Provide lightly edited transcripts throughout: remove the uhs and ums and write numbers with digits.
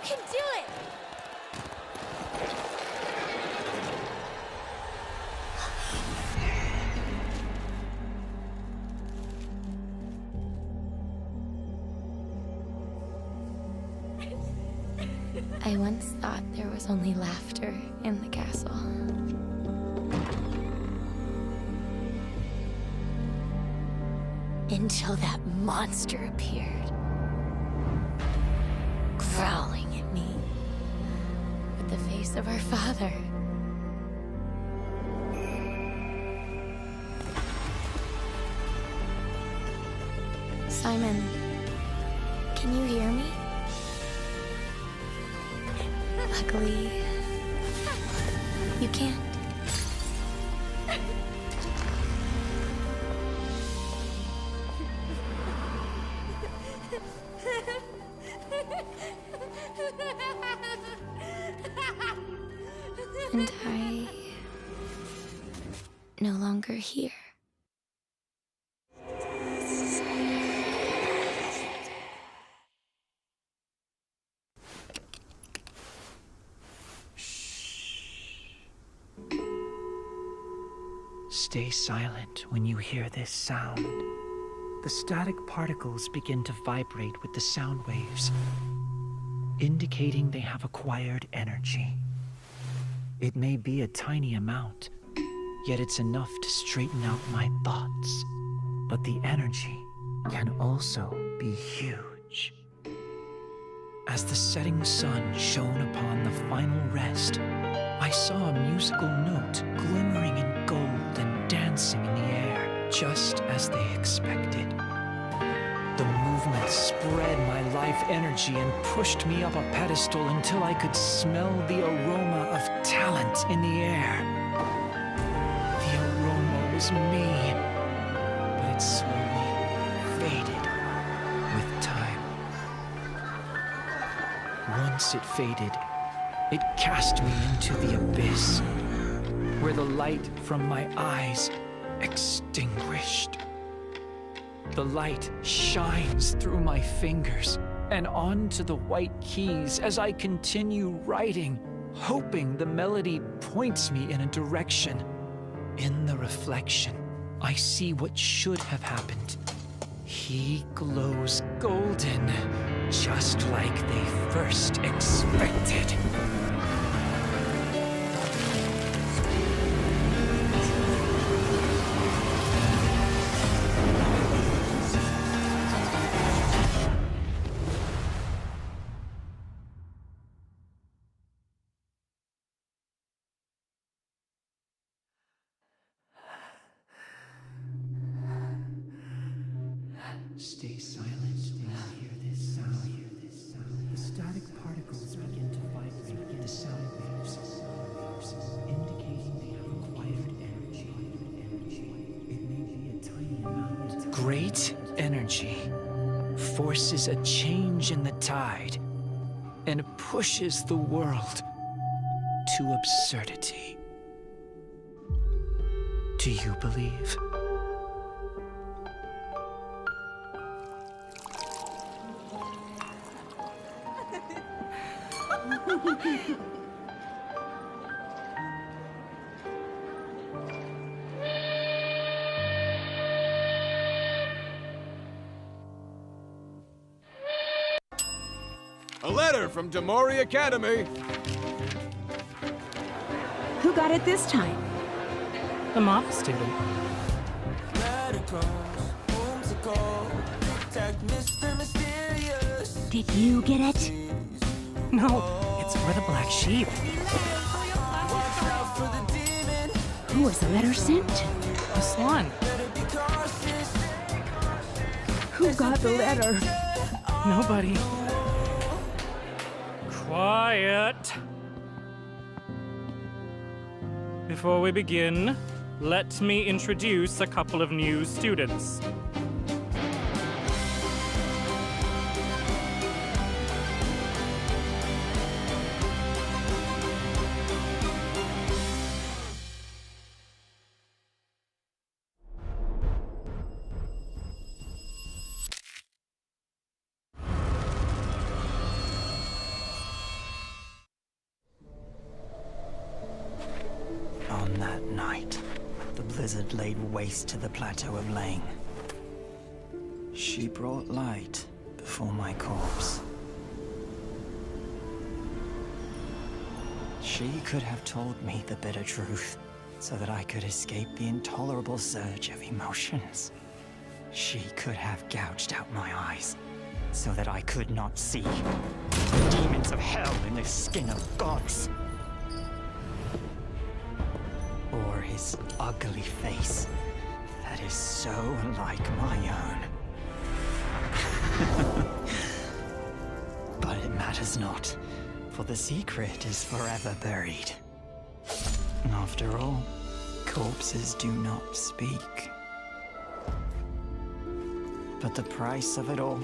can do it! I once thought there was only laughter in the castle. Until that monster appeared, growling at me with the face of our father. Simon, can you hear me? Luckily, you can't. And I no longer hear. Stay silent when you hear this sound. The static particles begin to vibrate with the sound waves, indicating they have acquired energy. It may be a tiny amount, yet it's enough to straighten out my thoughts. But the energy can also be huge. As the setting sun shone upon the final rest, I saw a musical note glimmering in gold and dancing in the air, just as they expected. The movement spread my life energy and pushed me up a pedestal until I could smell the aroma of talent in the air. The aroma was me, but it slowly faded with time. Once it faded, it cast me into the abyss, where the light from my eyes extinguished. The light shines through my fingers and onto the white keys as I continue writing, hoping the melody points me in a direction. In the reflection, I see what should have happened. He glows golden, just like they first expected. Stay silent when you hear this sound. The static particles begin to vibrate with the sound waves, indicating they have acquired energy. It may be a tiny amount. Great energy forces a change in the tide and pushes the world to absurdity. Do you believe? A letter from Demori Academy. Who got it this time? The mob student. Did you get it? No, it's for the black sheep. Who was the letter sent to? The swan. Who got the letter? Nobody. Quiet. Before we begin, let me introduce a couple of new students. night, the blizzard laid waste to the plateau of Leng. She brought light before my corpse. She could have told me the bitter truth, so that I could escape the intolerable surge of emotions. She could have gouged out my eyes, so that I could not see the demons of hell in the skin of gods. Or his ugly face that is so unlike my own. But it matters not, for the secret is forever buried. After all, corpses do not speak. But the price of it all,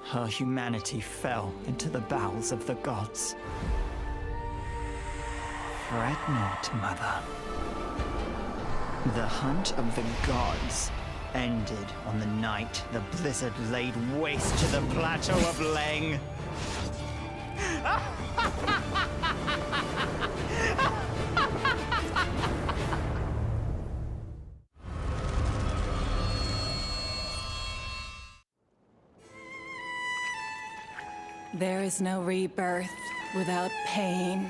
her humanity fell into the bowels of the gods. Fret not, Mother. The hunt of the gods ended on the night the blizzard laid waste to the plateau of Leng. There is no rebirth without pain.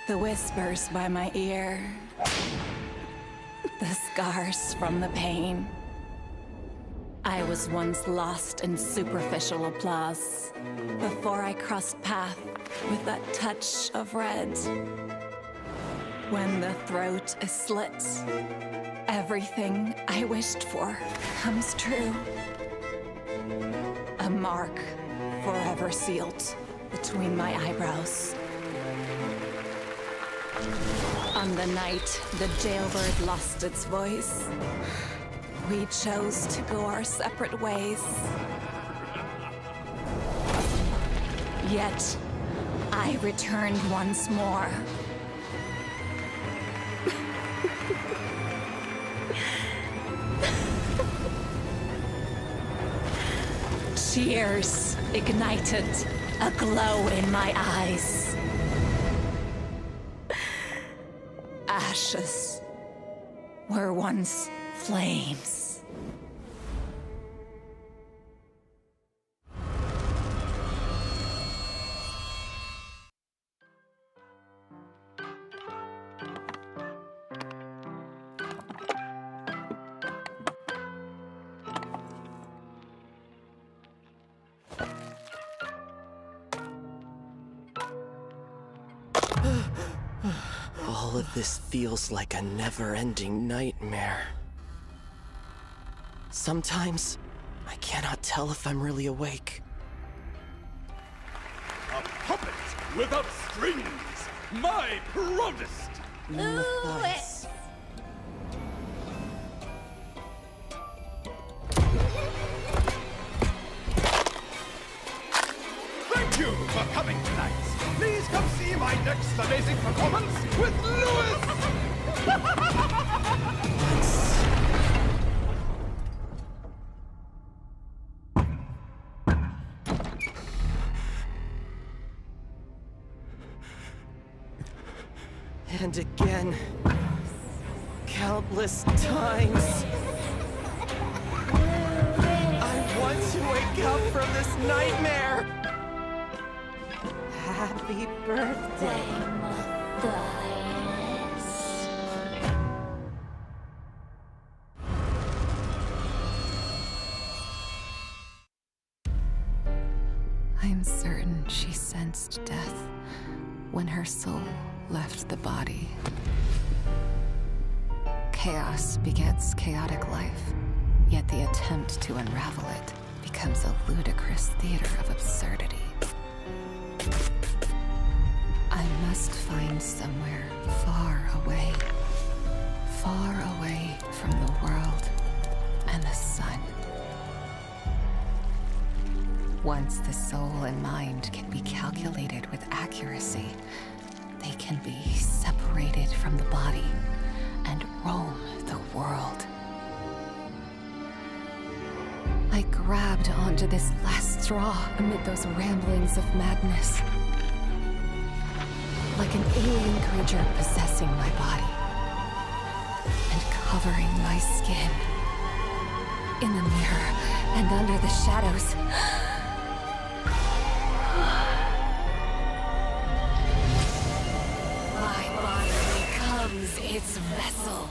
The whispers by my ear. The scars from the pain. I was once lost in superficial applause before I crossed path with that touch of red. When the throat is slit, everything I wished for comes true. A mark forever sealed between my eyebrows. On the night the jailbird lost its voice, we chose to go our separate ways. Yet, I returned once more. Tears ignited a glow in my eyes. Ashes were once flames. All of this feels like a never-ending nightmare. Sometimes, I cannot tell if I'm really awake. A puppet without strings! My proudest! Matthias. Thank you for coming tonight! Please come see my next amazing performance with Lewis! And again, countless times. I want to wake up from this nightmare. Happy birthday, Matthias. I'm certain she sensed death when her soul left the body. Chaos begets chaotic life, yet the attempt to unravel it becomes a ludicrous theater of absurdity. I must find somewhere far away from the world and the sun. Once the soul and mind can be calculated with accuracy, they can be separated from the body and roam the world. I grabbed onto this last straw amid those ramblings of madness. like an alien creature possessing my body and covering my skin. In the mirror and under the shadows. My body becomes its vessel.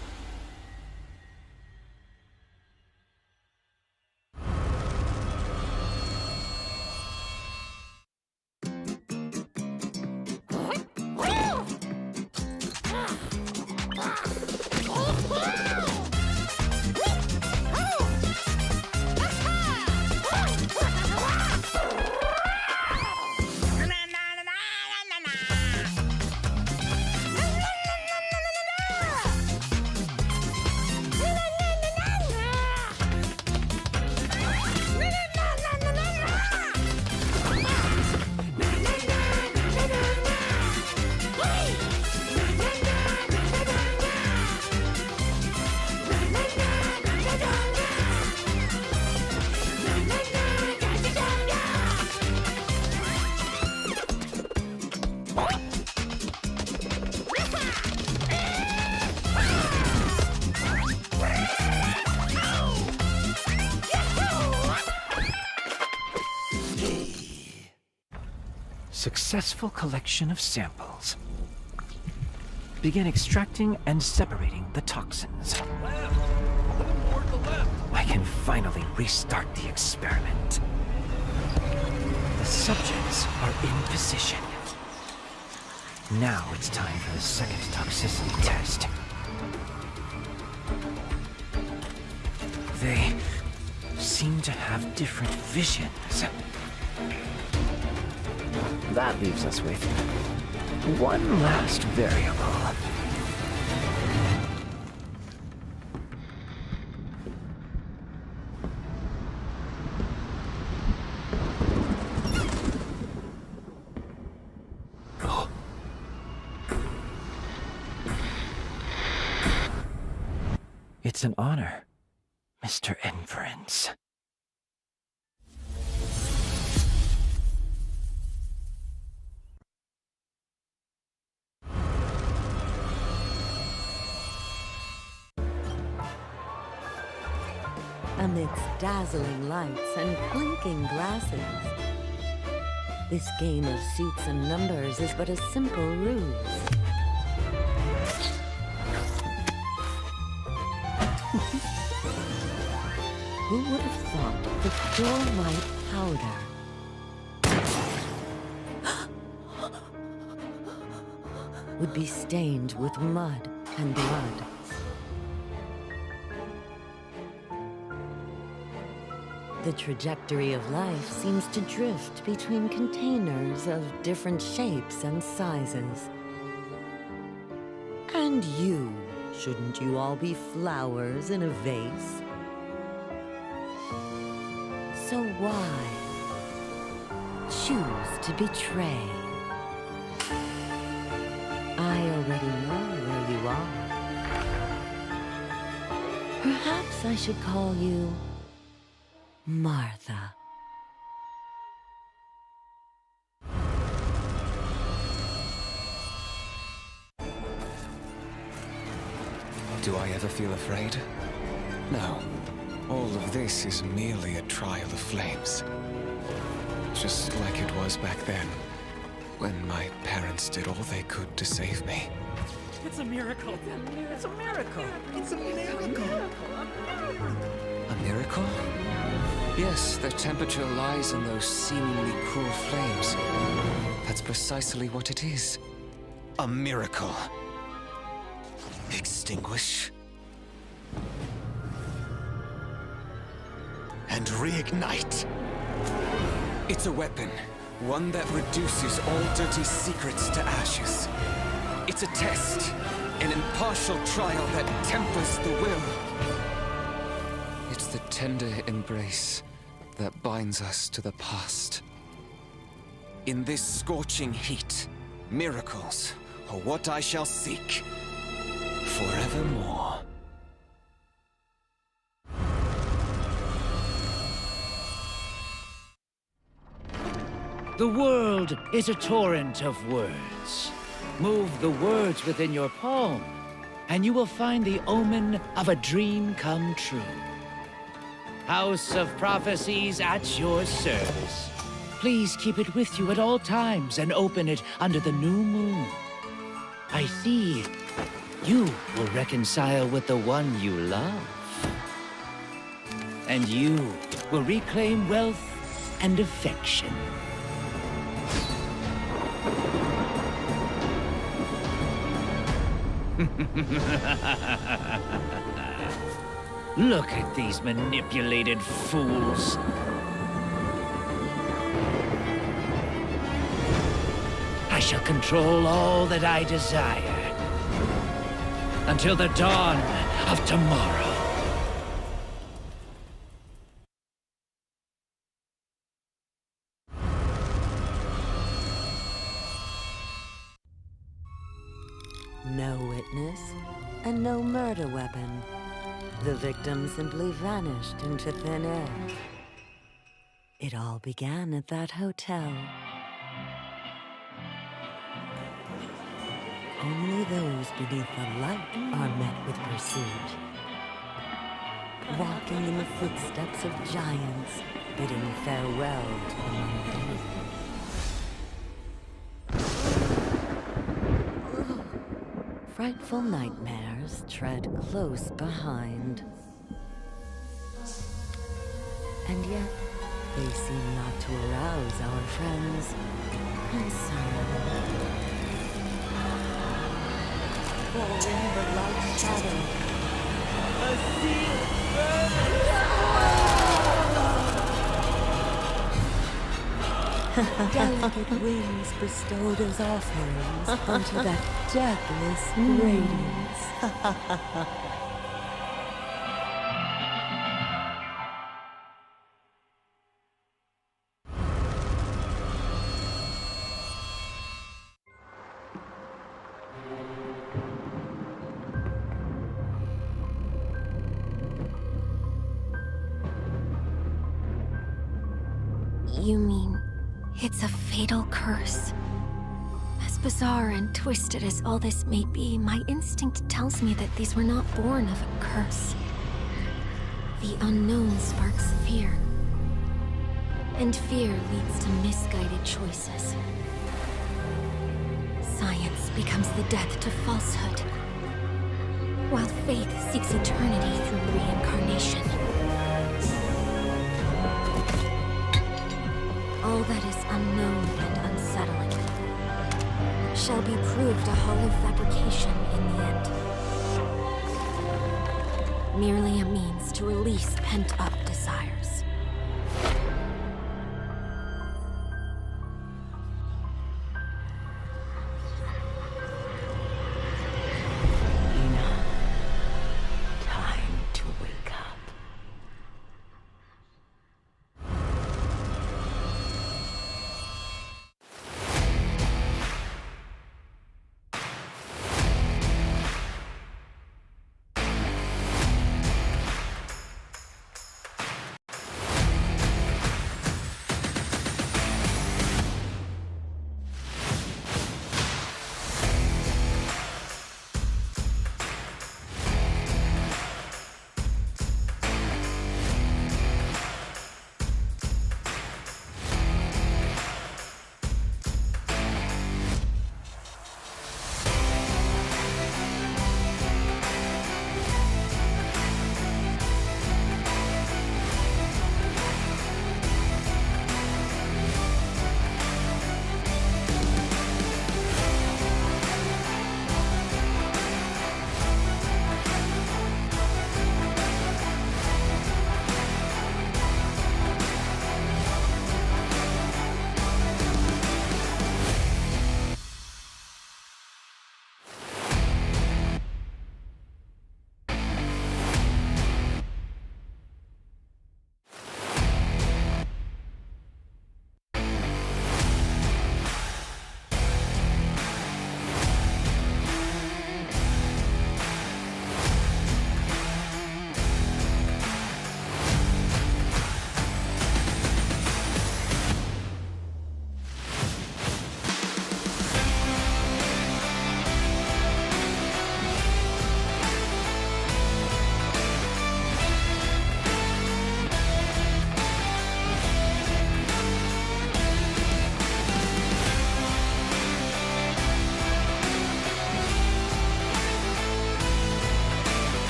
Successful collection of samples. Begin extracting and separating the toxins. I can finally restart the experiment. The subjects are in position. Now it's time for the second toxicity test. They seem to have different visions. That leaves us with one last variable. It's an honor, Mr. Inference. Amidst dazzling lights and clinking glasses, this game of suits and numbers is but a simple ruse. Who would have thought the pure white powder would be stained with mud and blood? The trajectory of life seems to drift between containers of different shapes and sizes. And you, shouldn't you all be flowers in a vase? So why choose to betray? I already know where you are. Perhaps I should call you Martha. Do I ever feel afraid? No. All of this is merely a trial of flames. Just like it was back then, when my parents did all they could to save me. It's a miracle. It's a miracle. It's a miracle. A miracle? Yes, the temperature lies in those seemingly cruel flames. That's precisely what it is. A miracle. Extinguish. And reignite. It's a weapon. One that reduces all dirty secrets to ashes. It's a test. An impartial trial that tempers the will. It's the tender embrace that binds us to the past. In this scorching heat, miracles are what I shall seek forevermore. The world is a torrent of words. Move the words within your palm, and you will find the omen of a dream come true. House of Prophecies at your service. Please keep it with you at all times and open it under the new moon. I see you will reconcile with the one you love. And you will reclaim wealth and affection. Look at these manipulated fools. I shall control all that I desire until the dawn of tomorrow. No witness, and no murder weapon. The victim simply vanished into thin air. It all began at that hotel. Only those beneath the light are met with pursuit. Walking in the footsteps of giants, bidding farewell to the mundane. Frightful nightmares tread close behind. And yet, they seem not to arouse our friends' concern. For in the light shadow, a sea burns. Delicate wings bestowed as offerings unto that deathless radiance. You mean it's a fatal curse? As bizarre and twisted as all this may be, my instinct tells me that these were not born of a curse. The unknown sparks fear, and fear leads to misguided choices. Science becomes the death to falsehood, while faith seeks eternity through reincarnation. All that is unknown and unsettling shall be proved a hollow fabrication in the end. Merely a means to release pent-up desires. Enough. Time to wake up.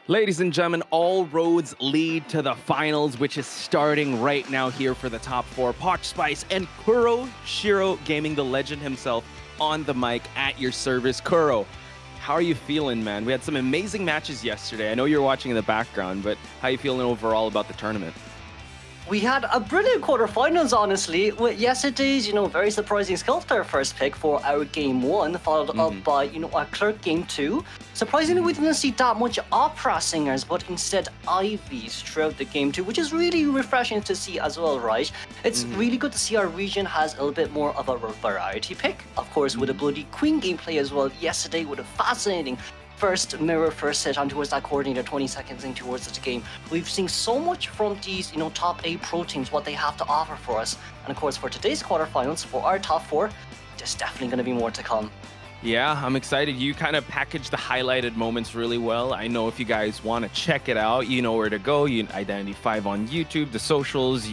Ladies and gentlemen, all roads lead to the finals, which is starting right now here for the top 4. Poch Spice and Kuro Shiro Gaming, the legend himself, on the mic at your service. Kuro, how are you feeling, man? We had some amazing matches yesterday. I know you're watching in the background, but how are you feeling overall about the tournament? We had a brilliant quarterfinals, honestly, with yesterday's, very surprising Sculptor first pick for our game 1, followed up by, our Clerk game 2. Surprisingly, we didn't see that much opera singers, but instead IVs throughout the game 2, which is really refreshing to see as well, right? It's really good to see our region has a little bit more of a variety pick. Of course, with a Bloody Queen gameplay as well yesterday, with a fascinating first mirror, first set on towards that coordinator 20 seconds in towards the game. We've seen so much from these, top 8 pro teams, what they have to offer for us. And of course, for today's quarterfinals, for our top 4, there's definitely going to be more to come. Yeah, I'm excited. You kind of packaged the highlighted moments really well. I know if you guys want to check it out, you know where to go. IdentityV on YouTube, the socials,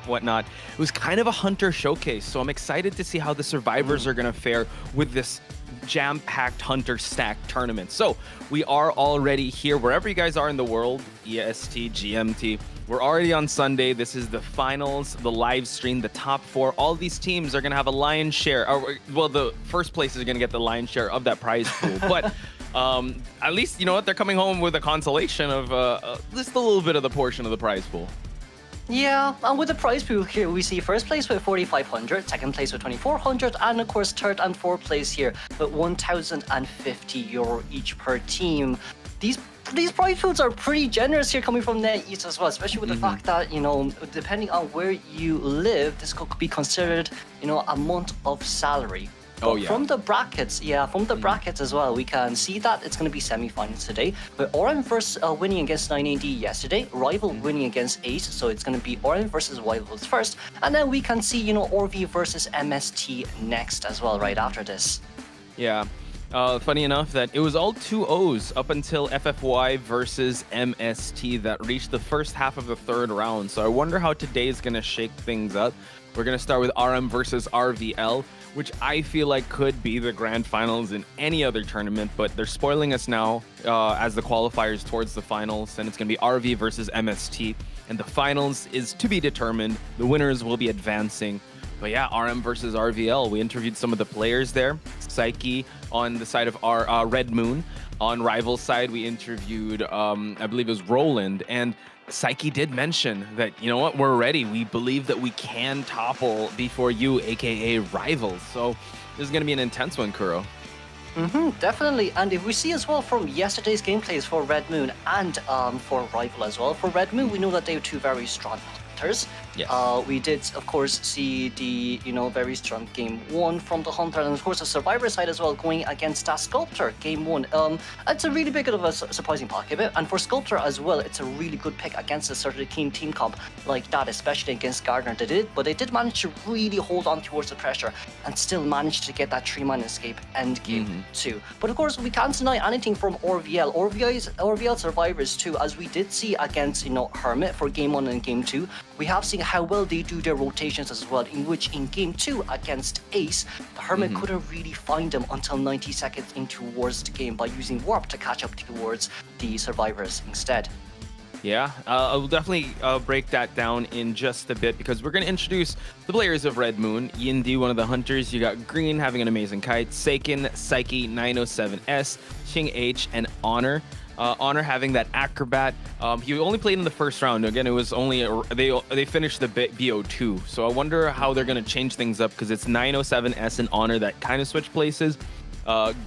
whatnot. It was kind of a hunter showcase, so I'm excited to see how the survivors are going to fare with this jam-packed hunter stack tournament. So we are already here wherever you guys are in the world, EST, GMT. We're already on Sunday. This is the finals, the live stream, the top 4. All these teams are going to have a lion's share. Well, the first place is going to get the lion's share of that prize pool. But at least, you know what? They're coming home with a consolation of just a little bit of the portion of the prize pool. Yeah, and with the prize pool here, we see first place with 4,500, second place with 2,400, and of course third and fourth place here with 1,050 euro each per team. These prize pools are pretty generous here coming from NetEase as well, especially with the fact that, depending on where you live, this could be considered, a month of salary. But from the brackets, brackets as well, we can see that it's going to be semi-finals today. With Oran first winning against 9AD yesterday, Rival winning against Ace, so it's going to be Oran versus Rivals first. And then we can see, Orv versus MST next as well, right after this. Yeah. Funny enough that it was all 2-0s up until FFY versus MST that reached the first half of the third round. So I wonder how today is going to shake things up. We're going to start with RM versus RVL, which I feel like could be the grand finals in any other tournament, but they're spoiling us now as the qualifiers towards the finals, and it's going to be RV versus MST, and the finals is to be determined. The winners will be advancing. But yeah, RM versus RVL. We interviewed some of the players there. Psyche on the side of our Red Moon. On Rival's side, we interviewed, I believe it was Roland, and Psyche did mention that, you know what, we're ready. We believe that we can topple before you, aka Rivals. So this is going to be an intense one, Kuro. Definitely. And if we see as well from yesterday's gameplays for Red Moon and for Rival as well. For Red Moon, we know that they are 2 very strong hunters. Yes. We did, of course, see the, very strong game 1 from the Hunter, and of course the Survivor side as well, going against that Sculptor game 1. It's a really big of a surprising pocket bit, and for Sculptor as well, it's a really good pick against a sort of team comp like that, especially against Gardner. But they did manage to really hold on towards the pressure and still managed to get that 3-man escape end game 2. But of course, we can't deny anything from RVL. RVL Survivors too, as we did see against, Hermit for game 1 and game 2. We have seen how well they do their rotations as well, in which in game 2 against Ace, the Hermit couldn't really find them until 90 seconds in towards the game by using Warp to catch up towards the Survivors instead. Yeah, I'll definitely break that down in just a bit, because we're going to introduce the players of Red Moon. Yin D, one of the hunters. You got Green having an amazing kite, Seiken, Psyche, 907S, Ching H, and Honor. Honor having that acrobat. He only played in the first round. Again, it was only they finished the BO2. So I wonder how they're going to change things up, because it's 907S and Honor that kind of switch places.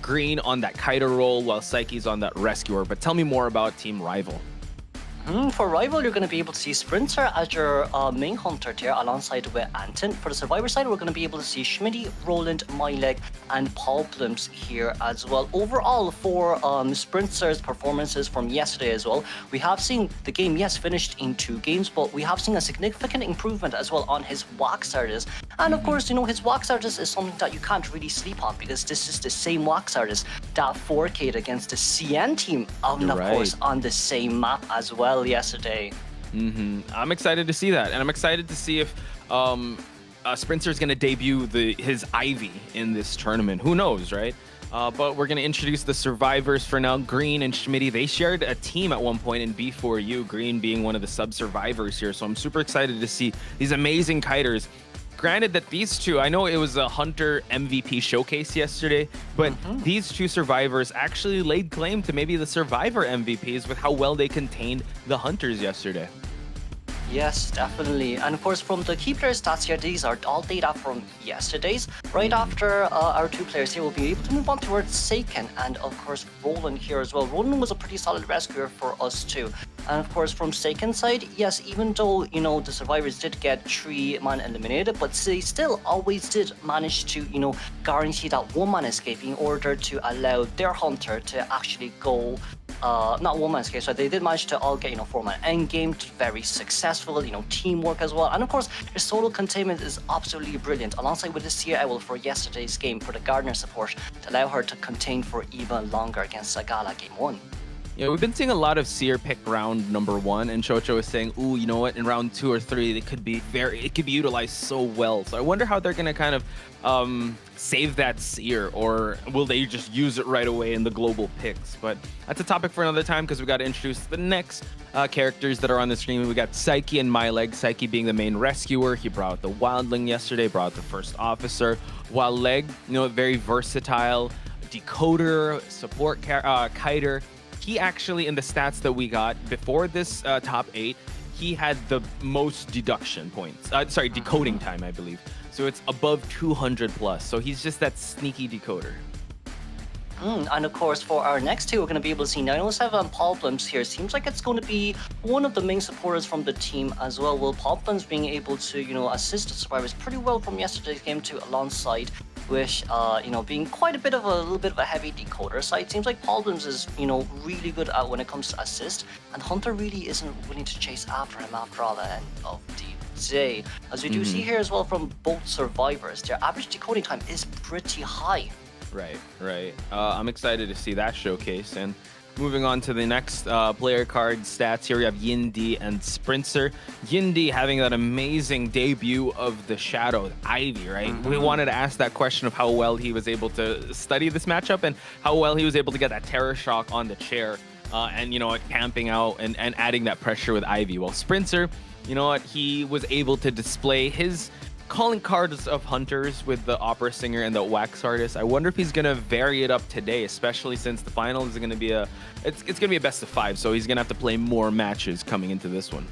Green on that kiter roll, while Psyche's on that rescuer. But tell me more about Team Rival. For Rival, you're going to be able to see Sprinter as your main hunter tier alongside with Anton. For the Survivor side, we're going to be able to see Schmitty, Roland, Myleg, and Paul Blums here as well. Overall, for Sprinter's performances from yesterday as well, we have seen the game, yes, finished in 2 games, but we have seen a significant improvement as well on his wax artist. And of course, his wax artist is something that you can't really sleep on, because this is the same wax artist that 4K'd against the CN team, and of course on the same map as well yesterday. I'm excited to see that, and I'm excited to see if Sprinter's going to debut his Ivy in this tournament. Who knows, right? But we're going to introduce the survivors for now. Green and Schmitty, they shared a team at one point in B4U, Green being one of the sub-survivors here. So I'm super excited to see these amazing kiters. Granted that these two, I know it was a Hunter MVP showcase yesterday, but these two survivors actually laid claim to maybe the survivor MVPs with how well they contained the Hunters yesterday. Yes, definitely. And of course, from the key player stats here, these are all data from yesterday's. Right after our two players here will be able to move on towards Seiken and of course Roland here as well. Roland was a pretty solid rescuer for us too. And of course, from Seiken's side, yes, even though, you know, the survivors did get 3-man eliminated, but they still always did manage to, you know, guarantee that 1-man escape in order to allow their hunter to actually go not 1-man escape, so they did manage to all get, you know, 4-man endgame, very successful, you know, teamwork as well. And of course, their solo containment is absolutely brilliant, alongside with the Seer Owl for yesterday's game for the Gardener support to allow her to contain for even longer against Sagala game 1. Yeah, we've been seeing a lot of Seer pick round number 1, and Chocho is saying, ooh, you know what, in round 2 or 3, it could be utilized so well. So I wonder how they're gonna kind of save that Seer, or will they just use it right away in the global picks? But that's a topic for another time, because we got to introduce the next characters that are on the screen. We got Psyche and Myleg. Psyche being the main rescuer. He brought out the Wildling yesterday, brought out the first officer. While Leg, you know, very versatile decoder, support kiter. He actually, in the stats that we got before this top 8, he had the most deduction points. Decoding time, I believe. So it's above 200 plus. So he's just that sneaky decoder. And of course, for our next two, we're going to be able to see 907 Problems here. Seems like it's going to be one of the main supporters from the team as well. Well, Problems being able to, you know, assist the survivors pretty well from yesterday's game too, alongside with, you know, being quite a little bit of a heavy decoder side. Seems like Problems is, you know, really good at when it comes to assist, and Hunter really isn't willing to chase after him after all the end of the day. As we do see here as well from both survivors, their average decoding time is pretty high. Right. I'm excited to see that showcase. And moving on to the next player card stats, here we have Yindi and Sprinter. Yindi having that amazing debut of the Shadow Ivy, right? We wanted to ask that question of how well he was able to study this matchup and how well he was able to get that terror shock on the chair and, you know, camping out and adding that pressure with Ivy. Well, Sprinter, you know what, he was able to display his calling cards of Hunters with the opera singer and the wax artist. I wonder if he's gonna vary it up today, especially since the final is gonna be it's gonna be a best of 5, so he's gonna have to play more matches coming into this one.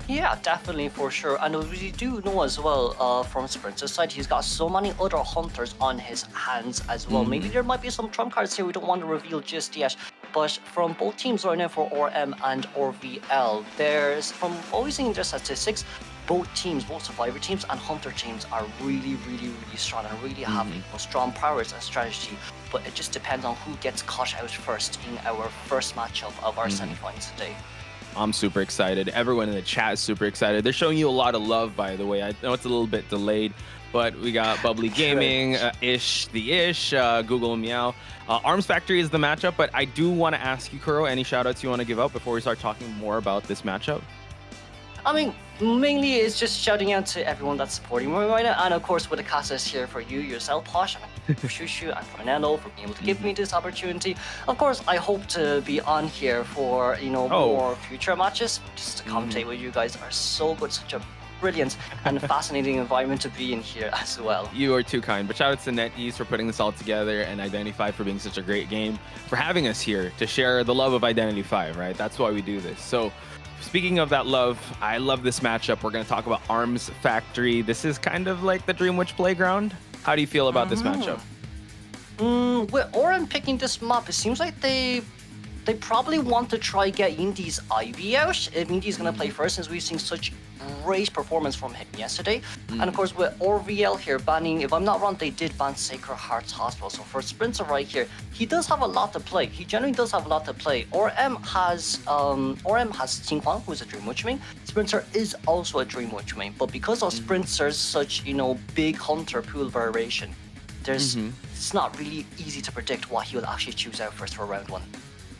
Yeah, definitely, for sure. And we do know as well from Sprinter's side, he's got so many other Hunters on his hands as well. Maybe there might be some trump cards here we don't want to reveal just yet. But from both teams right now, for RM and RVL, there's, from what we've seen in their statistics, both teams, both survivor teams and hunter teams are really strong and really have strong powers and strategy. But it just depends on who gets caught out first in our first matchup of our semifinals today. I'm super excited. Everyone in the chat is super excited. They're showing you a lot of love, by the way. I know it's a little bit delayed, but we got Bubbly Gaming, Ish, Google Meow. Arms Factory is the matchup, but I do want to ask you, Kuro, any shoutouts you want to give out before we start talking more about this matchup? I mean, mainly it's just shouting out to everyone that's supporting me right now, and of course with the cast here for you, yourself, Posh, and for Shushu and Fernando for being able to give me this opportunity. Of course, I hope to be on here for, you know, more future matches. Just to commentate with you guys are so good, such a brilliant and fascinating environment to be in here as well. You are too kind, but shout out to NetEase for putting this all together and IdentityV for being such a great game, for having us here to share the love of IdentityV, right? That's why we do this. So speaking of that love, I love this matchup. We're going to talk about Arms Factory. This is kind of like the Dream Witch playground. How do you feel about this matchup? With Oren picking this map, it seems like they probably want to try get Yindi's Ivy out. If Yindi's going to play first, since we've seen such great performance from him yesterday. And of course with RVL here banning, if I'm not wrong, they did ban Sacred Hearts Hospital. So for Sprinter right here, he does have a lot to play. He generally does have a lot to play. RM has Ting Huang, who is a Dream Witch main. Sprinter is also a Dream Witch main, but because of Sprinter's such, you know, big hunter pool variation, there's it's not really easy to predict what he will actually choose out first for round 1.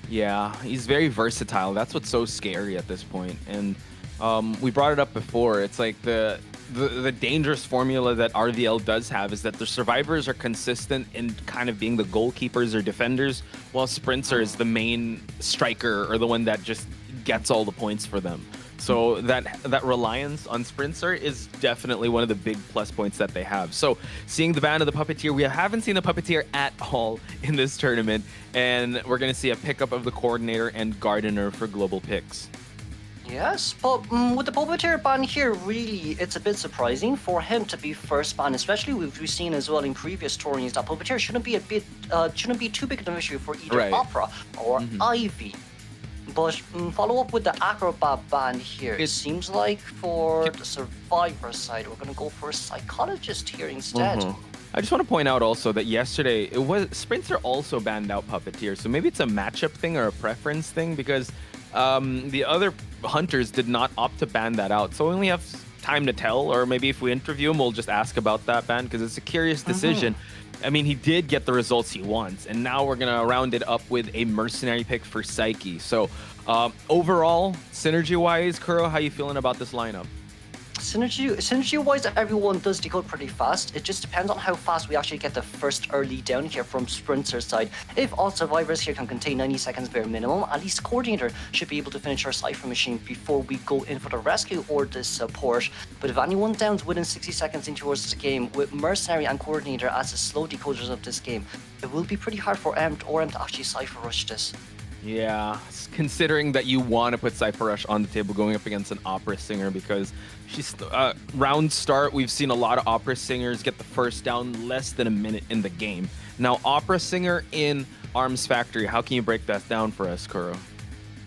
Yeah, he's very versatile. That's what's so scary at this point. And we brought it up before. It's like the the dangerous formula that RVL does have is that the survivors are consistent in kind of being the goalkeepers or defenders, while Sprinter is the main striker or the one that just gets all the points for them. So that reliance on Sprinter is definitely one of the big plus points that they have. So seeing the ban of the Puppeteer, we haven't seen the Puppeteer at all in this tournament, and we're going to see a pickup of the Coordinator and Gardener for global picks. Yes, but with the Puppeteer ban here, really, it's a bit surprising for him to be first ban, especially we've seen as well in previous tournaments that Puppeteer shouldn't be too big of an issue for either Opera or Ivy. But follow up with the Acrobat ban here. It seems like for the Survivor side, we're going to go for a Psychologist here instead. I just want to point out also that yesterday, Sprinter also banned out Puppeteer, so maybe it's a matchup thing or a preference thing, because the other hunters did not opt to ban that out. So we only have time to tell, or maybe if we interview him, we'll just ask about that ban, because it's a curious decision. I mean, he did get the results he wants, and now we're going to round it up with a mercenary pick for Psyche. So overall, synergy-wise, Kuro, how you feeling about this lineup? Synergy-wise, everyone does decode pretty fast. It just depends on how fast we actually get the first early down here from Sprinter's side. If all survivors here can contain 90 seconds bare minimum, at least Coordinator should be able to finish our Cypher machine before we go in for the rescue or the support. But if anyone downs within 60 seconds into this game, with Mercenary and Coordinator as the slow decoders of this game, it will be pretty hard for M to actually Cypher rush this. Yeah, considering that you want to put Cypher Rush on the table going up against an opera singer, because she's round start, we've seen a lot of opera singers get the first down less than a minute in the game. Now, opera singer in Arms Factory, how can you break that down for us, Kuro?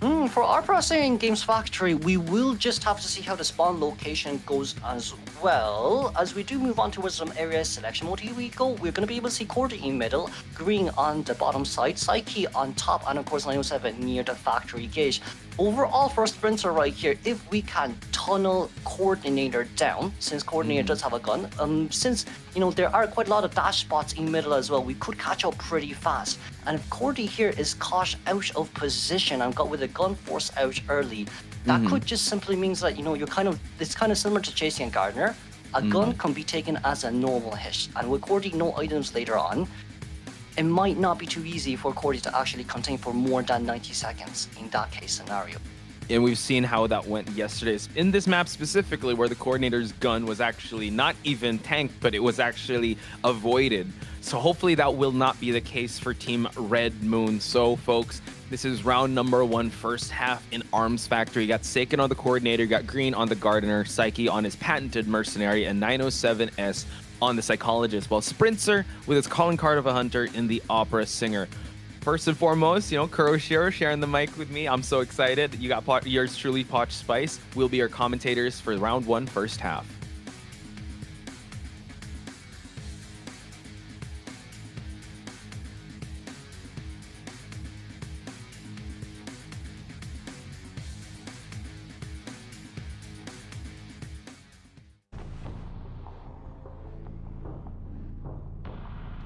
For Opera Singer in Games Factory, we will just have to see how the spawn location goes as well. As we do move on towards some area selection mode, here we go. We're going to be able to see Cordy in middle, Green on the bottom side, Psyche on top, and of course 907 near the factory gate. Overall, for Sprinter right here, if we can tunnel Coordinator down, since Coordinator does have a gun, since, you know, there are quite a lot of dash spots in middle as well, we could catch up pretty fast. And if Cordy here is caught out of position and got with a gun force out early, that could just simply means that, you know, it's kind of similar to chasing a Gardener. A gun can be taken as a normal hit, and with Cordy no items later on, it might not be too easy for Cordy to actually contain for more than 90 seconds in that case scenario. And we've seen how that went yesterday. In this map specifically, where the Coordinator's gun was actually not even tanked, but it was actually avoided. So hopefully that will not be the case for Team Red Moon. So folks, this is round number 1, first half in Arms Factory. You got Seiken on the Coordinator, you got Green on the Gardener, Psyche on his patented Mercenary, and 907S on the Psychologist, while Sprinter with his calling card of a Hunter in the Opera Singer. First and foremost, you know, Kuroshiro sharing the mic with me. I'm so excited. You got yours truly, Poch Spice. We'll be your commentators for round 1, first half.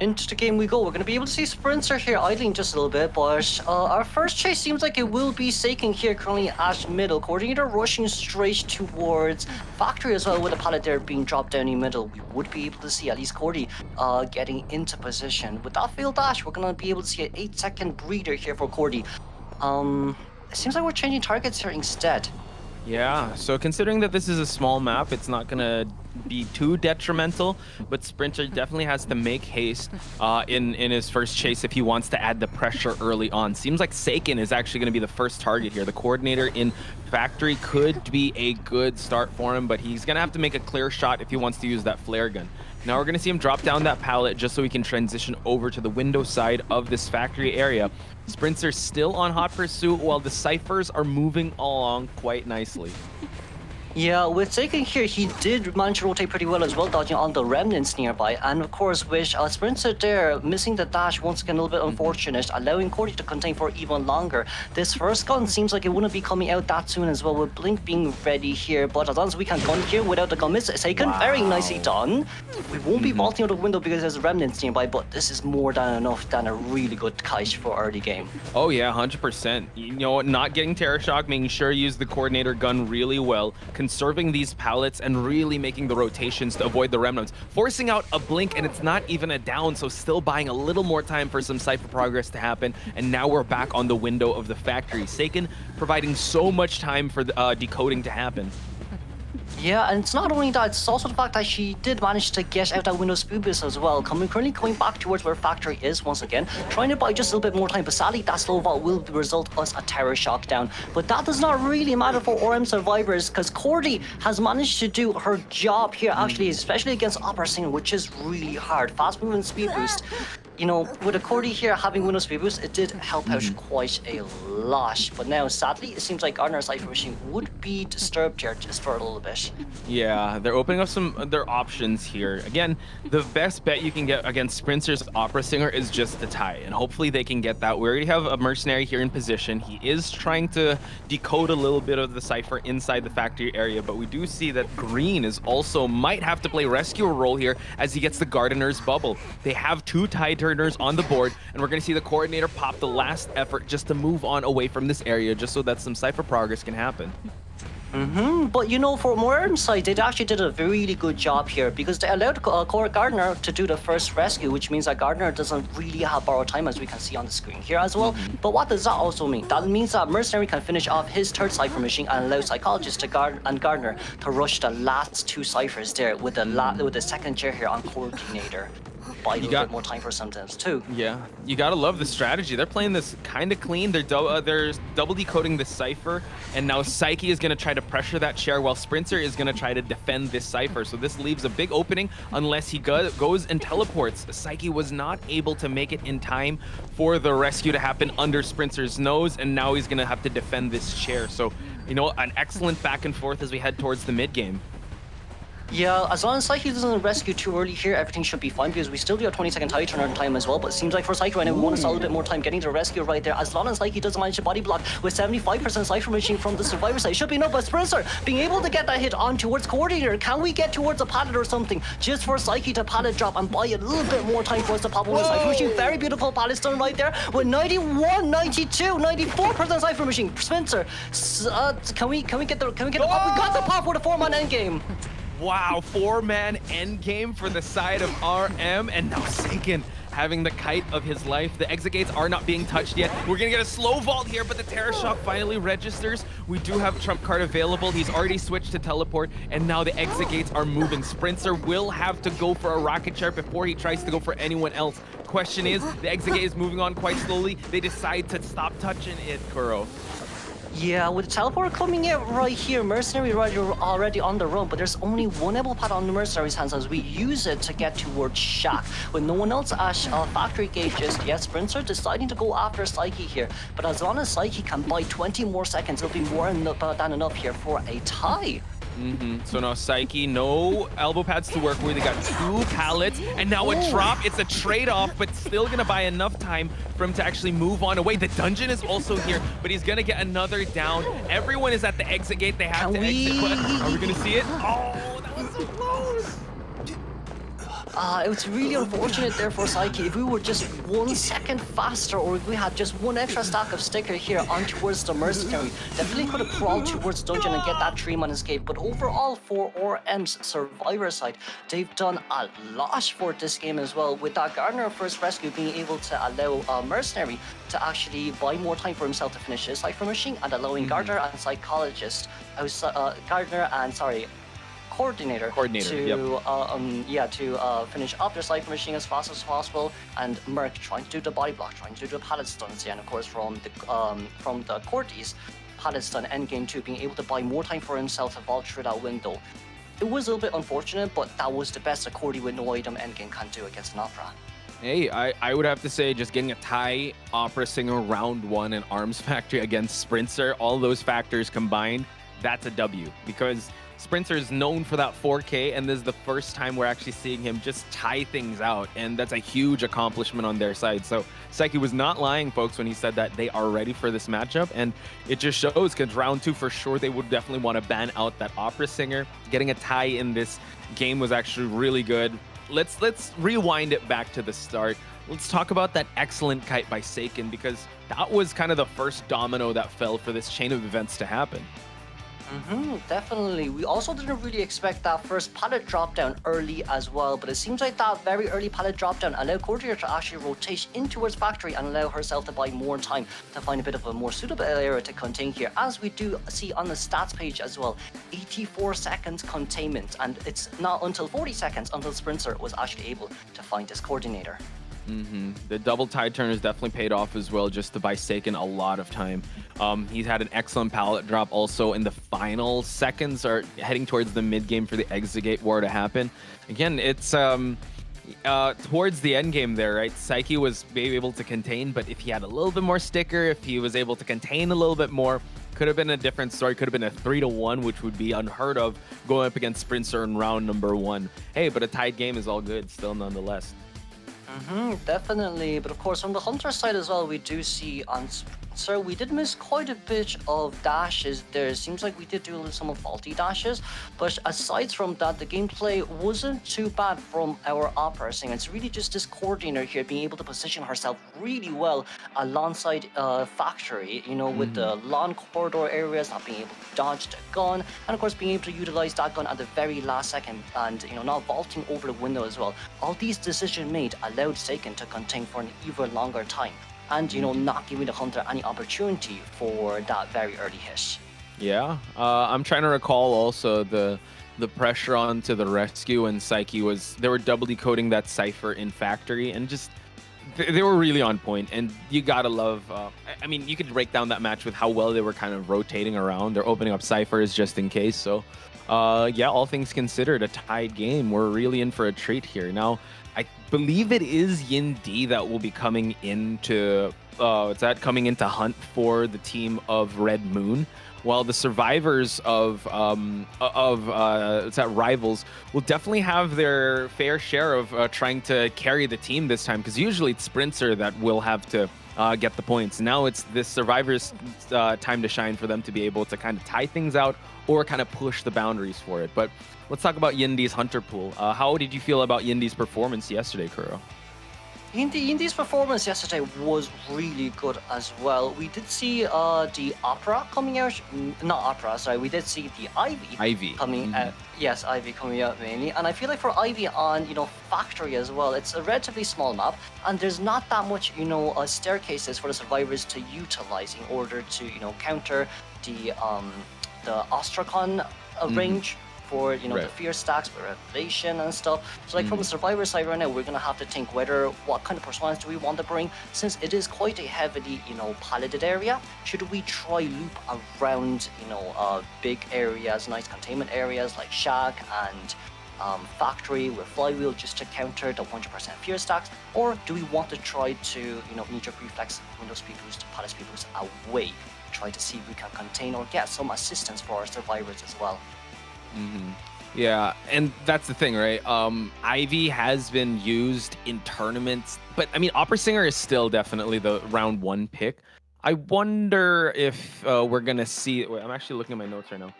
Into the game we go. We're going to be able to see Sprinter here idling just a little bit, but our first chase seems like it will be Seiken here currently at middle. Coordinator rushing straight towards Factory as well, with the pallet there being dropped down in middle. We would be able to see at least Cordy getting into position. With that failed dash, we're going to be able to see an 8-second breather here for Cordy. It seems like we're changing targets here instead. Yeah, so considering that this is a small map, it's not going to be too detrimental, but Sprinter definitely has to make haste in his first chase if he wants to add the pressure early on. Seems like Seiken is actually going to be the first target here. The Coordinator in Factory could be a good start for him, but he's going to have to make a clear shot if he wants to use that flare gun. Now we're going to see him drop down that pallet just so he can transition over to the window side of this factory area. Sprinter still on hot pursuit while the Cyphers are moving along quite nicely. Yeah, with Seiken here, he did manage to rotate pretty well as well, dodging on the remnants nearby. And of course, with Sprinter there, missing the dash once again, a little bit unfortunate, allowing Cordy to contain for even longer. This first gun seems like it wouldn't be coming out that soon as well, with Blink being ready here. But as long as we can gun here without the gun miss, Seiken, very nicely done. We won't be vaulting out the window because there's remnants nearby, but this is more than enough than a really good kite for early game. Oh yeah, 100%. You know, not getting Terror Shock, making sure you use the Coordinator gun really well, conserving these pallets and really making the rotations to avoid the remnants, forcing out a blink, and it's not even a down, so still buying a little more time for some Cypher progress to happen. And now we're back on the window of the factory. Seiken providing so much time for the decoding to happen. Yeah, and it's not only that, it's also the fact that she did manage to get out that Windows Bubis as well, currently coming back towards where factory is once again, trying to buy just a little bit more time, but sadly that slow vault will result us a terror shock down. But that does not really matter for RM survivors, because Cordy has managed to do her job here actually, especially against Opera Singer, which is really hard. Fast movement speed boost. You know, with a Cordy here having Windows Speed Boost, it did help out quite a lot. But now, sadly, it seems like Gardner's Cypher Machine would be disturbed here just for a little bit. Yeah, they're opening up some of their options here. Again, the best bet you can get against Sprinter's Opera Singer is just the tie, and hopefully they can get that. We already have a Mercenary here in position. He is trying to decode a little bit of the Cypher inside the factory area, but we do see that Green is also might have to play rescuer role here as he gets the Gardener's Bubble. They have two tie turners on the board, and we're going to see the Coordinator pop the last effort just to move on away from this area, just so that some Cypher progress can happen. But you know, for Moran's side, they actually did a really good job here because they allowed Gardner to do the first rescue, which means that Gardner doesn't really have borrowed time, as we can see on the screen here as well. But what does that also mean? That means that Mercenary can finish off his third Cypher Machine and allow Psychologist to Gardner to rush the last two Cyphers there with the second chair here on Coordinator. Buy a little bit more time for sometimes too. Yeah, you gotta love the strategy. They're playing this kind of clean. They're double decoding the Cypher, and now Psyche is gonna try to pressure that chair while Sprinter is gonna try to defend this Cypher. So this leaves a big opening unless he goes and teleports. Psyche was not able to make it in time for the rescue to happen under Sprinter's nose, and now he's gonna have to defend this chair. So, you know, an excellent back and forth as we head towards the mid game. Yeah, as long as Psyche doesn't rescue too early here, everything should be fine because we still do have 20-second tie turn time as well. But it seems like for Psyche right now, we want to stall a little bit more time getting the rescue right there. As long as Psyche doesn't manage to body block with 75% Cypher Machine from the Survivor side, should be enough. But Sprinter being able to get that hit on towards Coordinator. Can we get towards a pallet or something just for Psyche to pallet drop and buy a little bit more time for us to pop on with Cypher Machine? Very beautiful pallet stun right there with 91, 92, 94% Cypher Machine. Sprinter, can we get the pop? We got the pop with a 4-man endgame. Wow, 4-man endgame for the side of RM, and now Seiken having the kite of his life. The exit gates are not being touched yet. We're gonna get a slow vault here, but the Terror Shock finally registers. We do have Trump card available. He's already switched to teleport, and now the exit gates are moving. Sprinter will have to go for a rocket chair before he tries to go for anyone else. Question is, the exit gate is moving on quite slowly. They decide to stop touching it, Kuro. Yeah, with the teleporter coming in right here, Mercenary already on the run, but there's only one elbow pad on the Mercenary's hands as we use it to get towards Shaq. With no one else at factory gate just yet, Sprinter deciding to go after Psyche here. But as long as Psyche can buy 20 more seconds, it'll be more than enough here for a tie. So now Psyche, no elbow pads to work with. They got 2 pallets, and now a drop. It's a trade-off, but still gonna buy enough time for him to actually move on away. The dungeon is also here, but he's gonna get another down. Everyone is at the exit gate. They have to exit. But are we gonna see it? Oh, that was so close. It was really unfortunate there for Psyche. If we were just 1 second faster, or if we had just one extra stack of sticker here on towards the Mercenary, definitely could have crawled towards the dungeon and get that 3-man escape. But overall, for RM's Survivor side, they've done a lot for this game as well, with that Gardner first rescue being able to allow Mercenary to actually buy more time for himself to finish his Cypher Machine, and allowing Gardner and Psychologist, Coordinator to finish up their Cypher Machine as fast as possible, and Merc trying to do the body block, trying to do the pallet stuns, and of course from the Cordy's pallet stun endgame 2, being able to buy more time for himself to vault through that window. It was a little bit unfortunate, but that was the best a Cordy with no item endgame can do against an Opera. Hey, I would have to say just getting a tie Opera Singer round 1 in Arms Factory against Sprinter, all those factors combined, that's a W, because Sprinter is known for that 4K, and this is the first time we're actually seeing him just tie things out, and that's a huge accomplishment on their side. So Psyche was not lying, folks, when he said that they are ready for this matchup, and it just shows, because round 2 for sure they would definitely want to ban out that Opera Singer. Getting a tie in this game was actually really good. Let's rewind it back to the start. Let's talk about that excellent kite by Seiken, because that was kind of the first domino that fell for this chain of events to happen. Definitely. We also didn't really expect that first pallet drop down early as well, but it seems like that very early pallet drop down allowed Courtier to actually rotate in towards factory and allow herself to buy more time to find a bit of a more suitable area to contain here. As we do see on the stats page as well, 84 seconds containment, and it's not until 40 seconds until Sprinter was actually able to find his coordinator. The double tide turn has definitely paid off as well, just to buy Seiken a lot of time. He's had an excellent pallet drop also in the final seconds, or heading towards the mid game for the Exegate war to happen. Again, it's towards the end game there, right? Psyche was maybe able to contain, but if he had a little bit more sticker, if he was able to contain a little bit more, could have been a different story. Could have been a 3-1, which would be unheard of going up against Sprinter in round number 1. Hey, but a tied game is all good still nonetheless. Definitely, but of course from the Hunter side as well, we do see on Sir, we did miss quite a bit of dashes there. It seems like we did do some faulty dashes, but aside from that, the gameplay wasn't too bad from our Opera Singer. It's really just this coordinator here being able to position herself really well alongside Factory, you know, with the lawn corridor areas, not being able to dodge the gun, and of course being able to utilize that gun at the very last second, and you know, not vaulting over the window as well. All these decisions made allowed Seiken to contain for an even longer time, and you know, not giving the Hunter any opportunity for that very early hit. Yeah, I'm trying to recall also the pressure onto the rescue, and Psyche they were double decoding that cipher in Factory, and just they were really on point. And you gotta love, I mean, you could break down that match with how well they were kind of rotating around. They're opening up ciphers just in case. So yeah, all things considered, a tied game. We're really in for a treat here. Now, I believe it is Yin D that will be coming into coming into hunt for the team of Red Moon, while the survivors of Rivals will definitely have their fair share of trying to carry the team this time, because usually it's Sprinter that will have to get the points. Now it's this survivors' time to shine for them to be able to kind of tie things out or kind of push the boundaries for it. But let's talk about Yindi's Hunter pool. How did you feel about Yindi's performance yesterday, Kuro? Yindi's performance yesterday was really good as well. We did see the Opera coming out. Not Opera, sorry. We did see the Ivy coming out. Yes, Ivy coming out mainly. And I feel like for Ivy on, you know, Factory as well, it's a relatively small map, and there's not that much, you know, staircases for the survivors to utilize in order to, you know, counter the Ostrakhan range for, you know, the fear stacks for Revelation and stuff. So like from the survivor side right now, we're gonna have to think what kind of personas do we want to bring, since it is quite a heavily, you know, palleted area. Should we try loop around, you know, big areas, nice containment areas like Shack and Factory with Flywheel just to counter the 100% fear stacks, or do we want to try to, you know, knee-jerk reflex Windows speed boost, pallet speed boost away, try to see if we can contain or get some assistance for our survivors as well? Yeah, and that's the thing, right? Ivy has been used in tournaments, but I mean, Opera Singer is still definitely the round 1 pick. I wonder if we're gonna see. Wait, I'm actually looking at my notes right now.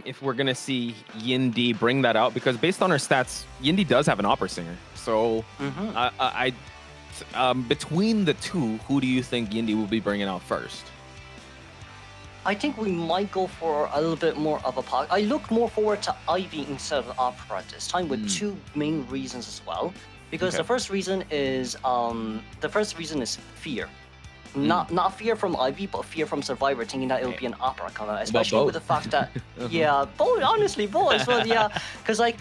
If we're gonna see Yindi bring that out, because based on her stats, Yindi does have an Opera Singer. So, between the two, who do you think Yindi will be bringing out first? I think we might go for a little bit more of a pack. I look more forward to Ivy instead of Opera at this time, with two main reasons as well. Because the first reason is fear. Not fear from Ivy, but fear from Survivor, thinking that it'll be an Opera come out, especially with the fact that both, honestly, both as well, because like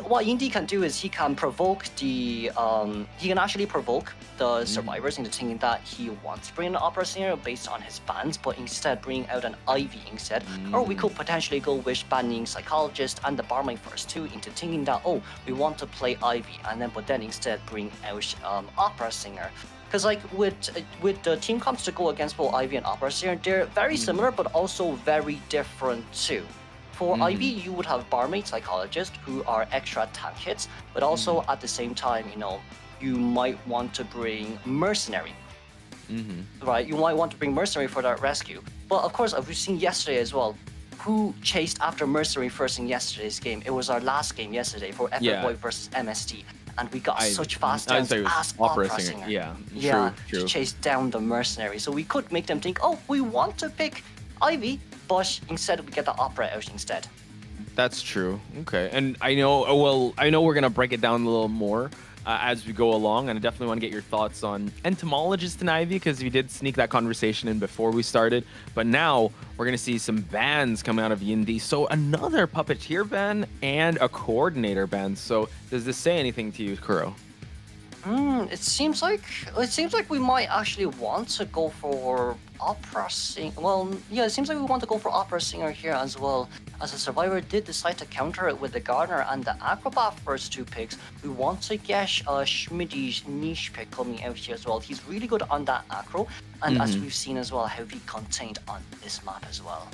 what Indy can do is he can provoke he can actually provoke the survivors into thinking that he wants to bring an Opera Singer based on his bans, but instead bring out an Ivy instead. Or we could potentially go with banning Psychologist and the Barmaid first too, into thinking that, oh, we want to play Ivy, and then instead bring out Opera Singer. Because like with the team comps to go against both Ivy and Opera Singer, they're very similar but also very different too. For Ivy, you would have Barmaid, Psychologist, who are extra tank hits, but also at the same time, you know, you might want to bring Mercenary. Right? You might want to bring Mercenary for that rescue. But of course, as we've seen yesterday as well, who chased after Mercenary first in yesterday's game? It was our last game yesterday for Everboy versus MST. And we got such fast downs as Opera Singer. True. To chase down the Mercenary. So we could make them think, oh, we want to pick Ivy, but instead we get the Opera out instead. That's true. Okay, and I know we're gonna break it down a little more as we go along, and I definitely want to get your thoughts on Entomologist and Ivy, because we did sneak that conversation in before we started. But now we're gonna see some bans coming out of Yindi. So another puppeteer ban and a coordinator ban. So does this say anything to you, Kuro? It seems like we might actually want to go for opera singer. Well, yeah, it seems like we want to go for opera singer here as well. As a survivor did decide to counter it with the gardener and the acrobat first 2 picks, we want to get Schmidt's niche pick coming out here as well. He's really good on that acro, and as we've seen as well, heavily contained on this map as well.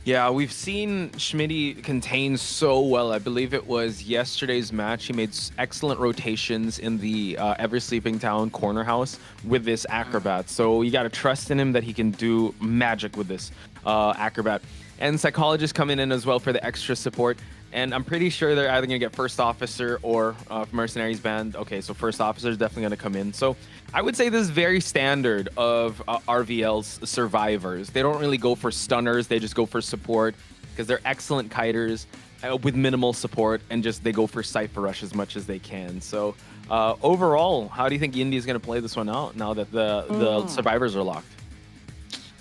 Yeah, we've seen Schmidt contain so well. I believe it was yesterday's match. He made excellent rotations in the Ever Sleeping Town corner house with this acrobat. So you got to trust in him that he can do magic with this acrobat. And psychologists coming in as well for the extra support. And I'm pretty sure they're either going to get first officer or mercenaries band. Okay, so first officer is definitely going to come in. So I would say this is very standard of RVL's survivors. They don't really go for stunners. They just go for support because they're excellent kiters with minimal support, and just they go for Cypher Rush as much as they can. So overall, how do you think Yindi is going to play this one out now that the survivors are locked?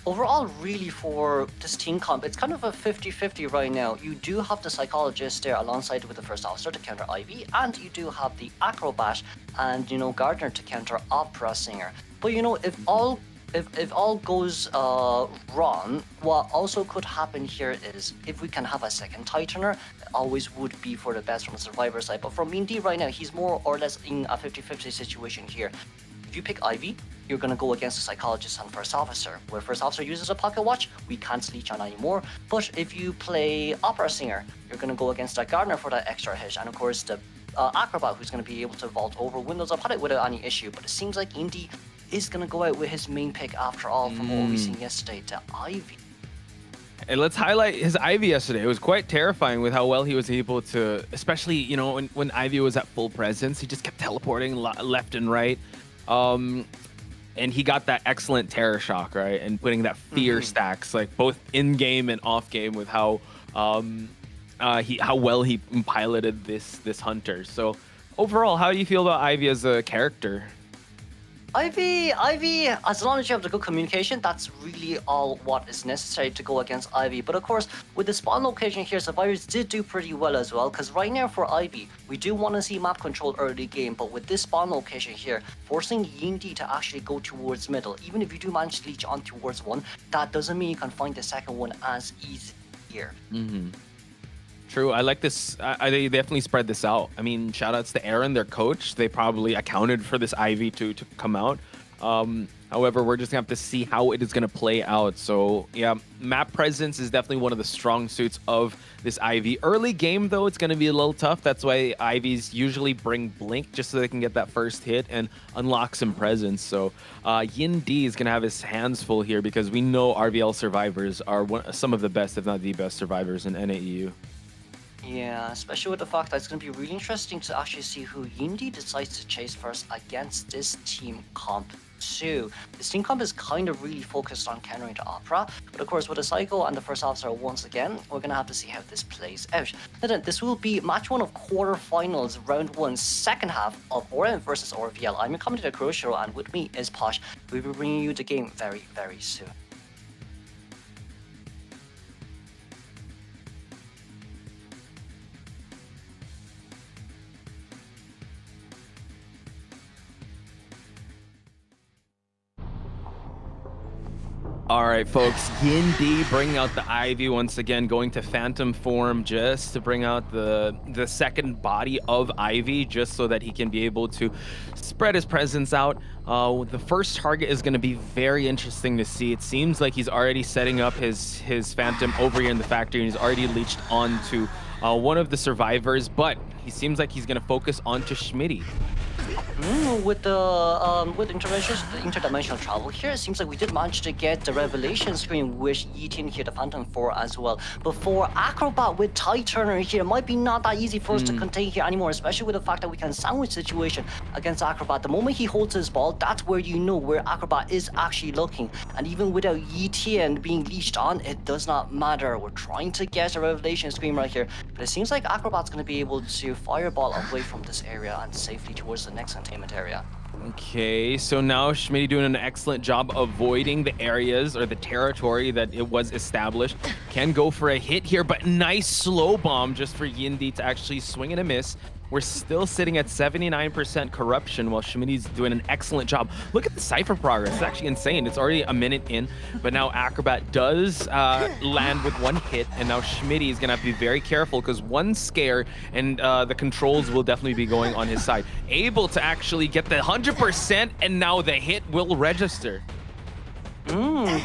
Overall, really, for this team comp, it's kind of a 50-50 right now. You do have the psychologist there alongside with the first officer to counter Ivy, and you do have the acrobat and, you know, Gardner to counter opera singer. But, you know, if all goes wrong, what also could happen here is if we can have a second tightener, it always would be for the best from the survivor side. But from Indy right now, he's more or less in a 50-50 situation here. If you pick Ivy, you're going to go against the psychologist and first officer. Where first officer uses a pocket watch, we can't leech on anymore. But if you play opera singer, you're going to go against that gardener for that extra hit. And of course, the acrobat, who's going to be able to vault over windows upon it without any issue. But it seems like Indy is going to go out with his main pick after all from what we've seen yesterday to Ivy. And let's highlight his Ivy yesterday. It was quite terrifying with how well he was able to, especially, you know, when Ivy was at full presence, he just kept teleporting left and right. And he got that excellent terror shock, right? And putting that fear stacks, like both in game and off game, with how well he piloted this hunter. So overall, how do you feel about Ivy as a character? Ivy, as long as you have the good communication, that's really all what is necessary to go against Ivy. But of course, with the spawn location here, survivors did do pretty well as well, because right now for Ivy, we do want to see map control early game, but with this spawn location here, forcing Yindi to actually go towards middle, even if you do manage to leech on towards one, that doesn't mean you can find the second one as easy here. True. I like this. They definitely spread this out. I mean, shout outs to Aaron, their coach. They probably accounted for this Ivy to come out. However, we're just going to have to see how it is going to play out. So, yeah, map presence is definitely one of the strong suits of this Ivy. Early game, though, it's going to be a little tough. That's why Ivies usually bring Blink just so they can get that first hit and unlock some presence. So, Yindi is going to have his hands full here because we know RVL survivors are some of the best, if not the best, survivors in NAEU. Yeah, especially with the fact that it's going to be really interesting to actually see who Yindi decides to chase first against this team comp too. This team comp is kind of really focused on countering the Opera, but of course with the Psycho and the first officer once again, we're going to have to see how this plays out. Now then, this will be match 1 of quarterfinals, round 1, second half of RM versus RVL. I'm your commentator Kuroshiro, and with me is Posh. We'll be bringing you the game very, very soon. All right, folks, Yindi bringing out the Ivy once again, going to Phantom form just to bring out the second body of Ivy, just so that he can be able to spread his presence out. The first target is going to be very interesting to see. It seems like he's already setting up his Phantom over here in the factory, and he's already leached onto one of the survivors, but he seems like he's going to focus onto Schmitty. With interdimensional travel here, it seems like we did manage to get the revelation screen with Yeetian here, the Phantom 4 as well. Before Acrobat with Tide Turner here might be not that easy for us to contain here anymore, especially with the fact that we can sandwich situation against Acrobat. The moment he holds his ball, that's where you know where Acrobat is actually looking. And even without Yeetian being leashed on, it does not matter. We're trying to get a revelation screen right here, but it seems like Acrobat's going to be able to fireball away from this area and safely towards the next containment area. Okay, so now Schmitty doing an excellent job avoiding the areas or the territory that it was established. Can go for a hit here, but nice slow bomb just for Yindi to actually swing and a miss. We're still sitting at 79% corruption while Schmitty's doing an excellent job. Look at the Cypher progress. It's actually insane. It's already a minute in, but now Acrobat does land with one hit, and now Schmitty is going to have to be very careful because one scare and the controls will definitely be going on his side. Able to actually get the 100%, and now the hit will register.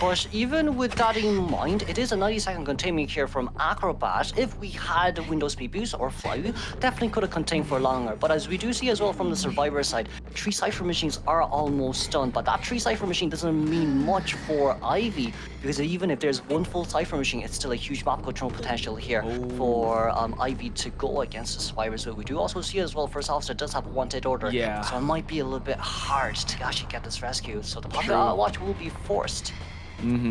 But even with that in mind, it is a 90-second containment here from Acrobat. If we had Windows Speed Boost or Flywheel, definitely could have contained for longer. But as we do see as well from the Survivor side, 3 Cypher machines are almost done. But that 3 Cypher machine doesn't mean much for Ivy, because even if there's one full Cypher machine, it's still a huge map control potential here for Ivy to go against the Survivors. But we do also see as well, First Officer does have a wanted order. Yeah. So it might be a little bit hard to actually get this rescue. So the pocket watch will be forced.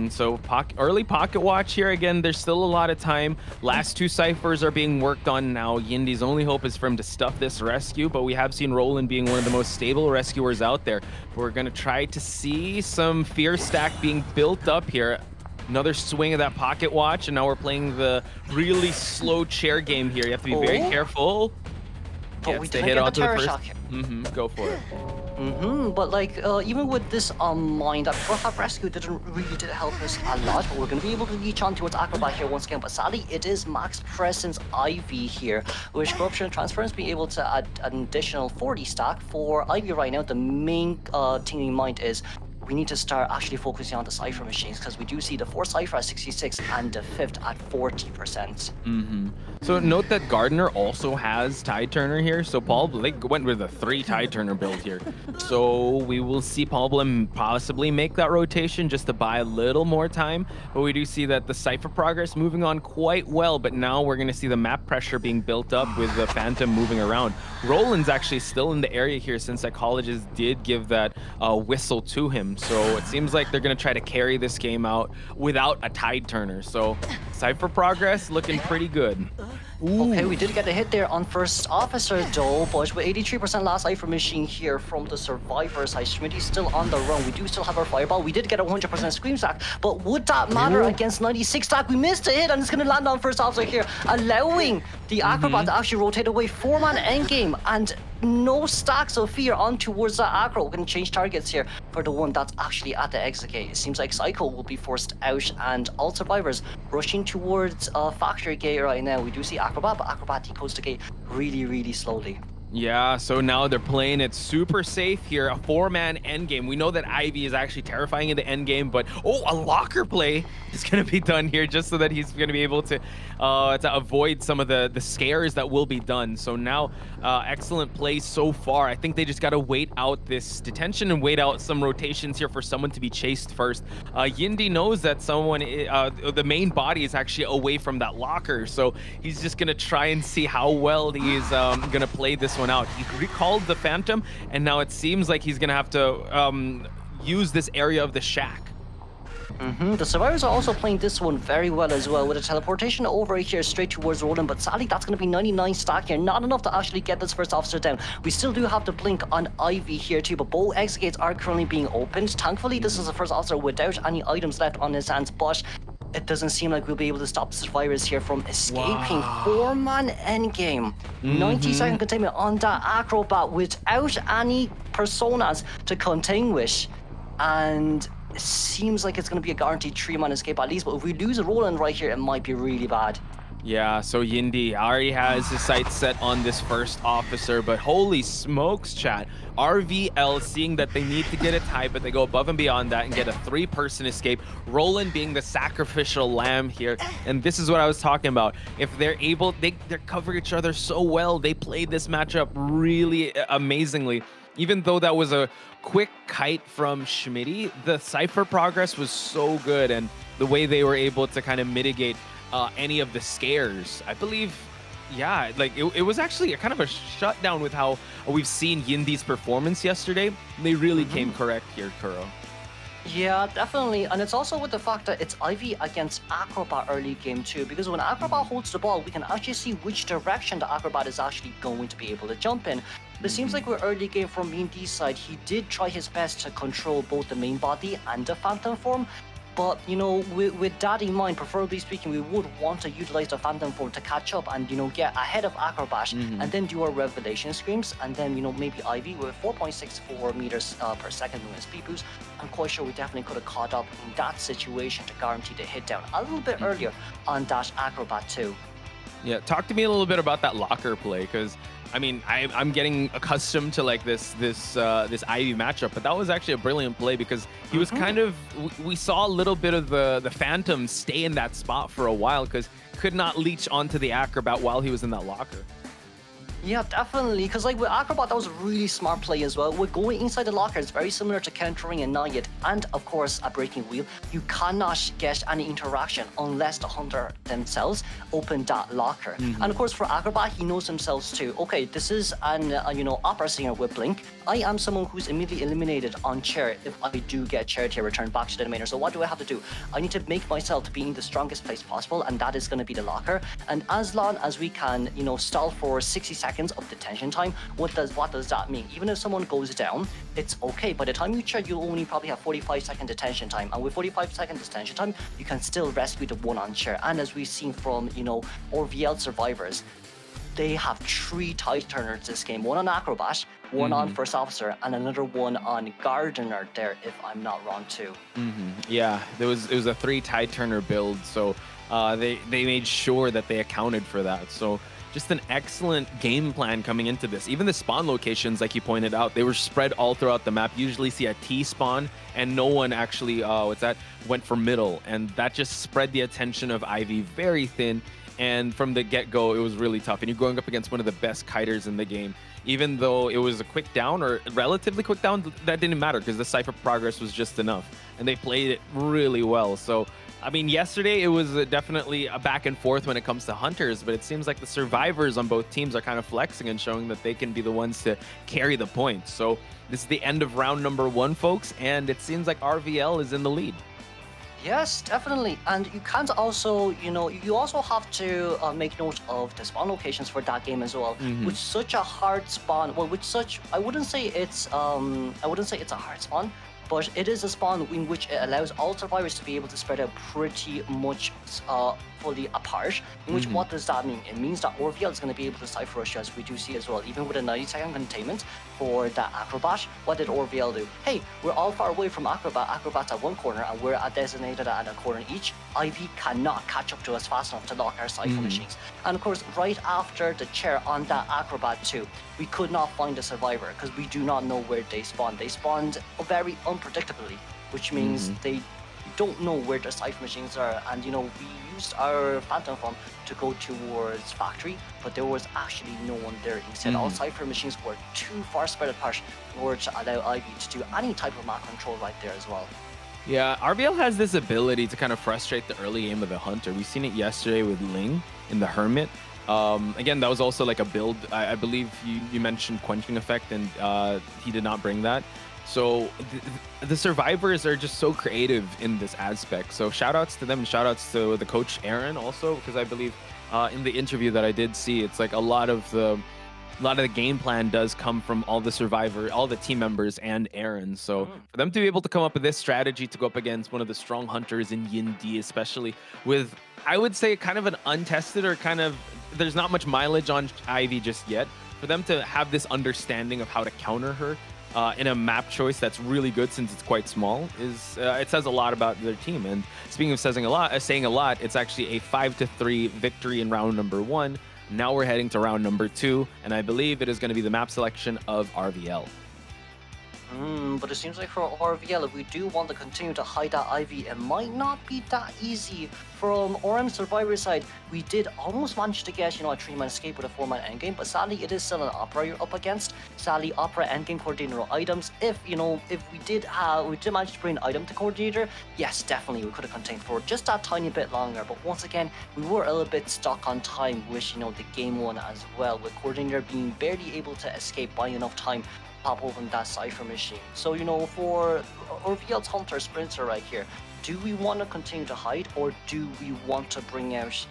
So early pocket watch here. Again, there's still a lot of time. Last 2 ciphers are being worked on now. Yindi's only hope is for him to stuff this rescue, but we have seen Roland being one of the most stable rescuers out there. We're going to try to see some fear stack being built up here. Another swing of that pocket watch, and now we're playing the really slow chair game here. You have to be very careful. But we didn't get the terror shock here. Go for it. But like, even with this on mind, that Pro-Hub Rescue did help us a lot, but we're going to be able to reach on towards Acrobat here once again. But sadly, it is Max Presence Ivy here, which Corruption and Transference be able to add an additional 40 stack for Ivy right now. The main thing in mind is we need to start actually focusing on the Cypher machines, because we do see the 4th Cypher at 66 and the 5th at 40%. So note that Gardner also has Tide Turner here. So Paul Blake went with a 3 Tide Turner build here. So we will see Paul Blum possibly make that rotation just to buy a little more time. But we do see that the Cypher progress moving on quite well. But now we're going to see the map pressure being built up with the Phantom moving around. Roland's actually still in the area here since Psychologists did give that whistle to him. So it seems like they're going to try to carry this game out without a Tide Turner. So Cypher progress looking pretty good. Okay, we did get a hit there on First Officer though, but with 83% last Cypher machine here from the Survivor side, Schmitty's still on the run. We do still have our Fireball. We did get a 100% Scream stack, but would that matter against 96 stack? We missed a hit, and it's going to land on First Officer here, allowing the Acrobat to actually rotate away. 4-man endgame, and no stacks of fear on towards that Acro. We're going to change targets here for the one that's actually at the exit gate. It seems like Psycho will be forced out, and all Survivors rushing towards Factory Gate right now. We do see Acrobat, but Acrobat decodes the gate really slowly. Yeah, so now they're playing it super safe here. A 4-man endgame. We know that Ivy is actually terrifying in the endgame, but a locker play is going to be done here just so that he's going to be able to avoid some of the scares that will be done. So now, excellent play so far. I think they just got to wait out this detention and wait out some rotations here for someone to be chased first. Yindi knows that someone, the main body is actually away from that locker, so he's just going to try and see how well he's going to play this one out. He recalled the Phantom, and now it seems like he's gonna have to use this area of the shack. The Survivors are also playing this one very well as well, with a teleportation over here straight towards Roland, but sadly that's going to be 99 stack here, not enough to actually get this First Officer down. We still do have the blink on Ivy here too, but both exit gates are currently being opened. Thankfully this is the First Officer without any items left on his hands, but it doesn't seem like we'll be able to stop the Survivors here from escaping. 4-man endgame. 90-second containment on that Acrobat without any personas to contain with. And it seems like it's going to be a guaranteed 3-man escape at least. But if we lose a Roland right here, it might be really bad. Yeah, so Yindi already has his sights set on this First Officer, but holy smokes, chat. RVL seeing that they need to get a tie, but they go above and beyond that and get a 3-person escape. Roland being the sacrificial lamb here, and this is what I was talking about. If they're able, they cover each other so well. They played this matchup really amazingly. even though that was a quick kite from Schmitty, the Cypher progress was so good, and the way they were able to kind of mitigate any of the scares, I believe, yeah, like it was actually a kind of a shutdown with how we've seen Yindi's performance yesterday. They really came correct here, Kuro. Yeah, definitely. And it's also with the fact that it's Ivy against Acrobat early game too, because when Acrobat holds the ball, we can actually see which direction the Acrobat is actually going to be able to jump in. But it seems like with early game from Yindi's side, he did try his best to control both the main body and the Phantom form. But, you know, with that in mind, preferably speaking, we would want to utilize the Phantom form to catch up and, you know, get ahead of Acrobat and then do our Revelation Screams. And then, you know, maybe Ivy with 4.64 meters per second movement speed boost. I'm quite sure we definitely could have caught up in that situation to guarantee the hit down a little bit earlier on that Acrobat too. Yeah, talk to me a little bit about that locker play, because I mean, I'm getting accustomed to like this Ivy matchup, but that was actually a brilliant play because he was kind of, we saw a little bit of the Phantom stay in that spot for a while because could not leech onto the Acrobat while he was in that locker. Yeah, definitely. Because like with Acrobat, that was a really smart play as well. With going inside the locker, it's very similar to countering and Nayet, and of course a breaking wheel. You cannot get any interaction unless the hunter themselves open that locker. And of course for Acrobat, he knows himself too. Okay, this is an you know, opera singer with Blink. I am someone who's immediately eliminated on chair if I do get charity returned back to the domainer. So what do I have to do? I need to make myself to be in the strongest place possible, and that is going to be the locker. And as long as we can, you know, stall for 60 seconds of detention time, what does that mean? Even if someone goes down, it's okay. By the time you check, you'll only probably have 45-second detention time, and with 45-second detention time, you can still rescue the one on chair. And as we've seen from, you know, RVL survivors, they have 3 tide turners this game: one on Acrobat, one on First Officer, and another one on Gardener there, if I'm not wrong too. Yeah, it was a 3 tide turner build, so they made sure that they accounted for that. So just an excellent game plan coming into this. Even the spawn locations, like you pointed out, they were spread all throughout the map. You usually see a T spawn, and no one actually, went for middle. And that just spread the attention of Ivy very thin. And from the get-go, it was really tough. And you're going up against one of the best kiters in the game. Even though it was a quick down, or relatively quick down, that didn't matter because the Cypher progress was just enough. And they played it really well. So I mean, yesterday it was definitely a back and forth when it comes to hunters, but it seems like the survivors on both teams are kind of flexing and showing that they can be the ones to carry the points. So this is the end of round number 1, folks, and it seems like RVL is in the lead. Yes, definitely. And you can't also, you know, you also have to make note of the spawn locations for that game as well. With such a hard spawn, well, with such, I wouldn't say it's a hard spawn, but it is a spawn in which it allows all survivors to be able to spread out pretty much fully apart. In which, what does that mean? It means that RVL is going to be able to Cypher rush, as we do see as well. Even with a 90-second containment for that Acrobat, what did RVL do? Hey, we're all far away from Acrobat. Acrobat's at one corner, and we're designated at a corner each. Ivy cannot catch up to us fast enough to lock our Cypher machines. And of course, right after the chair on that Acrobat too, we could not find a survivor because we do not know where they spawned. They spawned very unpredictably, which means they don't know where the Cypher machines are. And you know, we used our Phantom form to go towards factory, but there was actually no one there. Instead, all Cypher machines were too far spread apart in order to allow Ivy to do any type of map control right there as well. Yeah, RVL has this ability to kind of frustrate the early game of the Hunter. We've seen it yesterday with Ling in the Hermit. Again, that was also like a build. I believe you mentioned Quenching Effect, and he did not bring that. So the survivors are just so creative in this aspect. So shout outs to them, and shout outs to the coach Aaron also, because I believe in the interview that I did see, it's like a lot of the game plan does come from all the team members and Aaron. So for them to be able to come up with this strategy to go up against one of the strong hunters in Yindi, especially with, I would say, kind of an untested, or kind of, there's not much mileage on Ivy just yet, for them to have this understanding of how to counter her in a map choice that's really good since it's quite small, is it says a lot about their team. And speaking of saying a lot, it's actually a 5-3 victory in round number 1. Now we're heading to round number 2, and I believe it is going to be the map selection of RVL. But it seems like for RVL, if we do want to continue to hide that IV, it might not be that easy. From RM Survivor side, we did almost manage to get, a 3-man escape with a 4-man endgame, but sadly it is still an Opera you're up against. Sadly, Opera endgame coordinator items. If we did manage to bring an item to coordinator, yes, definitely we could have contained for just that tiny bit longer. But once again, we were a little bit stuck on time with, the game one as well, with coordinator being barely able to escape by enough time pop open that cipher machine. So, for RVL's Hunter Sprinter right here, do we want to continue to hide, or do we want to bring out,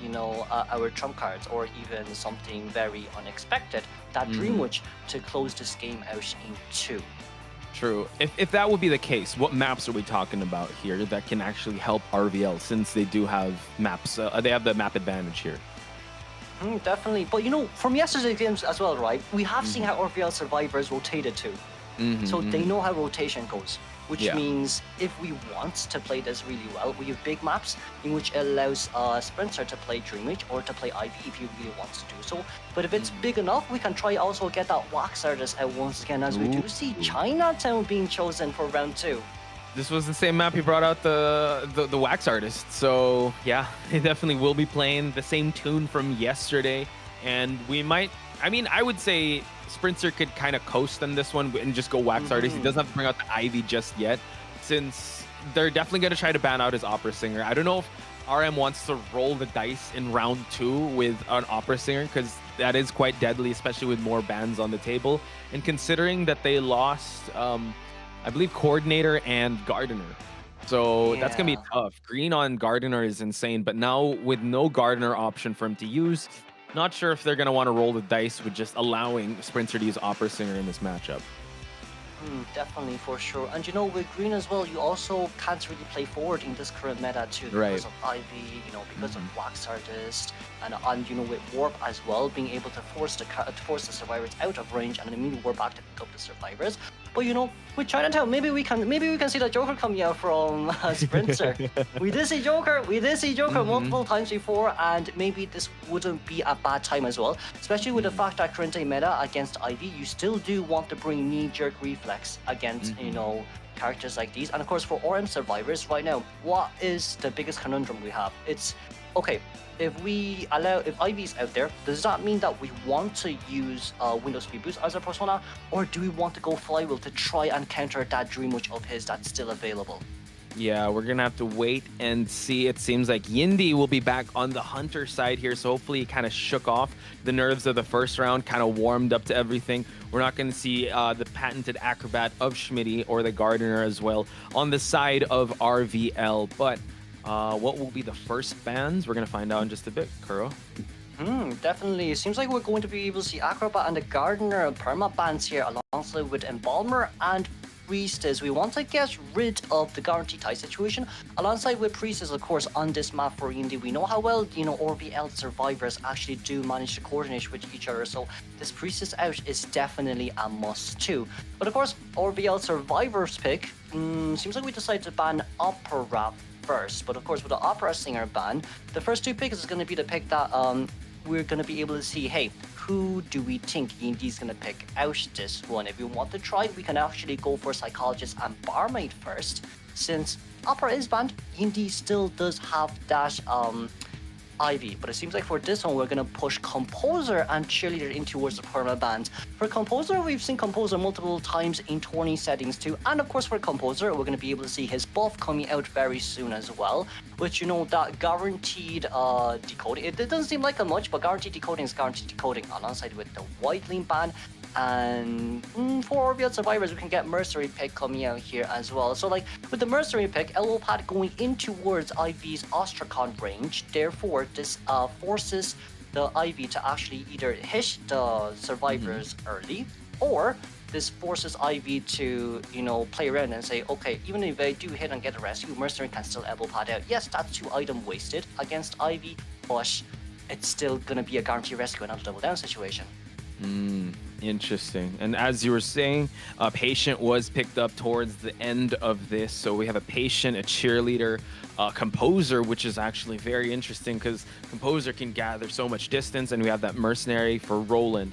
our trump cards, or even something very unexpected, that Dream Witch, to close this game out in 2? True. If that would be the case, what maps are we talking about here that can actually help RVL, since they do have maps? They have the map advantage here. Definitely. But, from yesterday's games as well, right? We have seen how RVL survivors rotated too. So they know how rotation goes, which means if we want to play this really well, we have big maps in which allows Sprinter to play Dream Witch or to play IV if he really wants to do so. But if it's big enough, we can try also get that Wax Artist out once again, as we do see Chinatown being chosen for round 2. This was the same map he brought out the Wax Artist. So yeah, they definitely will be playing the same tune from yesterday. And we might, I would say Sprinter could kind of coast on this one and just go Wax Artist. He doesn't have to bring out the Ivy just yet, since they're definitely going to try to ban out his Opera Singer. I don't know if RM wants to roll the dice in round 2 with an Opera Singer, because that is quite deadly, especially with more bans on the table. And considering that they lost, I believe, Coordinator and Gardener. So that's going to be tough. Green on Gardener is insane, but now with no Gardener option for him to use, not sure if they're going to want to roll the dice with just allowing Sprinter to use Opera Singer in this matchup. Definitely, for sure. And with Green as well, you also can't really play forward in this current meta too, because of Ivy, because of Wax Artist, and with Warp as well, being able to force the survivors out of range and then immediately warp back to pick up the survivors. But with Chinatown, maybe we can see the Joker coming out from Sprinter. We did see Joker multiple times before, and maybe this wouldn't be a bad time as well, especially with the fact that current day meta against Ivy, you still do want to bring knee-jerk reflex against characters like these. And of course, for RM survivors right now, what is the biggest conundrum we have? It's okay, if Ivy's out there, does that mean that we want to use Windows Speed Boost as a persona, or do we want to go Flywheel to try and counter that Dream Witch of his that's still available? Yeah, we're going to have to wait and see. It seems like Yindi will be back on the Hunter side here, so hopefully he kind of shook off the nerves of the first round, kind of warmed up to everything. We're not going to see the patented Acrobat of Schmitty or the Gardener as well on the side of RVL, but what will be the first bans? We're going to find out in just a bit, Kuro. Definitely. It seems like we're going to be able to see Acrobat and the Gardener perma bans here, alongside with Embalmer and Priestess. We want to get rid of the guaranteed tie situation, alongside with Priestess, of course, on this map for Indie. We know how well, RVL survivors actually do manage to coordinate with each other, so this Priestess out is definitely a must too. But of course, RVL survivors pick, seems like we decided to ban Opera first, but of course with the Opera Singer ban, the first 2 picks is going to be the pick that we're going to be able to see, hey, who do we think Yindi's going to pick out this one? If we want to try, we can actually go for Psychologist and Barmaid first, since Opera is banned, Yindi still does have that Ivy, but it seems like for this one, we're going to push Composer and Cheerleader in towards the perma bans. For Composer, we've seen Composer multiple times in tourney settings too, and of course for Composer, we're going to be able to see his buff coming out very soon as well, which, that guaranteed decoding, it doesn't seem like a much, but guaranteed decoding is guaranteed decoding, alongside with the White Lean ban. And for RVL survivors, we can get Mercenary pick coming out here as well. So with the Mercenary pick, elbow pad going in towards Ivy's Ostrakon range, therefore this forces the Ivy to actually either hit the survivors early, or this forces Ivy to, play around and say, okay, even if I do hit and get a rescue, Mercenary can still elbow pad out. Yes, that's 2 item wasted against Ivy, but it's still gonna be a guaranteed rescue and not a double down situation. Interesting. And as you were saying, Patient was picked up towards the end of this. So we have a Patient, a Cheerleader, Composer, which is actually very interesting because Composer can gather so much distance, and we have that Mercenary for Roland.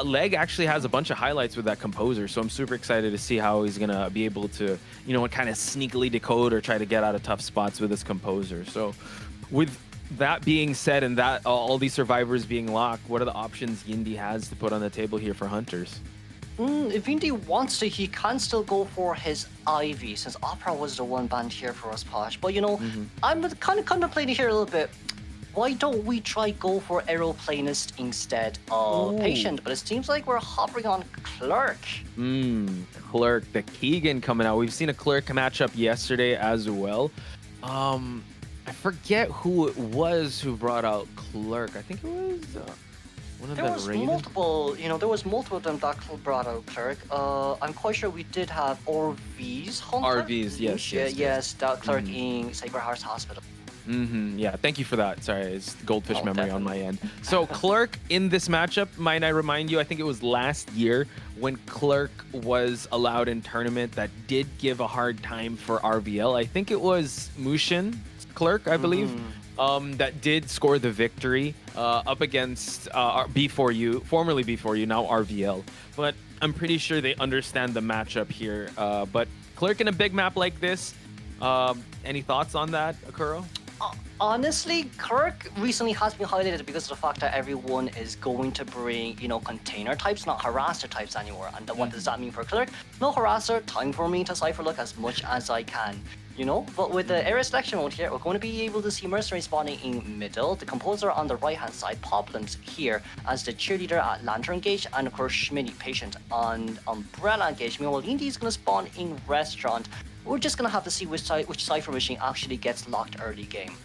Leg actually has a bunch of highlights with that Composer, so I'm super excited to see how he's gonna be able to, you know, kind of sneakily decode or try to get out of tough spots with this Composer. So with that being said, and that all these survivors being locked, what are the options Yindi has to put on the table here for Hunters? If Yindi wants to, he can still go for his Ivy, since Opera was the one banned here for us, Posh. But you know, I'm kind of contemplating here a little bit. Why don't we try go for Aeroplanist instead of Patient? But it seems like we're hovering on Clerk. Clerk, the Keegan coming out. We've seen a Clerk matchup yesterday as well. I forget who it was who brought out Clerk. I think it was one of there was multiple, you know, there was multiple of them that brought out Clerk. I'm quite sure we did have RV's Hunter. RV's, yes. That Clerk in Sacred Hearts Hospital. Yeah, thank you for that. Sorry, it's goldfish memory on my end. So Clerk in this matchup, might I remind you, I think it was last year when Clerk was allowed in tournament that did give a hard time for RVL. I think it was Mushin Clerk, I believe, that did score the victory up against B4U, formerly B4U, now RVL. But I'm pretty sure they understand the matchup here. But Clerk in a big map like this, any thoughts on that, Akuro? Honestly, Clerk recently has been highlighted because of the fact that everyone is going to bring, you know, container types, not harasser types anymore. And what does that mean for Clerk? No harasser, time for me to cipher look as much as I can. You know, but with the area selection mode here, we're going to be able to see Mercenary spawning in middle, the Composer on the right hand side, Poplins here as the Cheerleader at Lantern Gauge, and of course Schmitty Patient on Umbrella Gauge. Meanwhile, Indy is going to spawn in Restaurant. We're just going to have to see which Cypher machine actually gets locked early game.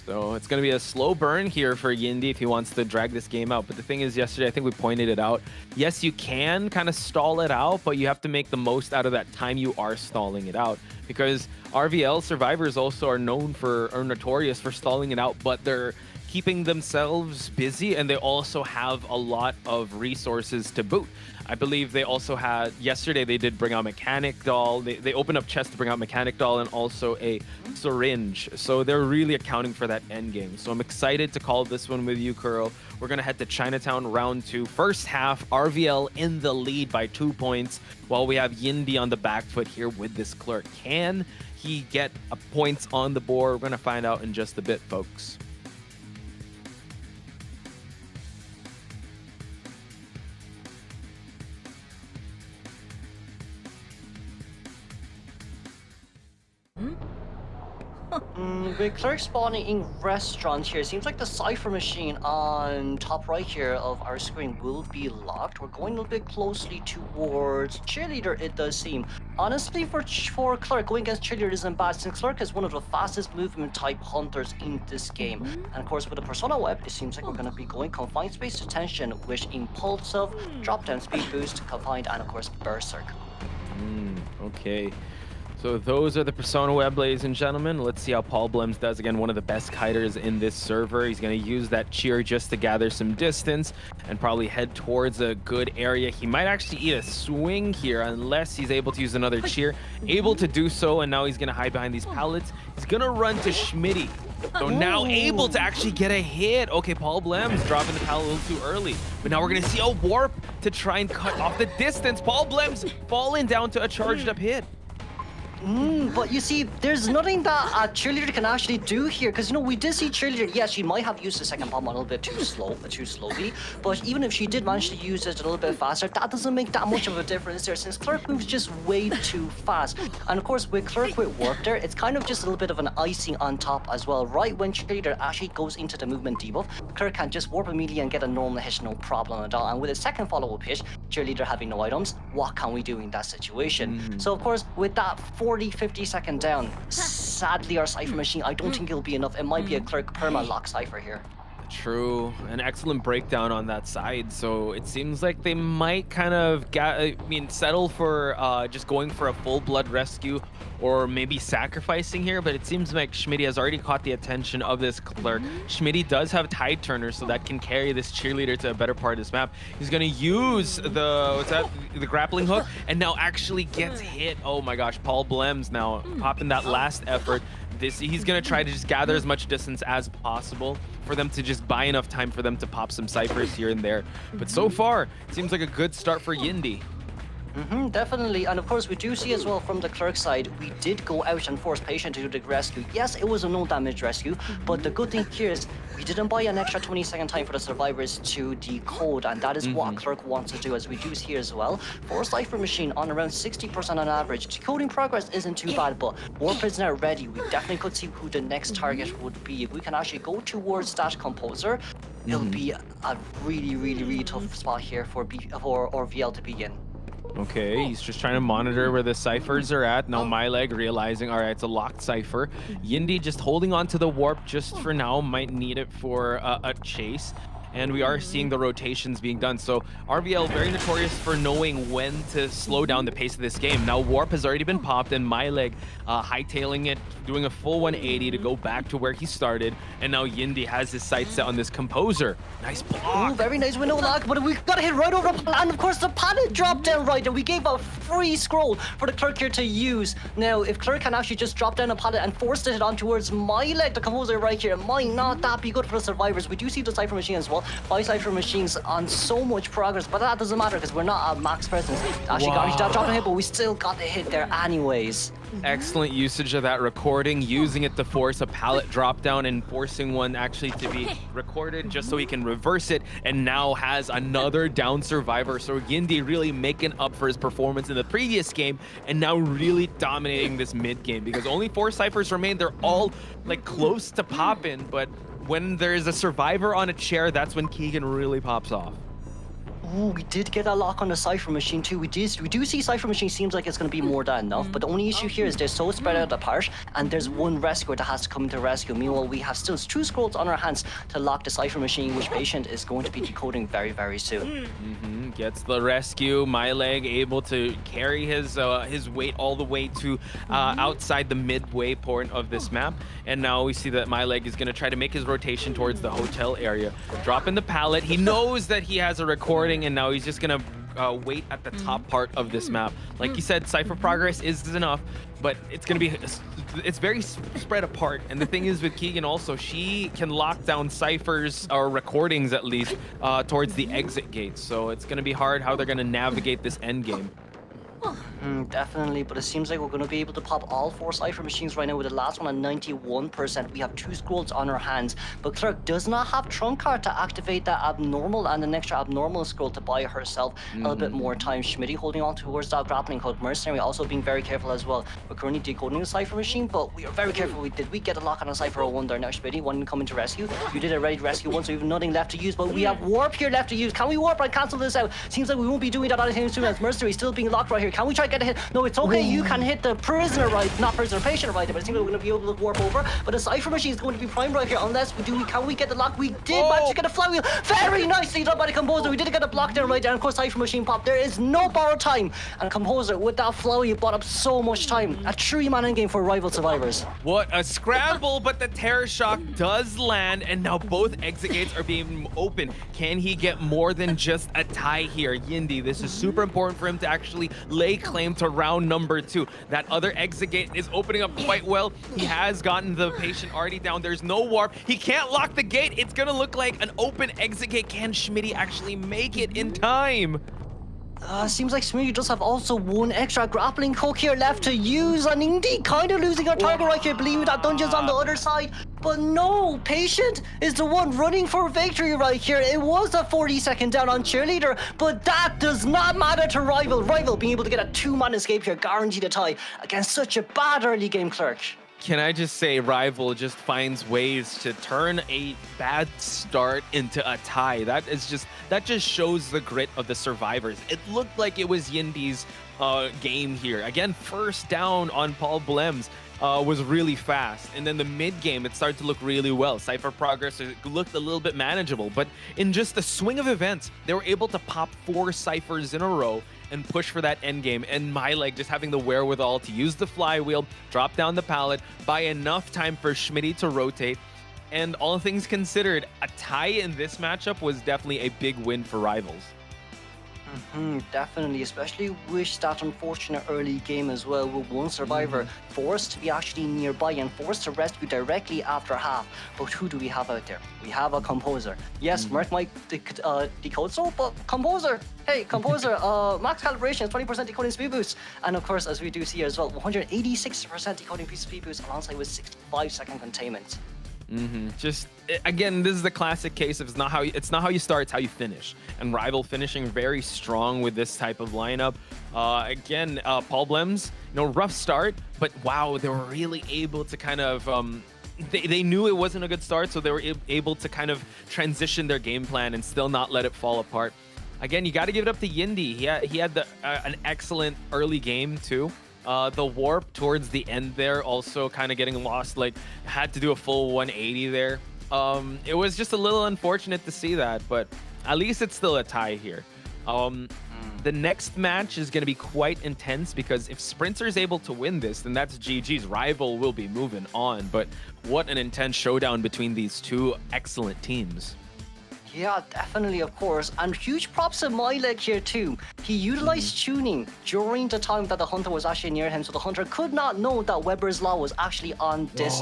So it's going to be a slow burn here for Yindi if he wants to drag this game out. But the thing is, yesterday, I think we pointed it out. Yes, you can kind of stall it out, but you have to make the most out of that time you are stalling it out. Because RVL survivors also are notorious for stalling it out, but they're keeping themselves busy, and they also have a lot of resources to boot. I believe they also had, yesterday they did bring out Mechanic Doll. They opened up chests to bring out Mechanic Doll and also a syringe. So they're really accounting for that end game. So I'm excited to call this one with you, Kuro. We're going to head to Chinatown round 2. First half, RVL in the lead by 2 points, while we have Yindi on the back foot here with this Clerk. Can he get points on the board? We're going to find out in just a bit, folks. With Clerk spawning in Restaurant here, seems like the Cypher machine on top right here of our screen will be locked. We're going a little bit closely towards Cheerleader, it does seem. Honestly, for Clerk, going against Cheerleader isn't bad, since Clerk is one of the fastest movement type hunters in this game. And of course, with the Persona Web, it seems like we're going to be going Confined Space Detention, which Impulsive, Drop Down Speed Boost, Confined, and of course, Berserk. Okay. So those are the Persona Web, ladies and gentlemen. Let's see how Paul Blems does. Again, one of the best kiters in this server. He's going to use that cheer just to gather some distance and probably head towards a good area. He might actually eat a swing here unless he's able to use another cheer. Able to do so, and now he's going to hide behind these pallets. He's going to run to Schmitty. So now able to actually get a hit. Okay, Paul Blems dropping the pallet a little too early. But now we're going to see a warp to try and cut off the distance. Paul Blems falling down to a charged up hit. But you see, there's nothing that a Cheerleader can actually do here, because you know we did see Cheerleader. Yes, she might have used the second bomb a little bit too slowly, but even if she did manage to use it a little bit faster, that doesn't make that much of a difference there, since Clerk moves just way too fast. And of course, with Clerk with warp there, it's kind of just a little bit of an icing on top as well. Right when Cheerleader actually goes into the movement debuff, Clerk can just warp immediately and get a normal hit, no problem at all. And with a second follow-up hit, Cheerleader having no items, what can we do in that situation? So of course, with that 40-50 second down, sadly our Cypher machine, I don't think it'll be enough. It might be a Clerk perma lock Cypher here. True. An excellent breakdown on that side. So it seems like they might kind of settle for just going for a full blood rescue or maybe sacrificing here, but it seems like Schmitty has already caught the attention of this clerk. Schmitty does have tide turner, so that can carry this cheerleader to a better part of this map. He's gonna use the grappling hook and now actually gets hit. Oh my gosh, Paul Blems now popping that last effort. He's gonna try to just gather as much distance as possible for them to just buy enough time for them to pop some ciphers here and there. But so far, it seems like a good start for Yindi. Definitely, and of course we do see as well from the clerk side, we did go out and force patient to do the rescue. Yes, it was a no damage rescue, but the good thing here is we didn't buy an extra 20-second time for the survivors to decode, and that is what a clerk wants to do, as we do see here as well. For a cipher machine on around 60% on average, decoding progress isn't too bad, but warp is now ready. We definitely could see who the next target would be. If we can actually go towards that composer, it'll be a really tough spot here for VL to be in. Okay, he's just trying to monitor where the ciphers are at. Now MyLeg realizing, all right, it's a locked cipher. Yindi just holding on to the warp just for now, might need it for a chase. And we are seeing the rotations being done. So RVL very notorious for knowing when to slow down the pace of this game. Now warp has already been popped and MyLeg hightailing it, doing a full 180 to go back to where he started. And now Yindi has his sights set on this composer. Nice block. Ooh, very nice window lock, but we got to hit right over the pallet. And of course the pallet dropped down right, and we gave a free scroll for the clerk here to use. Now if clerk can actually just drop down a pallet and force it on towards MyLeg, the composer right here, might not that be good for the survivors. We do see the cipher machine as well. 5 cipher machines on so much progress, but that doesn't matter because we're not at max presence. Actually got dropped a hit, but we still got the hit there anyways. Excellent usage of that recording, using it to force a pallet drop down and forcing one actually to be recorded just so he can reverse it, and now has another down survivor. So Yindi really making up for his performance in the previous game and now really dominating this mid game because only 4 ciphers remain. They're all like close to popping, but when there's a survivor on a chair, that's when Keegan really pops off. Ooh, we did get a lock on the cipher machine too. We do see cipher machine seems like it's going to be more than enough, but the only issue here is they're so spread out apart, and there's one rescuer that has to come into rescue. Meanwhile, we have still 2 scrolls on our hands to lock the cipher machine, which patient is going to be decoding very soon. Gets the rescue. MyLeg able to carry his weight all the way to outside the midway point of this map, and now we see that MyLeg is going to try to make his rotation towards the hotel area, dropping the pallet. He knows that he has a recording, and now he's just gonna wait at the top part of this map. Like you said, cipher progress is enough, but it's very spread apart. And the thing is with Keegan also, she can lock down ciphers or recordings at least towards the exit gates. So it's gonna be hard how they're gonna navigate this end game. Definitely, but it seems like we're going to be able to pop all 4 cipher machines right now with the last one at 91%. We have 2 scrolls on our hands, but Clerk does not have trump card to activate that abnormal and an extra abnormal scroll to buy herself a little bit more time. Schmitty holding on towards that grappling hook. Mercenary also being very careful as well. We're currently decoding the cipher machine, but we are very careful. We get a lock on a cipher 1 there. Now Schmitty wanting to come into rescue. You did a ready rescue 1, so we have nothing left to use, but we have warp here left to use. Can we warp and cancel this out? Seems like we won't be doing that anytime soon as Mercenary still being locked right here. Can we try to get a hit? No, it's okay. You can hit the prisoner right, not prisoner, patient right there, but it seems like we're going to be able to warp over. But the cipher machine is going to be primed right here unless we do. Can we get the lock? We did manage to get a flywheel. Very nicely done by the composer. We did get a block there right there. And of course, cipher machine pop. There is no borrowed time. And composer with that flywheel bought up so much time. A 3-man endgame for rival survivors. What a scramble, but the terror shock does land, and now both exit gates are being open. Can he get more than just a tie here? Yindi, this is super important for him to actually lay claim to round number 2. That other exit gate is opening up quite well. He has gotten the patient already down. There's no warp. He can't lock the gate. It's gonna look like an open exit gate. Can Schmitty actually make it in time? Seems like Smitty does have also 1 extra grappling hook here left to use, and indeed kind of losing our target right here. Believe that dungeon's on the other side, but no, patient is the one running for victory right here. It was a 40-second down on cheerleader, but that does not matter to rival. Rival being able to get a 2-man escape here, guaranteed a tie against such a bad early game clerk. Can I just say, Rival just finds ways to turn a bad start into a tie. That just shows the grit of the survivors. It looked like it was Yindi's game here. Again, first down on Paul Blems. was really fast. And then the mid game, it started to look really well. Cypher progress looked a little bit manageable, but in just the swing of events, they were able to pop 4 Cyphers in a row and push for that end game. And MyLeg just having the wherewithal to use the flywheel, drop down the pallet, buy enough time for Schmitty to rotate. And all things considered, a tie in this matchup was definitely a big win for Rivals. Definitely, especially with that unfortunate early game as well, with one survivor forced to be actually nearby and forced to rescue directly after half. But who do we have out there? We have a Composer. Yes, Merc might decode so, but Composer, hey, Composer, max calibration, 20% decoding speed boost. And of course, as we do see as well, 186% decoding speed boost alongside with 65-second containment. Just again, this is the classic case of it's not how you start, it's how you finish. And Rival finishing very strong with this type of lineup. Again, Paul Blems, rough start, but wow, they were really able to kind of they knew it wasn't a good start, so they were able to kind of transition their game plan and still not let it fall apart. Again, you got to give it up to Yindi. He had an excellent early game too. The warp towards the end there also kind of getting lost, like had to do a full 180 there. It was just a little unfortunate to see that, but at least it's still a tie here. The next match is going to be quite intense because if Sprinter is able to win this, then that's GG's. Rival will be moving on, but what an intense showdown between these two excellent teams. Yeah, definitely, of course. And huge props to MyLeg here too. He utilized tuning during the time that the Hunter was actually near him, so the Hunter could not know that Weber's Law was actually on this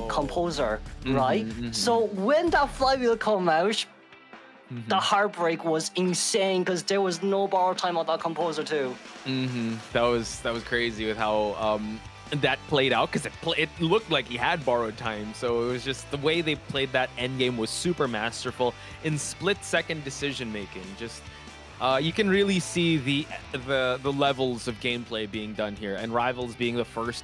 Composer, right? So when that flywheel come out, the heartbreak was insane because there was no borrow time on that Composer too. That was crazy with how that played out, because it looked like he had borrowed time. So it was just the way they played that end game was super masterful in split-second decision making. Just you can really see the levels of gameplay being done here, and Rivals being the first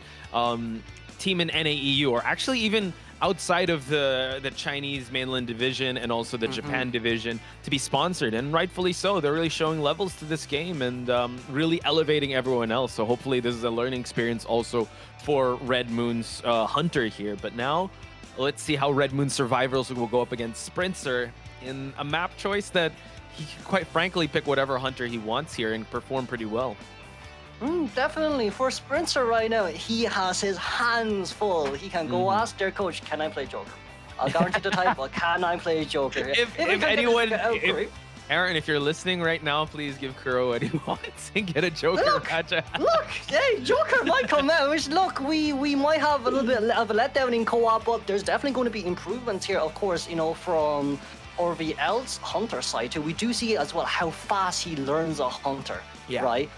team in NAEU, or actually even outside of the Chinese mainland division and also the Japan division, to be sponsored, and rightfully so. They're really showing levels to this game and really elevating everyone else. So hopefully this is a learning experience also for Red Moon's Hunter here. But now let's see how Red Moon Survivors will go up against Sprinter in a map choice that he can quite frankly pick whatever Hunter he wants here and perform pretty well. Definitely. For Sprinter right now, he has his hands full. He can go ask their coach, can I play Joker? I'll guarantee the type, but can I play Joker? If anyone, Aaron, if you're listening right now, please give Kuro what he wants and get a Joker match. Look, hey, Joker might come out. Look, we might have a little bit of a letdown in co-op, but there's definitely going to be improvements here, of course, from RVL's Hunter side too. We do see as well how fast he learns a Hunter, right?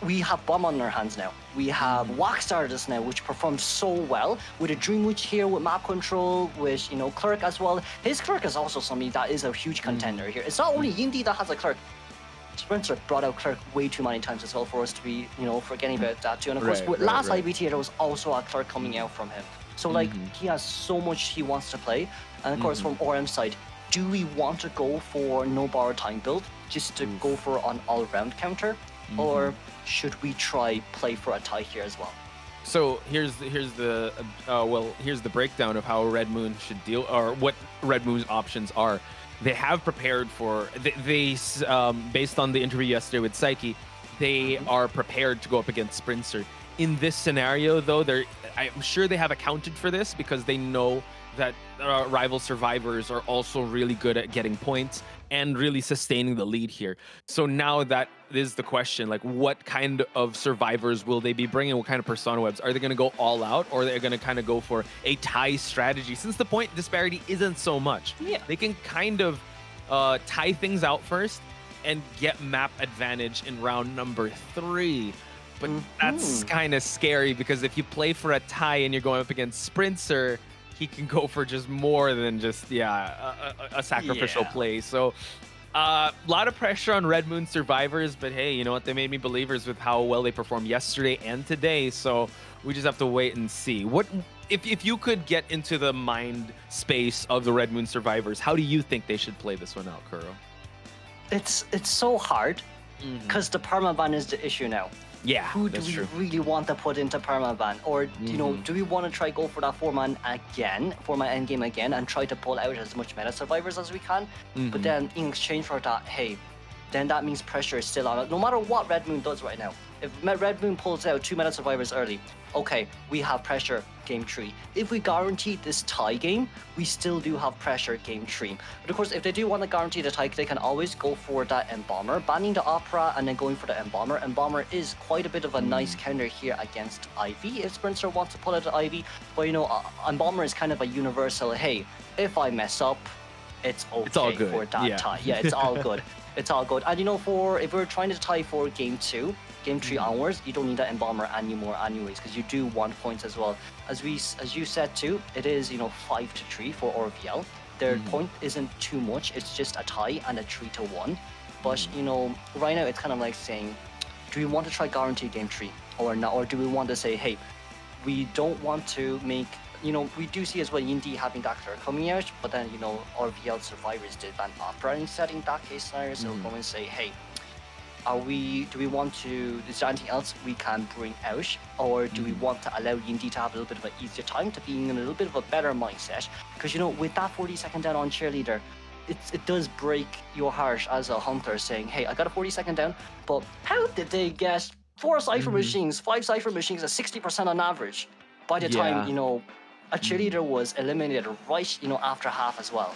We have Bomb on our hands now. We have Waxstardust now, which performed so well with a Dream Witch here, with map control, with Clerk as well. His Clerk is also something that is a huge contender here. It's not only Yindi that has a Clerk. Sprinter brought out Clerk way too many times as well for us to be, forgetting about that too. And of course, with last IVT, there was also a Clerk coming out from him. So he has so much he wants to play. And of course, from RM's side, do we want to go for no borrow time build just to go for an all-round counter, or should we try play for a tie here as well? So here's the breakdown of how Red Moon should deal, or what Red Moon's options are. They have prepared for they based on the interview yesterday with Psyche, they are prepared to go up against Sprinter. In this scenario, though, I'm sure they have accounted for this because they know that rival survivors are also really good at getting points and really sustaining the lead here. So now that is the question, like, what kind of survivors will they be bringing? What kind of persona webs? Are they going to go all out, or are they going to kind of go for a tie strategy? Since the point disparity isn't so much, they can kind of tie things out first and get map advantage in round number 3. But that's kind of scary, because if you play for a tie and you're going up against Sprinter, he can go for just more than just a sacrificial play. So a lot of pressure on Red Moon Survivors, but hey, you know what? They made me believers with how well they performed yesterday and today. So we just have to wait and see. What if you could get into the mind space of the Red Moon Survivors, how do you think they should play this one out, Kuro? It's so hard because the permaban is the issue now. Yeah, who do that's we true. really want to put into permaban? Or, you know, do we want to try go for that 4-man endgame again and try to pull out as much meta survivors as we can? But then in exchange for that, hey, then that means pressure is still on it. No matter what Red Moon does right now. If Red Moon pulls out 2 meta survivors early, okay, we have pressure game 3. If we guarantee this tie game, we still do have pressure game 3. But of course, if they do want to guarantee the tie, they can always go for that Embomber, banning the Opera and then going for the Embomber. Embomber is quite a bit of a nice counter here against Ivy if Sprinter wants to pull out the Ivy. But you know, Embomber is kind of a universal, hey, if I mess up, it's okay It's all good. for that tie. Yeah, it's all good. It's all good. And you know, if we're trying to tie for game 2, game 3 onwards, you don't need that Embomber anymore anyways, because you do want points as well. As you said too, it is, you know, 5-3 for RVL. Their point isn't too much, it's just a tie and a 3-1. But you know, right now it's kind of like saying, do we want to try guarantee game 3 or not? Or do we want to say, hey, we don't want to make, you know, we do see as well Indy having that clear coming out, but then, you know, RVL survivors did ban Opera instead in that case scenario. So we're going to say, hey, do we want to, is there anything else we can bring out? Or do we want to allow Indy to have a little bit of an easier time, to being in a little bit of a better mindset? Because, you know, with that 40-second down on Cheerleader, it does break your heart as a hunter saying, hey, I got a 40-second down, but how did they get 4 Cypher machines, 5 Cypher machines at 60% on average by the time, you know, a Cheerleader was eliminated right, you know, after half as well?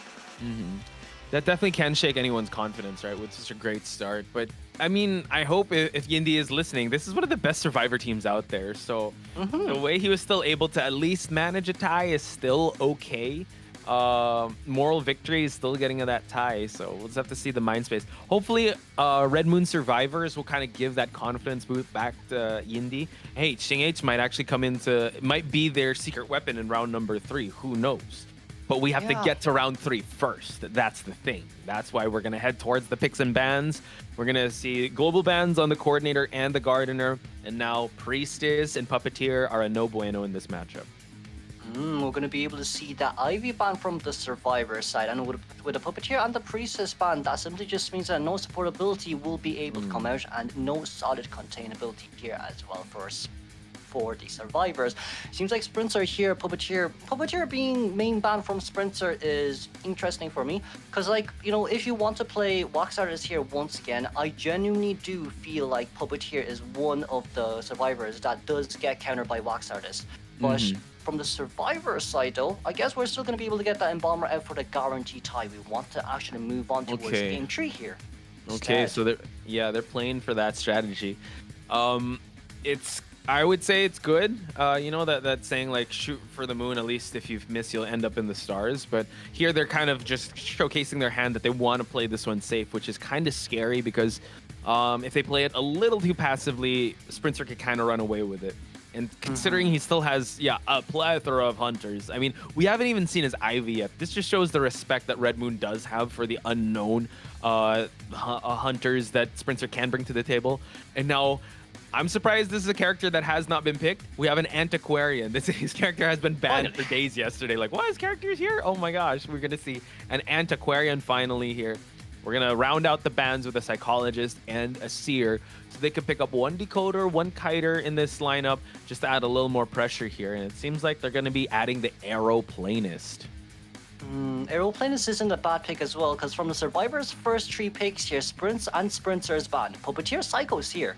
That definitely can shake anyone's confidence, right, with such a great start. But I mean, I hope if Yindi is listening, this is one of the best Survivor teams out there. So the way he was still able to at least manage a tie is still okay. Moral victory is still getting that tie, so we'll just have to see the mind space. Hopefully, Red Moon survivors will kind of give that confidence boost back to Yindi. Hey, Xing H might actually come into, might be their secret weapon in round number 3. Who knows? But we have to get to round 3 first. That's the thing. That's why we're gonna head towards the picks and bans. We're gonna see global bans on the Coordinator and the Gardener, and now Priestess and Puppeteer are a no bueno in this matchup. We're going to be able to see that Ivy ban from the Survivor side, and with the Puppeteer and the Priestess ban, that simply just means that no supportability will be able to come out, and no solid containability here as well for the Survivors. Seems like Sprinter here, Puppeteer being main ban from Sprinter is interesting for me, because, like, you know, if you want to play Wax Artist here once again, I genuinely do feel like Puppeteer is one of the Survivors that does get countered by Wax Artist. But from the Survivor side, though, I guess we're still going to be able to get that Embomber out for the guarantee tie. We want to actually move on towards game 3 here. Okay, so they're playing for that strategy. I would say it's good. You know that saying, like, shoot for the moon, at least if you miss you'll end up in the stars. But here they're kind of just showcasing their hand that they want to play this one safe, which is kind of scary because if they play it a little too passively, Sprinter could kind of run away with it. And considering he still has, a plethora of hunters. I mean, we haven't even seen his Ivy yet. This just shows the respect that Red Moon does have for the unknown hunters that Sprinter can bring to the table. And now, I'm surprised this is a character that has not been picked. We have an Antiquarian. His character has been banned for days yesterday. Like, what? His character is here? Oh my gosh. We're going to see an Antiquarian finally here. We're going to round out the bans with a Psychologist and a Seer, so they could pick up 1 Decoder, 1 Kiter in this lineup, just to add a little more pressure here. And it seems like they're going to be adding the Aeroplanist. Aeroplanist isn't a bad pick as well, because from the Survivors' first 3 picks here, Sprints and Sprinters banned. Puppeteer Psycho's here.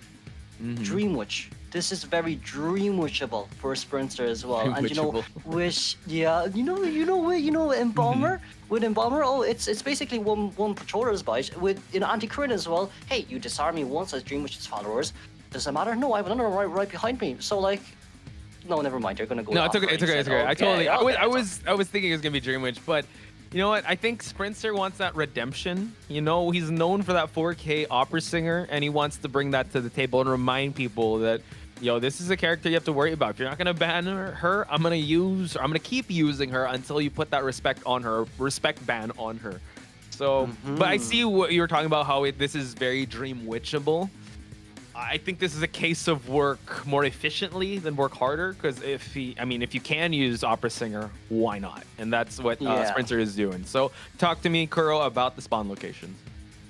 Dreamwitch. This is very Dreamwitchable for a Sprinter as well. And you know, Embomber. With Embomber, it's basically one patroller's bite. With Anti-Current as well, hey, you disarm me once as Dreamwitch's followers. Does it matter? No, I have another right behind me. So, like, no, never mind. You're gonna go. No, it's okay. I was thinking it was gonna be Dreamwitch, but you know what? I think Sprinter wants that redemption. You know, he's known for that 4K opera singer, and he wants to bring that to the table and remind people that, this is a character you have to worry about. If you're not gonna ban her, I'm gonna keep using her until you put that respect ban on her. So, but I see what you were talking about, how this is very Dreamwitchable. I think this is a case of work more efficiently than work harder, because if you can use Opera Singer, why not? And that's what Sprinter is doing. So talk to me, Kuro, about the spawn locations.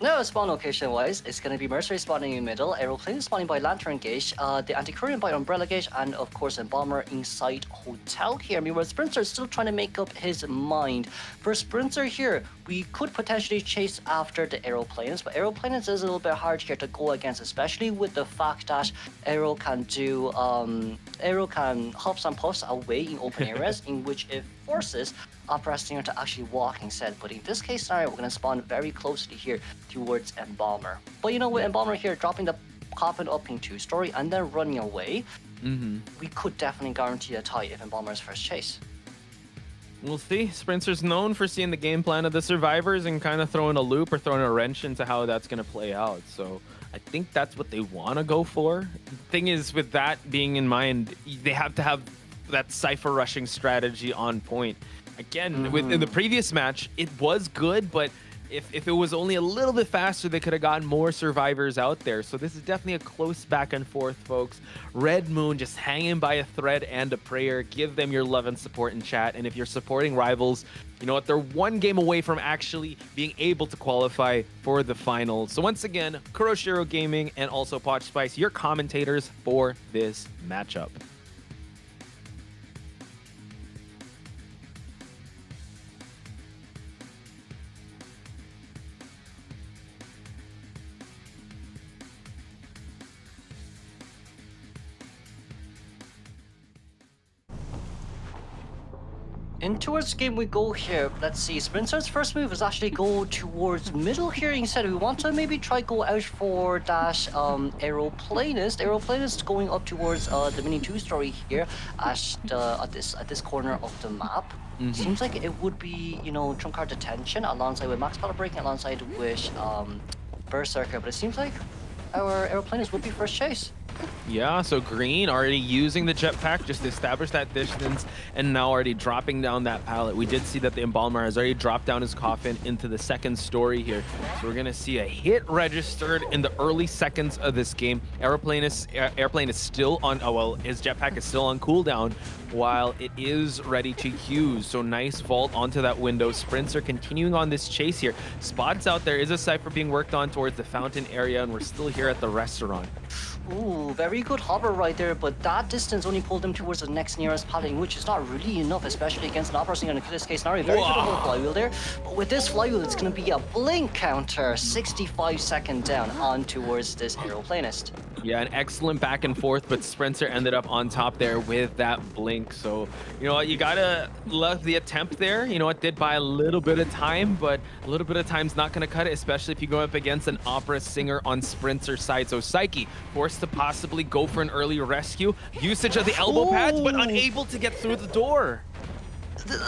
No, spawn location-wise, it's going to be Mercenary spawning in the middle, Aeroplane spawning by Lantern Gauge, the Antiquarian by Umbrella Gauge, and of course Embalmer inside Hotel here. Meanwhile, Sprinter is still trying to make up his mind. For Sprinter here, we could potentially chase after the Aeroplanes, but Aeroplanes is a little bit hard here to go against, especially with the fact that Aero can hops and puffs away in open areas, in which it forces Opera Stinger to actually walk instead. But in this case scenario, we're going to spawn very closely here towards Embalmer. But you know, with Embalmer here dropping the coffin up in 2-story and then running away, we could definitely guarantee a tie if Embalmer is first chase. We'll see. Sprinter's known for seeing the game plan of the survivors and kind of throwing a loop or throwing a wrench into how that's going to play out. So I think that's what they want to go for. The thing is, with that being in mind, they have to have that Cypher rushing strategy on point. Again, in the previous match, it was good, but if it was only a little bit faster, they could have gotten more survivors out there. So this is definitely a close back and forth, folks. Red Moon just hanging by a thread and a prayer. Give them your love and support in chat. And if you're supporting rivals, you know what? They're one game away from actually being able to qualify for the finals. So once again, Kuroshiro Gaming and also Potch Spice, your commentators for this matchup. And towards the game we go here. Let's see, Sprinter's first move is actually go towards middle here. Instead, we want to maybe try go out for that Aeroplanist. Aeroplanist going up towards the mini 2-story here at this corner of the map. Seems like it would be, you know, trump card detention alongside with max pallet breaking alongside with Berserker, but it seems like our Aeroplanist would be first chase. Yeah, so Green already using the jetpack just to establish that distance and now already dropping down that pallet. We did see that the Embalmer has already dropped down his coffin into the 2nd story here. So we're going to see a hit registered in the early seconds of this game. Airplane is still on, his jetpack is still on cooldown while it is ready to use. So nice vault onto that window. Sprints are continuing on this chase here. Spots out there is a Cypher being worked on towards the fountain area, and we're still here at the restaurant. Ooh, very good hover right there, but that distance only pulled him towards the next nearest pallet, which is not really enough, especially against an Opera Singer in this case scenario. Very good whole flywheel there, but with this flywheel, it's going to be a blink counter, 65-second down on towards this Aeroplanist. Yeah, an excellent back and forth, but Sprinter ended up on top there with that blink. So, you know what, you gotta love the attempt there. You know, it did buy a little bit of time, but a little bit of time's not gonna cut it, especially if you go up against an Opera Singer on Sprinter's side. So Psyche forced to possibly go for an early rescue. Usage of the elbow pads, but unable to get through the door.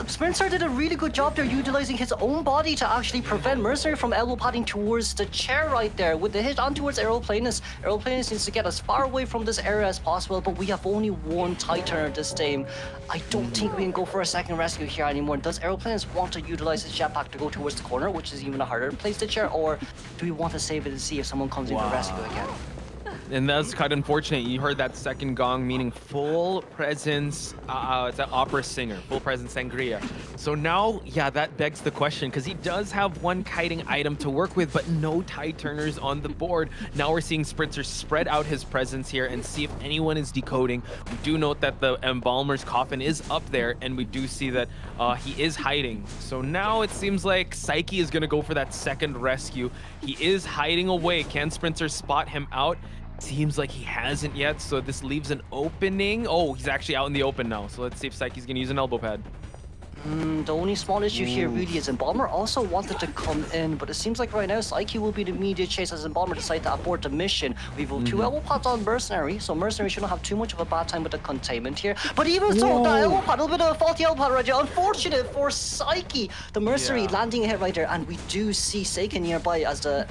Sprinter did a really good job there, utilizing his own body to actually prevent Mercenary from elbow padding towards the chair right there. With the hit on towards Aeroplanist, Aeroplanist needs to get as far away from this area as possible, but we have only one Titan this time. I don't think we can go for a second rescue here anymore. Does Aeroplanist want to utilize his jetpack to go towards the corner, which is even a harder place to chair, or do we want to save it and see if someone comes in for rescue again? And that's quite unfortunate. You heard that second gong, meaning full presence. It's an Opera Singer, full presence Sangria. So now, yeah, that begs the question, because he does have one kiting item to work with, but no tide turners on the board. Now we're seeing Sprinter spread out his presence here and see if anyone is decoding. We do note that the Embalmer's coffin is up there, and we do see that he is hiding. So now it seems like Psyche is going to go for that second rescue. He is hiding away. Can Sprinter spot him out? Seems like he hasn't yet, so this leaves an opening. Oh, he's actually out in the open now. So let's see if Psyche's gonna use an elbow pad. The only small issue here really is Embalmer also wanted to come in, but it seems like right now Psyche will be the immediate chase as Embalmer decide to abort the mission. We've two elbow pads on Mercenary, so Mercenary shouldn't have too much of a bad time with the containment here. But even so, that elbow pad, a little bit of a faulty elbow pad right there. Unfortunate for Psyche. The Mercenary landing a hit right there, and we do see Seiken nearby as the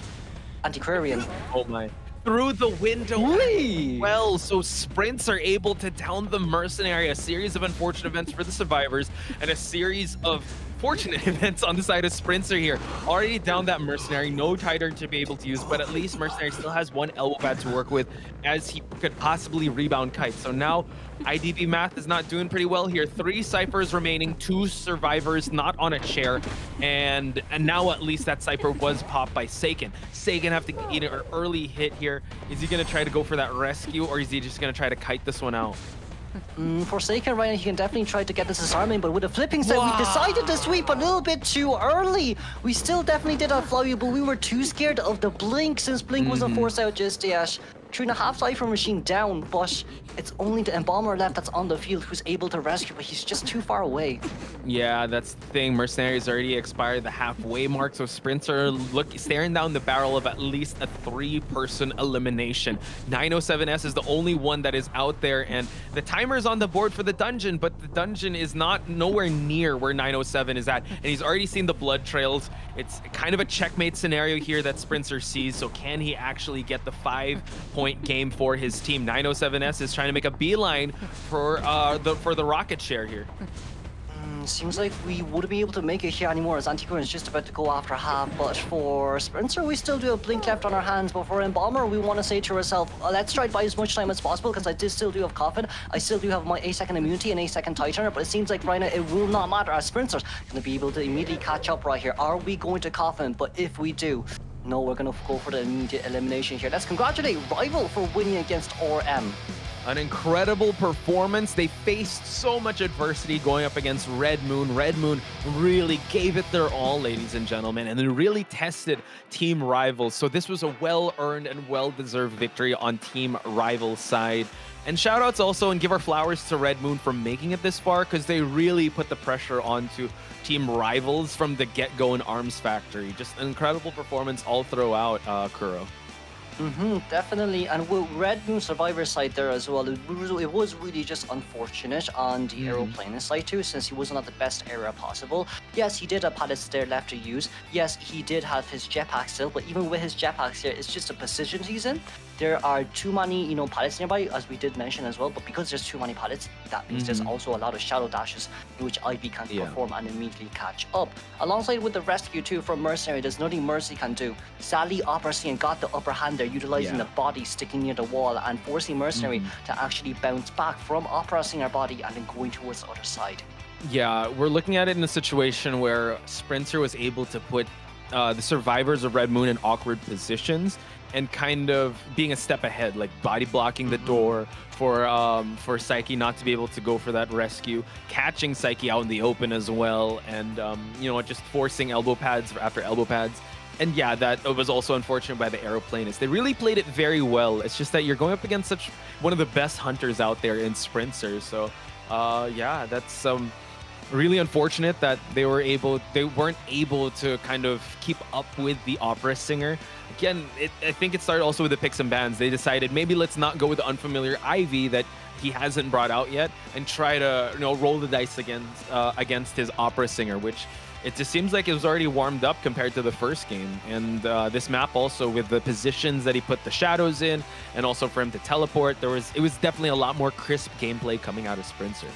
Antiquarian. Oh my. Through the window well, so Sprints are able to down the Mercenary. A series of unfortunate events for the survivors and a series of unfortunate events on the side of Sprinter here. Already down that Mercenary, no Titan to be able to use, but at least Mercenary still has one elbow pad to work with as he could possibly rebound Kite. So now IDV math is not doing pretty well here. 3 Cyphers remaining, 2 survivors not on a chair, and now at least that Cypher was popped by Seiken. Seiken have to get an early hit here. Is he going to try to go for that rescue, or is he just going to try to kite this one out? Forsaken right now, he can definitely try to get this disarming, but with a flipping side, we decided to sweep a little bit too early. We still definitely did our flurry, but we were too scared of the blink since blink wasn't forced out just yet. 3.5 Cypher machine down, but it's only the Embalmer left that's on the field who's able to rescue, but he's just too far away. Yeah, that's the thing. Mercenaries already expired the halfway mark, so Sprinter staring down the barrel of at least a 3-person elimination. 907S is the only one that is out there, and the timer is on the board for the dungeon, but the dungeon is nowhere near where 907 is at, and he's already seen the blood trails. It's kind of a checkmate scenario here that Sprinter sees, so can he actually get the 5-point game for his team? 907S is trying to make a beeline for the rocket share here. Seems like we wouldn't be able to make it here anymore as Anticorn is just about to go after half, but for Sprinter we still do have blink left on our hands, but for Embalmer we want to say to ourselves, let's try to buy as much time as possible because I still do have Coffin, I still do have my 8-second immunity and 8-second Titan, but it seems like right now it will not matter as Sprinter's going to be able to immediately catch up right here. Are we going to Coffin? But if we do, no, we're going to go for the immediate elimination here. Let's congratulate Rival for winning against RM. An incredible performance. They faced so much adversity going up against Red Moon. Red Moon really gave it their all, ladies and gentlemen, and they really tested Team Rival's. So this was a well-earned and well-deserved victory on Team Rival's side. And shout-outs also, and give our flowers to Red Moon for making it this far, because they really put the pressure onto Team Rivals from the get-go in Arms Factory. Just an incredible performance all throughout, Kuro. Definitely, and with Red Moon Survivor side there as well, it was really just unfortunate on the aeroplane side too, since he wasn't at the best area possible. Yes, he did have pallets there left to use. Yes, he did have his jetpack still, but even with his jetpacks here, it's just a position he's in. There are too many, pallets nearby, as we did mention as well, but because there's too many pallets, that means there's also a lot of shadow dashes in which IV can perform and immediately catch up. Alongside with the rescue too from Mercenary, there's nothing Mercy can do. Sadly, Opera Scene got the upper hand there, utilizing the body sticking near the wall and forcing Mercenary to actually bounce back from Opera Singer body and then going towards the other side. Yeah, we're looking at it in a situation where Sprinter was able to put the survivors of Red Moon in awkward positions and kind of being a step ahead, like body blocking the door for Psyche not to be able to go for that rescue, catching Psyche out in the open as well, and just forcing elbow pads after elbow pads. And yeah, that was also unfortunate by the aeroplanists. They really played it very well. It's just that you're going up against such one of the best hunters out there in Sprinter. So yeah, that's really unfortunate that they weren't able to kind of keep up with the opera singer. Again, I think it started also with the picks and bans. They decided maybe let's not go with the unfamiliar Ivy that he hasn't brought out yet and try to roll the dice against his opera singer, which it just seems like it was already warmed up compared to the first game. And this map also with the positions that he put the shadows in and also for him to teleport, it was definitely a lot more crisp gameplay coming out of Sprinter.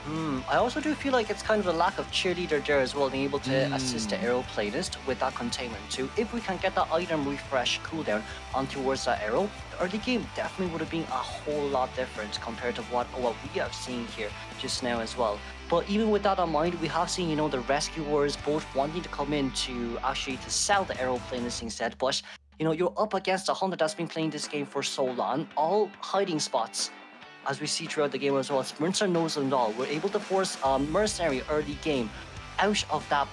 I also do feel like it's kind of a lack of cheerleader there as well, being able to assist the aeroplanist with that containment too. If we can get that item refresh cooldown on towards that arrow, the early game definitely would have been a whole lot different compared to what we have seen here just now as well. But even with that in mind, we have seen, the rescuers both wanting to come in to sell the aeroplanist instead. But, you're up against a hunter that's been playing this game for so long, all hiding spots. As we see throughout the game as well, Sprinter knows it all. We're able to force Mercenary early game out of that,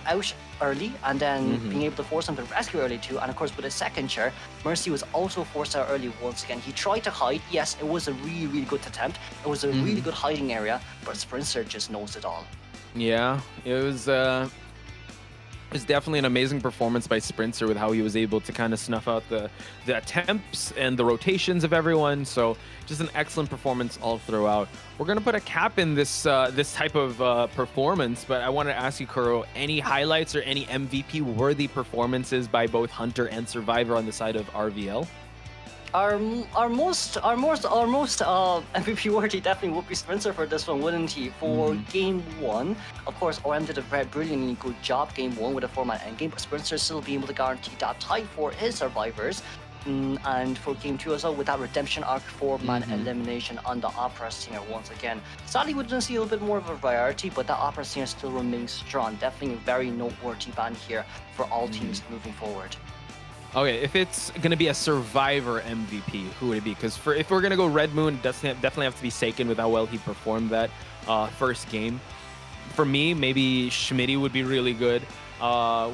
out early, and then being able to force him to rescue early too. And of course, with a second chair, Mercy was also forced out early once again. He tried to hide. Yes, it was a really, really good attempt. It was a really good hiding area, but Sprinter just knows it all. Yeah, it was definitely an amazing performance by Sprinter with how he was able to kind of snuff out the attempts and the rotations of everyone. So just an excellent performance all throughout. We're going to put a cap in this type of performance, but I want to ask you, Kuro, any highlights or any MVP-worthy performances by both Hunter and Survivor on the side of RVL? MVP worthy definitely would be Spencer for this one, wouldn't he? For game one, of course, OM did a very brilliantly good job game one with a 4-man endgame, but Spencer still being able to guarantee that tie for his survivors. And for game two as well, with that redemption arc 4-man elimination on the Opera Singer once again. Sadly, we didn't see a little bit more of a variety, but that Opera Singer still remains strong. Definitely a very noteworthy ban here for all teams moving forward. Okay, if it's going to be a survivor MVP, who would it be? Because if we're going to go Red Moon, it definitely have to be Seiken with how well he performed that first game. For me, maybe Schmitty would be really good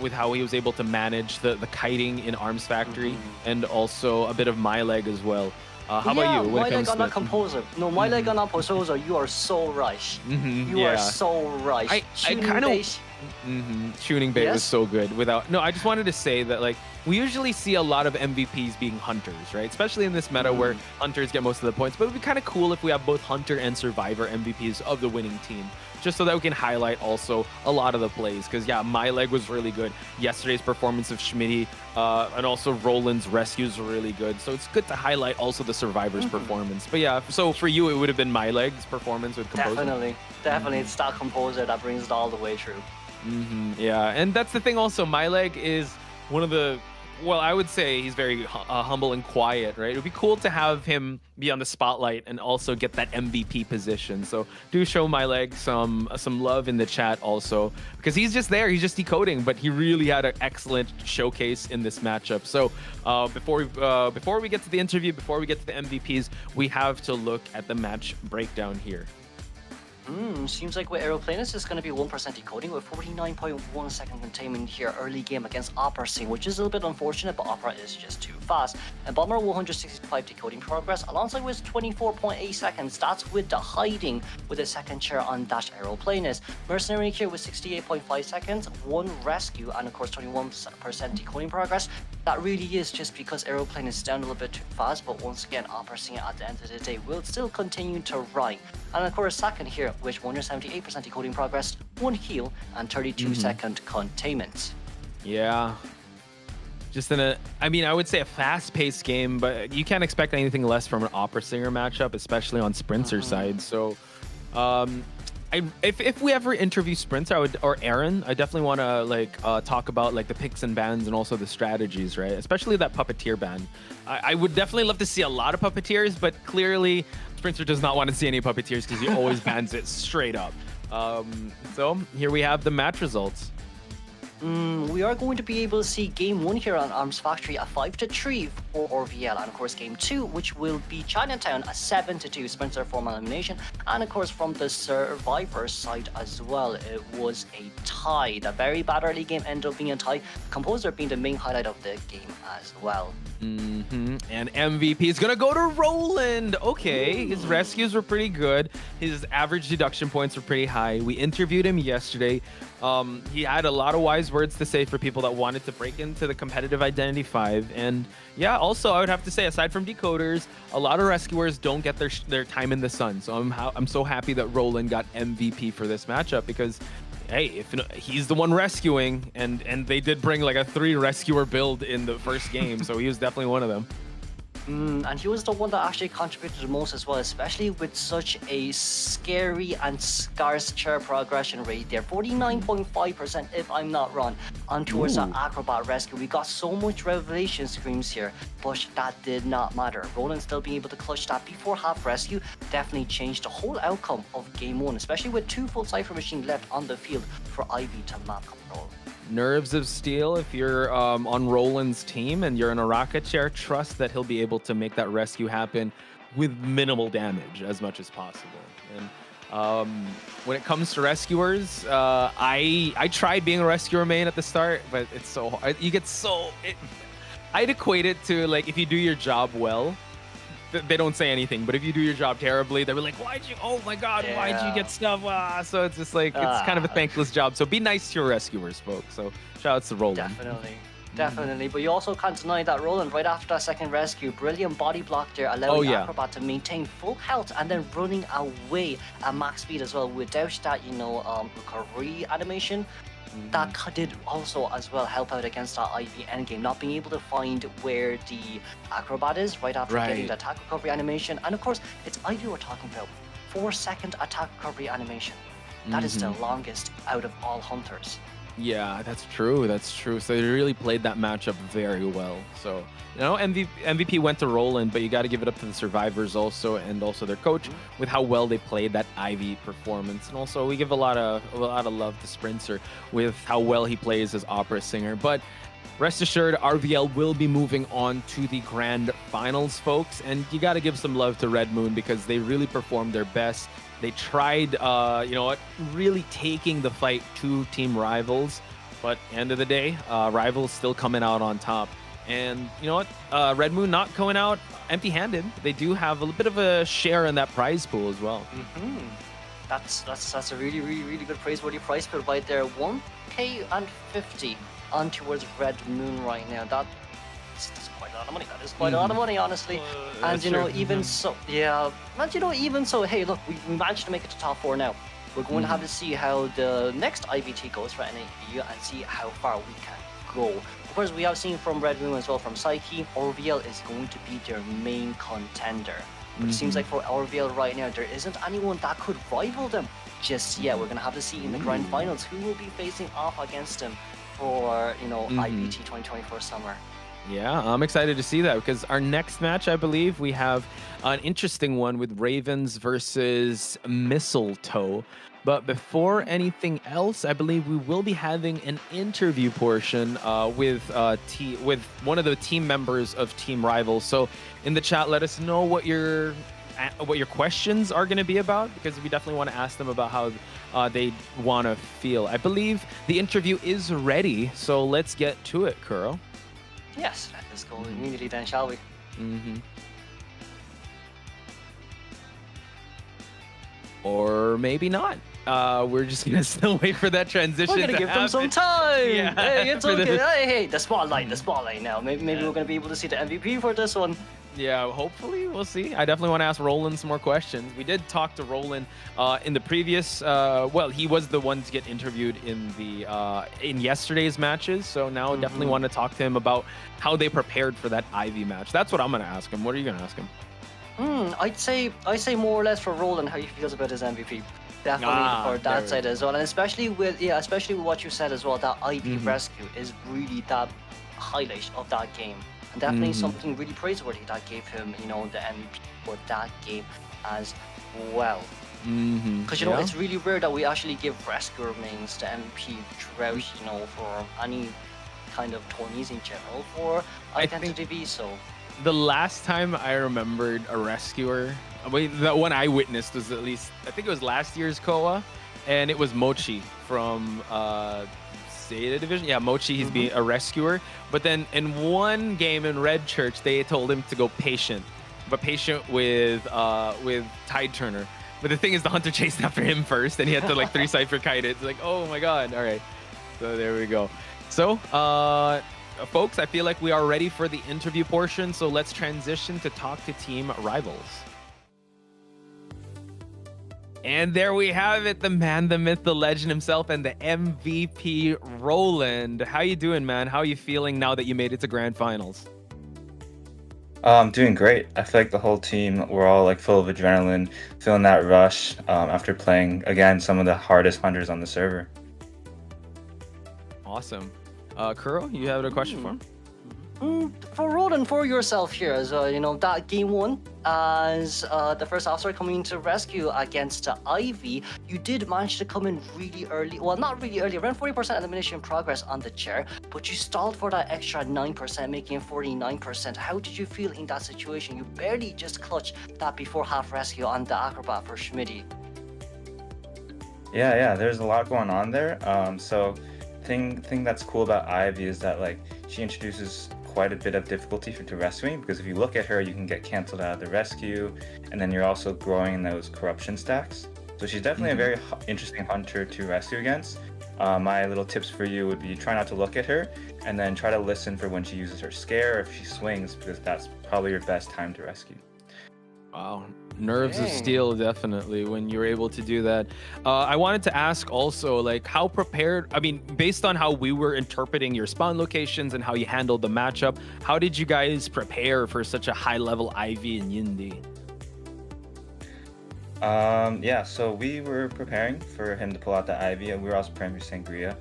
with how he was able to manage the kiting in Arms Factory, and also a bit of my leg as well. How about you? My leg on that composer. No, my leg on that composer. You are so right. You are so right. I kind of. Tuning bait was so good. No, I just wanted to say that, like, we usually see a lot of MVPs being hunters, right? Especially in this meta where hunters get most of the points. But it would be kind of cool if we have both hunter and survivor MVPs of the winning team, just so that we can highlight also a lot of the plays. Because yeah, my leg was really good. Yesterday's performance of Schmitty and also Roland's rescues were really good. So it's good to highlight also the survivor's performance. But yeah, so for you, it would have been my leg's performance with composer. Definitely, it's that composer that brings it all the way through. Yeah, and that's the thing also. My leg is one of the, well, I would say he's very humble and quiet, right? It would be cool to have him be on the spotlight and also get that MVP position. So do show my leg some love in the chat also, because he's just there. He's just decoding, but he really had an excellent showcase in this matchup. So before we get to the interview, before we get to the MVPs, we have to look at the match breakdown here. Seems like with Aeroplanus is going to be 1% decoding with 49.1 second containment here early game against Opera Scene, which is a little bit unfortunate, but Opera is just too fast. And Bomber 165 decoding progress alongside with 24.8 seconds. That's with the hiding with a second chair on Dash Aeroplanus. Mercenary here with 68.5 seconds, 1 rescue, and of course 21% decoding progress. That really is just because Aeroplanus is down a little bit too fast, but once again, Opera Scene at the end of the day will still continue to ride. And of course, second here with 178% decoding progress, 1 heal, and 32-second containment. Yeah. Just I would say a fast-paced game, but you can't expect anything less from an Opera Singer matchup, especially on Sprinter's side. So, if we ever interview Sprinter, or Aaron, I definitely want to talk about the picks and bans and also the strategies, right? Especially that Puppeteer ban. I would definitely love to see a lot of Puppeteers, but clearly Sprinter does not want to see any Puppeteers because he always bans it straight up. So here we have the match results. We are going to be able to see game 1 here on Arms Factory a 5-3 for RVL, and of course game 2, which will be Chinatown a 7-2 Sprinter form elimination, and of course from the Survivor side as well, it was a tie. The very bad early game ended up being a tie, Composer being the main highlight of the game as well. And MVP is gonna go to Roland. Okay, his rescues were pretty good. His average deduction points were pretty high. We interviewed him yesterday. He had a lot of wise words to say for people that wanted to break into the competitive Identity 5. And yeah, also I would have to say, aside from decoders, a lot of rescuers don't get their time in the sun. So I'm so happy that Roland got MVP for this matchup, because hey, if he's the one rescuing, and they did bring like a 3 rescuer build in the first game, so he was definitely one of them. And he was the one that actually contributed the most as well, especially with such a scary and scarce chair progression rate there. 49.5%, if I'm not wrong, on towards that Acrobat rescue. We got so much revelation screams here, but that did not matter. Roland still being able to clutch that before half rescue definitely changed the whole outcome of game 1, especially with 2 full Cypher machines left on the field for Ivy to map control. Nerves of steel. If you're on Roland's team and you're in a rocket chair, trust that he'll be able to make that rescue happen with minimal damage as much as possible. And when it comes to rescuers, I tried being a rescuer main at the start, but it's so hard. You get I'd equate it to, like, if you do your job well, they don't say anything, but if you do your job terribly, they're like, oh my god, why'd you get stuff? So it's just like, it's kind of a thankless job. So be nice to your rescuers, folks. So shout outs to Roland. Definitely, but you also can't deny that Roland, right after that second rescue, brilliant body block there, allowing the Acrobat to maintain full health and then running away at max speed as well without that, recovery animation. That did also as well help out against that IV endgame, not being able to find where the Acrobat is right after getting the attack recovery animation. And of course, it's IV we're talking about. 4-second attack recovery animation. That is the longest out of all hunters. Yeah, that's true. That's true. So they really played that matchup very well. So, MVP went to Roland, but you got to give it up to the survivors also, and also their coach with how well they played that IV performance. And also, we give a lot of love to Sprinter with how well he plays as opera singer. But rest assured, RVL will be moving on to the grand finals, folks. And you got to give some love to Red Moon because they really performed their best. They tried, really taking the fight to Team Rivals. But end of the day, Rivals still coming out on top. And you know what? Red Moon not going out empty-handed. They do have a little bit of a share in that prize pool as well. That's a really, really, really good praiseworthy prize pool right there. 1K and 50 on towards Red Moon right now. That's quite a lot of money. That is quite a lot of money, honestly. And even so, hey, look, we managed to make it to top 4 now. We're going to have to see how the next IVT goes for NAEU and see how far we can go. Of course, we have seen from Red Moon as well, from Psyche, RVL is going to be their main contender. But it seems like for RVL right now, there isn't anyone that could rival them just yet. We're going to have to see in the grand finals who will be facing off against them for, IVT 2024 summer. Yeah, I'm excited to see that because our next match, I believe, we have an interesting one with Ravens versus Mistletoe. But before anything else, I believe we will be having an interview portion with one of the team members of Team Rivals. So in the chat, let us know what your questions are going to be about, because we definitely want to ask them about how they want to feel. I believe the interview is ready, so let's get to it, Kuro. Yes, let's go immediately then, shall we? Or maybe not. We're just gonna still wait for that transition. We're gonna give them some time. Yeah, hey, it's okay. Hey, the spotlight now. Maybe we're gonna be able to see the MVP for this one. Yeah, hopefully we'll see. I definitely want to ask Roland some more questions. We did talk to Roland in the previous. He was the one to get interviewed in yesterday's matches. So now definitely want to talk to him about how they prepared for that Ivy match. That's what I'm gonna ask him. What are you gonna ask him? I'd say more or less for Roland how he feels about his MVP. Definitely for that side as well, and especially with what you said as well. That IV rescue is really that highlight of that game. And definitely something really praiseworthy that gave him, the MVP for that game as well. Because, it's really rare that we actually give rescuer mains the MVP throughout, for any kind of tourneys in general for IdentityV. So the last time I remembered a rescuer, the one I witnessed was I think it was last year's Koa, and it was Mochi from Zeta Division. Yeah, Mochi, he's being a rescuer. But then in one game in Red Church, they told him to go patient, but patient with Tide Turner. But the thing is, the hunter chased after him first, and he had to 3 Cypher kite it. It's like, oh my god, all right. So there we go. So, folks, I feel like we are ready for the interview portion, so let's transition to talk to Team Rivals. And there we have it, the man, the myth, the legend himself, and the MVP, Roland. How you doing, man? How are you feeling now that you made it to Grand Finals? I'm doing great. I feel like the whole team, we're all full of adrenaline, feeling that rush after playing, again, some of the hardest hunters on the server. Awesome. Kuro, you have a question for him? For Roland, for yourself here as that game 1 as the first officer coming into rescue against Ivy, you did manage to come in really early. Well, not really early, around 40% elimination progress on the chair, but you stalled for that extra 9%, making it 49%. How did you feel in that situation? You barely just clutched that before half rescue on the Acrobat for Schmitty. Yeah, there's a lot going on there. So thing that's cool about Ivy is that she introduces quite a bit of difficulty to rescuing, because if you look at her, you can get canceled out of the rescue, and then you're also growing those corruption stacks. So she's definitely a very interesting hunter to rescue against. My little tips for you would be try not to look at her, and then try to listen for when she uses her scare or if she swings, because that's probably your best time to rescue. Wow. Nerves of steel, definitely, when you're able to do that. I wanted to ask also, like, how prepared, I mean, based on how we were interpreting your spawn locations and how you handled the matchup, how did you guys prepare for such a high-level Ivy and Yindi? Yeah, so we were preparing for him to pull out the Ivy, and we were also preparing for Sangria.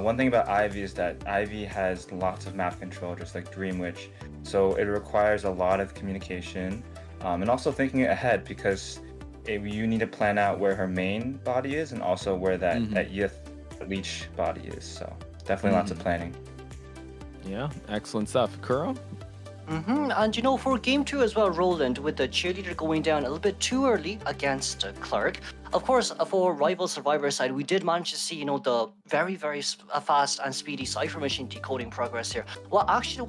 One thing about Ivy is that Ivy has lots of map control, just like Dream Witch, so it requires a lot of communication. And also thinking ahead, because you need to plan out where her main body is and also where that Yith leech body is. So definitely lots of planning. Yeah, excellent stuff. Kuro? And you know, for game 2 as well, Roland, with the cheerleader going down a little bit too early against Clerk. Of course, for rival survivor side, we did manage to see, you know, the very, very fast and speedy cipher machine decoding progress here. What actually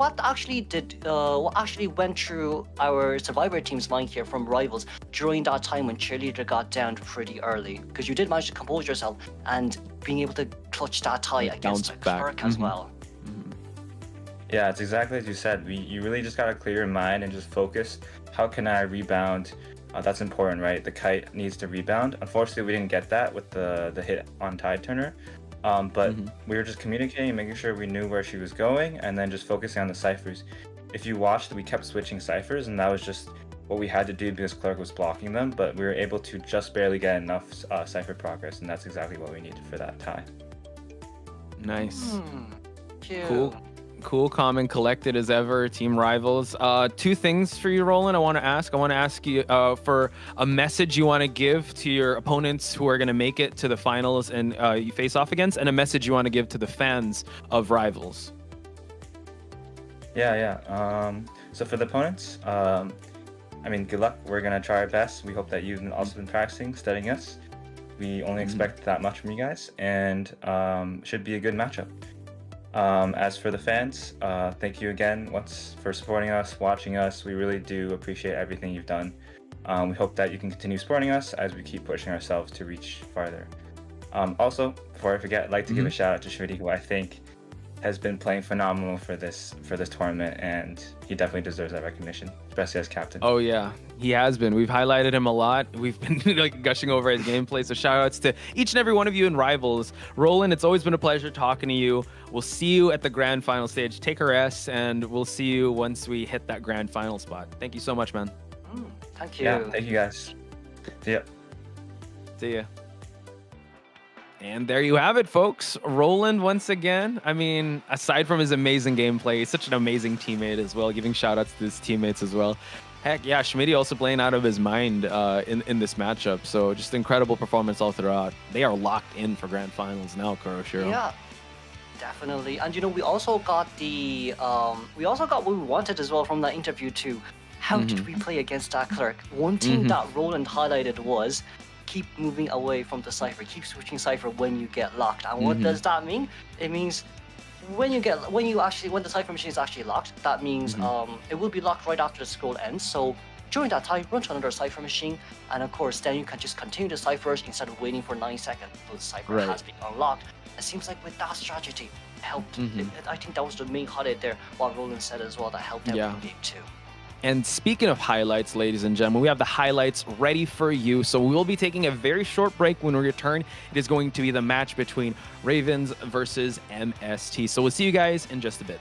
went through our survivor team's mind here from rivals during that time when cheerleader got down pretty early? Because you did manage to compose yourself and being able to clutch that tie against Clerk as well. Yeah, it's exactly as you said. You really just gotta clear your mind and just focus. How can I rebound? That's important, right? The kite needs to rebound. Unfortunately, we didn't get that with the hit on Tide Turner. But we were just communicating, making sure we knew where she was going, and then just focusing on the ciphers. If you watched, we kept switching ciphers, and that was just what we had to do because Clerk was blocking them. But we were able to just barely get enough cipher progress, and that's exactly what we needed for that tie. Nice. Cool, calm, and collected as ever, team rivals. 2 things for you, Roland. I want to ask you for a message you want to give to your opponents who are going to make it to the finals and you face off against, and a message you want to give to the fans of rivals. Yeah. So for the opponents, I mean, good luck. We're gonna try our best. We hope that you've also been practicing, studying us. We only expect that much from you guys, and should be a good matchup. As for the fans, thank you again once for supporting us, watching us. We really do appreciate everything you've done. We hope that you can continue supporting us as we keep pushing ourselves to reach farther. Also, before I forget, I'd like to give a shout out to Schmitty, who I think has been playing phenomenal for this tournament, and he definitely deserves that recognition, especially as captain. Oh yeah, he has been. We've highlighted him a lot. We've been like gushing over his gameplay. So shout outs to each and every one of you in Rivals. Roland, it's always been a pleasure talking to you. We'll see you at the grand final stage. Take a rest, and we'll see you once we hit that grand final spot. Thank you so much, man. Thank you. Yeah, thank you guys. See ya. See ya. And there you have it, folks. Roland, once again, I mean, aside from his amazing gameplay, he's such an amazing teammate as well, giving shout-outs to his teammates as well. Heck, yeah, Schmitty also playing out of his mind in this matchup. So just incredible performance all throughout. They are locked in for grand finals now, Kuroshiro. Yeah, definitely. And, you know, we also got what we wanted as well from that interview, too. How did we play against that Clerk? One thing that Roland highlighted was keep moving away from the cipher, keep switching cipher when you get locked. And what does that mean? It means when the cipher machine is actually locked, that means it will be locked right after the scroll ends. So during that time, run to another cipher machine, and of course then you can just continue the ciphers instead of waiting for 9 seconds until the cipher has been unlocked. It seems like with that strategy, it helped. I think that was the main highlight there, what Roland said as well, that helped them in game 2. And speaking of highlights, ladies and gentlemen, we have the highlights ready for you. So we will be taking a very short break. When we return, it is going to be the match between Ravens versus MST. So we'll see you guys in just a bit.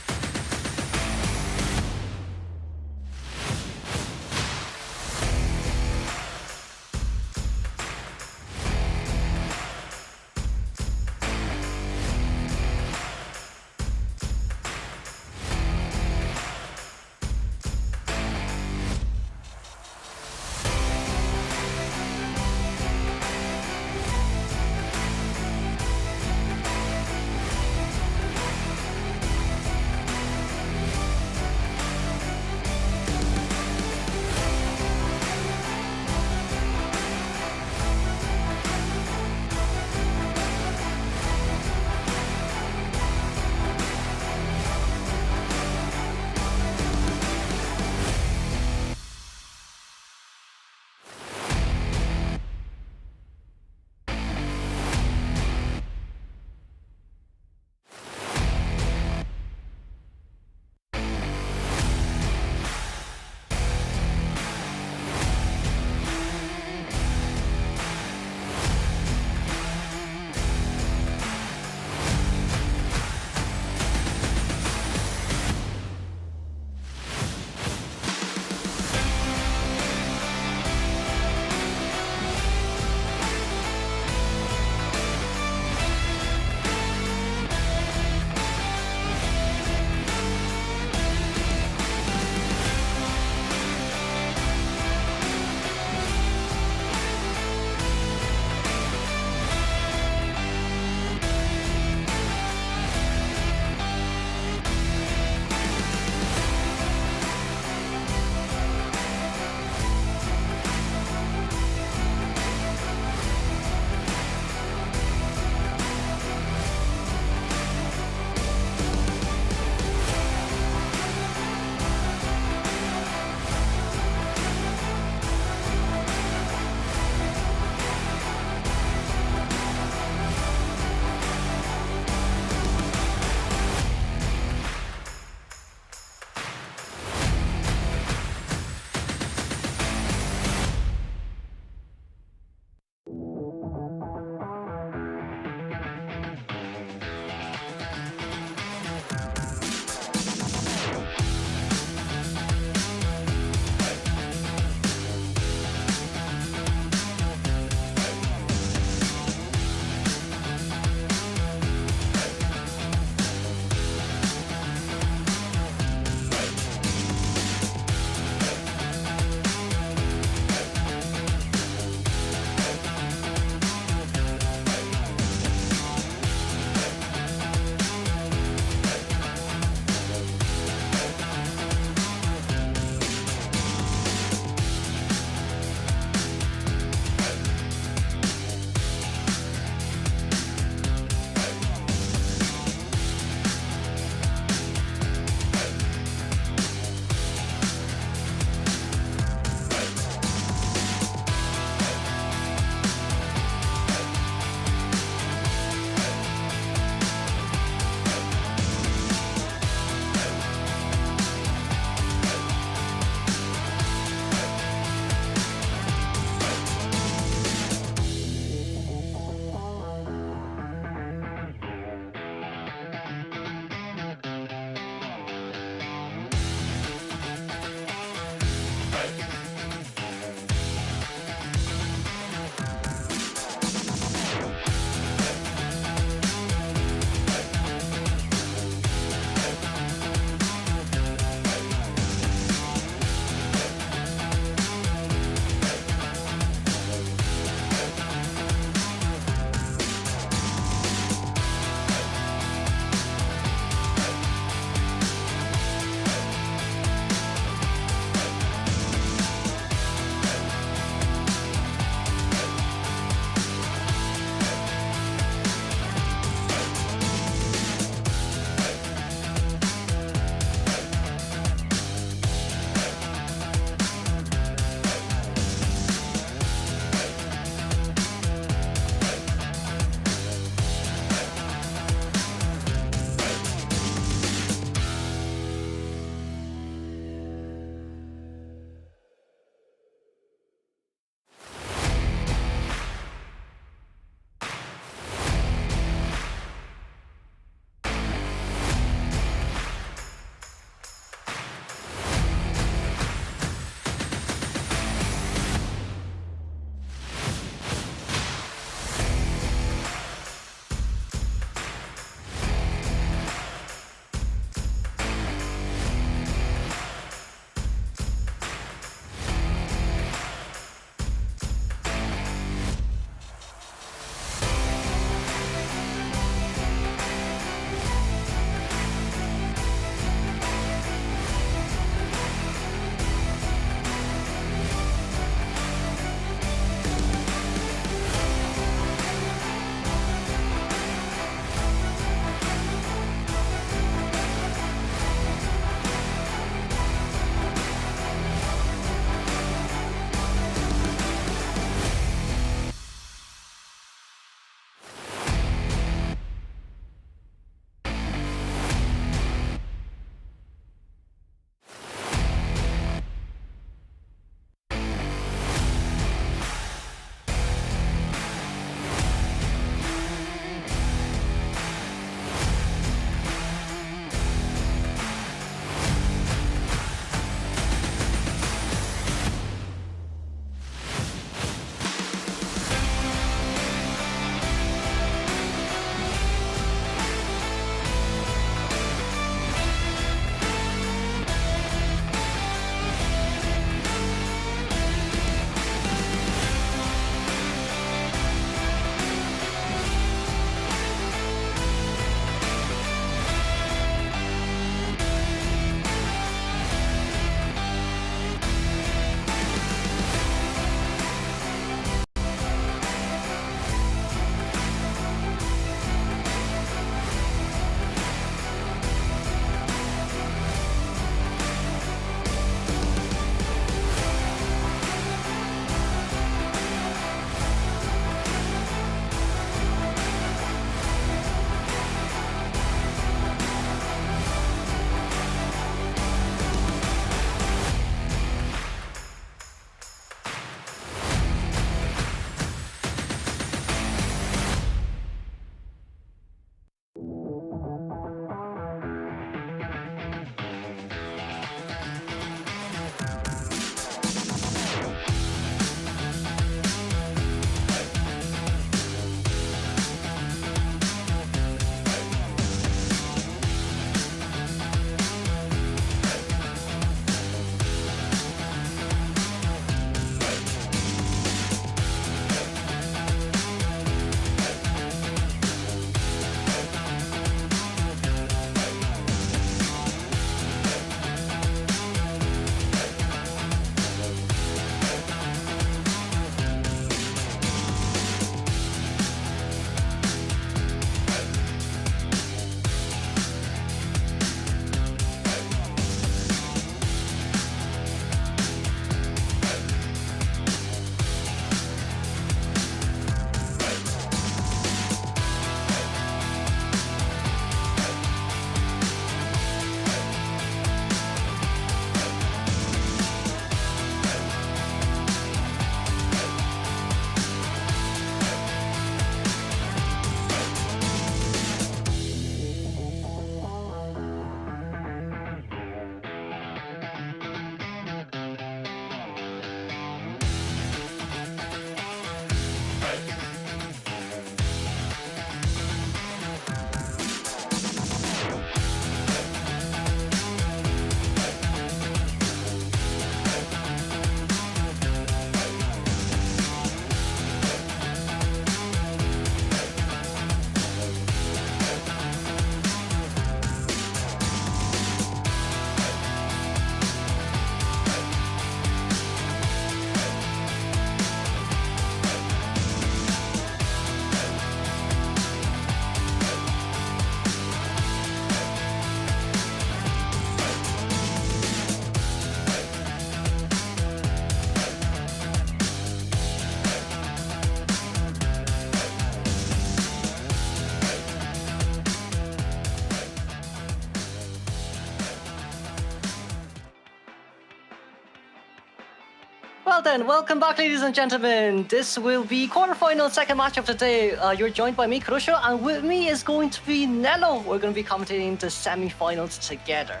Well then, welcome back, ladies and gentlemen. This will be quarterfinal, second match of the day. You're joined by me, Kurosho, and with me is going to be Nello. We're going to be commentating the semi-finals together.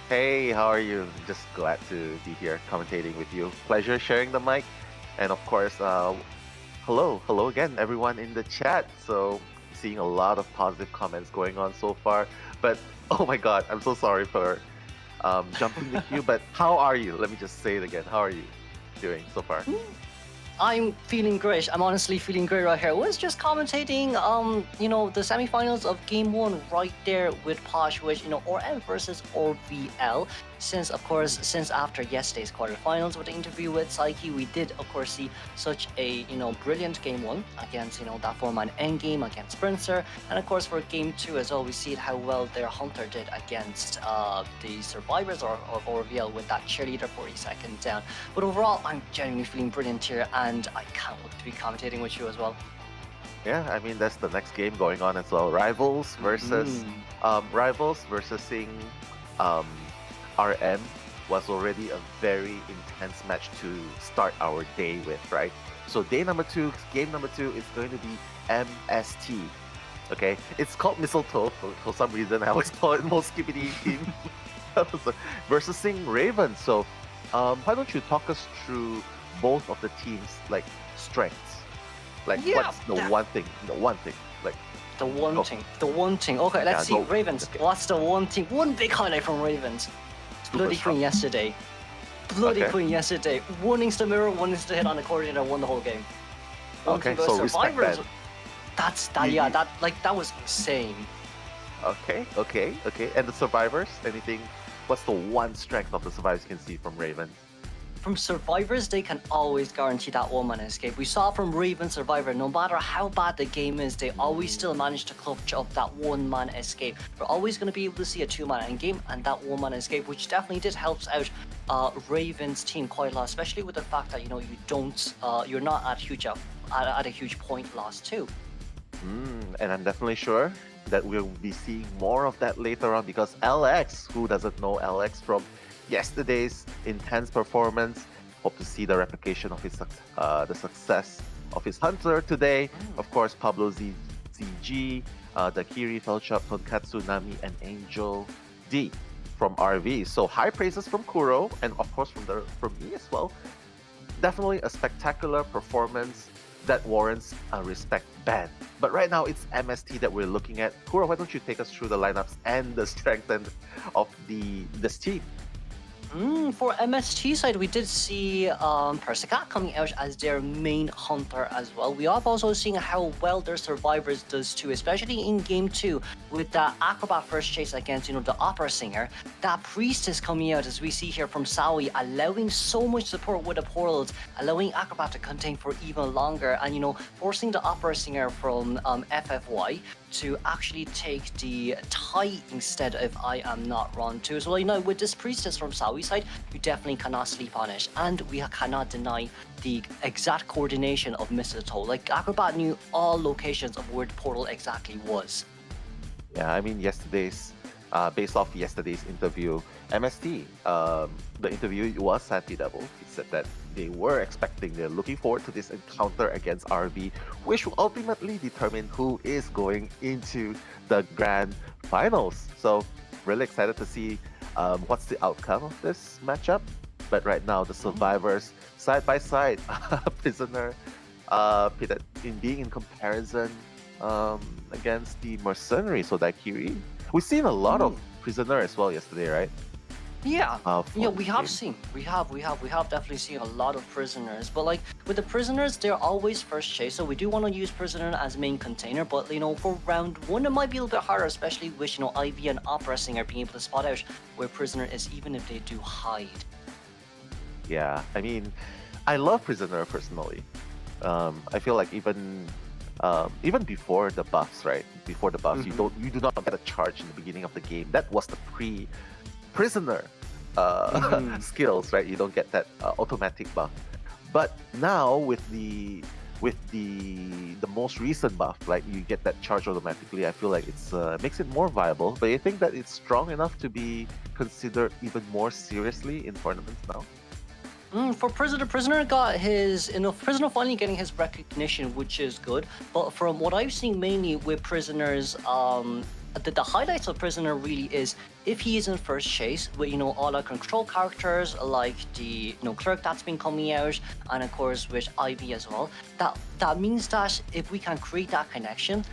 Hey, how are you? Just glad to be here commentating with you. Pleasure sharing the mic. And of course, hello again, everyone in the chat. So, seeing a lot of positive comments going on so far. But, oh my god, I'm so sorry for jumping the queue. But how are you? Let me just say it again. How are you doing so far? I'm feeling great. I'm honestly feeling great right here. I was just commentating, the semifinals of Game 1 right there with Posh, which, RM versus OVL. Since after yesterday's quarterfinals with the interview with Psyche, we did, of course, see such a, brilliant Game 1 against, that 4-man endgame against Sprinter. And, of course, for Game 2 as well, we see how well their Hunter did against the Survivors of OVL with that cheerleader 40 seconds down. But overall, I'm genuinely feeling brilliant here, and I can't wait to be commentating with you as well. Yeah, I mean, that's the next game going on as well. Rivals versus seeing RM was already a very intense match to start our day with, right? So game number two is going to be MST. Okay, it's called Mistletoe for some reason. I always call it most skippity team versus Sing Raven. So why don't you talk us through both of the teams' strengths? What's the one thing? The one thing. Okay, let's see. Ravens. Okay. What's the one thing? One big highlight from Ravens. Bloody Queen yesterday. Queen yesterday. One insta mirror, one insta hit on the coordinator, won the whole game. Okay, so respect that. That was insane. Okay. And the Survivors? Anything? What's the one strength of the Survivors you can see from Raven? From Survivors, they can always guarantee that one-man escape. We saw from Raven Survivor, no matter how bad the game is, they always still manage to clutch up that one-man escape. We're always going to be able to see a two-man endgame and that one-man escape, which definitely did help out Raven's team quite a lot, especially with the fact that you're not at a huge point loss too. And I'm definitely sure that we'll be seeing more of that later on, because LX, who doesn't know LX from yesterday's intense performance, hope to see the replication of the success of his Hunter today. Of course, Pablo ZG, Dakiri, Felchop, Tonkatsu, Nami, and Angel D from RV. So high praises from Kuro, and of course from me as well. Definitely a spectacular performance that warrants a respect ban. But right now it's MST that we're looking at. Kuro, why don't you take us through the lineups and the strength of this team? For MST side, we did see Persica coming out as their main Hunter as well. We are also seeing how well their Survivors does too, especially in Game 2 with the Acrobat first chase against, the Opera Singer. That Priestess coming out, as we see here from Sawi, allowing so much support with the portals, allowing Acrobat to contain for even longer, and, forcing the Opera Singer from FFY to actually take the tie instead of I Am Not Wrong too. So, with this Priestess from Sawi's side, you definitely cannot sleep on it. And we cannot deny the exact coordination of Mistletoe. Acrobat knew all locations of where the portal exactly was. Yeah, I mean, based off yesterday's interview, MST, the interview was Santi Devil. He said that they're looking forward to this encounter against RV, which will ultimately determine who is going into the grand finals. So, really excited to see what's the outcome of this matchup. But right now, the Survivors, side by side, Prisoner, being in comparison against the Mercenary, so Daikiri. We've seen a lot of Prisoner as well yesterday, right? Yeah, we have definitely seen a lot of Prisoners, but with the Prisoners, they're always first chase, so we do want to use Prisoner as main container, but for round 1 it might be a little bit harder, especially with IV and Opera Singer being able to spot out where Prisoner is, even if they do hide. Yeah, I mean, I love Prisoner personally. I feel like even before the buffs, right? Before the buffs, you do not get a charge in the beginning of the game. That was the Prisoner skills, right? You don't get that automatic buff. But now with the most recent buff, you get that charge automatically. I feel like it's makes it more viable. But you think that it's strong enough to be considered even more seriously in tournaments now? For Prisoner got his, Prisoner finally getting his recognition, which is good. But from what I've seen mainly with Prisoners, the highlights of Prisoner really is if he is in first chase with, all our control characters like the, Clerk that's been coming out, and of course with Ivy as well. That means that if we can create that connection,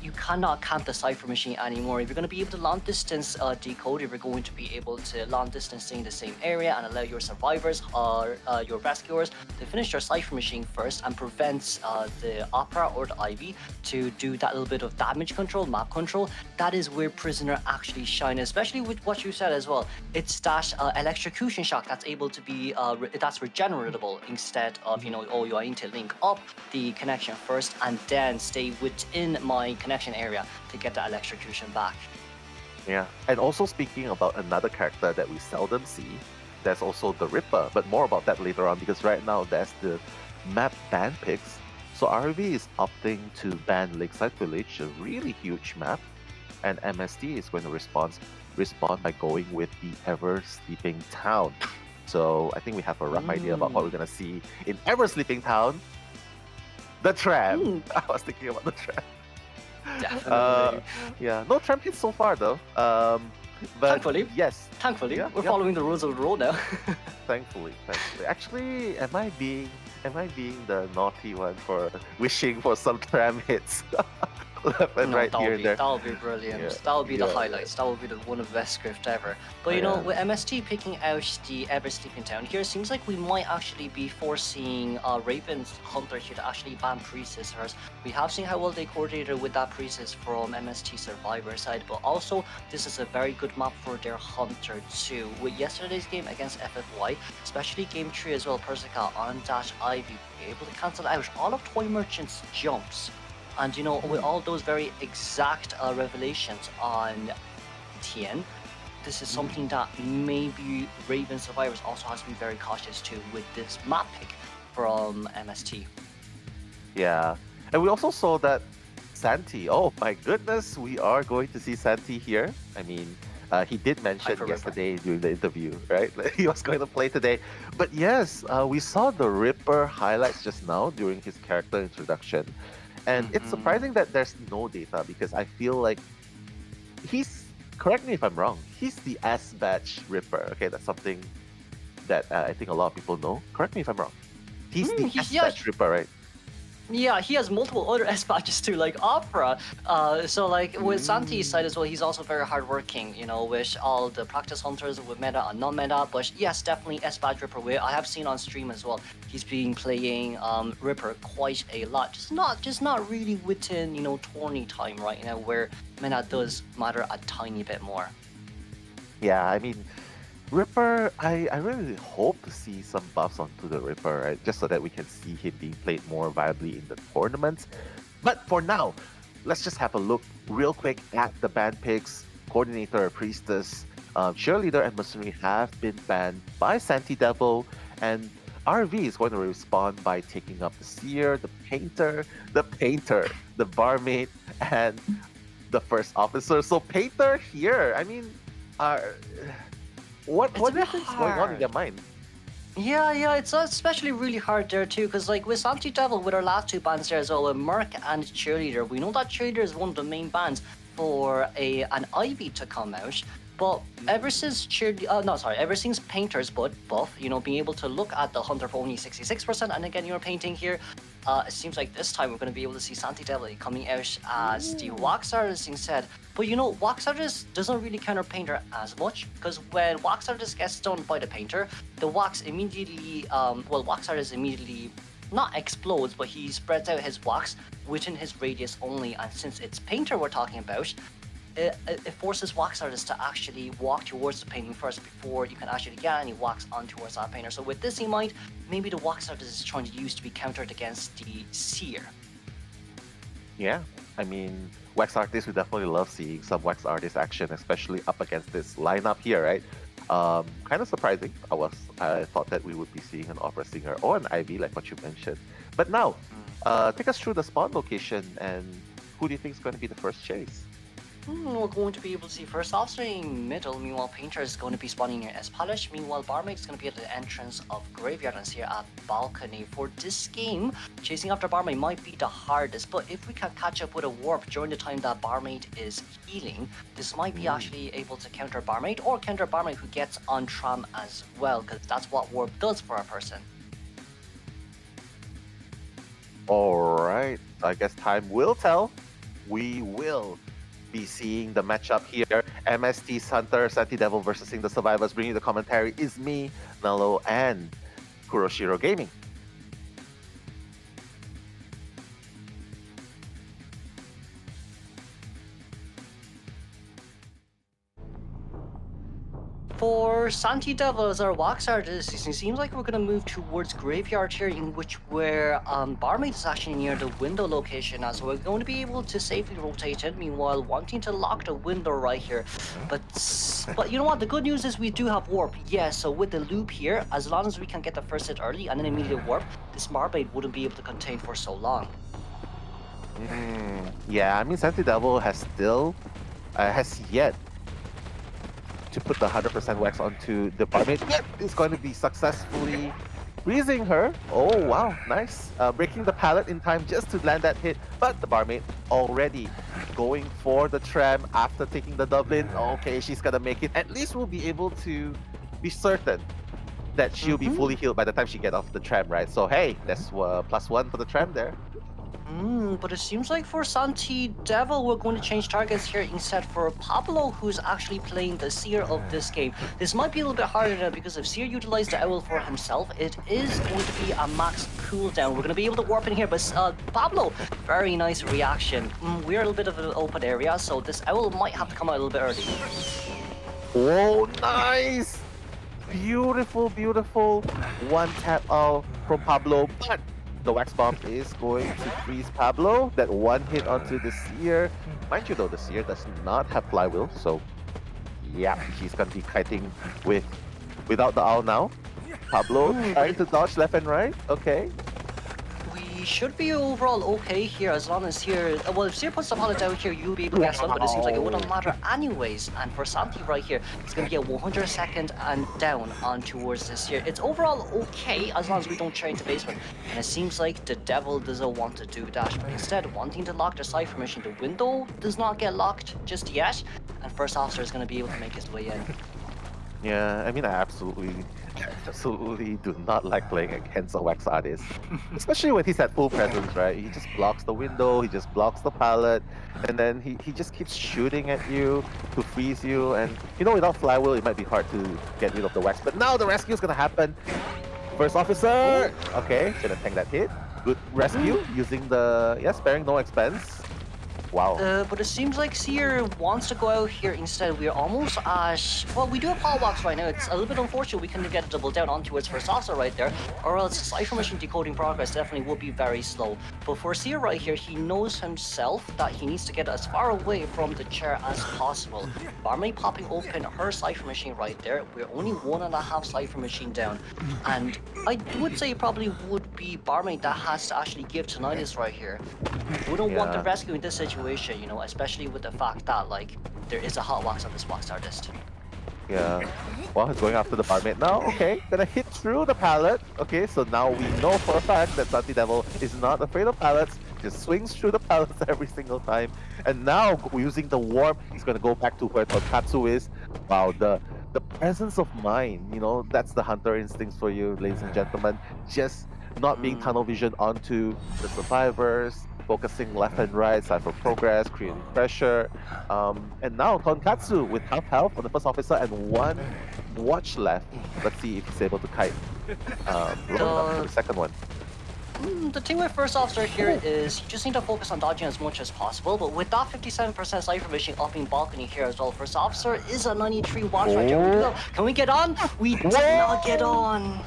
you cannot camp the Cypher machine anymore. If you're going to be able to long distance decode, if you're going to be able to long distance stay in the same area and allow your survivors or your rescuers to finish your Cypher machine first and prevents the Opera or the Ivy to do that little bit of damage control, map control, that is where Prisoner actually shines, especially with what you said as well. It's that electrocution shock that's able to be, that's regeneratable instead of, you need to link up the connection first and then stay within my connection area to get the electrocution back. Yeah, and also speaking about another character that we seldom see, there's also the Ripper, but more about that later on because right now there's the map ban picks. So RV is opting to ban Lakeside Village, a really huge map, and MST is going to respond by going with the Ever Sleeping Town. So I think we have a rough idea about what we're going to see in Ever Sleeping Town. The tram. I was thinking about the tram. Definitely. Yeah, no tram hits so far though. But thankfully, yes. Thankfully, we're following the rules of the road now. Thankfully. Actually, am I being the naughty one for wishing for some tram hits? Left and right here and there. That would be brilliant. Yeah. That would be the highlights. That would be one of the best script ever. But with MST picking out the Ever Sleeping Town here, it seems like we might actually be forcing Raven's Hunter here to actually ban Priestess first. We have seen how well they coordinated with that Priestess from MST Survivor side, but also this is a very good map for their Hunter too. With yesterday's game against FFY, especially game 3 as well, Persica on Dash Ivy, able to cancel out all of Toy Merchant's jumps. And with all those very exact revelations on TN, this is something that maybe Raven Survivors also has to be very cautious to with this map pick from MST. Yeah, and we also saw that Santi, oh my goodness, we are going to see Santi here. I mean, he did mention yesterday during the interview, right? He was going to play today. But yes, we saw the Ripper highlights just now during his character introduction. And it's surprising that there's no data because I feel like he's, correct me if I'm wrong, he's the S-Batch Ripper. Okay, that's something that I think a lot of people know. Correct me if I'm wrong. He's the S-Batch Ripper, right? Yeah, he has multiple other S-Batches too, like Opera. So like with Santi's side as well, he's also very hardworking, with all the practice hunters with meta and non-meta. But yes, definitely S-Batch Ripper. I have seen on stream as well, he's been playing Ripper quite a lot. Just not really within, tourney time right now, where meta does matter a tiny bit more. Yeah, I mean, Ripper, I really hope to see some buffs onto the Ripper, right? Just so that we can see him being played more viably in the tournaments. But for now, let's just have a look real quick at the ban picks. Coordinator, Priestess, Cheerleader, and Mercenary have been banned by Santi Devil, and RV is going to respond by taking up the Seer, the Painter, the Barmaid, and the First Officer. So Painter here, I mean, what do you think is going on in their mind? Yeah, it's especially really hard there too, because like with Santi Devil, with our last two bands there as well, with Merc and Cheerleader, we know that Cheerleader is one of the main bands for an Ivy to come out. But ever since Painter's buff, being able to look at the Hunter for only 66%, and again, you're painting here, it seems like this time we're going to be able to see Santi Devil coming out as the Wax Artist instead. But Wax Artist doesn't really counter Painter as much, because when Wax Artist gets done by the Painter, the Wax immediately, Wax Artist immediately not explodes, but he spreads out his wax within his radius only, and since it's Painter we're talking about, it forces Wax Artist to actually walk towards the painting first before you can actually get any wax on towards that painter. So with this in mind, maybe the Wax Artist is trying to use to be countered against the Seer. Yeah, I mean, Wax Artist, we definitely love seeing some Wax Artist action, especially up against this lineup here, right? Kind of surprising. I thought that we would be seeing an Opera Singer or an Ivy, like what you mentioned. But now, take us through the spawn location, and who do you think is going to be the first chase? We're going to be able to see first officer in middle, meanwhile Painter is going to be spawning near Espalish, meanwhile Barmaid is going to be at the entrance of Graveyard and here at Balcony. For this game, chasing after Barmaid might be the hardest, but if we can catch up with a warp during the time that Barmaid is healing, this might be actually able to counter Barmaid or counter Barmaid who gets on Tram as well, because that's what warp does for a person. Alright, I guess time will tell. We will be seeing the matchup here. MST's Hunter, Santi Devil versus the Survivors. Bringing the commentary is me, Nalo, and Kuroshiro Gaming. For Santi Devil as our wax artist, it seems like we're going to move towards Graveyard here, in which where Barmaid is actually near the window location now, so we're going to be able to safely rotate it, meanwhile wanting to lock the window right here. But you know what, the good news is we do have warp, yes, so with the loop here, as long as we can get the first hit early and then immediate warp, this Barmaid wouldn't be able to contain for so long. Yeah, I mean, Santi Devil has still, has yet to put the 100% wax onto the Barmaid. Yep, it's going to be successfully freezing her. Oh, wow, nice. Breaking the pallet in time just to land that hit, but the Barmaid already going for the Tram after taking the Dublin. Okay, she's gonna make it. At least we'll be able to be certain that she'll be fully healed by the time she gets off the Tram, right? So hey, that's +1 for the Tram there. But it seems like for Santi Devil, we're going to change targets here instead for Pablo, who's actually playing the Seer of this game. This might be a little bit harder now because if Seer utilized the Owl for himself, it is going to be a max cooldown. We're going to be able to warp in here, but Pablo, very nice reaction. We're a little bit of an open area, so this Owl might have to come out a little bit early. Oh, nice! Beautiful, beautiful one tap out from Pablo, but the Wax Bomb is going to freeze Pablo. That one hit onto the Seer. Mind you though, the Seer does not have Flywheel, so yeah, she's gonna be kiting without the owl now. Pablo trying to dodge left and right. Okay. We should be overall okay here as long as here. Well, if Seer puts the pallet down here, you'll be able to get some, but it seems like it wouldn't matter anyways. And for Santi right here, it's going to be a 100 second and down on towards this here. It's overall okay as long as we don't chain to basement. And it seems like the Devil doesn't want to do that, but instead wanting to lock the Cypher Machine. The window does not get locked just yet, and First Officer is going to be able to make his way in. Yeah, I mean, I absolutely do not like playing against a Wax artist. Especially when he's at full presence, right? He just blocks the window, he just blocks the pallet, and then he just keeps shooting at you to freeze you. And, you know, without Flywheel, it might be hard to get rid of the Wax. But now the rescue is gonna happen. First Officer! Okay, gonna tank that hit. Good rescue, using the, yeah, sparing no expense. Wow. But it seems like Seer wants to go out here instead. We're almost at... Well, we do have Hall Box right now. It's a little bit unfortunate we couldn't get a double down onto its first officer right there, or else Cypher Machine decoding progress definitely would be very slow. But for Seer right here, he knows himself that he needs to get as far away from the chair as possible. Barmaid popping open her Cypher Machine right there. We're only 1.5 Cypher Machine down. And I would say it probably would be Barmaid that has to actually give to Nidus right here. Wouldn't want the rescue in this situation, you know, especially with the fact that, like, there is a hot wax on this wax artist. Yeah. Well, he's going after the Barmaid now. Okay, gonna hit through the pallet. Okay, so now we know for a fact that Santi Devil is not afraid of pallets. Just swings through the pallets every single time. And now, using the warp, he's gonna go back to where Tonkatsu is. Wow, the presence of mind, you know, that's the hunter instincts for you, ladies and gentlemen. Just not being tunnel vision onto the survivors, focusing left and right, side for progress, creating pressure. And now Tonkatsu with half health on the first officer and 1 watch left. Let's see if he's able to kite long enough for the second one. The thing with first officer here is you just need to focus on dodging as much as possible, but with that 57% Cypher Machine upping balcony here as well, first officer is a 93 watch right here. Can we get on? We did not get on.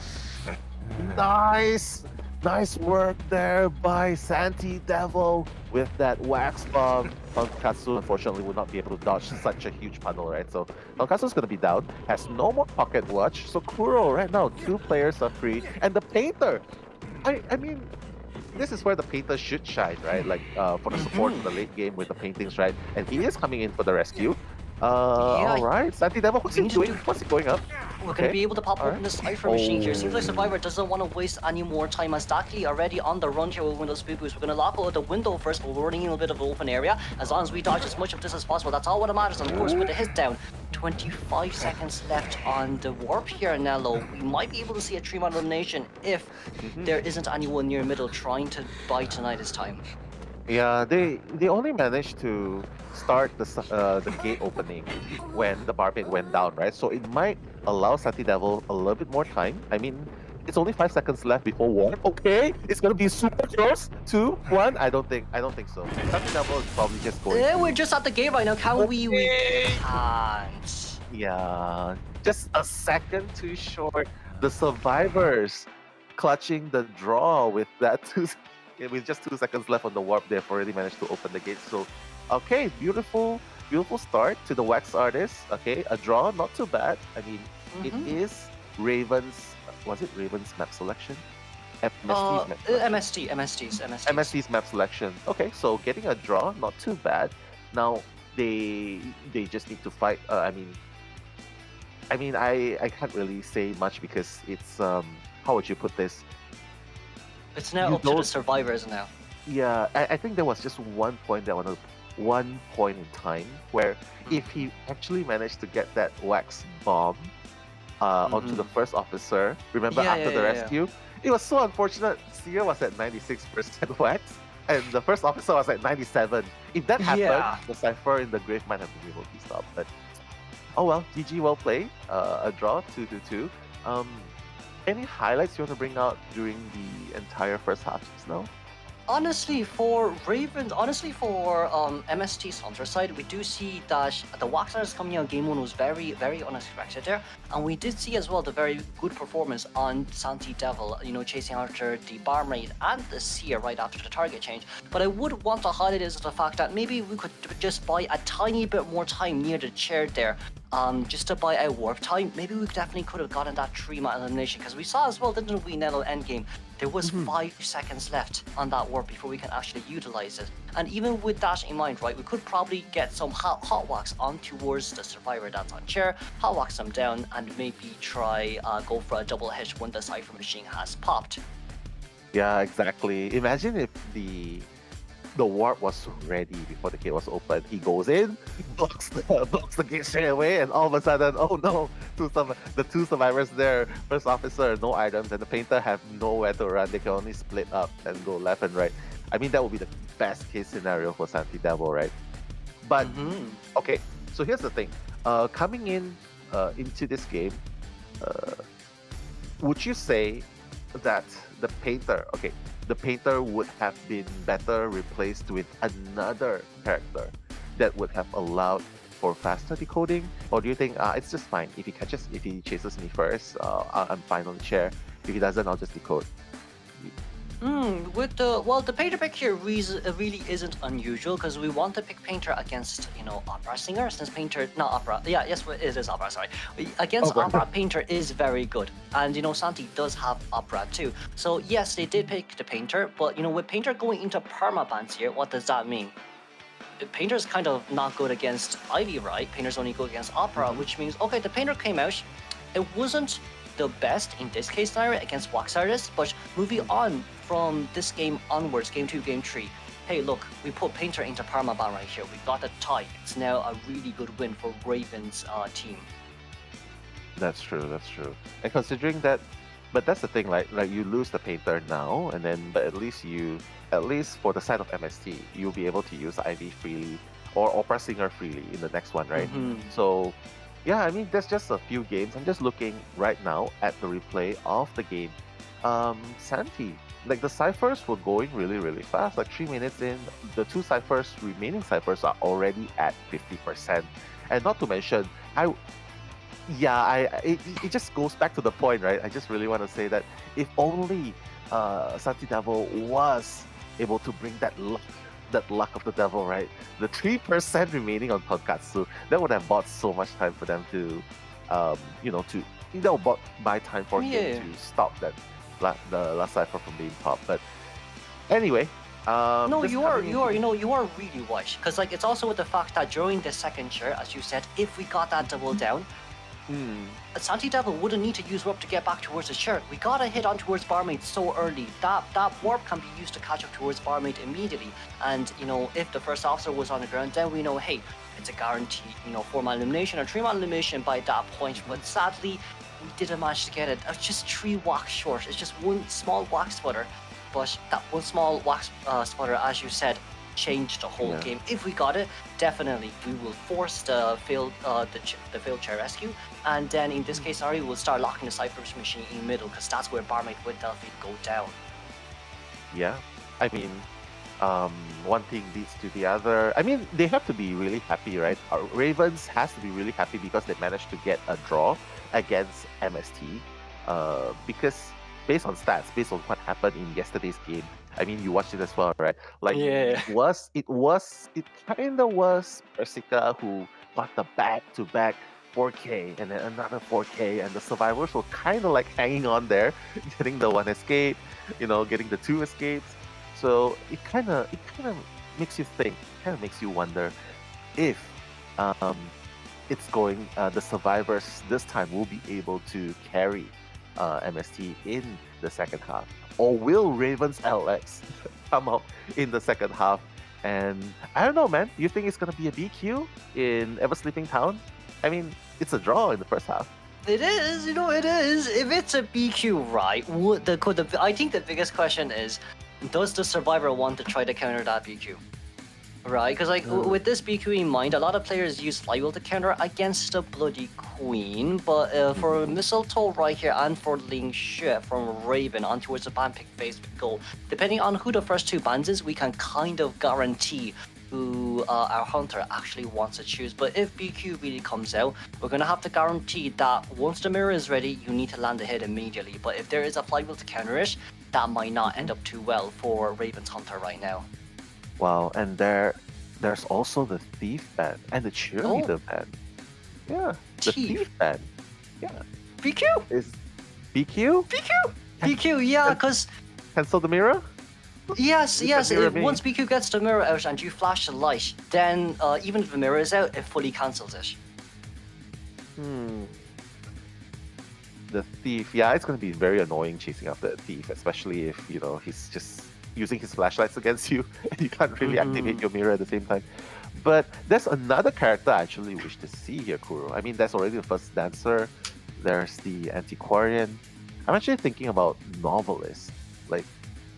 Nice! Nice work there by Santi Devil with that wax bomb. Tonkatsu unfortunately would not be able to dodge such a huge puddle, right? So Tonkatsu's gonna be down, has no more pocket watch. So Kuro right now, 2 players are free, and the painter. I mean, this is where the painter should shine, right? Like for the support for the late game with the paintings, right? And he is coming in for the rescue. All right, Santi Devil, what's he doing? What's he going up? We're going to be able to pop open the Cypher machine here. Seems like Survivor doesn't want to waste any more time, as Dakly already on the run here with Windows Boo-Boos. We're going to lock out the window first, but we're running in a bit of an open area. As long as we dodge as much of this as possible, that's all what matters. And of course, with the hit down, 25 seconds left on the warp here, Nello. We might be able to see a 3-man elimination if there isn't anyone near middle trying to buy tonight this time. Yeah, they only managed to start the gate opening when the barmaid went down, right? So it might allow Santi Devil a little bit more time. I mean, it's only 5 seconds left before warp. Okay, it's gonna be super close. 2, 1. I don't think so. Santi Devil is probably just going. We're just at the gate right now. Can we? We can't. Yeah, just a second too short. The survivors clutching the draw with that with just 2 seconds left on the warp. They've already managed to open the gate. So, okay, beautiful start to the Wax Artist. Okay, a draw, not too bad. I mean, it is Raven's. Was it Raven's map selection? MST's map selection. Okay, so getting a draw, not too bad. Now they just need to fight. I can't really say much because it's how would you put this? It's now up to the survivors now. Yeah, I think there was just one point in time where if he actually managed to get that wax bomb onto the first officer, remember after the rescue, it was so unfortunate. Seer was at 96% wax, and the first officer was at 97. If that happened, the Cypher in the grave might have been able to be stopped. But oh well, GG, well played. A draw, 2-2. Any highlights you want to bring out during the entire first half just now? Honestly, for MST's Hunter side, we do see that the Wax Artist coming out game 1 was very, very unexpected there. And we did see as well the very good performance on Santi Devil, chasing after the Barmaid and the Seer right after the target change. But I would want to highlight is the fact that maybe we could just buy a tiny bit more time near the chair there. Just to buy a warp time. Maybe we definitely could have gotten that 3-man elimination, because we saw as well, didn't we, Nettle endgame? There was 5 seconds left on that warp before we can actually utilize it. And even with that in mind, right, we could probably get some hot wax on towards the survivor that's on chair, hot wax them down, and maybe try go for a double hit when the Cypher machine has popped. Yeah, exactly. Imagine if the warp was ready before the gate was open. He goes in, blocks the gate straight away, and all of a sudden, oh no, the 2 survivors there, first officer, no items, and the painter have nowhere to run. They can only split up and go left and right. I mean, that would be the best case scenario for Santi Devil, right? But, okay, so here's the thing. Coming into this game, would you say that the painter would have been better replaced with another character that would have allowed for faster decoding? Or do you think it's just fine if he chases me first, I'm fine on the chair. If he doesn't, I'll just decode. The painter pick here really isn't unusual, because we want to pick painter against opera singer, since painter it is opera, sorry, against opera. Painter is very good, and Santi does have opera too. So yes, they did pick the painter, but with painter going into permabans here, what does that mean? Painter's kind of not good against Ivy, right? Painter's only good against opera, which means okay, the painter came out, it wasn't the best in this case scenario against Wax Artist, but moving on from this game onwards, game 2, game 3, hey look, we put painter into permaban right here, we got a tie. It's now a really good win for Raven's team. That's true. And considering that, but that's the thing, like you lose the painter now, and then but at least for the side of MST, you'll be able to use Ivy freely or Opera Singer freely in the next one, right? So yeah, I mean, there's just a few games. I'm just looking right now at the replay of the game. Santi, like the ciphers were going really, really fast. Like 3 minutes in, the 2 remaining ciphers are already at 50%. And not to mention, it just goes back to the point, right? I just really want to say that if only Santi Devil was able to bring that luck of the devil, right? The 3% remaining on Tonkatsu, that would have bought so much time for them to, buy time for him to stop the last cipher from being popped. But Anyway, No, just you are coming into- you are really wise. Because like it's also with the fact that during the second chair, as you said, if we got that double down, Santi Devil wouldn't need to use warp to get back towards the chair. We gotta hit on towards Barmaid so early. That warp can be used to catch up towards Barmaid immediately. And if the first officer was on the ground, then we know, hey, it's a guarantee, 4-man elimination or 3-man elimination by that point. But sadly, we didn't manage to get it. It's just 3 wax short. It's just one small wax sputter. But that one small wax sputter, as you said, changed the whole game. If we got it, definitely we will force the failed chair rescue, and then in this case, Ari will start locking the Cypher's machine in the middle, because that's where Barmaid with Delphi go down. Yeah, I mean, one thing leads to the other. I mean, they have to be really happy, right? Ravens has to be really happy because they managed to get a draw against MST. Because based on stats, based on what happened in yesterday's game, I mean, you watched it as well, right? Like, it kind of was Persica who got the back-to-back 4K and then another 4K, and the survivors were kind of like hanging on there, getting the 1 escape, getting the 2 escapes. So it kind of makes you think, kind of makes you wonder if it's going, the survivors this time will be able to carry MST in the second half. Or will Ravens LX come out in the second half? And I don't know, man. You think it's going to be a BQ in Ever Sleeping Town? I mean, it's a draw in the first half. It is, it is. If it's a BQ, right, I think the biggest question is, does the survivor want to try to counter that BQ? Right, because with this BQ in mind, a lot of players use Flywheel to counter against the Bloody Queen, but for Mistletoe right here and for Ling Xue from Raven on towards the ban pick phase with goal, depending on who the first 2 bans is, we can kind of guarantee who our hunter actually wants to choose. But if BQ really comes out, we're going to have to guarantee that once the mirror is ready, you need to land the hit immediately. But if there is a Flywheel to counter it, that might not end up too well for Raven's hunter right now. Wow, and there's also the Thief ban and the Cheerleader ban. Yeah, the Thief ban. Yeah. BQ? Is BQ? BQ, yeah, because... Cancel the mirror? Yes. Once BQ gets the mirror out and you flash the light, then even if the mirror is out, it fully cancels it. The Thief, yeah, it's going to be very annoying chasing after a Thief, especially if, he's just using his flashlights against you and you can't really activate your mirror at the same time. But there's another character I actually wish to see here, Kuro. I mean, there's already the first dancer, there's the antiquarian. I'm actually thinking about Novelist. Like,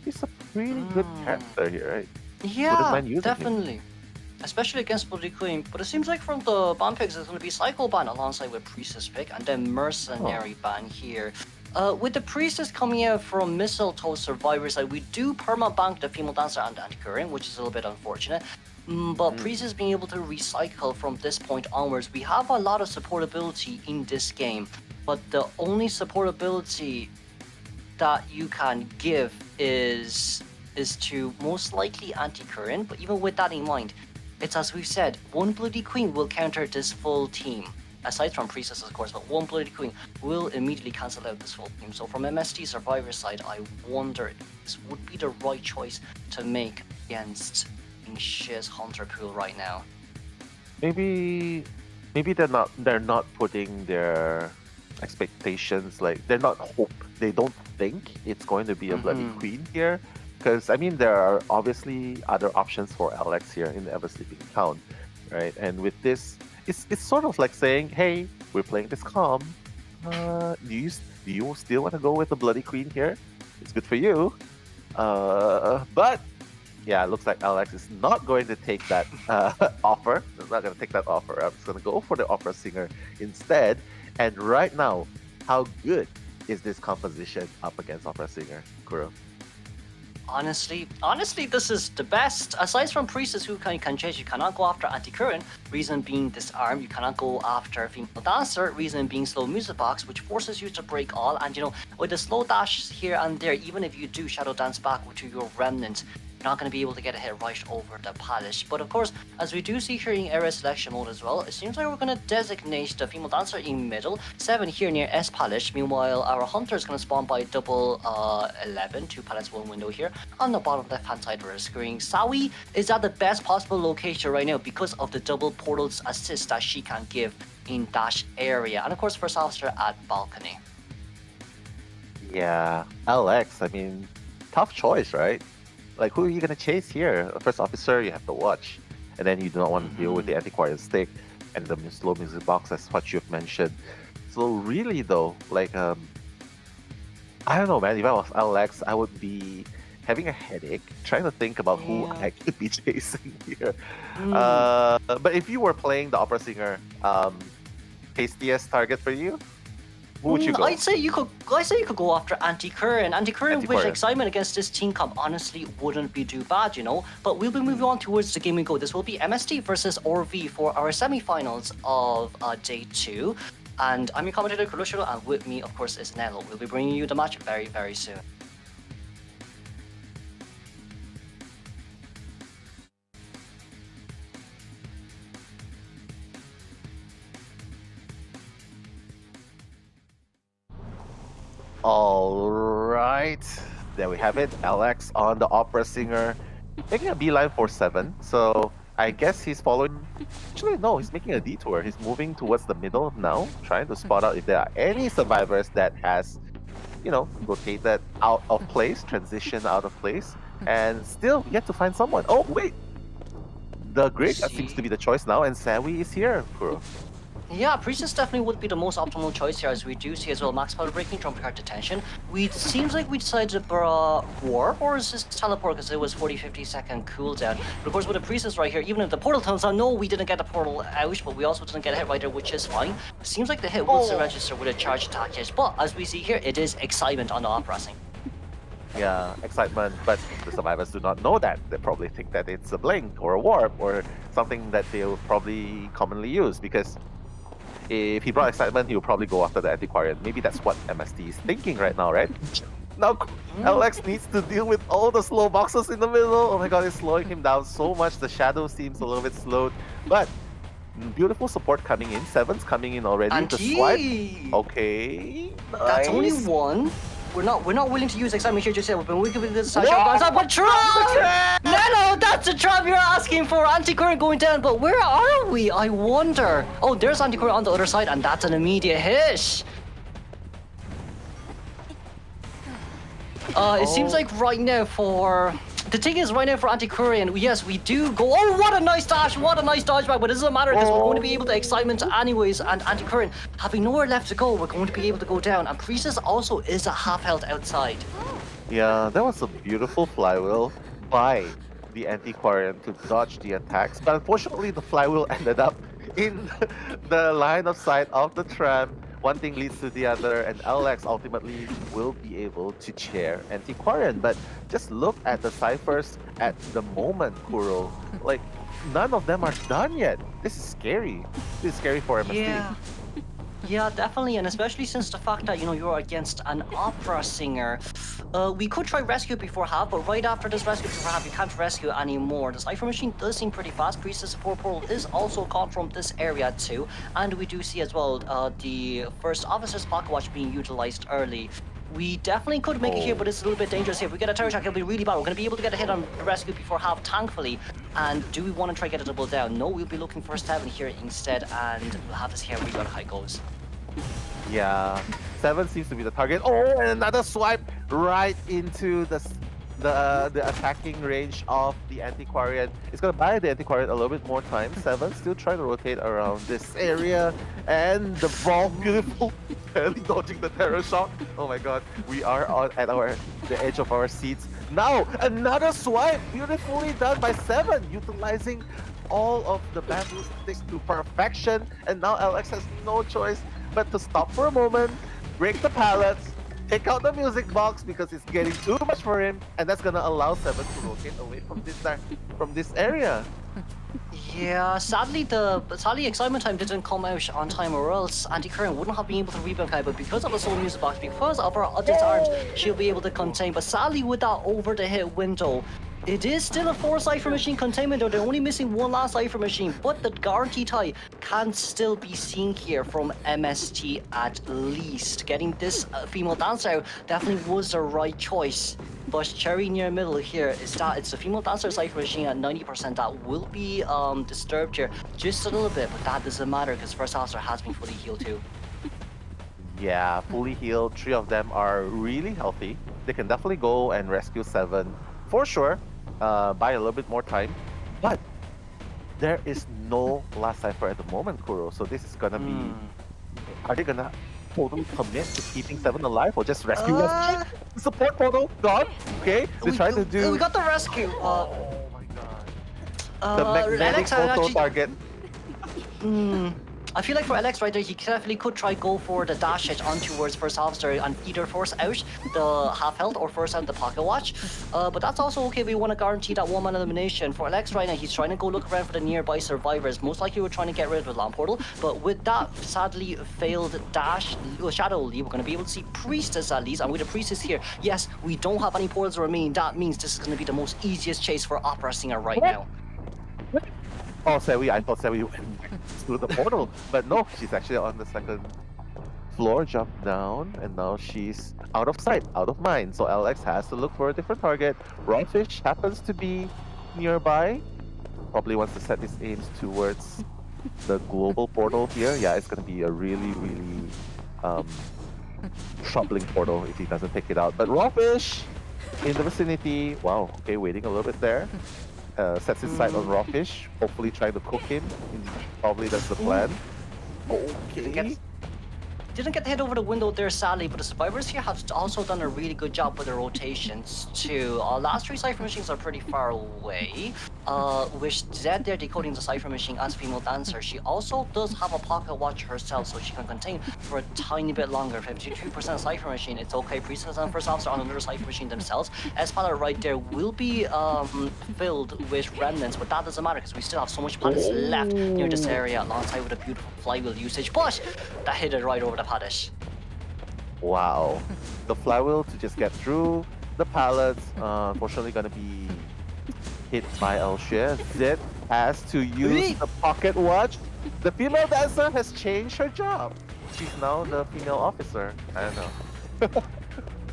he's a pretty good character here, right? Yeah, definitely. Him. Especially against Bloody Queen. But it seems like from the ban picks, it's going to be Cycle ban alongside with Priestess pick, and then Mercenary ban here. With the Priestess coming out from Mistletoe Survivor side, we do perma-bank the Female Dancer and the Antiquarian, which is a little bit unfortunate. But Priestess being able to recycle from this point onwards, we have a lot of supportability in this game. But the only supportability that you can give is to most likely Antiquarian. But even with that in mind, it's as we've said, one Bloody Queen will counter this full team. Aside from Priestess, of course, but one Bloody Queen will immediately cancel out this full team. So from MST Survivor side, I wonder if this would be the right choice to make against Xie's Hunter pool right now. Maybe they're not putting their expectations, like they don't think it's going to be a Bloody Queen here. Because I mean, there are obviously other options for LX here in the Ever Sleeping Town, right? And with this, it's sort of like saying, hey, we're playing this calm. Do you still want to go with the Bloody Queen here? It's good for you. But yeah, it looks like LX is not going to take that offer. It's not going to take that offer. I'm just going to go for the Opera Singer instead. And right now, how good is this composition up against Opera Singer, Kuro? Honestly, this is the best. Aside from Priestess, who can chase, you cannot go after Anti-Current, reason being Disarm. You cannot go after Female Dancer, reason being Slow Music Box, which forces you to break all. And with the slow dash here and there, even if you do Shadow Dance back to your Remnant, you're not going to be able to get a hit right over the palace. But of course, as we do see here in area selection mode as well, it seems like we're going to designate the female dancer in middle, 7 here near S palace. Meanwhile, our hunter is going to spawn by double 11, 2 palace, 1 window here on the bottom left hand side of the screen. Sawi is at the best possible location right now because of the double portals assist that she can give in that area. And of course, first officer at balcony. Yeah, Alex, I mean, tough choice, right? Like, who are you going to chase here? First officer, you have to watch. And then you do not want to deal with the antiquarian stick and the slow music box, as what you've mentioned. So really, though, like, I don't know, man. If I was Alex, I would be having a headache, trying to think about who I could be chasing here. But if you were playing the opera singer, tastiest target for you? Who would you go? I'd say you could go after Anti-Current. Anti-Current with excitement against this team comp honestly wouldn't be too bad, you know. But we'll be moving on towards the game we go. This will be MST versus ORV for our semi-finals of day 2. And I'm your commentator, Kuroshiro, and with me, of course, is Nello. We'll be bringing you the match very, very soon. All right, there we have it. Alex on the opera singer, making a beeline for 7. So I guess he's following. Actually, no, he's making a detour. He's moving towards the middle now, trying to spot out if there are any survivors that has, you know, rotated out of place, transitioned out of place, and still yet to find someone. Oh wait, the Graveyard seems to be the choice now, and Sawi is here, Kuro. Yeah, Priestess definitely would be the most optimal choice here, as we do see as well max power breaking, trump card detention. Seems like we decided to warp, or is this teleport because it was 40-50 second cooldown. But of course with the Priestess right here, even if the portal turns out, no, we didn't get the portal out, but we also didn't get a hit right there, which is fine. Seems like the hit will still register with a charge attack hit, but as we see here, it is excitement on the opera sing. Yeah, excitement, but the survivors do not know that. They probably think that it's a blink or a warp or something that they'll probably commonly use, because if he brought excitement, he will probably go after the antiquarian. Maybe that's what MST is thinking right now, right? Now, Alex needs to deal with all the slow boxes in the middle. Oh my god, it's slowing him down so much. The shadow seems a little bit slowed. But beautiful support coming in. 7's coming in already. The swipe. Okay. Nice. That's only 1. We're not willing to use excitement here just yet. We've been working with this but trap! No, that's the trap you're asking for. Anti-current going down, but where are we? I wonder. Oh, there's anti-current on the other side, and that's an immediate hit. It seems like right now for... The thing is, right now for Anti-Current, yes, we do go... Oh, what a nice dash! What a nice dodge back! But it doesn't matter because we're going to be able to excitement anyways. And Anti-Current, having nowhere left to go, we're going to be able to go down. And Priestess also is a half health outside. Yeah, that was a beautiful flywheel by the Antiquarian to dodge the attacks. But unfortunately, the flywheel ended up in the line of sight of the tram. One thing leads to the other, and Alex ultimately will be able to chair Antiquarian. But just look at the ciphers at the moment, Kuro. Like, none of them are done yet. This is scary. This is scary for MST. Yeah, definitely, and especially since the fact that, you know, you're against an opera singer. We could try rescue before half, but right after this rescue before half, you can't rescue anymore. The Cypher Machine does seem pretty fast. Priestess support portal is also caught from this area too, and we do see as well the first officer's pocket watch being utilized early. We definitely could make it here, but it's a little bit dangerous here. If we get a terror attack, it'll be really bad. We're going to be able to get a hit on the rescue before half, thankfully. And do we want to try to get a double down? No, we'll be looking for 7 here instead, and we'll have this here. We got how it goes. Yeah, 7 seems to be the target. Oh, and another swipe right into the attacking range of the Antiquarian. It's gonna buy the Antiquarian a little bit more time. 7 still trying to rotate around this area, and the ball, beautiful, barely dodging the terror shock. Oh my god, we are at the edge of our seats. Now another swipe, beautifully done by 7, utilizing all of the bamboo sticks to perfection. And now Alex has no choice but to stop for a moment, break the pallets, take out the music box because it's getting too much for him, and that's gonna allow 7 to rotate away from this area. Yeah, sadly excitement time didn't come out on time, or else Anti-Current wouldn't have been able to rebound Kai, but because of the soul music box, because of her disarms, she'll be able to contain. But sadly with that over the hit window, It is still a 4 Cypher Machine containment, though they're only missing one last Cypher Machine, but the guarantee tie can still be seen here from MST at least. Getting this female dancer out definitely was the right choice. But cherry near middle here is that it's a female dancer Cypher Machine at 90% that will be disturbed here just a little bit, but that doesn't matter because first officer has been fully healed too. Yeah, fully healed. 3 of them are really healthy. They can definitely go and rescue 7 for sure. Buy a little bit more time, but there is no last cipher at the moment, Kuro. So this is gonna be. Are they gonna totally commit to keeping 7 alive or just rescue us? Support portal gone. Okay, they're trying to do. We got the rescue. Oh my god. The magnetic photo target. I feel like for Alex right there, he definitely could try go for the dash hit on towards first officer and either force out the half health or force out the pocket watch. But that's also okay. We want to guarantee that 1-man elimination. For Alex right now, he's trying to go look around for the nearby survivors. Most likely we're trying to get rid of the lamp portal. But with that sadly failed dash shadow lead, we're going to be able to see Priestess at least. And with the Priestess here, yes, we don't have any portals remaining. That means this is going to be the most easiest chase for Opera Singer right now. Oh, Sewi, I thought Sewi went through the portal, but no, she's actually on the 2nd floor, jumped down, and now she's out of sight, out of mind. So LX has to look for a different target. Rawfish happens to be nearby. Probably wants to set his aims towards the global portal here. Yeah, it's going to be a really, really troubling portal if he doesn't take it out. But Rawfish in the vicinity. Wow, okay, waiting a little bit there. Sets his sight on Rawfish, hopefully trying to cook him. Probably that's the plan. Okay. Didn't get the hit over the window there, sadly, but the survivors here have also done a really good job with their rotations too. Last 3 Cypher Machines are pretty far away. With Zed there decoding the Cypher Machine as female dancer, she also does have a pocket watch herself, so she can contain for a tiny bit longer. 52% Cypher Machine, it's okay. Priestess and First Officer on another Cypher Machine themselves. Espada right there will be filled with remnants, but that doesn't matter because we still have so much pallets left near this area alongside with a beautiful flywheel usage. But that hit it right over the palace. Wow. The flywheel to just get through the pallets, unfortunately gonna be hit by Elshia. Zed has to use the pocket watch. The female dancer has changed her job. She's now the female officer. I don't know.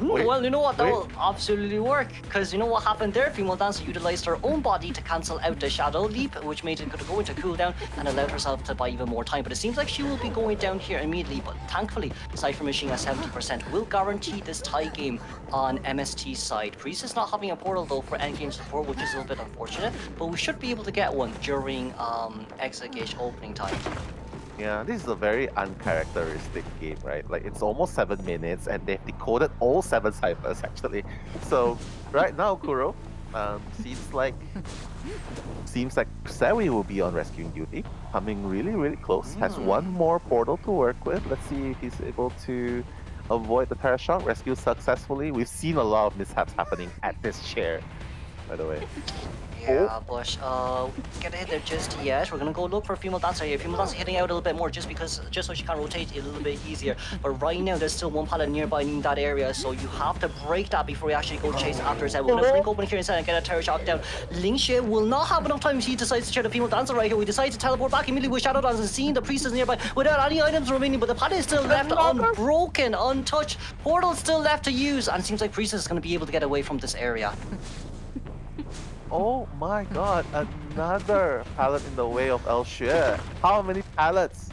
Well, you know what? That will absolutely work. Because you know what happened there? Female dancer utilized her own body to cancel out the shadow leap, which made it go into cooldown and allowed herself to buy even more time. But it seems like she will be going down here immediately. But thankfully, Cypher Machine at 70% will guarantee this tie game on MST's side. Priest is not having a portal though for endgame support, which is a little bit unfortunate. But we should be able to get one during exit gauge opening time. Yeah, this is a very uncharacteristic game, right? Like, it's almost 7 minutes and they've decoded all 7 ciphers, actually. So, right now, Kuro, seems like Sewi will be on rescuing duty, coming really, really close. Has one more portal to work with. Let's see if he's able to avoid the Terra Shock, rescue successfully. We've seen a lot of mishaps happening at this chair, by the way. Yeah, Bush. Get a hit there just yet. We're gonna go look for a female dancer here. Female dancer hitting out a little bit more just so she can rotate it a little bit easier. But right now there's still one pallet nearby in that area, so you have to break that before you actually go chase after Zed. We're gonna blink open here inside and get a Terror Shock down. Lingxie will not have enough time. He decides to share the female dancer right here. We decide to teleport back immediately with Shadow Dance and seeing the priestess nearby without any items remaining, but the pallet is still left unbroken, untouched. Portal still left to use, and it seems like priestess is gonna be able to get away from this area. Oh my god, another pallet in the way of Elshia. How many pallets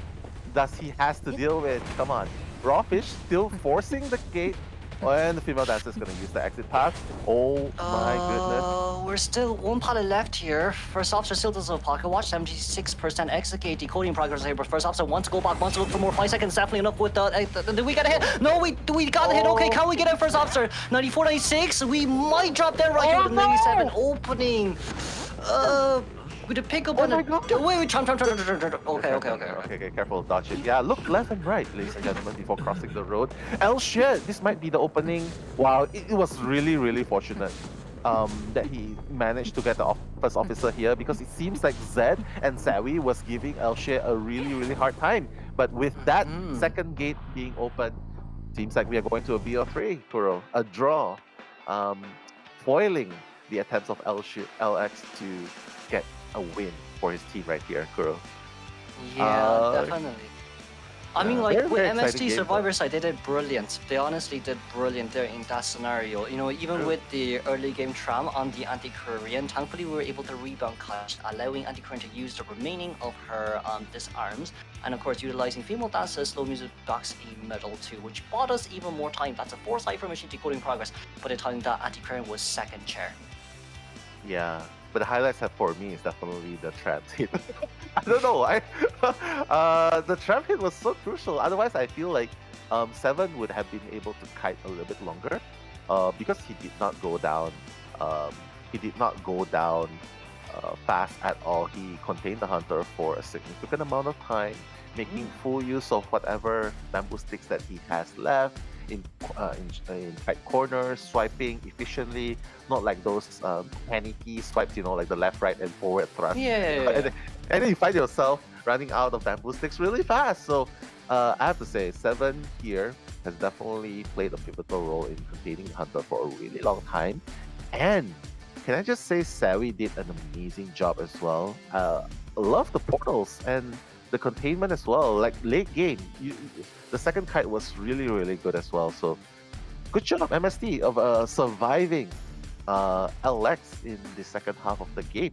does he has to deal with? Come on. Rawfish still forcing the gate, and the female dancer is going to use the exit path. Oh my goodness. We're still one pallet left here. First officer still does a pocket watch, 76% exit gate decoding progress here, but first officer wants to go back, wants to look for more. 5 seconds definitely enough with the did we get a hit? No, we got a hit. Okay, can we get in first officer? 94, 96. We might drop down right here with the 97 opening. With a pickup on the wait, turn. Okay, careful, dodge it. Yeah, look left and right, ladies and gentlemen, before crossing the road. Elshia, this might be the opening. Wow, it was really, really fortunate that he managed to get the first officer here, because it seems like Zed and Sawi was giving Elshia a really, really hard time. But with that second gate being open, seems like we are going to a BO3, Kuro. A draw. Foiling the attempts of LX to get a win for his team right here, Kuro. Yeah, definitely. I mean, like, very, with very exciting MST game, Survivor side, they did brilliant. They honestly did brilliant there in that scenario. You know, even with the early game tram on the anti-Korean, thankfully we were able to rebound clutch, allowing anti-Korean to use the remaining of her disarms, and of course utilizing female dancers, slow music box in middle too, which bought us even more time. That's a 4 cipher machine decoding progress, by the time that anti-Korean was second chair. Yeah, but the highlights for me is definitely the trap hit. I don't know why. The trap hit was so crucial. Otherwise, I feel like Seven would have been able to kite a little bit longer, because he did not go down. He did not go down fast at all. He contained the hunter for a significant amount of time, making full use of whatever bamboo sticks that he has left in tight corners, swiping efficiently, not like those panicky swipes, like the left, right, and forward thrust. Yeah. And then you find yourself running out of bamboo sticks really fast. So I have to say, Seven here has definitely played a pivotal role in containing the hunter for a really long time. And can I just say, Sawi did an amazing job as well. Love the portals and the containment as well. Like late game, the second kite was really, really good as well. So good job, MST, of surviving LX in the second half of the game.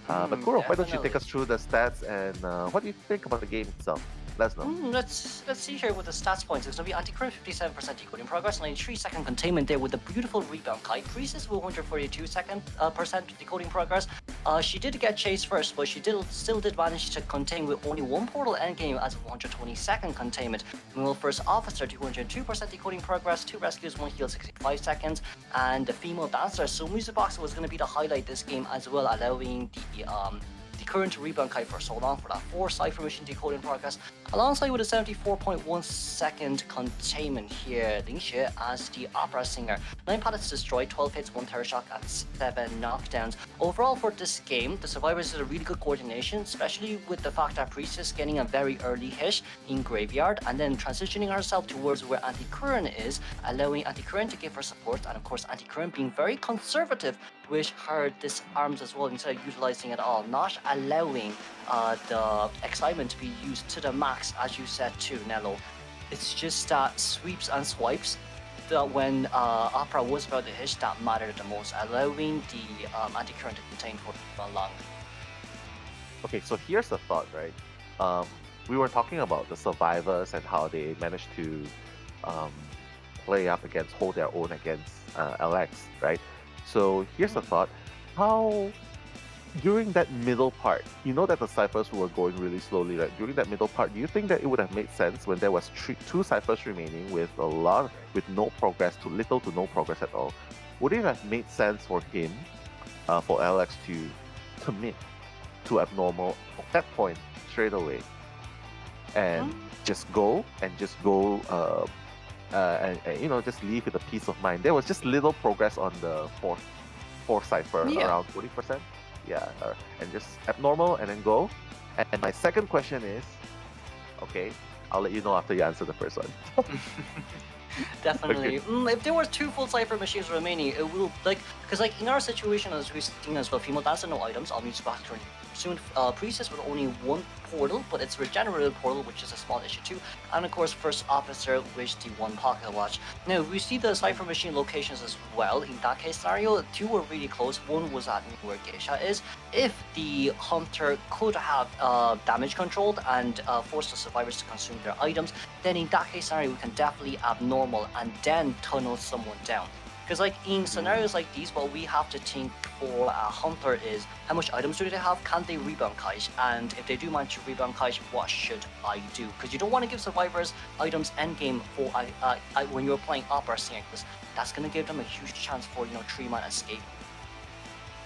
But Kuro, why don't you take us through the stats and what do you think about the game itself? Let us know. Let's see here with the stats points. It's going to be anti-Korean 57% decoding progress, 93-second containment there with a beautiful rebound kite. Priestess with 142% decoding progress. She did get chased first, but she still did manage to contain with only one portal endgame as a 122nd containment. Meanwhile, first officer 202% decoding progress, 2 rescues, 1 heal, 65 seconds, and the female dancer. So Music Box was going to be the highlight this game as well, allowing the current rebound kite for so long for that 4 cipher mission decoding progress, alongside with a 74.1 second containment here. Ling Xue as the opera singer. 9 pallets destroyed, 12 hits, 1 terror shock, and 7 knockdowns. Overall for this game, the survivors did a really good coordination, especially with the fact that Priestess getting a very early hit in Graveyard and then transitioning herself towards where Anti-Current is, allowing Anti-Current to give her support, and of course Anti-Current being very conservative with her disarms as well, instead of utilizing it all, not allowing the excitement to be used to the max, as you said too, Nello. It's just that sweeps and swipes that when Opera was about to hit that mattered the most, allowing the anti-current to contain for long. Okay, so here's the thought, right? We were talking about the survivors and how they managed to hold their own against LX, right? So here's the thought: how during that middle part, you know that the ciphers were going really slowly, right? During that middle part, do you think that it would have made sense when there was 2 ciphers remaining with no progress, to little to no progress at all? Would it have made sense for him, for Alex to commit to abnormal at that point straight away, and just go and just leave with a peace of mind? There was just little progress on the fourth cipher, around 40%. Yeah, and just abnormal and then go. And my second question is, okay, I'll let you know after you answer the first one. Definitely. If there were 2 full cipher machines remaining, it will because in our situation, as we've seen as well, female dancer no items, I'll use back turn soon. Priestess with only 1 portal, but it's regenerative portal, which is a small issue too. And of course, first officer with the 1 pocket watch. Now we see the cipher machine locations as well. In that case scenario, 2 were really close. 1 was at where Geisha is. If the hunter could have damage controlled and forced the survivors to consume their items, then in that case scenario, we can definitely abnormal and then tunnel someone down. Because in scenarios like these, what we have to think for a hunter is how much items do they have? Can they rebound kite? And if they do manage to rebound kite, what should I do? Because you don't want to give survivors items endgame for when you're playing opera singer, because that's going to give them a huge chance for 3-man escape.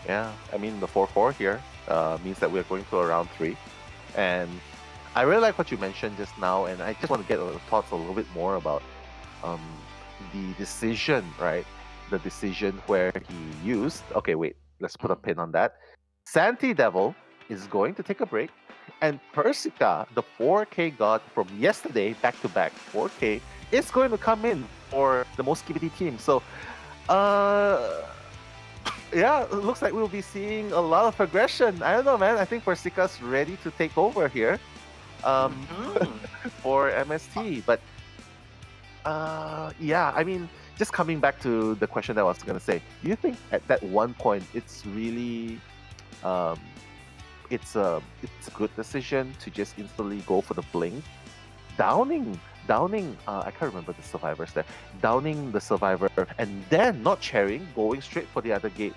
Yeah, I mean the 4-4 here means that we're going to a round 3, and I really like what you mentioned just now, and I just want to get your thoughts a little bit more about the decision, right? The decision where he used. Okay, wait, let's put a pin on that. Santi Devil is going to take a break, and Persica, the 4K god from yesterday, back-to-back 4K, is going to come in for the most KBT team. So, Yeah, it looks like we'll be seeing a lot of progression. I don't know, man. I think Persika's ready to take over here for MST. But yeah, I mean, just coming back to the question that I was going to say, do you think at that one point it's really um, it's a good decision to just instantly go for the blink, downing I can't remember the survivors there, downing the survivor and then not sharing, going straight for the other gate?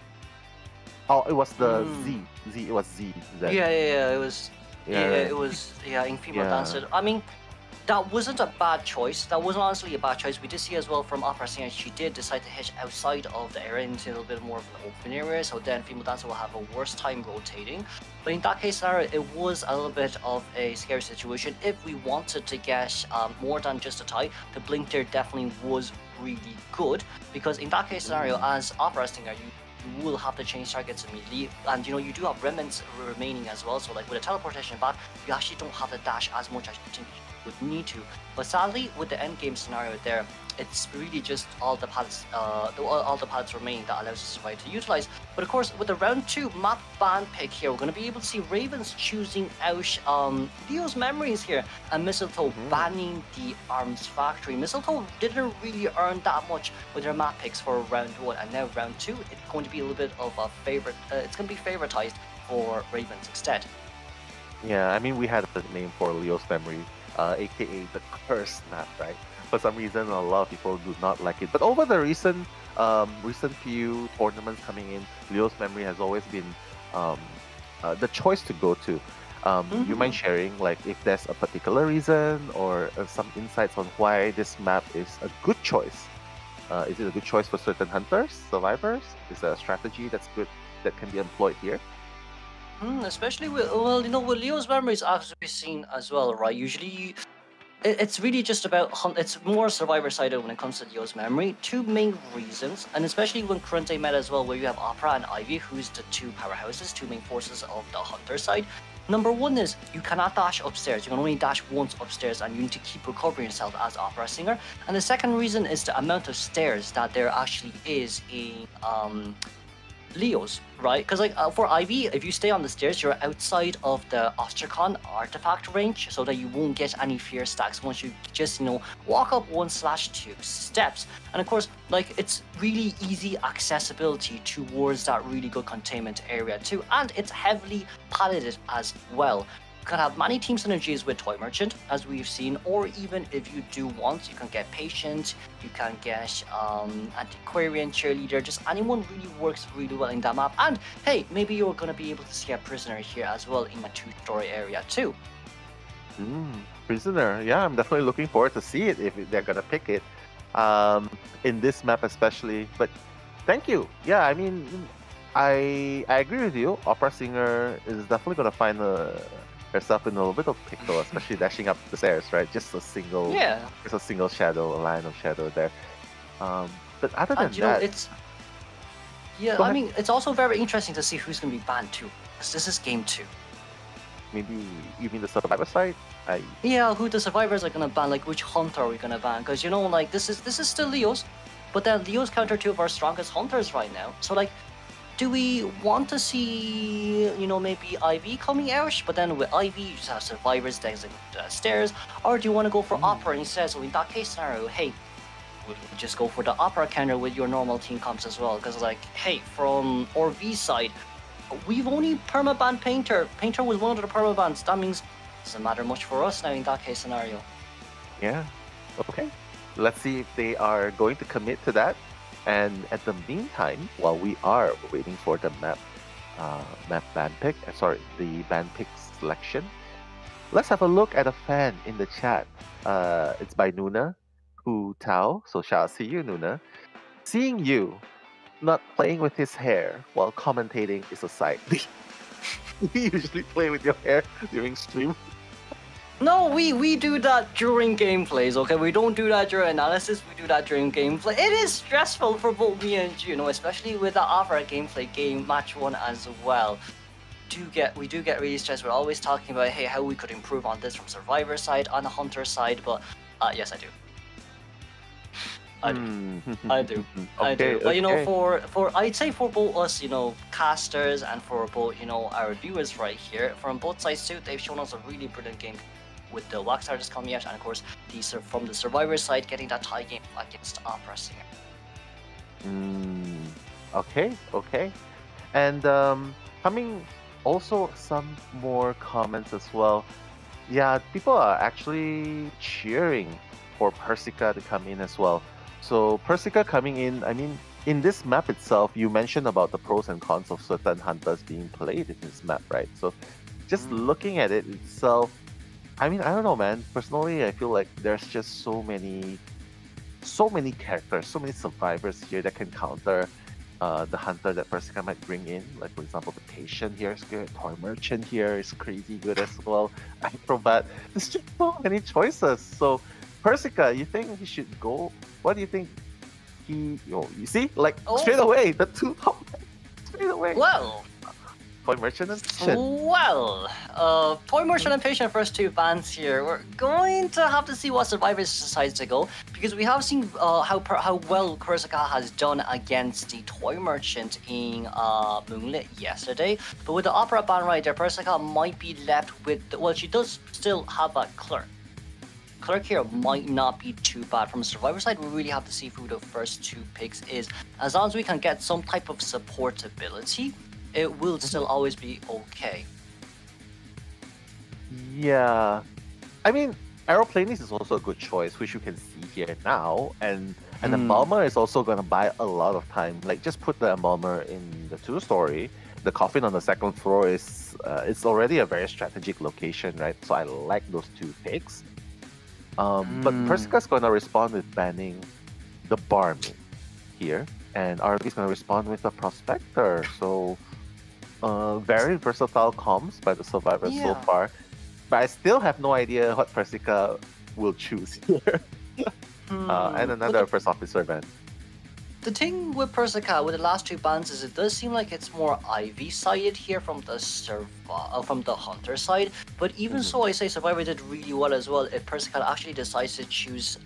Oh, it was the Z. It was Z. Yeah. It was. Yeah, Yeah, right. it was. Yeah, in female Yeah. dancer. I mean, that wasn't a bad choice. That wasn't honestly a bad choice. We did see as well from Opera Singer, she did decide to hitch outside of the area into a little bit more of an open area. So then female dancer will have a worse time rotating. But in that case scenario, it was a little bit of a scary situation. If we wanted to get more than just a tie, the blink there definitely was really good, because in that case scenario, as Opera Singer, you will have to change targets immediately, and you do have remnants remaining as well. So like with a teleportation back, you actually don't have to dash as much as you think you would need to. But sadly, with the end game scenario there, it's really just all the pallets, all the pallets remaining that allows us to survive to utilize. But of course, with the round 2 map ban pick here, we're going to be able to see Ravens choosing out Leo's Memories here, and Mistletoe banning the Arms Factory. Mistletoe didn't really earn that much with their map picks for round 1, and now round 2, it's going to be a little bit of a favorite. It's going to be favoritized for Ravens instead. Yeah, I mean, we had a name for Leo's Memory, aka the Cursed map, right? For some reason, a lot of people do not like it. But over the recent few tournaments coming in, Leo's Memory has always been the choice to go to. You mind sharing, like, if there's a particular reason or some insights on why this map is a good choice? Is it a good choice for certain hunters, survivors? Is there a strategy that's good that can be employed here? Especially with with Leo's Memories, as we've seen as well, right? Usually, it's really just about it's more survivor sided when it comes to Leo's Memory. Two main reasons, and especially when current day meta as well, where you have Opera and Ivy, who's the two powerhouses, two main forces of the hunter side. Number one is you cannot dash upstairs. You can only dash once upstairs, and you need to keep recovering yourself as Opera Singer. And the second reason is the amount of stairs that there actually is in Leo's, right? Because like for Ivy, if you stay on the stairs, you're outside of the Ostracon artifact range, so that you won't get any fear stacks once you just walk up 1/2 steps. And of course, like, it's really easy accessibility towards that really good containment area too, and it's heavily paletted as well. You can have many team synergies with Toy Merchant, as we've seen, or even if you do want, you can get Patient, you can get Antiquarian, Cheerleader, just anyone really works really well in that map. And hey, maybe you're going to be able to see a Prisoner here as well in a 2-story area too. Prisoner, yeah, I'm definitely looking forward to see it if they're gonna pick it in this map especially. But thank you. Yeah, I mean, I agree with you. Opera Singer is definitely gonna find herself in a little bit of pickle, especially dashing up the stairs, right? Just a single shadow, a line of shadow there. But other than that, I mean, it's also very interesting to see who's going to be banned too, because this is game 2. Maybe you mean the survivor side? Yeah, who the survivors are going to ban, like which hunter are we going to ban? Because like this is still Leo's, but then Leo's counter 2 of our strongest hunters right now. So like, do we want to see, maybe Ivy coming out, but then with Ivy, you just have survivors dancing stairs, or do you want to go for Opera instead? So in that case scenario, hey, we'll just go for the Opera counter with your normal team comps as well, because like, hey, from RV side, we've only permabanned Painter. Painter was one of the permabans. That means it doesn't matter much for us now in that case scenario. Yeah, okay. Let's see if they are going to commit to that. And at the meantime, while we are waiting for the map ban pick, the ban pick selection, let's have a look at a fan in the chat. It's by Nuna Hu Tao. So shout out to you, Nuna. Seeing you not playing with his hair while commentating is a sight. Do you usually play with your hair during stream? No, we do that during gameplays, okay? We don't do that during analysis, we do that during gameplay. It is stressful for both me and you, especially with the Opera gameplay game, match 1 as well. We do get really stressed. We're always talking about, hey, how we could improve on this from Survivor side, on the Hunter side, but yes, I do. I do. I do. I do. But for I'd say for both us, casters, and for both our viewers right here, from both sides too, they've shown us a really brilliant game with the Wax Artist coming out, and of course from the Survivor side getting that tie game against Opera Singer. Okay. And coming also some more comments as well. Yeah, people are actually cheering for Persica to come in as well. So Persica coming in, I mean, in this map itself, you mentioned about the pros and cons of certain hunters being played in this map, right? So just looking at it itself, I mean, I don't know, man. Personally, I feel like there's just so many characters, so many survivors here that can counter the hunter that Persica might bring in. Like, for example, the Patient here is good. Toy Merchant here is crazy good as well. Acrobat. There's just so many choices. So, Persica, you think he should go? What do you think you see? Like, straight away, the two top straight away. Well, Toy Merchant and Patient. Well, Toy Merchant and Patient first two bans here. We're going to have to see what Survivors decides to go, because we have seen how well Persica has done against the Toy Merchant in Moonlit yesterday. But with the Opera ban right there, Persica might be left with, well, she does still have a Clerk. Clerk here might not be too bad. From the Survivor side, we really have to see who the first two picks is. As long as we can get some type of support ability, it will still always be okay. Yeah. I mean, Aeroplanist is also a good choice, which you can see here now. And an Embalmer is also going to buy a lot of time. Like, just put the Embalmer in the 2-story. The coffin on the second floor is it's already a very strategic location, right? So I like those two picks. But Persica's going to respond with banning the Barmy here. And RV's going to respond with the Prospector. So very versatile comms by the Survivors so far. But I still have no idea what Persica will choose here. And another First Officer ban. The thing with Persica, with the last two bans, is it does seem like it's more Ivy sided here from the Hunter side. But even so, I say Survivor did really well as well if Persica actually decides to choose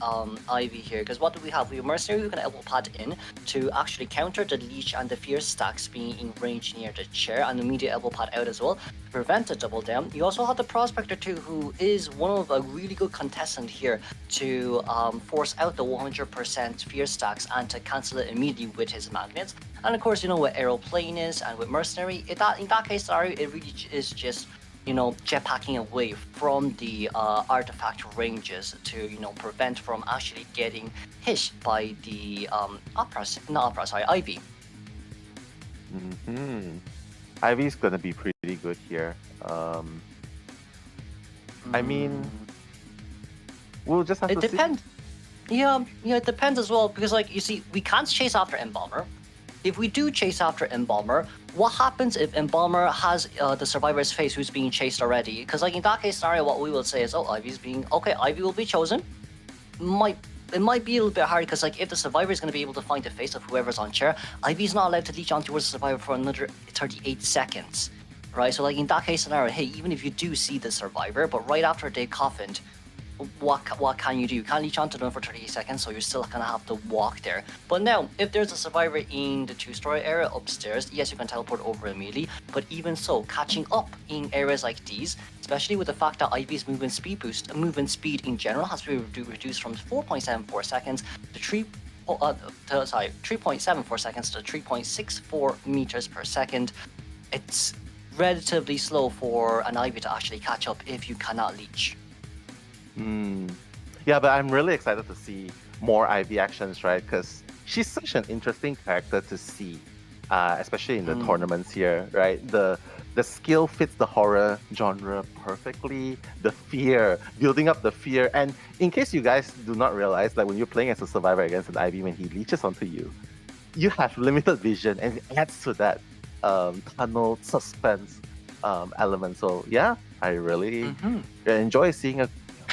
Ivy here. Because what do we have? We have Mercenary who can elbow pad in to actually counter the Leech and the Fierce stacks being in range near the chair, and immediate elbow pad out as well to prevent a double down. You also have the Prospector too, who is one of a really good contestant here to force out the 100% Fierce stacks and to cancel it immediately with his magnets. And of course, with Aeroplanist and with Mercenary, in that case scenario, it really is just jetpacking away from the artifact ranges to prevent from actually getting hit by the Ivy. Ivy's gonna be pretty good here. I mean, we'll just have to see. It depends. Yeah, it depends as well, because you see, we can't chase after Embalmer. If we do chase after Embalmer, what happens if Embalmer has the Survivor's face who's being chased already? Because in that case scenario, what we will say is, Ivy will be chosen. It might be a little bit hard, because if the Survivor is going to be able to find the face of whoever's on chair, Ivy's not allowed to leech on towards the Survivor for another 38 seconds, right? So in that case scenario, hey, even if you do see the Survivor, but right after they coffined, what can you do? You can't leech onto them for 38 seconds, so you're still gonna have to walk there. But now, if there's a Survivor in the 2-story area upstairs, yes, you can teleport over immediately, but even so, catching up in areas like these, especially with the fact that Ivy's movement speed in general has been reduced from 4.74 seconds to 3.74 seconds to 3.64 meters per second. It's relatively slow for an Ivy to actually catch up if you cannot leech. Yeah, but I'm really excited to see more Ivy actions, right? Because she's such an interesting character to see, especially in the tournaments here, right? The skill fits the horror genre perfectly. The fear, building up the fear. And in case you guys do not realize, when you're playing as a Survivor against an Ivy, when he leeches onto you, you have limited vision, and it adds to that tunnel suspense element. So yeah, I really enjoy seeing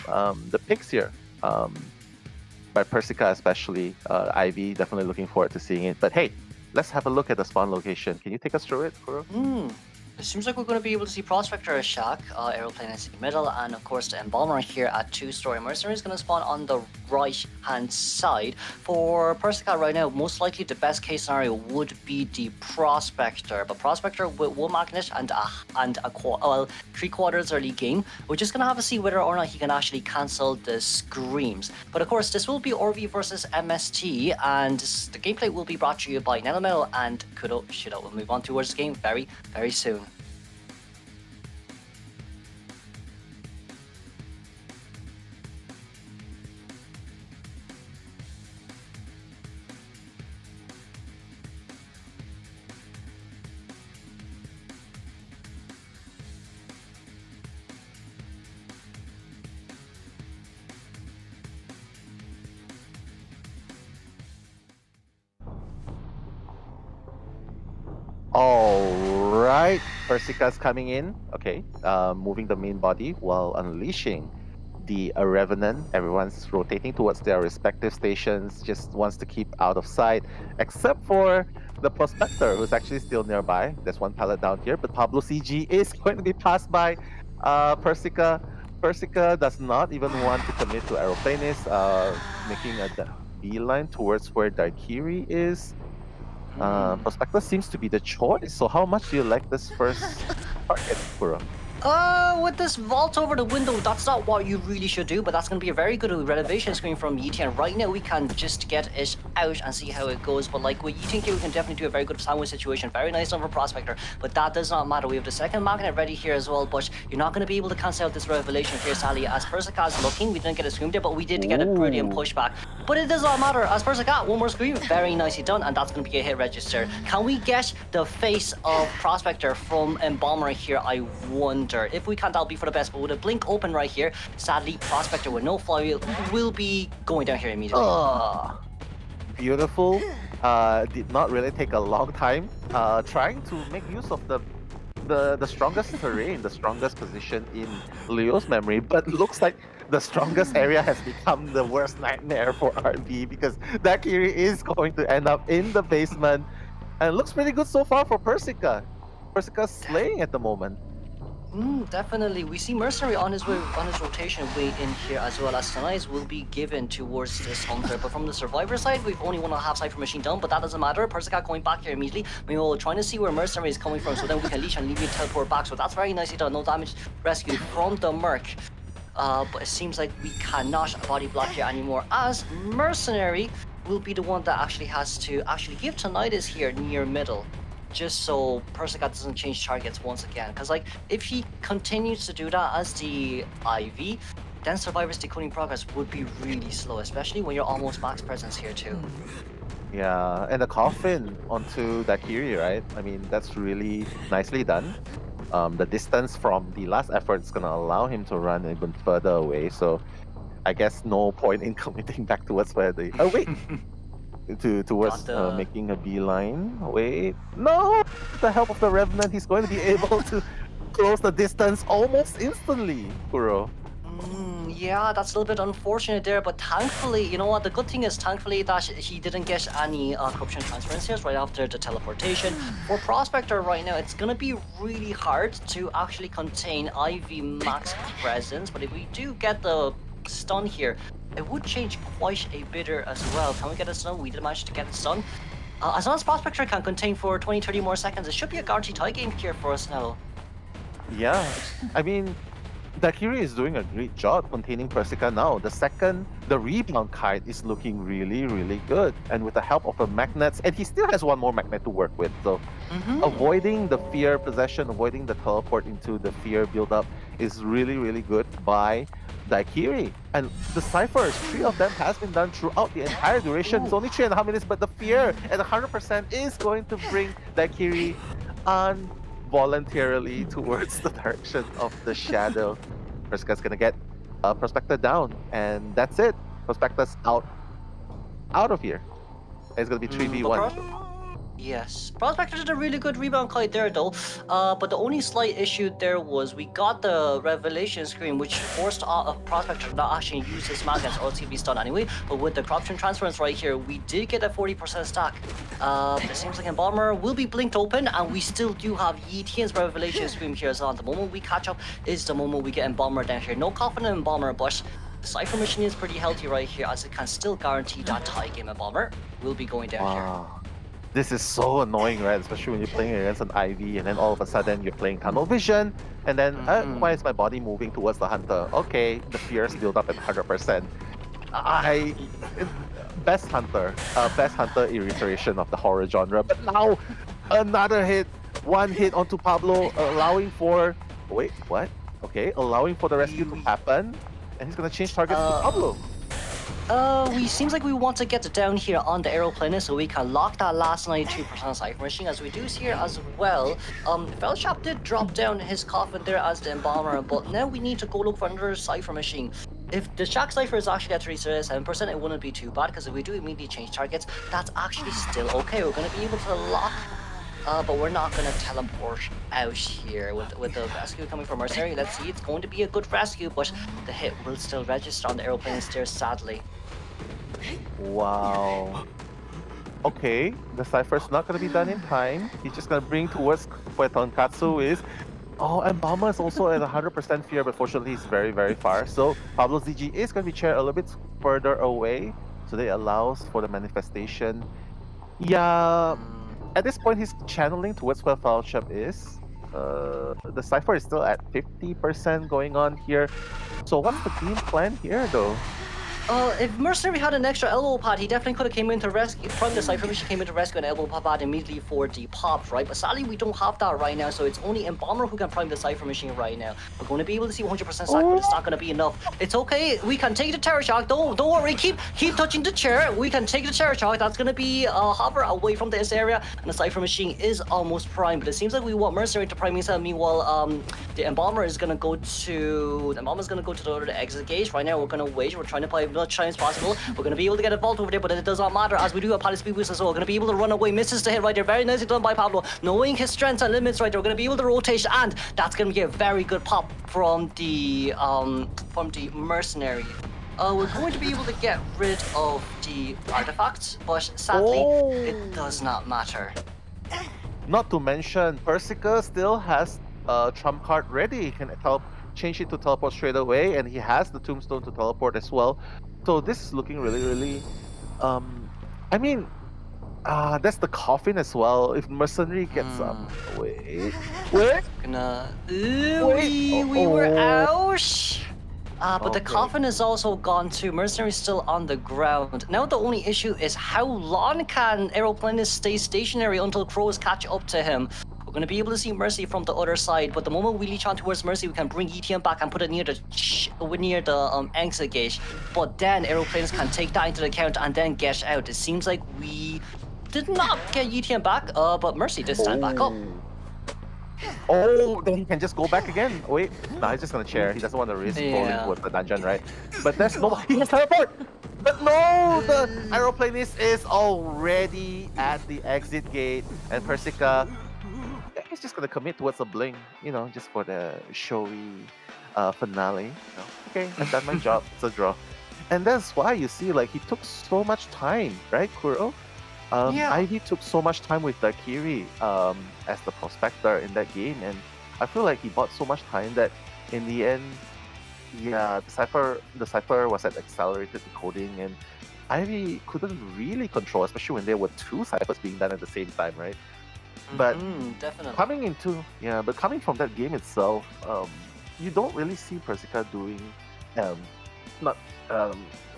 the picks here, by Persica especially. Ivy, definitely looking forward to seeing it. But hey, let's have a look at the spawn location. Can you take us through it, Kuro? It seems like we're going to be able to see Prospector as Shack, Aeroplane in the middle, and of course the Embalmer here at 2-story. Mercenary is going to spawn on the right-hand side. For Persica right now, most likely the best case scenario would be the Prospector, but Prospector with 1 magnet and a 3/4 early game. We're just going to have to see whether or not he can actually cancel the Screams. But of course, this will be RV versus MST, and the gameplay will be brought to you by Nettlemel and Kudo Shido. We'll move on towards the game very, very soon. Alright, Persica's coming in. Okay, moving the main body while unleashing the Revenant. Everyone's rotating towards their respective stations, just wants to keep out of sight, except for the Prospector, who's actually still nearby. There's one pallet down here, but Pablo CG is going to be passed by Persica. Persica does not even want to commit to Aeroplanist, making a beeline towards where Daikiri is. Prospector seems to be the choice. So how much do you like this first target, Kuro? With this vault over the window, that's not what you really should do, but that's going to be a very good renovation screen from Yeetian. Right now, we can just get it out and see how it goes. But like with Yeetian here, we can definitely do a very good sandwich situation. Very nice on for Prospector, but that does not matter. We have the second magnet ready here as well, but you're not going to be able to cancel out this revelation here, Sally. As Persica is looking, we didn't get a scream there, but we did get a brilliant pushback. But it does not matter, as Persica, one more scream, very nicely done, and that's going to be a hit register. Can we get the face of Prospector from Embalmer here, I wonder? If we can't, that'll be for the best, but with a blink open right here, sadly, Prospector with no flywheel will be going down here immediately. Beautiful. Did not really take a long time. Trying to make use of the strongest terrain, the strongest position in Leo's memory, but looks like the strongest area has become the worst nightmare for RB, because Daikiri is going to end up in the basement, and it looks pretty good so far for Persica. Persica's slaying at the moment. Definitely. We see Mercenary on his rotation way in here, as well as Tonight's will be given towards this Hunter. But from the Survivor side, we've only 1.5 Cypher Machine down, but that doesn't matter. Persica going back here immediately. We will trying to see where Mercenary is coming from, so then we can leash and leave it teleport back. So that's very nicely done. No damage rescue from the Merc. But it seems like we cannot body block here anymore, as Mercenary will be the one that actually has to give Tonight's here near middle, just so Persica doesn't change targets once again. Because like, if he continues to do that as the IV, then Survivor's decoding progress would be really slow, especially when you're almost max presence here too. Yeah, and the coffin onto Daikiri, right? I mean, that's really nicely done. The distance from the last effort is gonna allow him to run even further away, so I guess no point in committing back towards where the... Oh wait! towards making a beeline. Wait, no! With the help of the Revenant, he's going to be able to close the distance almost instantly, Kuro. Yeah, that's a little bit unfortunate there, but thankfully, you know what, the good thing is thankfully that he didn't get any corruption transferences right after the teleportation. For Prospector right now, it's gonna be really hard to actually contain IV max presence, but if we do get the stun here, it would change quite a bit as well. Can we get a stun? We did manage to get a stun. As long as Prospector can contain for 20-30 more seconds, it should be a guaranteed tie game here for us now. Yeah, I mean, Daikiri is doing a great job containing Persica now. The second, the rebound kite is looking really, really good. And with the help of the magnets, and he still has one more magnet to work with. So avoiding the fear possession, avoiding the teleport into the fear build-up is really, really good by Daikiri. And the ciphers, 3 of them has been done throughout the entire duration. It's only 3.5 minutes, but the fear at 100% is going to bring Daikiri on voluntarily towards the direction of the shadow. Persica's gonna get Prospector down, and that's it. Prospector's out of here. It's gonna be 3v1. Yes, Prospector did a really good rebound kite there though, but the only slight issue there was we got the revelation screen which forced Prospector to not actually use his mag against LTV stun anyway, but with the corruption transference right here, we did get a 40% stack. It seems like Embalmer will be blinked open, and we still do have Yetian's revelation screen here as well. The moment we catch up is the moment we get Embalmer down here. No confident Embalmer, but the Cypher machine is pretty healthy right here as it can still guarantee that tie game. Embalmer will be going down here. This is so annoying, right? Especially when you're playing against an IV and then all of a sudden you're playing tunnel vision and then why is my body moving towards the hunter? Okay, the fears build up at 100%. Best hunter iteration of the horror genre, but now another hit, one hit onto Pablo, allowing for allowing for the rescue to happen, and he's gonna change targets to Pablo. Seems like we want to get down here on the aeroplane so we can lock that last 92% Cypher machine, as we do here as well. Fellshop did drop down his coffin there as the Embalmer, but now we need to go look for another Cypher machine. If the Shack Cypher is actually at 37%, it wouldn't be too bad, because if we do immediately change targets, that's actually still okay. We're going to be able to lock, but we're not going to teleport out here with the rescue coming from Mercenary. Let's see, it's going to be a good rescue, but the hit will still register on the aeroplane stairs, sadly. Wow. Okay, the Cypher's not going to be done in time. He's just going to bring towards where Tonkatsu is. Oh, and Bama is also at 100% fear, but fortunately he's very, very far. So Pablo ZG is going to be chaired a little bit further away, so that allows for the manifestation. Yeah, at this point he's channeling towards where Fellshop is. The Cypher is still at 50% going on here. So what's the game plan here though? If Mercenary had an extra elbow pad, he definitely could have came in to rescue. From the Cypher machine came in to rescue an elbow pad immediately for the pop, right? But sadly, we don't have that right now, so it's only Embalmer who can prime the Cypher machine right now. We're going to be able to see 100% stack, but it's not going to be enough. It's okay. We can take the Terror Shock. Don't worry. Keep touching the chair. We can take the Terror Shock. That's going to be hover away from this area, and the Cypher machine is almost primed. But it seems like we want Mercenary to prime himself. Meanwhile, the Embalmer is going to go to the other exit gate. Right now, we're going to wait. We're trying to play as much time as possible. We're going to be able to get a vault over there, but it does not matter as we do have Palace Speed Boost as well. We're going to be able to run away. Misses the hit right there. Very nicely done by Pablo. Knowing his strengths and limits right there, we're going to be able to rotate, and that's going to be a very good pop from the Mercenary. We're going to be able to get rid of the artifacts, but sadly, it does not matter. Not to mention, Persica still has a trump card ready. He can change it to teleport straight away, and he has the tombstone to teleport as well. So this is looking really, really... I mean, that's the coffin as well. If Mercenary gets wait. We were out. But the coffin is also gone too. Mercenary is still on the ground. Now the only issue is how long can Aeroplanist stay stationary until crows catch up to him. We're going to be able to see Mercy from the other side, but the moment we leech on towards Mercy, we can bring ETM back and put it near the exit gate. But then Aeroplanes can take that into account and then get out. It seems like we did not get ETM back, but Mercy did stand back up. Oh, then he can just go back again. Wait, no, he's just gonna chair. He doesn't want to risk falling towards the dungeon, right? But there's no... He has teleport! But no! The Aeroplanist is already at the exit gate, and Persica... He's just gonna commit towards a blink, you know, just for the showy finale. You know? Okay, I've done my job. It's a draw. And that's why you see, like, he took so much time, right, Kuro? Ivy took so much time with Kiri as the prospector in that game, and I feel like he bought so much time that in the end, the Cypher was at accelerated decoding, and Ivy couldn't really control, especially when there were two Cyphers being done at the same time, right? But definitely. coming from that game itself, you don't really see Persica doing, not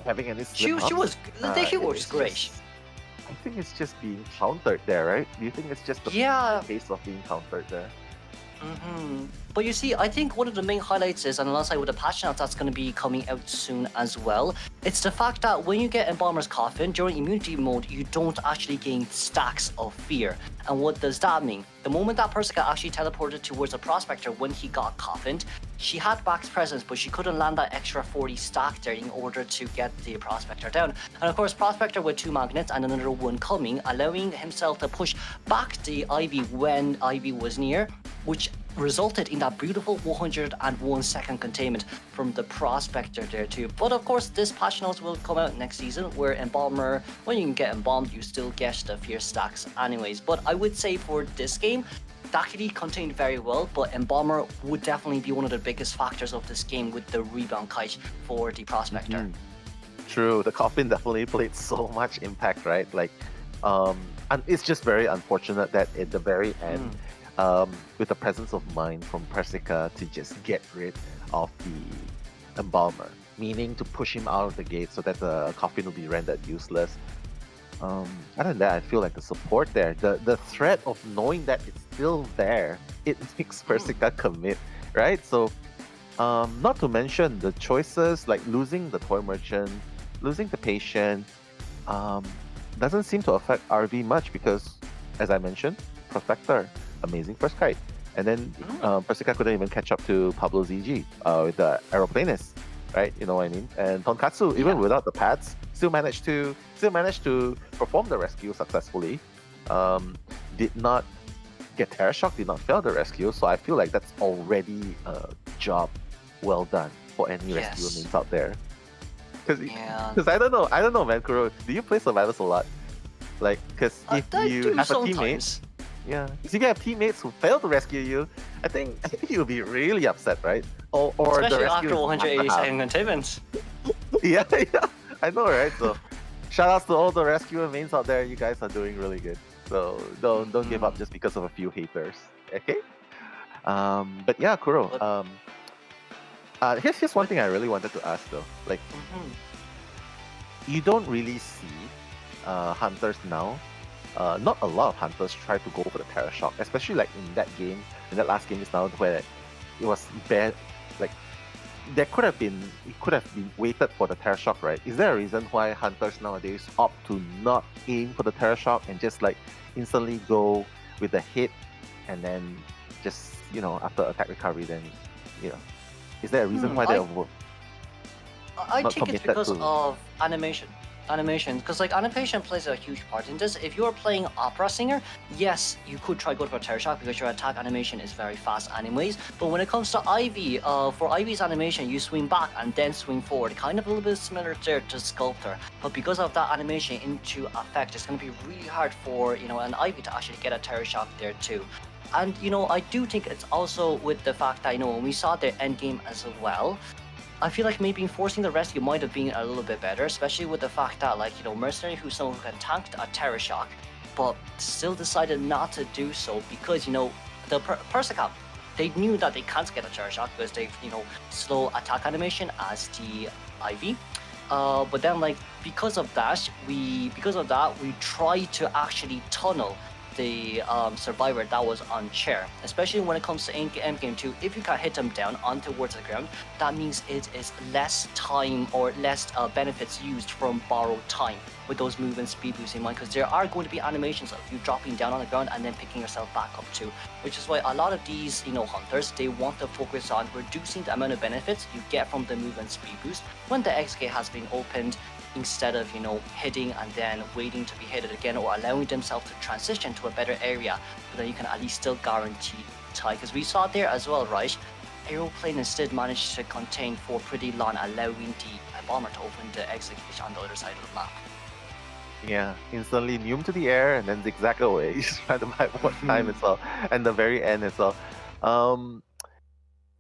having any slip-ups. She was great. I think it's just being countered there, right? Do you think it's just the case of being countered there? But you see, I think one of the main highlights is, and alongside with the patch notes that's going to be coming out soon as well, it's the fact that when you get Embalmer's Coffin, during immunity mode, you don't actually gain stacks of fear. And what does that mean? The moment that Persica actually teleported towards the Prospector when he got coffined, she had Back's presence, but she couldn't land that extra 40 stack there in order to get the Prospector down. And of course, Prospector with 2 magnets and another one coming, allowing himself to push back the Ivy when Ivy was near, which resulted in that beautiful 101 second containment from the Prospector there too. But of course, this patch notes will come out next season, where Embalmer, when you can get embalmed, you still get the fear stacks anyways. But I would say for this game, Dakity contained very well, but Embalmer would definitely be one of the biggest factors of this game with the rebound kite for the Prospector. True, the coffin definitely played so much impact, right? Like, and it's just very unfortunate that at the very end, with the presence of mind from Persica to just get rid of the Embalmer, meaning to push him out of the gate so that the coffin will be rendered useless. Other than that, I feel like the support there, the threat of knowing that it's still there, it makes Persica commit, right? So, not to mention the choices like losing the Toy Merchant, losing the Patient, doesn't seem to affect RV much because, as I mentioned, Prospector, amazing first kite. And then Persica couldn't even catch up to Pablo ZG with the Aeroplanist, right? You know what I mean? And Tonkatsu, even without the pads, still managed to perform the rescue successfully. Did not get terror shock, did not fail the rescue. So I feel like that's already a job well done for any rescue mains out there. Because I don't know, man, Kuro, do you play Survivors a lot? Like, because if you have a teammate, if you have teammates who fail to rescue you, I think you'll be really upset, right? Or especially the rescue after 182nd containment. yeah, I know, right? So, shout outs to all the rescuer mains out there. You guys are doing really good. So don't give up just because of a few haters. Okay? But yeah, Kuro. Here's one thing I really wanted to ask though. Like, you don't really see hunters now. Not a lot of hunters try to go for the Terror Shock, especially like in that last game is now where it was bad. Like, it could have been waited for the Terror Shock, right? Is there a reason why hunters nowadays opt to not aim for the Terror Shock and just like instantly go with the hit and then just, after attack recovery, then, is there a reason why they avoid? I think it's because of animation, because like animation plays a huge part in this. If you're playing Opera Singer, yes, you could try go for Terror Shock because your attack animation is very fast anyways. But when it comes to Ivy, for Ivy's animation, you swing back and then swing forward, kind of a little bit similar to Sculptor. But because of that animation into effect, it's going to be really hard for an Ivy to actually get a Terror Shock there too. And I do think it's also with the fact that when we saw their end game as well, I feel like maybe enforcing the rescue might have been a little bit better, especially with the fact that Mercenary, who's someone who can tank a Terror Shock, but still decided not to do so because the Persica, they knew that they can't get a Terror Shock because they've slow attack animation as the Ivy. But then because of that we try to actually tunnel the survivor that was on chair, especially when it comes to end game 2. If you can hit them down on towards the ground, that means it is less time or less benefits used from borrowed time with those movement speed boosts in mind, because there are going to be animations of you dropping down on the ground and then picking yourself back up too, which is why a lot of these hunters, they want to focus on reducing the amount of benefits you get from the movement speed boost when the X gate has been opened, instead of hitting and then waiting to be hit again, or allowing themselves to transition to a better area so that you can at least still guarantee tie. Because we saw there as well, right? Aeroplane instead managed to contain for pretty long, allowing the bomber to open the exit gate on the other side of the map. Yeah, instantly nume to the air and then zigzag away. Just trying to buy what time as well, and the very end as well.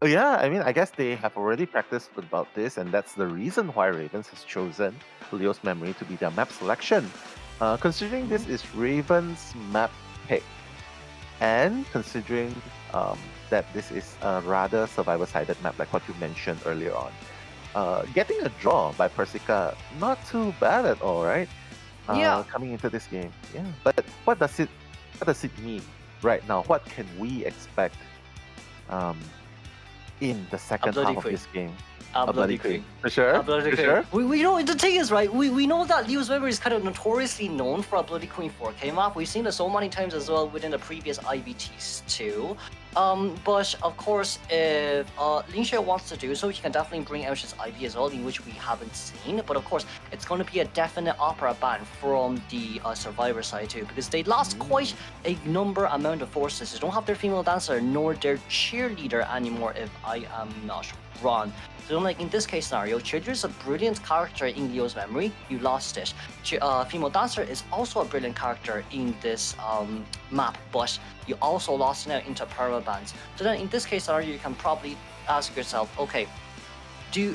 Yeah, I mean, I guess they have already practiced about this, and that's the reason why Ravens has chosen Leo's Memory to be their map selection. Considering this is Ravens' map pick, and considering that this is a rather survivor-sided map like what you mentioned earlier on, getting a draw by Persica, not too bad at all, right? Coming into this game, But what does it mean right now? What can we expect in the second Bloody half of Queen. this game. A Bloody Queen. For sure? A Bloody For Queen. sure? We know, the thing is, right, we know that Leo's Memory is kind of notoriously known for a Bloody Queen 4K map. We've seen it so many times as well within the previous IVTs too. But of course, if Lin Xue wants to do so, he can definitely bring out his IV as well, in which we haven't seen. But of course, it's going to be a definite opera ban from the Survivor side too, because they lost quite a amount of forces. They don't have their female dancer nor their cheerleader anymore, if I am not wrong. So like in this case scenario, cheerleader is a brilliant character in Leo's Memory. You lost it. Female dancer is also a brilliant character in this map, but you also lost it now into perma bans. So then in this case scenario, you can probably ask yourself, okay, do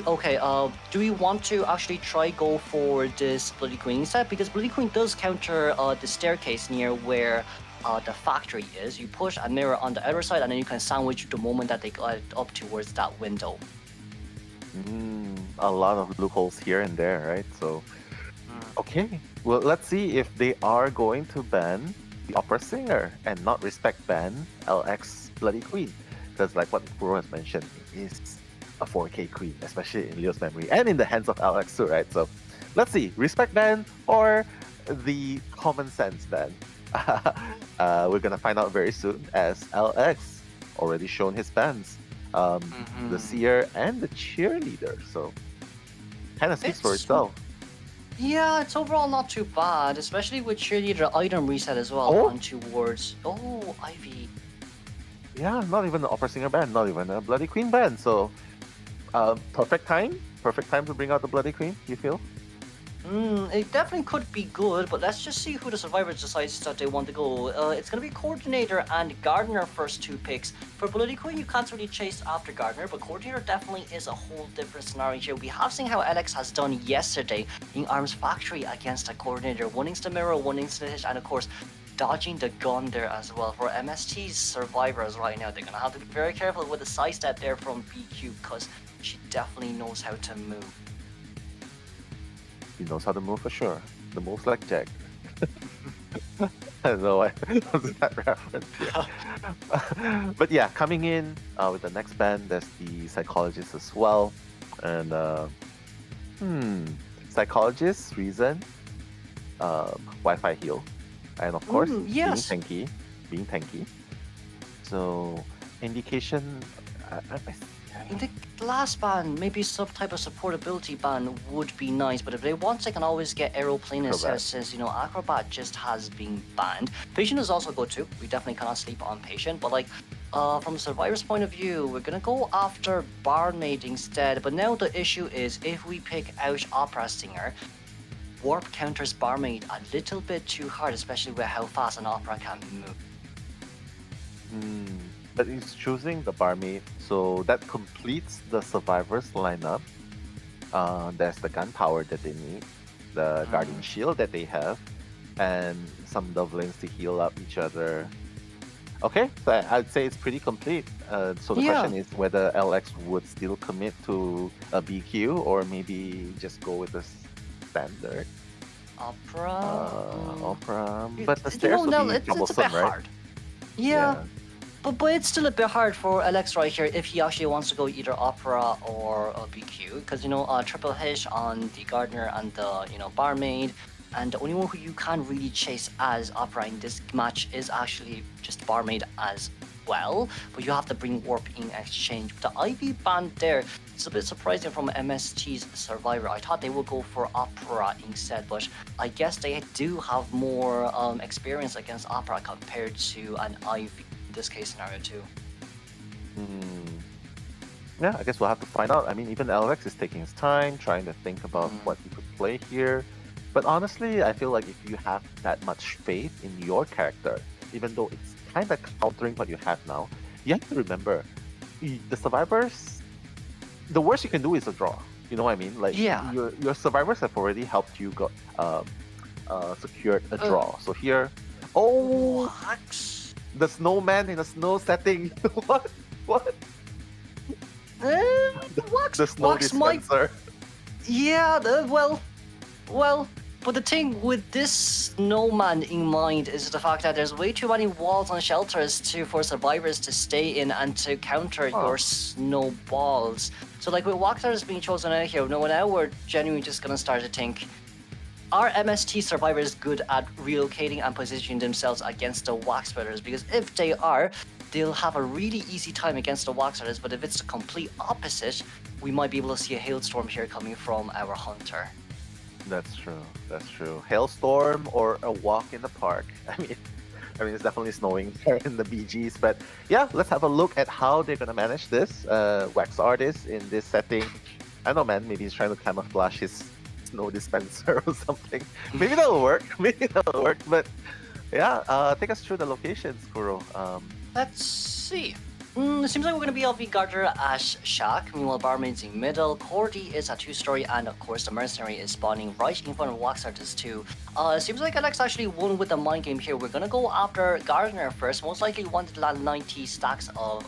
we want to actually try go for this Bloody Queen instead? Because Bloody Queen does counter the staircase near where the factory is. You push a mirror on the other side, and then you can sandwich the moment that they glide up towards that window. A lot of loopholes here and there, right? So, okay. Well, let's see if they are going to ban the opera singer and not respect ban LX Bloody Queen. Because like what Kuro has mentioned, it is a 4K queen, especially in Leo's Memory and in the hands of LX too, right? So, let's see, respect ban or the common sense ban. We're gonna find out very soon, as LX already shown his bans. The seer and the cheerleader, so kind of speaks for itself. Yeah, it's overall not too bad, especially with cheerleader item reset as well on towards Ivy. Yeah, not even the opera singer band, not even a Bloody Queen band. So perfect time to bring out the Bloody Queen, you feel? It definitely could be good, but let's just see who the survivors decides that they want to go. It's going to be Coordinator and Gardener first two picks. For Bloody Queen, you can't really chase after Gardener, but Coordinator definitely is a whole different scenario here. We have seen how Alex has done yesterday in Arms Factory against a Coordinator, one into the mirror, one into the hit, and of course, dodging the gun there as well. For MST's survivors right now, they're going to have to be very careful with the side step there from BQ, because she definitely knows how to move. He knows how to move for sure. The moves like Jack. I don't know why was that reference. Yeah. But yeah, coming in with the next band, there's the Psychologist as well. And Psychologist, Reason, Wi-Fi Heal. And of course, yes. being tanky. So, indication... In the last ban, maybe some type of supportability ban would be nice, but if they want, they can always get Aeroplanist since, Acrobat just has been banned. Patient is also good too. We definitely cannot sleep on Patient, but like, from a Survivor's point of view, we're gonna go after Barmaid instead, but now the issue is, if we pick out Opera Singer, Warp counters Barmaid a little bit too hard, especially with how fast an Opera can move. But he's choosing the Barmaid, so that completes the Survivors lineup. There's the gunpowder that they need, the Guardian Shield that they have, and some Dovlings to heal up each other. Okay, so I'd say it's pretty complete. So the question is whether LX would still commit to a BQ or maybe just go with the standard Opera. But the stairs would be troublesome, it's a bit right? hard. Yeah. But it's still a bit hard for Alex right here if he actually wants to go either Opera or BQ, because triple hit on the Gardener and the Barmaid, and the only one who you can really chase as Opera in this match is actually just Barmaid as well. But you have to bring Warp in exchange. The IV band there, it's a bit surprising from MST's Survivor. I thought they would go for Opera instead, but I guess they do have more experience against Opera compared to an IV. This case scenario too. Yeah, I guess we'll have to find out. I mean, even Alex is taking his time, trying to think about what he could play here. But honestly, I feel like if you have that much faith in your character, even though it's kind of countering what you have now, you have to remember, the Survivors, the worst you can do is a draw. You know what I mean? Like, your Survivors have already helped you secured a draw. So here, the snowman in a snow setting. What? Wax, the snow dispenser. well, But the thing with this snowman in mind is the fact that there's way too many walls and shelters for survivors to stay in and to counter your snowballs. So like with Walkstars being chosen out here, now we're genuinely just gonna start to think, are MST survivors good at relocating and positioning themselves against the Wax Spreaders? Because if they are, they'll have a really easy time against the Wax Spreaders, but if it's the complete opposite, we might be able to see a hailstorm here coming from our Hunter. That's true. That's true. Hailstorm or a walk in the park. I mean, it's definitely snowing there in the BGs, but yeah, let's have a look at how they're gonna manage this. Wax Artist in this setting. I don't know, man. Maybe he's trying to camouflage his snow dispenser or something. Maybe that'll work. But yeah, take us through the locations, Kuro. Let's see. It seems like we're going to be LV Gardner as Shack. Meanwhile, Barmaid's in middle. Cordy is a 2-story, and of course, the Mercenary is spawning right in front of Wax Artist too. Seems like Alex actually won with the mind game here. We're going to go after Gardner first. Most likely wanted to land 90 stacks of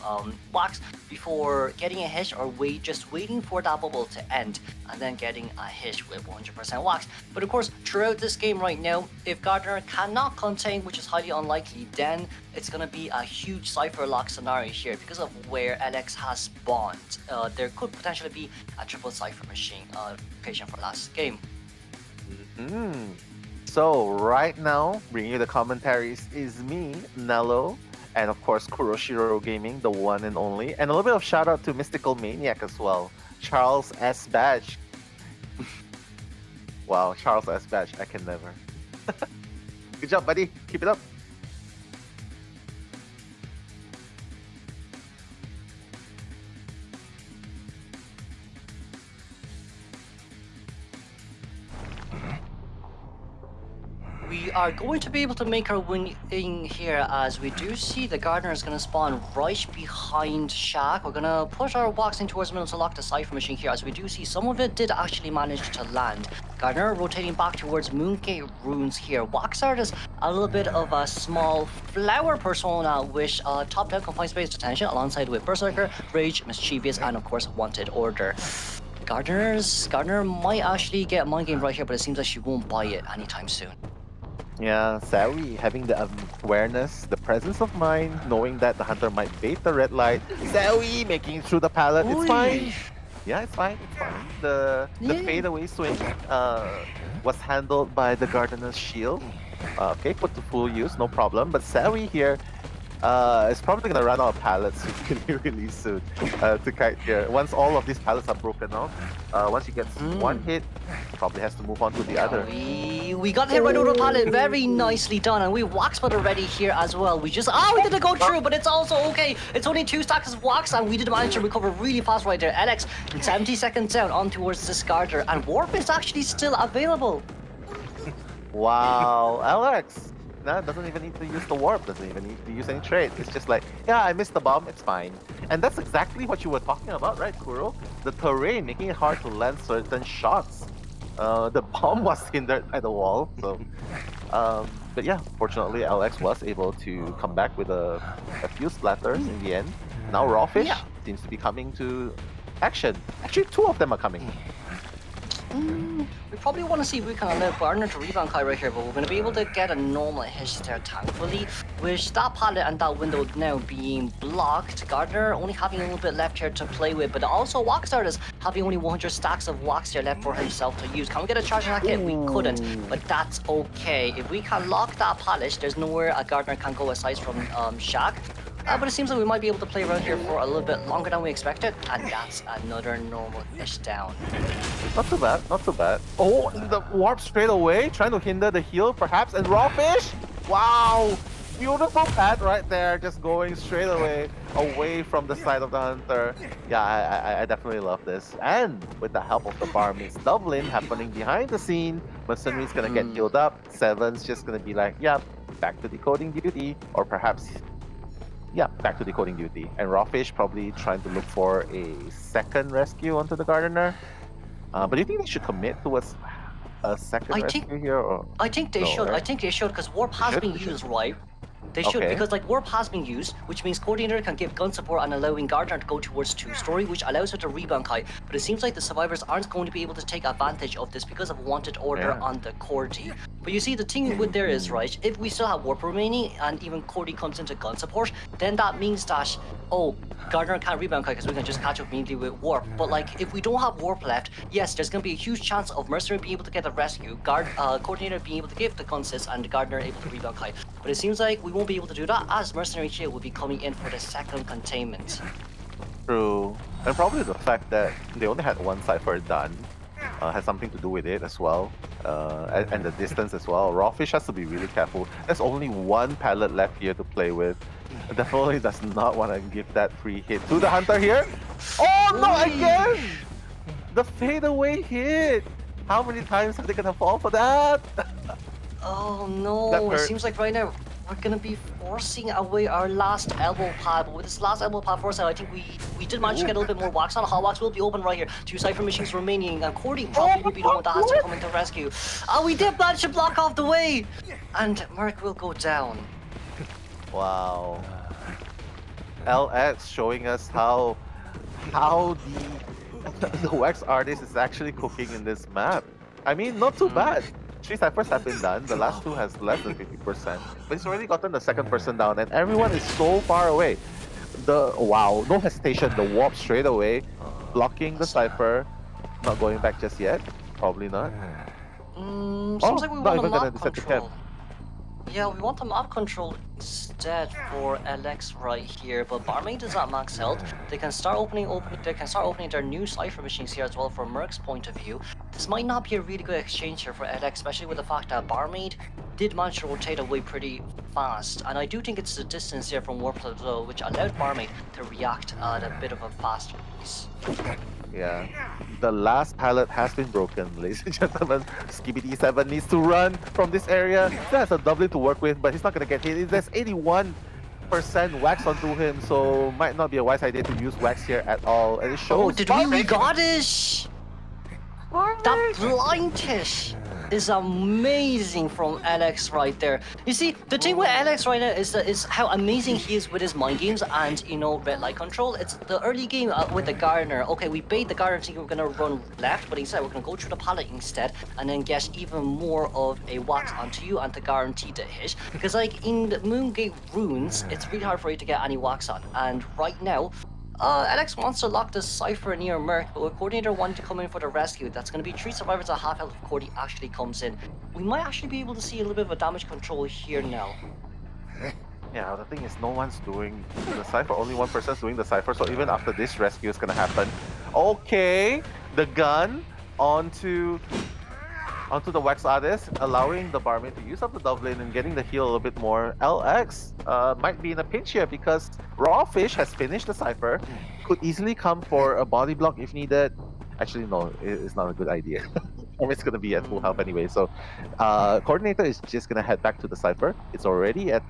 wax before getting a hit, or just waiting for that bubble to end and then getting a hit with 100% wax. But of course, throughout this game right now, if Gardner cannot contain, which is highly unlikely, then it's going to be a huge cipher lock scenario here because of where LX has spawned. There could potentially be a triple cipher machine location for last game. So right now, bringing you the commentaries is me, Nello, and of course Kuroshiro Gaming, the one and only, and a little bit of shout out to Mystical Maniac as well, Charles S. Badge. Wow, Charles S. Badge, I can never. Good job, buddy. Keep it up. We are going to be able to make our win in here, as we do see the Gardener is going to spawn right behind Shack. We're going to push our box in towards the middle to lock the Cypher Machine here, as we do see some of it did actually manage to land. Gardener rotating back towards Moongate Runes here. Wax Artist, a little bit of a small flower persona, which top-down confined space detention alongside with Berserker, Rage, Mischievous, and of course Wanted Order. Gardner might actually get mind game right here, but it seems like she won't buy it anytime soon. Yeah, Sawi having the awareness, the presence of mind, knowing that the hunter might bait the red light. Sawi making it through the pallet. It's fine. Yeah, it's fine. It's fine. The fade away swing was handled by the Gardener's shield. Okay, put to full use, no problem. But Sawi here is probably gonna run out of pallets really soon to kite here. Once all of these pallets are broken off, once he gets one hit, probably has to move on to the other. We got hit right over the pallet, very nicely done, and we wax but already here as well. We didn't go through, but it's also okay. It's only 2 stacks of wax, and we did manage to recover really fast right there. Alex, 70 seconds down on towards this Garter, and Warp is actually still available. Wow, Alex. Doesn't even need to use the warp, doesn't even need to use any trade. It's just like, yeah, I missed the bomb, it's fine. And that's exactly what you were talking about, right, Kuro? The terrain making it hard to land certain shots. The bomb was hindered by the wall, so... but yeah, fortunately, Alex was able to come back with a few splatters in the end. Now Rawfish seems to be coming to action. Actually, 2 of them are coming. We probably want to see if we can allow Gardner to rebound Kai right here, but we're going to be able to get a normal hit there, thankfully. With that pallet and that window now being blocked, Gardner only having a little bit left here to play with, but also Wax Artist having only 100 stacks of wax here left for himself to use. Can we get a charge on that kit? We couldn't, but that's okay. If we can lock that pallet, there's nowhere a Gardner can go aside from Shack. But it seems like we might be able to play around here for a little bit longer than we expected, and that's another normal fish down. Not too bad, not too bad. Oh, the warp straight away, trying to hinder the heal perhaps, and Rawfish! Wow! Beautiful path right there, just going straight away from the side of the hunter. Yeah, I definitely love this. And with the help of the Barmaid's Dublin happening behind the scene, Mercenary's gonna get healed up, Seven's just gonna be like, yep, back to decoding duty, or perhaps back to decoding duty. And Rawfish probably trying to look for a second rescue onto the Gardener. But do you think they should commit towards a second rescue here? Or... I think they should. Right? I think they should, because Warp has been used, right? They should, Okay. because like warp has been used, which means Coordinator can give gun support and allowing Gardner to go towards 2-story, which allows her to rebound Kai. But it seems like the survivors aren't going to be able to take advantage of this because of wanted order on the Cordy. But you see, the thing with there is, right, if we still have warp remaining and even Cordy comes into gun support, then that means that, oh, Gardner can't rebound Kai because we can just catch up immediately with warp. But like, if we don't have warp left, yes, there's going to be a huge chance of Mercenary being able to get the rescue, Coordinator being able to give the gun assist, and Gardner able to rebound Kai. But it seems like we won't be able to do that as Mercenary here will be coming in for the second containment. True. And probably the fact that they only had one cipher done has something to do with it as well. And the distance as well. Rawfish has to be really careful. There's only one pallet left here to play with. Definitely does not want to give that free hit to the Hunter here. Oh no, again! The fadeaway hit! How many times are they gonna fall for that? Oh no, it seems like right now we're gonna be forcing away our last elbow pad. But with this last elbow pad force out, I think we did manage to get a little bit more wax on. Hot wax will be open right here. 2 cipher machines remaining, and Cordy probably will be the one that has to come in to rescue. Oh, we did manage to block off the way! And Merc will go down. Wow. LX showing us how the wax artist is actually cooking in this map. I mean, not too bad. 3 ciphers have been done, the last 2 has less than 50%. But he's already gotten the second person down, and everyone is so far away. Wow, no hesitation, the warp straight away, blocking the cipher, not going back just yet, probably not. Seems like we want a map control. Yeah, we want the map control instead for LX right here, but Barmaid is at max health. They can start opening their new cipher machines here as well from Merc's point of view. This might not be a really good exchange here for LX, especially with the fact that Barmaid did manage to rotate away pretty fast, and I do think it's the distance here from Warp Plateau which allowed Barmaid to react at a bit of a faster pace. Yeah, the last pallet has been broken, ladies and gentlemen. Skibidi7 needs to run from this area. He has a doubling to work with, but he's not going to get hit. There's 81% wax onto him, so might not be a wise idea to use wax here at all. And it shows. Oh, did we got it? That blindish is amazing from Alex right there. You see, the thing with Alex right now is how amazing he is with his mind games and, you know, red light control. It's the early game with the Gardener. Okay, we bait the Gardener thinking we're going to run left, but instead we're going to go through the pallet instead and then get even more of a wax onto you and to guarantee the hit. Because, like, in the Moongate runes, it's really hard for you to get any wax on. And right now, Alex wants to lock the cipher near Merc, but with Coordinator wanting to come in for the rescue, that's going to be 3 survivors at half health if Cordy actually comes in. We might actually be able to see a little bit of a damage control here now. Yeah, the thing is, no one's doing the cipher. Only one person's doing the cipher, so even after this rescue is going to happen. Okay, the gun onto the wax artist, allowing the barmaid to use up the double lane and getting the heal a little bit more. LX might be in a pinch here because Rawfish has finished the cipher, could easily come for a body block if needed. Actually, no, it's not a good idea. It's going to be at full health anyway, so Coordinator is just going to head back to the cipher. It's already at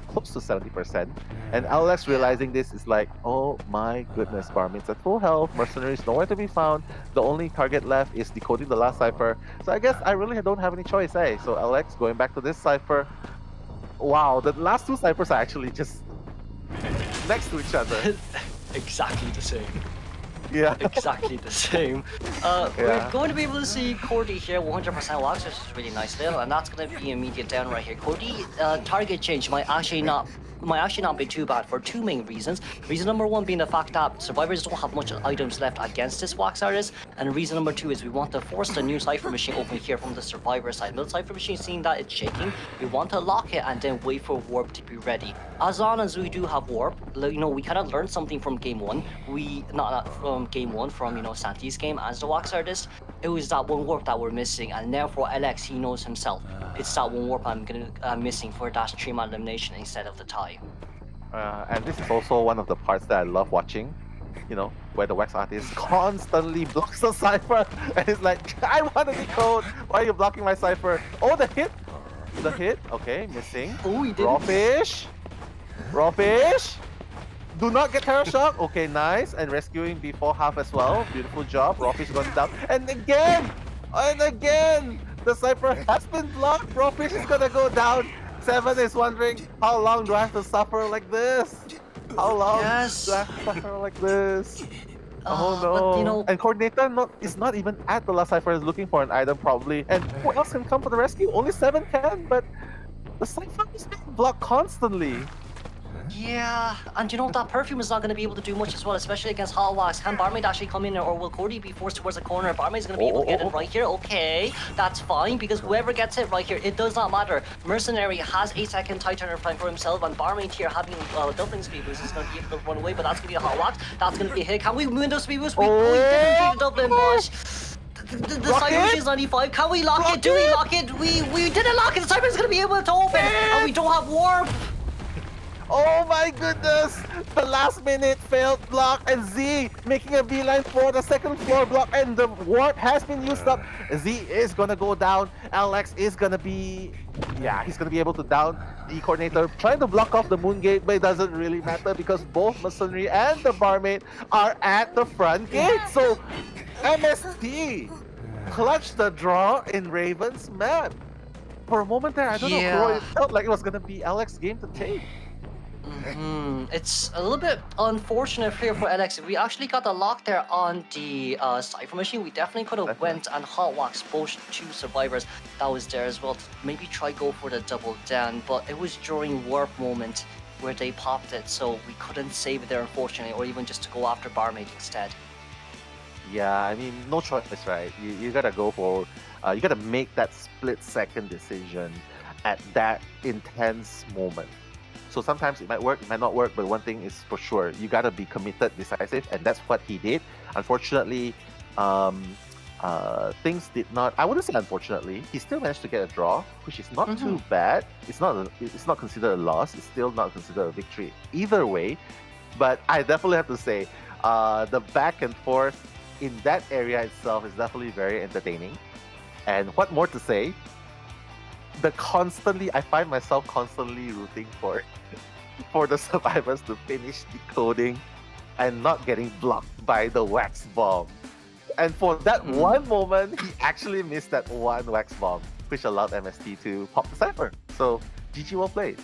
close to 70%, and LX realizing this is like, oh my goodness, Barmaid's at full health, Mercenaries nowhere to be found, the only target left is decoding the last cipher, so I guess I really don't have any choice, eh? So LX going back to this cipher. Wow, the last 2 ciphers are actually just next to each other. Exactly the same. Yeah. Exactly the same. We're going to be able to see Cordy here, 100% wax, which is really nice there, and that's going to be immediate down right here. Cordy, target change might actually not be too bad for 2 main reasons. Reason number 1 being the fact that survivors don't have much items left against this wax artist, and reason number 2 is we want to force the new cipher machine open here from the survivor side. Middle cipher machine seeing that it's shaking, we want to lock it and then wait for warp to be ready. As long as we do have warp, you know, we kind of learned something from game 1. Not from game 1, from, you know, Santi's game as the wax artist. It was that one warp that we're missing, and therefore LX, he knows himself. It's that one warp I'm missing for that 3-man elimination instead of the tie. And this is also one of the parts that I love watching, you know, where the wax artist constantly blocks the cipher, and it's like, I want to decode, why are you blocking my cipher? Oh, the hit! The hit, okay, missing. Oh, he did. Rawfish! Do not get terror shock. Okay, nice. And rescuing before half as well. Beautiful job. Rawfish going down. And again! The cipher has been blocked. Rawfish is gonna go down. Seven is wondering, how long do I have to suffer like this? How long Yes. do I have to suffer like this? Oh But, you no! know, And coordinator is not even at the last cipher. Is looking for an item probably. And who else can come for the rescue? Only Seven can. But the cipher is being blocked constantly. yeah, and you know that perfume is not going to be able to do much as well, especially against Hot Wax. Can Barmaid actually come in there, or will Cody be forced towards the corner? Barmaid's going to be able to get it right here. Okay, that's fine, because whoever gets it right here, it does not matter. Mercenary has 8-second tight turner time for himself, and Barmaid here having doubling speed boost is going to be able to run away, but that's going to be a Hot Wax. That's going to be a hit. Can we win those speed boost? We didn't do the doubling, but the Cyber is 95. Can we lock it? Do we lock it? We didn't lock it. The Cyber is going to be able to open, and we don't have warp. Oh my goodness! The last minute failed block, and Z making a beeline for the second floor block, and the warp has been used up. Z is gonna go down. Alex is gonna be, he's gonna be able to down the coordinator, trying to block off the moon gate, but it doesn't really matter because both Masonry and the Barmaid are at the front gate. So MST clutched the draw in Raven's map. For a moment there, I don't know, Kuro, it felt like it was gonna be Alex's game to take. It's a little bit unfortunate here for LX. If we actually got the lock there on the Cypher machine, we definitely could have went and hot waxed both two survivors that was there as well to maybe try go for the double down, but it was during warp moment where they popped it, so we couldn't save it there unfortunately, or even just to go after Barmaid instead. Yeah, I mean, no choice, right? You gotta go for, you gotta make that split-second decision at that intense moment. So sometimes it might work, it might not work, but one thing is for sure, you gotta be committed, decisive, and that's what he did. Unfortunately, things did not. I wouldn't say unfortunately. He still managed to get a draw, which is not too bad. It's not considered a loss. It's still not considered a victory either way. But I definitely have to say, the back and forth in that area itself is definitely very entertaining. And what more to say? I find myself constantly rooting for the survivors to finish decoding and not getting blocked by the wax bomb. And for that one moment, he actually missed that one wax bomb, which allowed MST to pop the cipher. So GG, well played.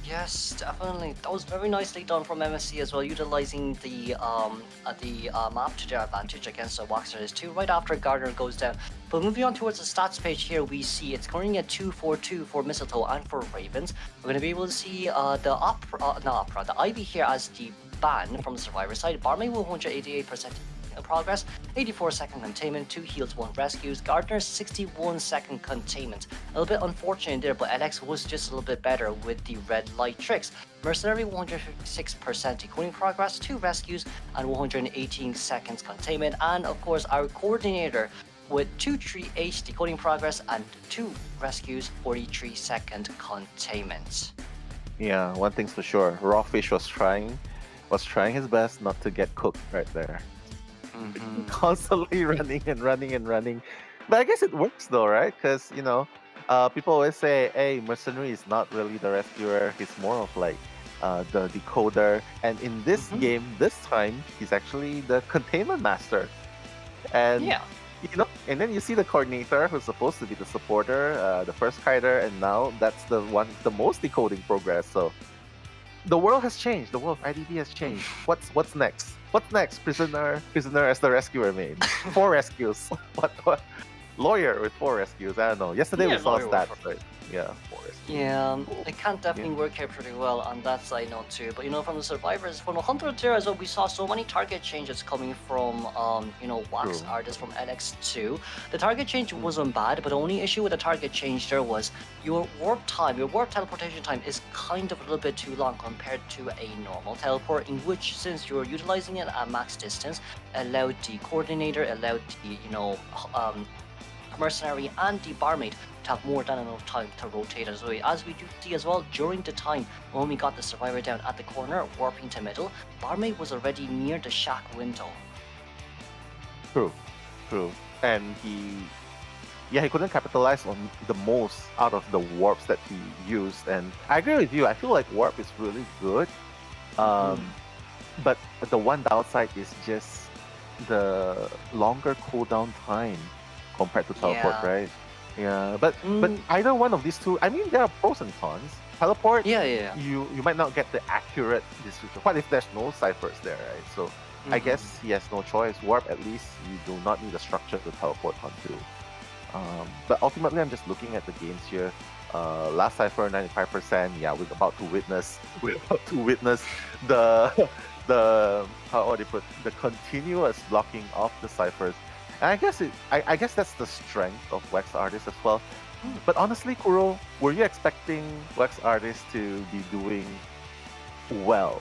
Yes, definitely. That was very nicely done from MSC as well, utilizing the map to their advantage against the Waxers too, right after Gardner goes down. But moving on towards the stats page here, we see it's currently at 2-4-2 for Mistletoe and for Ravens. We're going to be able to see the Ivy here as the ban from the Survivor side. Barmaid with 188% progress, 84-second containment, 2 heals, 1 rescues. Gardner's 61-second containment. A little bit unfortunate there, but LX was just a little bit better with the red light tricks. Mercenary 156% decoding progress, 2 rescues, and 118 seconds containment. And of course, our coordinator with 238 decoding progress and 2 rescues, 43-second containment. Yeah, one thing's for sure. Rawfish was trying his best not to get cooked right there. Constantly running and running and running. But I guess it works though, right? Because, people always say, hey, Mercenary is not really the rescuer. He's more of like the decoder. And in this game, this time, he's actually the containment master. And, and then you see the coordinator who's supposed to be the supporter, the first kiter, and now that's the one, the most decoding progress. So the world has changed. The world of IDV has changed. What's next? What's next? Prisoner as the rescuer made. 4 rescues. What? Lawyer with 4 rescues. I don't know. Yesterday we saw stats, right? Yeah, 4 rescues. Yeah, it can definitely work here pretty well on that side note too. But from the survivors, from the Hunter tier as well, we saw so many target changes coming from Wax artists from LX2. The target change wasn't bad, but the only issue with the target change there was your warp teleportation time is kind of a little bit too long compared to a normal teleport, in which, since you're utilizing it at max distance, allowed the coordinator, allowed the Mercenary and the Barmaid to have more than enough time to rotate as well. As we do see as well, during the time when we got the survivor down at the corner, warping to middle, Barmaid was already near the shack window. True. And he couldn't capitalize on the most out of the warps that he used. And I agree with you. I feel like warp is really good. But the one downside is just the longer cooldown time compared to teleport, right? Yeah, but either one of these two, I mean, there are pros and cons. Teleport, yeah. You might not get the accurate description. What if there's no ciphers there, right? So I guess he has no choice. Warp, at least you do not need a structure to teleport onto. But ultimately, I'm just looking at the games here. Last cipher 95%. Yeah, we're about to witness the how do you put, the continuous blocking of the ciphers. And I guess that's the strength of Wax Artist as well. But honestly, Kuro, were you expecting Wax Artist to be doing well?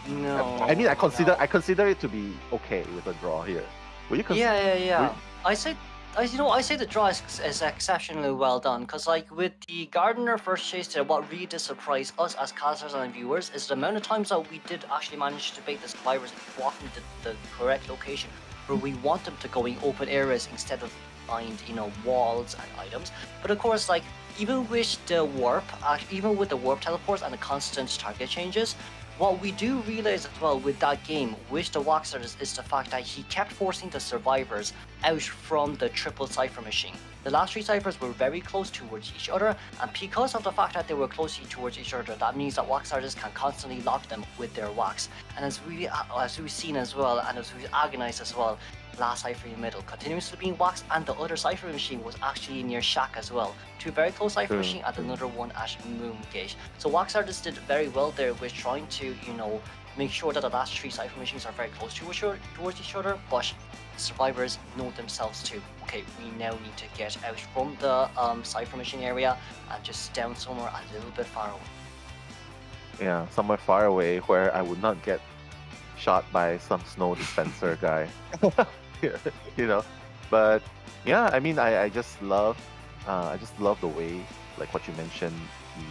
No. I mean, I consider it to be okay with a draw here. Were you? Yeah. I say the draw is exceptionally well done, because like with the Gardener first chase there, what really did surprise us as casters and viewers is the amount of times that we did actually manage to bait the survivors walking the correct location, where we want them to go in open areas instead of find walls and items. But of course, like even with the warp teleports and the constant target changes, what we do realize as well with that game, with the Walksters, is the fact that he kept forcing the survivors out from the triple cipher machine. The last 3 ciphers were very close towards each other, and because of the fact that they were close towards each other, that means that Walksters can constantly lock them with their wax. And as we've seen as well, and as we've agonized as well, last cipher in the middle continuously being waxed, and the other cipher machine was actually near Shack as well. 2 very close cipher machine and another one at Moongate. So Wax Artist did very well there with trying to, make sure that the last 3 cipher machines are very close towards each other, but survivors know themselves too. Okay, we now need to get out from the cipher machine area and just down somewhere a little bit far away. Yeah, somewhere far away where I would not get shot by some snow dispenser guy. But yeah, I mean, I just love the way, like what you mentioned, the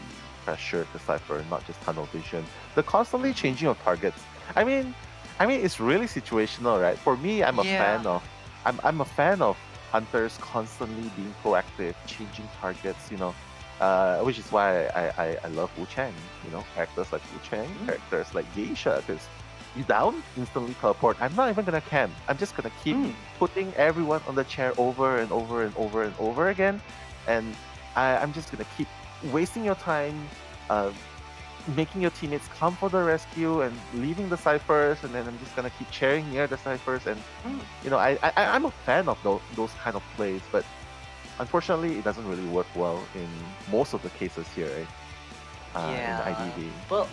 pressure to cipher, not just tunnel vision, the constantly changing of targets. I mean, it's really situational, right? For me, I'm a fan of hunters constantly being proactive, changing targets, which is why I love Wu Chang, characters like Wu Chang, characters like Geisha, because you down, instantly teleport. I'm not even gonna camp. I'm just gonna keep putting everyone on the chair over and over and over and over again, and I'm just gonna keep wasting your time, making your teammates come for the rescue and leaving the ciphers, and then I'm just gonna keep chairing near the ciphers. And I'm a fan of those kind of plays, but unfortunately, it doesn't really work well in most of the cases here, right? In IDV. But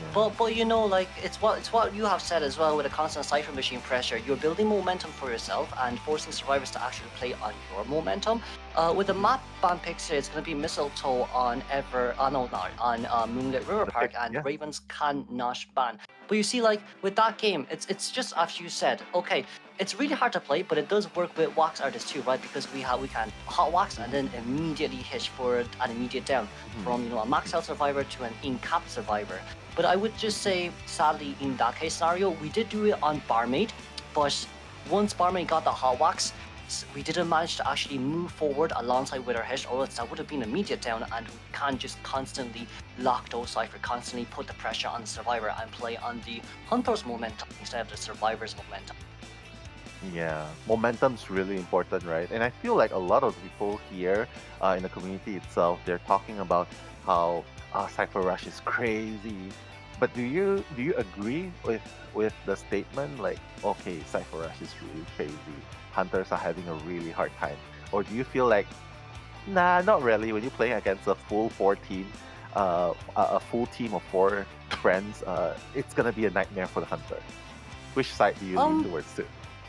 like it's what you have said as well with the constant cipher machine pressure. You're building momentum for yourself and forcing survivors to actually play on your momentum. With the map ban picks here, it's going to be Mistletoe on Moonlit River Park, and Ravens cannot ban. But you see, like with that game, it's just as you said. Okay, it's really hard to play, but it does work with Wax Artist too, right? Because we can hot wax and then immediately hitch for an immediate down from a max health survivor to an in-cap survivor. But I would just say, sadly, in that case scenario, we did do it on Barmaid, but once Barmaid got the hot wax, we didn't manage to actually move forward alongside with our hitch, or else that would have been immediate down, and we can't just constantly lock those cipher, constantly put the pressure on the survivor and play on the hunter's momentum instead of the survivor's momentum. Yeah, momentum's really important, right? And I feel like a lot of people here in the community itself, they're talking about how Cypher Rush is crazy. But do you agree with the statement like, okay, Cypher Rush is really crazy, hunters are having a really hard time? Or do you feel like, nah, not really, when you're playing against a full 4 team, a full team of 4 friends, it's gonna be a nightmare for the hunter? Which side do you lean towards to?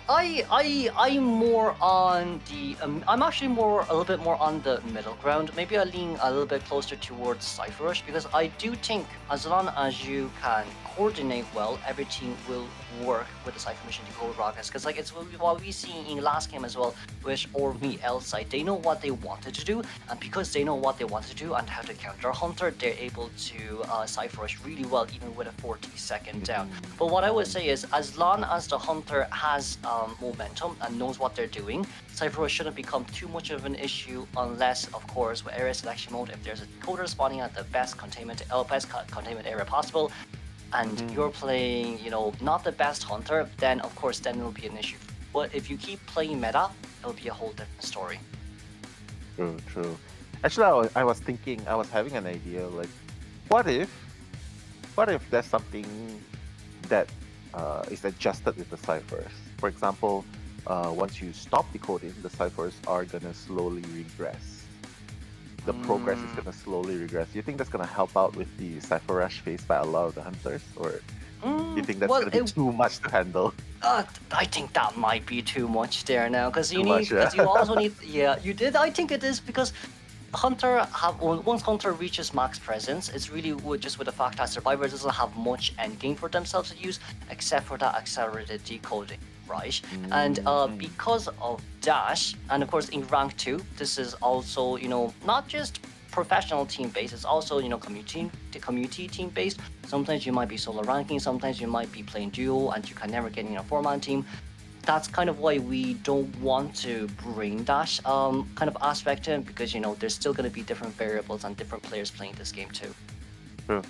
I'm more on the I'm actually a little bit more on the middle ground. Maybe I lean a little bit closer towards Cypher Rush, because I do think as long as you can coordinate well, every team will work with the Cypher Mission to go with rockets. Because like it's what we see in last game as well with ORVL side. They know what they wanted to do, and because they know what they wanted to do and how to counter Hunter, they're able to Cypher Rush really well, even with a 40-second down. But what I would say is, as long as the Hunter has momentum and knows what they're doing, Cypher Rush shouldn't become too much of an issue, unless, of course, with area selection mode, if there's a decoder spawning at the best containment area possible, and you're playing, not the best hunter, then of course, then it'll be an issue. But if you keep playing meta, it'll be a whole different story. True, true. Actually, I was thinking, I was having an idea, like, what if, there's something that is adjusted with the ciphers? For example, once you stop decoding, the ciphers are gonna slowly regress. The progress is gonna slowly regress. You think that's gonna help out with the cipher rush faced by a lot of the hunters, or you think that's gonna be too much to handle? I think that might be too much there now, because you Too need, much, yeah? because you also need, yeah, you did. I think it is because once Hunter reaches max presence, it's really just with the fact that Survivor doesn't have much endgame for themselves to use, except for that accelerated decoding, right? And because of Dash, and of course in rank 2, this is also, you know, not just professional team based, it's also, you know, community team based. Sometimes you might be solo ranking, sometimes you might be playing duo, and you can never get in a 4-man team. That's kind of why we don't want to bring Dash kind of aspect in, because, you know, there's still going to be different variables and different players playing this game too.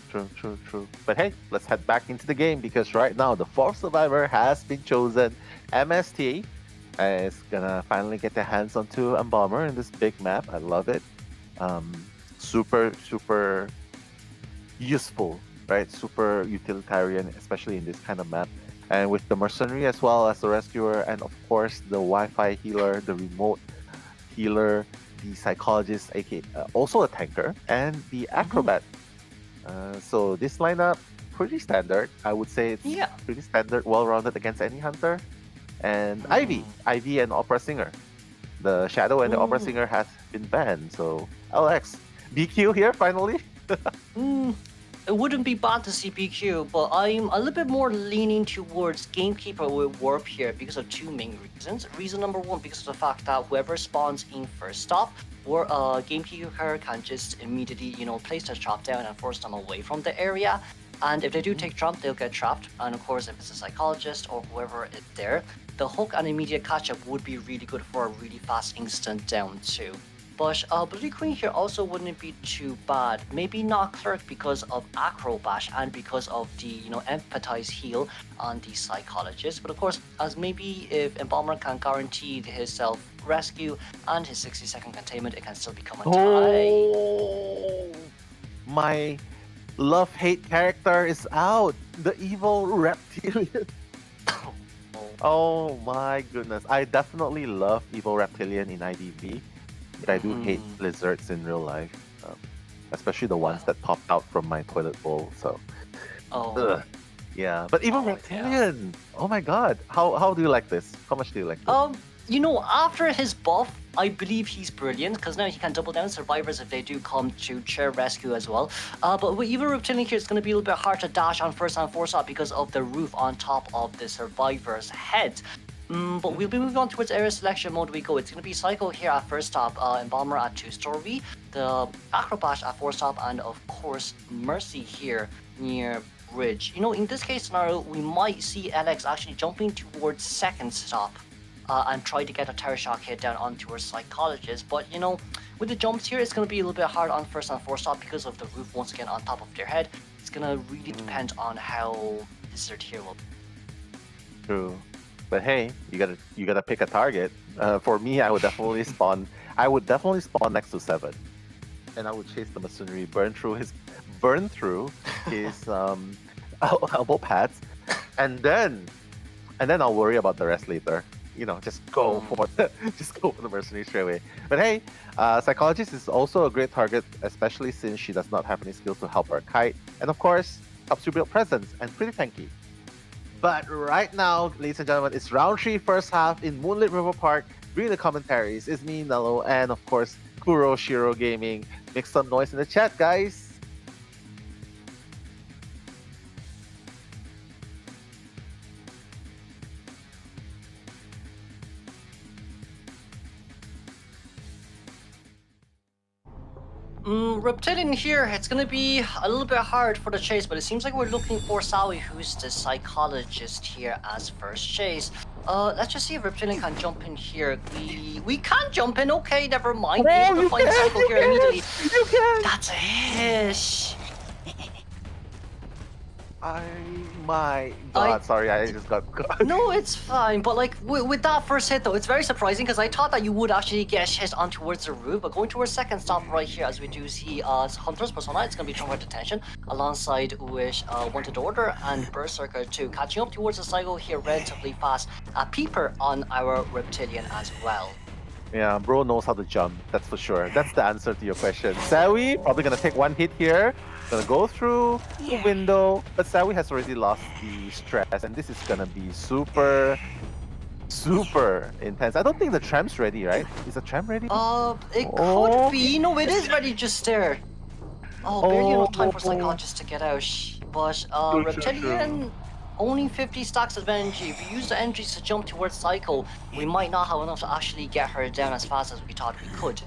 True. But hey, let's head back into the game, because right now the fourth survivor has been chosen. MST is gonna finally get their hands onto Embalmer in this big map. I love it. Super useful, right? Super utilitarian, especially in this kind of map. And with the mercenary as well as the rescuer, and of course the Wi-Fi healer, the remote healer, the psychologist, aka also a tanker, and the acrobat. So this lineup, pretty standard. I would say it's pretty standard, well-rounded against any hunter. And Ivy and Opera Singer. The Shadow and the Opera Singer has been banned. So LX, BQ here finally. It wouldn't be bad to see BQ, but I'm a little bit more leaning towards Gamekeeper with Warp here because of two main reasons. Reason number one, because of the fact that whoever spawns in first stop, or Gamekeeper can just immediately, you know, place their trap down and force them away from the area. And if they do take trap, they'll get trapped. And of course, if it's a psychologist or whoever is there, the hook and immediate catch-up would be really good for a really fast instant down too. But Bloody Queen here also wouldn't be too bad. Maybe not Clerk because of Acro Bash and because of the, you know, Empathize heal on the Psychologist. But of course, as maybe if Embalmer can guarantee his self-rescue and his 60-second containment, it can still become a tie. Oh, my love-hate character is out. The evil reptilian. Oh my goodness. I definitely love evil reptilian in IDV. But I do hate lizards in real life, especially the ones that popped out from my toilet bowl. So, yeah. But even reptilian, oh my god, how do you like this? How much do you like this? You know, after his buff, I believe he's brilliant because now he can double down survivors if they do come to chair rescue as well. But with even reptilian here, it's going to be a little bit hard to dash on first and fourth shot because of the roof on top of the survivor's head. But we'll be moving on towards area selection mode we go. It's going to be Psycho here at first stop, Embalmer at 2-story, the Acrobash at 4 stop, and of course Mercy here near Bridge. You know, in this case scenario, we might see LX actually jumping towards second stop and try to get a terror shock hit down onto her Psychologist. But you know, with the jumps here, it's going to be a little bit hard on first and fourth stop because of the roof once again on top of their head. It's going to really depend on how Lizard here will be. True. But hey, you gotta pick a target. For me, I would definitely spawn. I would definitely spawn next to 7, and I would chase the mercenary, burn through his elbow pads, and then I'll worry about the rest later. You know, just go for the mercenary straight away. But hey, Psychologist is also a great target, especially since she does not have any skills to help her kite, and of course, helps you build presence and pretty tanky. But right now, ladies and gentlemen, it's round 3, first half in Moonlit River Park. Bring the commentaries. It's me, Nello, and of course, Kuro Shiro Gaming. Make some noise in the chat, guys. Reptilian here, it's gonna be a little bit hard for the chase, but it seems like we're looking for Sawi, who's the Psychologist here as first chase. Let's just see if Reptilian can jump in here. We can jump in, okay, never mind. We're able to find Cycle here immediately. You can! That's a hish! My God, sorry, I just got. No, it's fine. But like with that first hit though, it's very surprising because I thought that you would actually get hit on towards the roof. But going towards second stop right here, as we do see Hunter's Persona, it's going to be thrown for detention alongside with Wanted Order and Berserker 2. Catching up towards the cycle here relatively fast. Peeper on our Reptilian as well. Yeah, bro knows how to jump, that's for sure. That's the answer to your question. Sawi, probably gonna take one hit here. Gonna go through the window, but Sawi has already lost the stress, and this is gonna be super intense. I don't think the tram's ready, right? Is the tram ready? It could be. No, it is ready just there. Barely enough time for Psychologist to get out. But Reptilian, only 50 stacks of energy. If we use the energies to jump towards Psycho, we might not have enough to actually get her down as fast as we thought we could.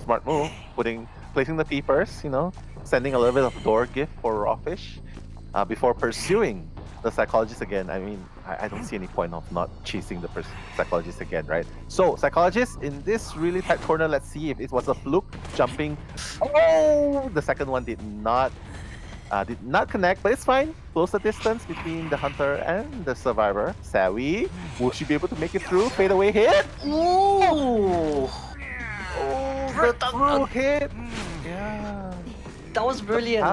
Smart move. Placing the peepers, you know, sending a little bit of door gift for Rawfish before pursuing the Psychologist again. I mean, I don't see any point of not chasing the Psychologist again, right? So, Psychologist, in this really tight corner, let's see if it was a fluke jumping. Oh! The second one did not connect, but it's fine. Close the distance between the Hunter and the Survivor. Sawi, will she be able to make it through? Fade away hit? Ooh! The hit! Yeah. That was brilliant.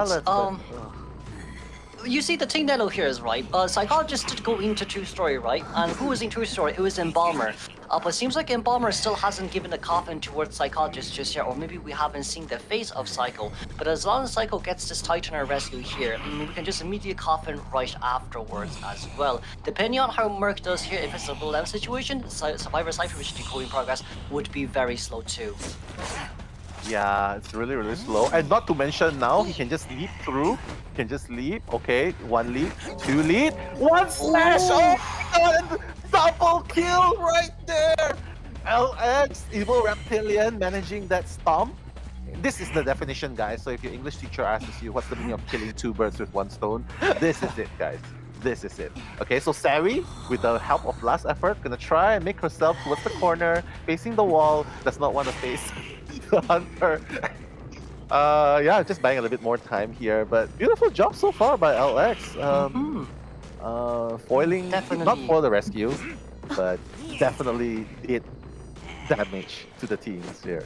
You see, the thing that here is right. Psychologist did go into two-story, right? And who was in two-story? It was Embalmer. But it seems like Embalmer still hasn't given the coffin towards Psychologist just yet, or maybe we haven't seen the face of Psycho. But as long as Psycho gets this Titaner rescue here, we can just immediately coffin right afterwards as well. Depending on how Merc does here, if it's a roll-out situation, Survivor Cypher, which is decoding progress, would be very slow too. Yeah, it's really slow. And not to mention now, he can just leap through. He can just leap. Okay, one leap, two leap, one smash! Oh my God! Double kill right there! LX, Evil Reptilian, managing that stomp. This is the definition, guys. So if your English teacher asks you what's the meaning of killing two birds with one stone, this is it, guys. This is it. Okay, so Sawi, with the help of last effort, gonna try and make herself towards the corner, facing the wall. Does not want to face the Hunter. Yeah, just buying a little bit more time here, but beautiful job so far by LX. Foiling, not for the rescue, but definitely did damage to the teams here.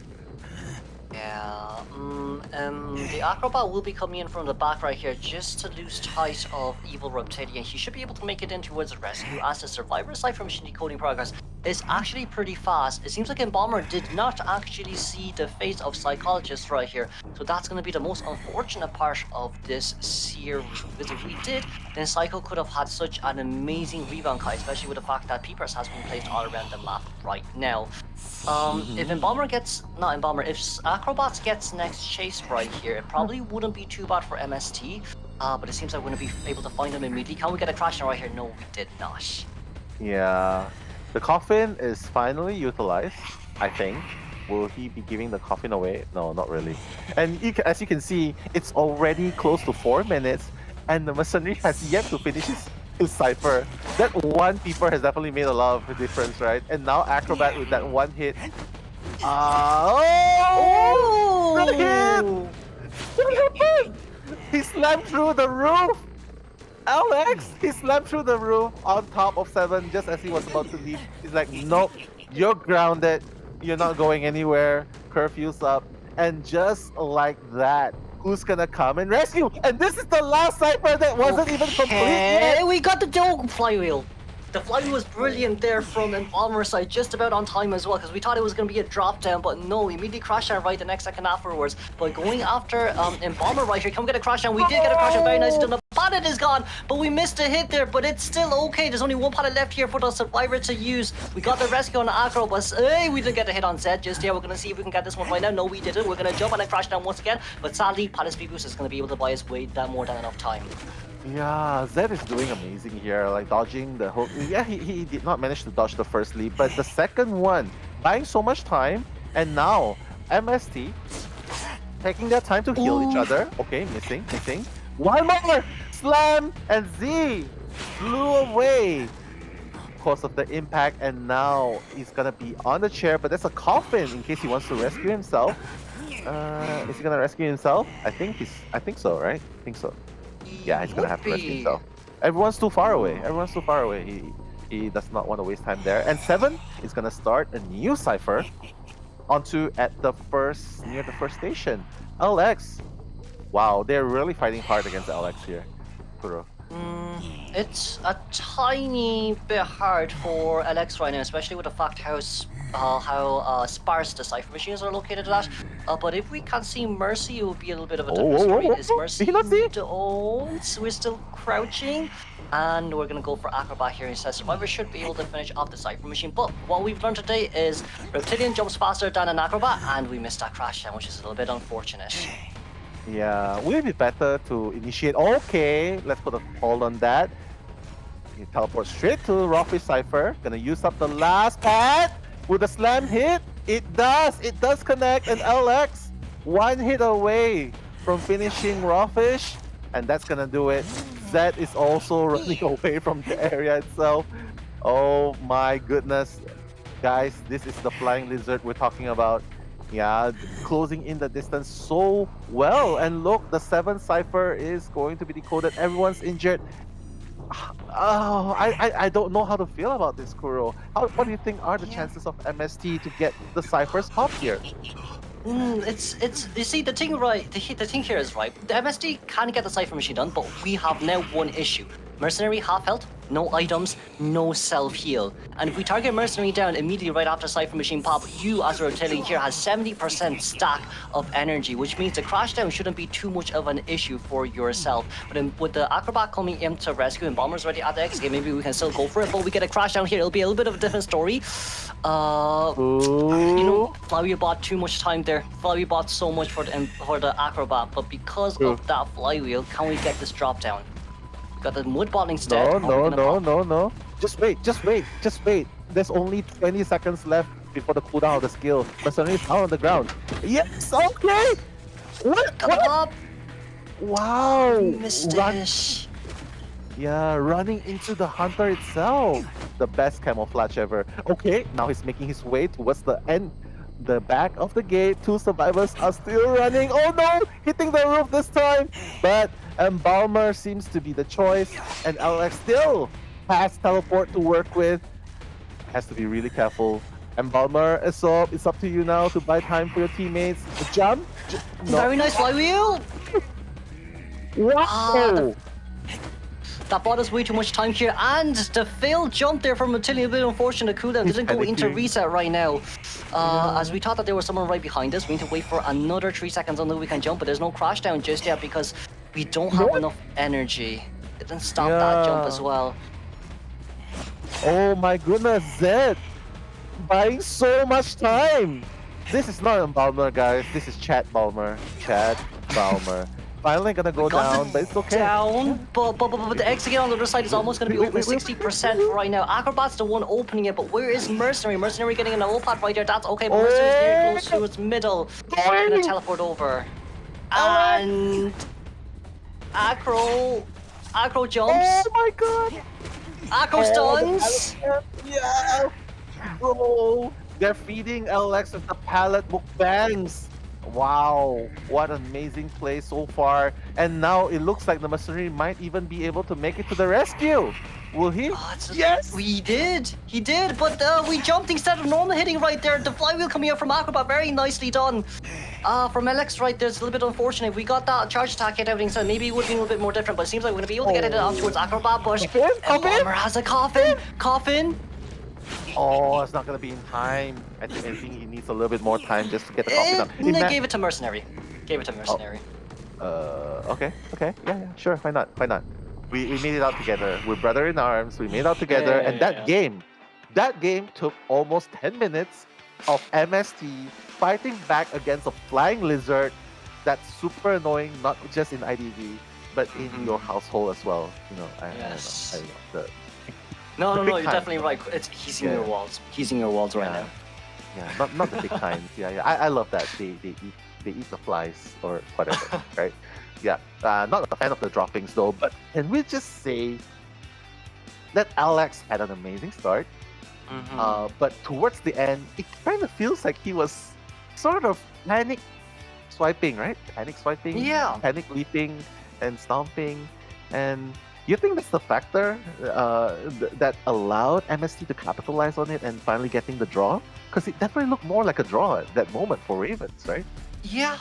Yeah, the Acrobat will be coming in from the back right here just to lose sight of Evil Reptilian. He should be able to make it in towards the rescue as the Survivor side from Machine Decoding Progress is actually pretty fast. It seems like Embalmer did not actually see the face of Psychologist right here, so that's going to be the most unfortunate part of this series. Because if we did, then Psycho could have had such an amazing rebound kite, especially with the fact that Peepers has been placed all around the map right now. If Embalmer gets, not Embalmer, if Acrobats gets next chase right here, it probably wouldn't be too bad for MST, but it seems like we're going to be able to find them immediately. Can we get a crash right here? No, we did not. Yeah, the coffin is finally utilized, I think. Will he be giving the coffin away? No, not really. And as you can see, it's already close to 4 minutes, and the Mercenary has yet to finish his cipher. That one peeper has definitely made a lot of difference, right? And now Acrobat with that one hit. The hit! What happened? He slammed through the roof! Alex, he slammed through the roof on top of 7 just as he was about to leave. He's like, nope, you're grounded. You're not going anywhere. Curfew's up. And just like that, who's gonna come and rescue? And this is the last cipher that wasn't even complete yet. We got the dog flywheel. The flywheel was brilliant there from Embalmer's side, just about on time as well, because we thought it was going to be a drop down, but no, we immediately crashed down right the next second afterwards. But going after Embalmer right here, can we get a crash down? We did get a crash down, very nicely done. The pallet is gone, but we missed a hit there, but it's still okay. There's only one pallet left here for the Survivor to use. We got the rescue on the Acro, but hey, we didn't get a hit on Zed just yet. We're going to see if we can get this one right now. No, we didn't. We're going to jump and then crash down once again, but sadly, Palace Boost is going to be able to buy us way more than enough time. Yeah, Zed is doing amazing here, like dodging the hook. Yeah, he did not manage to dodge the first leap, but the second one, buying so much time, and now MST taking their time to heal each other. Okay, missing. One more! Slam! And Z flew away because of the impact, and now he's gonna be on the chair, but there's a coffin in case he wants to rescue himself. Is he gonna rescue himself? I think so, right? I think so. Yeah, he's gonna have to risk himself. Everyone's too far away. Everyone's too far away. He does not want to waste time there. And 7 is gonna start a new cipher onto near the first station. LX. Wow, they're really fighting hard against LX here. Kuro. It's a tiny bit hard for LX right now, especially with the fact how sparse the cipher machines are located at. But if we can't see Mercy, it will be a little bit of a different story. Is Mercy? Don't. We're still crouching. And we're going to go for Acrobat here instead. Survivor should be able to finish off the cipher machine. But what we've learned today is Reptilian jumps faster than an Acrobat, and we missed that crash down, which is a little bit unfortunate. Yeah, would it be better to initiate? Okay, let's put a hold on that. You teleport straight to Rockfish Cipher. Gonna use up the last pad with a slam hit. It does connect, and LX 1 hit away from finishing Rockfish, and that's gonna do it. Zed is also running away from the area itself. Oh my goodness, guys, this is the flying lizard we're talking about. Yeah, closing in the distance so well. And look, the 7 cipher is going to be decoded. Everyone's injured. Oh, I don't know how to feel about this, Kuro. What do you think are the chances of MST to get the ciphers top here? It's you see the thing here is right. The MST can get the cipher machine done, but we have now one issue. Mercenary half health, no items, no self-heal. And if we target Mercenary down immediately right after Cipher Machine pop, you as a Reptilian here has 70% stack of energy, which means the crash down shouldn't be too much of an issue for yourself. But then with the Acrobat coming in to rescue and Bomber's already at the X game, maybe we can still go for it, but we get a crash down here, it'll be a little bit of a different story. You know, Flywheel bought too much time there. Flywheel bought so much for the Acrobat, but because of that Flywheel, can we get this drop down? Got the mud bot instead. No. Just wait. There's only 20 seconds left before the cooldown of the skill. Mercenary is down on the ground. Yes, okay! What? Wow! Running into the hunter itself. The best camouflage ever. Okay, now he's making his way towards the end. The back of the gate. 2 survivors are still running. Oh no! Hitting the roof this time! But Embalmer seems to be the choice, and LX still has teleport to work with. Has to be really careful. Embalmer, it's up to you now to buy time for your teammates. Jump! No. Very nice Flywheel! Wow! That bought us way too much time here, and the failed jump there from Reptilian, a bit unfortunate. Cooldown didn't go into reset right now. As we thought that there was someone right behind us. We need to wait for another 3 seconds until we can jump, but there's no crash down just yet because we don't have enough energy. It didn't stop that jump as well. Oh my goodness, Zed! Buying so much time! This is not Embalmer, guys. This is Chad Balmer. Finally gonna go down, but it's okay. But the exit on the other side is almost gonna be open 60% right now. Acrobat's the one opening it, but where is Mercenary? Mercenary getting an ult-pad right there. That's okay, but Mercenary's very close to its middle. We're gonna teleport over. And Acro jumps. Oh my god! Acro stuns. Yeah, bro. They're feeding LX with the pallet mukbangs. Wow, what an amazing play so far. And now it looks like the Mercenary might even be able to make it to the rescue. Will he? Yes! He did, but we jumped instead of normal hitting right there. The Flywheel coming out from Acrobat, very nicely done. From LX right there, it's a little bit unfortunate. We got that charge attack hit out instead. Maybe it would be a little bit more different, but it seems like we're going to be able to get it out towards Acrobat, but Bomber has a coffin. Oh, it's not gonna be in time. I think he needs a little bit more time just to get the coffin up. They gave it to Mercenary. Okay. Yeah, sure. Why not? We made it out together. We're brother in arms. We made it out together, and that game took almost 10 minutes of MST fighting back against a flying lizard that's super annoying, not just in IDV, but in your household as well. You know, I don't know. No, you're definitely right. He's in your walls. He's in your walls right now. Yeah, not the big kinds. Yeah. I love that. They eat the flies or whatever, right? Yeah. Not a fan of the droppings though, but can we just say that Alex had an amazing start? But towards the end, it kind of feels like he was sort of panic swiping, right? Panic swiping, panic leaping, and stomping. And you think that's the factor that allowed MST to capitalize on it and finally getting the draw? Because it definitely looked more like a draw at that moment for Ravens, right? Yeah,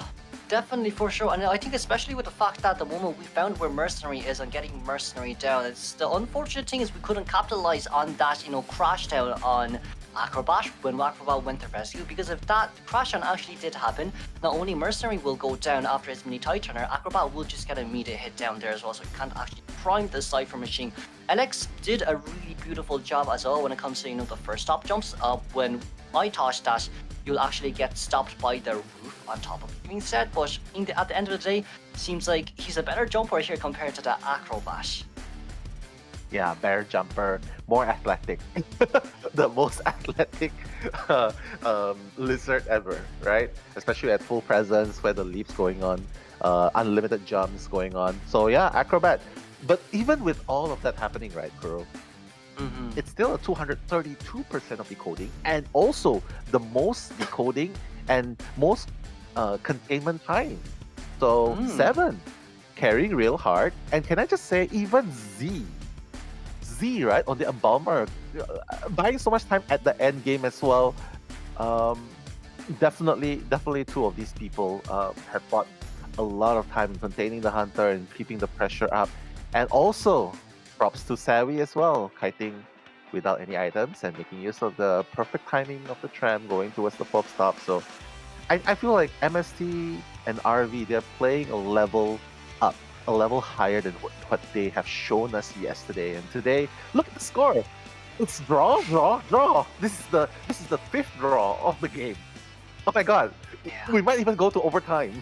definitely for sure. And I think especially with the fact that the moment we found where Mercenary is and getting Mercenary down, it's the unfortunate thing is we couldn't capitalize on that, crash down on Acrobat when Acrobat went to rescue, because if that crash down actually did happen, not only Mercenary will go down after his mini tie turner, Acrobat will just get an immediate hit down there as well, so he can't actually prime the Cypher machine. Alex did a really beautiful job as well when it comes to the first stop jumps. When I thought that you'll actually get stopped by the roof on top of it being said, but at the end of the day, seems like he's a better jumper here compared to the Acrobat. Yeah, bear jumper, more athletic. The most athletic lizard ever, right? Especially at full presence where the leaps going on, unlimited jumps going on. So yeah, Acrobat. But even with all of that happening, right, Kuro? It's still a 232% of decoding, and also the most decoding and most containment time. So 7, carrying real hard. And can I just say, even Z, right, on the Embalmer, buying so much time at the end game as well. Definitely two of these people have bought a lot of time in containing the Hunter and keeping the pressure up. And also, props to Savvy as well, kiting without any items and making use of the perfect timing of the tram going towards the pop stop. So I feel like MST and RV, they're playing a level up, a level higher than what they have shown us yesterday. And today, look at the score. It's draw. This is the 5th draw of the game. Oh my god. Yeah. We might even go to overtime.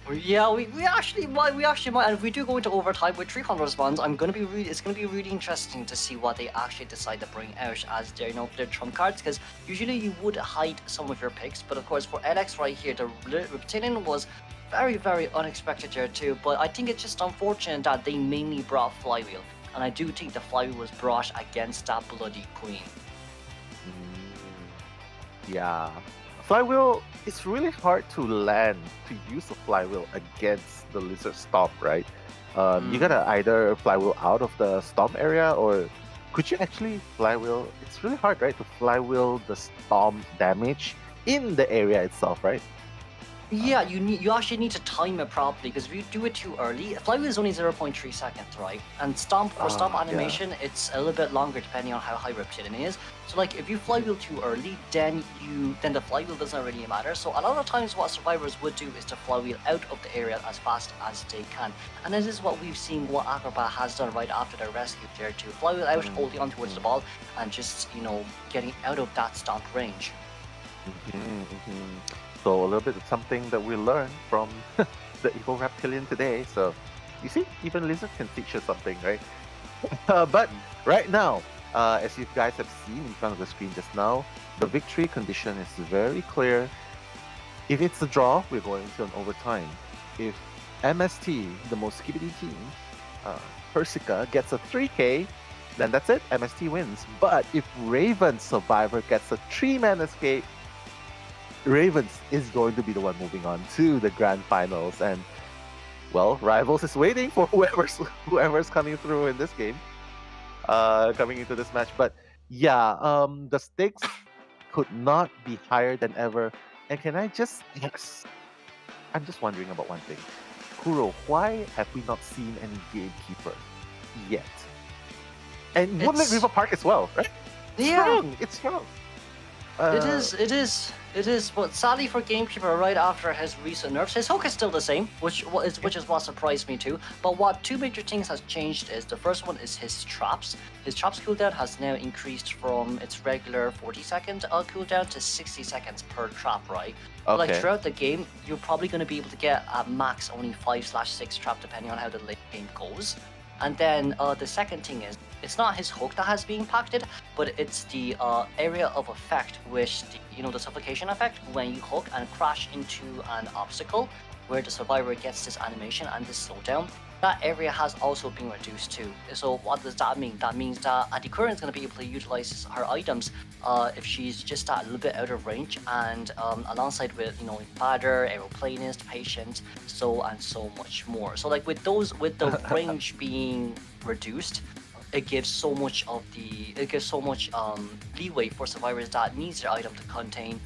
Yeah, we actually might, and if we do go into overtime with 300 response, it's gonna be really interesting to see what they actually decide to bring out as their their trump cards, because usually you would hide some of your picks, but of course for LX right here, the Reptilian was very, very unexpected here too, but I think it's just unfortunate that they mainly brought Flywheel, and I do think the Flywheel was brought against that Bloody Queen. Yeah. Flywheel, it's really hard to land, to use a Flywheel against the Lizard Stomp, right? You gotta either Flywheel out of the Stomp area, or could you actually Flywheel? It's really hard, right, to Flywheel the Stomp damage in the area itself, right? Yeah, you actually need to time it properly, because if you do it too early, Flywheel is only 0.3 seconds, right? And Stomp animation, it's a little bit longer depending on how high Reptilian is. So like if you Flywheel too early, then the Flywheel doesn't really matter. So a lot of times what survivors would do is to Flywheel out of the area as fast as they can. And this is what we've seen what Acrobat has done right after their rescue there, to Flywheel out, holding on towards the ball, and just getting out of that Stomp range. So a little bit of something that we learned from the evil Reptilian today. So you see, even Lizard can teach us something, right? But right now, as you guys have seen in front of the screen just now, the victory condition is very clear. If it's a draw, we're going to an overtime. If MST, the most skibbity team, Persica, gets a 3K, then that's it, MST wins. But if Raven Survivor gets a 3-man escape, Ravens is going to be the one moving on to the grand finals, and well, Rivals is waiting for whoever's coming through in this game, coming into this match. But yeah, the stakes could not be higher than ever. And can I just I'm just wondering about one thing, Kuro, why have we not seen any gamekeeper yet? And Woodland River Park as well, right? It's strong. It is, but sadly for Gamekeeper, right after his recent nerfs, his hook is still the same, which is what surprised me too. But what two major things has changed is, the first one is his traps. His traps cooldown has now increased from its regular 40-second cooldown to 60 seconds per trap, right? Okay. Like throughout the game, you're probably going to be able to get at max only 5/6 trap depending on how the late game goes. And then the second thing is, it's not his hook that has been impacted, but it's the area of effect, which the suffocation effect when you hook and crash into an obstacle. where the survivor gets this animation and this slowdown, that area has also been reduced too. So what does that mean? That means that Adikura is going to be able to utilize her items if she's just a little bit out of range, and alongside with Invader, Aeroplanist, Patient, so much more. So like with the range being reduced, it gives so much leeway for survivors that needs their item to contain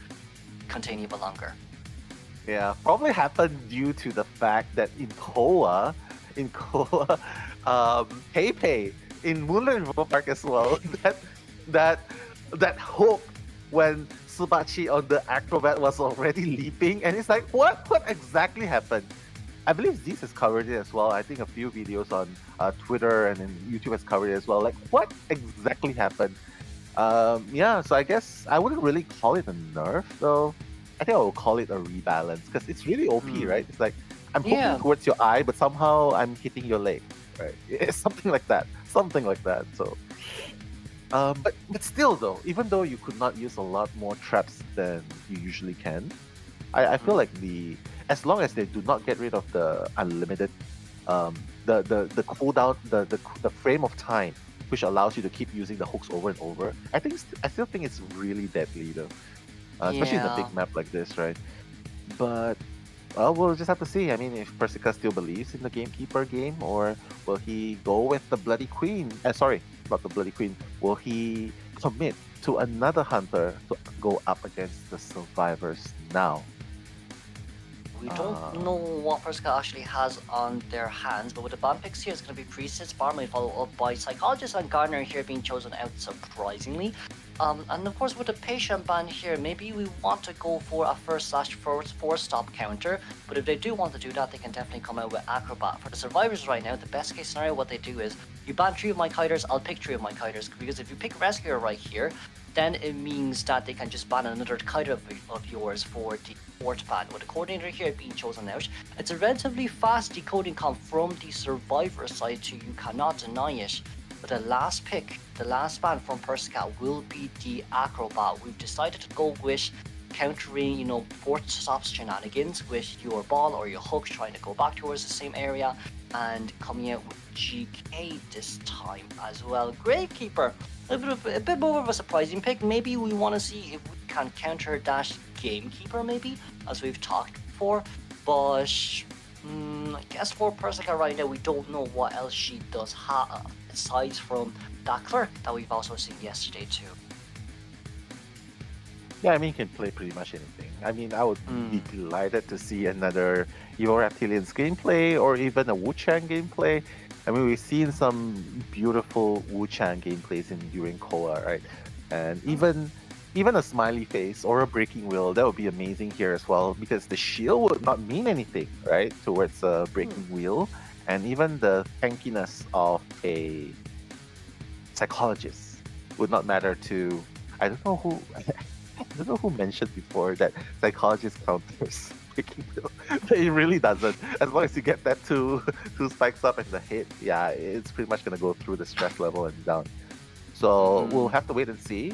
even longer. Yeah, probably happened due to the fact that in Koa, Pei in Moonlight River Park as well, that hook when Subachi on the acrobat was already leaping, and it's like, what exactly happened? I believe Zeus has covered it as well. I think a few videos on Twitter and then YouTube has covered it as well. Like, what exactly happened? Yeah, so I guess I wouldn't really call it a nerf, though. I think I will call it a rebalance, because it's really OP, right? It's like, I'm poking towards your eye, but somehow I'm hitting your leg, right? It's something like that. So, but still, though, even though you could not use a lot more traps than you usually can, I feel like as long as they do not get rid of the unlimited, the cooldown, the frame of time, which allows you to keep using the hooks over and over, I still think it's really deadly, though. Especially in a big map like this, right? But well, we'll just have to see. I mean, if Persica still believes in the Gamekeeper game, or will he go with the Bloody Queen? Sorry, not the Bloody Queen. Will he commit to another hunter to go up against the survivors now? We don't know what Persica actually has on their hands, but with the ban picks here, it's going to be Priestess, Barmaid, followed up by Psychologist, and Gardener here being chosen out surprisingly. And of course, with the Patient ban here, maybe we want to go for a first/4 stop counter, but if they do want to do that, they can definitely come out with Acrobat. For the survivors right now, the best case scenario, what they do is, you ban 3 of my Kiters, I'll pick 3 of my Kiters, because if you pick Rescuer right here, then it means that they can just ban another Kiter of yours for the 4th ban. With the Coordinator here being chosen out, it's a relatively fast decoding comp from the survivor side, so you cannot deny it. But the last pick, the last ban from Persica will be the Acrobat. We've decided to go with countering, 4th stop shenanigans with your ball or your hook, trying to go back towards the same area, and coming out with GK this time as well. Gravekeeper, a bit more of a surprising pick. Maybe we want to see if we can counter that Gamekeeper, maybe, as we've talked before. But I guess for Persica right now, we don't know what else she does aside from that Clerk that we've also seen yesterday too. Yeah, I mean, he can play pretty much anything. I mean, I would be delighted to see another Evo Reptilians gameplay, or even a Wu-Chang gameplay. I mean, we've seen some beautiful Wu-Chang gameplays during Koa, right? And even a smiley face or a breaking wheel, that would be amazing here as well, because the shield would not mean anything, right, towards a breaking wheel. And even the tankiness of a psychologist would not matter to, I don't know who mentioned before that psychologist counters breaking wheel. But it really doesn't. As long as you get that two spikes up and the hit, yeah, it's pretty much gonna go through the stress level and down. So we'll have to wait and see.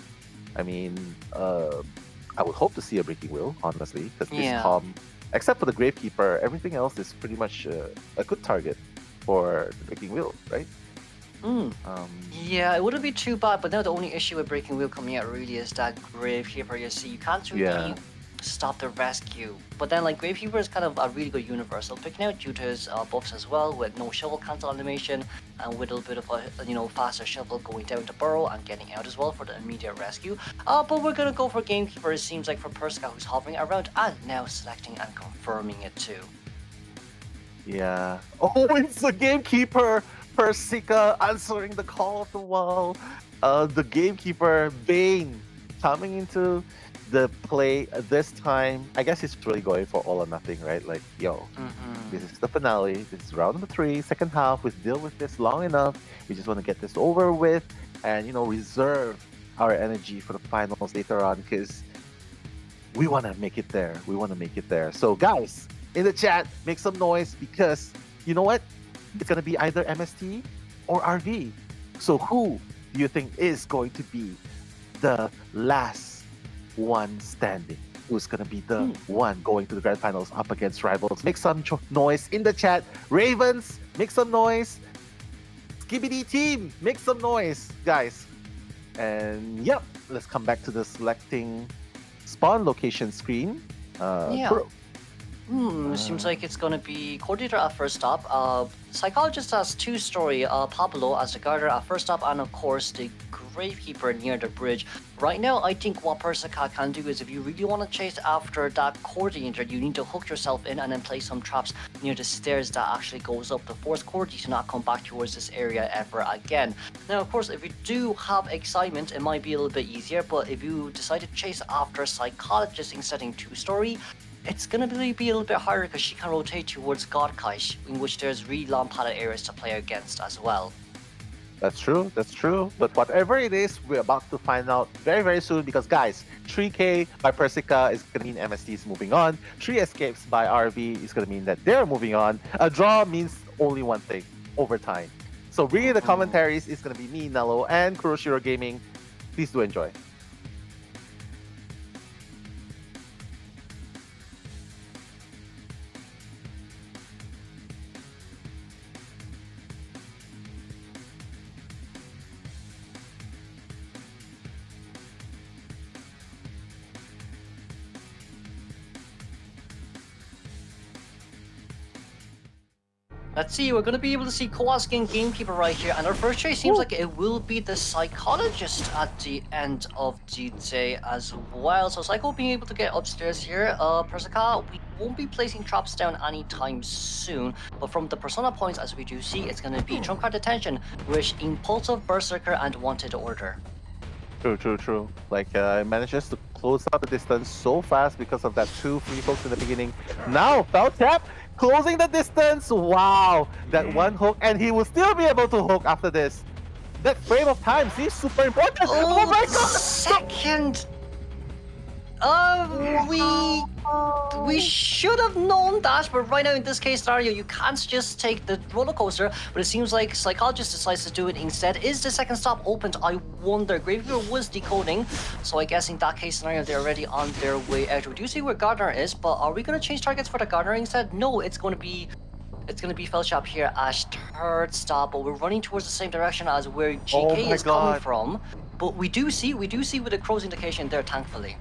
I mean, I would hope to see a breaking wheel, honestly, because this comp, except for the Gravekeeper, everything else is pretty much a good target for the breaking wheel, right? Yeah, it wouldn't be too bad, but now the only issue with breaking wheel coming out really is that Gravekeeper, you see, you can't really stop the rescue. But then, like, Gravekeeper is kind of a really good universal pick now due to his buffs as well, with no shovel cancel animation, and with a little bit of a faster shovel going down to burrow and getting out as well for the immediate rescue. But we're gonna go for Gamekeeper, it seems like, for Persica, who's hovering around and now selecting and confirming it too. Yeah. Oh, it's the Gamekeeper! Persica answering the call of the wall. The Gamekeeper, Bane, coming into the play this time. I guess he's really going for all or nothing, right? Like, this is the finale. This is round number 3, second half. We've dealt with this long enough. We just want to get this over with and, reserve our energy for the finals later on, because we want to make it there. So, guys, in the chat, make some noise, because you know what? It's going to be either MST or RV. So who do you think is going to be the last one standing? who's gonna be the one going to the grand finals up against rivals. Make some noise in the chat. Ravens, make some noise. Skibidi team, make some noise, guys. And yep, let's come back to the selecting spawn location screen. Seems like it's gonna be Coordinator at first stop. Psychologist has two story. Pablo as the guarder at first stop, and of course the Gravekeeper near the bridge. Right now, I think what Persica can do is if you really want to chase after that Coordinator, you need to hook yourself in and then place some traps near the stairs that actually goes up to force Cordy to not come back towards this area ever again. Now, of course, if you do have excitement, it might be a little bit easier, but if you decide to chase after Psychologist in setting 2-story, it's gonna be a little bit harder because she can rotate towards Godkaish, in which there's really long pallet areas to play against as well. That's true, that's true. But whatever it is, we're about to find out very, very soon because, guys, 3K by Persica is going to mean MST is moving on. 3 escapes by RV is going to mean that they're moving on. A draw means only one thing, overtime. So reading the commentaries is going to be me, Nello, and Kuroshiro Gaming. Please do enjoy. Let's see, we're going to be able to see Kowalski and Gamekeeper right here, and our first choice seems like it will be the Psychologist at the end of the day as well. So Psycho being able to get upstairs here. Persica, we won't be placing traps down anytime soon, but from the Persona points, as we do see, it's going to be Trump Card Detention, which Impulsive, Berserker, and Wanted Order. True. Like, manages to close out the distance so fast because of that 2 free hooks in the beginning. Now, foul tap! Closing the distance, wow! That one hook, and he will still be able to hook after this. That frame of time seems super important. Oh my god! Second! We should have known that, but right now in this case scenario, you can't just take the roller coaster, but it seems like Psychologist decides to do it instead. Is the second stop opened? I wonder. Gravekeeper was decoding, so I guess in that case scenario, they're already on their way out. We do see where Gardner is, but are we going to change targets for the Gardner instead? No, it's going to be Fellshop here as third stop, but we're running towards the same direction as where GK is coming from. But we do see with the crow's indication there, thankfully.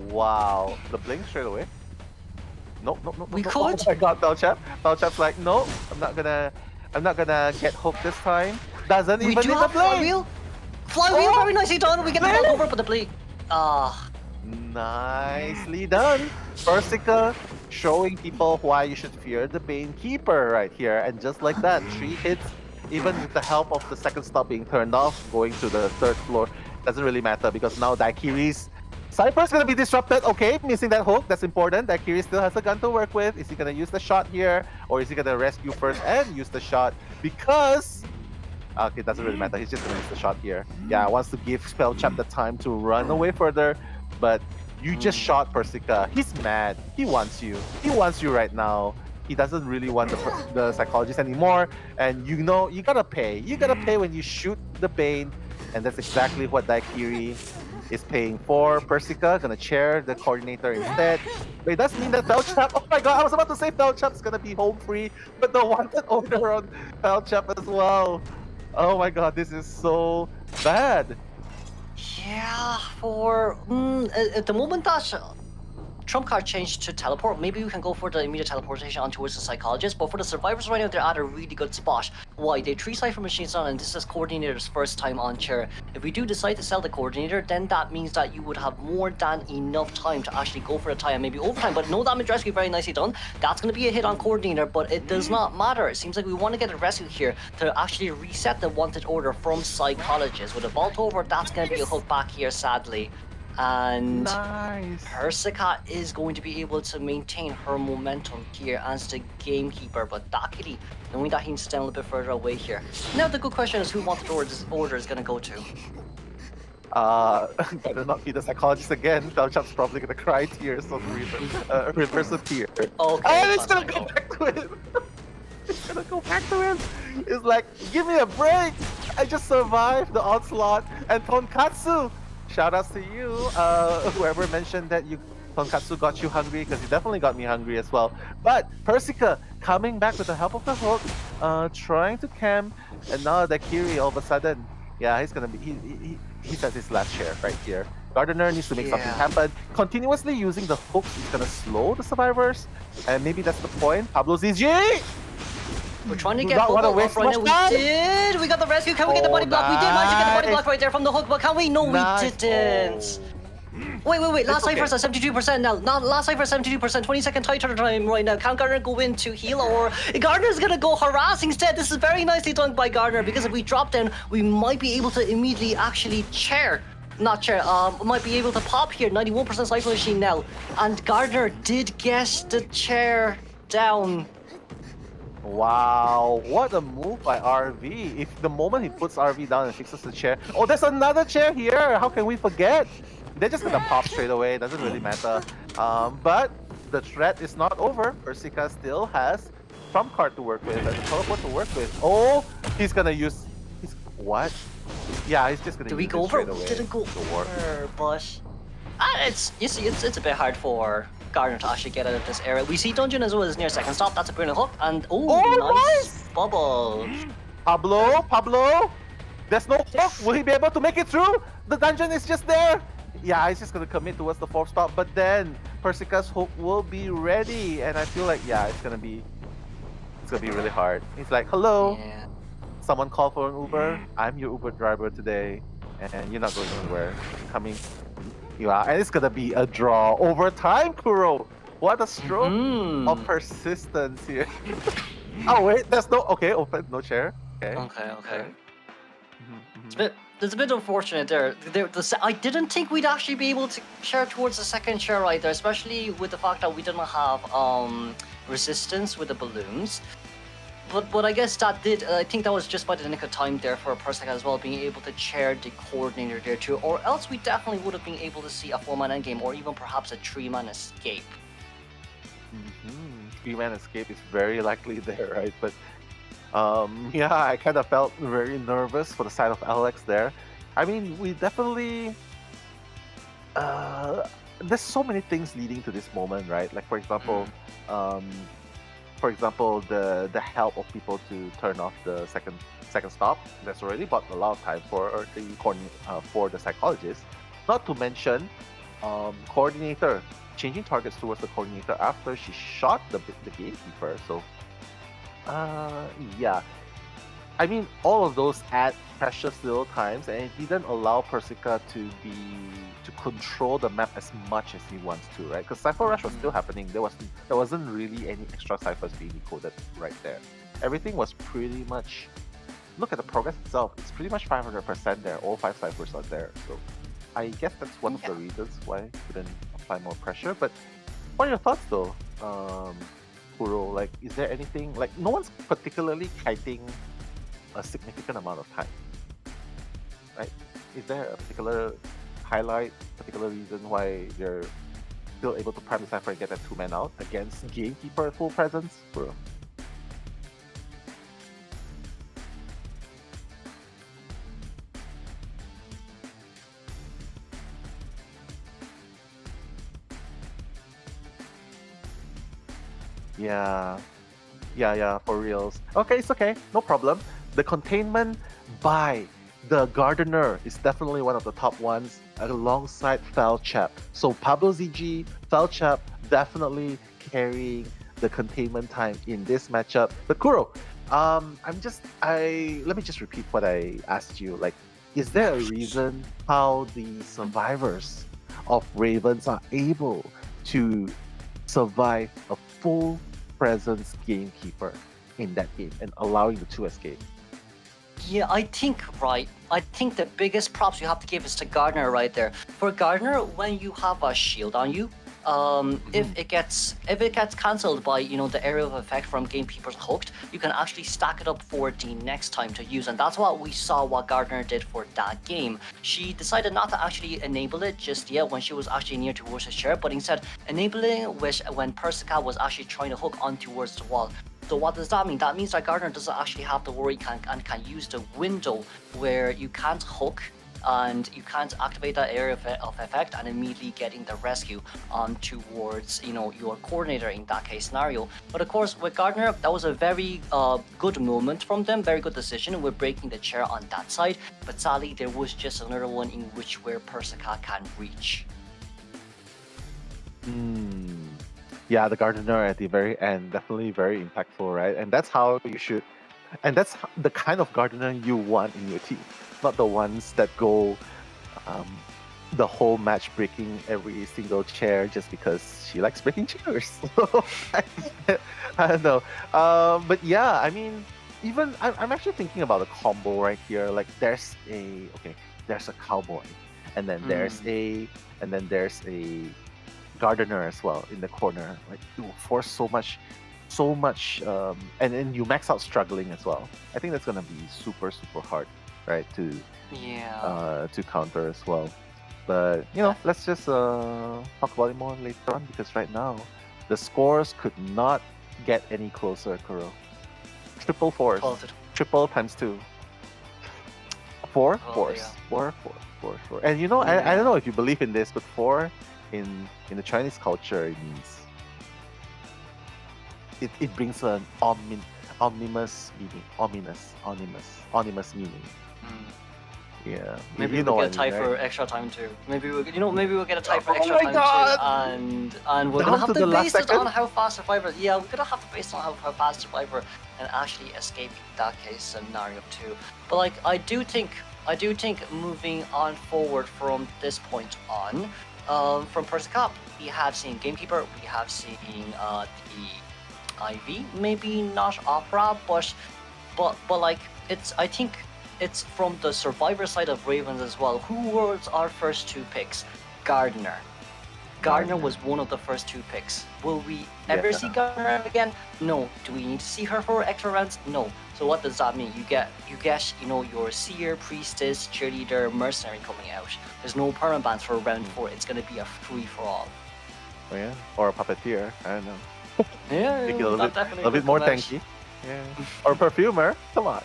Wow, the blink straight away. Nope. We could. Oh my god, Fellchap. Fellchap's like, no, I'm not gonna get hooked this time. Doesn't even need the blink. Flywheel, very nicely done. We get the ball over, but the blink. Nicely done. Persica showing people why you should fear the Bane Keeper right here, and just like that, 3 hits, even with the help of the second stop being turned off, going to the 3rd floor, doesn't really matter because now Daikiri's Cypher's gonna be disrupted. Okay, missing that hook, that's important. Daikiri still has a gun to work with. Is he gonna use the shot here, or is he gonna rescue first and use the shot? Because okay, it doesn't really matter. He's just gonna use the shot here. Yeah, wants to give Spellchap the time to run away further, but you just shot Persica. He's mad. He wants you. He wants you right now. He doesn't really want the Psychologist anymore. And you know, you gotta pay. You gotta pay when you shoot the Bane, and that's exactly what Daikiri is paying for. Persica gonna chair the Coordinator instead. But it does mean that Fellchap, oh my god, I was about to say Fellchap's gonna be home free, but the Wanted Order on Fellchap as well. Oh my god, this is so bad. Yeah, for at the moment that Trump card changed to teleport, maybe we can go for the immediate teleportation on towards the Psychologist, but for the survivors right now, they're at a really good spot. Why? They 3 Cypher Machines on, and this is Coordinator's first time on chair. If we do decide to sell the Coordinator, then that means that you would have more than enough time to actually go for a tie and maybe overtime, but no damage rescue, very nicely done. That's going to be a hit on Coordinator, but it does not matter. It seems like we want to get a rescue here to actually reset the Wanted Order from Psychologist. With a Vault over, that's going to be a hook back here, sadly. And nice. Persica is going to be able to maintain her momentum here as the Gamekeeper, but Dakiri, knowing that he needs to stand a little bit further away here. Now the good question is who Wanted Order is going to go to? Better not be the Psychologist again. Fellchap's probably going to cry tears on reverse of tear. Okay, and it's going to go back to him. It's going to go back to him. It's like, give me a break. I just survived the onslaught, and Tonkatsu Shout outs to you, whoever mentioned that Tonkatsu got you hungry, because he definitely got me hungry as well. But Persica coming back with the help of the hook, trying to camp, and now the Kiri all of a sudden, yeah, he's gonna be he's at his last share right here. Gardener needs to make something happen. Continuously using the hooks is gonna slow the survivors, and maybe that's the point. Pablo ZG! We're trying to get Bubble up right now. We did! We got the rescue. Can we get the body block? We did manage to get the body block right there from the hook, but can we? No, we didn't. Wait. Last Cypher's at 72% now. Last Cypher's 72%. 20-second tighter time right now. Can Gardner go in to heal, or Gardner's gonna go harass instead? This is very nicely done by Gardner, because if we drop down, we might be able to immediately actually might be able to pop here. 91% Cypher Machine now. And Gardner did get the chair down. Wow, what a move by RV. If the moment he puts RV down and fixes the chair. Oh, there's another chair here. How can we forget? They're just gonna pop straight away. Doesn't really matter. But the threat is not over. Persica still has trump card to work with and a teleport to work with. Oh, he's gonna use. What? Yeah, he's just gonna. Did we go over? Didn't go over, but it's a bit hard for Gardner to actually get out of this area. We see Dungeon as well as near second stop. That's a brilliant hook, and nice bubble. Pablo, there's no hook. Will he be able to make it through? The dungeon is just there. Yeah, he's just gonna commit towards the fourth stop, but then Persica's hook will be ready, and I feel like it's gonna be really hard. He's like, hello. Yeah. Someone call for an Uber. I'm your Uber driver today, and you're not going anywhere. Coming. Yeah, and it's gonna be a draw over time, Kuro. What a stroke of persistence here. Oh wait, there's open, no chair. Okay. It's a bit unfortunate there. I didn't think we'd actually be able to share towards the second chair right there, especially with the fact that we didn't have resistance with the balloons. But I guess that I think that was just by the nick of time there for Persica as well, being able to chair the coordinator there too, or else we definitely would have been able to see a 4-man endgame, or even perhaps a 3-man escape. 3-man escape is very likely there, right? But I kind of felt very nervous for the side of Alex there. I mean, we definitely there's so many things leading to this moment, right? Like for example, the help of people to turn off the second stop. That's already bought a lot of time for the psychologist. Not to mention, coordinator changing targets towards the coordinator after she shot the gamekeeper. So, I mean, all of those add precious little times, and it didn't allow Persica to control the map as much as he wants to, right? Because Cypher Rush was still happening. There wasn't really any extra ciphers being decoded right there. Everything was pretty much. Look at the progress itself. It's pretty much 500% there. All 5 ciphers are there. So, I guess that's one of the reasons why we couldn't apply more pressure. But what are your thoughts, though, Kuro? Like, is there anything like no one's particularly kiting a significant amount of time, right? Is there a particular highlight, particular reason why they're still able to prime the Cypher and get that 2-man out against Gamekeeper at full presence, bro? Yeah, for reals. Okay, it's okay, no problem. The containment by the Gardener is definitely one of the top ones alongside Felchap. So Pablo ZG, Felchap definitely carrying the containment time in this matchup. But Kuro, let me just repeat what I asked you. Like, is there a reason how the survivors of Ravens are able to survive a full presence gamekeeper in that game and allowing the 2 escape? Yeah, I think the biggest props you have to give is to Gardner right there. For Gardner, when you have a shield on you, if it gets cancelled by the area of effect from Gamekeeper's hooked, you can actually stack it up for the next time to use, and that's what we saw what Gardner did for that game. She decided not to actually enable it just yet when she was actually near towards the chair, but instead enabling it when Persica was actually trying to hook on towards the wall. So what does that mean? That means that Gardner doesn't actually have to worry and can use the window where you can't hook and you can't activate that area of effect and immediately getting the rescue towards your coordinator in that case scenario. But of course, with Gardner, that was a very good moment from them, very good decision with breaking the chair on that side. But sadly, there was just another one in which where Persica can reach. Yeah, the Gardener at the very end, definitely very impactful, right? And that's how you should, and that's the kind of Gardener you want in your team, not the ones that go the whole match breaking every single chair just because she likes breaking chairs. I don't know. But yeah, I mean, even I'm actually thinking about a combo right here. Like there's a cowboy, and then there's a Gardener as well in the corner. Like you force so much, and then you max out struggling as well. I think that's gonna be super hard, right? To counter as well. But let's just talk about it more later on because right now the scores could not get any closer, Kuro. Triple fours, triple times 2. 4 fours, yeah. 4. And I don't know if you believe in this, but 4 in the Chinese culture, it means it brings an ominous meaning. Ominous meaning. Yeah. Maybe we'll get a tie for extra time too. Maybe we'll get a tie for extra time too, and we're gonna have to base it on how fast Survivor. Yeah, we're gonna have to base it on how fast Survivor and actually escape that case scenario too. But like, I do think moving on forward from this point on, from Persica, we have seen Gamekeeper, we have seen the IV, maybe not Opera, but like I think it's from the Survivor side of Ravens as well. Who was our first 2 picks? Gardner. Gardner was one of the first 2 picks. Will we ever see Gardner again? No. Do we need to see her for extra rounds? No. So what does that mean? You get your seer, priestess, cheerleader, mercenary coming out. There's no permabans for round 4. It's gonna be a free for all. Oh yeah, or a puppeteer. I don't know. Yeah, make it a little bit more tanky. Yeah. Or perfumer. Come on.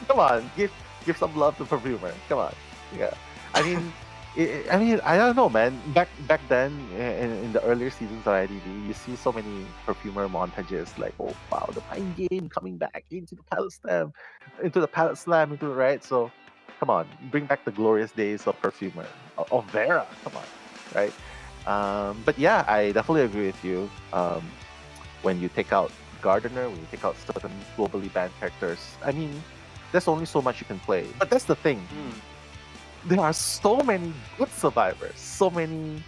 Come on. Give some love to perfumer. Come on. Yeah. I mean, I don't know, man. Back then, in the earlier seasons of IDV, you see so many perfumer montages. Like, oh wow, the Pine Game coming back into the palette slam, right. So, come on, bring back the glorious days of perfumer, of Vera. Come on, right. But yeah, I definitely agree with you. When you take out Gardener, when you take out certain globally banned characters, I mean, there's only so much you can play. But that's the thing. There are so many good survivors, so many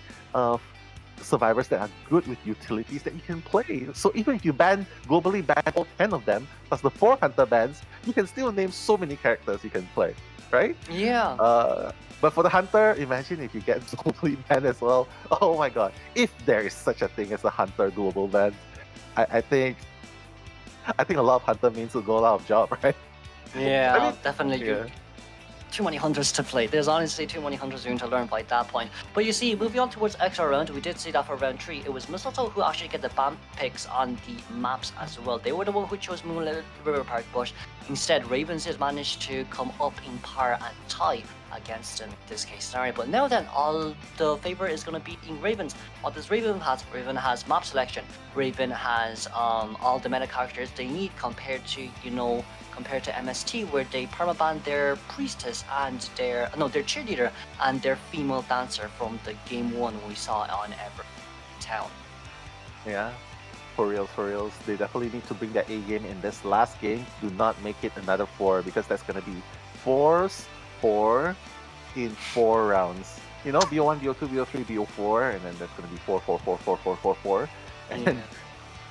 survivors that are good with utilities that you can play. So even if you globally ban all 10 of them, plus the 4 hunter bans, you can still name so many characters you can play, right? Yeah. But for the hunter, imagine if you get globally banned as well. Oh my god. If there is such a thing as a hunter global ban, I think a lot of hunter mains will go out of job, right? Yeah, definitely. Too many hunters to play. There's honestly too many hunters going to learn by that point. But you see, moving on towards extra round, we did see that for round 3. It was Mistletoe who actually get the ban picks on the maps as well. They were the one who chose Moonlit River Park, but instead Ravens has managed to come up in par and tie against them in this case scenario. But now then, all the favor is going to be in Ravens. What does Raven has? Raven has map selection. Raven has all the meta characters they need compared to MST, where they permaban their priestess and their cheerleader and their female dancer from the game 1 we saw on Ever Town. Yeah, for reals. They definitely need to bring that A game in this last game. Do not make it another 4 because that's gonna be 4 in 4 rounds. BO1, BO2, BO3, BO4, and then that's gonna be 4. And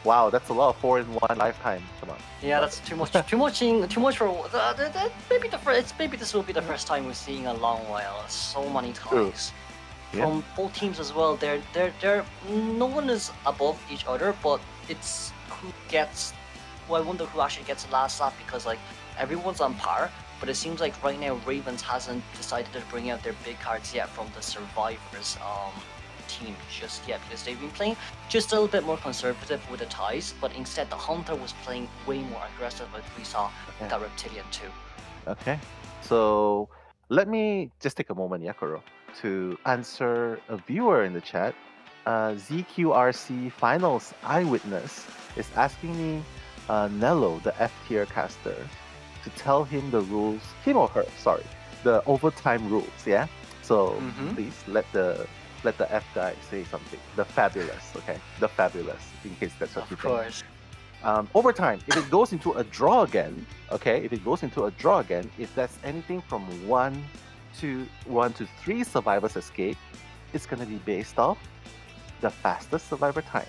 wow, that's a lot of 4 in 1 lifetime. Come on. Yeah, that's too much. Too much for maybe this will be the first time we're seeing a long while. So many ties from both teams as well. They're no one is above each other, but it's who gets. Well, I wonder who actually gets the last lap because like everyone's on par. But it seems like right now Ravens hasn't decided to bring out their big cards yet from the Survivors team just yet, because they've been playing just a little bit more conservative with the ties, but instead the Hunter was playing way more aggressive, like we saw with that Reptilian too. Okay, so let me just take a moment, Yakuro, to answer a viewer in the chat. ZQRC Finals Eyewitness is asking me, Nello, the F tier caster, to tell him the rules, him or her, sorry, the overtime rules, yeah? So please let the F guy say something. The fabulous, okay? The fabulous, in case that's what you think. Of course. Overtime, if it goes into a draw again, okay, if it goes into a draw again, if there's anything from 1 to 3 survivors escape, it's going to be based off the fastest survivor time.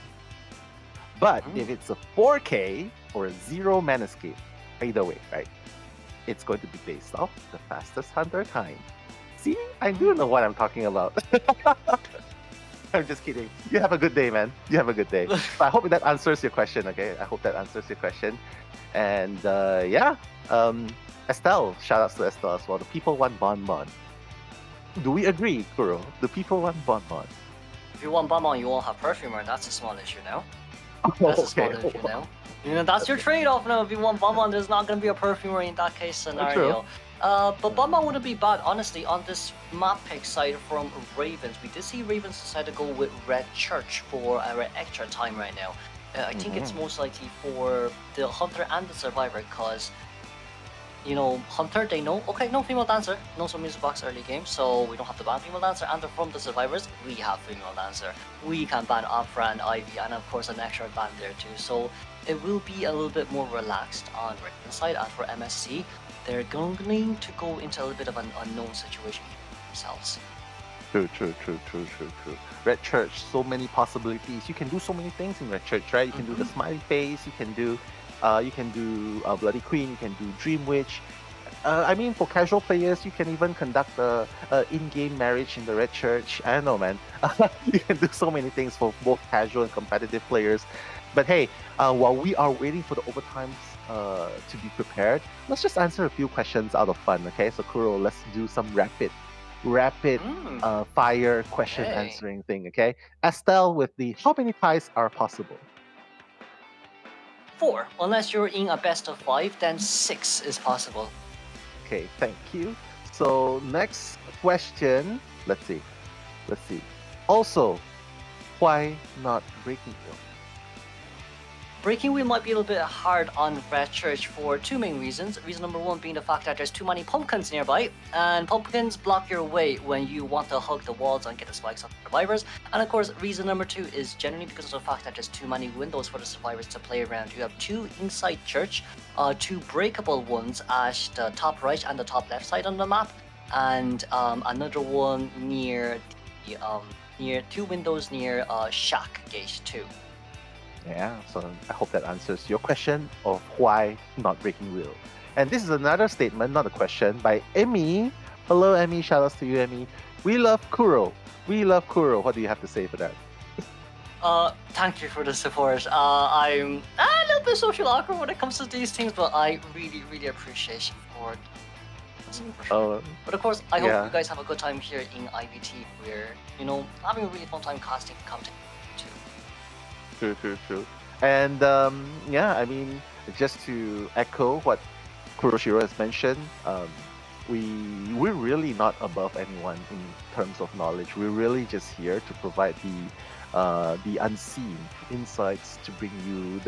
But if it's a 4K or a 0-man escape, either way, right, it's going to be based off the fastest hunter time. See, I do know what I'm talking about. I'm just kidding. You have a good day, man. You have a good day. But I hope that answers your question, okay? I hope that answers your question. And yeah, Estelle, shout outs to Estelle as well. The people want Bonbon. Do we agree, Kuro? The people want Bonbon. If you want Bonbon, you won't have Perfumer. That's a small issue now. That's a small issue now. You know, that's your trade-off now. If you want Bonbon, there's not going to be a Perfumer in that case scenario. But Bonbon wouldn't be bad, honestly. On this map pick side from Ravens, we did see Ravens decide to go with Red Church for our extra time right now. I think it's most likely for the Hunter and the Survivor, because, you know, Hunter, they know, okay, no female dancer, no some music box early game, so we don't have to ban female dancer, and from the Survivors, we have female dancer. We can ban Afra and Ivy, and of course an extra ban there too, so it will be a little bit more relaxed on Ravens side, and for MSC, they're going to go into a little bit of an unknown situation themselves. True. Red Church, so many possibilities. You can do so many things in Red Church, right? You can do the smiley face. You can do Bloody Queen. You can do Dream Witch. I mean, for casual players, you can even conduct a in-game marriage in the Red Church. I don't know, man. You can do so many things for both casual and competitive players. But hey, while we are waiting for the overtimes to be prepared, let's just answer a few questions out of fun, okay? So Kuro, let's do some rapid fire question answering thing, okay? Estelle with the how many ties are possible? 4. Unless you're in a best of 5, then 6 is possible. Okay, thank you. So next question, let's see. Also, why not Breaking Wheel? Breaking Wheel might be a little bit hard on Red Church for 2 main reasons. Reason number 1 being the fact that there's too many pumpkins nearby, and pumpkins block your way when you want to hug the walls and get the spikes on the survivors. And of course, reason number 2 is generally because of the fact that there's too many windows for the survivors to play around. You have 2 inside church, 2 breakable ones at the top right and the top left side on the map, and another one near 2 windows near Shack Gate 2. Yeah, so I hope that answers your question of why not Breaking Wheel. And this is another statement, not a question, by Emmy. Hello, Emmy. Shout outs to you, Emmy. We love Kuro. What do you have to say for that? Thank you for the support. I'm a little bit social awkward when it comes to these things, but I really appreciate your support. But of course, I hope you guys have a good time here in IVT. We're, you know, having a really fun time casting content. True. And yeah, I mean, just to echo what Kuroshiro has mentioned, we're really not above anyone in terms of knowledge. We're really just here to provide the unseen insights, to bring you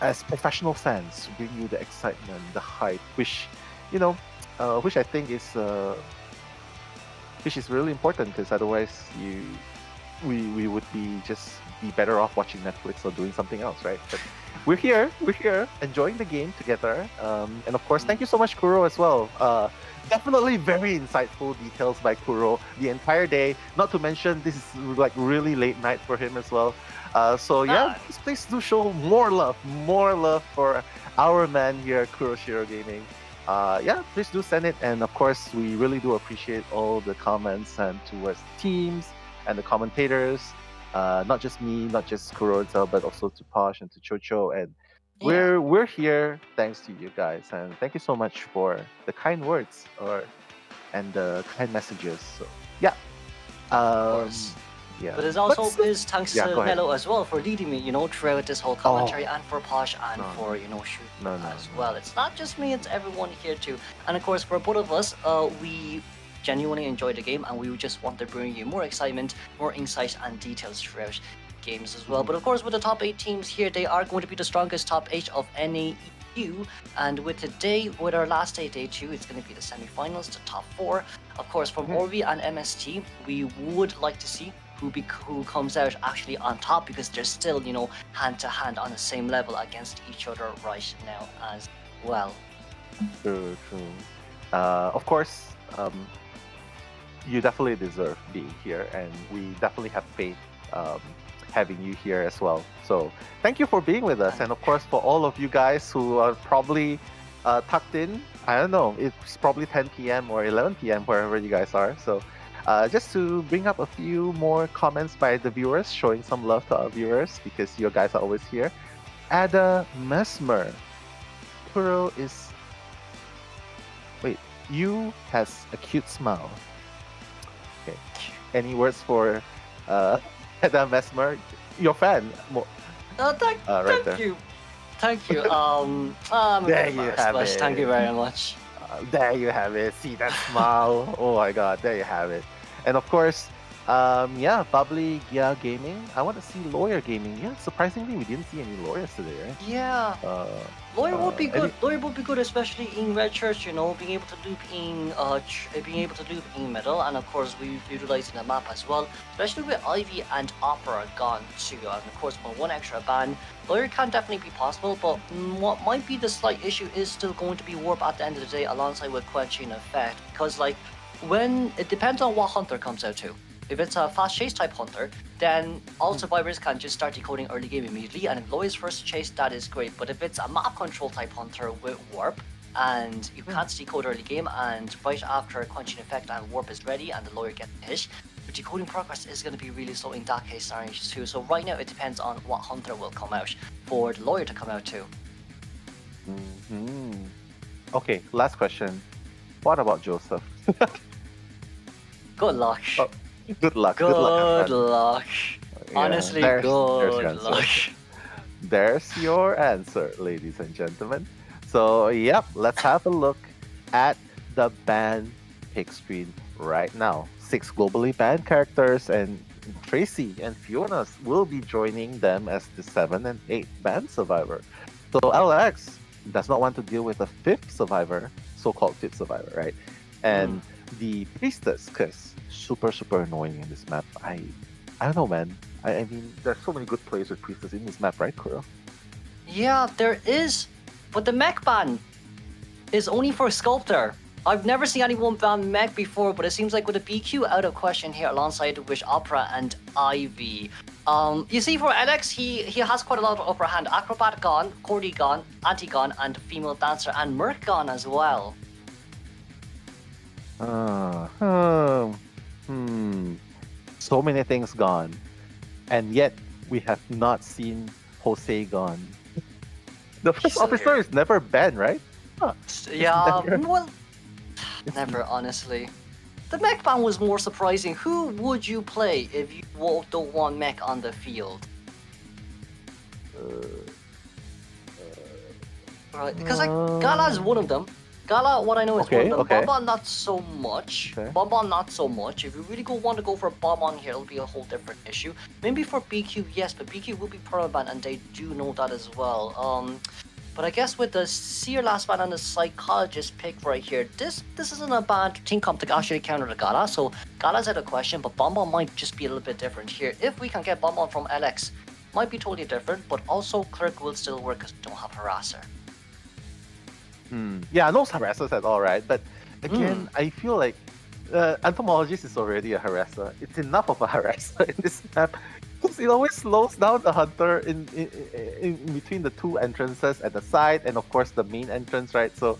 as professional fans, to bring you the excitement, the hype, which I think is really important, because otherwise we would be better off watching Netflix or doing something else, right? But we're here enjoying the game together, and of course, thank you so much, Kuro, as well. Definitely very insightful details by Kuro the entire day. Not to mention, this is like really late night for him as well. So yeah, please do show more love for our man here at Kuroshiro Gaming. Yeah, please do send it, and of course, we really do appreciate all the comments and towards the teams and the commentators. Not just me, not just Kuro itself, but also to Posh and to Chocho, and we're here thanks to you guys, and thank you so much for the kind words and the kind messages. So yeah, Yeah. But it's also still- is thanks Yeah, to go ahead. Nello as well for leading me, throughout this whole commentary, and for Posh and for Shoot as well. It's not just me; it's everyone here too. And of course, for both of us, we genuinely enjoy the game, and we just want to bring you more excitement, more insight, and details throughout games as well. But of course, with the top 8 teams here, they are going to be the strongest top 8 of NAEU. And with today, with our last day, day 2, it's going to be the semi-finals, the top 4. Of course, from Orvi and MST, we would like to see who comes out actually on top, because they're still, hand to hand on the same level against each other right now as well. True. Of course, you definitely deserve being here, and we definitely have faith having you here as well. So thank you for being with us, and of course for all of you guys who are probably tucked in. I don't know, it's probably 10 p.m. or 11 p.m. wherever you guys are. So just to bring up a few more comments by the viewers, showing some love to our viewers because you guys are always here. Ada Mesmer, Kuro is... Wait, you has a cute smile. Okay. Any words for Ada Mesmer? Your fan. Thank you. Thank you. I'm a There bit you embarrassed, have but it. thank you very much. There you have it. See that smile? Oh my god, there you have it. And of course, Bubbly Gia Gaming. I want to see Lawyer Gaming. Yeah, surprisingly, we didn't see any lawyers today, right? Yeah. Lawyer would be good. Lawyer would be good, especially in red shirts. Being able to loop in middle, and of course we utilizing the map as well. Especially with Ivy and Opera gone too, and of course for one extra ban, Lawyer can definitely be possible. But what might be the slight issue is still going to be Warp at the end of the day, alongside with Quenching Effect, because when it depends on what hunter comes out to. If it's a fast chase type hunter, then all survivors can just start decoding early game immediately, and if Lawyer's first chase, that is great. But if it's a map control type hunter with Warp, and you can't decode early game, and right after Quenching Effect and Warp is ready, and the Lawyer gets hit, the decoding progress is going to be really slow in that case scenario too. So right now it depends on what hunter will come out for the Lawyer to come out too. Okay, last question. What about Joseph? Good luck. Oh, good luck. Good luck. Honestly, there's good your luck. answer. There's your answer, ladies and gentlemen. So, yep, let's have a look at the banned pick screen right now. 6 globally banned characters, and Tracy and Fiona will be joining them as the 7 and 8 banned survivor. So LX does not want to deal with a 5th survivor, so-called 5th survivor, right? And the priestess, because super annoying in this map. I don't know, man. I mean, there's so many good players with priestess in this map, right, Kuro? Yeah, there is. But the mech ban is only for Sculptor. I've never seen anyone ban mech before, but it seems like with a BQ out of question here alongside with Opera and Ivy. You see, for Alex, he has quite a lot of upper hand. Acrobat gone, Cordy gone, Anti gone, and Female Dancer and Merc gone as well. So many things gone, and yet we have not seen Jose gone. The first officer is never banned, right? Huh. Yeah, well, never, honestly. The mech ban was more surprising. Who would you play if you don't want mech on the field? Right, because Gala is one of them. Gala, what I know is one of them. Bonbon, not so much. Bonbon, not so much. If you really want to go for Bonbon here, it'll be a whole different issue. Maybe for BQ, yes, but BQ will be permaban, and they do know that as well. But I guess with the Seer last ban and the Psychologist pick right here, this isn't a bad team comp to actually counter the Gala, so Gala's out of question, but Bonbon might just be a little bit different here. If we can get Bonbon from LX, might be totally different, but also Clerk will still work because we don't have Harasser. Yeah, no harassers at all, right? But again, I feel like Entomologist is already a harasser. It's enough of a harasser in this map because it always slows down the hunter in between the 2 entrances at the side and of course the main entrance, right? So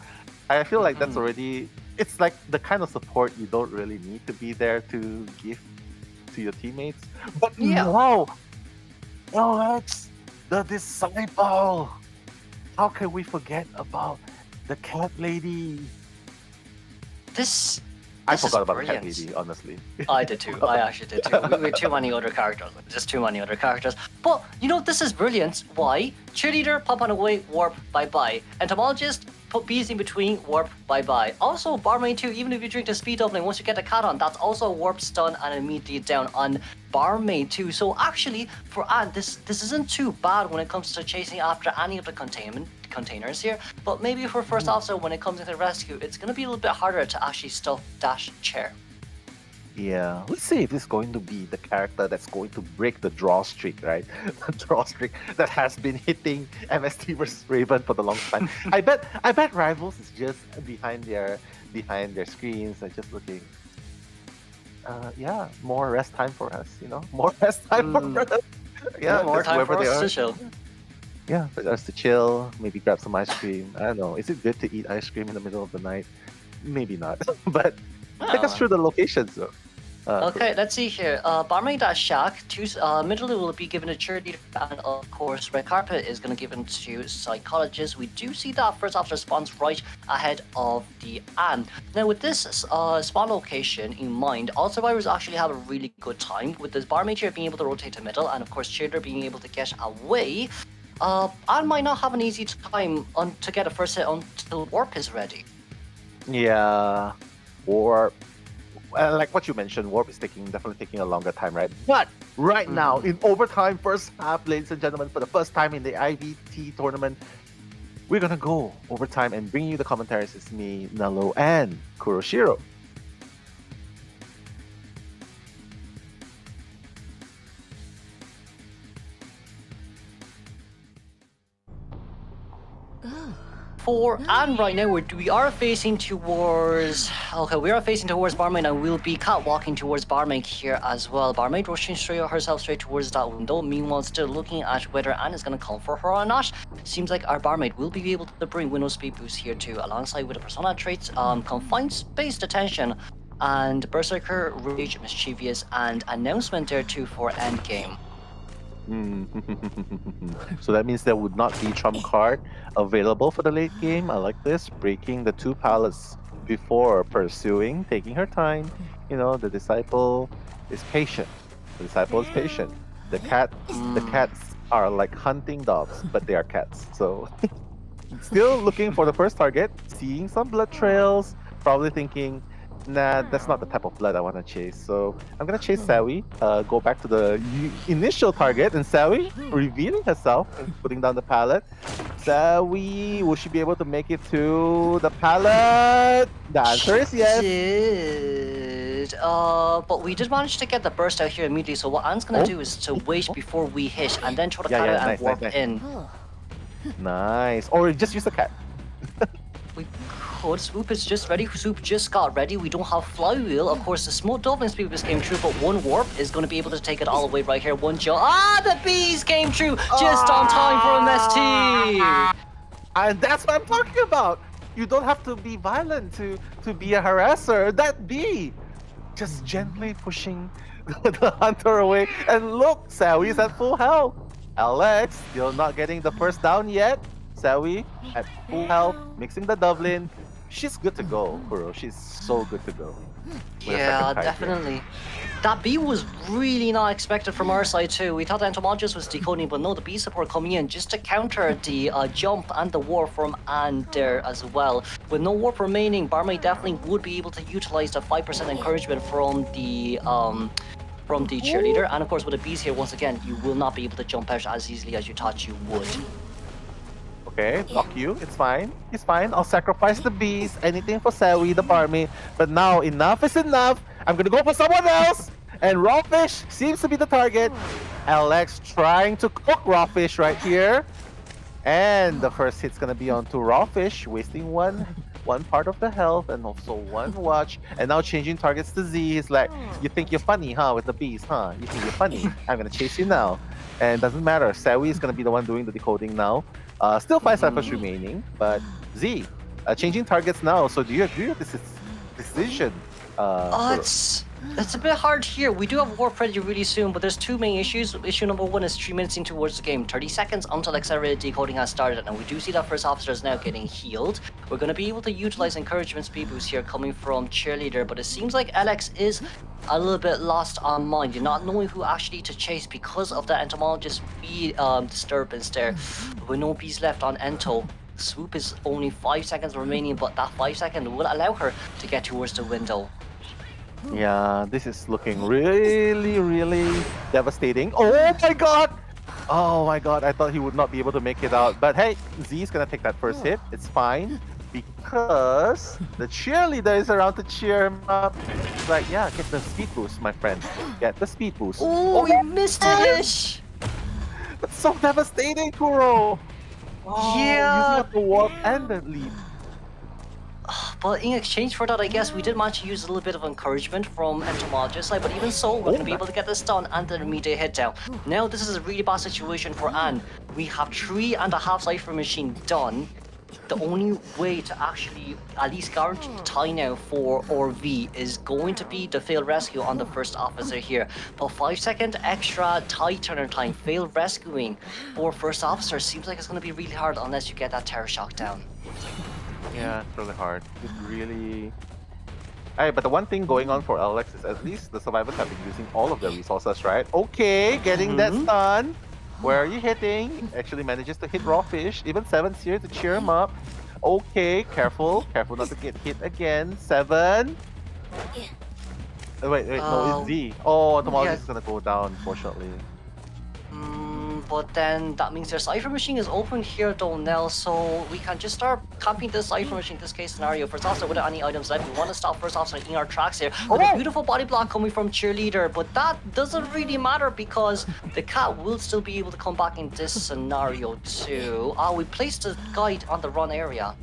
I feel like that's already, it's like the kind of support you don't really need to be there to give to your teammates. But wow, Alex, the Disciple. How can we forget about the cat lady? I This is forgot about the cat brilliant. lady, honestly. I did too. I actually did too. We were too many other characters. Just too many other characters. But, you know, this is brilliant. Why? Cheerleader, pop on away, warp, bye-bye. Entomologist, put bees in between, warp, bye-bye. Also, barmaid too, even if you drink the speed doubling, once you get the cat on, that's also a warp stun and immediately down on barmaid too. So actually, for Anne, this isn't too bad when it comes to chasing after any of the containers here, but maybe for first officer, when it comes into rescue, it's going to be a little bit harder to actually stuff dash chair. Yeah, let's see if this is going to be the character that's going to break the draw streak, right? The draw streak that has been hitting MST versus Raven for the long time. I bet Rivals is just behind their screens and just looking. Yeah, more rest time for us, you know, more rest time for us. Yeah, more time for us to chill. Yeah, for us to chill, maybe grab some ice cream. I don't know. Is it good to eat ice cream in the middle of the night? Maybe not. But take us through the locations, though. Okay, let's see here. Barmaid at Shack, middle will be given to cheerleader, and of course, red carpet is going to give given to psychologist. We do see that first officer spawns right ahead of the Anne. Now, with this spawn location in mind, all survivors actually have a really good time with this barmaid here being able to rotate to middle, and of course, cheerleader being able to get away. Anne might not have an easy time to get a first hit until warp is ready. Yeah, Warp. Like what you mentioned, Warp is definitely taking a longer time, right? But right now, in overtime, first half, ladies and gentlemen, for the first time in the IVT tournament, we're gonna go overtime and bring you the commentaries. It's me, Nalo, and Kuroshiro. For Anne right now, we are facing towards... Okay, we are facing towards Barmaid, and we'll be catwalking towards Barmaid here as well. Barmaid rushing herself straight towards that window. Meanwhile, still looking at whether Anne is going to come for her or not. Seems like our Barmaid will be able to bring window speed boost here too, alongside with the persona traits, confined space detention, and Berserker, Rage, Mischievous, and announcement there too for Endgame. So that means there would not be trump card available for the late game. I like this. Breaking the 2 pallets before pursuing, taking her time. You know, the disciple is patient. The disciple is patient. The cats are like hunting dogs, but they are cats. So still looking for the first target, seeing some blood trails, probably thinking, nah, that's not the type of blood I want to chase. So I'm going to chase Sawi, go back to the initial target, and Sawi revealing herself and putting down the pallet. Sawi, will she be able to make it to the pallet? The answer is yes. But we did manage to get the burst out here immediately, so what Anne's going to do is to wait before we hit, and then throw the pallet and warp in. Nice. Or just use the cat. We could. Swoop is just ready. Swoop just got ready. We don't have flywheel. Of course, the smoke dolphin speed boost came true, but one warp is going to be able to take it all the way right here. One jump. The bees came true just on time for MST. And that's what I'm talking about. You don't have to be violent to be a harasser. That bee just gently pushing the hunter away. And look, Sawi's at full health. Alex still not getting the first down yet. Sawi at full health, mixing the Dublin. She's good to go, Kuro. She's so good to go. Yeah, definitely. That bee was really not expected from our side too. We thought the entomologist was decoding, but no, the bee support coming in just to counter the jump and the warp from Anne there as well. With no warp remaining, Barmaid definitely would be able to utilize the 5% encouragement from the cheerleader. And of course, with the bees here, once again, you will not be able to jump out as easily as you thought you would. Okay, block you. It's fine. It's fine. I'll sacrifice the bees. Anything for Sawi, the barmaid. But now, enough is enough. I'm gonna go for someone else. And Rawfish seems to be the target. Alex trying to cook Rawfish right here. And the first hit's gonna be onto Rawfish, wasting one part of the health and also one watch. And now changing targets to Z. He's like, you think you're funny, huh? With the bees, huh? You think you're funny? I'm gonna chase you now. And doesn't matter. Sawi is gonna be the one doing the decoding now. Still 5 cyphers remaining, but Z, changing targets now. So do you agree with this decision? It's a bit hard here. We do have Warp Ready really soon, but there's two main issues. Issue number one is 3 minutes in towards the game. 30 seconds until accelerated decoding has started, and we do see that first officer is now getting healed. We're going to be able to utilize encouragement speed boost here coming from Cheerleader, but it seems like Alex is a little bit lost on mind. You're not knowing who actually to chase because of that entomologist B disturbance there. With no bees left on Ento. Swoop is only 5 seconds remaining, but that 5 seconds will allow her to get towards the window. Yeah, this is looking really, really devastating. Oh my god! Oh my god, I thought he would not be able to make it out. But hey, Z is gonna take that first hit. It's fine. Because the cheerleader is around to cheer him up. It's like, yeah, get the speed boost, my friend. Get the speed boost. Oh, we missed it! That's so devastating, Kuro! Oh, yeah! Using up the warp and the lead. But in exchange for that, I guess we did manage to use a little bit of encouragement from Entomologist side, but even so, we're going to be able to get this done and then immediate hit down. Now, this is a really bad situation for Anne. We have 3.5 Cypher Machine done. The only way to actually at least guarantee the tie now for RV is going to be the failed rescue on the first officer here. But 5 second extra tie turner time, failed rescuing for first officer seems like it's going to be really hard unless you get that terror shock down. Yeah, it's really hard. It really... Hey, but the one thing going on for Alex is at least the survivors have been using all of their resources, right? Okay, getting that stun. Where are you hitting? Actually manages to hit Rawfish. Even 7's here to cheer him up. Okay, careful. Careful not to get hit again. 7. Wait, no, it's Z. Oh, the Molly is gonna go down, unfortunately. But then that means their Cypher Machine is open here though, Nell, so we can just start camping this Cypher Machine in this case scenario. First officer without any items left, we want to stop first officer in our tracks here. With a beautiful body block coming from Cheerleader, but that doesn't really matter because the cat will still be able to come back in this scenario too. We placed a guide on the run area.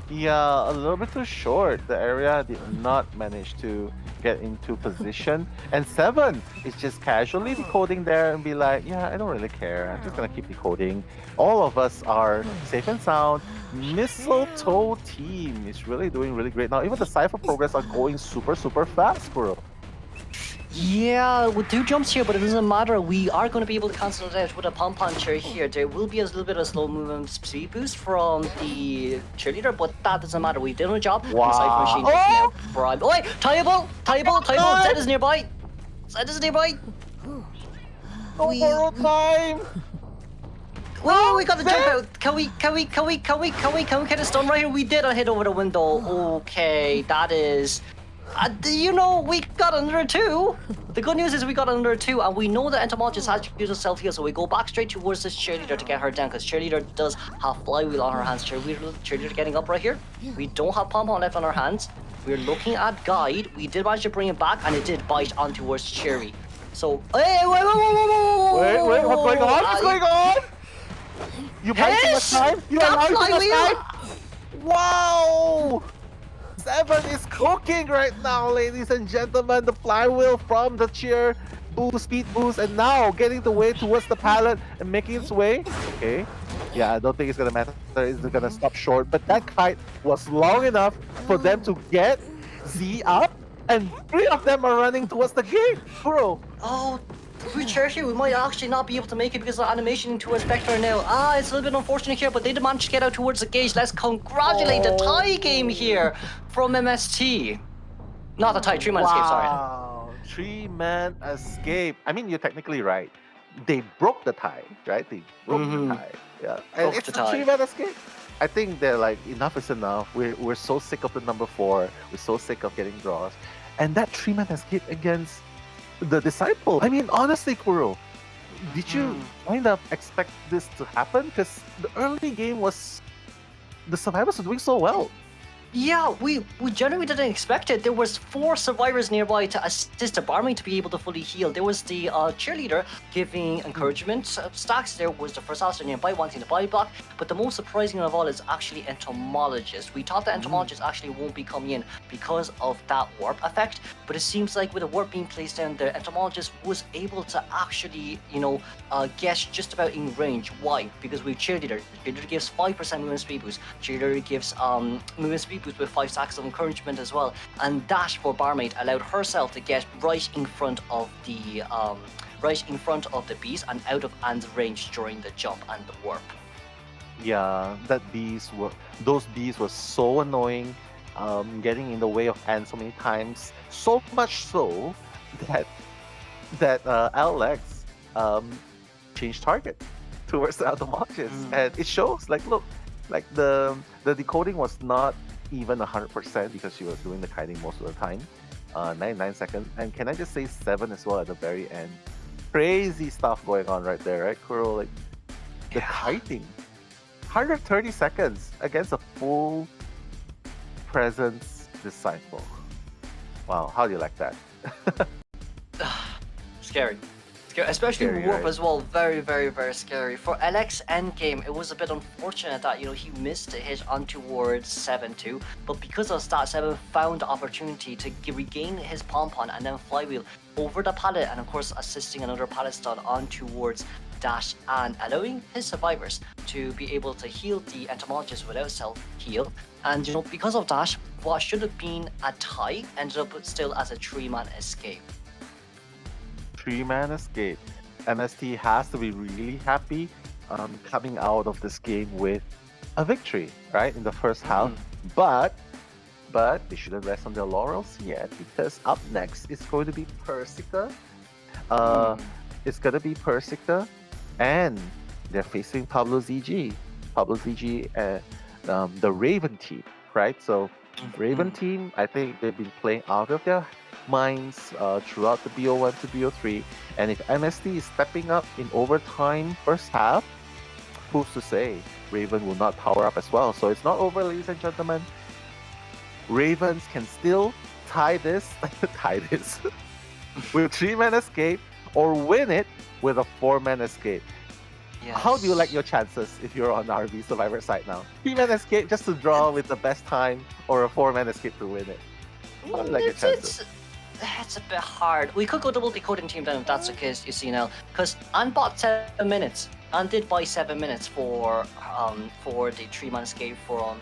Yeah, a little bit too short. The area did not manage to get into position. And 7 is just casually decoding there and be like, yeah, I don't really care. I'm just gonna keep decoding. All of us are safe and sound. Mistletoe team is really doing really great. Now, even the Cypher progress are going super, super fast, bro. Yeah, with 2 jumps here, but it doesn't matter. We are going to be able to cancel it out with a pom-pom chair here. There will be a little bit of slow movement speed boost from the Cheerleader, but that doesn't matter. We did our job. Wow. The Cypher Machine is now primed. Oh, wait! Tieable! Zed is nearby! Zed is nearby! Borrow time! Whoa, we got the jump out! Can we get a stun right here? We did a hit over the window. Okay, that is... you know, we got another 2. The good news is we got another 2, and we know that Entomologist has to use a self-heal, so we go back straight towards this Cheerleader to get her down, because Cheerleader does have Flywheel on her hands. Cheerleader getting up right here. We don't have Pom-Pom left on our hands. We're looking at Guide. We did manage to bring it back, and it did bite on towards Cherry. So, hey, wait, what's going on? What's going on? You buying too much time? You are too much time? Wow! 7 is cooking right now, ladies and gentlemen. The flywheel from the cheer boost, speed boost, and now getting the way towards the pallet and making its way. Okay. Yeah, I don't think it's gonna matter. It's gonna stop short, but that kite was long enough for them to get Z up, and 3 of them are running towards the gate, bro. Oh, we Cherry, we might actually not be able to make it because of animation into a Spectre now. It's a little bit unfortunate here, but they did manage to get out towards the gauge. Let's congratulate the tie game here from MST. Not the tie, 3-man escape, sorry. Wow, 3-man escape. I mean, you're technically right. They broke the tie, right? They broke the tie. Yeah, and it's a 3-man escape. I think they're like, enough is enough. We're so sick of the number 4. We're so sick of getting draws. And that 3-man escape against the Disciple. I mean, honestly, Kuro, did you kind of expect this to happen? Because the early game was... the survivors were doing so well. Yeah, we generally didn't expect it. There was 4 survivors nearby to assist the barmaid to be able to fully heal. There was the cheerleader giving encouragement stacks. There was the first officer nearby wanting the body block. But the most surprising of all is actually entomologist. We thought that entomologist actually won't be coming in because of that warp effect. But it seems like with the warp being placed down there, entomologist was able to actually, get just about in range. Why? Because we cheerleader. Cheerleader gives 5% movement speed boost. Cheerleader gives movement speed boost with 5 stacks of encouragement as well. And Dash for Barmaid allowed herself to get right in front of the bees and out of Anne's range during the jump and the warp. Yeah, those bees were so annoying, getting in the way of Anne so many times. So much so that Alex changed target towards the automatches, and it shows. Like, look, like the decoding was not even 100% because she was doing the kiting most of the time. 99 seconds, and can I just say 7 as well at the very end? Crazy stuff going on right there, right, Kuro? Like the kiting, 130 seconds against a full presence disciple. Wow, how do you like that? Scary. Especially Scary, warp right? as well. Very, very, very scary. For Alex endgame, it was a bit unfortunate that he missed a hit on towards 7-2, but because of that, 7 found the opportunity to regain his pom-pom and then flywheel over the pallet, and of course assisting another pallet stud on towards Dash and allowing his survivors to be able to heal the entomologist without self-heal. And because of Dash, what should have been a tie ended up still as a 3-man escape. 3-man escape. MST has to be really happy coming out of this game with a victory, right, in the first half. But they shouldn't rest on their laurels yet, because up next is going to be Persica. It's going to be Persica, and they're facing Pablo ZG. Pablo ZG and the Raven team, right? So Raven team, I think they've been playing out of their minds throughout the BO1 to BO3, and if MST is stepping up in overtime first half, who's to say Raven will not power up as well? So it's not over, ladies and gentlemen. Ravens can still tie this with 3-man escape, or win it with a 4-man escape. Yes. How do you like your chances if you're on RV Survivor side now? 3-man escape just to draw with the best time, or a 4-man escape to win it? How do you like your chances? It's a bit hard. We could go double decoding team then if that's the case, you see now. Because Anne bought 7 minutes. Anne did buy 7 minutes for the 3-man escape from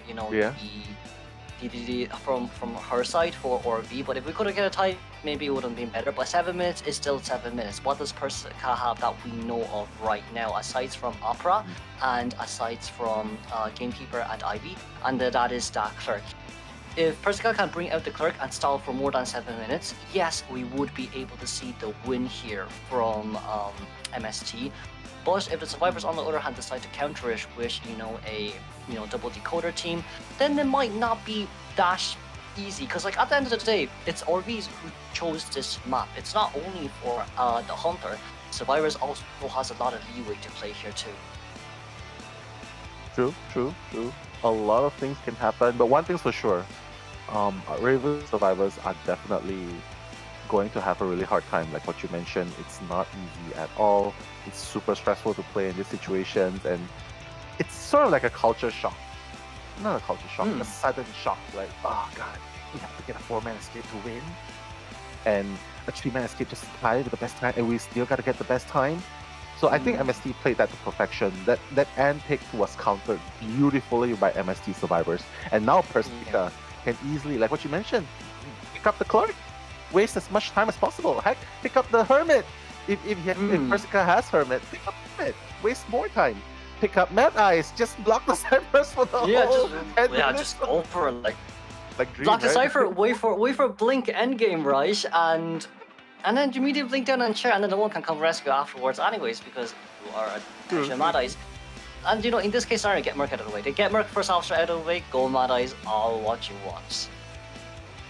from her side for RV. But if we could have get a tie, maybe it would have been better. But 7 minutes is still 7 minutes. What does Persica have that we know of right now, aside from Opera and aside from Gamekeeper and Ivy? And that is that Clerk. If Persica can bring out the Clerk and stall for more than 7 minutes, yes, we would be able to see the win here from MST. But if the survivors, on the other hand, decide to counter it with, a double decoder team, then it might not be that easy. Because, like, at the end of the day, it's RVs who chose this map. It's not only for the Hunter. Survivors also has a lot of leeway to play here too. True. A lot of things can happen, but one thing's for sure, Raven survivors are definitely going to have a really hard time. Like what you mentioned, it's not easy at all. It's super stressful to play in these situations, and it's sort of like a culture shock. Not a culture shock, a sudden shock. Like, oh god, we have to get a 4-man escape to win, and a 3-man escape just to tie with the best time, and we still got to get the best time. So I think MST played that to perfection. That Ant pick was countered beautifully by MST survivors, and now Persica can easily, like what you mentioned, pick up the Clerk, waste as much time as possible. Heck, pick up the Hermit. If Persica has Hermit, pick up Hermit. Waste more time. Pick up Mad Eyes. Just block the ciphers for the whole 10 minutes. Just go for it. Like Dream, block the right? cipher. Wait for Blink endgame, right? And then you immediately blink down and chair, and then the one can come rescue afterwards anyways, because you are actually Mad Eyes. And in this case, sorry, get Merc out of the way. They get Merc first officer out of the way, go Mad Eyes, all what you want.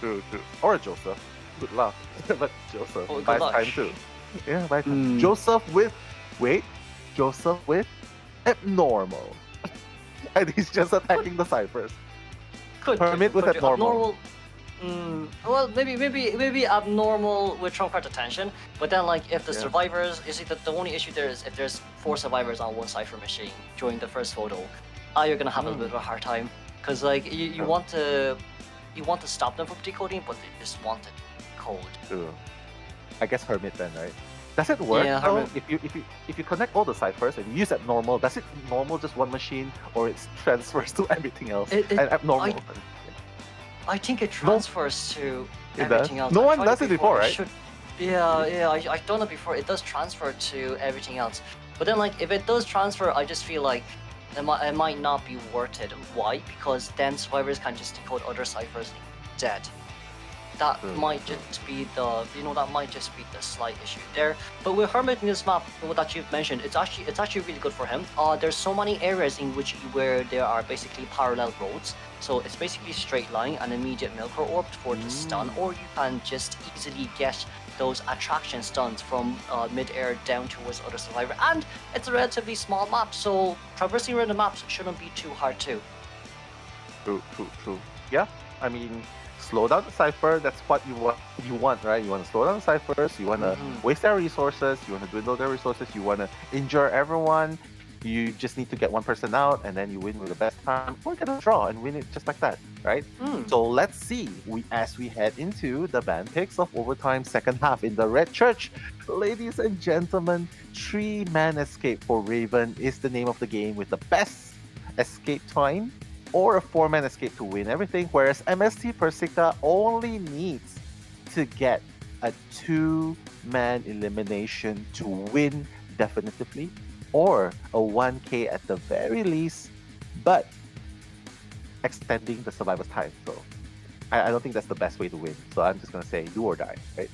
True. Or Joseph. Good luck. But Joseph buys luck. time too. Yeah, buys time. Joseph with abnormal. And he's just attacking the ciphers. Hermit with abnormal. Well, maybe abnormal with trump card attention, but then like if the survivors, you see that the only issue there is if there's 4 survivors on one cipher machine during the first photo, you're gonna have a bit of a hard time, because like you want to stop them from decoding, but they just want it cold. True. I guess Hermit then, right? Does it work? Yeah, though? Hermit. If you connect all the ciphers and use abnormal, does it normal just one machine, or it transfers to everything else? And abnormal. I think it transfers to It everything does? else. No I've one tried does it before, right? I've done it before. It does transfer to everything else. But then, like, if it does transfer, I just feel like it might not be worth it. Why? Because then survivors can just decode other ciphers dead. That might just be the slight issue there. But with Hermit in this map, that you've mentioned, it's actually really good for him. There's so many areas in which where there are basically parallel roads, so it's basically straight line and immediate Milker Orb for the stun, or you can just easily get those attraction stuns from mid-air down towards other survivor. And it's a relatively small map, so traversing around the maps shouldn't be too hard too. True. Yeah, I mean, slow down the cipher. That's what you want, right? You want to slow down the ciphers. You want to waste their resources. You want to dwindle their resources. You want to injure everyone. You just need to get one person out, and then you win with the best time, or get a draw and win it just like that, right? So let's see. As we head into the band picks of overtime second half in the Red Church, ladies and gentlemen, 3-man escape for Raven is the name of the game, with the best escape time or a 4-man escape to win everything, whereas MST Persica only needs to get a 2-man elimination to win definitively, or a 1k at the very least, but extending the survivor's time. So I don't think that's the best way to win. So I'm just going to say do or die, right?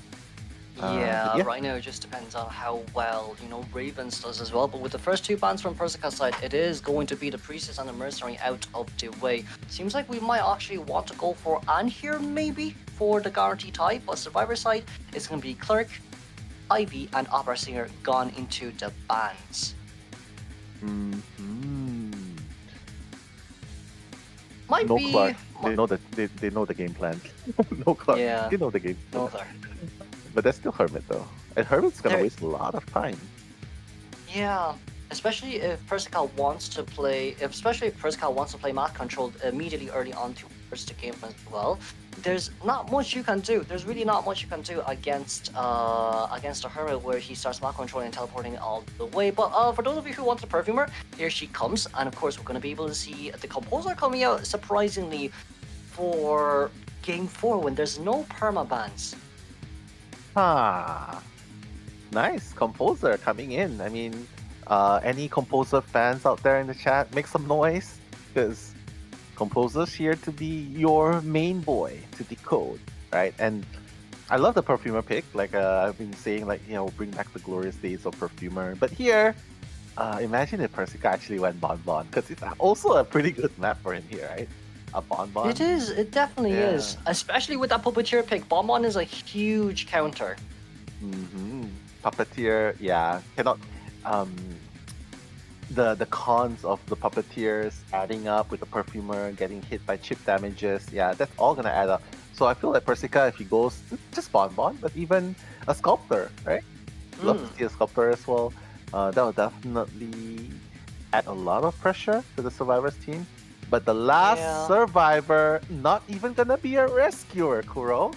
Yeah, right now it just depends on how well, Ravens does as well. But with the first 2 bans from Persica's side, it is going to be the Priestess and the Mercenary out of the way. Seems like we might actually want to go for Anne here, maybe, for the guarantee tie. But Survivor side, it's going to be Cleric, Ivy, and Opera Singer gone into the bans. Might no be... Clark. They know the game plan. No Clark. Yeah. They know the game plan. No Clark. But that's still Hermit though. And Hermit's gonna waste a lot of time. Yeah, especially if Persica wants to play map control immediately early on towards the game as well. There's not much you can do. There's really not much you can do against a Hermit where he starts map controlling and teleporting all the way. But for those of you who want the Perfumer, here she comes, and of course we're going to be able to see the Composer coming out surprisingly for Game 4 when there's no perma bans. Nice. Composer coming in. I mean, any Composer fans out there in the chat, make some noise, because Composer's here to be your main boy to decode, right? And I love the Perfumer pick. Like I've been saying, bring back the glorious days of Perfumer. But here, imagine if Persica actually went Bonbon, because it's also a pretty good map for him here, right? A Bonbon. It is. It definitely is. Especially with that Puppeteer pick. Bonbon is a huge counter. Puppeteer, yeah. Cannot... The cons of the Puppeteers adding up with the Perfumer, getting hit by chip damages, yeah, that's all gonna add up. So I feel like Persica, if he goes, just Bonbon, but even a Sculptor, right? Love to see a Sculptor as well. That will definitely add a lot of pressure to the Survivors team. But the last survivor, not even gonna be a rescuer, Kuro.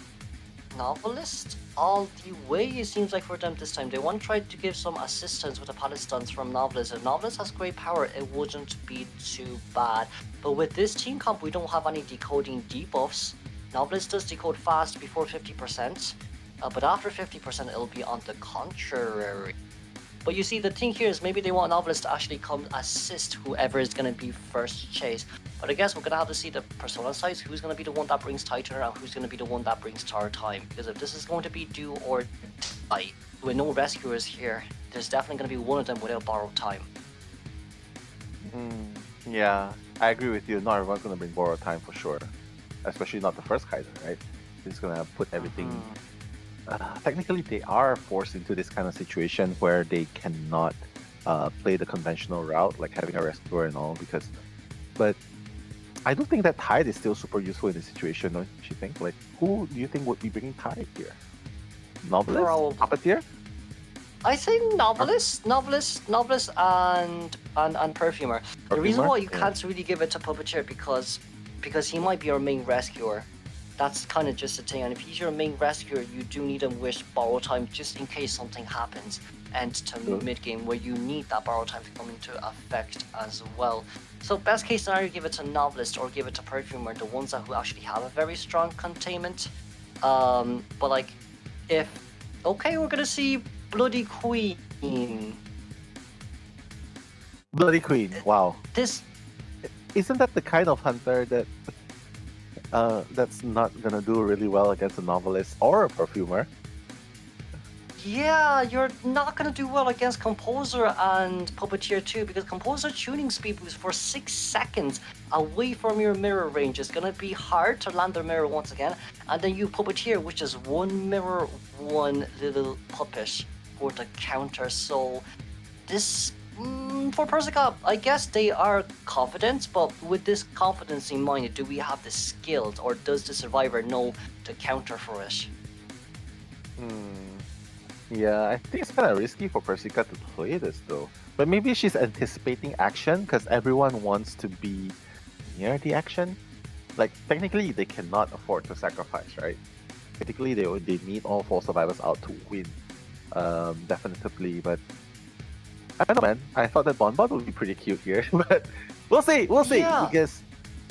Novelist all the way, it seems like, for them this time. They want to try to give some assistance with the pallet stunts from Novelist. If Novelist has great power, it wouldn't be too bad. But with this team comp, we don't have any decoding debuffs. Novelist does decode fast before 50%, but after 50% it'll be on the contrary. But you see, the thing here is maybe they want Novelist to actually come assist whoever is going to be first chase. But I guess we're going to have to see the Persona sides, who's going to be the one that brings Tighter and who's going to be the one that brings Tower Time. Because if this is going to be do or die, with no rescuers here, there's definitely going to be one of them without borrowed time. Yeah, I agree with you. Not everyone's going to bring borrowed time for sure. Especially not the first Kaiser, right? He's going to put everything... technically, they are forced into this kind of situation where they cannot play the conventional route, like having a rescuer and all, but I don't think that Tide is still super useful in this situation, don't you think? Like, who do you think would be bringing Tide here? Novelist? Puppeteer? I say Novelist, and Perfumer. The reason why you can't really give it to Puppeteer because he might be our main rescuer. That's kind of just the thing. And if he's your main rescuer, you do need a wish borrow time just in case something happens. And to mid game where you need that borrow time to come into effect as well. So best case scenario, give it to Novelist or give it to Perfumer, the ones that who actually have a very strong containment. But like, if okay, we're gonna see Bloody Queen. Bloody Queen. Wow. This isn't that the kind of hunter that that's not gonna do really well against a novelist or a perfumer. Yeah, you're not gonna do well against Composer and Puppeteer too, because Composer tuning speed boost for 6 seconds away from your mirror range is gonna be hard to land their mirror once again. And then you Puppeteer, which is 1 mirror, 1 little puppet for the counter. So this for Persica, I guess they are confident, but with this confidence in mind, do we have the skills, or does the survivor know to counter for it? Yeah, I think it's kind of risky for Persica to play this though. But maybe she's anticipating action because everyone wants to be near the action. Like, technically, they cannot afford to sacrifice, right? Technically, they need all 4 survivors out to win. Definitely, but I don't know, man. I thought that Bonbon would be pretty cute here, but we'll see. Yeah.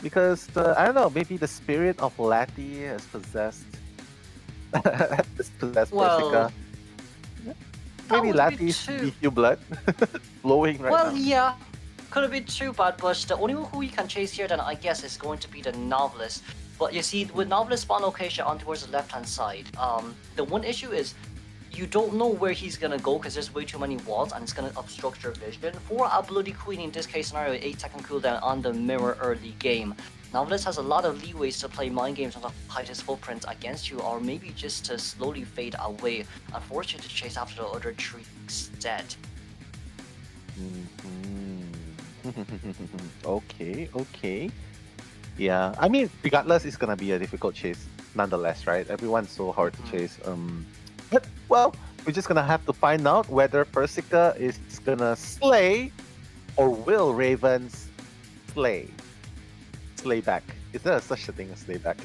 Because I don't know. Maybe the spirit of Lati has possessed Persica. Maybe Lati's BQ blood flowing right now. Well, yeah, could have been too bad, but the only one who we can chase here then I guess is going to be the Novelist. But you see, with Novelist spawn location on towards the left hand side, the one issue is you don't know where he's gonna go because there's way too many walls and it's gonna obstruct your vision. For a Bloody Queen in this case scenario, 8-second cooldown on the mirror early game. Novelist has a lot of leeways to play mind games on the tightest footprints against you, or maybe just to slowly fade away and force you to chase after the other 3 instead. Okay. Yeah, I mean, regardless, it's gonna be a difficult chase nonetheless, right? Everyone's so hard to chase. But, well, we're just gonna have to find out whether Persica is gonna slay or will Ravens slay back. Is there such a thing as slay back?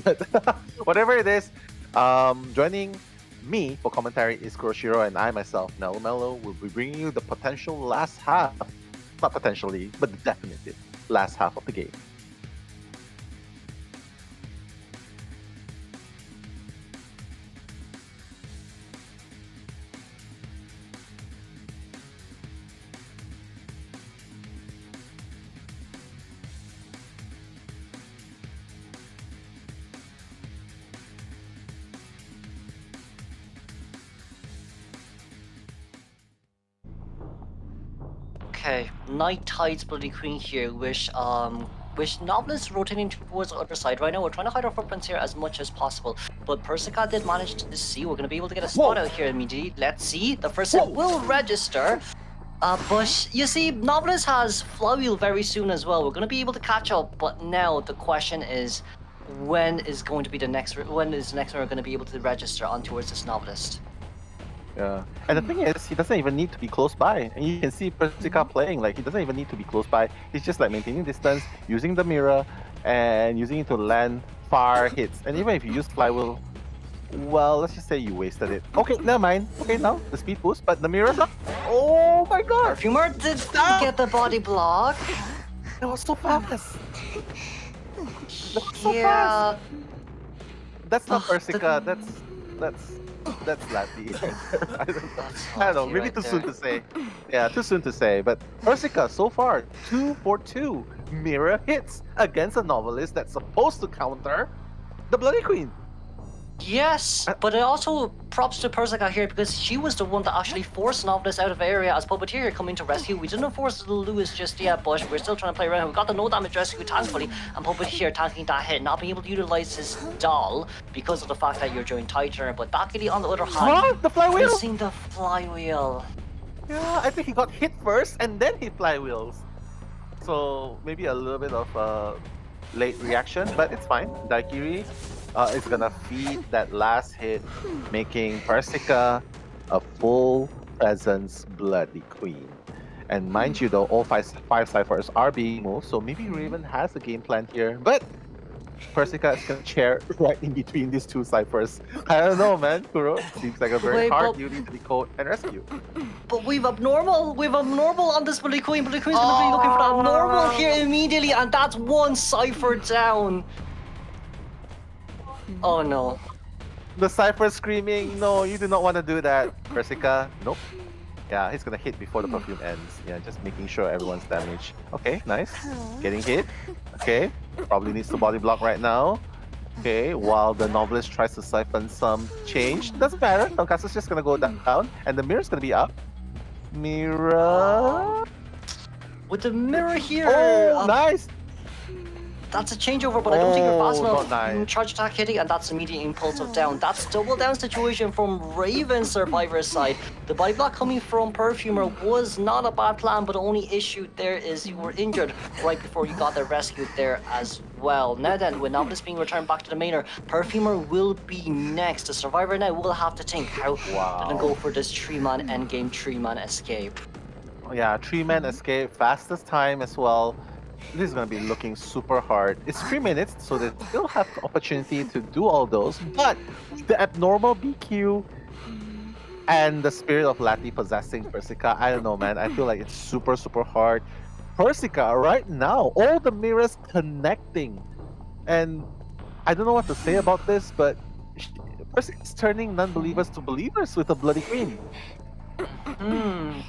Whatever it is, joining me for commentary is Kuroshiro, and I myself, Mellow, will be bringing you the potential last half. Not potentially, but the definitive last half of the game. Okay, Night Tide's Bloody Queen here, which Novelist rotating towards the other side. Right now, we're trying to hide our footprints here as much as possible, but Persica did manage to see. We're going to be able to get a spot out here immediately. Let's see. The first hit will register. But you see, Novelist has Flywheel very soon as well. We're going to be able to catch up, but now the question is, when is the next one going to be able to register on towards this Novelist? Yeah, and the thing is, he doesn't even need to be close by. And you can see Persica playing, like, he doesn't even need to be close by. He's just like maintaining distance, using the mirror, and using it to land far hits. And even if you use Flywheel, well, let's just say you wasted it. Okay, never mind. Okay, now, the speed boost, but the mirror's up. Oh my god! Perfumer did get the body block. That was so fast. Fast. That's not Persica, that's Lati. I don't know, maybe too soon to say. Yeah, too soon to say. But Persica, so far, 2 for 2 mirror hits against a Novelist that's supposed to counter the Bloody Queen. Yes, but it also props to Persica here because she was the one that actually forced Novelist out of area as Puppeteer coming to rescue. We didn't force little Lewis just yet, but we're still trying to play around. We got the no damage rescue thankfully, and Puppeteer tanking that hit, not being able to utilize his doll because of the fact that you're doing tighter. But Dakili on the other hand, the flywheel! Missing the flywheel. Yeah, I think he got hit first and then he flywheels. So maybe a little bit of late reaction, but it's fine. Daikiri is gonna feed that last hit, making Persica a full presence Bloody Queen. And mind you though, all five ciphers are being moved, so maybe Raven has a game plan here, but Persica is gonna chair right in between these two ciphers. I don't know, man. Kuro, seems like a very Wait, hard but- duty to decode and rescue. But we've abnormal on this Bloody Queen. Bloody Queen's gonna be looking for that normal here immediately, and that's one cipher down. Oh no. The cipher screaming, no, you do not want to do that. Persica, nope. Yeah, he's gonna hit before the perfume ends. Yeah, just making sure everyone's damaged. Okay, nice. Getting hit. Okay, probably needs to body block right now. Okay, while the novelist tries to siphon some change. Doesn't matter. Tonkatsu's just gonna go down, and the mirror's gonna be up. Mirror. With the mirror here. Oh, nice. That's a changeover, but I don't think you're fast enough. not nice. Charge attack hitting, and that's immediate impulsive down. That's double down situation from Raven Survivor's side. The body block coming from Perfumer was not a bad plan, but the only issue there is you were injured right before you got the rescue there as well. Now then, with Novelist being returned back to the mainer, Perfumer will be next. The Survivor now will have to think how to go for this 3-man endgame 3-man escape. Yeah, 3-man escape, fastest time as well. This is going to be looking super hard. It's 3 minutes, so they still have the opportunity to do all those. But the abnormal BQ and the spirit of Lati possessing Persica, I don't know, man. I feel like it's super, super hard. Persica, right now, all the mirrors connecting. And I don't know what to say about this, but Persica's turning non-believers to believers with a Bloody Queen.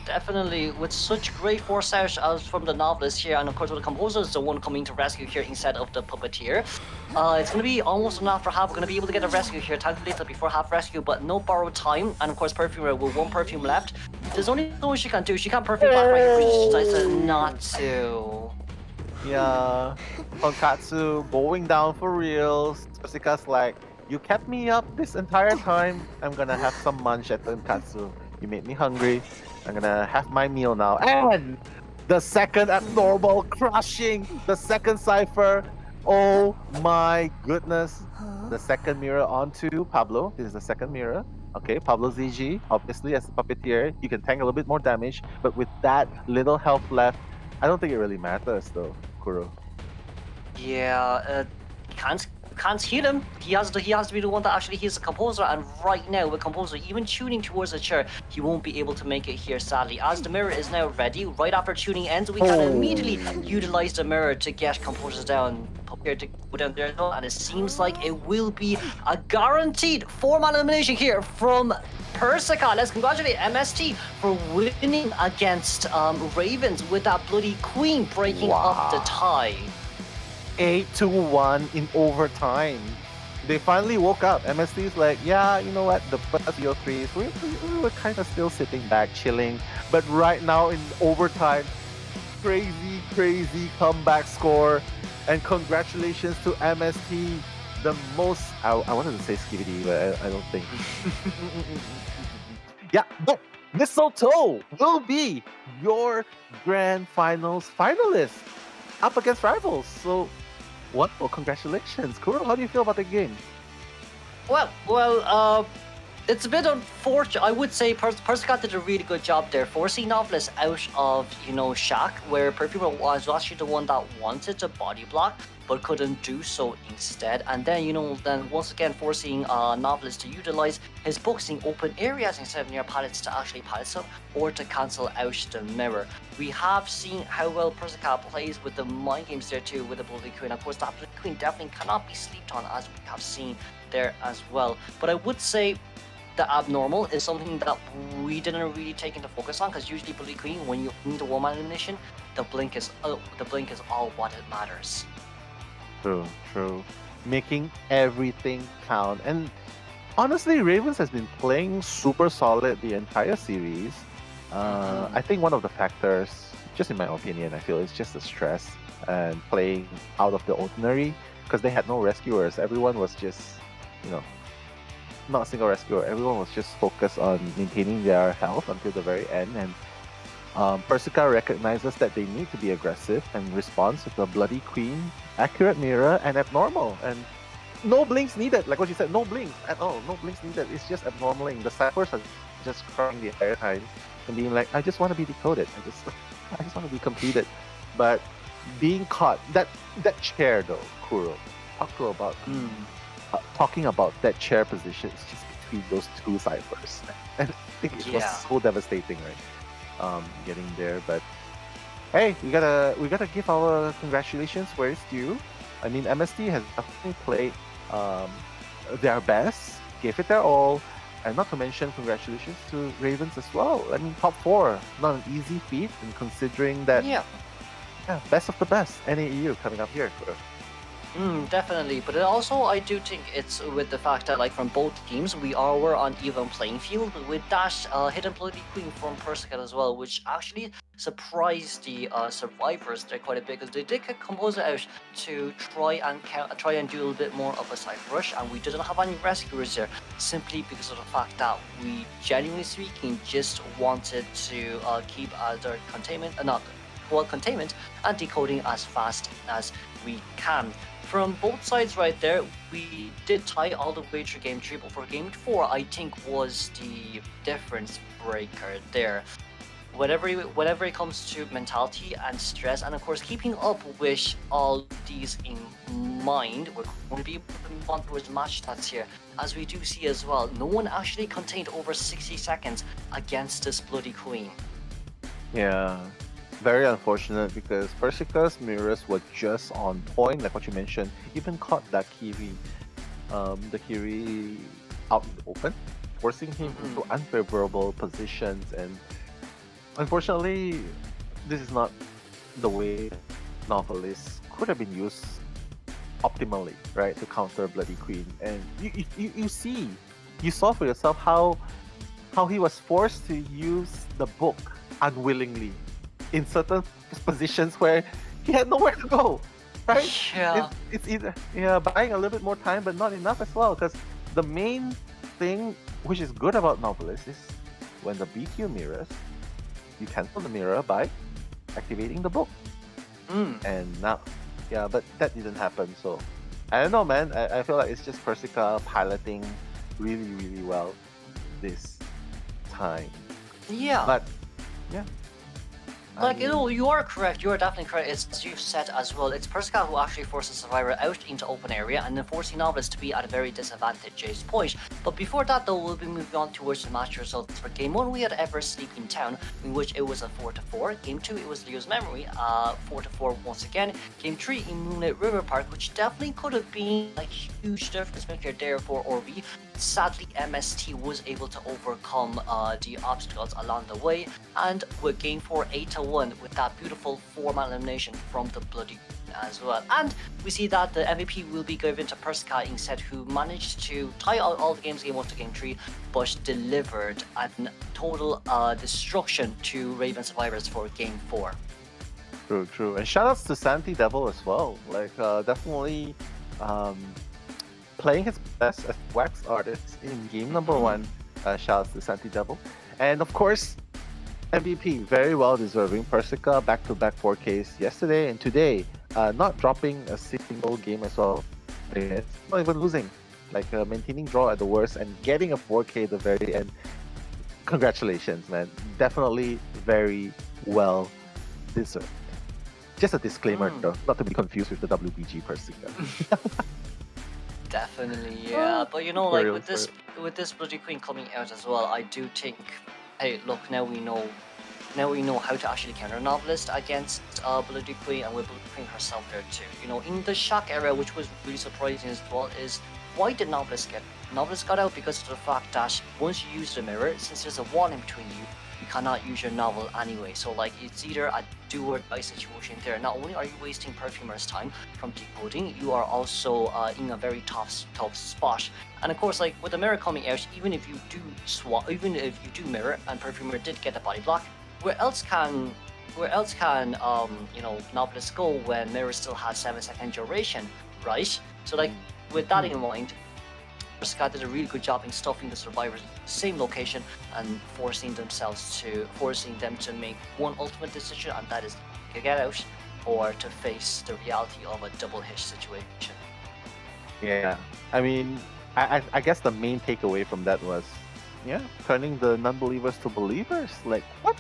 Definitely, with such great foresight as from the novelist here, and of course with the composer is the one coming to rescue here instead of the puppeteer. It's going to be almost enough for half. We're going to be able to get a rescue here, time to later before half rescue, but no borrowed time. And of course, Perfumer with 1 perfume left. There's only so much she can do. She can't perfume back right here, but she decides not to. Yeah, Tonkatsu going down for reals. Persica's like, you kept me up this entire time. I'm gonna have some munch at Tonkatsu. You made me hungry. I'm gonna have my meal now. And the second abnormal crushing the second cipher. Oh my goodness. The second mirror onto Pablo. This is the second mirror. Okay, Pablo ZG, obviously as a puppeteer, you can tank a little bit more damage, but with that little health left, I don't think it really matters though, Kuro. Yeah, can't heal him. He has to be the one that actually heals the composer, and right now with composer even tuning towards the chair, he won't be able to make it here sadly. As the mirror is now ready, right after tuning ends, we can immediately utilize the mirror to get composers down, here to go down there, and it seems like it will be a guaranteed 4-man elimination here from Persica. Let's congratulate MST for winning against Ravens with that Bloody Queen breaking up the tie. 8-1 in overtime. They finally woke up. MST's like, yeah, you know what? The first BO3s, we were kind of still sitting back, chilling. But right now in overtime, crazy comeback score. And congratulations to MST, the most... I wanted to say skibidi, but I don't think. Yeah, but Mistletoe will be your grand finals finalist up against rivals. So, wonderful, congratulations. Kuro, how do you feel about the game? Well, it's a bit unfortunate. I would say Persica did a really good job there, forcing Novelist out of, Shack, where Perfumer was actually the one that wanted to body block, but couldn't do so instead. And then, then once again forcing Novelist to utilize his boxing open areas instead of near pallets to actually pallet up or to cancel out the mirror. We have seen how well Persica plays with the mind games there too, with the Bloody Queen. Of course, that Bloody Queen definitely cannot be slept on, as we have seen there as well. But I would say the abnormal is something that we didn't really take into focus on, because usually Bloody Queen, when you need a 1-man elimination, the blink is all what it matters. True. Making everything count. And honestly, Ravens has been playing super solid the entire series. I think one of the factors, just in my opinion, I feel it's just the stress and playing out of the ordinary, because they had no rescuers. Everyone was just, not a single rescuer. Everyone was just focused on maintaining their health until the very end. And Persica recognizes that they need to be aggressive and responds with the Bloody Queen, accurate mirror, and abnormal. And no blinks needed. Like what you said, no blinks at all. No blinks needed. It's just abnormaling. The ciphers are just crying the entire time and being like, I just want to be decoded. I just want to be completed. But being caught, that chair though, Kuro, talking about that chair position is just between those two ciphers, and I think it was so devastating, right? Getting there, but hey, we gotta give our congratulations where it's due. I mean, MST has definitely played their best, gave it their all, and not to mention congratulations to Ravens as well. I mean, top 4, not an easy feat, and considering that, best of the best, NAEU coming up here. Definitely, but also I do think it's with the fact that, like, from both teams we were on even playing field with Dash Hidden Bloody Queen from Persica as well, which actually surprised the survivors there quite a bit, because they did get Composer out to try and do a little bit more of a side rush, and we didn't have any rescuers there simply because of the fact that we, genuinely speaking, just wanted to keep their containment and decoding as fast as we can. From both sides right there, we did tie all the way through Game 3, but for Game 4, I think was the difference breaker there. Whenever it comes to mentality and stress, and of course keeping up with all these in mind, we're going to be able to move on towards match stats here. As we do see as well, no one actually contained over 60 seconds against this Bloody Queen. Yeah. Very unfortunate, because Persica's mirrors were just on point, like what you mentioned. Even caught that Kiri, the Kiri out in the open, forcing him into unfavorable positions. And unfortunately, this is not the way Novelist could have been used optimally, right, to counter Bloody Queen. And you saw for yourself how he was forced to use the book unwillingly in certain positions where he had nowhere to go, right? Yeah. It's either buying a little bit more time, but not enough as well. Because the main thing which is good about Novelist is when the BQ mirrors, you cancel the mirror by activating the book. And now, but that didn't happen. So I don't know, man. I feel like it's just Persica piloting really, really well this time. Yeah. But yeah. Like, you know, you are correct. You are definitely correct. It's, as you've said as well, it's Persica who actually forces Survivor out into open area and then forcing Novelist to be at a very disadvantageous point. But before that, though, we'll be moving on towards the match results. For Game 1, we had Ever Sleeping Town, in which it was a 4-4. Game 2, it was Leo's Memory, 4-4 once again. Game 3, in Moonlit River Park, which definitely could have been a huge difference maker there for Orbi. Sadly, MST was able to overcome the obstacles along the way, and with Game 4, 8-1 with that beautiful 4-man elimination from the Bloody as well. And we see that the MVP will be given to Persica instead, who managed to tie out all the games Game 1 to Game 3, but delivered a total destruction to Raven Survivors for Game 4. True. And shoutouts to Santi Devil as well. Like, definitely playing his best as wax artist in game number 1. Shoutouts to Santi Devil. And of course, MVP, very well deserving. Persica back-to-back 4Ks yesterday and today, not dropping a single game as well. Not even losing, like maintaining draw at the worst and getting a 4K at the very end. Congratulations, man. Definitely very well deserved. Just a disclaimer though, not to be confused with the WBG Persica. Definitely, yeah. But you know, like with this Bloody Queen coming out as well, I do think, hey, look, now we know how to actually counter Novelist against Bloody Queen, and with Bloody Queen herself there too. You know, in the shock area, which was really surprising as well, is why did Novelist get? Novelist got out because of the fact that once you use the mirror, since there's a wall in between you, you cannot use your novel anyway. So like, it's either a do or die situation there. Not only are you wasting Perfumer's time from decoding, you are also in a very tough spot. And of course, like with the mirror coming out, even if you do mirror and Perfumer did get a body block, where else can you know, Novelist go when mirror still has 7-second duration, right? So like with that in mind, Persica did a really good job in stuffing the survivors in the same location and forcing them to make one ultimate decision, and that is to get out or to face the reality of a double hit situation. Yeah, I mean, I guess the main takeaway from that was, turning the non-believers to believers. Like, what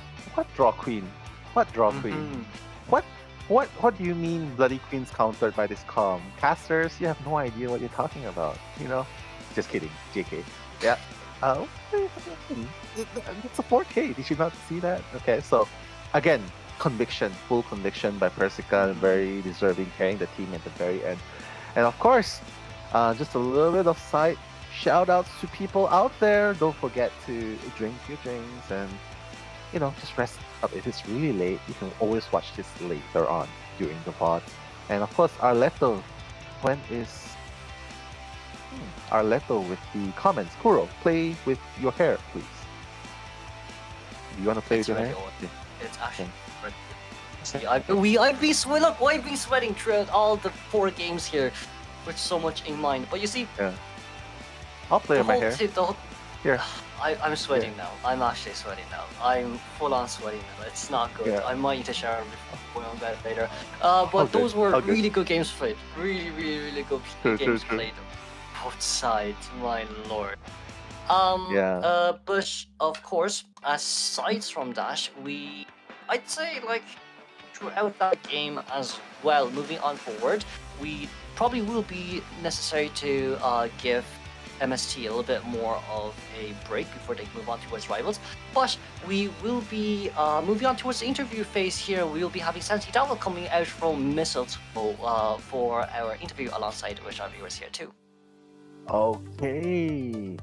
draw queen? What draw queen? What What do you mean Bloody Queen's countered by this calm? Casters, you have no idea what you're talking about, you know? Just kidding, JK. Yeah. Oh, it's a 4K. Did you not see that? Okay, so again, conviction, full conviction by Persica, very deserving, carrying the team at the very end. And of course, just a little bit of side shout outs to people out there. Don't forget to drink your drinks and, you know, just rest up. If it's really late, you can always watch this later on during the VOD. And of course, Arletto, when is Arletto with the comments? Kuro, play with your hair, please. Do you want to play with your hair? It's actually see, I've been sweating throughout all the 4 games here, with so much in mind. But you see, I'll play with my hair. Here. I'm sweating now. I'm actually sweating now. I'm full on sweating now. It's not good. Yeah. I might need to shower before going on bed later. But those were really good games played. Really good games played. Both sides, my lord. But of course, aside from that, I'd say like throughout that game as well, moving on forward, we probably will be necessary to give MST a little bit more of a break before they move on towards rivals. But we will be moving on towards the interview phase here. We will be having Santi Devil coming out from Mistletoe for our interview alongside with our viewers here too. Okay.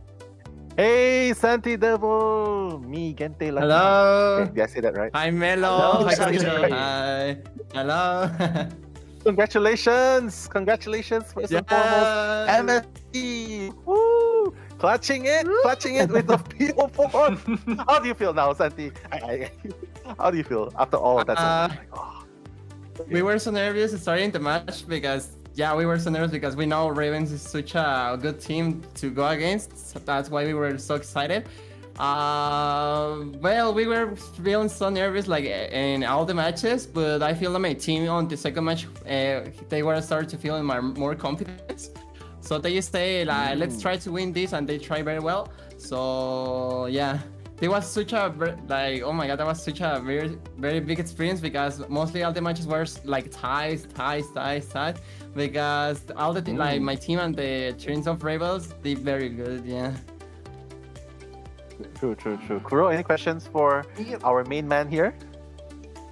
Hey, Santi Devil! Me, Gente. Hello! Okay, did I say that right? Hi, Melo! Hello, Hi, Santi. Hi! Hello! Congratulations! Congratulations, first and foremost. MST! Woo! Clutching it with the PO4! How do you feel now, Santi? How do you feel after all of that? We were so nervous starting the match because we were so nervous because we know Ravens is such a good team to go against. So that's why we were so excited. Well, we were feeling so nervous like in all the matches, but I feel that my team on the second match, they were starting to feel more confidence. So they just say like, let's try to win this, and they try very well. So yeah. It was such a oh my god, that was such a very big experience because mostly all the matches were like ties because all the like my team and the Trains of Rebels did very good. True. Kuro, any questions for our main man here?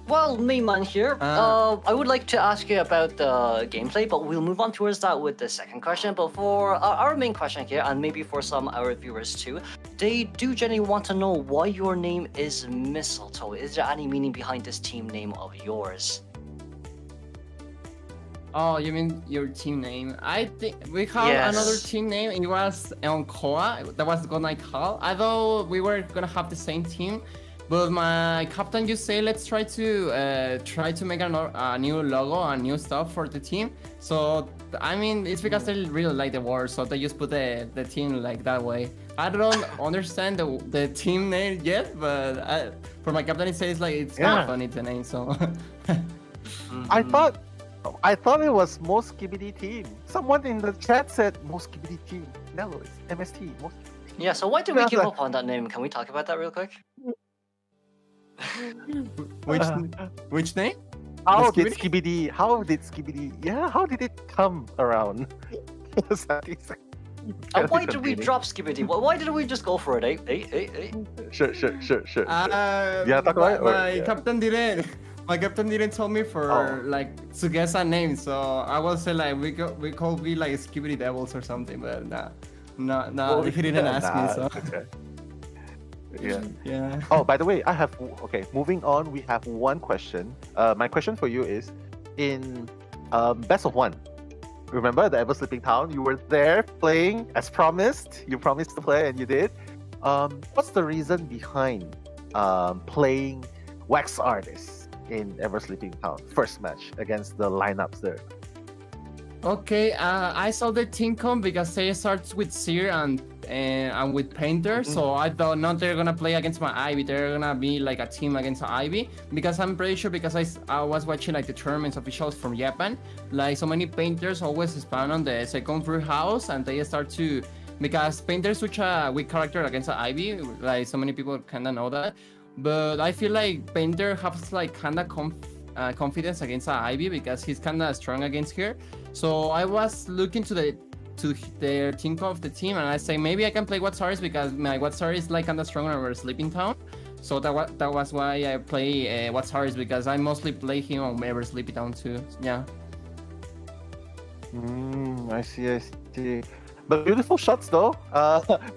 Well, main man here, I would like to ask you about the gameplay, but we'll move on towards that with the second question. But for our main question here, and maybe for some of our viewers too, they do generally want to know why your name is Mistletoe. Is there any meaning behind this team name of yours? Oh, you mean your team name? I think we have another team name. It was Onkoa. That was gonna call. Although we were gonna have the same team. But my captain just say let's try to make a new logo and new stuff for the team. So I mean it's because they really like the word, so they just put the team like that way. I don't understand the team name yet, but for my captain it says like it's kind of funny the name. So I thought it was Most Skibidi Team. Someone in the chat said Most Skibidi Team. No, it's MST. Most Skibidi Team. Yeah. So why did we give up on that name? Can we talk about that real quick? Which name? How did Skibidi? Yeah, how did it come around? And why did we drop Skibidi? Why didn't we just go for it? Sure. Yeah, talk about it. My captain didn't. My captain didn't tell me for like to guess a name, so I will say like we could be like Skibidi Devils or something, but no, he didn't ask me. So. Okay. Yeah. Oh, by the way, moving on, we have one question. My question for you is, in Best of 1, remember the Ever Sleeping Town? You were there playing as promised. You promised to play and you did. What's the reason behind playing Wax Artist in Ever Sleeping Town first match against the lineups there? Okay, I saw the team come because they starts with Seer and with Painter, so I thought not they're gonna play against my Ivy, they're gonna be like a team against Ivy, because I'm pretty sure because I was watching like the tournaments officials from Japan, like so many Painters always spawn on the second floor house and they start to, because Painter is such a weak character against Ivy, like so many people kinda know that, but I feel like Painter has like kinda confidence against Ivy because he's kind of strong against her. So I was looking to their think of the team, and I say maybe I can play Watsaris because my Watsaris is like kind of strong over Sleeping Town. So that was why I play Watsaris because I mostly play him on Ever Sleeping Town too. Yeah. I see. But beautiful shots though.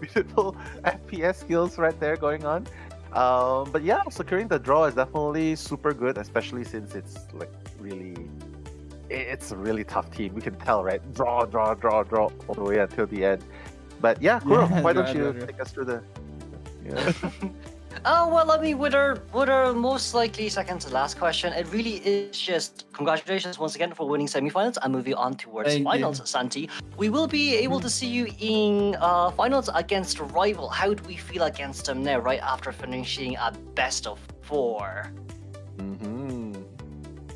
Beautiful FPS skills right there going on. But yeah, securing the draw is definitely super good, especially since it's like really, it's a really tough team. We can tell, right? Draw all the way until the end. But yeah, Kuro, why don't you take us through the? Yeah. Well, I mean, with our most likely second to last question, it really is just congratulations once again for winning semifinals and moving on towards finals, Santi. We will be able to see you in finals against Rival. How do we feel against them now, right after finishing at best of 4?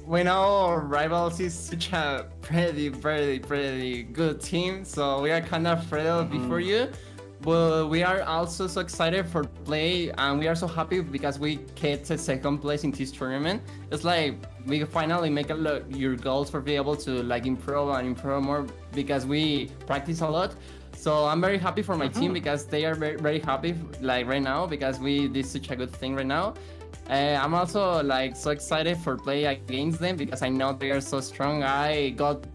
We know Rivals is such a pretty good team, so we are kind of thrilled before you. But we are also so excited for play, and we are so happy because we get to second place in this tournament. It's like we finally make your goals for being able to like improve more because we practice a lot. So I'm very happy for my team because they are very happy like right now because we did such a good thing right now. I'm also like so excited for play against them because I know they are so strong. I got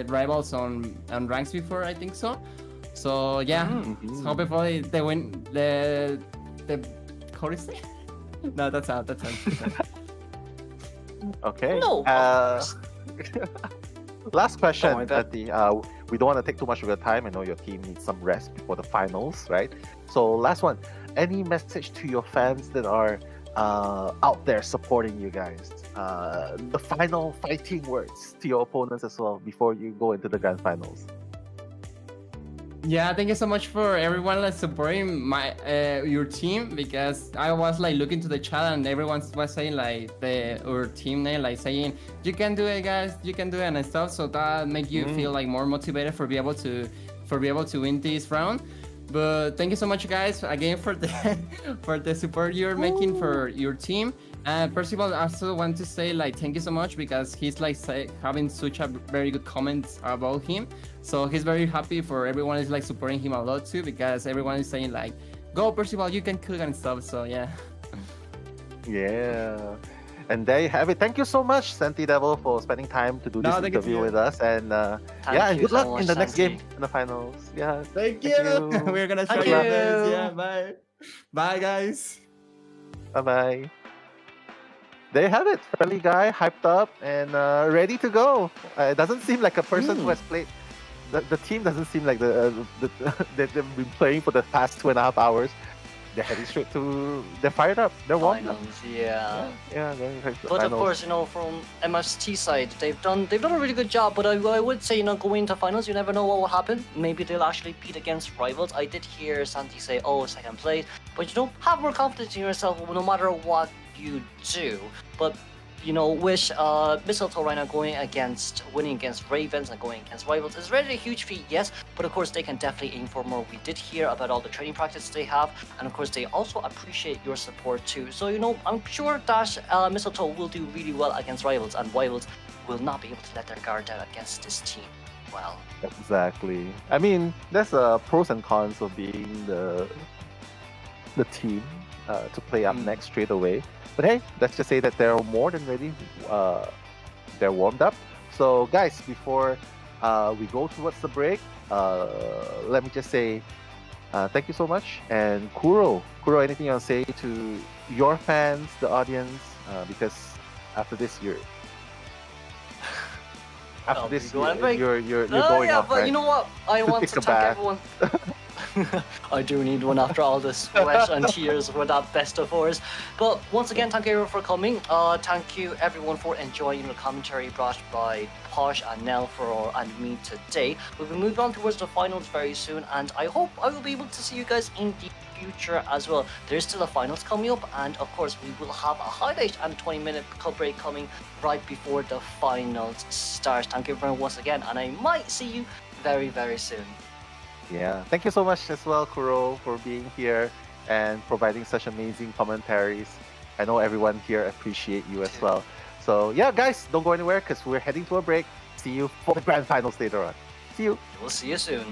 Rivals on ranks before, I think so. So yeah, so hopefully they win the chorus. No, that's out. Okay. No. Last question, Tati. We don't want to take too much of your time. I know your team needs some rest before the finals, right? So last one. Any message to your fans that are out there supporting you guys? The final fighting words to your opponents as well before you go into the grand finals. Yeah, thank you so much for everyone like supporting your team because I was like looking to the chat and everyone was saying like our team name, like saying you can do it, guys, you can do it and stuff. So that make you feel like more motivated for be able to win this round. But thank you so much, guys, again for the support you're making for your team. And first of all, I also want to say like thank you so much because he's like having such a very good comments about him. So he's very happy for everyone is like supporting him a lot too because everyone is saying like, go Percival, you can cook and stuff. So yeah. Yeah. And there you have it. Thank you so much, Santi Devil, for spending time to do this interview with us. And and good luck in the next game in the finals. Yeah. Thank you. We're gonna try our best. Yeah. Bye. Bye, guys. Bye. There you have it. Friendly guy, hyped up and ready to go. It doesn't seem like a person who has played. The team doesn't seem like they've been playing for the past 2.5 hours. They're heading straight to. They're fired up. They're warmed up. Yeah. Yeah. They're but of course, from MST side, they've done a really good job. But I would say, going into finals, you never know what will happen. Maybe they'll actually beat against Rivals. I did hear Santi say, "Oh, second place," but have more confidence in yourself, no matter what you do. But wish Mistletoe right now winning against Ravens and going against Rivals is really a huge feat, yes, but of course they can definitely aim for more. We did hear about all the training practice they have, and of course they also appreciate your support too. So I'm sure that Mistletoe will do really well against Rivals, and Rivals will not be able to let their guard down against this team. Well, exactly. I mean, there's pros and cons of being the team to play up next straight away. But hey, let's just say that they're more than ready. They're warmed up. So guys, before we go towards the break, let me just say thank you so much. And Kuro, anything you want to say to your fans, the audience? Because after this, you're going yeah, off, but right? you know what? I want to thank everyone. I do need one after all the sweat and tears for that best of fours. But once again, thank you everyone for coming. Thank you everyone for enjoying the commentary brought by Posh and Nell and me today. We'll be moving on towards the finals very soon, and I hope I will be able to see you guys in the future as well. There's still a finals coming up, and of course we will have a highlight and 20-minute break coming right before the finals start. Thank you everyone once again, and I might see you very, very soon. Yeah, thank you so much as well, Kuro, for being here and providing such amazing commentaries. I know everyone here appreciate you as well. So yeah, guys, don't go anywhere because we're heading to a break. See you for the grand finals later on. See you. We'll see you soon.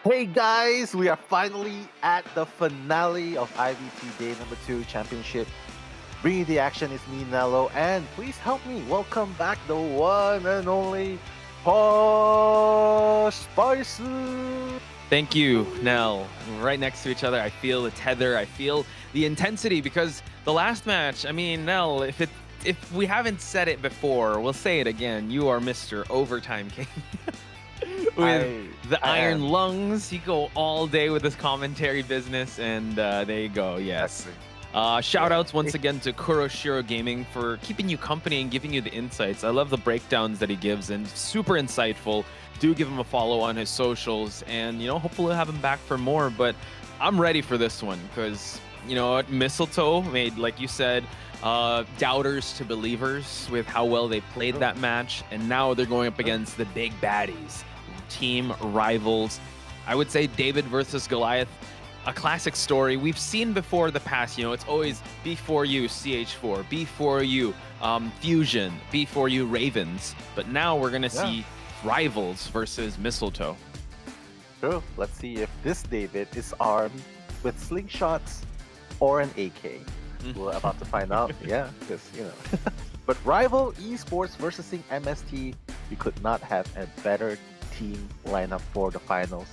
Hey guys, we are finally at the finale of IVT Day number 2 Championship. Bringing the action is me, Nello, and please help me welcome back the one and only Spicy. Thank you, Nell. Right next to each other, I feel the tether, I feel the intensity, because the last match, I mean, Nell, if we haven't said it before, we'll say it again. You are Mr. Overtime King. With the iron lungs, you go all day with this commentary business, and there you go. Yes. Shout outs once again to Kuroshiro Gaming for keeping you company and giving you the insights. I love the breakdowns that he gives, and super insightful. Do give him a follow on his socials, and hopefully we'll have him back for more. But I'm ready for this one because what, Mistletoe made, like you said, doubters to believers with how well they played that match, and now they're going up against the big baddies, team rivals. I would say David versus Goliath, a classic story we've seen before the past. It's always B4U CH4, B4U Fusion, B4U Ravens, but now we're gonna see rivals versus Mistletoe. True. Let's see if this David is armed with slingshots or an AK. We're about to find out. Yeah, because But rival Esports versus MST, you could not have a better team lineup for the finals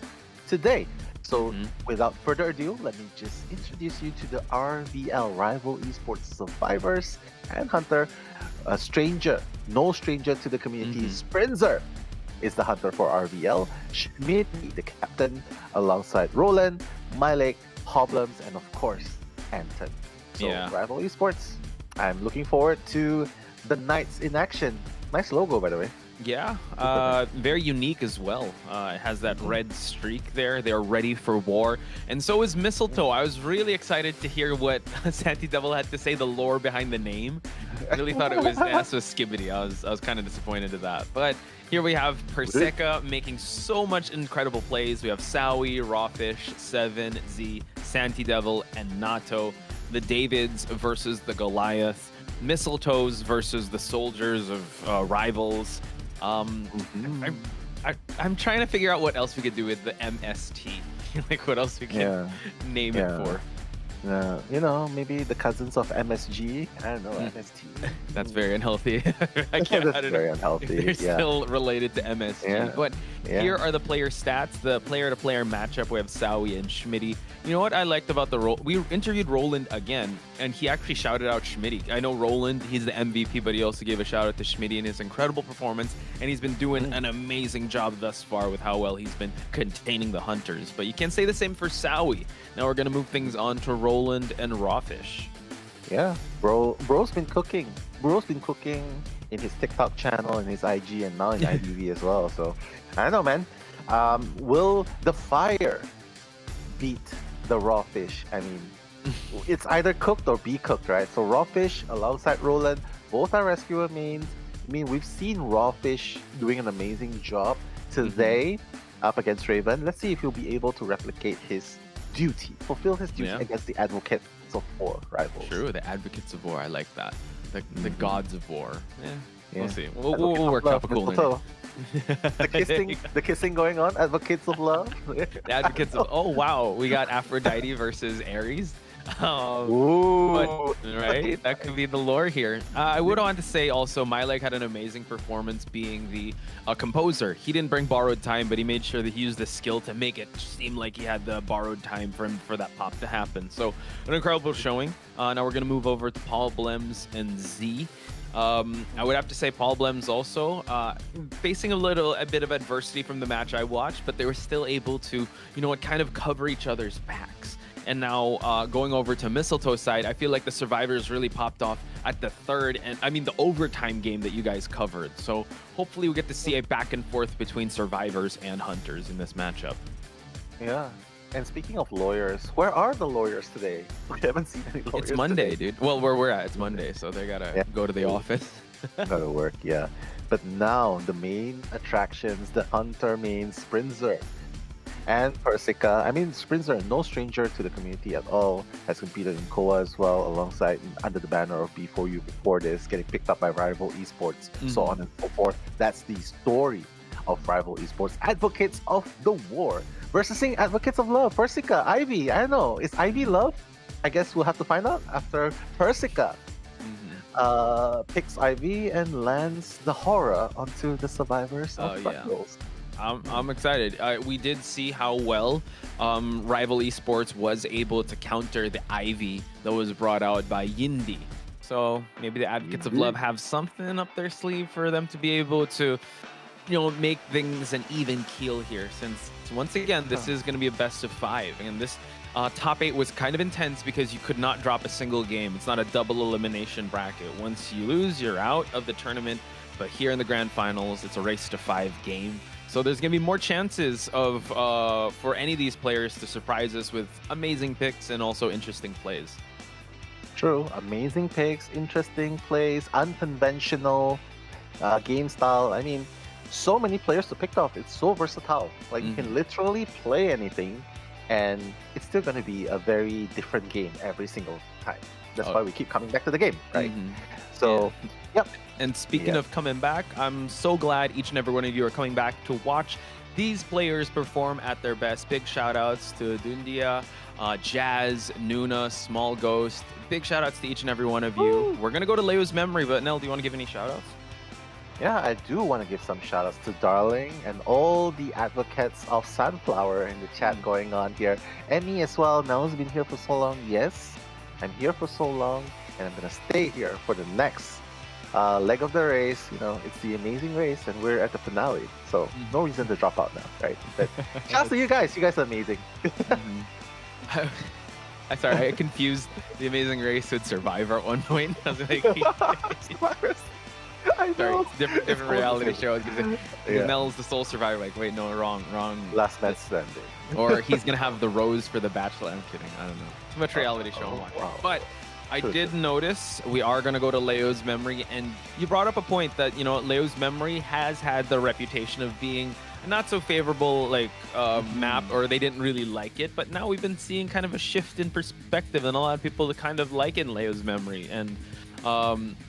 today. So without further ado, let me just introduce you to the RVL Rival Esports Survivors and Hunter. A stranger, no stranger to the community. Sprinzer is the hunter for RVL. Schmidt, the captain, alongside Roland, Milek, Hoblums, and of course, Anton. So Rival Esports, I'm looking forward to the Knights in action. Nice logo, by the way. Yeah, very unique as well. It has that red streak there. They're ready for war. And so is Mistletoe. I was really excited to hear what Santi Devil had to say, the lore behind the name. I really thought it was Skibbity. I was kind of disappointed at that. But here we have Perseca making so much incredible plays. We have Sawi, Rawfish, Seven, Z, Santi Devil, and Nato. The Davids versus the Goliath. Mistletoes versus the soldiers of rivals. I'm trying to figure out what else we could do with the MST. Like what else we can name it for. Maybe the cousins of MSG. I don't know, MST. That's very unhealthy. That's very unhealthy. They're still related to MSG. But here are the player stats. The player-to-player matchup. We have Sawi and Schmitty. You know what I liked about we interviewed Roland again, and he actually shouted out Schmitty. I know Roland, he's the MVP, but he also gave a shout out to Schmitty and his incredible performance, and he's been doing an amazing job thus far with how well he's been containing the hunters. But you can't say the same for Sawi. Now we're gonna move things on to Roland and Rawfish. Yeah, bro's been cooking. Bro's been cooking in his TikTok channel and his IG, and now in IDV as well. So I don't know, man. Will the fire beat the Rawfish? I mean, it's either cooked or be cooked, right? So Rawfish alongside Roland, both are rescuer mains. I mean, we've seen Rawfish doing an amazing job today up against Raven. Let's see if he'll be able to replicate his duty, fulfill his duty against the Advocates of War rivals. True, the Advocates of War. I like that. The gods of war. We'll see. We'll work up a cool name. the kissing going on. Advocates of love. The Advocates of. Oh wow, we got Aphrodite versus Ares. Right, that could be the lore here. I would want to say also, Milek had an amazing performance being the composer. He didn't bring borrowed time, but he made sure that he used the skill to make it seem like he had the borrowed time for that pop to happen. So an incredible showing. Now we're gonna move over to Paul Blems and Z. I would have to say Paul Blems also facing a bit of adversity from the match I watched, but they were still able to, kind of cover each other's backs. And now going over to Mistletoe side, I feel like the survivors really popped off at the third, and I mean the overtime game that you guys covered. So hopefully we get to see a back and forth between survivors and hunters in this matchup. Yeah. And speaking of lawyers, where are the lawyers today? We haven't seen any lawyers. It's Monday, today. dude. Well, where we're at, it's Monday, so they gotta go to the office. Gotta work, yeah. But now the main attractions, the hunter main Sprinzer and Persica. I mean, Sprinzer, no stranger to the community at all, has competed in Koa as well, alongside under the banner of B4U before this, getting picked up by Rival Esports, so on and so forth. That's the story of Rival Esports, Advocates of the War versus Advocates of Love, Persica, Ivy. I don't know. Is Ivy love? I guess we'll have to find out after Persica picks Ivy and lands the horror onto the survivors of Freckles. I'm excited. We did see how well Rival Esports was able to counter the Ivy that was brought out by Yindi. So maybe the Advocates of Love have something up their sleeve for them to be able to, make things an even keel here. Since once again, this is going to be a best of 5, and this top 8 was kind of intense because you could not drop a single game. It's not a double elimination bracket. Once you lose, you're out of the tournament. But here in the grand finals, it's a race to 5 game. So there's going to be more chances of for any of these players to surprise us with amazing picks and also interesting plays. True. Amazing picks, interesting plays, unconventional game style. I mean, so many players to pick off. It's so versatile. Like, you can literally play anything, and it's still going to be a very different game every single time. That's why we keep coming back to the game, right? So, yep. And speaking of coming back, I'm so glad each and every one of you are coming back to watch these players perform at their best. Big shout outs to Dundia, Jazz, Nuna, Small Ghost. Big shout outs to each and every one of you. We're going to go to Leo's memory, but Nell, do you want to give any shout outs? Yeah, I do want to give some shout outs to Darling and all the advocates of Sunflower in the chat going on here. Emmy as well. Nell's been here for so long. Yes, I'm here for so long, and I'm going to stay here for the next leg of the race. It's the amazing race, and we're at the finale, so no reason to drop out now, right? But shouts to you guys are amazing. I'm sorry, I confused the Amazing Race with Survivor at one point. I was like, I know. Sorry, different reality show. Nell's the sole survivor. Like, wait, no, wrong. Last man standing. Or he's gonna have the rose for the Bachelor. I'm kidding. I don't know. Too much reality show I'm watching. But I did notice we are going to go to Leo's memory, and you brought up a point that, Leo's memory has had the reputation of being a not so favorable map, or they didn't really like it, but now we've been seeing kind of a shift in perspective and a lot of people to kind of like in Leo's memory. And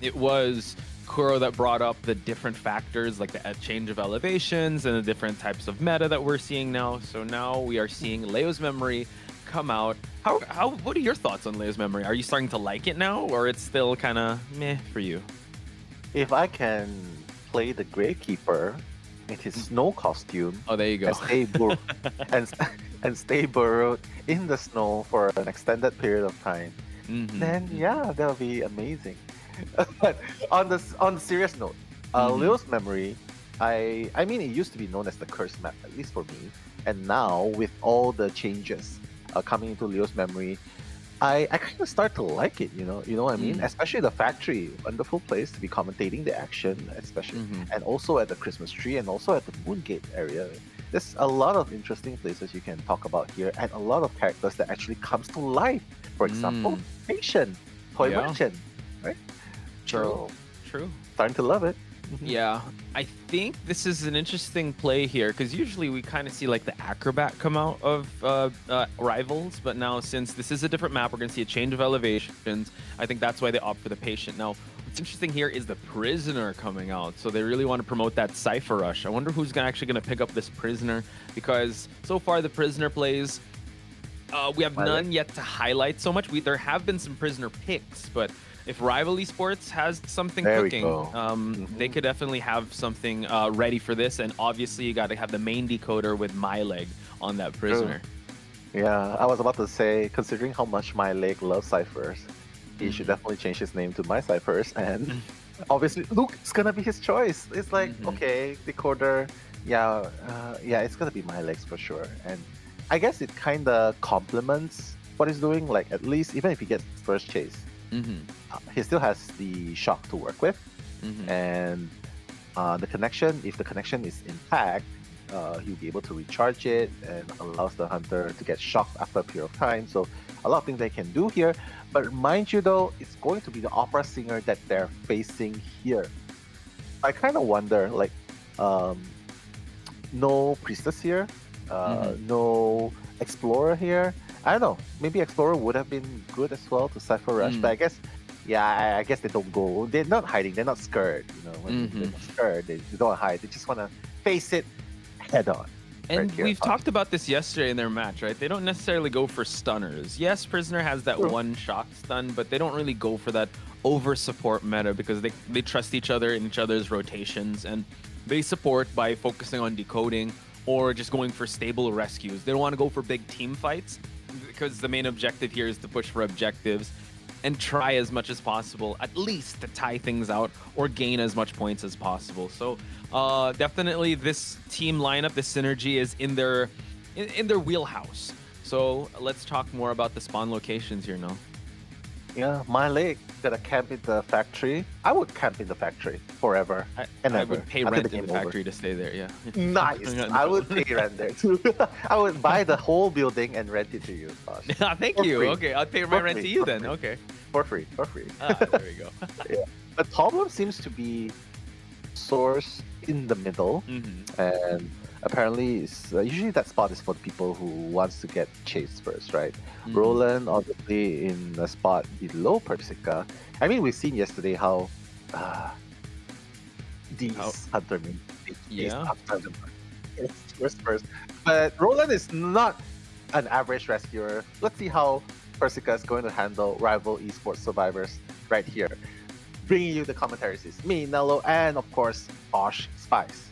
it was Kuro that brought up the different factors, like the change of elevations and the different types of meta that we're seeing now. So now we are seeing Leo's memory come out. What are your thoughts on Leo's memory? Are you starting to like it now, or it's still kind of meh for you? If I can play the Gravekeeper in his snow costume, there you go, and stay burrowed in the snow for an extended period of time, then yeah, that'll be amazing. But on the serious note, Leo's memory, I mean, it used to be known as the cursed map, at least for me, and now with all the changes coming into Leo's memory, I kind of start to like it, you know what I mean? Especially the factory, wonderful place to be commentating the action, especially, and also at the Christmas tree, and also at the Moongate area. There's a lot of interesting places you can talk about here, and a lot of characters that actually comes to life. For example, Patient, Toy Merchant, right? True. Starting to love it. Yeah, I think this is an interesting play here, because usually we kind of see like the Acrobat come out of Rivals, but now since this is a different map, we're going to see a change of elevations. I think that's why they opt for the Patient. Now, what's interesting here is the Prisoner coming out, so they really want to promote that Cypher Rush. I wonder who's actually going to pick up this Prisoner, because so far the Prisoner plays, we have none yet to highlight so much. There have been some Prisoner picks, but if Rival Esports has something cooking, they could definitely have something ready for this. And obviously, you got to have the main decoder with My Leg on that Prisoner. Yeah, I was about to say, considering how much My Leg loves ciphers, he should definitely change his name to My Ciphers. And obviously, Luke, it's gonna be his choice. It's like, okay, decoder, yeah, it's gonna be My Legs for sure. And I guess it kind of complements what he's doing. Like, at least even if he gets first chase, he still has the shock to work with, and the connection, if the connection is intact, he'll be able to recharge it and allows the hunter to get shocked after a period of time. So a lot of things they can do here, but mind you though, it's going to be the opera singer that they're facing here. I kind of wonder, like, no priestess here, no explorer here. I don't know, maybe Explorer would have been good as well to Cypher Rush, but I guess they don't go. They're not hiding, they're not scared. When they're not scared, they don't hide. They just want to face it head on. And right here. we've talked about this yesterday in their match, right? They don't necessarily go for stunners. Yes, Prisoner has that one shock stun, but they don't really go for that over support meta because they trust each other in each other's rotations, and they support by focusing on decoding or just going for stable rescues. They don't want to go for big team fights because the main objective here is to push for objectives and try as much as possible, at least to tie things out or gain as much points as possible. So definitely this team lineup, this synergy is in their wheelhouse. So let's talk more about the spawn locations here now. Yeah, my leg gonna camp in the factory. I would camp in the factory forever and I ever. would pay until rent the in the game over. factory to stay there, yeah. Nice. I would pay rent there too. I would buy the whole building and rent it to you, Tosh. Thank For you. free. Okay, I'll pay my For rent to free, you for then. free. Okay. For free. For free. There we go. Yeah. The problem seems to be source in the middle, and apparently it's, usually that spot is for the people who wants to get chased first, right? Roland obviously in a spot below Persica. I mean, we've seen yesterday how these hunter mean first. But Roland is not an average rescuer. Let's see how Persica is going to handle rival esports survivors right here. Bringing you the commentaries is me, Nello, and of course, Osh Spice.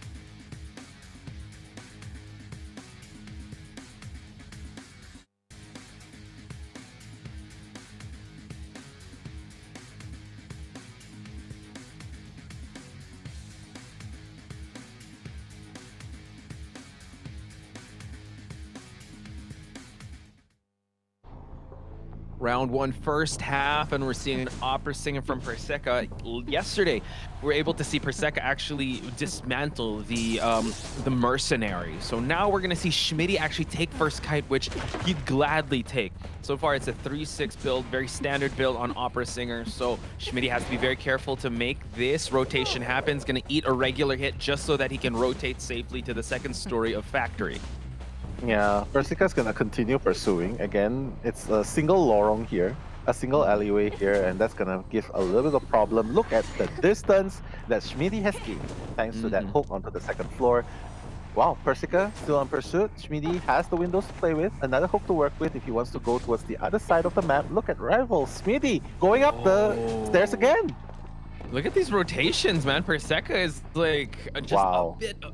Round one, first half, and we're seeing an opera singer from Perseca. Yesterday, we were able to see Perseca actually dismantle the mercenary. So now we're gonna see Schmitty actually take first kite, which he'd gladly take. So far, it's a 3-6 build, very standard build on opera singer. So Schmitty has to be very careful to make this rotation happen. He's gonna eat a regular hit just so that he can rotate safely to the second story of factory. Yeah, Persica's gonna continue pursuing. Again, it's a single lorong here, a single alleyway here, and that's gonna give a little bit of problem. Look at the distance that Schmitty has gained thanks to that hook onto the second floor. Wow, Persica still on pursuit. Schmitty has the windows to play with, another hook to work with if he wants to go towards the other side of the map. Look at rival Schmitty going up the stairs again. Look at these rotations, man. Perseca is like just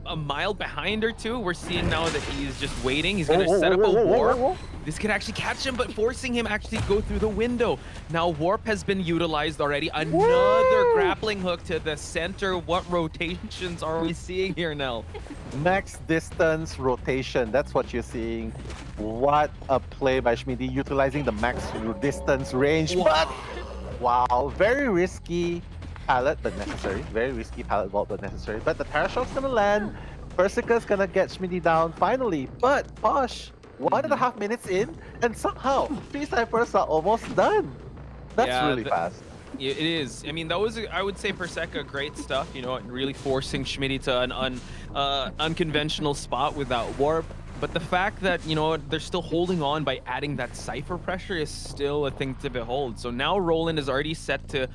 a mile behind or two. We're seeing now that he's just waiting. He's gonna set up a warp. This could actually catch him, but forcing him actually go through the window. Now warp has been utilized already. Another grappling hook to the center. What rotations are we seeing here now? Max distance rotation. That's what you're seeing. What a play by Schmitty, utilizing the max distance range. But wow, very risky. Pallet, but necessary. Very risky pallet vault, but necessary. But the Parashot's gonna land. Persica's gonna get Schmitty down finally. But Posh, 1.5 minutes in, and somehow 3 ciphers are almost done. That's really fast. It is. I mean, that was, I would say, Perseca, great stuff. You know, really forcing Schmitty to an unconventional spot with that warp. But the fact that, you know, they're still holding on by adding that cipher pressure is still a thing to behold. So now Roland is already set to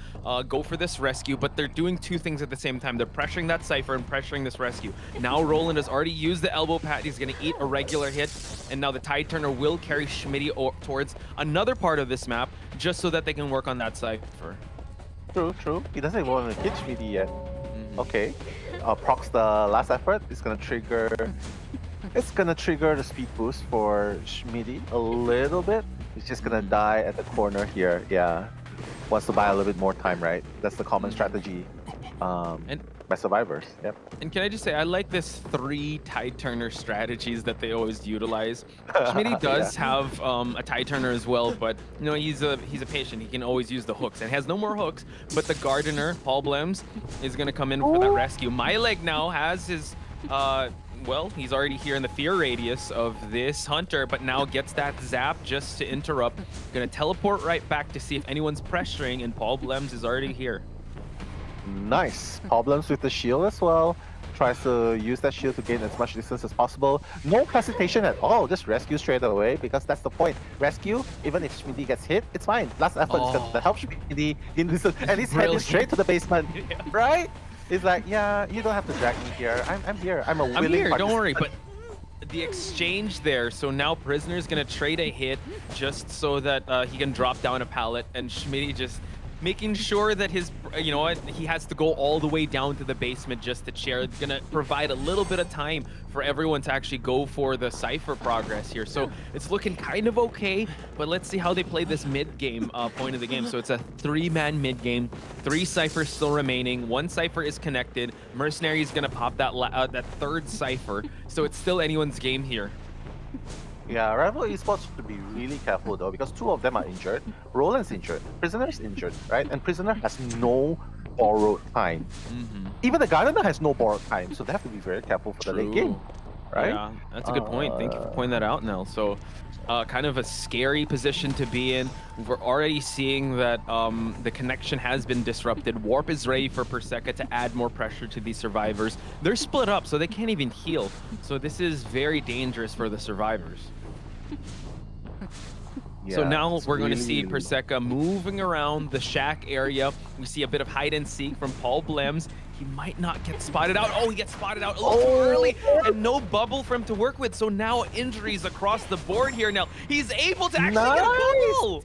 go for this rescue, but they're doing two things at the same time. They're pressuring that cipher and pressuring this rescue. Now Roland has already used the elbow pad. He's going to eat a regular hit. And now the Tide Turner will carry Schmitty towards another part of this map just so that they can work on that cipher. True, true. He doesn't even want to hit Schmitty yet. Okay. Procs the last effort. It's going to trigger... It's gonna trigger the speed boost for Schmitty a little bit. He's just gonna die at the corner here. Yeah, wants to buy a little bit more time, right? That's the common strategy by survivors. Yep. And can I just say, I like this 3 Tide Turner strategies that they always utilize. Schmitty does have a Tide Turner as well, but you know he's a patient. He can always use the hooks, and has no more hooks. But the Gardener, Paul Blems, is gonna come in for that rescue. My leg now has his well, he's already here in the fear radius of this hunter, but now gets that zap just to interrupt. Gonna teleport right back to see if anyone's pressuring, and Paul Blems is already here. Nice. Problems with the shield as well. Tries to use that shield to gain as much distance as possible. No hesitation at all. Just rescue straight away, because that's the point. Rescue, even if Schmitty gets hit, it's fine. Last effort is gonna help Schmitty in this, and he's heading straight to the basement, right? It's like, yeah, you don't have to drag me here. I'm here. I'm a willing participant. Don't worry, but the exchange there. So now Prisoner's gonna trade a hit just so that he can drop down a pallet, and Schmitty just making sure that his, you know what, he has to go all the way down to the basement just to share. It's gonna provide a little bit of time for everyone to actually go for the Cypher progress here. So it's looking kind of okay, but let's see how they play this mid-game point of the game. So it's a 3-man mid-game, 3 Cyphers still remaining, 1 Cypher is connected. Mercenary is gonna pop that that 3rd Cypher, so it's still anyone's game here. Yeah, Rival Esports should be really careful though, because 2 of them are injured. Roland's injured, Prisoner's injured, right? And Prisoner has no borrowed time. Even the Gardener has no borrowed time, so they have to be very careful for the late game, right? Yeah, that's a good point. Thank you for pointing that out, Nell. So, kind of a scary position to be in. We're already seeing that the connection has been disrupted. Warp is ready for Perseca to add more pressure to these survivors. They're split up, so they can't even heal. So this is very dangerous for the survivors. So now we're going to see Perseca moving around the shack area. We see a bit of hide and seek from Paul Blems. He might not get spotted out. Oh, he gets spotted out a little too early, and no bubble for him to work with. So now injuries across the board here. Now he's able to actually get a bubble.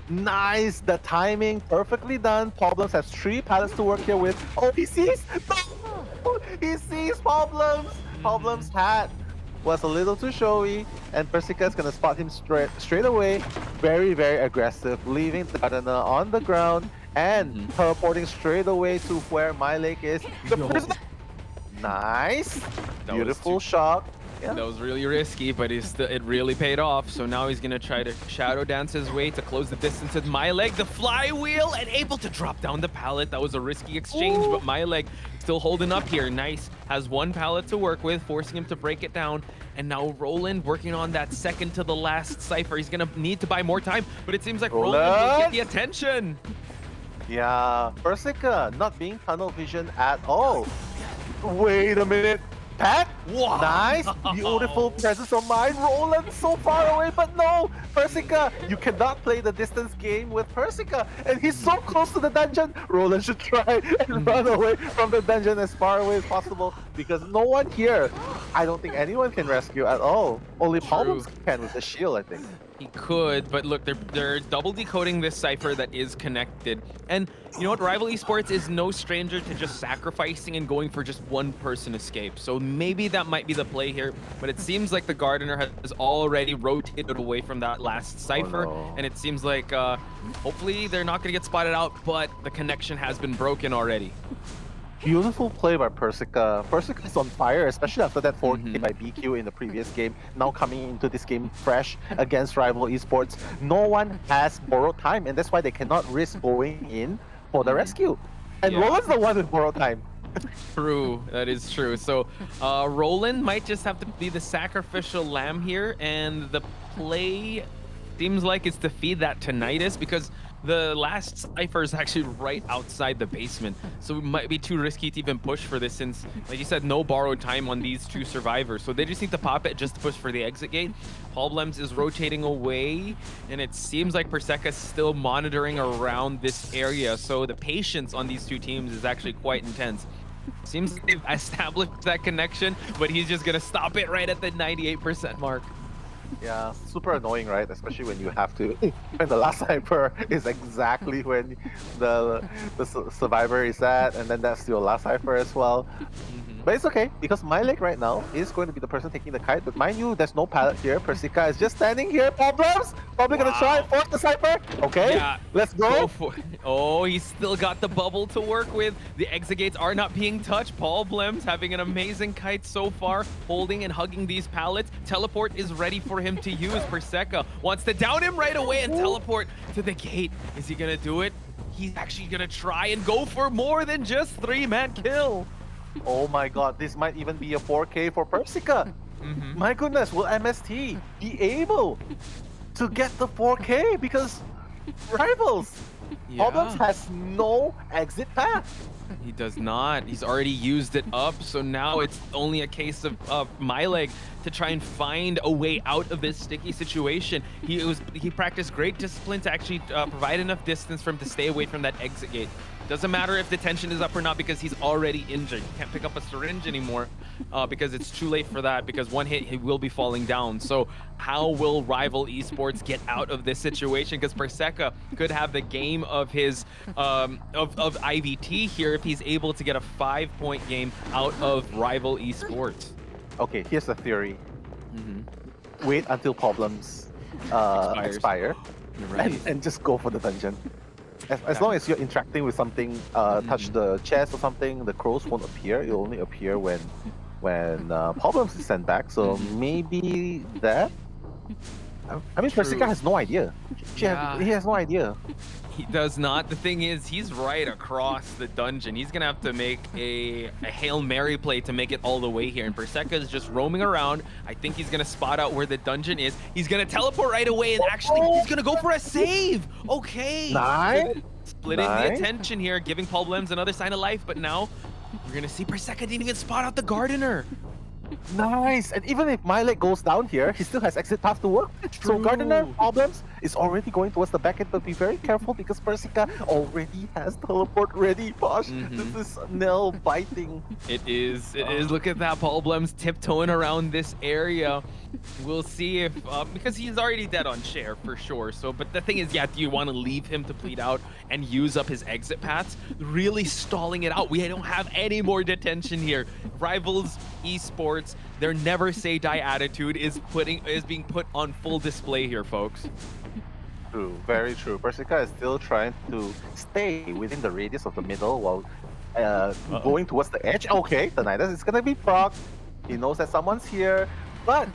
Nice, the timing perfectly done. Paul Blems has 3 pallets to work here with. Oh, he sees. No! He sees Paul Blems. Paul Blems' hat was a little too showy, and Perseca is gonna spot him straight away. Very, very aggressive, leaving the Gardener on the ground and teleporting straight away to where My Lake is. Nice, beautiful shot. Yeah. That was really risky, but it really paid off. So now he's gonna try to shadow dance his way to close the distance with My Leg, the flywheel, and able to drop down the pallet. That was a risky exchange, but My Leg still holding up here. Nice, has 1 pallet to work with, forcing him to break it down. And now Roland working on that second to the last Cypher. He's gonna need to buy more time, but it seems like Roland will get the attention. Yeah, Perseca not being tunnel vision at all. Wait a minute. Pat? Wow. Nice, beautiful presence of mind. Roland so far away, but no, Perseca, you cannot play the distance game with Perseca, and he's so close to the dungeon. Roland should try and run away from the dungeon as far away as possible, because no one here, I don't think anyone can rescue at all. Only Paul can with the shield, I think. He could, but look, they're double decoding this Cypher that is connected. And you know what? Rival Esports is no stranger to just sacrificing and going for just 1 person escape. So maybe that might be the play here, but it seems like the Gardener has already rotated away from that last Cypher, and it seems like hopefully they're not going to get spotted out, but the connection has been broken already. Beautiful play by Perseca. Perseca is on fire, especially after that 4K by BQ in the previous game. Now coming into this game fresh against Rival Esports. No one has borrowed time, and that's why they cannot risk going in for the rescue. And Roland's the one with borrowed time. True, that is true. So Roland might just have to be the sacrificial lamb here, and the play seems like it's to feed that tinnitus, because the last Cypher is actually right outside the basement, so it might be too risky to even push for this, since, like you said, no borrowed time on these 2 survivors. So they just need to pop it just to push for the exit gate. Paul Blems is rotating away, and it seems like Perseca is still monitoring around this area. So the patience on these 2 teams is actually quite intense. Seems like they've established that connection, but he's just gonna stop it right at the 98% mark. Yeah, super annoying, right? Especially when you have to, when the last Cypher is exactly when the survivor is at, and then that's your last Cypher as well. But it's okay, because My Leg right now is going to be the person taking the kite. But mind you, there's no pallet here. Perseca is just standing here. Problems! Probably gonna try and force the Cypher. Okay, let's go. Oh, he's still got the bubble to work with. The exit gates are not being touched. Paul Blems having an amazing kite so far, holding and hugging these pallets. Teleport is ready for him to use. Perseca wants to down him right away and teleport to the gate. Is he gonna do it? He's actually gonna try and go for more than just 3-man kill. Oh my god, this might even be a 4K for Perseca. My goodness, will MST be able to get the 4K? Because Rivals, Problems has no exit path. He does not. He's already used it up, so now it's only a case of My Leg to try and find a way out of this sticky situation. He practiced great discipline to actually provide enough distance for him to stay away from that exit gate. Doesn't matter if the tension is up or not because he's already injured. He can't pick up a syringe anymore because it's too late for that, because one hit he will be falling down. So how will Rival Esports get out of this situation? Because Perseka could have the game of his of IVT here if he's able to get a 5-point game out of Rival Esports. Okay, here's the theory. Wait until problems expire Right. and just go for the dungeon. As long as you're interacting with something, touch the chest or something, the crows won't appear. It'll only appear when problems is sent back. So maybe that. I mean, Perseka has no idea. He has no idea. He does not. The thing is, he's right across the dungeon. He's gonna have to make a Hail Mary play to make it all the way here. And Perseka is just roaming around. I think he's gonna spot out where the dungeon is. He's gonna teleport right away, and actually, he's gonna go for a save. Okay. Nice. Splitting the attention here, giving Paul Blems another sign of life. But now, we're gonna see Perseka didn't even spot out the Gardener. Nice. And even if my leg goes down here, he still has exit path to work. So Gardener problems is already going towards the back end, but be very careful because Perseka already has teleport ready. Posh, this is nail biting. It is. It is. Look at that. Paul Blems tiptoeing around this area. We'll see if because he's already dead on Cher for sure. So, but the thing is, yeah, do you want to leave him to bleed out and use up his exit paths? Really stalling it out. We don't have any more detention here. Rivals Esports, their never say die attitude is being put on full display here, folks. True, very true. Perseka is still trying to stay within the radius of the middle while going towards the edge. Okay, the Nidus is gonna be proc. He knows that someone's here, but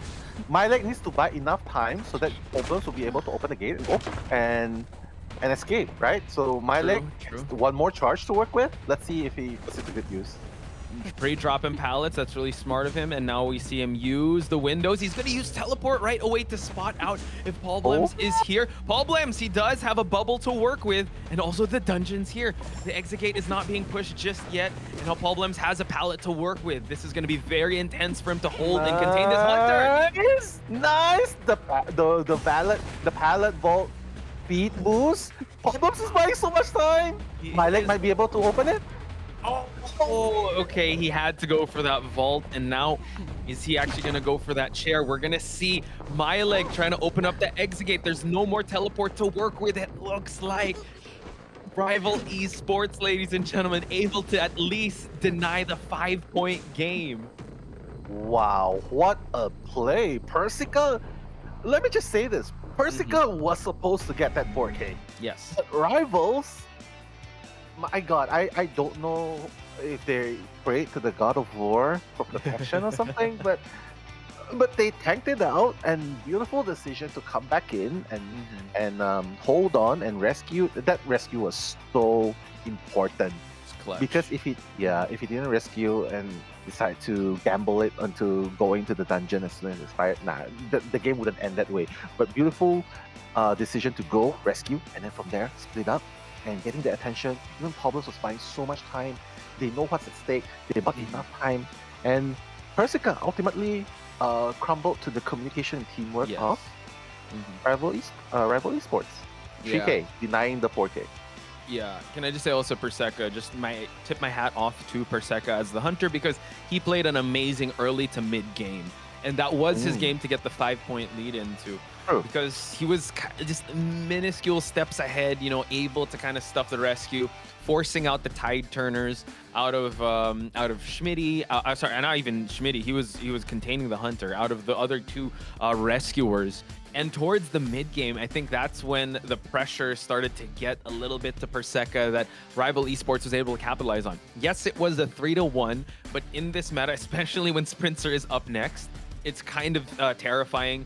Mylek needs to buy enough time so that Obelms will be able to open the gate and go and escape, right? So Mylek has one more charge to work with. Let's see if he puts it to good use. Pre-dropping pallets, that's really smart of him. And now we see him use the windows. He's going to use teleport right away to spot out if Paul Blems is here. Paul Blems, he does have a bubble to work with. And also the dungeon's here. The exit gate is not being pushed just yet. And now Paul Blems has a pallet to work with. This is going to be very intense for him to hold and contain this hunter. Nice! The pallet vault speed boost. Paul Blems is buying so much time. Mylek might be able to open it. Oh, okay, he had to go for that vault, and now is he actually going to go for that chair? We're going to see Mylek trying to open up the exit gate. There's no more teleport to work with, it looks like. Rival Esports, ladies and gentlemen, able to at least deny the 5-point game. Wow, what a play. Perseka, let me just say this. Perseka was supposed to get that 4K. Yes. But Rivals, my god, I don't know if they prayed to the god of war for protection or something, but they tanked it out, and beautiful decision to come back in and hold on and rescue. That rescue was so important. Because if he didn't rescue and decide to gamble it onto going to the dungeon as soon as it's fired, the game wouldn't end that way. But beautiful decision to go rescue and then from there split up and getting the attention. Even Pablos was buying so much time. They know what's at stake. They bought enough time, and Perseka ultimately crumbled to the communication and teamwork of Rival Esports. 3K denying the 4K. Yeah, can I just say also Perseka, just tip my hat off to Perseka as the hunter, because he played an amazing early to mid game. And that was his game to get the 5-point lead into. Because he was just minuscule steps ahead, you know, able to kind of stuff the rescue, forcing out the tide turners out of Schmitty. Sorry, not even Schmitty. He was containing the hunter out of the other two rescuers. And towards the mid game, I think that's when the pressure started to get a little bit to Perseka that Rival Esports was able to capitalize on. Yes, it was a 3-1, but in this meta, especially when Sprinter is up next, it's kind of terrifying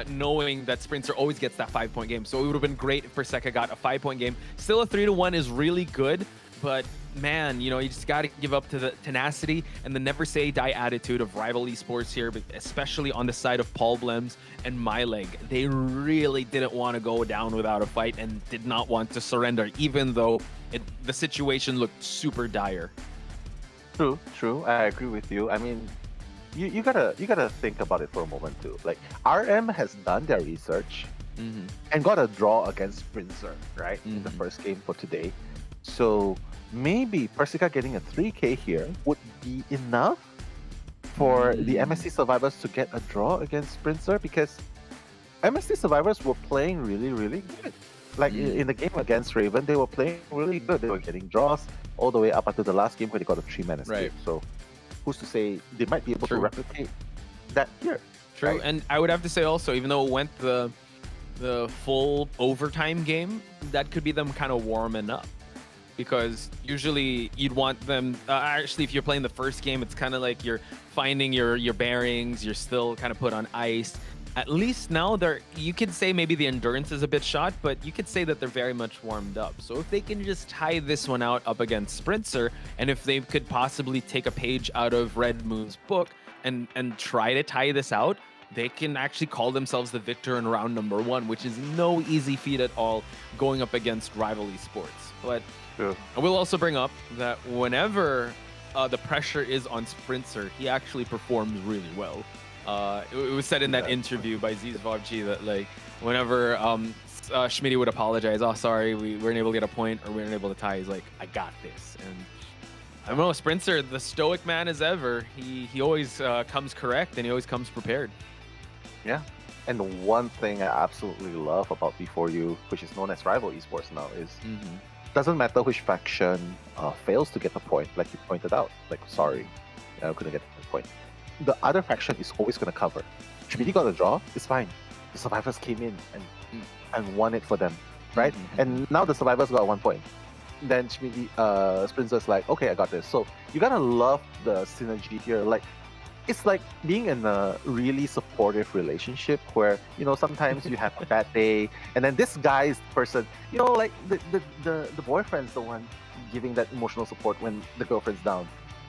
knowing that Sprinter always gets that 5-point game. So it would have been great if Perseka got a 5-point game. Still, a 3-1 is really good, but man, you know, you just got to give up to the tenacity and the never say die attitude of Rival Esports here, but especially on the side of Paul Blems and Mylek. They really didn't want to go down without a fight and did not want to surrender, even though the situation looked super dire. True. I agree with you. I mean, you gotta think about it for a moment too. Like, RM has done their research and got a draw against Sprinter, right, in the first game for today. So maybe Persica getting a 3K here would be enough for the MST survivors to get a draw against Sprinter, because MST survivors were playing really, really good. Like in the game against Raven, they were playing really good. They were getting draws all the way up until the last game where they got a 3-man escape. Right. So who's to say they might be able to replicate that here? True, right? and I would have to say also, even though it went the full overtime game, that could be them kind of warming up. Because usually you'd want them, actually if you're playing the first game, it's kind of like you're finding your bearings, you're still kind of put on ice. At least now you could say maybe the endurance is a bit shot, but you could say that they're very much warmed up. So if they can just tie this one out up against Sprinter, and if they could possibly take a page out of Red Moon's book and try to tie this out, they can actually call themselves the victor in round number 1, which is no easy feat at all going up against rival esports. But I will also bring up that whenever the pressure is on Sprinter, he actually performs really well. It was said in that interview by ZZVOG that like whenever Schmitty would apologize, oh sorry, we weren't able to get a point or we weren't able to tie, he's like, I got this. And I don't know, Sprinter, the stoic man as ever, he always comes correct and he always comes prepared. Yeah. And the one thing I absolutely love about B4U, which is known as Rival Esports now, is doesn't matter which faction fails to get the point, like you pointed out. Like, sorry, I couldn't get the point. The other faction is always going to cover. Schmitty got a draw, it's fine. The survivors came in and won it for them, right? And now the survivors got 1 point. Then Schmitty, Sprinter's like, okay, I got this. So you gotta love the synergy here. Like, it's like being in a really supportive relationship where, you know, sometimes you have a bad day and then this guy's the person, you know, like the boyfriend's the one giving that emotional support when the girlfriend's down.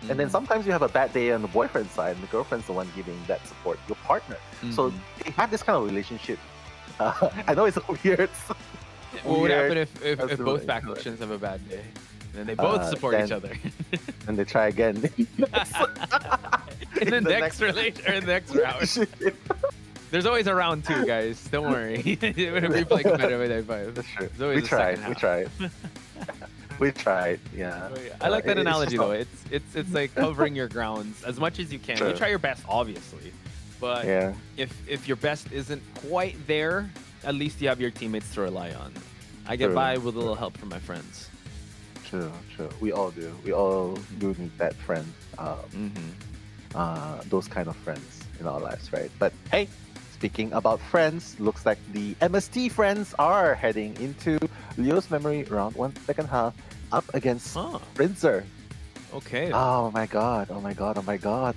And then sometimes you have a bad day on the boyfriend's side and the girlfriend's the one giving that support, your partner. So they have this kind of relationship. I know it's weird. What would happen if both factions have a bad day? And they both support each other. And they try again. in the next round. There's always a round 2, guys. Don't worry. We play competitive with A5. That's true. We tried. We tried. Yeah. I like that analogy though. It's like covering your grounds as much as you can. You try your best, obviously. But if your best isn't quite there, at least you have your teammates to rely on. I get by with a little help from my friends. True. We all do. We all do need that friend. Those kind of friends in our lives, right? But hey, speaking about friends, looks like the MST friends are heading into Leo's Memory round 1 second half up against Sprinter. Okay. Oh my god.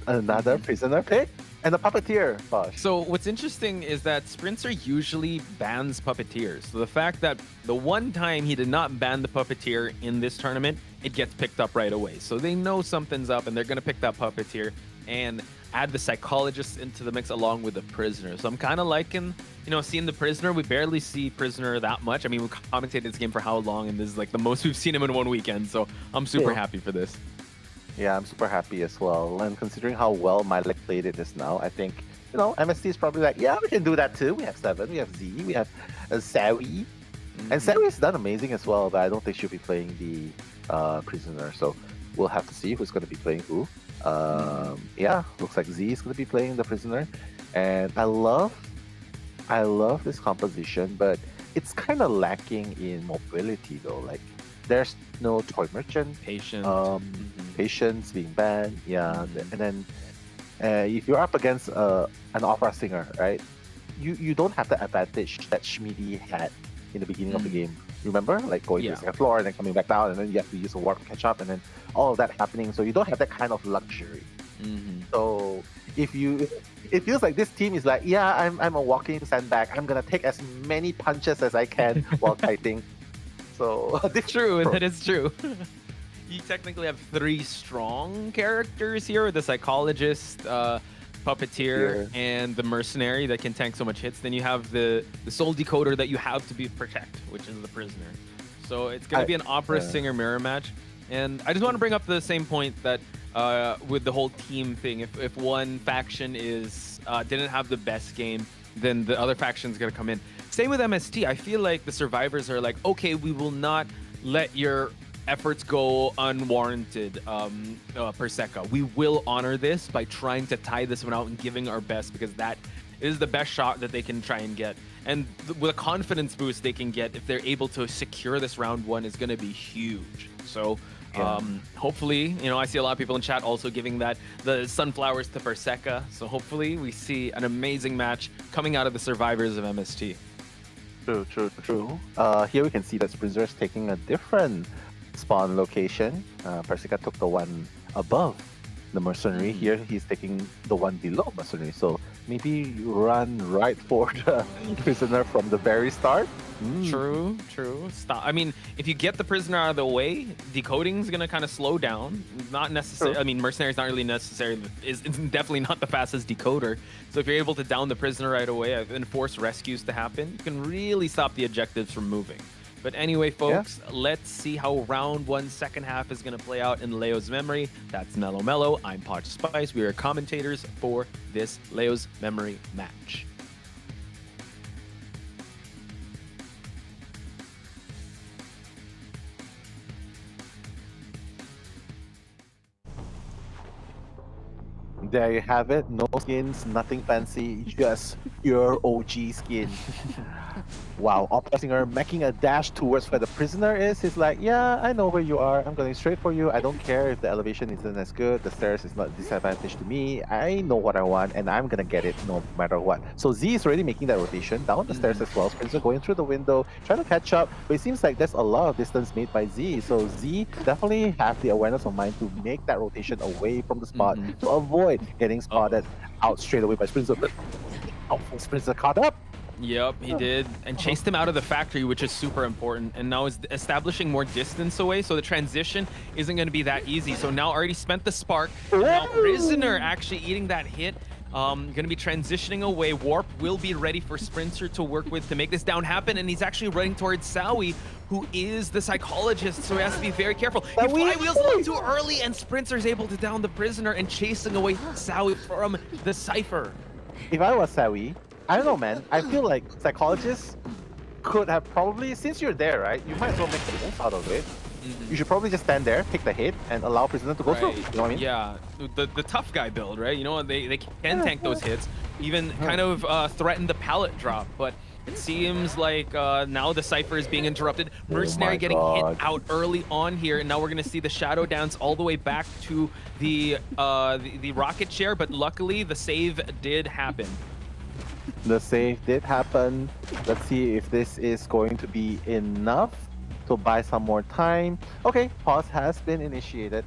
Another prisoner pick and a puppeteer, Bosh. So what's interesting is that Sprinter usually bans puppeteers. So the fact that the one time he did not ban the puppeteer in this tournament, it gets picked up right away. So they know something's up and they're going to pick that puppeteer and add the psychologist into the mix along with the prisoner. So I'm kind of liking, seeing the prisoner. We barely see prisoner that much. I mean, we commentated this game for how long, and this is like the most we've seen him in one weekend. So I'm super happy for this. Yeah, I'm super happy as well. And considering how well Malik played it just now, I think, MST is probably like, yeah, we can do that too. We have Seven, we have Z, we have Sawi. And Sawi's done amazing as well, but I don't think she'll be playing the prisoner. So we'll have to see who's going to be playing who. Yeah, looks like Z is going to be playing the prisoner. And I love this composition, but it's kind of lacking in mobility though. Like, there's no toy merchant. Patience being banned. Yeah. And then if you're up against an opera singer, right? You don't have the advantage that Schmitty had in the beginning of the game. Remember? Like going to the second floor and then coming back down, and then you have to use a warp to catch up, and then all of that happening. So you don't have that kind of luxury. So it feels like this team is like, yeah, I'm a walking sandbag. I'm gonna take as many punches as I can while fighting. So it's true. That is true. You technically have 3 strong characters here: the psychologist, puppeteer, and the mercenary that can tank so much hits. Then you have the soul decoder that you have to protect, which is the prisoner. So it's going to be an opera singer mirror match. And I just want to bring up the same point that with the whole team thing, if one faction didn't have the best game, then the other faction's going to come in. Same with MST. I feel like the survivors are like, okay, we will not let your efforts go unwarranted, Perseca, we will honor this by trying to tie this one out and giving our best, because that is the best shot that they can try and get. And the confidence boost they can get if they're able to secure this round one is going to be huge. So hopefully, you know, I see a lot of people in chat also giving that the sunflowers to Perseca. So hopefully we see an amazing match coming out of the survivors of MST. True. Here we can see that Sprinter is taking a different spawn location. Perseca took the one above the Mercenary. Here he's taking the one below Mercenary. So maybe run right for the Prisoner from the very start. True. Stop. I mean, if you get the Prisoner out of the way, decoding is gonna kind of slow down. Not necessarily. I mean, Mercenary is not really necessary. It's definitely not the fastest decoder. So if you're able to down the Prisoner right away and force rescues to happen, you can really stop the objectives from moving. But anyway, folks, let's see how round one, second half is going to play out in Leo's memory. That's Mellow Mellow. I'm Potch Spice. We are commentators for this Leo's memory match. There you have it. No skins, nothing fancy, just pure OG skin. Wow, Oppressinger making a dash towards where the Prisoner is. He's like, yeah, I know where you are. I'm going straight for you. I don't care if the elevation isn't as good. The stairs is not disadvantage to me. I know what I want, and I'm gonna get it no matter what. So Z is already making that rotation down the stairs as well. Prisoner going through the window, trying to catch up. But it seems like there's a lot of distance made by Z. So Z definitely have the awareness of mind to make that rotation away from the spot to avoid getting spotted out straight away by Sprinter. Oh, Sprinter caught up. Yep, he did, and chased him out of the factory, which is super important, and now is establishing more distance away, so the transition isn't going to be that easy. So now already spent the spark, now Prisoner actually eating that hit, going to be transitioning away. Warp will be ready for Sprinter to work with to make this down happen, and he's actually running towards Sawi, who is the psychologist, so he has to be very careful. He flywheels a little too early, and Sprinter's able to down the Prisoner and chasing away Sawi from the Cypher. If I was Sawi, I don't know, man. I feel like psychologists could have probably, since you're there, right? You might as well make the most out of it. You should probably just stand there, take the hit, and allow Prisoner to go through. You know what I mean? Yeah, the tough guy build, right? You know, they can tank those hits, even kind of threaten the pallet drop, but it seems like now the Cypher is being interrupted. Mercenary getting hit out early on here, and now we're going to see the Shadow Dance all the way back to the rocket chair, but luckily the save did happen. The save did happen. Let's see if this is going to be enough to buy some more time. Okay, pause has been initiated.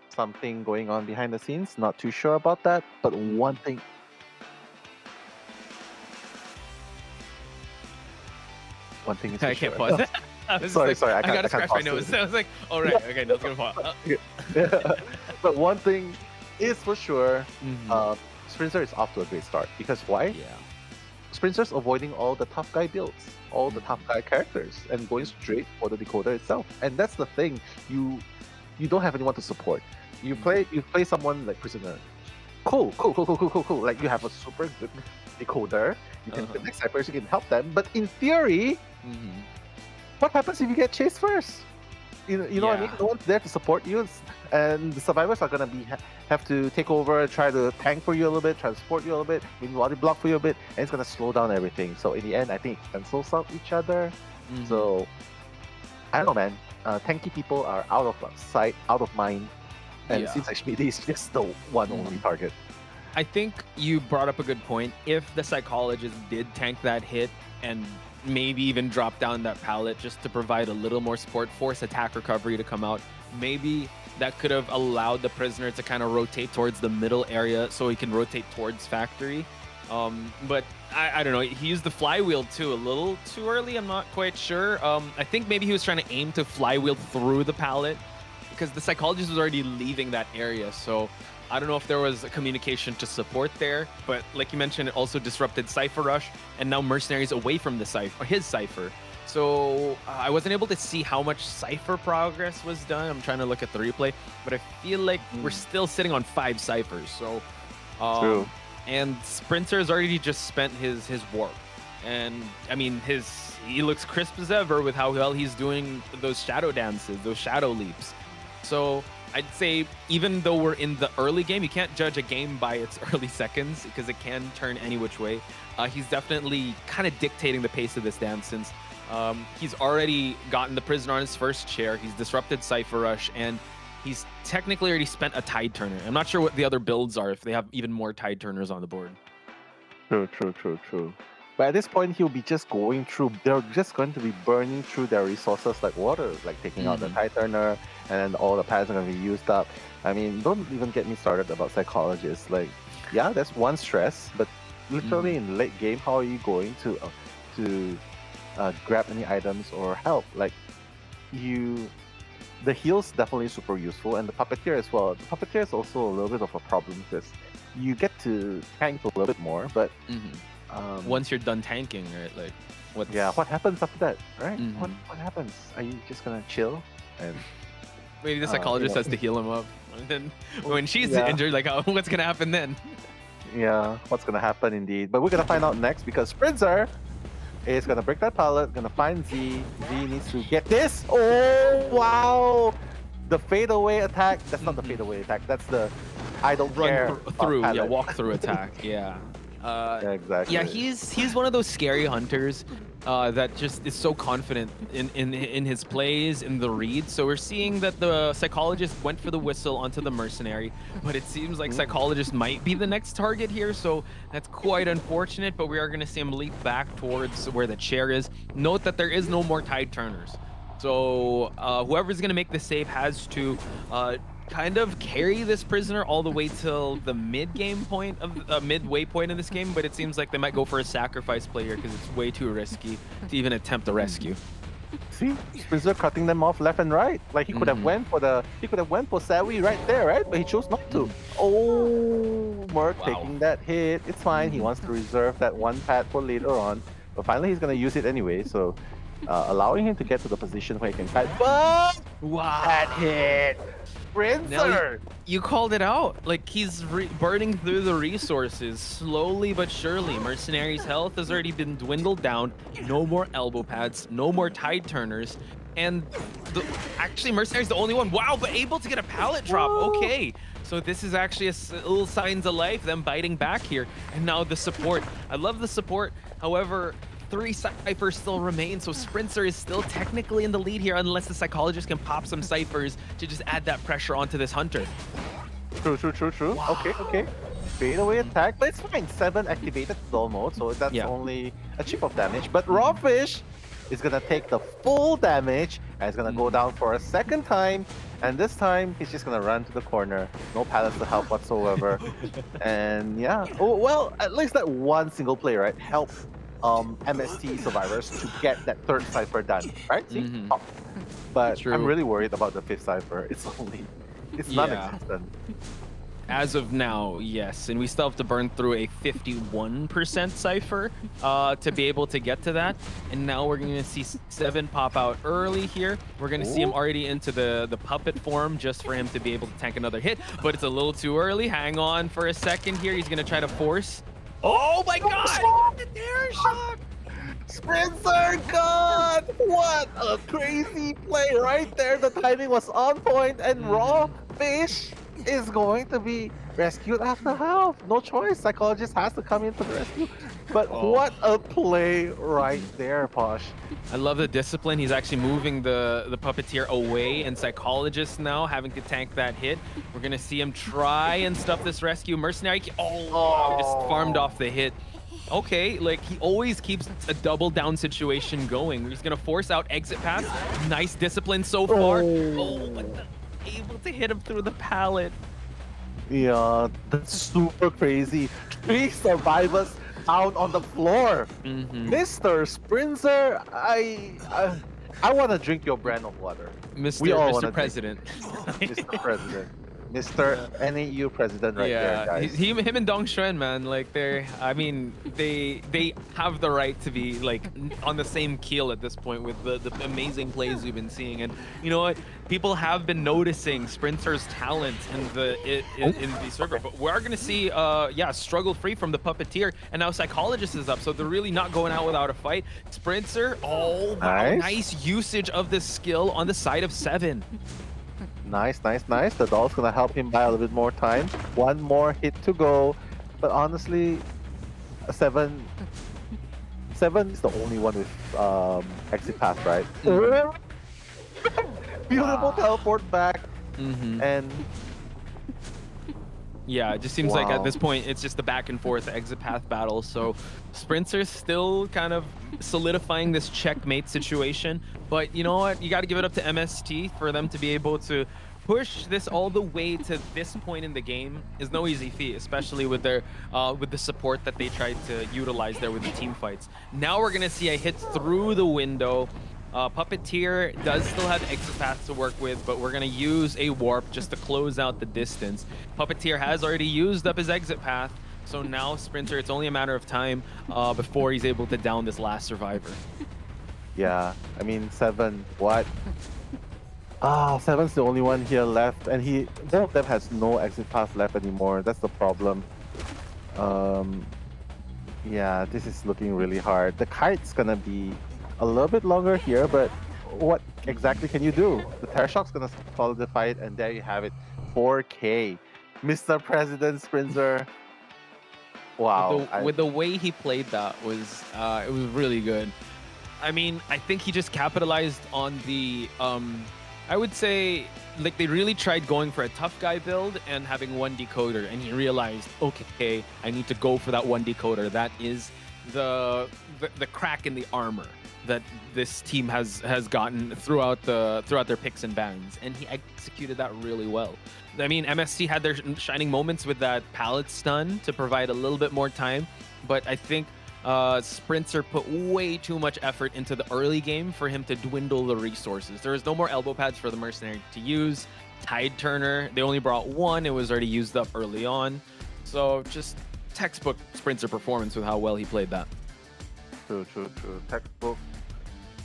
Something going on behind the scenes. Not too sure about that, but one thing. One thing is I can't pause it. Sorry, I gotta I scratch my nose. I was like, all right, okay, no, it's gonna pause. But one thing is for sure, Sprinter is off to a great start. Because why? Yeah. Sprinter's avoiding all the tough guy builds, all the tough guy characters, and going straight for the decoder itself. And that's the thing. You don't have anyone to support. You play someone like Prisoner. Cool. Like you have a super good decoder. You can connect Cyphers, you can help them. But in theory, what happens if you get chased first? You know what I mean? No one's there to support you, and the survivors are gonna have to take over, try to tank for you a little bit, try to support you a little bit, maybe body block for you a bit, and it's gonna slow down everything. So in the end, I think it cancels out each other. So I don't know, man. Tanky people are out of sight, out of mind, and it seems like Schmidt is just the one only target. I think you brought up a good point. If the psychologist did tank that hit and maybe even drop down that pallet just to provide a little more support, force attack recovery to come out, maybe that could have allowed the Prisoner to kind of rotate towards the middle area so he can rotate towards factory. But I don't know, he used the flywheel too a little too early. I'm not quite sure. I think maybe he was trying to aim to flywheel through the pallet because the psychologist was already leaving that area. So I don't know if there was a communication to support there, but like you mentioned, it also disrupted Cypher Rush, and now Mercenary's away from the Cypher, his Cypher. So I wasn't able to see how much Cypher progress was done. I'm trying to look at the replay, but I feel like we're still sitting on 5 Cyphers. So, True. And Sprinter's already just spent his warp. And I mean, he looks crisp as ever with how well he's doing those shadow dances, those shadow leaps. So I'd say even though we're in the early game, you can't judge a game by its early seconds because it can turn any which way. He's definitely kind of dictating the pace of this dance since he's already gotten the prisoner on his first chair. He's disrupted Cypher Rush, and he's technically already spent a Tide Turner. I'm not sure what the other builds are if they have even more Tide Turners on the board. True. But at this point, he'll be just going through. They're just going to be burning through their resources like water, like taking out the Tide Turner, and then all the pads are going to be used up. I mean, don't even get me started about psychologists. Like, yeah, that's one stress, but literally in late game, how are you going to grab any items or help? Like, the heal's definitely super useful, and the puppeteer as well. The puppeteer is also a little bit of a problem because you get to tank a little bit more, but once you're done tanking, right? Like, what happens after that, right? What happens? Are you just gonna chill and maybe the psychologist has to heal him up, and then when she's injured, like, what's gonna happen then? Yeah, what's gonna happen indeed? But we're gonna find out next because Sprinzer is gonna break that pallet, gonna find Z. Z needs to get this. Oh wow! The fadeaway attack. That's not the fadeaway attack. That's the I don't care through. Yeah, walk through attack. Yeah. Exactly. Yeah, he's one of those scary hunters that just is so confident in his plays, in the reads. So we're seeing that the psychologist went for the whistle onto the mercenary, but it seems like psychologist might be the next target here. So that's quite unfortunate, but we are going to see him leap back towards where the chair is. Note that there is no more Tide Turners. So whoever's going to make the save has to kind of carry this prisoner all the way till the mid-game point of midway point in this game, but it seems like they might go for a sacrifice play here because it's way too risky to even attempt a rescue. See, Prisoner cutting them off left and right. Like he could have went for Sawi right there, right? But he chose not to. Oh, Merc taking that hit. It's fine. He wants to reserve that one pad for later on, but finally he's gonna use it anyway. So allowing him to get to the position where he can fight. But that hit. Sprinzer! You called it out. Like, he's burning through the resources slowly but surely. Mercenary's health has already been dwindled down. No more elbow pads, no more Tide Turners. And actually, Mercenary's the only one. Wow, but able to get a pallet drop. Okay. So this is actually a little signs of life, them biting back here. And now the support. I love the support. However, 3 ciphers still remain, so Sprinzer is still technically in the lead here unless the psychologist can pop some ciphers to just add that pressure onto this hunter. True. Wow. Okay. Fadeaway attack, but it's fine. 7 activated dull mode, so that's only a chip of damage. But Rawfish is gonna take the full damage and is gonna go down for a second time. And this time, he's just gonna run to the corner. No pallets to help whatsoever. And yeah, well, at least that one single play, right, helped MST survivors to get that 3rd cipher done, right? See? But I'm really worried about the 5th cipher. It's non-existent. As of now, yes, and we still have to burn through a 51% cipher to be able to get to that. And now we're going to see 7 pop out early here. We're going to see him already into the puppet form just for him to be able to tank another hit, but it's a little too early. Hang on for a second here. He's going to try to force. Oh my god! The terror shock! Sprinzer, God! What a crazy play right there. The timing was on point, and Raw Fish is going to be rescued after half. No choice. Psychologist has to come in for the rescue. But what a play right there, Posh. I love the discipline. He's actually moving the puppeteer away, and Psychologist now having to tank that hit. We're going to see him try and stuff this rescue. Mercenary, just farmed off the hit. Okay, like he always keeps a double down situation going. He's going to force out exit paths. Nice discipline so far. But able to hit him through the pallet. Yeah, that's super crazy. 3 survivors out on the floor. Mr. Sprinzer, I want to drink your brand of water. Mr. President. Mr. President. Mr. NAEU president right there, guys. Him and Dong Xuan, man, like I mean, they have the right to be like on the same keel at this point with the amazing plays we've been seeing. And you know what? People have been noticing Sprinter's talent in the server, but we are gonna see struggle free from the puppeteer, and now Psychologist is up, so they're really not going out without a fight. Sprinter, oh wow, nice usage of this skill on the side of 7. Nice. The doll's gonna help him buy a little bit more time. One more hit to go, but honestly, 7 is the only one with exit path, right? Beautiful teleport back, and yeah, it just seems like at this point it's just the back and forth exit path battle. So Sprinter's still kind of solidifying this checkmate situation, but you know what? You got to give it up to MST for them to be able to push this all the way to this point in the game is no easy feat, especially with their with the support that they tried to utilize there with the team fights. Now we're gonna see a hit through the window. Puppeteer does still have exit paths to work with, but we're gonna use a warp just to close out the distance. Puppeteer has already used up his exit path, so now Sprinter, it's only a matter of time before he's able to down this last survivor. Yeah, I mean 7, what? 7's the only one here left, and both of them has no exit path left anymore. That's the problem. Yeah, this is looking really hard. The kite's gonna be a little bit longer here, but what exactly can you do? The Terror Shock's gonna solidify it, and there you have it. 4K. Mr. President Sprinter. Wow. With the way he played that was it was really good. I mean, I think he just capitalized on the I would say like they really tried going for a tough guy build and having one decoder, and he realized, okay, I need to go for that one decoder. That is the crack in the armor that this team has gotten throughout their picks and bans, and he executed that really well. I mean, MSC had their shining moments with that pallet stun to provide a little bit more time, but I think Sprinter put way too much effort into the early game for him to dwindle the resources. There was no more elbow pads for the mercenary to use. Tide Turner, they only brought one. It was already used up early on. So just textbook Sprinter performance with how well he played that. True.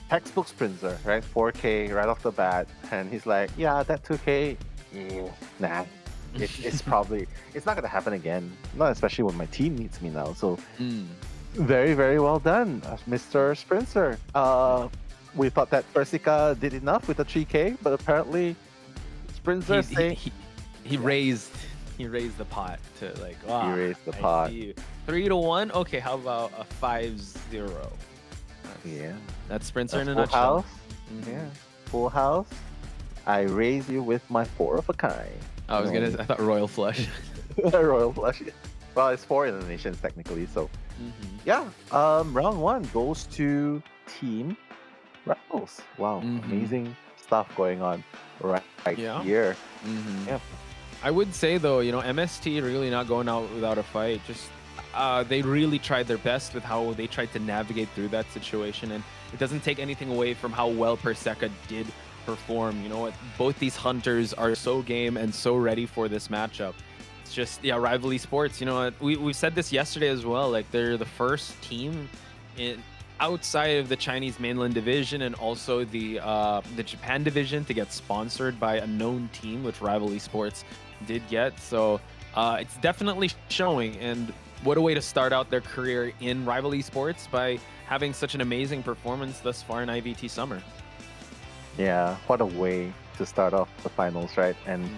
Textbook Sprinter, right? 4K right off the bat, and he's like, yeah, that 2K, nah. It's probably, it's not gonna happen again. Not especially when my team needs me now. So very, very well done, Mr. Sprinter. We thought that Persica did enough with the 3K, but apparently Sprinter he raised the pot to like, wow. He raised the pot. 3-1. Okay, how about a 5-0? Yeah, that's Sprinter in a full nutshell. House. Yeah, full house. I raise you with my 4 of a kind. I thought Royal Flush. Royal Flush. Well, it's 4 in the nations technically, so yeah. Round 1 goes to Team Rebels. Wow, amazing stuff going on right here. Yeah. I would say though, you know, MST really not going out without a fight. Just they really tried their best with how they tried to navigate through that situation, and it doesn't take anything away from how well Perseca did perform. You know what? Both these hunters are so game and so ready for this matchup. It's just, yeah, Rival Esports. You know what? We said this yesterday as well. Like, they're the first team outside of the Chinese mainland division and also the Japan division to get sponsored by a known team, which Rival Esports did get. So it's definitely showing. And what a way to start out their career in Rival Esports by having such an amazing performance thus far in IVT Summer. Yeah, what a way to start off the finals, right? And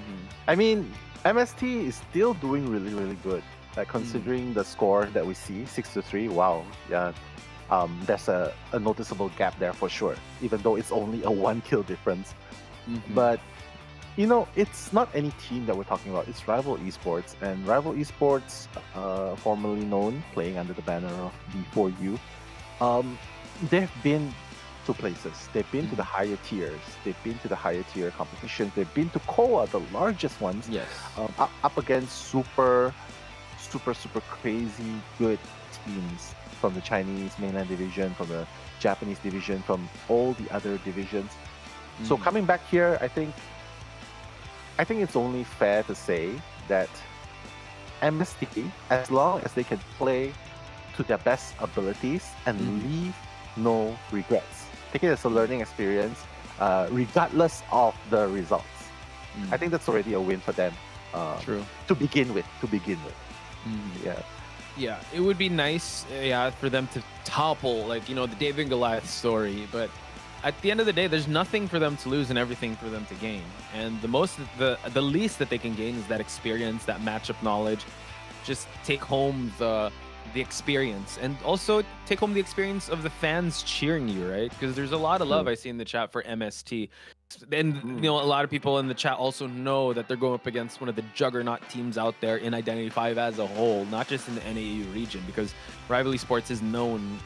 I mean, MST is still doing really, really good. Like, considering the score that we see, 6-3, wow, yeah. There's a noticeable gap there for sure, even though it's only a 1 kill difference. But, you know, it's not any team that we're talking about. It's Rival Esports. And Rival Esports, formerly known, playing under the banner of B4U, they've been to places. They've been to the higher tiers. They've been to the higher tier competitions. They've been to KOA, the largest ones. Yes. Up against super crazy good teams from the Chinese mainland division, from the Japanese division, from all the other divisions. So coming back here, I think I think it's only fair to say that MST, as long as they can play to their best abilities and leave no regrets, take it as a learning experience, regardless of the results. I think that's already a win for them. True. To begin with. Yeah. Yeah, it would be nice, for them to topple, like, the David and Goliath story, but at the end of the day, there's nothing for them to lose and everything for them to gain. And the least that they can gain is that experience, that matchup knowledge. Just take home the experience, and also take home the experience of the fans cheering you, right? Because there's a lot of love I see in the chat for MST. And a lot of people in the chat also know that they're going up against one of the juggernaut teams out there in IdentityV as a whole, not just in the NAEU region, because Rival Esports is known,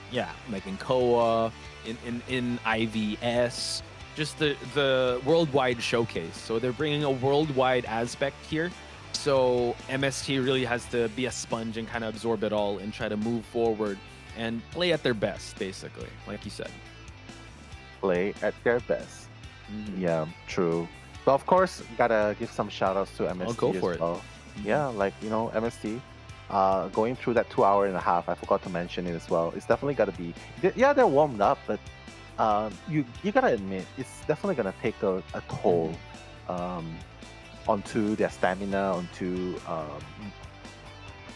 like in KOA, in IVS, just the worldwide showcase. So they're bringing a worldwide aspect here. So MST really has to be a sponge and kind of absorb it all and try to move forward and play at their best, basically, like you said. Play at their best. Yeah, true. But of course, gotta give some shout outs to MST. I'll go for as well. Yeah, like, MST, going through that 2 hour and a half, I forgot to mention it as well. It's definitely gotta be, they're warmed up, but you gotta admit, it's definitely gonna take a toll onto their stamina, onto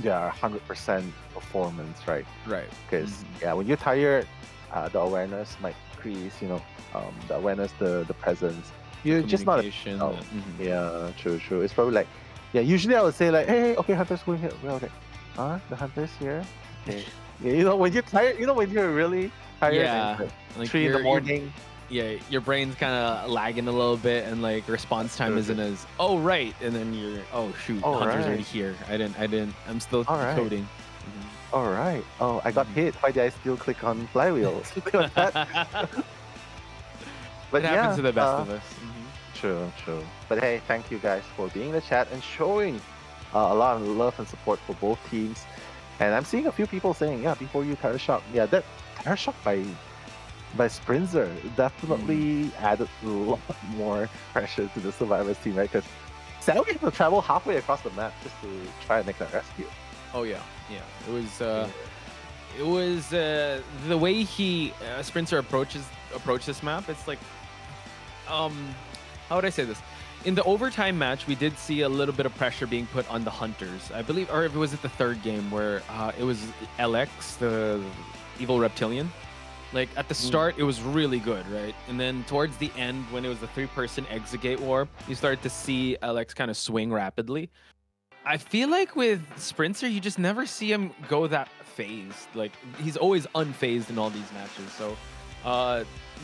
their 100% performance, right? Right. Because when you're tired, the awareness might increase, the awareness, the presence. You're just not. Yeah, true. It's probably like, usually I would say like, hey, okay, Hunter's going here. We're like, the Hunter's here. Okay. When you're tired, when you're really tired, and, like 3 in the morning. Your brain's kind of lagging a little bit, and like response time isn't as right, and then you're shoot, Hunter's already here. I'm still coding. All right. Oh, I got hit. Why did I still click on flywheel? But it happens to the best of us. True. But hey, thank you guys for being in the chat and showing a lot of love and support for both teams. And I'm seeing a few people saying, before you Terror Shock. Yeah, that Terror Shock by Sprinzer definitely added a lot more pressure to the Survivors team, right? Because Sam had to travel halfway across the map just to try and make that rescue. Oh yeah. It was the way he Sprinter approached this map. It's like, how would I say this? In the overtime match, we did see a little bit of pressure being put on the Hunters, I believe, or if it was at the third game where it was LX, the evil reptilian. Like at the start, it was really good, right? And then towards the end, when it was the 3-person Exegate war, you started to see LX kind of swing rapidly. I feel like with Sprinter, you just never see him go that phased. Like he's always unfazed in all these matches. So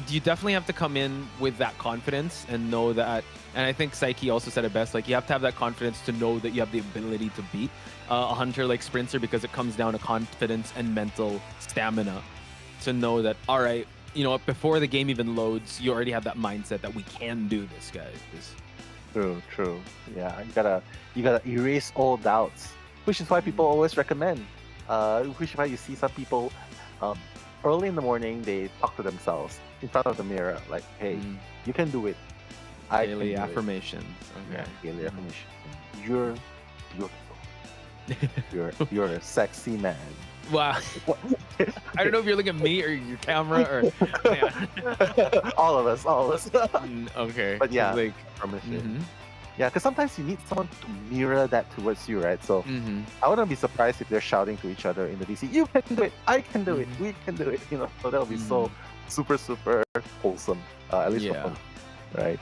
you definitely have to come in with that confidence and know that. And I think Psyche also said it best. Like you have to have that confidence to know that you have the ability to beat a hunter like Sprinter, because it comes down to confidence and mental stamina. To know that, all right, before the game even loads, you already have that mindset that we can do this, guys. True. Yeah, you gotta erase all doubts, which is why people always recommend. Which is why you see some people early in the morning, they talk to themselves in front of the mirror, like, "Hey, you can do it." Daily affirmations. Okay. Yeah, daily affirmation. You're beautiful. You're a sexy man. Wow. I don't know if you're looking at me or your camera or all of us. Okay. But yeah, like permission. Yeah, because sometimes you need someone to mirror that towards you, right? So I wouldn't be surprised if they're shouting to each other in the DC. You can do it. I can do it. We can do it. So that'll be so super wholesome. At least for fun, right?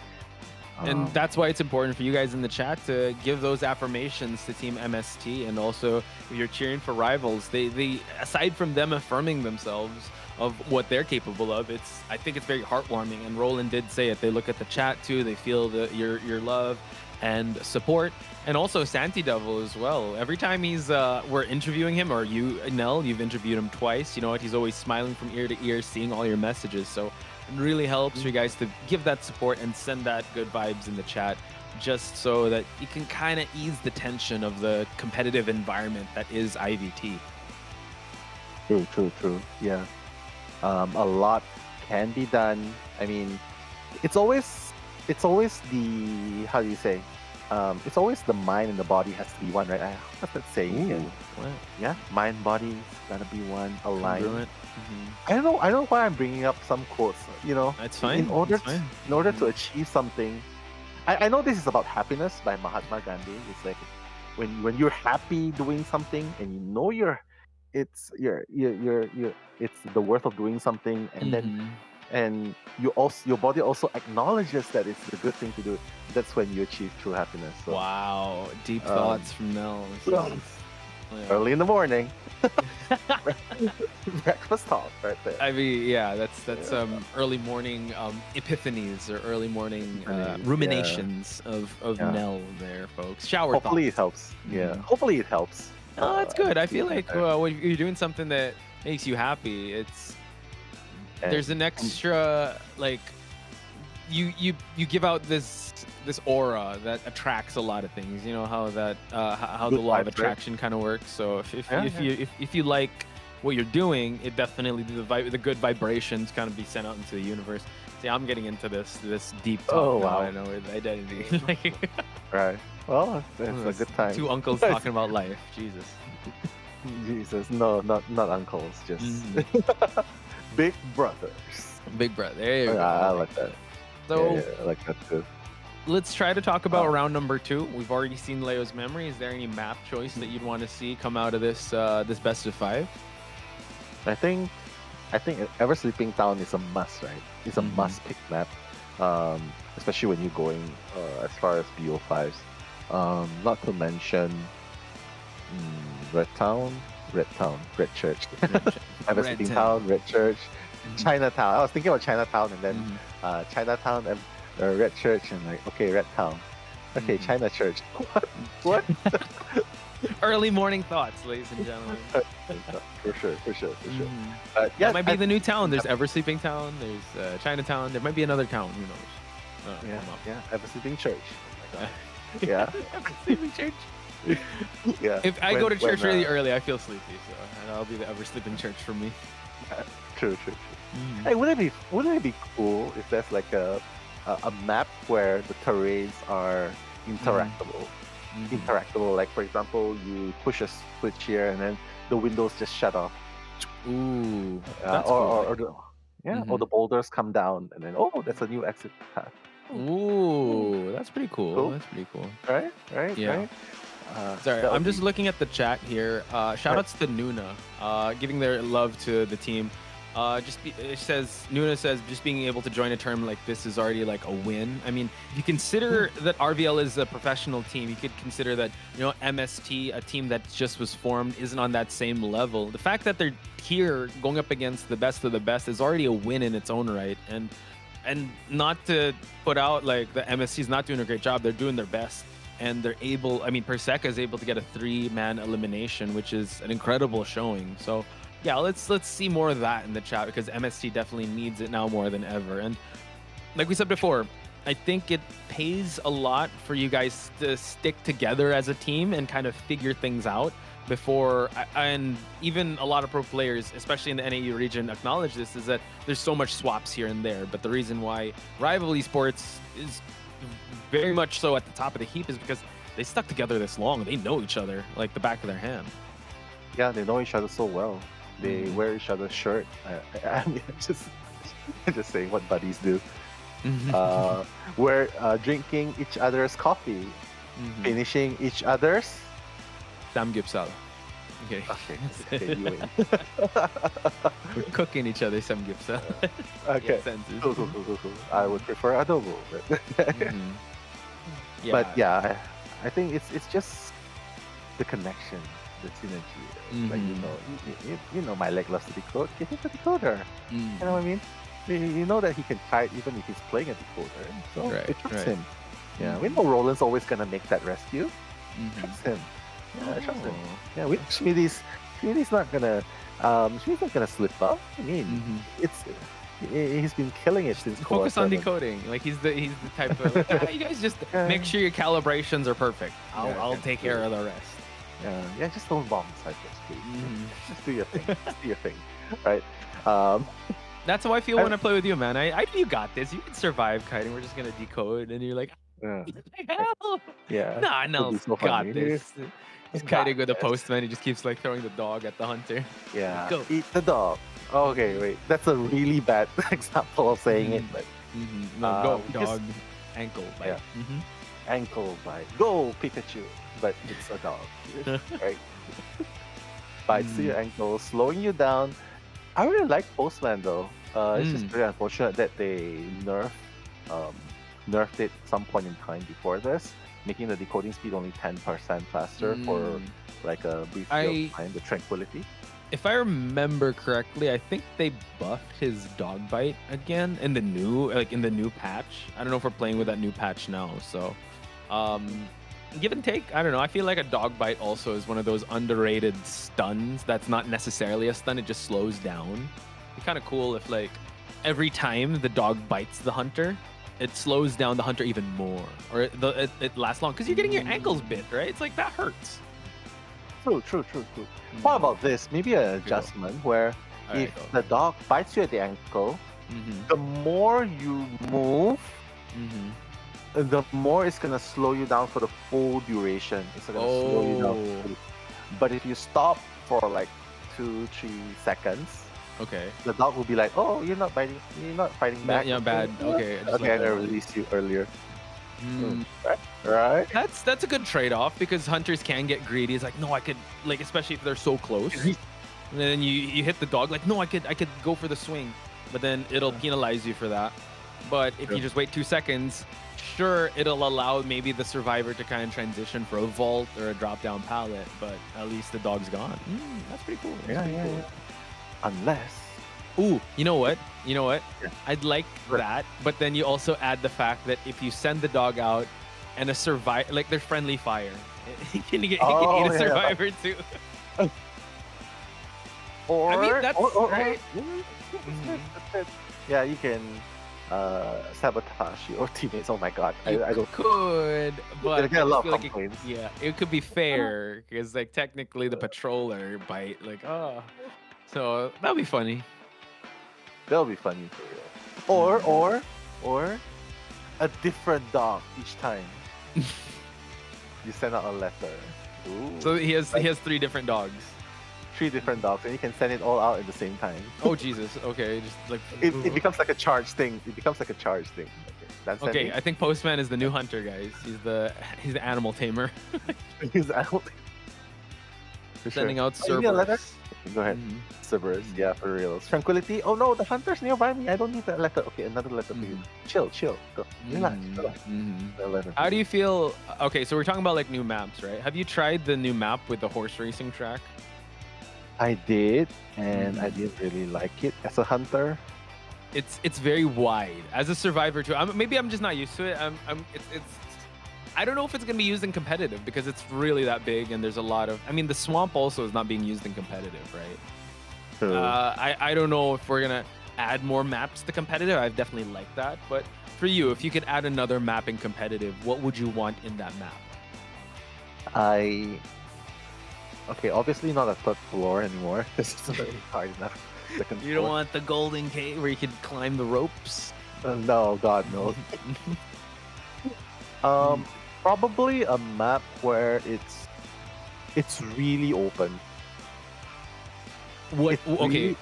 And that's why it's important for you guys in the chat to give those affirmations to Team MST. And also, if you're cheering for rivals, they aside from them affirming themselves of what they're capable of, I think it's very heartwarming. And Roland did say it. They look at the chat too. They feel your love and support. And also Santi Devil as well. Every time we're interviewing him, or you, Nell, you've interviewed him twice. You know what? He's always smiling from ear to ear, seeing all your messages. So it really helps for you guys to give that support and send that good vibes in the chat, just so that you can kind of ease the tension of the competitive environment that is IVT. True. Yeah. A lot can be done. I mean, it's always the, how do you say? it's always the mind and the body has to be one, right? What's that saying? Yeah, mind, body's gotta be one, aligned. I don't know why I'm bringing up some quotes. You know, it's fine. In order to achieve something, I know this is about happiness by Mahatma Gandhi. It's like when you're happy doing something and you know it's the worth of doing something, and then and your body also acknowledges that it's the good thing to do. That's when you achieve true happiness. So, wow, deep thoughts from Nell. Early in the morning. Breakfast talk right there. I mean, yeah, that's early morning epiphanies or early morning ruminations of Nell there, folks. Shower Hopefully thoughts. it helps. Yeah, hopefully it helps. Oh, that's good. I feel like when you're doing something that makes you happy, there's an extra like you give out this aura that attracts a lot of things. You know how that how the law of attraction kind of works. So if you like what you're doing, it definitely the good vibrations kind of be sent out into the universe. See, I'm getting into this deep talk now. I know with identity. Right. Well, it's a good time. Two uncles talking about life. Jesus. No, not uncles. Just big brothers. Big brother. There you go. I like that. So I like that too. Let's try to talk about round number 2. We've already seen Leo's memory. Is there any map choice that you'd want to see come out of this this best of 5? I think Ever Sleeping Town is a must, right? It's a must pick map, especially when you're going as far as BO5s. Not to mention Red Church, Ever Sleeping Town, Red Church, Chinatown. I was thinking about Chinatown and then Chinatown and Red Church and like, okay, Red Town. Okay, China Church. What? Early morning thoughts, ladies and gentlemen. For sure. Yeah, that might be the new town. There's Ever Sleeping Town. There's Chinatown. There might be another town. Who knows? Yeah. Ever Sleeping Church. Yeah. Ever Sleeping Church. Yeah. If I go to church really early, I feel sleepy. So that'll be the Ever Sleeping Church for me. True. Hey, wouldn't it be cool if there's like a map where the terrains are interactable? Interactable, like for example, you push a switch here and then the windows just shut off. Ooh, or the boulders come down and then that's a new exit path. Ooh, that's pretty cool. That's pretty cool. Right. Yeah. Sorry, I'm just looking at the chat here. Shout outs to Nuna, giving their love to the team. Nuna says just being able to join a tournament like this is already like a win. I mean, if you consider that RVL is a professional team, you could consider that, MST, a team that just was formed, isn't on that same level. The fact that they're here going up against the best of the best is already a win in its own right. And not to put out like the MST is not doing a great job, they're doing their best. And they're able, Perseka is able to get a 3-man elimination, which is an incredible showing. So yeah, let's see more of that in the chat because MST definitely needs it now more than ever. And like we said before, I think it pays a lot for you guys to stick together as a team and kind of figure things out before. And even a lot of pro players, especially in the NAEU region, acknowledge this, is that there's so much swaps here and there. But the reason why Rival Esports is very much so at the top of the heap is because they stuck together this long. They know each other like the back of their hand. Yeah, they know each other so well. They wear each other's shirt. I mean, just saying what buddies do. We're drinking each other's coffee, finishing each other's samgyeopsal. Okay, you win. We're cooking each other's samgyeopsal. Okay, cool. I would prefer adobo. But yeah, I think it's just the connection. The synergy, like you know, my leg loves to decode. Get him to decoder. You know what I mean? You know that he can fight even if he's playing a decoder. So it trust him. Yeah, we know Roland's always gonna make that rescue. Trust him. Yeah, trust him. Yeah, we Schmidt's not gonna slip up. I mean, he's been killing it since. Focus on decoding. Like he's the type of you guys just make sure your calibrations are perfect. I'll take care of the rest. Yeah, just don't bomb Cyprus, please. Just do your thing. Right? That's how I feel when I play with you, man. I you got this. You can survive kiting. We're just gonna decode, and you're like, Yeah. Hell. Yeah. Nah, It'd Nels be so got funny. this. He's kiting with the postman. He just keeps like throwing the dog at the hunter. Yeah. Go. Eat the dog. Okay, wait. That's a really bad example of saying it, but No, go, because- dog. Ankle bite. Yeah. Ankle bite. Go, Pikachu. But it's a dog. Right? Bites to your ankle, slowing you down. I really like Postman though. It's just very unfortunate that they nerfed it some point in time before this, making the decoding speed only 10% faster for like a brief period of time, the tranquility. If I remember correctly, I think they buffed his dog bite again in the new patch. I don't know if we're playing with that new patch now. So, give and take. I don't know. I feel like a dog bite also is one of those underrated stuns. That's not necessarily a stun. It just slows down. It'd be kind of cool if like every time the dog bites the hunter, it slows down the hunter even more, or it lasts long because you're getting your ankles bit, right? It's like that hurts. True. What about this? Maybe an adjustment where if the dog bites you at the ankle, the more you move, the more it's gonna slow you down for the full duration. It's gonna slow you down. But if you stop for like 2-3 seconds, the dog will be like, "Oh, you're not biting. You're not fighting back. Yeah, bad. Okay, I released you earlier." Right. That's a good trade-off because hunters can get greedy. It's like, no, I could, like, especially if they're so close. And then you hit the dog, like, no, I could go for the swing, but then it'll penalize you for that. But if you just wait 2 seconds, sure, it'll allow maybe the survivor to kind of transition for a vault or a drop-down pallet, but at least the dog's gone. That's pretty cool. Yeah. Unless. Ooh, you know what? I'd like that, but then you also add the fact that if you send the dog out and a survivor, like there's friendly fire, he can eat a survivor too. Or, I mean, that's right. Yeah, you can sabotage your teammates. Oh my god, I don't. Could, but I get a lot of like complaints. it could be fair because like technically the patroller bite, like so that'll be funny. That'll be funny for you. Or a different dog each time. You send out a letter. Ooh. So he has 3 different dogs. 3 different dogs, and you can send it all out at the same time. Oh Jesus! Okay, just like it becomes like a charge thing. That's okay. I think Postman is the new hunter, guys. He's the animal tamer. He's the animal tamer. Sending out Maybe a letter? Cerberus. Go ahead. Cerberus, yeah, for real. Tranquility. Oh no, the hunter's nearby me. I don't need that letter. Okay, another letter for you. Chill. Go. Relax. How do you feel? Okay, so we're talking about like new maps, right? Have you tried the new map with the horse racing track? I did, and I didn't really like it as a hunter. It's very wide. As a survivor too. Maybe I'm just not used to it. I don't know if it's gonna be used in competitive because it's really that big and there's a lot of. I mean, the swamp also is not being used in competitive, right? True. I don't know if we're gonna add more maps to competitive. I definitely like that, but for you, if you could add another map in competitive, what would you want in that map? Okay, obviously not a 3rd floor anymore. This is already hard enough. You don't want the golden cave where you could climb the ropes? No, God no. Probably a map where it's really open. What? It's really,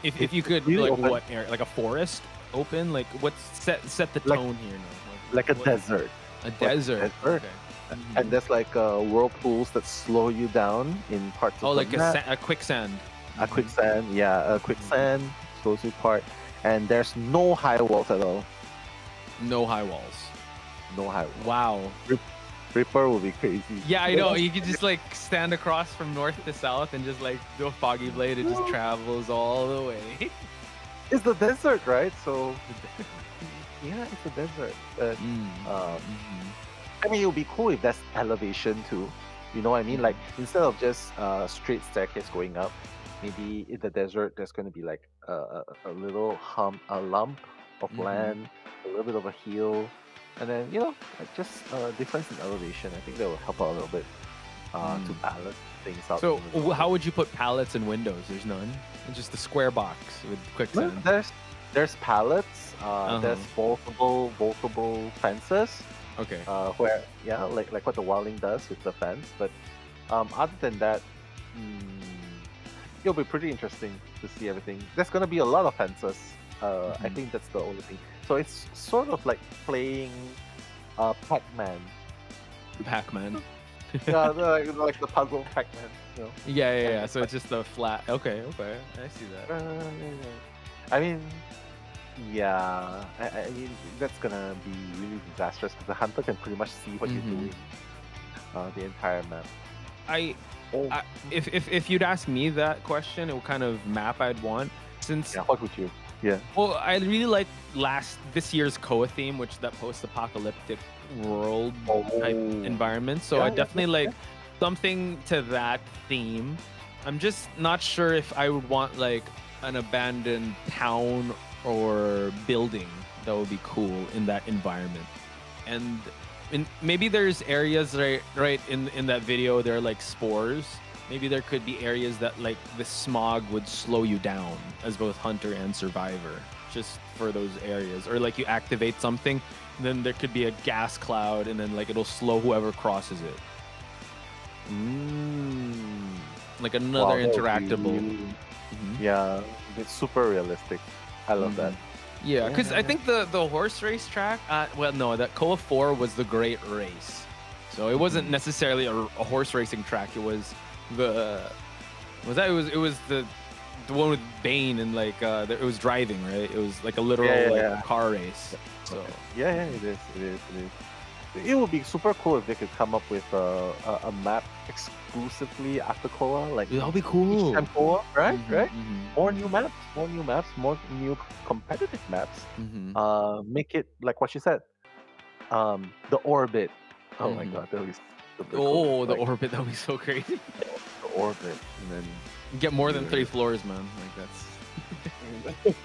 if you could really like open. what area? Like a forest open? Like what's set the tone here now? Like a desert. A desert. Okay. And there's like whirlpools that slow you down in parts of the like map. a quicksand. A quicksand, yeah, a quicksand slows you apart. And there's no high walls at all. No high walls. No high walls. Wow. Ripper will be crazy. Yeah, I know. You could just like stand across from north to south and just like do a foggy blade. It just travels all the way. It's the desert, right? So yeah, it's a desert. I mean, it would be cool if there's elevation too. You know what I mean? Like instead of just straight staircase going up, maybe in the desert there's going to be like a little lump of land, a little bit of a hill, and then like just difference in elevation. I think that will help out a little bit to balance things out. So how would you put pallets and windows? There's none. It's just a square box with quicksand. There's pallets. There's vaultable fences. Okay. Where like what the wildling does with the fence. But other than that, it'll be pretty interesting to see everything. There's gonna be a lot of fences. I think that's the only thing. So it's sort of like playing Pac-Man. Pac-Man. Yeah, like the puzzle Pac-Man. You know? Yeah. So it's just the flat. Okay. I see that. I mean, yeah. I mean, that's gonna be really disastrous because the hunter can pretty much see what you're doing. The entire map. If you'd ask me that question, what kind of map I'd want, since what would you? Yeah. Well, I really like this year's Koa theme, which that post-apocalyptic world type environment. So I definitely like something to that theme. I'm just not sure if I would want like an abandoned town or building that would be cool in that environment. And maybe there's areas right in that video, there are like spores. Maybe there could be areas that like the smog would slow you down as both hunter and survivor, just for those areas. Or like you activate something, and then there could be a gas cloud, and then like it'll slow whoever crosses it. Like another interactable. Yeah, it's super realistic. I love that. Yeah, because I think the horse race track, that Koa 4 was the Great Race. So it wasn't necessarily a horse racing track. It was the one with Bane and like it was driving, right? It was like a literal car race. So yeah, it is. It would be super cool if they could come up with a map exclusively after Koa. Like that'll be cool. Each time Koa, right? More new maps, more new competitive maps. Make it like what you said. The orbit. Oh my god, that would be super cool. The orbit, that would be so crazy. The orbit, and then get more than 3 floors, man. Like that's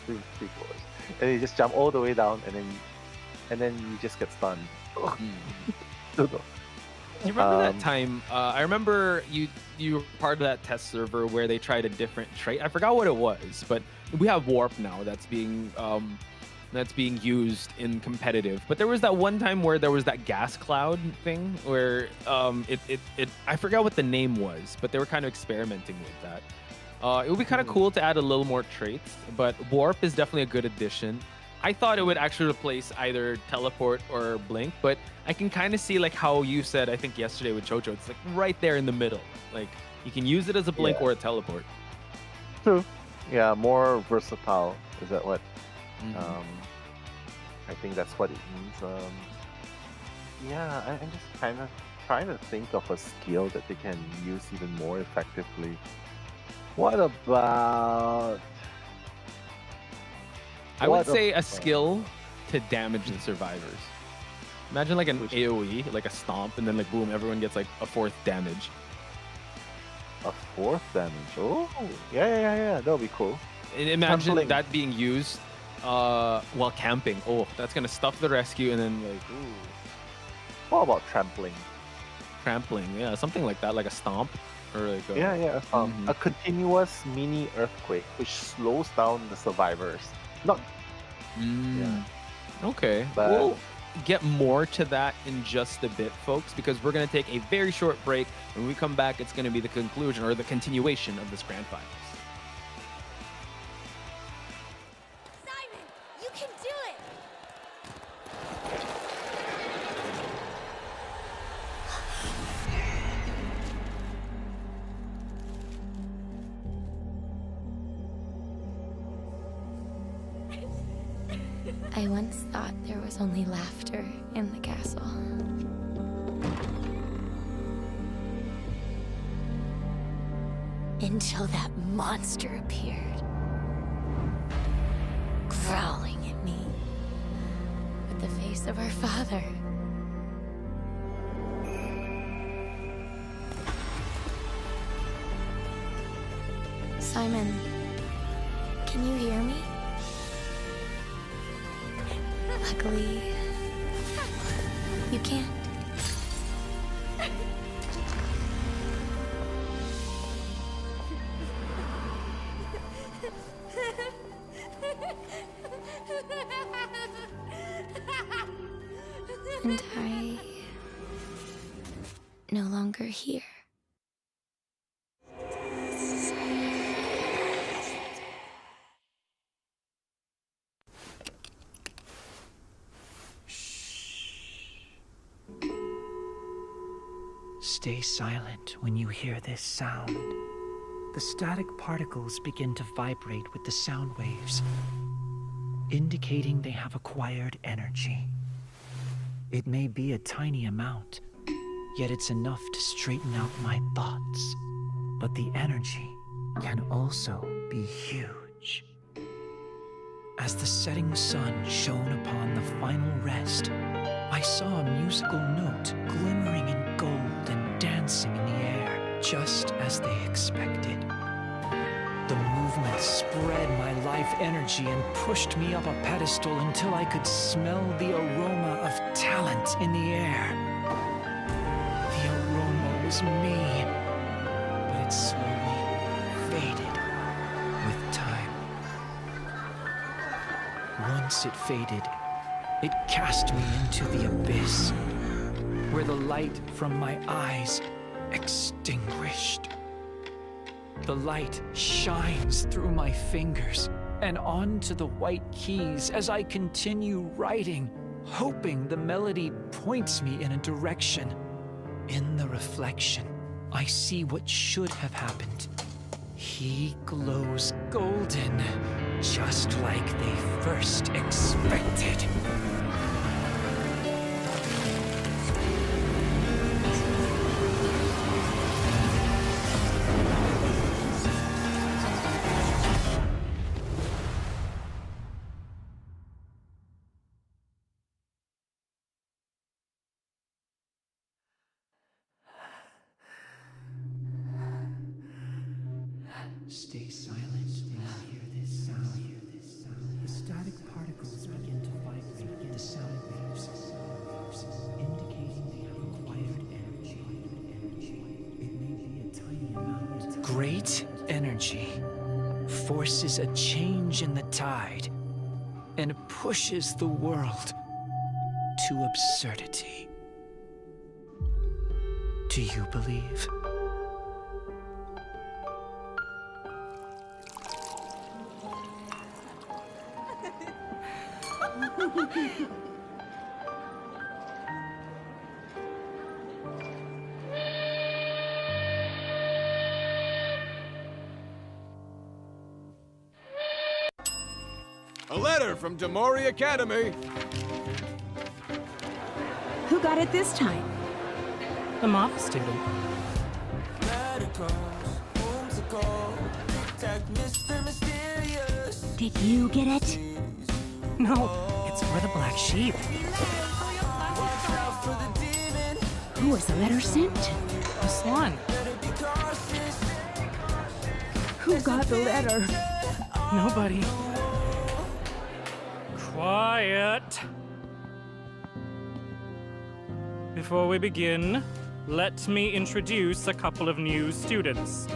3 floors, and you just jump all the way down, and then you just get stunned. Do you remember that time? I remember you were part of that test server where they tried a different trait. I forgot what it was, but we have warp now that's being used in competitive. But there was that one time where there was that gas cloud thing where I forgot what the name was, but they were kind of experimenting with that. It would be kind of cool to add a little more traits, but warp is definitely a good addition. I thought it would actually replace either teleport or blink, but I can kind of see like how you said, I think yesterday with Chocho, it's like right there in the middle. Like you can use it as a blink or a teleport. True. Yeah, more versatile. Is that what? I think that's what it means. I'm just kind of trying to think of a skill that they can use even more effectively. What about? I would say a skill to damage the survivors. Imagine like an AoE, like a stomp, and then like boom, everyone gets like a 4th damage. A 4th damage? Oh, yeah. That would be cool. And imagine that being used while camping. Oh, that's gonna stuff the rescue, and then like, ooh. What about trampling? Trampling, yeah, something like that, like a stomp, or like a, a continuous mini earthquake which slows down the survivors. Okay, but we'll get more to that in just a bit, folks, because we're gonna take a very short break. When we come back, it's gonna be the conclusion or the continuation of this grand finals. I once thought there was only laughter in the castle. Until that monster appeared, growling at me with the face of our father. Simon, can you hear me? Luckily, you can't. And I... no longer here. Stay silent when you hear this sound. The static particles begin to vibrate with the sound waves, indicating they have acquired energy. It may be a tiny amount, yet it's enough to straighten out my thoughts. But the energy can also be huge. As the setting sun shone upon the final rest, I saw a musical note glimmering in gold and dancing in the air, just as they expected. The movement spread my life energy and pushed me up a pedestal until I could smell the aroma of talent in the air. The aroma was me, but it slowly faded with time. Once it faded, it cast me into the abyss, where the light from my eyes extinguished. The light shines through my fingers and onto the white keys as I continue writing, hoping the melody points me in a direction. In the reflection, I see what should have happened. He glows golden, just like they first expected. Stay silent when you hear this sound. The static particles begin to vibrate with the sound waves, indicating they have acquired energy. It may be a tiny amount. Great energy forces a change in the tide and pushes the world to absurdity. Do you believe? A letter from Demori Academy. Who got it this time? The moth student. Did you get it? No, it's for the black sheep. Who was the letter sent to? The swan. Who got the letter? Nobody. Quiet. Before we begin, let me introduce a couple of new students.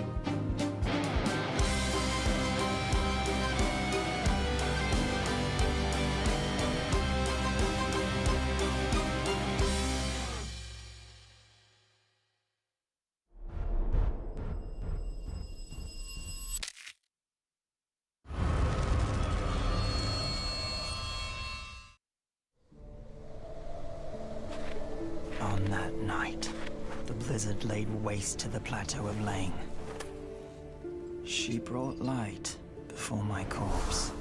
On that night, the blizzard laid waste to the plateau of Lane. She brought light before my corpse.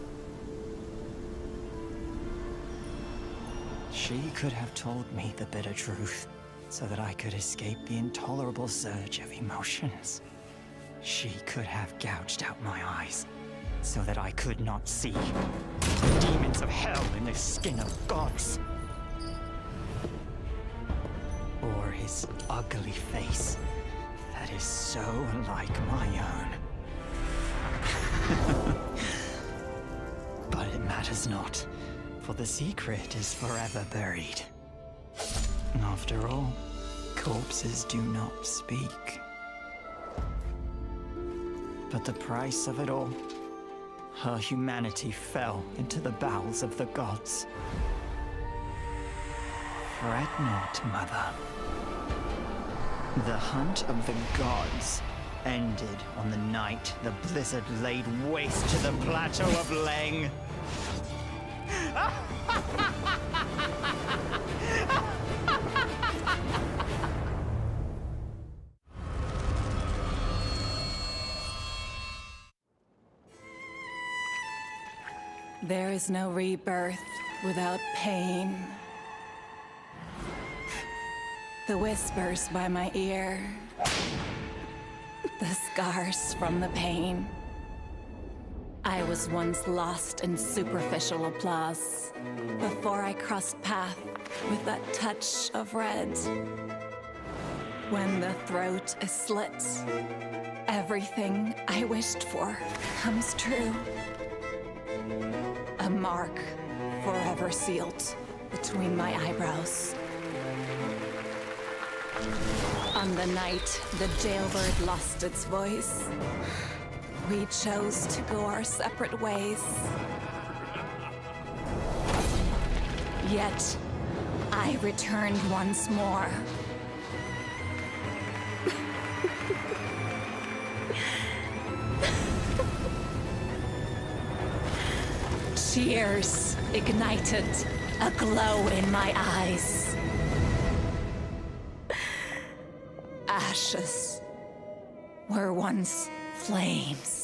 She could have told me the bitter truth, so that I could escape the intolerable surge of emotions. She could have gouged out my eyes, so that I could not see the demons of hell in the skin of gods. Or his ugly face that is so like my own. But it matters not, for the secret is forever buried. After all, corpses do not speak. But the price of it all, her humanity fell into the bowels of the gods. Fret not, Mother. The hunt of the gods ended on the night the blizzard laid waste to the plateau of Leng. There is no rebirth without pain. The whispers by my ear, the scars from the pain. I was once lost in superficial applause before I crossed path with that touch of red. When the throat is slit, everything I wished for comes true. A mark forever sealed between my eyebrows. On the night the jailbird lost its voice, we chose to go our separate ways. Yet, I returned once more. Tears ignited a glow in my eyes. Ashes were once flames.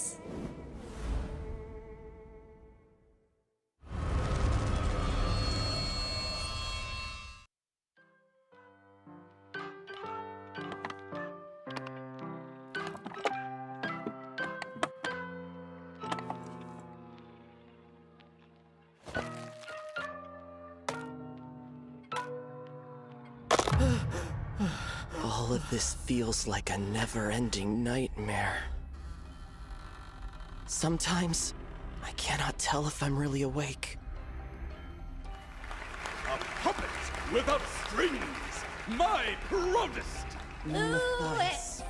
All of this feels like a never-ending nightmare. Sometimes, I cannot tell if I'm really awake. A puppet without strings! My proudest! Matthias.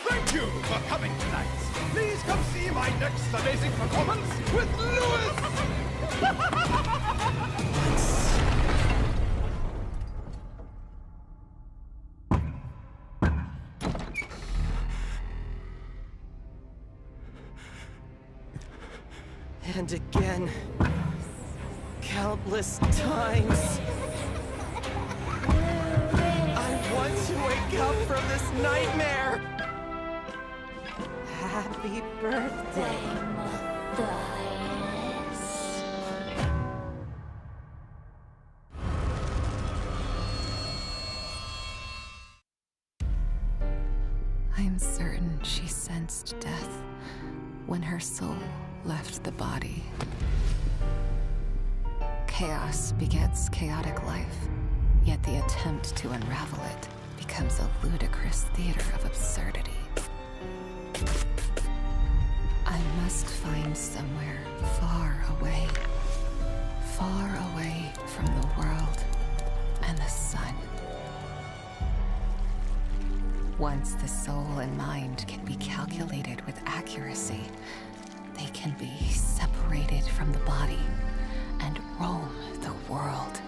Thank you for coming tonight! Please come see my next amazing performance with Lewis! And again, countless times. I want to wake up from this nightmare. Happy birthday, Matthias. I'm certain she sensed death when her soul left the body. Chaos begets chaotic life, yet the attempt to unravel it becomes a ludicrous theater of absurdity. I must find somewhere far away from the world and the sun. Once the soul and mind can be calculated with accuracy, they can be separated from the body and roam the world.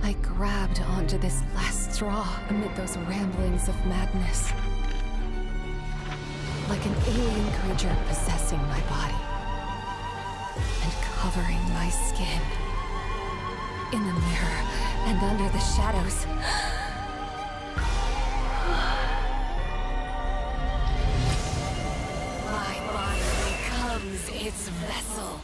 I grabbed onto this last straw amid those ramblings of madness. Like an alien creature possessing my body and covering my skin. In the mirror and under the shadows. My body becomes its vessel.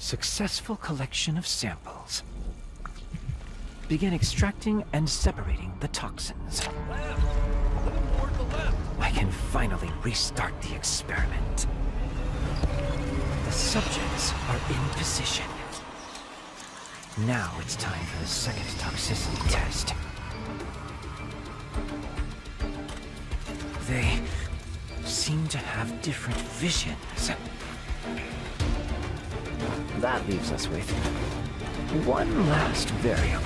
Successful collection of samples. Begin extracting and separating the toxins. I can finally restart the experiment. The subjects are in position. Now it's time for the second toxicity test. They seem to have different visions. That leaves us with one last variable.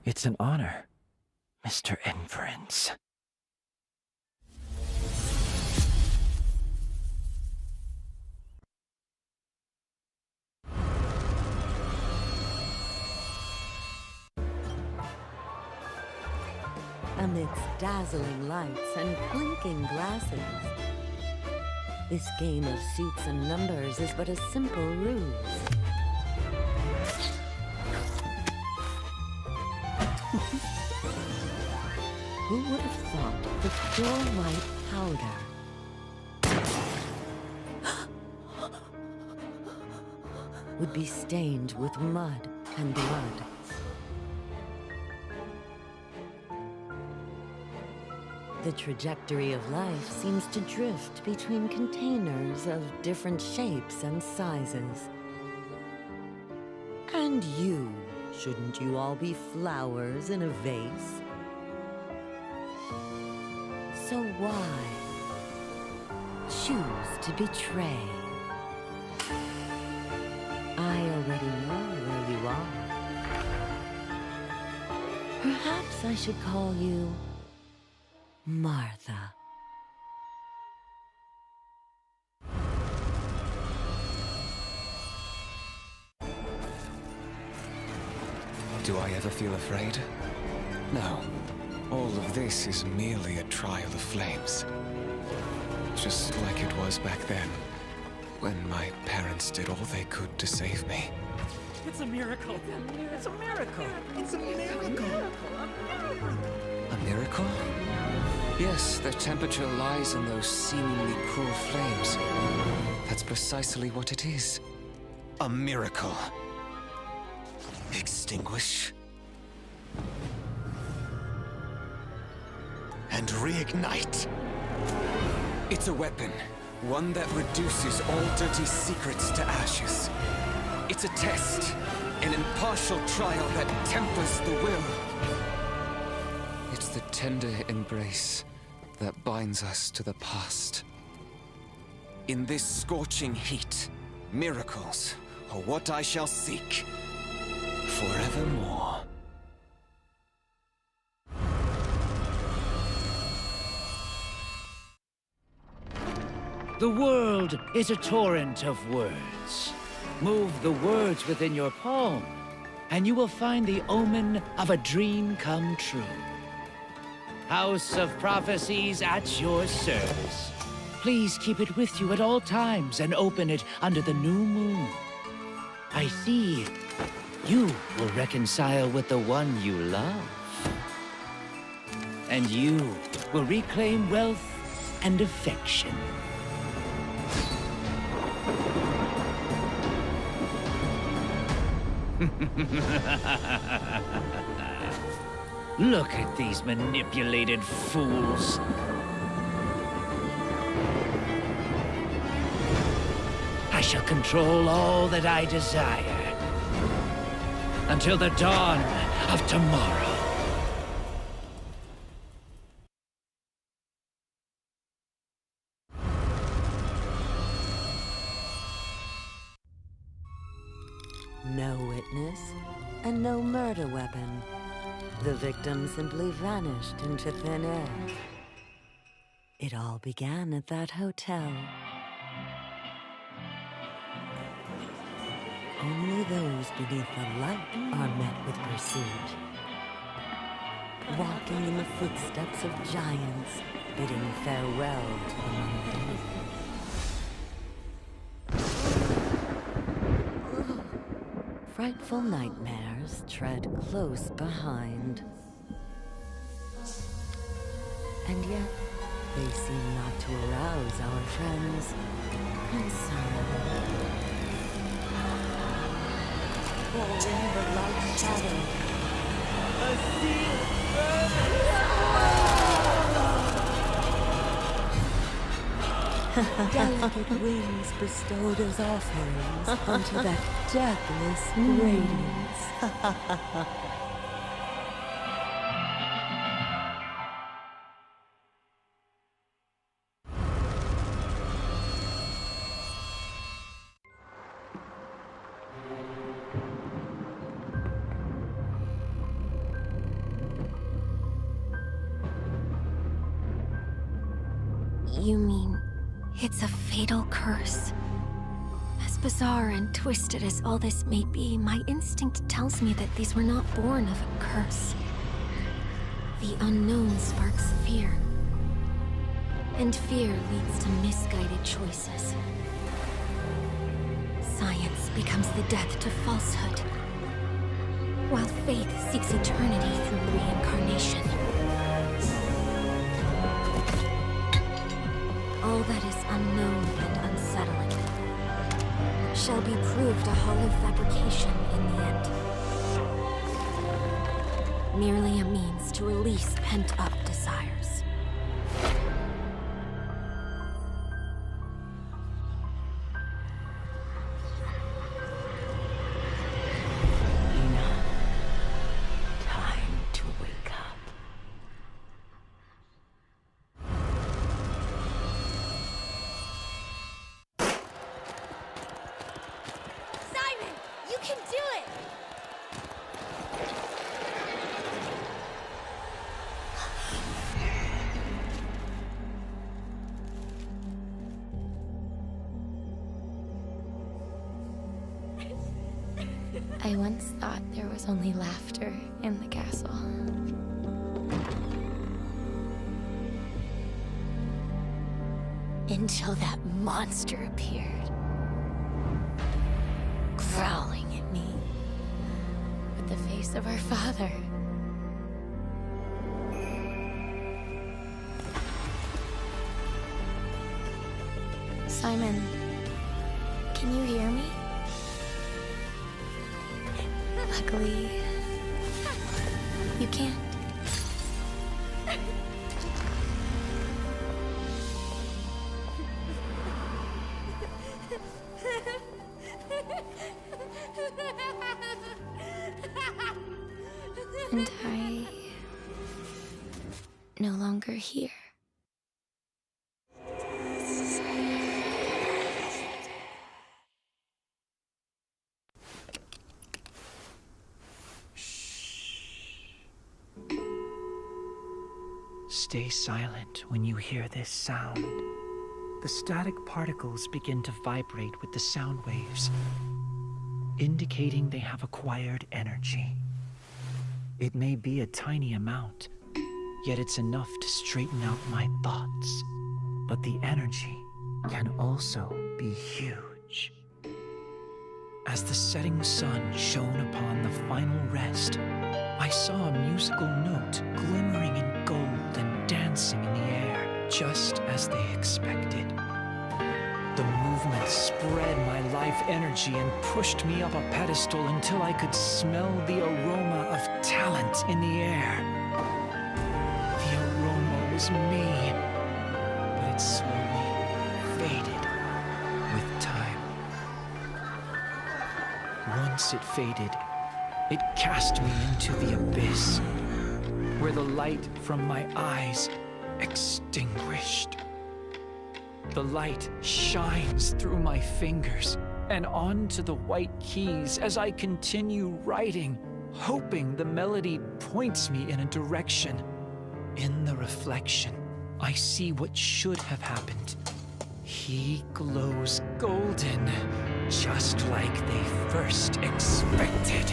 It's an honor, Mr. Inference. Amidst dazzling lights and clinking glasses, this game of suits and numbers is but a simple ruse. Who would have thought the pure white powder would be stained with mud and blood? The trajectory of life seems to drift between containers of different shapes and sizes. And you, shouldn't you all be flowers in a vase? So why choose to betray? I already know where you are. Perhaps I should call you Martha. Do I ever feel afraid? No. All of this is merely a trial of flames. Just like it was back then, when my parents did all they could to save me. It's a miracle. It's a miracle. It's a miracle. A miracle? Yes, the temperature lies in those seemingly cruel flames. That's precisely what it is. A miracle. Extinguish. And reignite. It's a weapon. One that reduces all dirty secrets to ashes. It's a test. An impartial trial that tempers the will. It's the tender embrace that binds us to the past. In this scorching heat, miracles are what I shall seek forevermore. The world is a torrent of words. Move the words within your palm, and you will find the omen of a dream come true. House of Prophecies at your service. Please keep it with you at all times and open it under the new moon. I see you will reconcile with the one you love. And you will reclaim wealth and affection. Look at these manipulated fools. I shall control all that I desire until the dawn of tomorrow. No witness, and no murder weapon. The victim simply vanished into thin air. It all began at that hotel. Only those beneath the light are met with pursuit. Walking in the footsteps of giants, bidding farewell to the mundane. frightful nightmares tread close behind. And yet, they seem not to arouse our friends' concern. For in the light shadow, a sea of delicate wings bestowed as offerings unto that deathless radiance. You mean it's a fatal curse? As bizarre and twisted as all this may be, my instinct tells me that these were not born of a curse. The unknown sparks fear, and fear leads to misguided choices. Science becomes the death to falsehood, while faith seeks eternity through reincarnation. All that is unknown and unsettling shall be proved a hollow fabrication in the end. Merely a means to release pent-up desires. Enough. Time to wake up. Simon, you can do it! I once thought there was only laughter in the castle. Until that monster appeared, growling at me. With the face of our father. Simon, can you hear me? Luckily, you can't. And I no longer here. Stay silent when you hear this sound. The static particles begin to vibrate with the sound waves, indicating they have acquired energy. It may be a tiny amount, yet it's enough to straighten out my thoughts. But the energy can also be huge. As the setting sun shone upon the final rest, I saw a musical note glimmering in gold and dancing in the air, just as they expected. The movement spread my life energy and pushed me up a pedestal until I could smell the aroma of talent in the air. The aroma was me, but it slowly faded with time. Once it faded, it cast me into the abyss, where the light from my eyes extinguished. The light shines through my fingers and onto the white keys as I continue writing, hoping the melody points me in a direction. In the reflection, I see what should have happened. He glows golden, just like they first expected.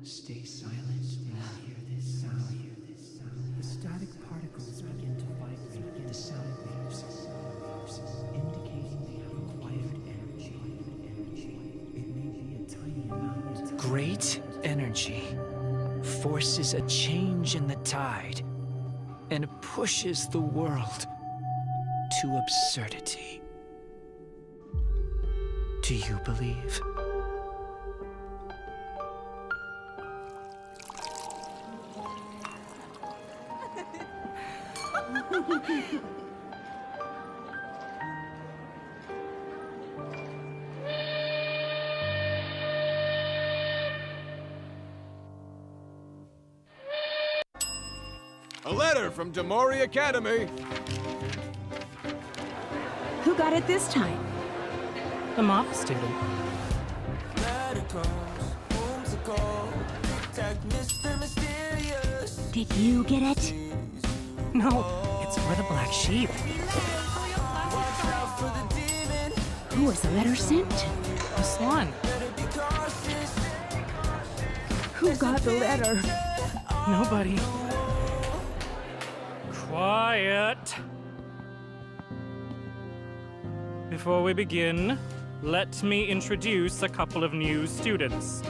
Stay silent when you hear this sound. The static particles begin to vibrate with the sound waves, indicating they have acquired energy. It may be a tiny amount. Great energy forces a change in the tide and pushes the world to absurdity. Do you believe? A letter from Demori Academy. Who got it this time? The moth student. Did you get it? No, it's for the black sheep. Who was the letter sent to? This one. Who got the letter? Nobody. Quiet. Before we begin, let me introduce a couple of new students.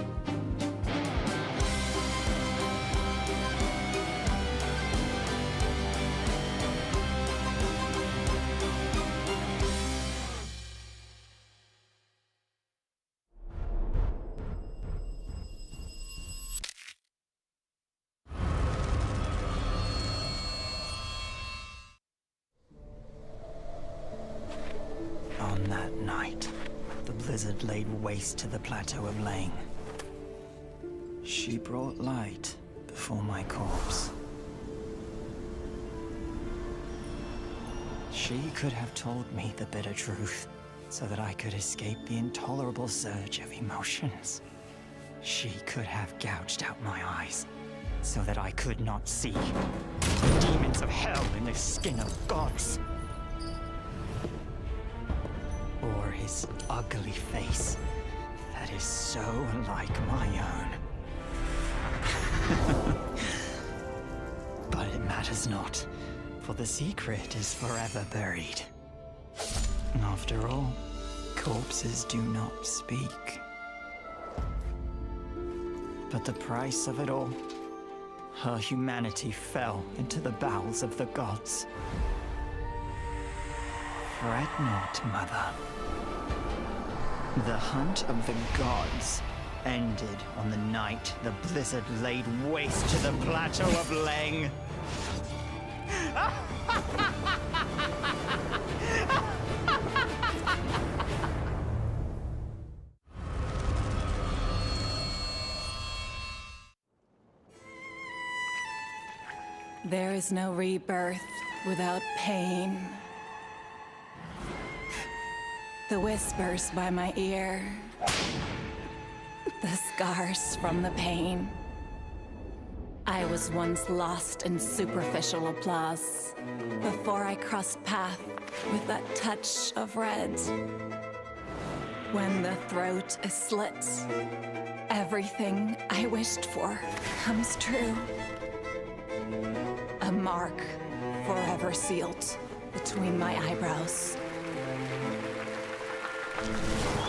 On that night, the blizzard laid waste to the plateau of Leng. She brought light before my corpse. She could have told me the bitter truth, so that I could escape the intolerable surge of emotions. She could have gouged out my eyes, so that I could not see the demons of hell in the skin of gods. Or his ugly face that is so like my own. But it matters not, for the secret is forever buried. After all, corpses do not speak. But the price of it all, her humanity fell into the bowels of the gods. Fret not, Mother. The hunt of the gods ended on the night the blizzard laid waste to the plateau of Leng. There is no rebirth without pain. The whispers by my ear. The scars from the pain. I was once lost in superficial applause before I crossed path with that touch of red. When the throat is slit, everything I wished for comes true. A mark forever sealed between my eyebrows.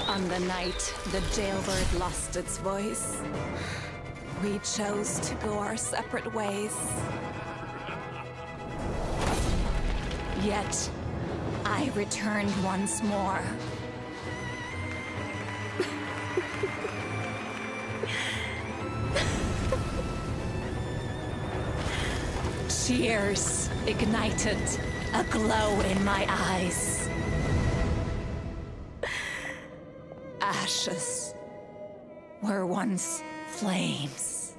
On the night the jailbird lost its voice, we chose to go our separate ways. Yet, I returned once more. Tears ignited a glow in my eyes. Ashes were once flames.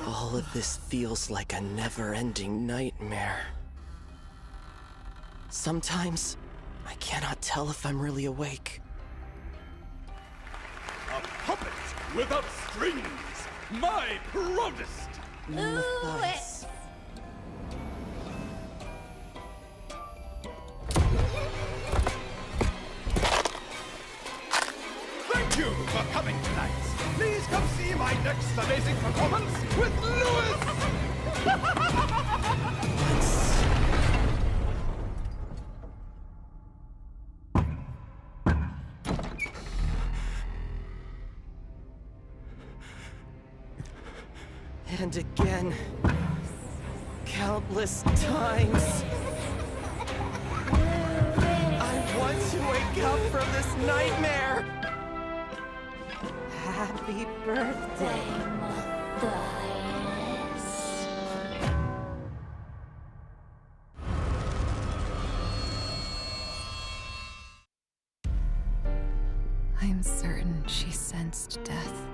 All of this feels like a never-ending nightmare. Sometimes, I cannot tell if I'm really awake. A puppet without strings! My proudest! Matthias. Thank you for coming tonight. Please come see my next amazing performance with Lewis! And again. Countless times. I want to wake up from this nightmare. Happy birthday, Matthias. I'm certain she sensed death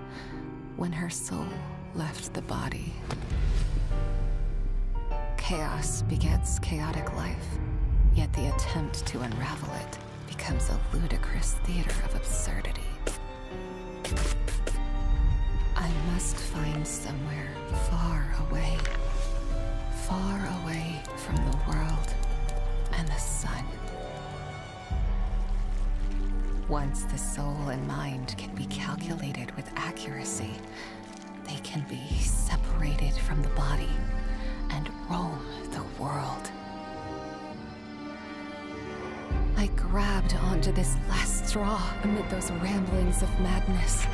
when her soul left the body. Chaos begets chaotic life, yet the attempt to unravel it becomes a ludicrous theater of absurdity. I must find somewhere far away from the world and the sun. Once the soul and mind can be calculated with accuracy, they can be separated from the body and roam the world. I grabbed onto this last straw amid those ramblings of madness.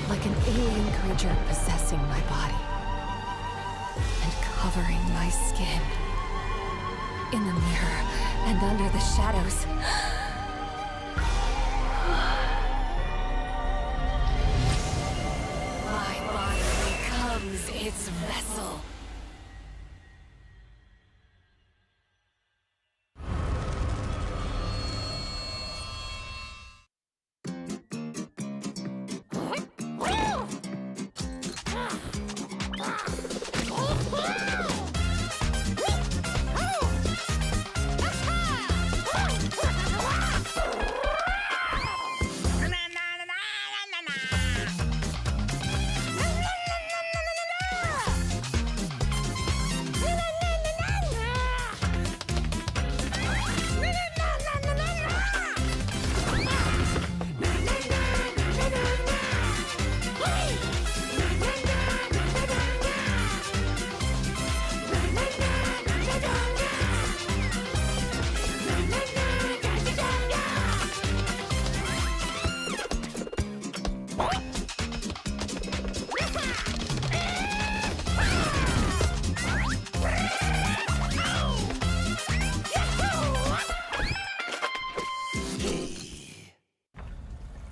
Like an alien creature possessing my body and covering my skin. In the mirror and under the shadows. My body becomes its vessel.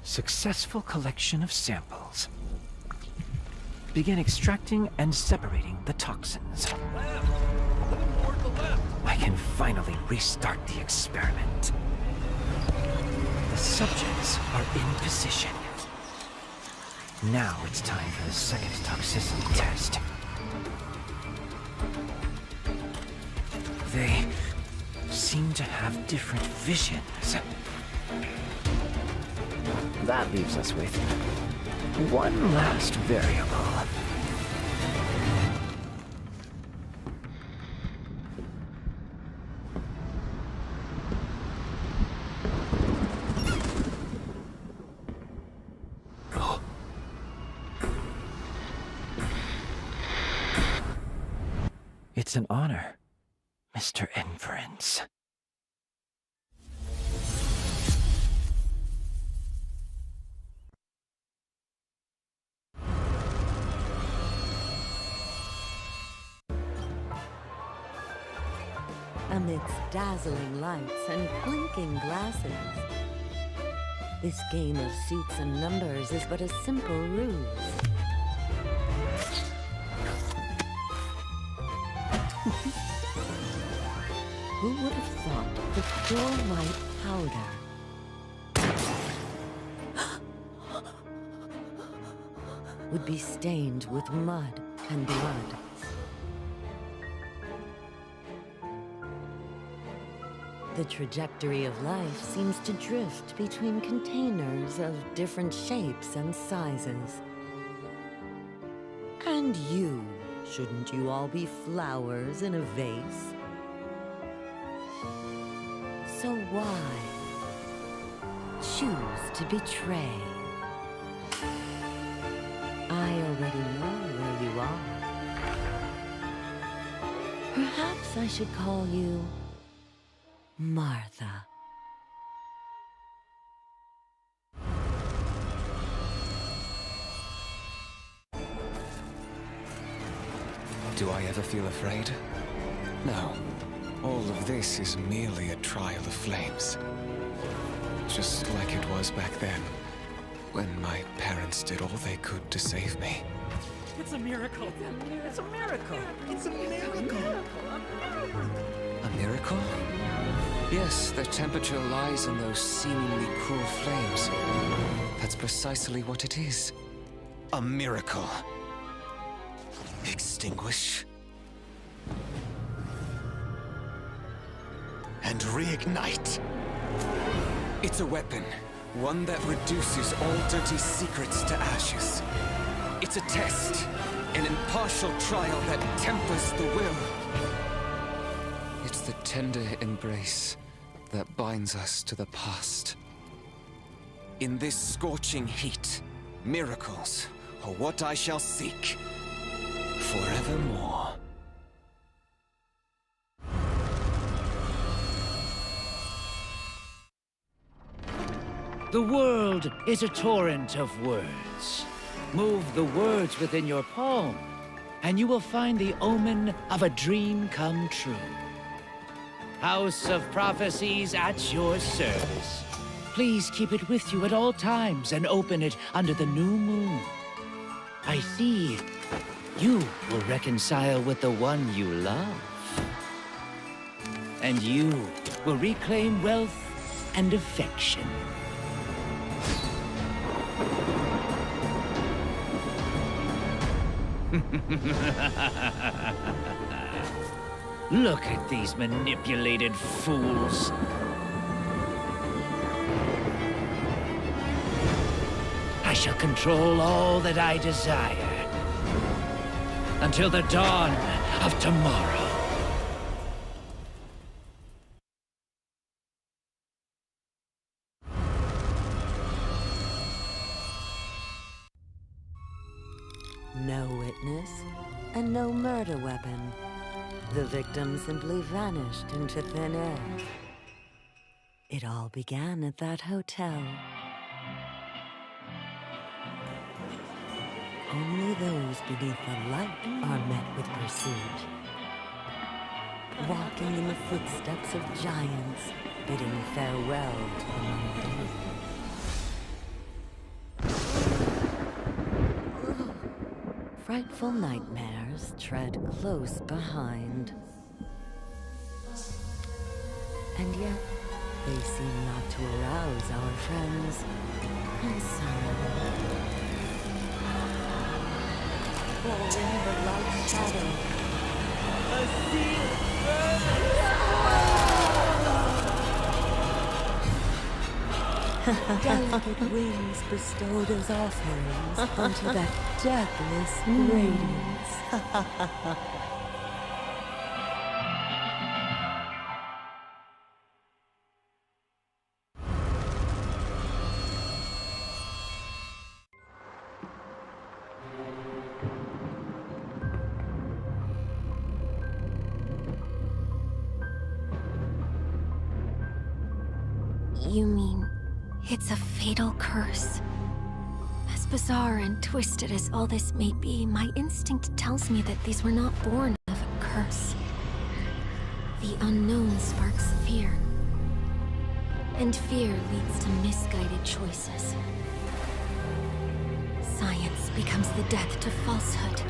Successful collection of samples. Begin extracting and separating the toxins. I can finally restart the experiment. The subjects are in position. Now it's time for the second toxicity test. They seem to have different visions. That leaves us with one last variable. It's an honor, Mr. Inference. Amidst dazzling lights and clinking glasses, this game of suits and numbers is but a simple ruse. Who would have thought the pure white powder would be stained with mud and blood? The trajectory of life seems to drift between containers of different shapes and sizes. And you, shouldn't you all be flowers in a vase? So why choose to betray? I already know where you are. Perhaps I should call you Martha. Do I ever feel afraid? No. All of this is merely a trial of flames. Just like it was back then, when my parents did all they could to save me. It's a miracle. It's a miracle. It's a miracle. A miracle? Yes, the temperature lies in those seemingly cruel flames. That's precisely what it is. A miracle. Extinguish. And reignite. It's a weapon. One that reduces all dirty secrets to ashes. It's a test. An impartial trial that tempers the will. It's the tender embrace that binds us to the past. In this scorching heat, miracles are what I shall seek forevermore. The world is a torrent of words. Move the words within your palm, and you will find the omen of a dream come true. House of Prophecies at your service. Please keep it with you at all times and open it under the new moon. I see you will reconcile with the one you love. And you will reclaim wealth and affection. Look at these manipulated fools. I shall control all that I desire until the dawn of tomorrow. No witness, and no murder weapon. The victim simply vanished into thin air. It all began at that hotel. Only those beneath the light are met with pursuit. Walking in the footsteps of giants, bidding farewell to the mundane. Frightful nightmares tread close behind. And yet, they seem not to arouse our friends' concern. Falling in the light shadow. A sea delicate wings bestowed as offerings unto that deathless radiance. You mean it's a fatal curse? As bizarre and twisted as all this may be, my instinct tells me that these were not born of a curse. The unknown sparks fear, and fear leads to misguided choices. Science becomes the death to falsehood,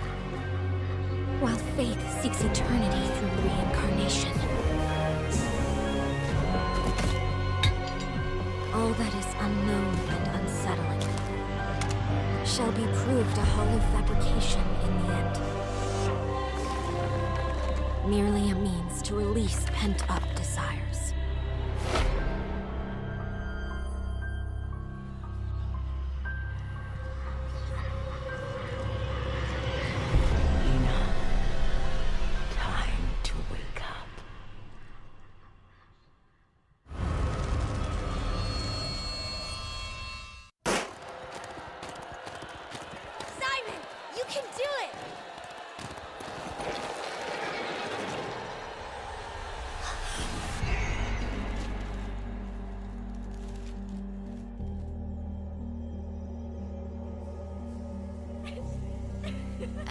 while faith seeks eternity through reincarnation. All that is unknown and unsettling shall be proved a hollow fabrication in the end. Merely a means to release pent-up desires.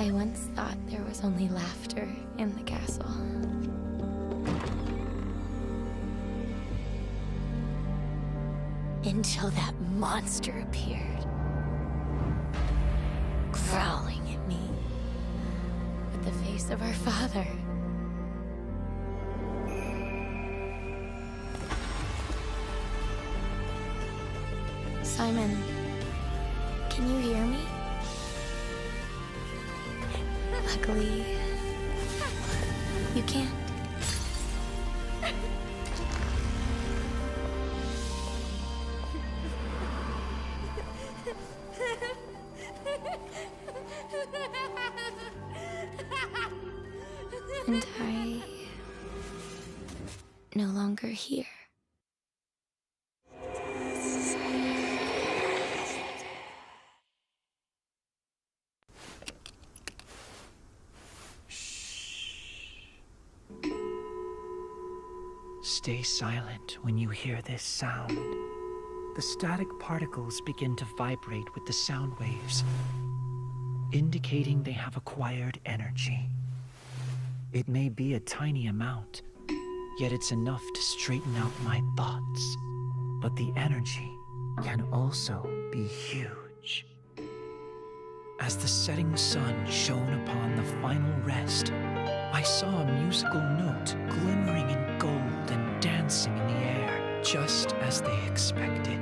I once thought there was only laughter in the castle. Until that monster appeared, growling at me with the face of our father. Simon, can you hear me? Luckily, you can't. And I no longer hear. Stay silent when you hear this sound. The static particles begin to vibrate with the sound waves, indicating they have acquired energy. It may be a tiny amount, yet it's enough to straighten out my thoughts. But the energy can also be huge. As the setting sun shone upon the final rest, I saw a musical note glimmering in gold and dancing in the air, just as they expected.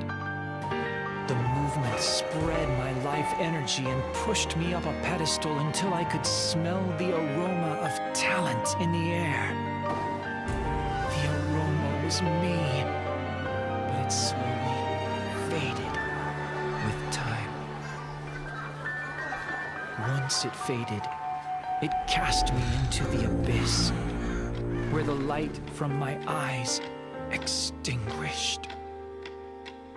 The movement spread my life energy and pushed me up a pedestal until I could smell the aroma of talent in the air. The aroma was me, but it slowly faded with time. Once it faded, it cast me into the abyss, where the light from my eyes extinguished.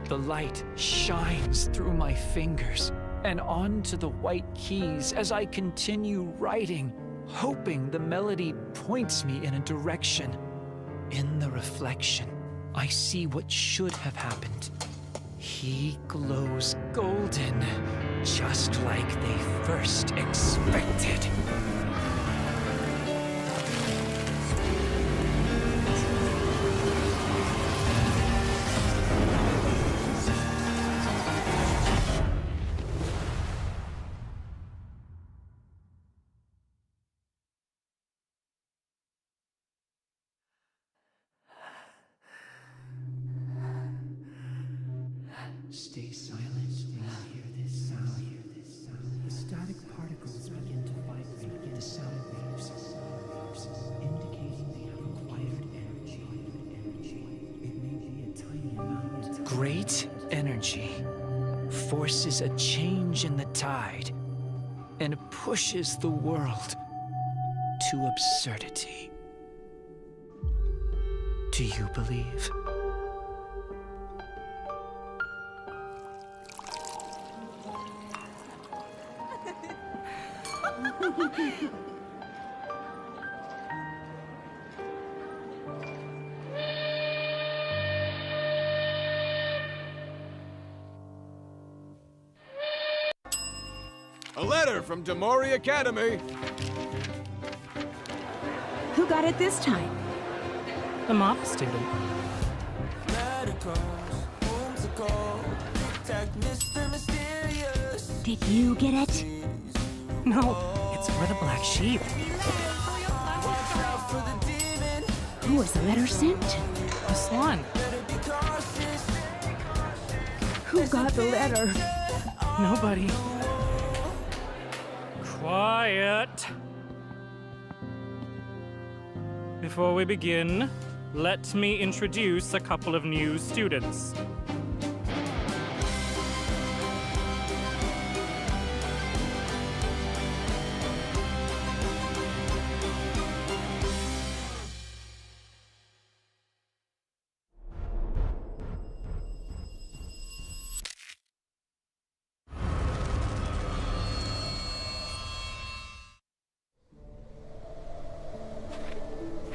The light shines through my fingers and onto the white keys as I continue writing, hoping the melody points me in a direction. In the reflection, I see what should have happened. He glows golden, just like they first expected. Stay silent when you hear this sound. The static particles begin to vibrate with the sound waves, indicating they have acquired energy. It may be a tiny amount. Great energy forces a change in the tide and pushes the world to absurdity. Do you believe? A letter from Demori Academy. Who got it this time? The moth student. Did you get it? No, it's for the black sheep. Who was the letter sent to? This one. Who got the letter? Nobody. Quiet. Before we begin, let me introduce a couple of new students.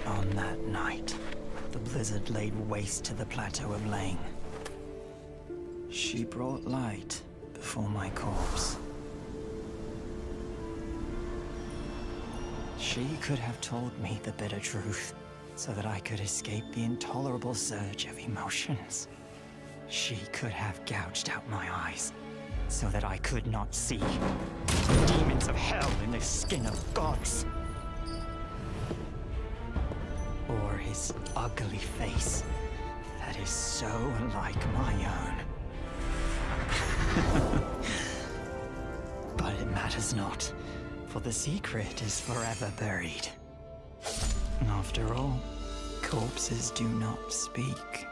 On that night, the blizzard laid waste to the plateau of Lane. She brought light before my corpse. She could have told me the bitter truth, so that I could escape the intolerable surge of emotions. She could have gouged out my eyes, so that I could not see demons of hell in the skin of gods. Or his ugly face that is so like my own. But it matters not, for the secret is forever buried. After all, corpses do not speak.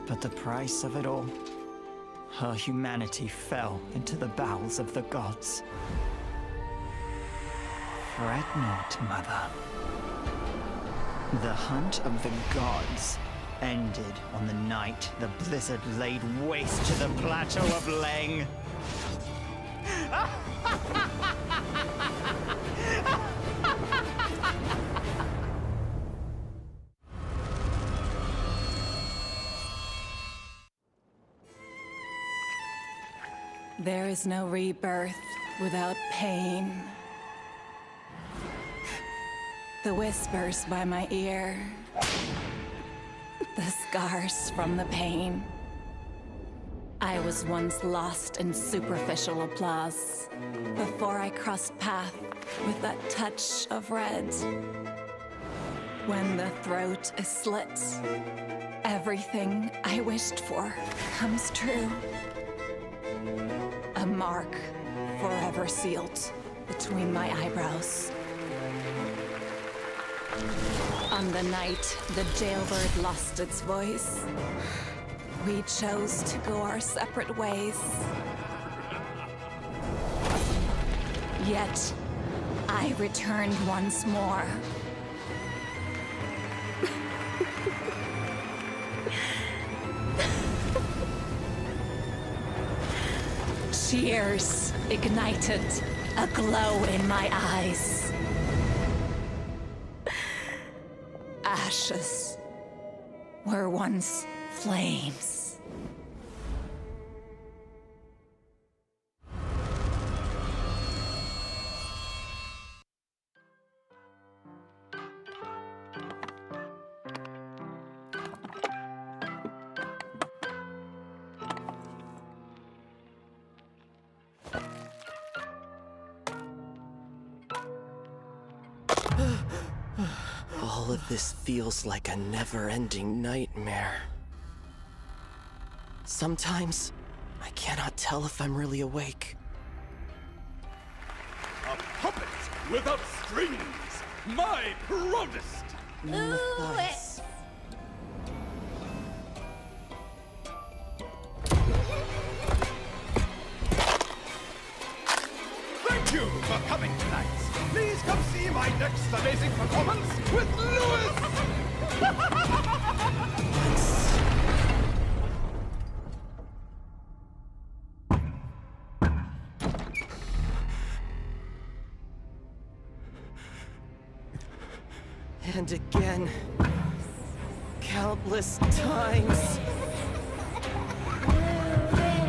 But the price of it all, her humanity fell into the bowels of the gods. Fret not, mother. The hunt of the gods ended on the night the blizzard laid waste to the plateau of Leng. There is no rebirth without pain. The whispers by my ear, the scars from the pain. I was once lost in superficial applause before I crossed path with that touch of red. When the throat is slit, everything I wished for comes true. A mark forever sealed between my eyebrows. On the night the jailbird lost its voice, we chose to go our separate ways. Yet, I returned once more. Tears ignited a glow in my eyes. Ashes were once flames. All of this feels like a never-ending nightmare. Sometimes, I cannot tell if I'm really awake. A puppet without strings! My proudest! Matthias. Thank you for coming tonight. Please come see my next amazing performance with Lewis! And again, countless times.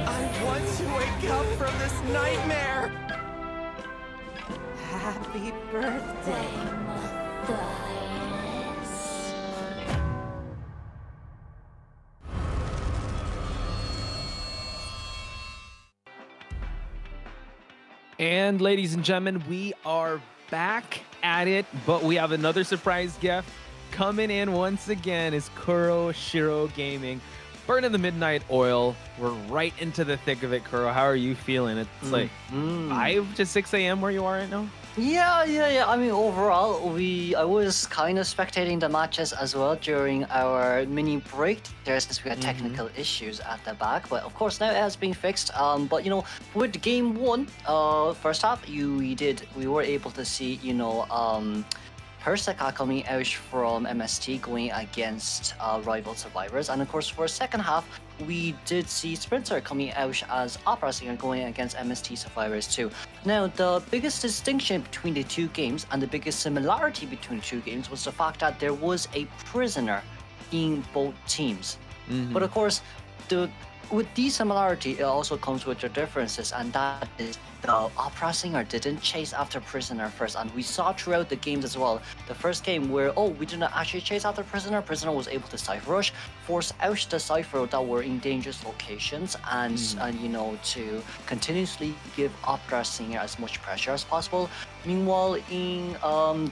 I want to wake up from this nightmare. Happy birthday, Matthias. And ladies and gentlemen, we are back at it, but we have another surprise gift coming in once again. Is Kuro Shiro Gaming. Burning the midnight oil. We're right into the thick of it, Kuro. How are you feeling? It's like 5 to 6 a.m. where you are right now? Yeah. I mean, overall, I was kind of spectating the matches as well during our mini break there, since we had technical issues at the back. But of course, now it has been fixed. But you know, with game one, first half, we were able to see, you know, Persika coming out from MST going against rival survivors, and of course for second half we did see Sprinter coming out as Opera Singer going against MST survivors too. Now the biggest distinction between the two games and the biggest similarity between the two games was the fact that there was a prisoner in both teams. But of course the with the similarity, it also comes with the differences, and that is the opera singer didn't chase after prisoner first, and we saw throughout the games as well. The first game where we didn't actually chase after prisoner was able to cipher rush, force out the cipher that were in dangerous locations, and to continuously give opera singer as much pressure as possible. Meanwhile, in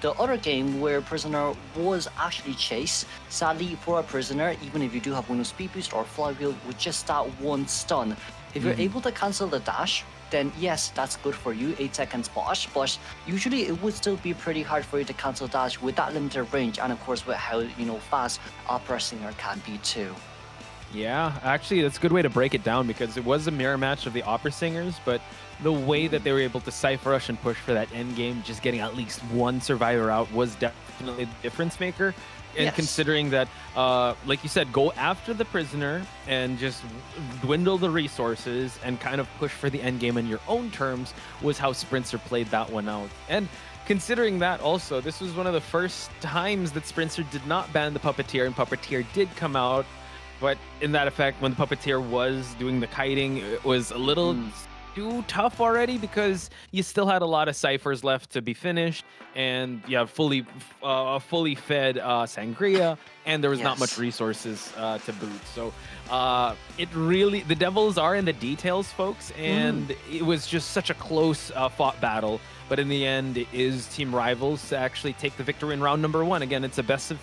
the other game where prisoner was actually chased, sadly for a prisoner, even if you do have Windows speed boost or flywheel with just that one stun, if you're able to cancel the dash, then yes, that's good for you, 8 seconds bosh, but usually it would still be pretty hard for you to cancel dash with that limited range, and of course with how fast opera singer can be too. Yeah, actually, that's a good way to break it down, because it was a mirror match of the opera singers, but the way that they were able to cipher rush and push for that end game, just getting at least one survivor out, was definitely the difference maker. And considering that, like you said, go after the prisoner and just dwindle the resources and kind of push for the end game on your own terms was how Sprinter played that one out. And considering that also, this was one of the first times that Sprinter did not ban the Puppeteer, and Puppeteer did come out. But in that effect, when the Puppeteer was doing the kiting, it was a little too tough already, because you still had a lot of ciphers left to be finished, and you have fully fed Sangria, and there was not much resources to boot. So it really, the devils are in the details, folks, and it was just such a close fought battle. But in the end, it is Team Rivals to actually take the victory in round number 1. Again, it's a best of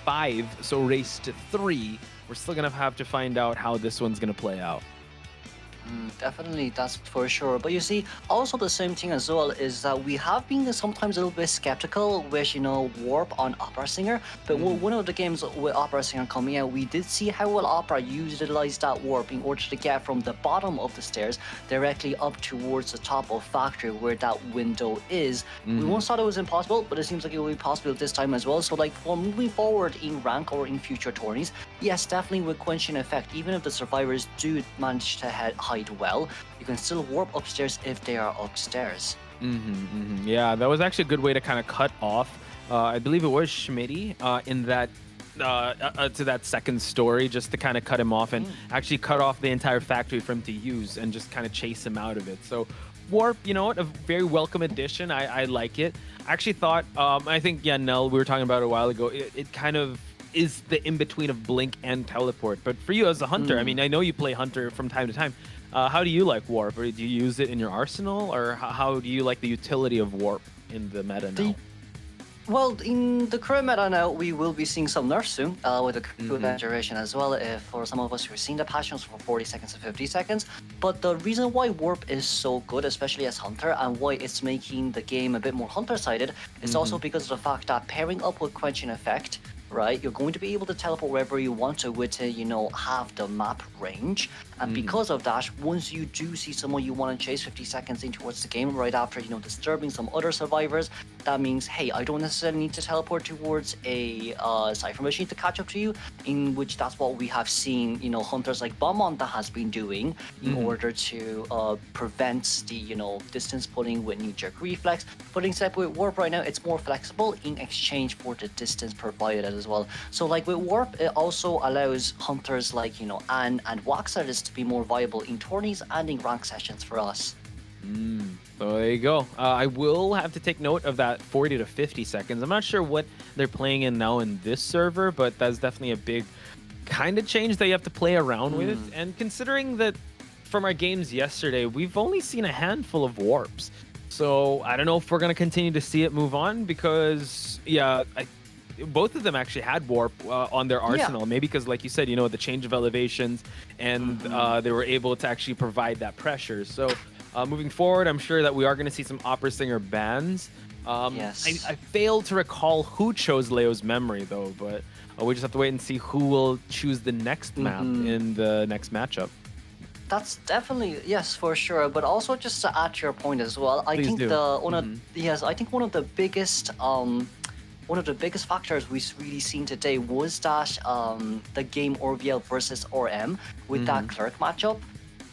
5, so race to 3. We're still gonna have to find out how this one's gonna play out. Definitely, that's for sure. But you see, also the same thing as well is that we have been sometimes a little bit skeptical with, Warp on Opera Singer. But one of the games with Opera Singer coming out, we did see how well Opera utilized that Warp in order to get from the bottom of the stairs directly up towards the top of Factory, where that window is. We once thought it was impossible, but it seems like it will be possible this time as well. So like for moving forward in rank or in future tourneys, yes, definitely with Quenching Effect, even if the survivors do manage to hide well, you can still warp upstairs if they are upstairs. Yeah, that was actually a good way to kind of cut off. I believe it was Schmitty in that to that second story, just to kind of cut him off and actually cut off the entire factory for him to use and just kind of chase him out of it. So Warp, you know what, a very welcome addition. I like it. I actually thought, I think, Nell, we were talking about it a while ago, it kind of is the in-between of Blink and Teleport. But for you as a Hunter, I mean, I know you play Hunter from time to time. How do you like Warp? Or do you use it in your arsenal? Or how do you like the utility of Warp in the meta now? Well, in the current meta now, we will be seeing some nerfs soon with the current duration as well, for some of us who are seeing the passions for 40 seconds to 50 seconds. But the reason why Warp is so good, especially as Hunter, and why it's making the game a bit more Hunter-sided, is also because of the fact that pairing up with Quenching Effect, right, you're going to be able to teleport wherever you want to with, half the map range. And because of that, once you do see someone you want to chase 50 seconds in towards the game, right after, disturbing some other survivors, that means, hey, I don't necessarily need to teleport towards a Cypher machine to catch up to you, in which that's what we have seen, Hunters like Beaumont has been doing in order to prevent the, distance pulling with knee-jerk reflex. But instead with Warp right now, it's more flexible in exchange for the distance provided as well. So like with Warp, it also allows Hunters like, Anne and Waxartist to be more viable in tourneys and in rank sessions for us. So there you go. I will have to take note of that 40 to 50 seconds. I'm not sure what they're playing in now in this server, but that's definitely a big kind of change that you have to play around with. And considering that from our games yesterday, we've only seen a handful of warps. So I don't know if we're going to continue to see it move on, because, both of them actually had warp on their arsenal. Maybe because, like you said, the change of elevations, and they were able to actually provide that pressure. So moving forward, I'm sure that we are going to see some Opera Singer bans. I failed to recall who chose Leo's memory, though, but we just have to wait and see who will choose the next map in the next matchup. That's definitely, yes, for sure. But also just to add to your point as well, I think I think one of the biggest one of the biggest factors we've really seen today was that the game Orville versus RM with that clerk matchup.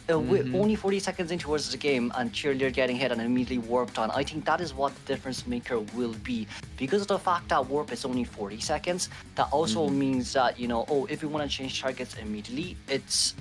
With only 40 seconds in towards the game and Cheerleader getting hit and immediately warped on, I think that is what the difference maker will be. Because of the fact that warp is only 40 seconds, that also means that, if we want to change targets immediately, it's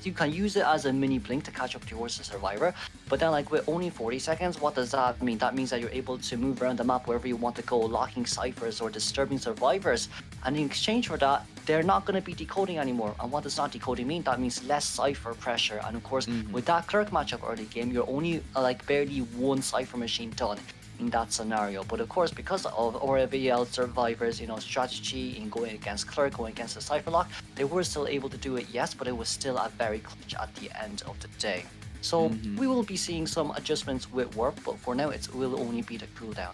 you can use it as a mini blink to catch up towards the survivor. But then like with only 40 seconds, what does that mean? That means that you're able to move around the map wherever you want to go, locking ciphers or disturbing survivors. And in exchange for that, they're not going to be decoding anymore. And what does not decoding mean? That means less cipher pressure. And of course, with that clerk matchup early game, you're only like barely one cipher machine done in that scenario. But of course, because of ORVL survivors, strategy in going against clerk, going against the cipher lock, they were still able to do it, yes, but it was still a very clutch at the end of the day. So we will be seeing some adjustments with warp, but for now it will only be the cooldown.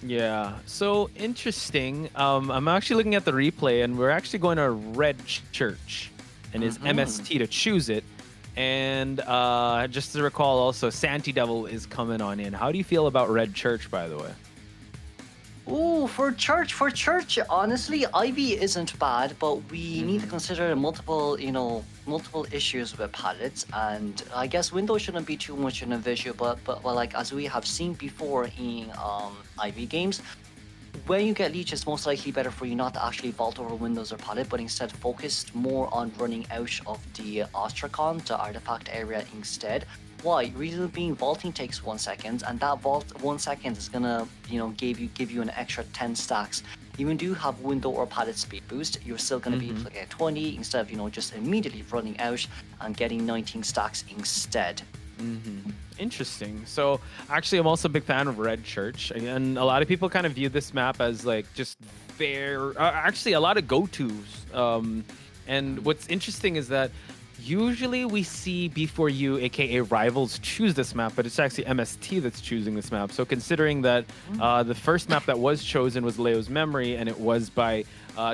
Yeah, so interesting. I'm actually looking at the replay, and we're actually going to Red Church, and it's MST to choose it. And just to recall, also Santi Devil is coming on in. How do you feel about Red Church, by the way? Ooh, for church, honestly, IV isn't bad, but we need to consider multiple issues with palettes, and I guess Windows shouldn't be too much in a visual, but like as we have seen before in IV games, when you get Leech, it's most likely better for you not to actually vault over windows or palette, but instead focused more on running out of the Ostrakon, the artifact area instead. Why? Reason being, vaulting takes 1 second, and that vault 1 second is gonna, give you an extra 10 stacks. Even do you have window or palette speed boost, you're still gonna be able to get 20 instead of just immediately running out and getting 19 stacks instead. Interesting. So actually, I'm also a big fan of Red Church, and a lot of people kind of view this map as like just actually a lot of go-tos. And what's interesting is that usually we see B4U, aka Rivals, choose this map, but it's actually MST that's choosing this map. So considering that the first map that was chosen was Leo's Memory, and it was by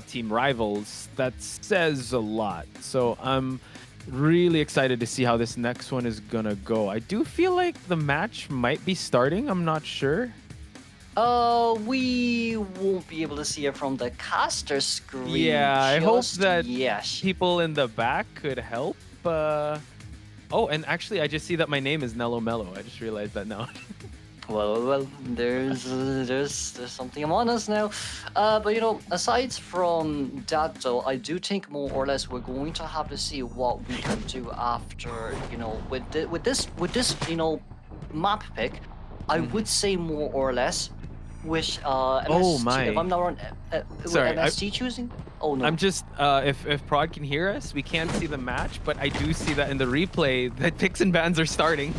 Team Rivals, that says a lot. So I'm really excited to see how this next one is gonna go. I do feel like the match might be starting. I'm not sure. We won't be able to see it from the caster screen. Yeah, I hope that people in the back could help. Oh, and actually, I just see that my name is Nello Mello. I just realized that now. Well, there's something among us now. But aside from that, though, I do think more or less we're going to have to see what we can do after, with this map pick. I would say more or less, which MST, if I'm not wrong, sorry, MST choosing. Oh no. I'm just if Prod can hear us, we can't see the match, but I do see that in the replay that picks and bans are starting.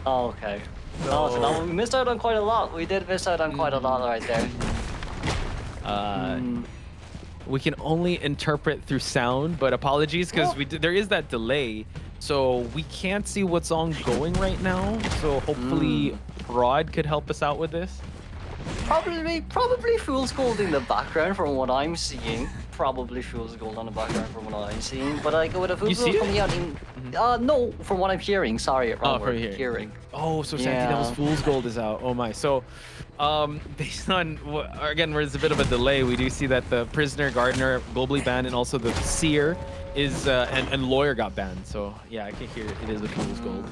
Oh, okay. So now we missed out on quite a lot. We did miss out on quite a lot right there. We can only interpret through sound, but apologies because there is that delay, so we can't see what's ongoing right now. So hopefully Prod could help us out with this. Probably Fool's Gold in the background from what I'm seeing. Probably Fool's Gold on the background from what I'm seeing. But like with a Fool's Gold coming out in no, from what I'm hearing. Sorry, wrong word. Hearing. Oh, so Santi Devil's Fool's Gold is out. Oh my. So based on again, there's a bit of a delay. We do see that the Prisoner, Gardener globally banned, and also the Seer is and Lawyer got banned. So yeah, I can hear it. It is a Fool's Gold.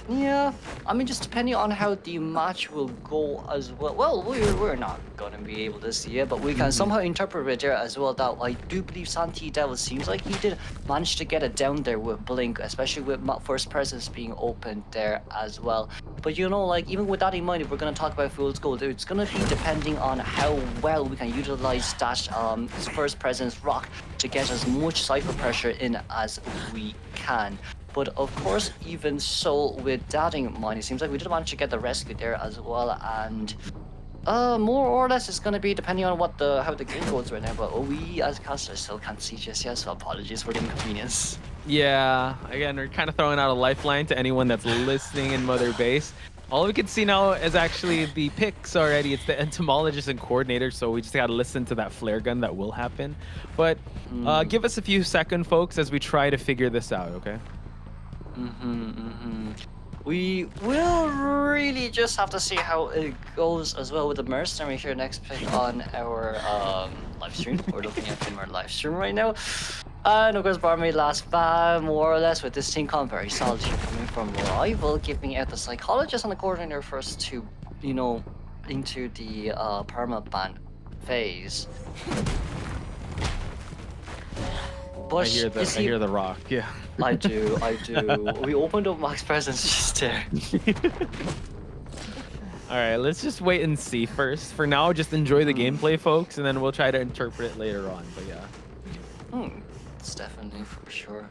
Yeah, I mean, just depending on how the match will go as well. Well, we're not gonna be able to see it, but we can somehow interpret it there as well. That I do believe Santi Devil seems like he did manage to get it down there with Blink, especially with first presence being opened there as well. But like even with that in mind, if we're gonna talk about Fool's Gold, it's gonna be depending on how well we can utilize that first presence rock to get as much cipher pressure in as we can. But of course, even so, with that in mind, it seems like we did manage to get the rescue there as well, and more or less it's gonna be depending on how the game goes right now. But we as casters still can't see just yet, so apologies for the inconvenience. Yeah, again, we're kind of throwing out a lifeline to anyone that's listening in Mother Base. All we can see now is actually the picks already. It's the entomologist and coordinator, so we just gotta listen to that flare gun that will happen. But give us a few seconds, folks, as we try to figure this out, okay? We will really just have to see how it goes as well with the mercenary here next pick on our live stream. We're looking at our live stream right now. And of course, Barmaid last ban, more or less, with this team comp very solid here coming from Rival, giving out the psychologist and the coordinator first to, into the perma ban phase. But I hear the rock. Yeah. I do. We opened up Max Presence just there. All right, let's just wait and see first. For now, just enjoy the gameplay, folks, and then we'll try to interpret it later on. But yeah. It's definitely for sure.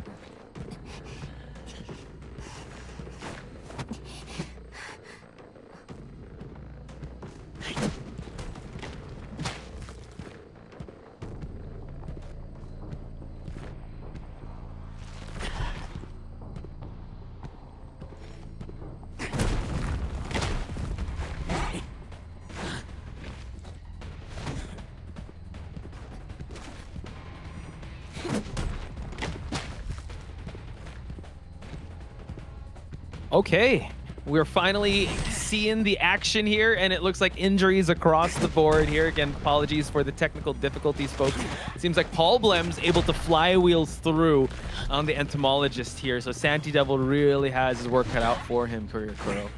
Okay, we're finally seeing the action here, and it looks like injuries across the board here. Again, apologies for the technical difficulties, folks. It seems like Paul Blem's able to flywheels through on the entomologist here, so Santi Devil really has his work cut out for him, Courier Kuro.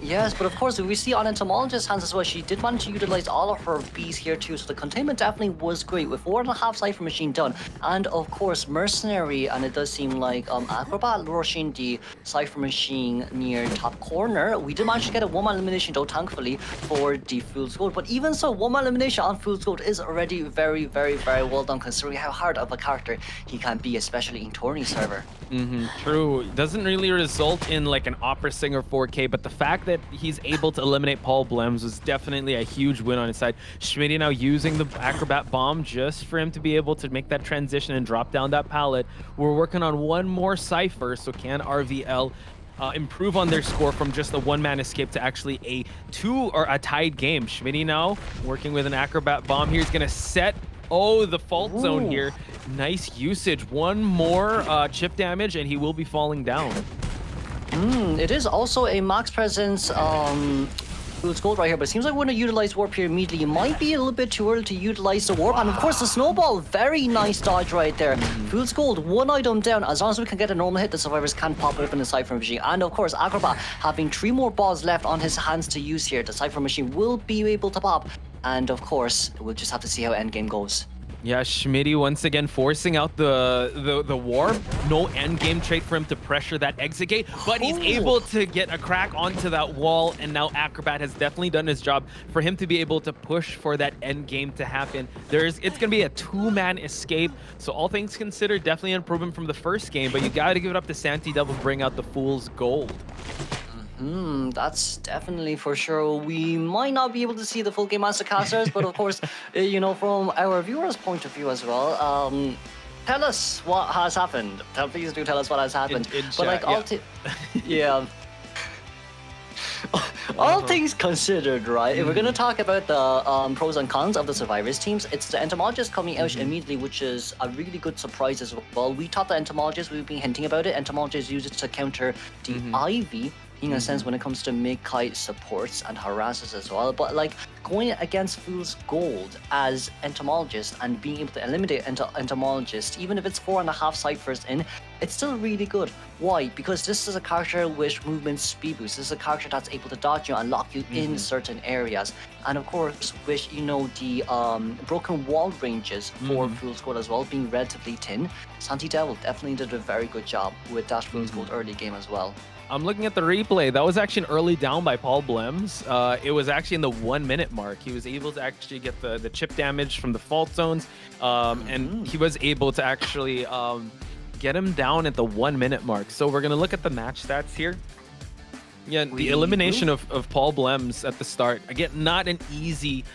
Yes, but of course, we see on Entomologist's hands as well, she did manage to utilize all of her bees here too, so the containment definitely was great with 4.5 Cypher Machine done. And of course, Mercenary, and it does seem like Acrobat rushing the Cypher Machine near top corner. We did manage to get a 1-man elimination though, thankfully, for the Fool's Gold. But even so, 1-man elimination on Fool's Gold is already very, very, very well done, considering how hard of a character he can be, especially in tourney server. True. It doesn't really result in like an opera singer 4K, but the fact that he's able to eliminate Paul Blems was definitely a huge win on his side. Schmitty now using the Acrobat Bomb just for him to be able to make that transition and drop down that pallet. We're working on one more Cypher, so can RVL improve on their score from just a 1-man escape to actually a a tied game. Schmitty now working with an Acrobat Bomb here. He's going to set the fault zone here. Nice usage. One more chip damage and he will be falling down. It is also a max presence Fool's Gold right here, but it seems like we're going to utilize Warp here immediately. It might be a little bit too early to utilize the Warp, and of course the Snowball, very nice dodge right there. Fool's Gold, one item down. As long as we can get a normal hit, the survivors can pop it up in the Cypher Machine. And of course, Acrobat having 3 more balls left on his hands to use here. The Cypher Machine will be able to pop, and of course, we'll just have to see how endgame goes. Yeah, Schmitty once again forcing out the warp. No endgame trait for him to pressure that exit gate, but he's able to get a crack onto that wall, and now Acrobat has definitely done his job for him to be able to push for that endgame to happen. It's gonna be a 2-man escape, so all things considered, definitely an improvement from the first game, but you gotta give it up to Santi Devil to bring out the Fool's Gold. That's definitely for sure. We might not be able to see the full game mastercasters, but of course, you know, from our viewers' point of view as well, tell us what has happened. Please do tell us what has happened. But like, all things considered, right? If we're gonna talk about the pros and cons of the survivors teams, it's the entomologist coming out immediately, which is a really good surprise as well. We thought the entomologist, we've been hinting about it. Entomologist uses it to counter the Ivy, in a sense, when it comes to mid-kite supports and harasses as well. But like going against Fool's Gold as entomologist and being able to eliminate entomologist, even if it's 4.5 ciphers in, it's still really good. Why? Because this is a character with movement speed boost. This is a character that's able to dodge you and lock you in certain areas. And of course, with, you know, the broken wall ranges for Fool's Gold as well being relatively thin, Santi Devil definitely did a very good job with that Fool's Gold early game as well. I'm looking at the replay. That was actually an early down by Paul Blems. It was actually in the 1-minute mark. He was able to actually get the chip damage from the fault zones, and he was able to actually get him down at the 1-minute mark. So we're going to look at the match stats here. Yeah, the elimination of Paul Blems at the start. Again, not an easy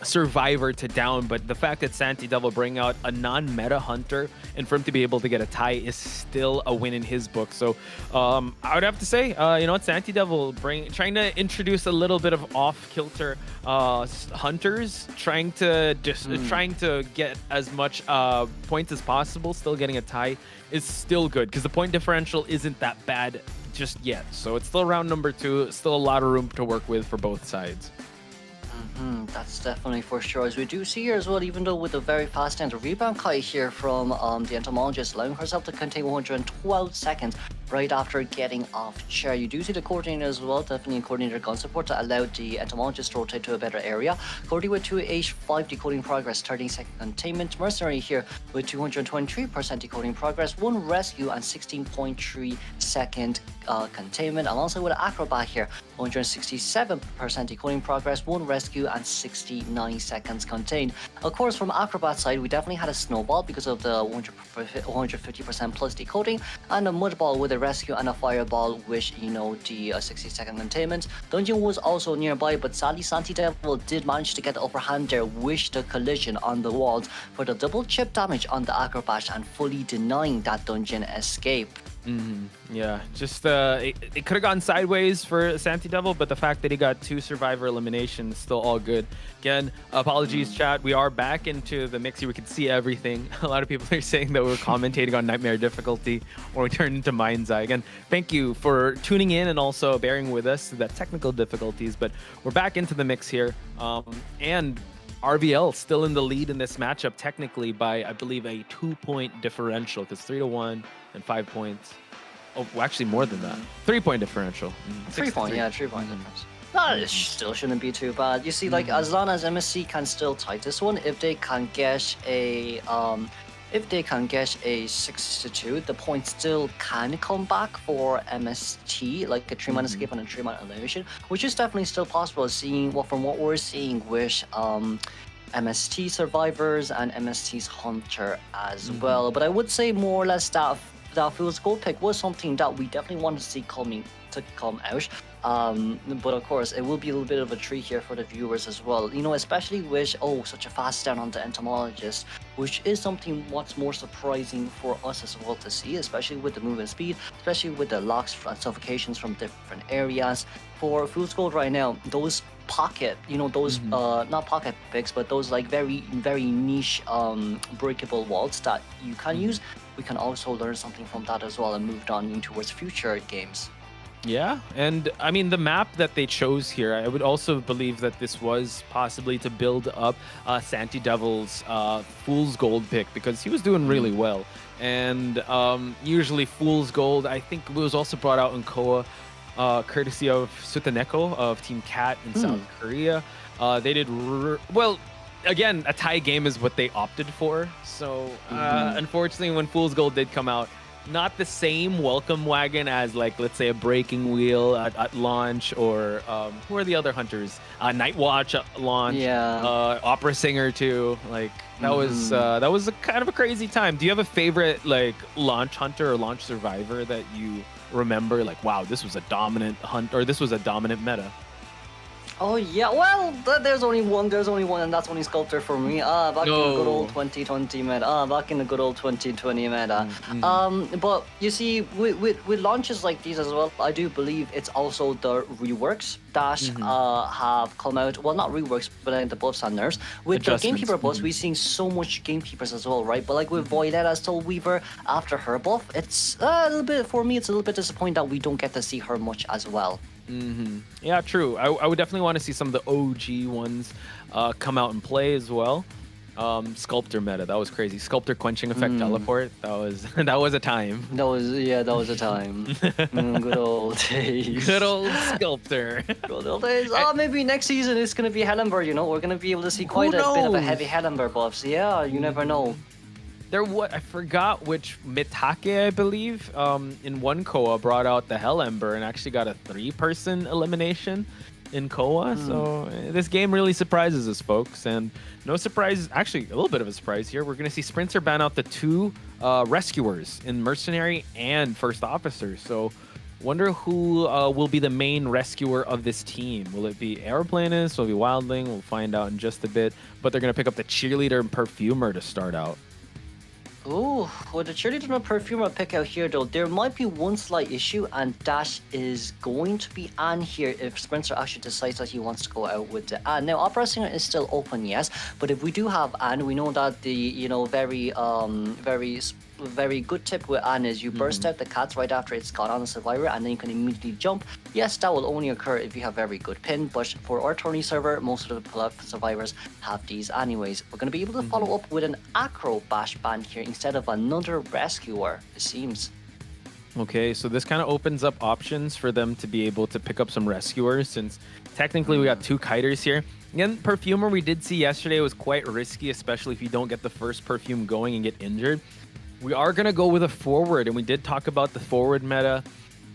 survivor to down, but the fact that Santi Devil bring out a non-meta hunter and for him to be able to get a tie is still a win in his book. So I would have to say, you know what, Santi Devil trying to introduce a little bit of off-kilter hunters, trying to get as much points as possible, still getting a tie is still good because the point differential isn't that bad just yet. So it's still round number 2, still a lot of room to work with for both sides. That's definitely for sure. As we do see here as well, even though with a very fast end rebound kite here from the entomologist, allowing herself to contain 112 seconds right after getting off chair. You do see the coordinator as well, definitely coordinator gun support to allow the entomologist to rotate to a better area. Cordy with 2H5 decoding progress, 30-second containment. Mercenary here with 223% decoding progress, 1 rescue and 16.3 second containment. Alongside with Acrobat here, 167% decoding progress, 1 rescue and 69 seconds contained. Of course, from Acrobat side, we definitely had a snowball because of the 150% plus decoding, and a mud ball with a rescue and a fireball with, you know, the 60-second containment. Dungeon was also nearby, but sadly Santi Devil did manage to get the upper hand there with the collision on the walls for the double chip damage on the Acrobat and fully denying that dungeon escape. Yeah, just it could have gone sideways for Santi Devil, but the fact that he got 2 survivor eliminations is still all good. Again, apologies, chat. We are back into the mix here. We can see everything. A lot of people are saying that we're commentating on Nightmare difficulty or we turned into Mind's Eye. Again, thank you for tuning in and also bearing with us the technical difficulties, but we're back into the mix here. And RVL still in the lead in this matchup, technically by, I believe, a 2-point differential, because 3-1 and 5 points. Oh, well, actually more than that. 3-point differential. 3-point, yeah, 3-point difference. That still shouldn't be too bad. You see, like, as long as MSC can still tie this one, if they can get a 6-2, the points still can come back for MST, like a 3-man escape and a 3-man elimination, which is definitely still possible, seeing from what we're seeing with MST survivors and MST's hunter as well. But I would say more or less that Fool's Gold pick was something that we definitely want to see come out. But of course, it will be a little bit of a treat here for the viewers as well. You know, especially with such a fast down on the entomologist, which is something what's more surprising for us as well to see, especially with the movement speed, especially with the locks and suffocations from different areas. For Fool's Gold right now, those pocket, you know, those not pocket picks, but those like very niche breakable walls that you can use, we can also learn something from that as well and move on towards future games. Yeah, and I mean, the map that they chose here, I would also believe that this was possibly to build up Santi Devil's Fool's Gold pick, because he was doing really well. And usually Fool's Gold, I think it was also brought out in Koa, courtesy of Sutaneko of Team Cat in South Korea. They did well. Again, a tie game is what they opted for. So unfortunately, when Fool's Gold did come out, not the same welcome wagon as, like, let's say a Breaking Wheel at launch, or who are the other hunters? Night Watch at launch. Yeah. Opera Singer too. Like that was a kind of a crazy time. Do you have a favorite, like, launch hunter or launch survivor that you remember? Like, wow, this was a dominant hunt, or this was a dominant meta. Oh yeah, well, there's only one, and that's only Sculptor for me. Back in the good old 2020 meta. But you see, with launches like these as well, I do believe it's also the reworks that have come out. Well, not reworks, but the buffs and nerfs. With the Gamekeeper buffs, we're seeing so much Gamekeepers as well, right? But like with Voidetta's Soulweaver, after her buff, it's a little bit, for me, it's a little bit disappointing that we don't get to see her much as well. Yeah, true. I would definitely want to see some of the OG ones come out and play as well. Sculptor meta, that was crazy. Sculptor quenching effect teleport, that was a time. That was a time. Good old days. Good old Sculptor. Good old days. Maybe next season it's gonna be Hellenberg, you know, we're gonna be able to see quite a bit of a heavy Hellenberg buffs. Yeah, you never know. I forgot which Mitake, I believe, in one Koa brought out the Hell Ember and actually got a 3-person elimination in Koa. So this game really surprises us, folks. And no surprise, actually a little bit of a surprise here. We're going to see Sprinter ban out the 2 rescuers in Mercenary and First Officer. So wonder who will be the main rescuer of this team. Will it be Aeroplanist? Will it be Wildling? We'll find out in just a bit. But they're going to pick up the Cheerleader and Perfumer to start out. Ooh, with the Cheerleader and Perfumer pick out here, though, there might be one slight issue, and that is going to be Anne here if Spencer actually decides that he wants to go out with the Anne. Now, Opera Singer is still open, yes, but if we do have Anne, we know that the, you know, very very good tip with Anne is you burst out the cats right after it's got on the survivor, and then you can immediately jump. Yes, that will only occur if you have very good pin, but for our tourney server, most of the survivors have these anyways. We're going to be able to follow up with an acro bash band here instead of another rescuer, it seems. Okay, so this kind of opens up options for them to be able to pick up some rescuers, since technically we got 2 kiters here. Again, Perfumer we did see yesterday was quite risky, especially if you don't get the first perfume going and get injured. We are going to go with a forward, and we did talk about the forward meta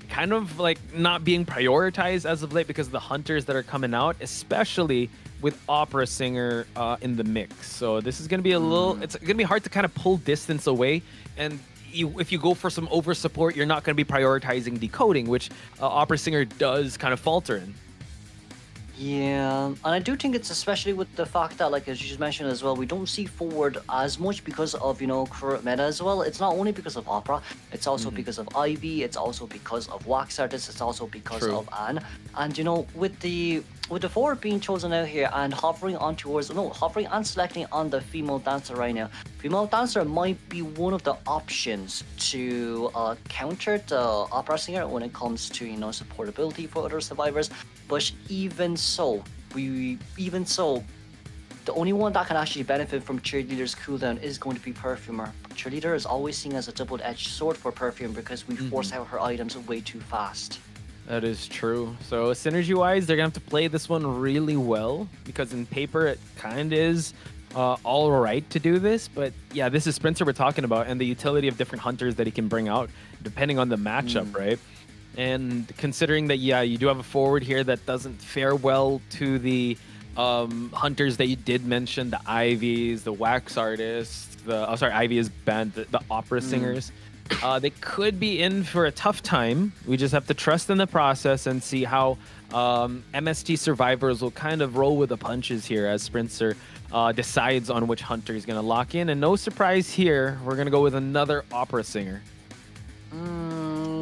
kind of like not being prioritized as of late because of the hunters that are coming out, especially with Opera Singer in the mix. So this is going to be a little, it's going to be hard to kind of pull distance away, and if you go for some over support, you're not going to be prioritizing decoding, which Opera Singer does kind of falter in. Yeah, and I do think it's especially with the fact that, like as you just mentioned as well, we don't see forward as much because of, you know, current meta as well. It's not only because of Opera, it's also because of Ivy, it's also because of Wax Artist, it's also because of Anne. And you know, with the forward being chosen out here and hovering and selecting on the female dancer right now, female dancer might be one of the options to counter the Opera Singer when it comes to, you know, supportability for other survivors. But even so, the only one that can actually benefit from Cheerleader's cooldown is going to be Perfumer. Cheerleader is always seen as a double-edged sword for Perfume because we force out her items way too fast. That is true. So synergy-wise, they're going to have to play this one really well, because in paper it kind of is all right to do this. But yeah, this is Sprinter we're talking about, and the utility of different hunters that he can bring out depending on the matchup, right? And considering that, yeah, you do have a forward here that doesn't fare well to the hunters that you did mention, the Ivies, the Wax Artists, Ivy is banned, the Opera Singers. They could be in for a tough time. We just have to trust in the process and see how MST survivors will kind of roll with the punches here as Sprinter decides on which hunter he's going to lock in. And no surprise here, we're going to go with another Opera Singer.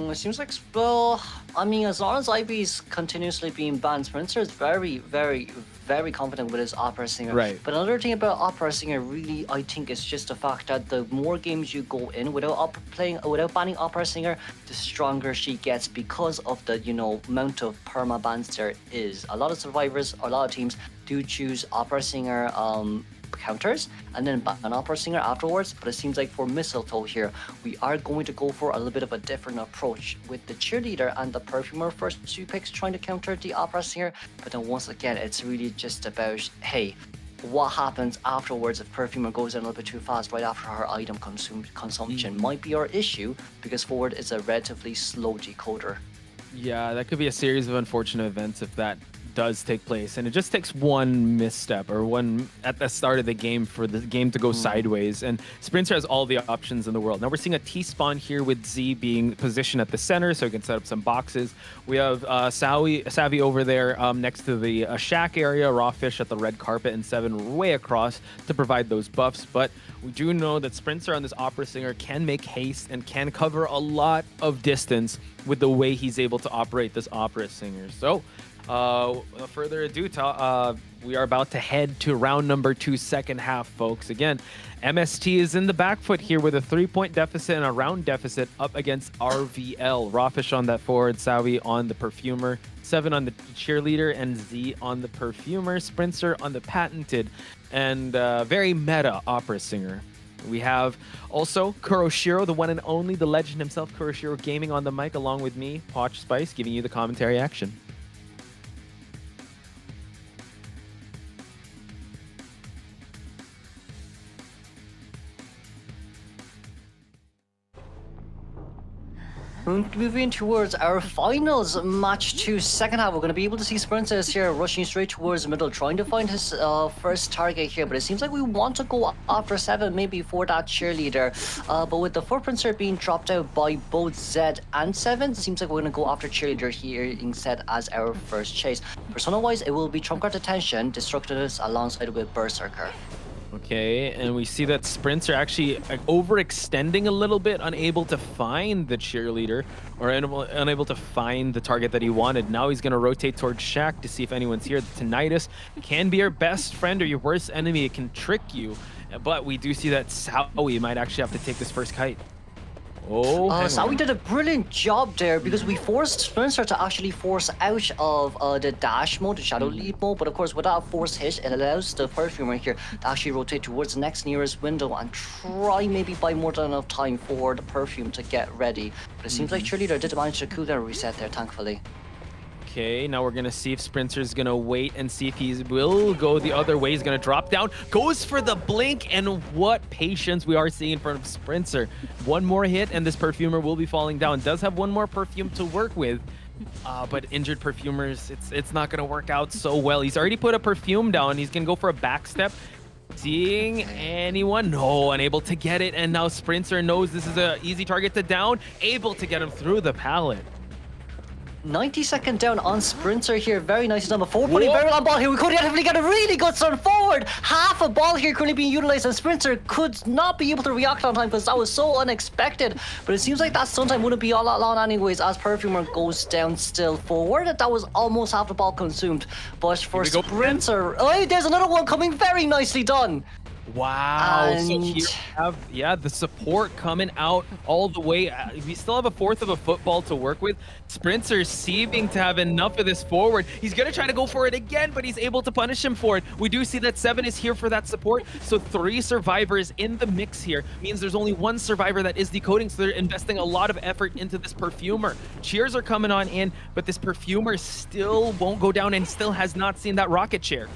It seems like, well, I mean, as long as Ivy's continuously being banned, Sprinter is very, very, very confident with his Opera Singer. Right. But another thing about Opera Singer, really, I think, is just the fact that the more games you go in without banning Opera Singer, the stronger she gets because of the, you know, amount of perma bans there is. A lot of survivors, a lot of teams do choose Opera Singer counters and then ban an Opera Singer afterwards, but it seems like for Mistletoe here, we are going to go for a little bit of a different approach with the Cheerleader and the Perfumer first 2 picks trying to counter the Opera Singer. But then once again, it's really just about, hey, what happens afterwards if Perfumer goes in a little bit too fast right after her item consumption might be our issue, because forward is a relatively slow decoder. Yeah, that could be a series of unfortunate events if that does take place, and it just takes one misstep or one at the start of the game for the game to go sideways, and Sprinter has all the options in the world. Now we're seeing a T-spawn here with Z being positioned at the center so he can set up some boxes. We have Savvy over there next to the shack area, Rawfish at the red carpet, and Seven way across to provide those buffs. But we do know that Sprinter on this Opera Singer can make haste and can cover a lot of distance with the way he's able to operate this Opera Singer. So without further ado, we are about to head to round number 2, second half, folks. Again, MST is in the back foot here with a 3-point deficit and a round deficit up against RVL. Rawfish on that forward, Savvy on the Perfumer, Seven on the Cheerleader, and Z on the Perfumer, Sprinter on the patented and very meta Opera Singer. We have also Kuroshiro, the one and only, the legend himself, Kuroshiro Gaming on the mic, along with me, Potch Spice, giving you the commentary action. Moving towards our finals match 2, second half, we're going to be able to see Sprinter here rushing straight towards the middle, trying to find his first target here. But it seems like we want to go after Seven, maybe for that Cheerleader. But with the footprints being dropped out by both Zed and Seven, it seems like we're going to go after Cheerleader here instead as our first chase. Persona-wise, it will be Trump Card Detention, Destructiveness alongside with Berserker. Okay, and we see that Sprints are actually overextending a little bit, unable to find the cheerleader or unable to find the target that he wanted. Now he's going to rotate towards Shaq to see if anyone's here. The Tinnitus can be your best friend or your worst enemy. It can trick you, but we do see that Sawi might actually have to take this first kite. Oh, Sawi did a brilliant job there because we forced Spencer to actually force out of the dash mode, the shadow lead mode, but of course without force hit, it allows the perfumer here to actually rotate towards the next nearest window and try maybe buy more than enough time for the perfume to get ready. But it seems like Cheerleader did manage to cooldown reset there, thankfully. Okay, now we're going to see if Sprinter's going to wait and see if he will go the other way. He's going to drop down, goes for the blink, and what patience we are seeing in front of Sprinter. One more hit, and this Perfumer will be falling down. Does have one more Perfume to work with, but injured Perfumers, it's not going to work out so well. He's already put a Perfume down. He's going to go for a backstep. Seeing anyone? No, unable to get it, and now Sprinter knows this is an easy target to down, able to get him through the pallet. 90-second down on Sprinter here. Very nicely done. But forward putting very well on ball here. We could definitely get a really good stun forward. Half a ball here currently being utilized, and Sprinter could not be able to react on time because that was so unexpected. But it seems like that stun time wouldn't be all that long anyways as Perfumer goes down still forward. That was almost half the ball consumed. But for Sprinter, oh, there's another one coming. Very nicely done. Wow, so here we have, the support coming out all the way. We still have a fourth of a football to work with. Sprinter seeming to have enough of this forward. He's going to try to go for it again, but he's able to punish him for it. We do see that 7 is here for that support, so 3 survivors in the mix here. Means there's only 1 survivor that is decoding, so they're investing a lot of effort into this Perfumer. Cheers are coming on in, but this Perfumer still won't go down and still has not seen that rocket chair.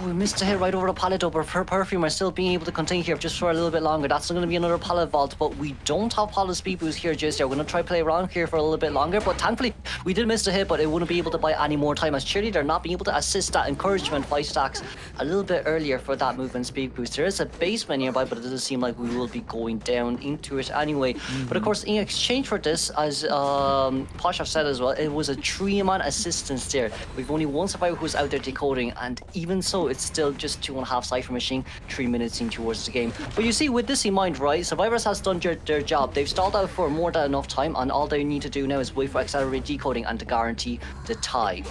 We missed a hit right over the pallet though, but her Perfumer still being able to contain here just for a little bit longer. That's going to be another pallet vault, but we don't have pallet speed boost here just yet. We're going to try play around here for a little bit longer, but thankfully we did miss the hit, but it wouldn't be able to buy any more time as Cheerleader not being able to assist that encouragement 5 stacks a little bit earlier for that movement speed boost. There is a basement nearby, but it doesn't seem like we will be going down into it anyway. But of course, in exchange for this, as Posh have said as well, it was a 3-man assistance there. We've only 1 survivor who's out there decoding, and even so, it's still just 2.5 Cypher Machine, 3 minutes in towards the game. But you see, with this in mind, right, Survivors has done their job. They've stalled out for more than enough time, and all they need to do now is wait for accelerated decoding and to guarantee the tie.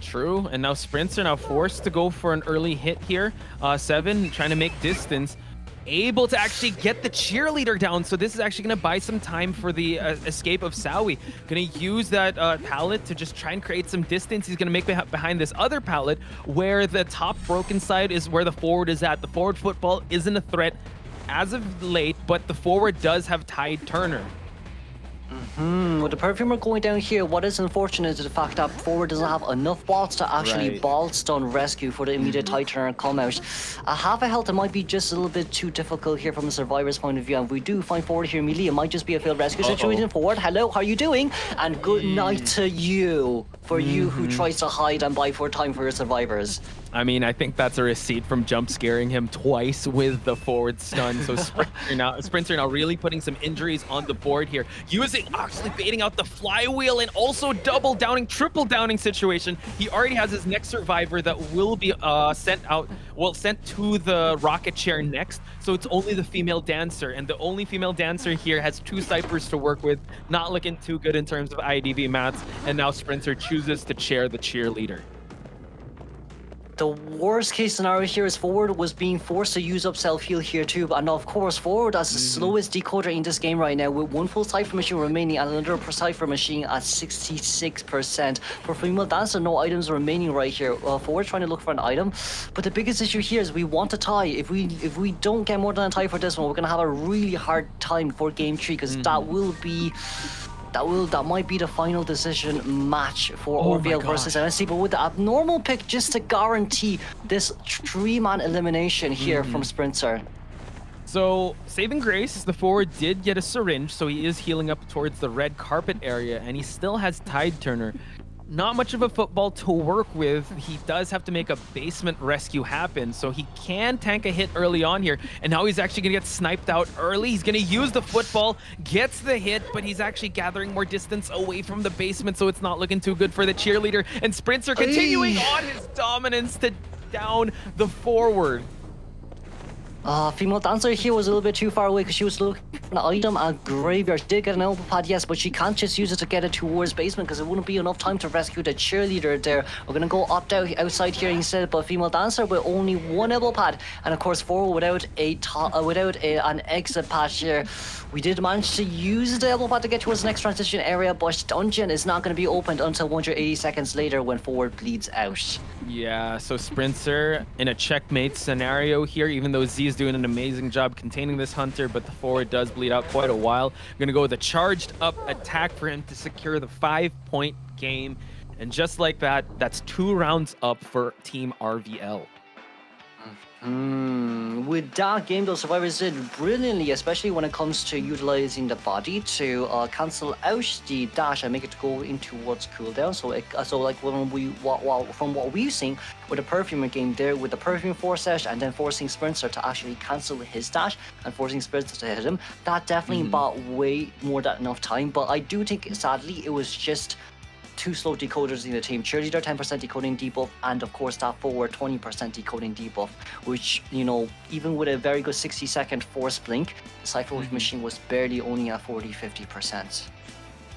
True, and now Sprints are now forced to go for an early hit here. 7 trying to make distance. Able to actually get the Cheerleader down, so this is actually going to buy some time for the escape of Sawi. Going to use that pallet to just try and create some distance. He's going to make behind this other pallet where the top broken side is where the forward is at. The forward football isn't a threat as of late, but the forward does have Tide Turner. With the Perfumer going down here, what is unfortunate is the fact that forward doesn't have enough balls to actually ball stun rescue for the immediate Tide Turner come out. Half a health, it might be just a little bit too difficult here from the survivor's point of view, and if we do find forward here immediately, it might just be a failed rescue situation. Forward, hello, how are you doing? And good night to you, for you who tries to hide and buy for time for your survivors. I mean, I think that's a receipt from jump scaring him twice with the forward stun. So Sprinter now really putting some injuries on the board here. Actually baiting out the flywheel and also double downing, triple downing situation. He already has his next survivor that will be sent to the rocket chair next. So it's only the female dancer, and the only female dancer here has 2 ciphers to work with. Not looking too good in terms of IDV mats, and now Sprinter chooses to chair the Cheerleader. The worst case scenario here is forward was being forced to use up self-heal here too, and of course forward as the slowest decoder in this game right now with 1 full Cypher Machine remaining and another Cypher Machine at 66%. For female dancer, no items remaining right here. Forward trying to look for an item, but the biggest issue here is we want a tie. If we don't get more than a tie for this one, we're gonna have a really hard time for game 3 because that might be the final decision match for Orville versus MSC, but with the abnormal pick just to guarantee this 3-man elimination here from Sprinter. So, saving grace, the forward did get a syringe, so he is healing up towards the red carpet area, and he still has Tide Turner. Not much of a football to work with. He does have to make a basement rescue happen, so he can tank a hit early on here. And now he's actually going to get sniped out early. He's going to use the football, gets the hit, but he's actually gathering more distance away from the basement, so it's not looking too good for the Cheerleader. And Sprinter continuing on his dominance to down the forward. Female dancer here was a little bit too far away because she was looking for an item at graveyard. She did get an elbow pad, yes, but she can't just use it to get it towards basement because it wouldn't be enough time to rescue the cheerleader there. We're gonna go opt out outside here instead, but female dancer with only one elbow pad, and of course 4 without an exit patch here. We did manage to use the elbow pad to get towards the next transition area, but dungeon is not going to be opened until 180 seconds later when forward bleeds out. Yeah, so Sprinter in a checkmate scenario here, even though Z is doing an amazing job containing this Hunter, but the forward does bleed out quite a while. We're going to go with a charged up attack for him to secure the 5-point game. And just like that, that's 2 rounds up for Team RVL. With that game, those survivors did brilliantly, especially when it comes to utilizing the body to cancel out the dash and make it go in towards cooldown. So like when from what we've seen with the Perfumer game there, with the Perfume force and then forcing Sprinter to actually cancel his dash and forcing Sprinter to hit him, that definitely bought way more than enough time. But I do think, sadly, it was just 2 slow decoders in the team. Cheerleader 10% decoding debuff, and of course that forward 20% decoding debuff, which, you know, even with a very good 60-second force blink, the Cypher Wave machine was barely only at 40-50%.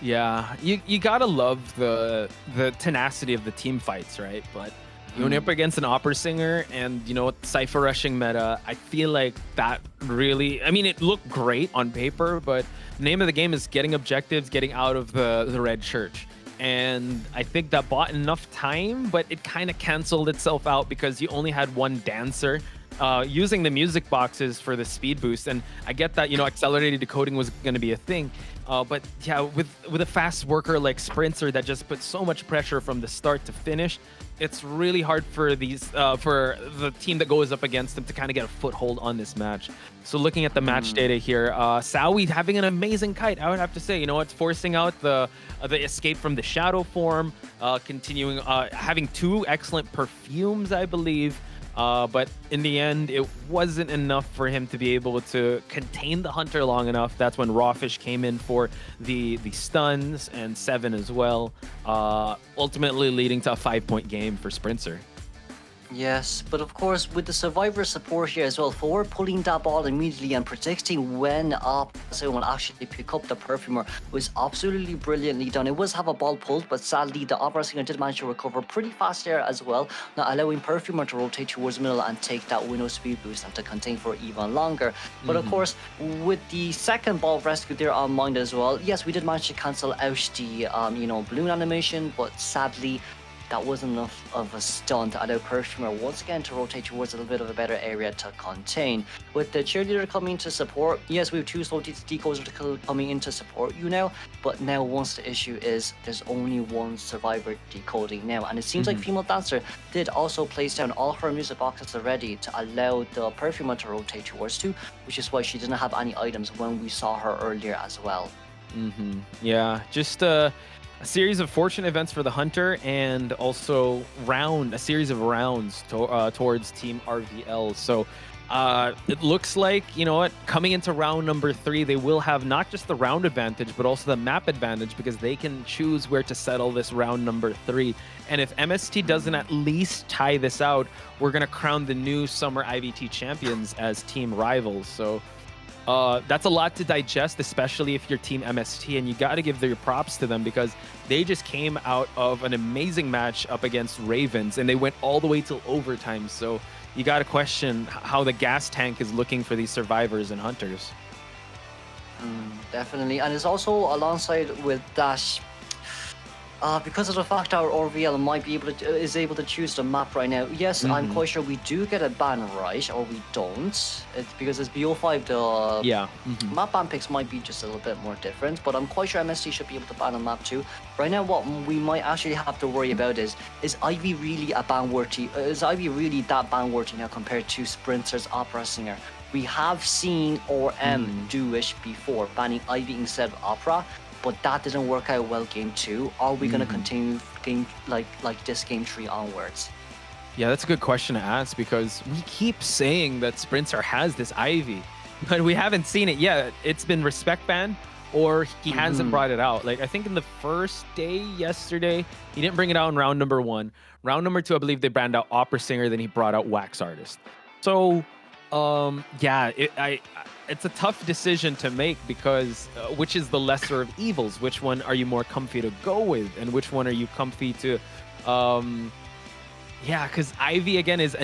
Yeah, you gotta love the tenacity of the team fights, right? But when you're up against an opera singer and, you know, Cypher rushing meta, I feel like that really, I mean, it looked great on paper, but the name of the game is getting objectives, getting out of the red church. And I think that bought enough time, but it kind of canceled itself out because you only had one dancer using the music boxes for the speed boost. And I get that, you know, accelerated decoding was going to be a thing. But yeah, with a fast worker like Sprinter that just puts so much pressure from the start to finish, it's really hard for for the team that goes up against them to kind of get a foothold on this match. So looking at the match data here, Sawi having an amazing kite, I would have to say. You know, it's forcing out the escape from the shadow form, continuing having 2 excellent perfumes, I believe. But in the end, it wasn't enough for him to be able to contain the Hunter long enough. That's when Rawfish came in for the stuns and 7 as well, ultimately leading to a 5-point game for Sprinter. Yes, but of course, with the survivor support here as well, for pulling that ball immediately and predicting when someone actually pick up the Perfumer was absolutely brilliantly done. It was have a ball pulled, but sadly, the Opera Singer did manage to recover pretty fast there as well, not allowing Perfumer to rotate towards the middle and take that window speed boost and to contain for even longer. But of course, with the second ball rescue there on mind as well, yes, we did manage to cancel out the balloon animation, but sadly, that wasn't enough of a stun to allow Perfumer once again to rotate towards a little bit of a better area to contain. With the cheerleader coming to support, yes, we have 2 slow decoders coming in to support you now, but now once the issue is there's only 1 survivor decoding now, and it seems like Female Dancer did also place down all her music boxes already to allow the Perfumer to rotate towards 2, which is why she didn't have any items when we saw her earlier as well. Yeah, just a series of fortunate events for the Hunter, and also a series of rounds towards Team RVL. So it looks like, you know what, coming into round number 3, they will have not just the round advantage, but also the map advantage, because they can choose where to settle this round number 3. And if MST doesn't at least tie this out, we're going to crown the new Summer IVT champions as team rivals. So that's a lot to digest, especially if you're Team MST, and you got to give their props to them because they just came out of an amazing match up against Ravens, and they went all the way till overtime. So you got to question how the gas tank is looking for these survivors and hunters. Definitely, and it's also alongside with that. Because of the fact our RVL might be is able to choose the map right now. Yes, I'm quite sure we do get a ban right, or we don't. It's because it's BO5, the map ban picks might be just a little bit more different, but I'm quite sure MST should be able to ban a map too. Right now, what we might actually have to worry about is Ivy really a ban worthy? Is Ivy really that ban worthy now compared to Sprinter's Opera Singer? We have seen RM do it before, banning Ivy instead of Opera. But that didn't work out well game 2. Are we going to continue game like this game 3 onwards? Yeah, that's a good question to ask, because we keep saying that Sprinter has this Ivy, but we haven't seen it yet. It's been respect banned, or he hasn't brought it out. Like, I think in the first day yesterday, he didn't bring it out in round number 1. Round number 2, I believe they banned out Opera Singer, then he brought out Wax Artist. So Yeah, it's a tough decision to make because which is the lesser of evils? Which one are you more comfy to go with, and which one are you comfy to? Yeah, because Ivy again is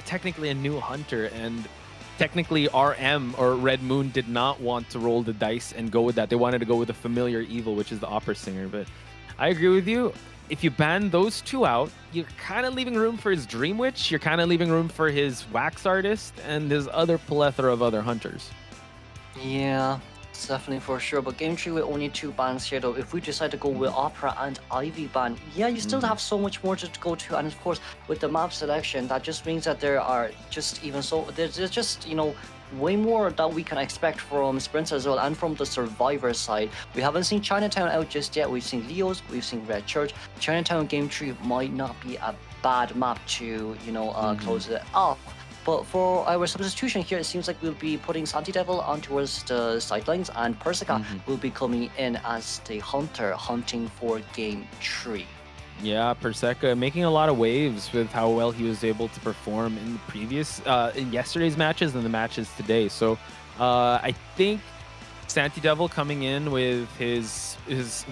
technically a new hunter, and technically RM or Red Moon did not want to roll the dice and go with that. They wanted to go with a familiar evil, which is the opera singer. But I agree with you. If you ban those two out, you're kind of leaving room for his Dream Witch. You're kind of leaving room for his Wax Artist and his other plethora of other hunters. Yeah, it's definitely for sure. But game 3 with only 2 bans here, though, if we decide to go with Opera and Ivy ban, yeah, you still have so much more to go to. And of course, with the map selection, that just means that there are just there's just, way more that we can expect from Sprints as well, and from the Survivor side. We haven't seen Chinatown out just yet. We've seen Leo's, we've seen Red Church. Chinatown game 3 might not be a bad map to, close it off. But for our substitution here, it seems like we'll be putting Santi Devil on towards the sidelines, and Persica will be coming in as the hunter, hunting for game 3. Yeah, Perseca making a lot of waves with how well he was able to perform in the previous, in yesterday's matches and the matches today. So I think Santi Devil coming in with his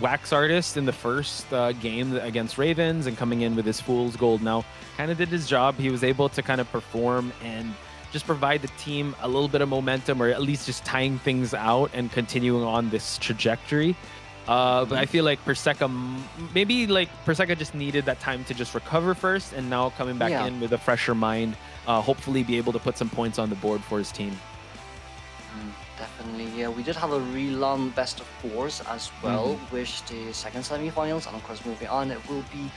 Wax Artist in the first game against Ravens and coming in with his Fool's Gold now kind of did his job. He was able to kind of perform and just provide the team a little bit of momentum, or at least just tying things out and continuing on this trajectory. But I feel like Perseca just needed that time to just recover first, and now coming back in with a fresher mind, hopefully be able to put some points on the board for his team. Definitely, yeah. We did have a really long best of 4s as well, with the second semi-finals, and of course moving on, it will be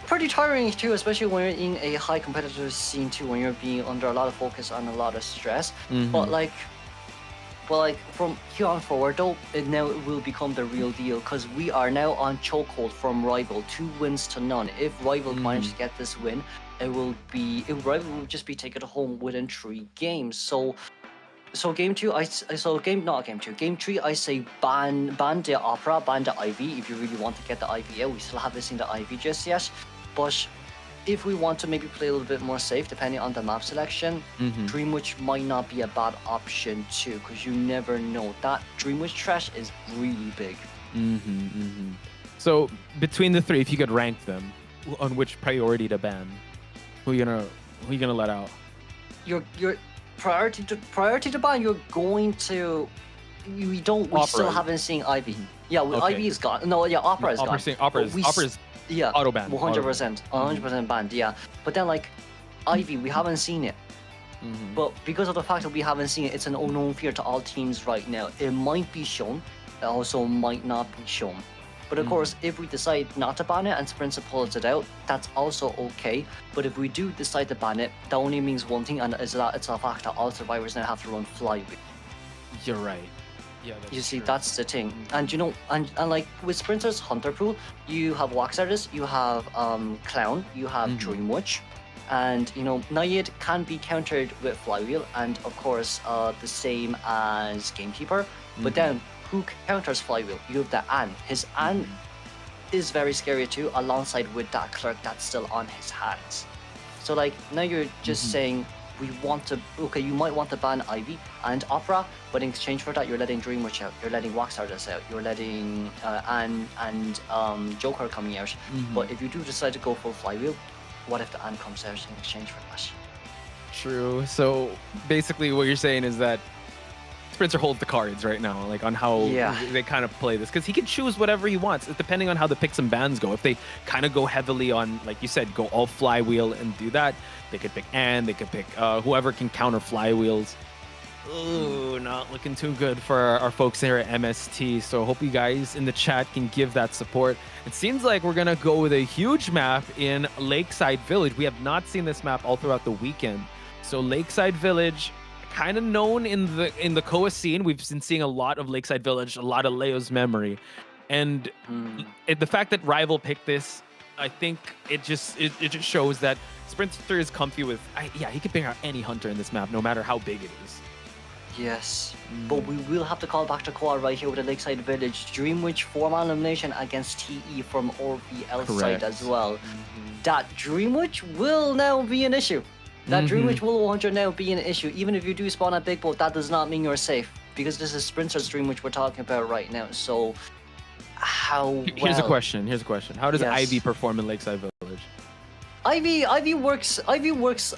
pretty tiring too, especially when you're in a high competitive scene too, when you're being under a lot of focus and a lot of stress. But from here on forward though, it will become the real deal, because we are now on chokehold from Rival, 2 wins to none. If Rival managed to get this win, Rival will just be taken home within 3 games. So game 3, game 3, I say ban the Opera, ban the Ivy if you really want to get the Ivy out. We still haven't seen the Ivy just yet, but if we want to maybe play a little bit more safe, depending on the map selection, Dream Witch might not be a bad option too, because you never know. That Dream Witch trash is really big. So between the 3, if you could rank them on which priority to ban, who you gonna let out? Your priority to ban. You're going to. We still haven't seen Ivy. Yeah, Ivy is gone. No, yeah, Opera is gone. Opera's yeah, auto banned. 100% banned. Yeah, but then Ivy, we haven't seen it. But because of the fact that we haven't seen it, it's an unknown fear to all teams right now. It might be shown, it also might not be shown. But of course, if we decide not to ban it and Sprinter pulls it out, that's also okay. But if we do decide to ban it, that only means one thing, and it's a fact that all survivors now have to run Flywheel. You're right. Yeah, you see, that's the thing. And and like with Sprinter's Hunter pool, you have Wax Artist, you have Clown, you have Dream Witch, and Nayid can be countered with Flywheel, and of course the same as Gamekeeper. But then who counters Flywheel? You have the Ann. His Ann is very scary too, alongside with that Clerk that's still on his hands. So now you're just saying, you might want to ban Ivy and Opera, but in exchange for that, you're letting Dream Witch out, you're letting Wax Artist out, you're letting Ann and Joker coming out. But if you do decide to go full Flywheel, what if the Ann comes out in exchange for that? True. So basically what you're saying is that Spencer holds the cards right now, on how they kind of play this, because he can choose whatever he wants, depending on how the picks and bans go. If they kind of go heavily on, like you said, go all Flywheel and do that, they could pick Ann, they could pick whoever can counter Flywheels. Ooh, not looking too good for our folks here at MST. So hope you guys in the chat can give that support. It seems like we're gonna go with a huge map in Lakeside Village. We have not seen this map all throughout the weekend. So Lakeside Village, kind of known in the Koa scene. We've been seeing a lot of Lakeside Village, a lot of Leo's memory, and the fact that Rival picked this, I think it just shows that Sprinter is comfy with. He can pick out any hunter in this map, no matter how big it is. Yes, but we will have to call back to Quad right here with the Lakeside Village. Dream Witch 4-man elimination against TE from RVL side as well. That Dream Witch will now be an issue. That Dream Witch will 100 now be an issue. Even if you do spawn at Big Boat, that does not mean you're safe. Because this is Sprinter's Dream Witch we're talking about right now. So, Here's a question. How does Ivy perform in Lakeside Village? Ivy works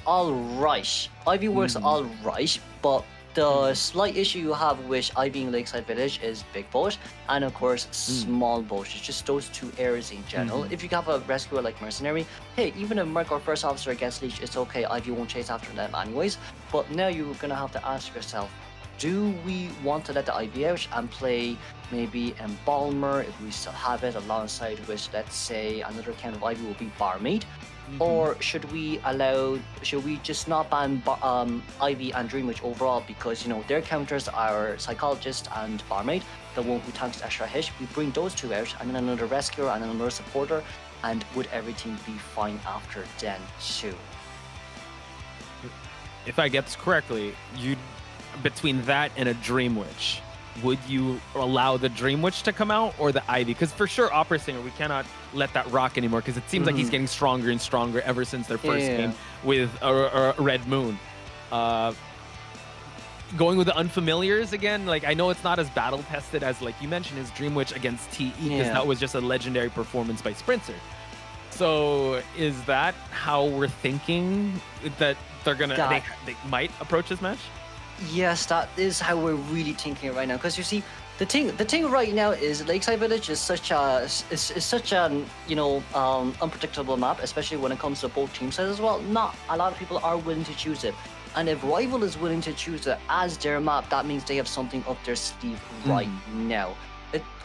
all right. Ivy works all right, but the slight issue you have with Ivy in Lakeside Village is Big Boat and of course Small Boat. It's just those two areas in general. If you have a rescuer like Mercenary, hey, even a Merc or First Officer against Leech, it's okay. Ivy won't chase after them anyways. But now you're gonna have to ask yourself, do we want to let the Ivy out and play maybe Embalmer if we still have it alongside with, let's say, another kind of Ivy will be Barmaid? Or should we just not ban Ivy and Dream Witch overall because, you know, their counters are Psychologist and Barmaid, the one who tanks extra hit. We bring those two out and then another Rescuer and another Supporter, and would everything be fine after then too? If I get this correctly, between that and a Dream Witch, would you allow the Dream Witch to come out or the Ivy? Because for sure, Opera Singer, we cannot let that rock anymore because it seems like he's getting stronger and stronger ever since their first game with Red Moon. Going with the Unfamiliars again, like I know it's not as battle tested as, like you mentioned, his Dream Witch against TE because that was just a legendary performance by Sprinter. So is that how we're thinking that they're gonna they might approach this match? Yes, that is how we're really thinking right now. Because you see, the thing right now is Lakeside Village is such an unpredictable map, especially when it comes to both team sides as well. Not a lot of people are willing to choose it, and if Rival is willing to choose it as their map, that means they have something up their sleeve right now.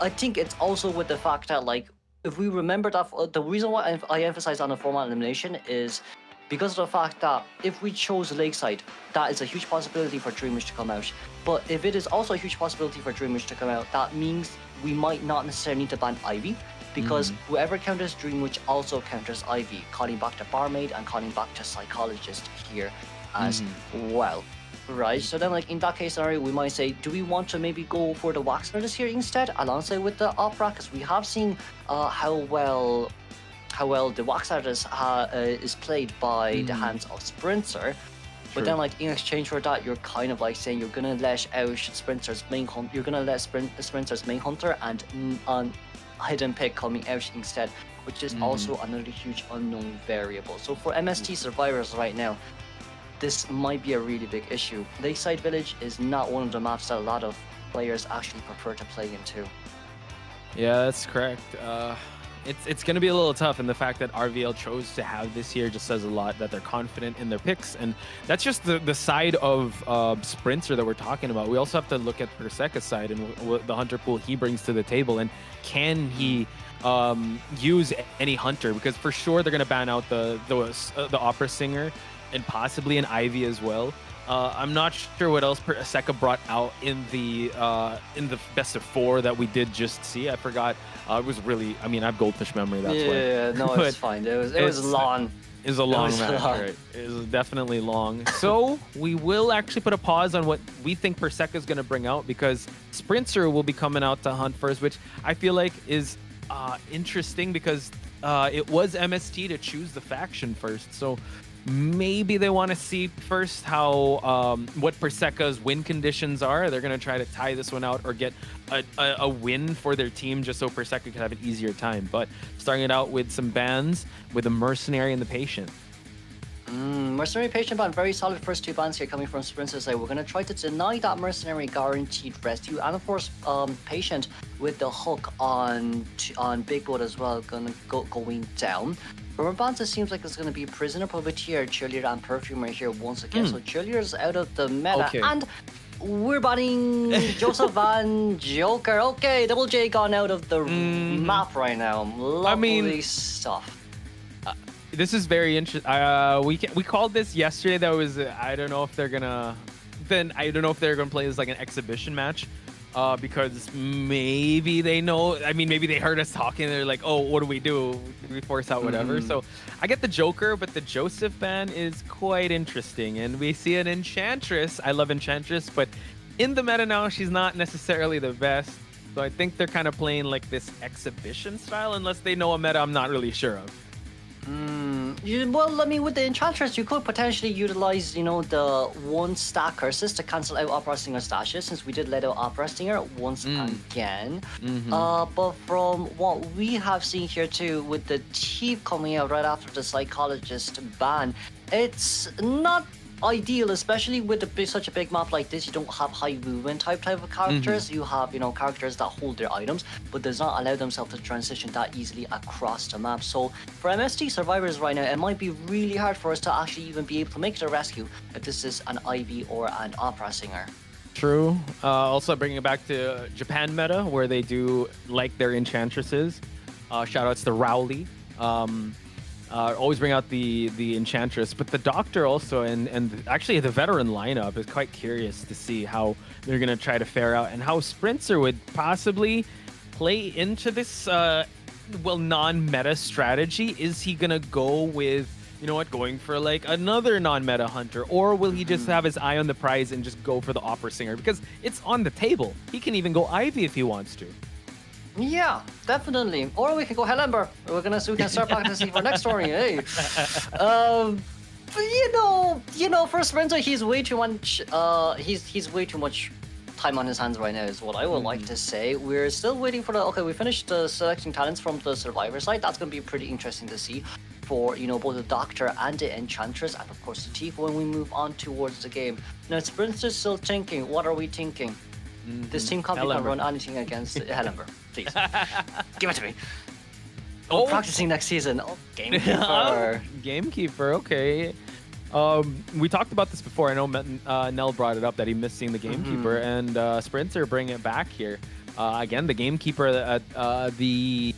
I think it's also with the fact that, like, if we remember that the reason why I emphasize on the format elimination is because of the fact that if we chose Lakeside, that is a huge possibility for Dream Witch to come out. But if it is also a huge possibility for Dream Witch to come out, that means we might not necessarily need to ban Ivy, because whoever counters Dream Witch also counters Ivy, calling back to Barmaid and calling back to Psychologist here as well. Right, so then, like, in that case scenario, we might say, do we want to maybe go for the Wax Artist here instead, alongside with the Opera? Because we have seen how well the Wax Artist is played by the hands of Sprinter. But then, like, in exchange for that, you're kind of like saying you're gonna let out Sprinter's main hunter. You're gonna let Sprinter's main hunter and Hidden Pick coming out instead, which is also another huge unknown variable. So for MST survivors right now, this might be a really big issue. Lakeside Village is not one of the maps that a lot of players actually prefer to play into. Yeah, that's correct. It's going to be a little tough, and the fact that RVL chose to have this here just says a lot that they're confident in their picks, and that's just the side of Sprinter that we're talking about. We also have to look at Perseca's side and what the hunter pool he brings to the table, and can he use any hunter? Because for sure they're going to ban out the Opera Singer and possibly an Ivy as well. I'm not sure what else Perseca brought out in the best of 4 that we did just see. I forgot. It was really, I mean, I have goldfish memory. That's why. Yeah, no, it's fine. It was long. It was a long match. Right? It was definitely long. So we will actually put a pause on what we think Perseca is going to bring out, because Sprinter will be coming out to hunt first, which I feel like is interesting because it was MST to choose the faction first. So maybe they want to see first how what Perseca's win conditions are. They're going to try to tie this one out or get a win for their team just so Perseca can have an easier time. But starting it out with some bans with the Mercenary and the Patient. Mercenary, Patient ban, very solid first 2 bans here coming from Sprinter's side. We're going to try to deny that Mercenary guaranteed rescue, and of course Patient with the hook on Big Boat as well going down. For bans, it seems like it's going to be Prisoner, Puppeteer, Cheerleader, and Perfumer here once again. So Cheerleader's out of the meta, and we're banning Joseph and Joker. Okay, Double J gone out of the map right now. Lovely stuff. This is very interesting. We called this yesterday. That was I don't know if they're gonna play this like an exhibition match. Because maybe they know, I mean, maybe they heard us talking and they're like, oh, what do? We force out whatever. So I get the Joker, but the Joseph ban is quite interesting. And we see an Enchantress. I love Enchantress, but in the meta now, she's not necessarily the best. So I think they're kind of playing like this exhibition style, unless they know a meta I'm not really sure of. Well, I mean, with the Enchantress, you could potentially utilize, you know, the one stack curses to cancel out Opera Singer stashes, since we did let out Opera Singer once again. But from what we have seen here too, with the Thief coming out right after the Psychologist ban, it's not ideal, especially with such a big map like this. You don't have high movement type of characters. You have, you know, characters that hold their items but does not allow themselves to transition that easily across the map. So for MST survivors right now, it might be really hard for us to actually even be able to make the rescue if this is an IV or an Opera Singer. True. Also bringing it back to Japan meta, where they do like their enchantresses. Shoutouts to Rowley. Always bring out the Enchantress, but the Doctor also, and actually the veteran lineup is quite curious to see how they're going to try to fare out and how Sprinter would possibly play into this, non-meta strategy. Is he going to go with, you know what, going for like another non-meta hunter, or will he just have his eye on the prize and just go for the Opera Singer? Because it's on the table. He can even go Ivy if he wants to. Yeah, definitely. Or we can go Hellember. We can start practicing for next story. Hey, but you know, for Sprinter, he's way too much. He's way too much time on his hands right now, is what I would like to say. We're still waiting for the. Okay, we finished selecting talents from the Survivor side. That's gonna be pretty interesting to see for, you know, both the Doctor and the Enchantress, and of course the Thief when we move on towards the game. Now, Sprinter's still thinking. What are we thinking? This team can't run anything against Hellember. Please. Give it to me. Oh, practicing next season. Oh, Gamekeeper. Gamekeeper, okay. We talked about this before. I know Nell brought it up that he missed seeing the Gamekeeper, and Sprinter bring it back here. Again, the Gamekeeper at the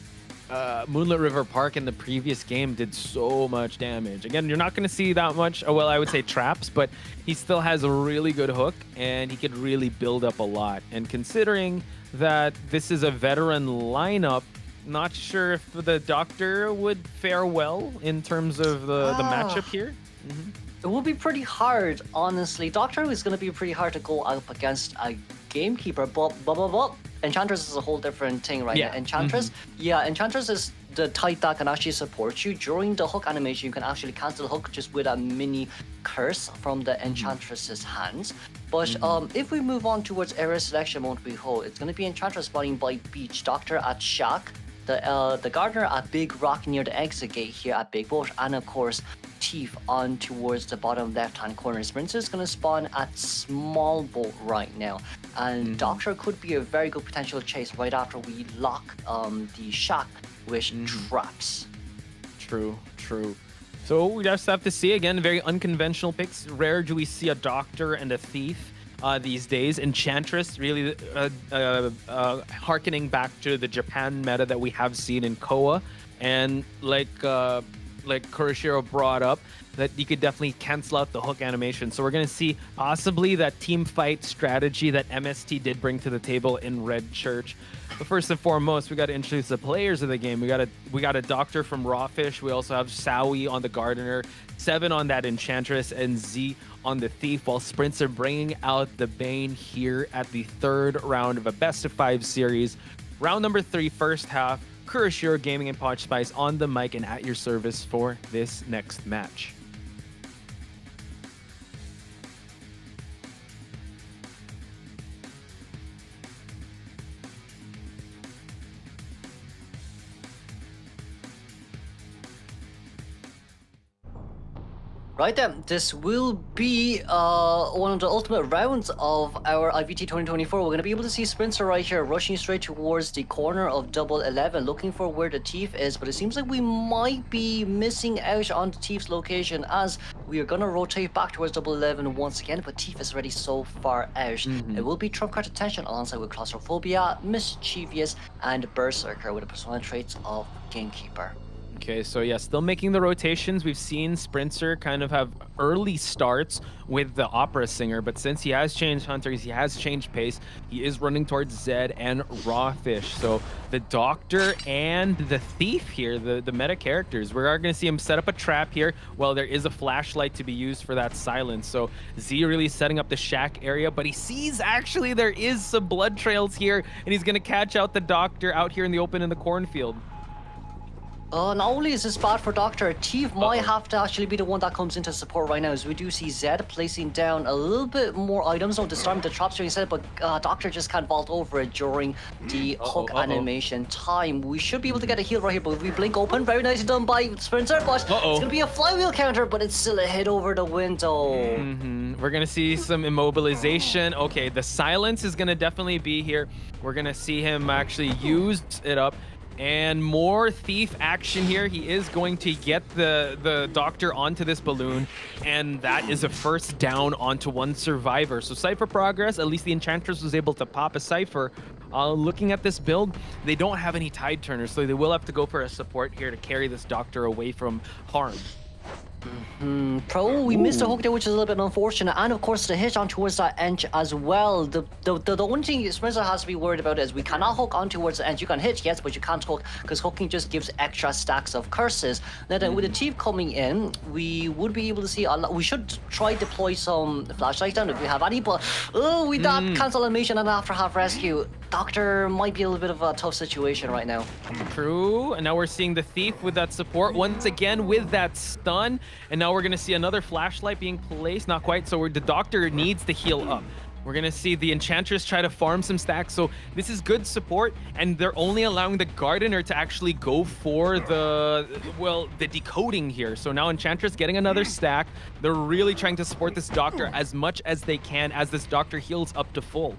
Moonlit River Park in the previous game did so much damage. Again, you're not going to see that much, well, I would say traps, but he still has a really good hook, and he could really build up a lot. And considering that this is a veteran lineup, not sure if the Doctor would fare well in terms of the matchup here. It will be pretty hard, honestly. Doctor is going to be pretty hard to go up against a Gamekeeper, but Enchantress is a whole different thing, right? Enchantress, Enchantress is the type that can actually support you during the hook animation. You can actually cancel the hook just with a mini curse from the Enchantress's hands. But if we move on towards area selection mode, it's going to be Enchantress spawning by Beach, Doctor at Shack, the Gardener at Big Rock near the exit gate here at Big Boat, and of course Thief on towards the bottom left-hand corner. Sprinter is going to spawn at Small Boat right now, and Doctor could be a very good potential chase right after we lock the Shack with traps. True. So we just have to see, again, very unconventional picks. Rare do we see a Doctor and a Thief these days. Enchantress really harkening back to the Japan meta that we have seen in Koa, and like Kurashiro brought up, that you could definitely cancel out the hook animation. So we're going to see possibly that team fight strategy that MST did bring to the table in Red Church. But first and foremost, we got to introduce the players of the game. We got a Doctor from Rawfish. We also have Sawi on the Gardener, 7 on that Enchantress, and Z on the Thief, while Sprinter bringing out the Bane here at the 3rd round of a best-of-5 series. Round number 3, first half. Kurashiro Gaming and Podge Spice on the mic and at your service for this next match. Right then, this will be one of the ultimate rounds of our IVT 2024. We're going to be able to see Sprinter right here rushing straight towards the corner of double 11, looking for where the Thief is, but it seems like we might be missing out on the Thief's location, as we are going to rotate back towards double 11 once again, but Thief is already so far out. It will be Trump Card Attention alongside with Claustrophobia, Mischievous, and Berserker with the persona traits of Gamekeeper. Okay, so yeah, still making the rotations. We've seen Sprinter kind of have early starts with the Opera Singer, but since he has changed Hunters, he has changed pace, he is running towards Zed and Rawfish. So the Doctor and the Thief here, the meta characters, we are going to see him set up a trap here. Well, there is a flashlight to be used for that silence. So Z really setting up the Shack area, but he sees actually there is some blood trails here, and he's going to catch out the Doctor out here in the open in the cornfield. Not only is this bad for Doctor, Teef might have to actually be the one that comes into support right now, as we do see Zed placing down a little bit more items on disarm the traps during set, but Doctor just can't vault over it during the hook animation time. We should be able to get a heal right here, but if we blink open, very nicely done by Sprinter, but it's gonna be a flywheel counter, but it's still a hit over the window. We're gonna see some immobilization. Okay, the silence is gonna definitely be here. We're gonna see him actually use it up. And more thief action here. He is going to get the Doctor onto this balloon, and that is a first down onto one survivor. So Cypher progress, at least the Enchantress was able to pop a Cypher. Looking at this build, they don't have any tide turners, so they will have to go for a support here to carry this Doctor away from harm. We missed a hook there, which is a little bit unfortunate, and of course the hit on towards that edge as well. The only thing Spencer has to be worried about is we cannot hook on towards the edge. You can hit, yes, but you can't hook, because hooking just gives extra stacks of curses. Now then, with the Teef coming in, we would be able to see a lot. We should try deploy some flashlights down if we have any, but with that cancel animation and after half rescue, Doctor might be a little bit of a tough situation right now. True, and now we're seeing the Thief with that support once again with that stun, and now we're gonna see another flashlight being placed. Not quite, so the Doctor needs to heal up. We're gonna see the Enchantress try to farm some stacks, so this is good support, and they're only allowing the Gardener to actually go for the decoding here. So now Enchantress getting another stack. They're really trying to support this Doctor as much as they can as this Doctor heals up to full.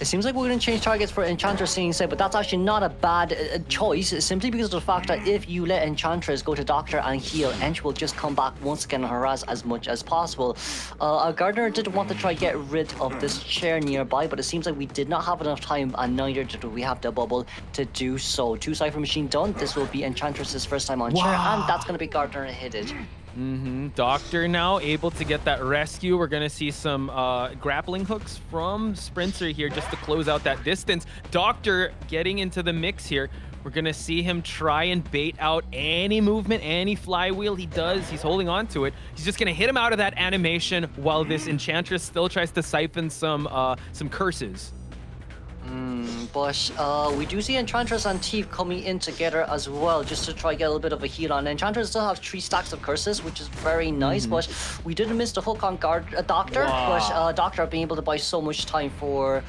It seems like we're going to change targets for Enchantress seeing said, but that's actually not a bad choice, simply because of the fact that if you let Enchantress go to Doctor and heal, Ench will just come back once again and harass as much as possible. Our Gardener didn't want to try get rid of this chair nearby, but it seems like we did not have enough time, and neither did we have the bubble to do so. 2 Cypher Machine done. This will be Enchantress's first time on chair, and that's going to be Gardener hit. Doctor now able to get that rescue. We're gonna see some grappling hooks from Sprinter here just to close out that distance. Doctor getting into the mix here. We're gonna see him try and bait out any movement, any flywheel he does. He's holding on to it. He's just gonna hit him out of that animation while this Enchantress still tries to siphon some curses. But we do see Enchantress and Teef coming in together as well, just to try get a little bit of a heal on. Enchantress still have 3 stacks of curses, which is very nice, but we didn't miss the hook on Doctor, but Doctor being able to buy so much time for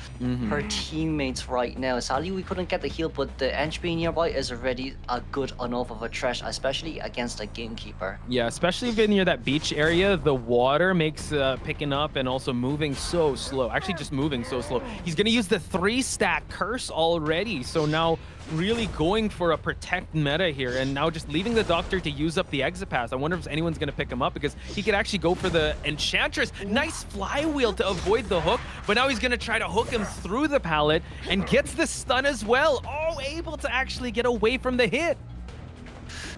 her teammates right now. Sadly, we couldn't get the heal, but the Ench being nearby is already a good enough of a threat, especially against a Gamekeeper. Yeah, especially if near that beach area, the water makes picking up and also moving so slow. Actually, just moving so slow. He's gonna use the 3-stack curse already, so now really going for a protect meta here, and now just leaving the Doctor to use up the exit pass. I wonder if anyone's gonna pick him up, because he could actually go for the Enchantress. Nice flywheel to avoid the hook, but now he's gonna try to hook him through the pallet and gets the stun as well. Able to actually get away from the hit.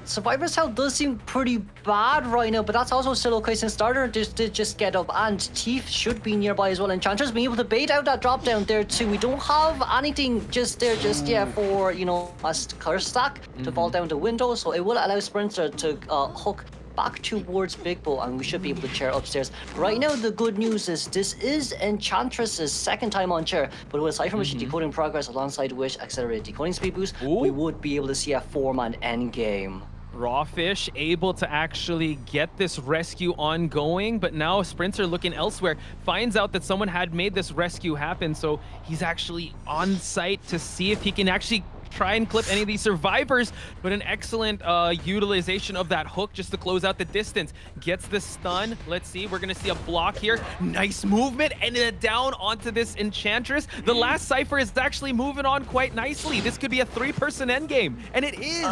Survivor's health does seem pretty bad right now, but that's also still okay since Starter did just get up, and Teef should be nearby as well. Enchantress being able to bait out that drop down there too. We don't have anything just there just yet for, a curse stack to fall down the window, so it will allow Sprinter to hook back towards Big Bo, and we should be able to chair upstairs. Right now, the good news is this is Enchantress's 2nd time on chair, but with Cypher Machine decoding progress alongside Wish accelerated decoding speed boost, we would be able to see a 4-man endgame. Rawfish able to actually get this rescue ongoing, but now Sprinter looking elsewhere, finds out that someone had made this rescue happen, so he's actually on site to see if he can actually try and clip any of these survivors, but an excellent utilization of that hook just to close out the distance. Gets the stun. Let's see, we're gonna see a block here. Nice movement, and down onto this Enchantress. The last Cypher is actually moving on quite nicely. This could be a 3-person endgame, and it is.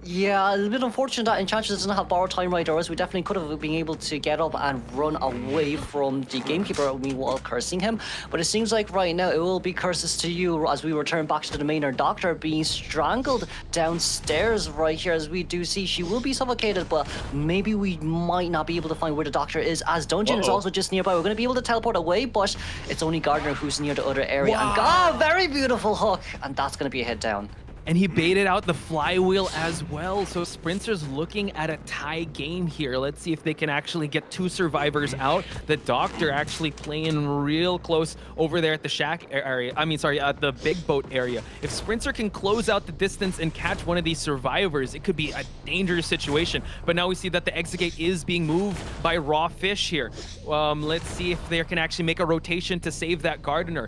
Yeah, a little bit unfortunate that Enchantress doesn't have borrowed time right, or else we definitely could have been able to get up and run away from the Gamekeeper while cursing him. But it seems like right now it will be curses to you as we return back to the main. Our Doctor being strangled downstairs right here, as we do see she will be suffocated, but maybe we might not be able to find where the Doctor is, as Dungeon is also just nearby. We're going to be able to teleport away, but it's only Gardener who's near the other area. And very beautiful hook, and that's going to be a hit down. And he baited out the flywheel as well. So Sprinter's looking at a tie game here. Let's see if they can actually get 2 survivors out. The Doctor actually playing real close over there at the shack area. I mean, sorry, at the big boat area. If Sprinter can close out the distance and catch one of these survivors, it could be a dangerous situation. But now we see that the exit gate is being moved by Raw Fish here. Let's see if they can actually make a rotation to save that Gardener.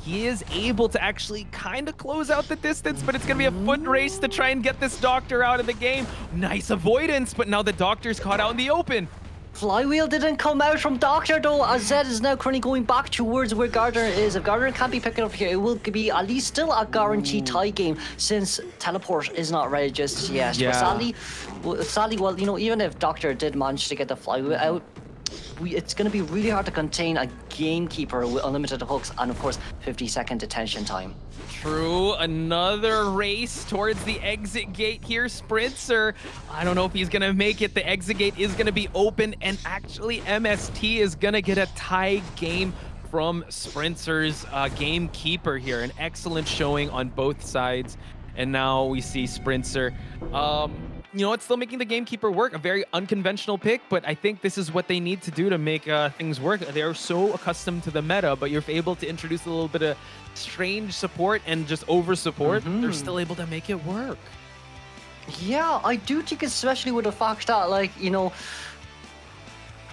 He is able to actually kind of close out the distance, but it's going to be a foot race to try and get this Doctor out of the game. Nice avoidance, but now the Doctor's caught out in the open. Flywheel didn't come out from Doctor though, as Zed is now currently going back towards where Gardener is. If Gardener can't be picking up here, it will be at least still a guaranteed tie game since Teleport is not ready just yet. Yeah. But sadly, well, you know, even if Doctor did manage to get the Flywheel out, it's going to be really hard to contain a gamekeeper with unlimited hooks and, of course, 50-second detention time. True. Another race towards the exit gate here. Sprinter, I don't know if he's going to make it. The exit gate is going to be open, and actually MST is going to get a tie game from Sprinter's gamekeeper here. An excellent showing on both sides. And now we see Sprinter. You know, it's still making the gamekeeper work. A very unconventional pick, but I think this is what they need to do to make things work. They're so accustomed to the meta, but you're able to introduce a little bit of strange support and just over support. They're still able to make it work. Yeah, I do think, especially with the fact that, like, you know,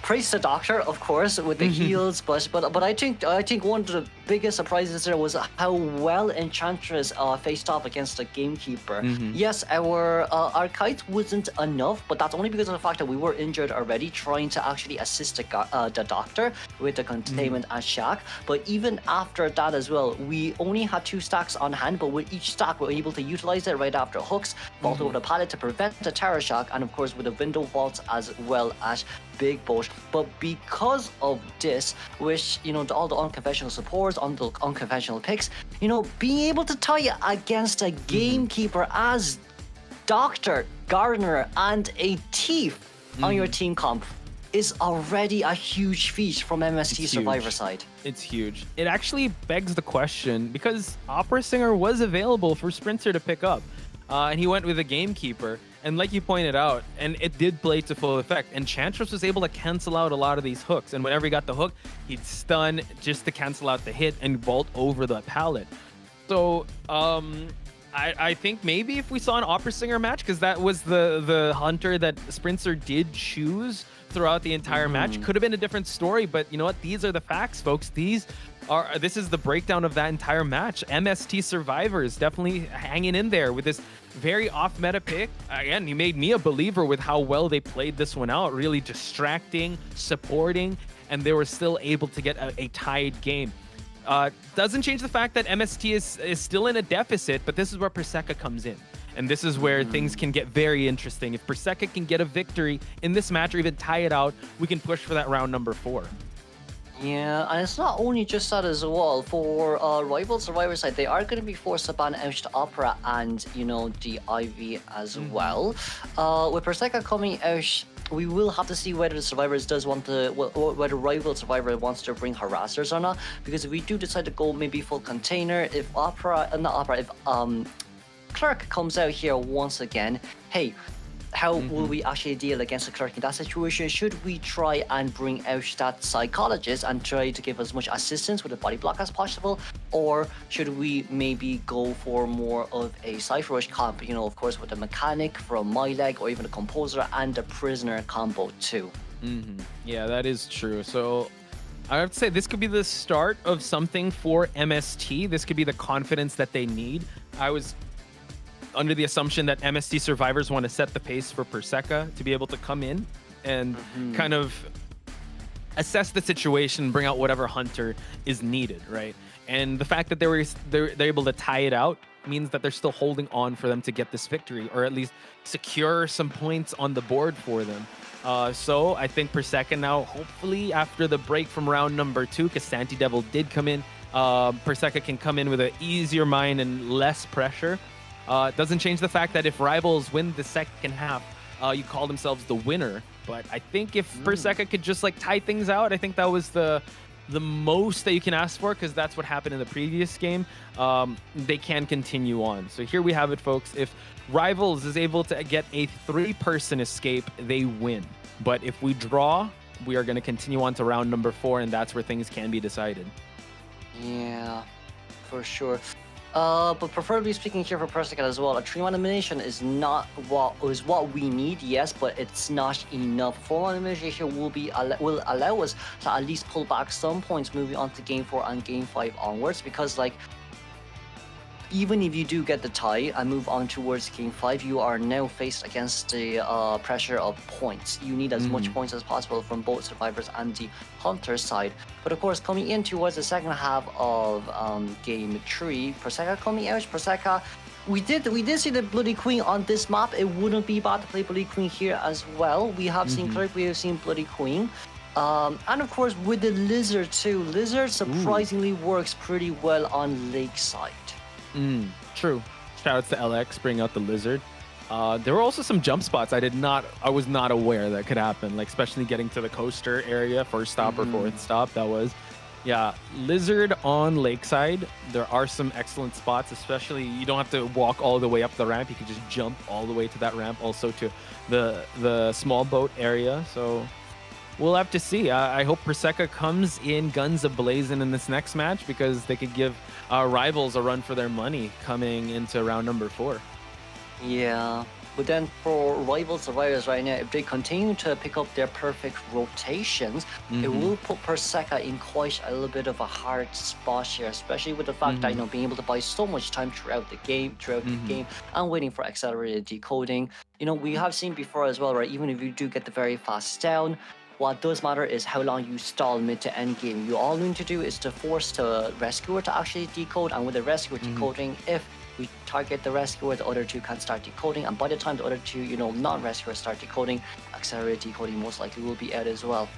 praise the Doctor, of course, with the heals, but I think one of the biggest surprises there was how well Enchantress faced off against the gamekeeper. Yes, our kite wasn't enough, but that's only because of the fact that we were injured already, trying to actually assist the Doctor with the containment and shack. But even after that as well, we only had 2 stacks on hand, but with each stack we were able to utilize it right after hooks, vault over the pallet to prevent the terror shock, and of course with the window vaults as well as big boat. But because of this, which, you know, all the unconventional supports, on the unconventional picks, you know, being able to tie against a gamekeeper as Doctor, Gardener, and a Thief on your team comp is already a huge feat from MST Survivor side. It's huge. It actually begs the question, because Opera Singer was available for Sprinter to pick up, and he went with a gamekeeper. And like you pointed out, and it did play to full effect, Enchantress was able to cancel out a lot of these hooks. And whenever he got the hook, he'd stun just to cancel out the hit and vault over the pallet. So I think maybe if we saw an Opera Singer match, because that was the hunter that Sprinter did choose throughout the entire match, could have been a different story. But you know what? These are the facts, folks. This is the breakdown of that entire match. MST Survivors definitely hanging in there with this very off-meta pick. Again, you made me a believer with how well they played this one out, really distracting, supporting, and they were still able to get a tied game. Doesn't change the fact that MST is still in a deficit, but this is where Perseka comes in. And this is where things can get very interesting. If Perseka can get a victory in this match or even tie it out, we can push for that round number 4. Yeah, and it's not only just that as well. For rival Survivor side, they are going to be forced to ban out the Opera and, you know, the IV as well. With Perseka coming out, we will have to see whether the Survivors does want to, whether rival Survivor wants to bring harassers or not. Because if we do decide to go maybe full container, if Clerk comes out here once again, hey, how will we actually deal against the Clerk in that situation? Should we try and bring out that Psychologist and try to give as much assistance with the body block as possible? Or should we maybe go for more of a Cypher Rush comp, you know, of course with the Mechanic from My Leg, or even the Composer and the Prisoner combo too? Yeah, that is true. So I have to say this could be the start of something for MST. This could be the confidence that they need. I was under the assumption that MST Survivors want to set the pace for Perseka to be able to come in and kind of assess the situation, bring out whatever hunter is needed, right? And the fact that they're able to tie it out means that they're still holding on for them to get this victory, or at least secure some points on the board for them. So I think Perseka now, hopefully after the break from round number 2, because Santi Devil did come in, Perseka can come in with an easier mind and less pressure. Doesn't change the fact that if rivals win the second half, you call themselves the winner. But I think if Perseka could just like tie things out, I think that was the the most that you can ask for, because that's what happened in the previous game, they can continue on. So here we have it, folks. If Rivals is able to get a 3-person escape, they win. But if we draw, we are going to continue on to round number 4, and that's where things can be decided. Yeah, for sure. But preferably speaking here for Persika as well, a 3-1 elimination is not what we need, yes, but it's not enough. 4-1 elimination here will allow us to at least pull back some points moving on to Game 4 and Game 5 onwards, because like, even if you do get the tie and move on towards Game 5, you are now faced against the pressure of points. You need as much points as possible from both Survivors and the Hunter side. But of course, coming in towards the second half of Game 3, Persika coming out. Persika, we did see the Bloody Queen on this map. It wouldn't be bad to play Bloody Queen here as well. We have seen Clerk, we have seen Bloody Queen. And of course, with the Lizard too. Lizard surprisingly works pretty well on Lakeside. True. Shoutouts to LX, bring out the Lizard. There were also some jump spots I was not aware that could happen, like especially getting to the coaster area, first stop or fourth stop. That was, yeah, Lizard on Lakeside. There are some excellent spots, especially you don't have to walk all the way up the ramp. You can just jump all the way to that ramp, also to the small boat area. So we'll have to see. I hope Persika comes in guns a-blazing in this next match, because they could give Rivals a run for their money coming into round number 4. Yeah, but then for Rival Survivors right now, if they continue to pick up their perfect rotations, it will put Persika in quite a little bit of a hard spot here, especially with the fact that, you know, being able to buy so much time throughout the game, and waiting for accelerated decoding. You know, we have seen before as well, right? Even if you do get the very fast down, what does matter is how long you stall mid to end game. You all need to do is to force the rescuer to actually decode, and with the rescuer decoding, if we target the rescuer, the other two can start decoding, and by the time the other two, you know, non-rescuers start decoding, accelerated decoding most likely will be out as well.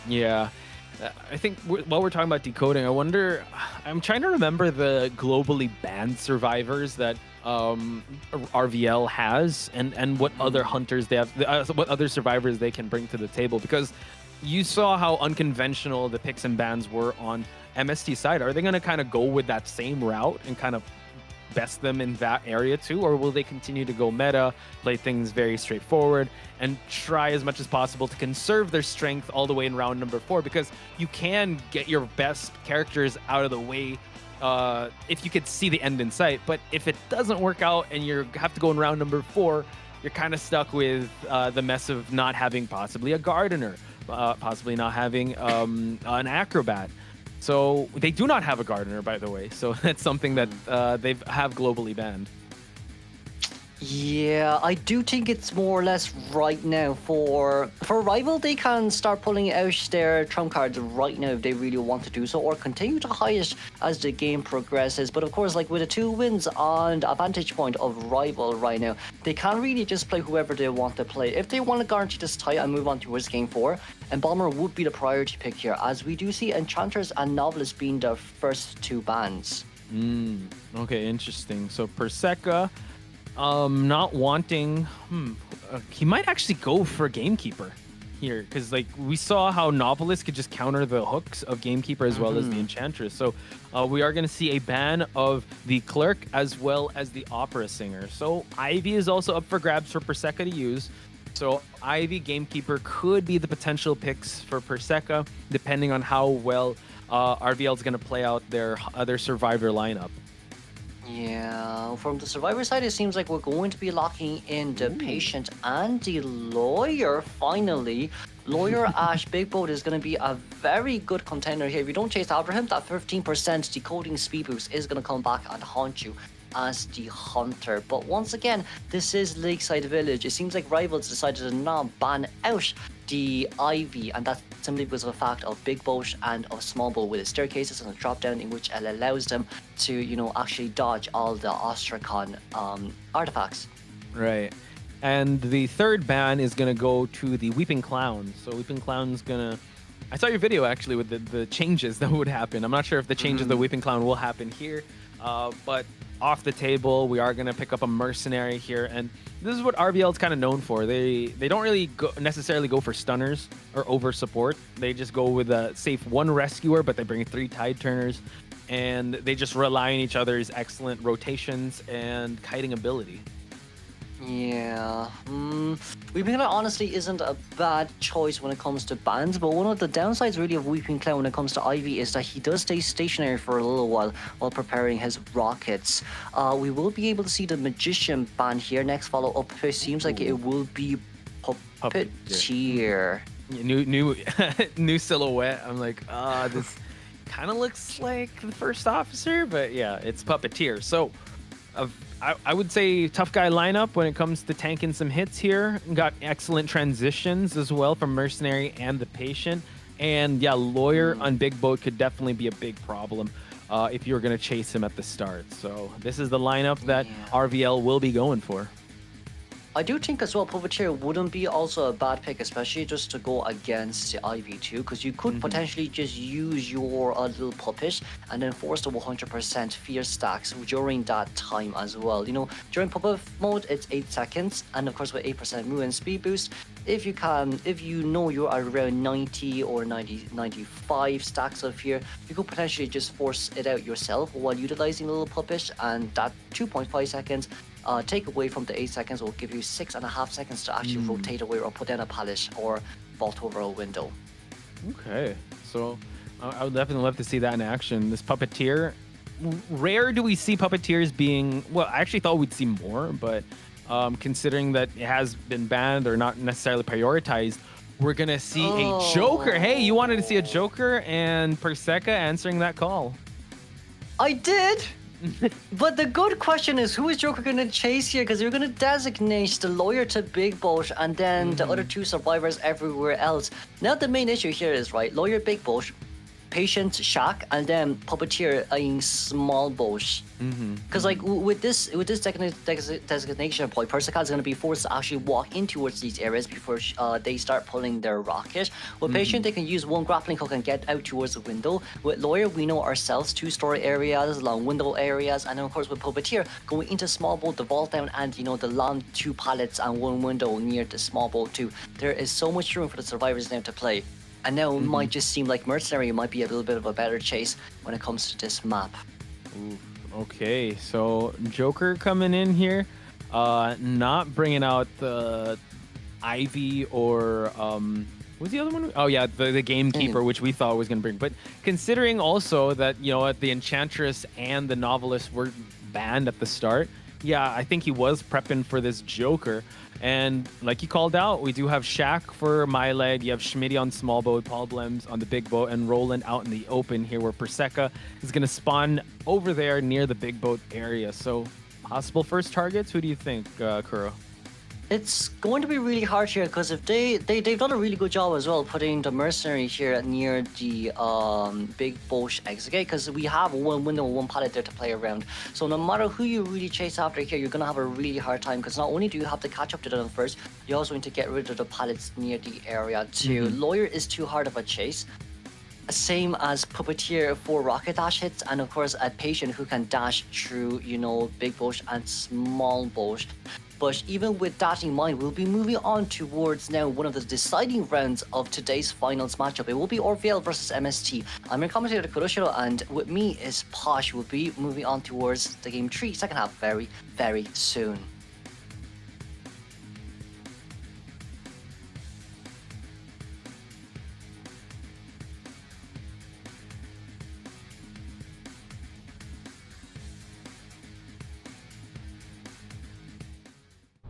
Yeah. I think while we're talking about decoding, I'm trying to remember the globally banned survivors that RVL has, and what other hunters they have, what other survivors they can bring to the table, because you saw how unconventional the picks and bans were on MST side. Are they going to kind of go with that same route and kind of best them in that area too, or will they continue to go meta, play things very straightforward, and try as much as possible to conserve their strength all the way in round number 4? Because you can get your best characters out of the way if you could see the end in sight, but if it doesn't work out and you have to go in round number 4, you're kind of stuck with the mess of not having possibly a gardener, possibly not having an acrobat. So they do not have a gardener, by the way. So that's something that they have globally banned. Yeah, I do think it's more or less right now for Rival. They can start pulling out their trump cards right now if they really want to do so, or continue to hide it as the game progresses. But of course, like with the 2 wins on the advantage point of Rival right now, they can really just play whoever they want to play. If they want to guarantee this tie and move on towards Game 4, Embalmer would be the priority pick here, as we do see Enchanters and Novelists being the first 2 bans. Okay, interesting. So Persika, not wanting, he might actually go for Gamekeeper here, because like we saw how Novelist could just counter the hooks of Gamekeeper as well as the Enchantress. So we are going to see a ban of the Clerk as well as the Opera Singer. So Ivy is also up for grabs for Persika to use. So Ivy, Gamekeeper could be the potential picks for Persika, depending on how well RVL is going to play out their Survivor lineup. Yeah, from the Survivor side, it seems like we're going to be locking in the Patient and the Lawyer, finally. Lawyer Ash Big Boat is going to be a very good contender here. If you don't chase after him, that 15% decoding speed boost is going to come back and haunt you as the Hunter. But once again, this is Lakeside Village. It seems like Rivals decided to not ban out the Ivy, and that's simply because of the fact of Big Boat and of Small Boat with the staircases and the drop down, in which it allows them to, you know, actually dodge all the Ostrakhan artifacts. Right. And the third ban is going to go to the Weeping Clown. So Weeping Clown's going to... I saw your video actually with the changes that would happen. I'm not sure if the changes of the Weeping Clown will happen here, but off the table. We are going to pick up a mercenary here, and this is what RVL is kind of known for. They don't really necessarily go for stunners or over support. They just go with a safe 1 rescuer, but they bring 3 tide turners, and they just rely on each other's excellent rotations and kiting ability. Yeah, Weeping Clown honestly isn't a bad choice when it comes to bans, but one of the downsides really of Weeping Clown when it comes to Ivy is that he does stay stationary for a little while preparing his rockets. We will be able to see the Magician ban here. Next follow-up, it seems like it will be Puppeteer. New silhouette. I'm like, this kind of looks like the first officer, but yeah, it's Puppeteer. So I would say tough guy lineup when it comes to tanking some hits here. Got excellent transitions as well from Mercenary and the Patient. And yeah, Lawyer on Big Boat could definitely be a big problem if you were going to chase him at the start. So this is the lineup that RVL will be going for. I do think as well Puppeteer wouldn't be also a bad pick, especially just to go against the IV2, because you could potentially just use your little puppet and then force the 100% fear stacks during that time as well. You know, during puppet mode, it's 8 seconds, and of course with 8% move and speed boost, if you know you're around 90 or 95 stacks of fear, you could potentially just force it out yourself while utilizing the little puppet, and that 2.5 seconds take away from the 8 seconds will give you 6.5 seconds to actually rotate away or put down a pallet or vault over a window. Okay, so I would definitely love to see that in action. This Puppeteer, rare do we see Puppeteers being, well, I actually thought we'd see more, but considering that it has been banned or not necessarily prioritized, we're gonna see a Joker. Hey, you wanted to see a Joker, and Perseka answering that call. I did! But the good question is, who is Joker going to chase here? Because you're going to designate the Lawyer to Big Boat and then the other 2 survivors everywhere else. Now the main issue here is, right, Lawyer, Big Boat, Patient, Shack, and then Puppeteer in Small Boat. Because like with this designation point, Perseka is going to be forced to actually walk in towards these areas before they start pulling their rocket. With Patient, they can use 1 grappling hook and get out towards the window. With Lawyer, we know ourselves 2 story areas, long window areas, and then of course with Puppeteer, going into Small Boat, the vault down, and you know the long 2 pallets and 1 window near the Small Boat too. There is so much room for the survivors now to play. And now it might just seem like Mercenary might be a little bit of a better chase when it comes to this map. Ooh, okay, so Joker coming in here, not bringing out the Ivy or what's the other one? Oh yeah, the Gamekeeper, which we thought was going to bring. But considering also that, you know, the Enchantress and the Novelist were banned at the start, yeah, I think he was prepping for this Joker. And like you called out, we do have Shack for my leg. You have Schmitty on Small Boat, Paul Blems on the Big Boat, and Roland out in the open here, where Perseka is going to spawn over there near the Big Boat area. So possible first targets. Who do you think, Kuro? It's going to be really hard here because if they've done a really good job as well putting the Mercenary here near the Big Boat exit gate, because we have 1 window and 1 pallet there to play around. So no matter who you really chase after here, you're going to have a really hard time, because not only do you have to catch up to them first, you also need to get rid of the pallets near the area too. Lawyer is too hard of a chase. Same as Puppeteer for rocket dash hits, and of course a Patient who can dash through, you know, Big Boat and Small Boat. But even with that in mind, we'll be moving on towards now one of the deciding rounds of today's finals matchup. It will be RVL versus MST. I'm your commentator Kuroshiro, and with me is Posh. We'll be moving on towards the game 3, second half, very, very soon.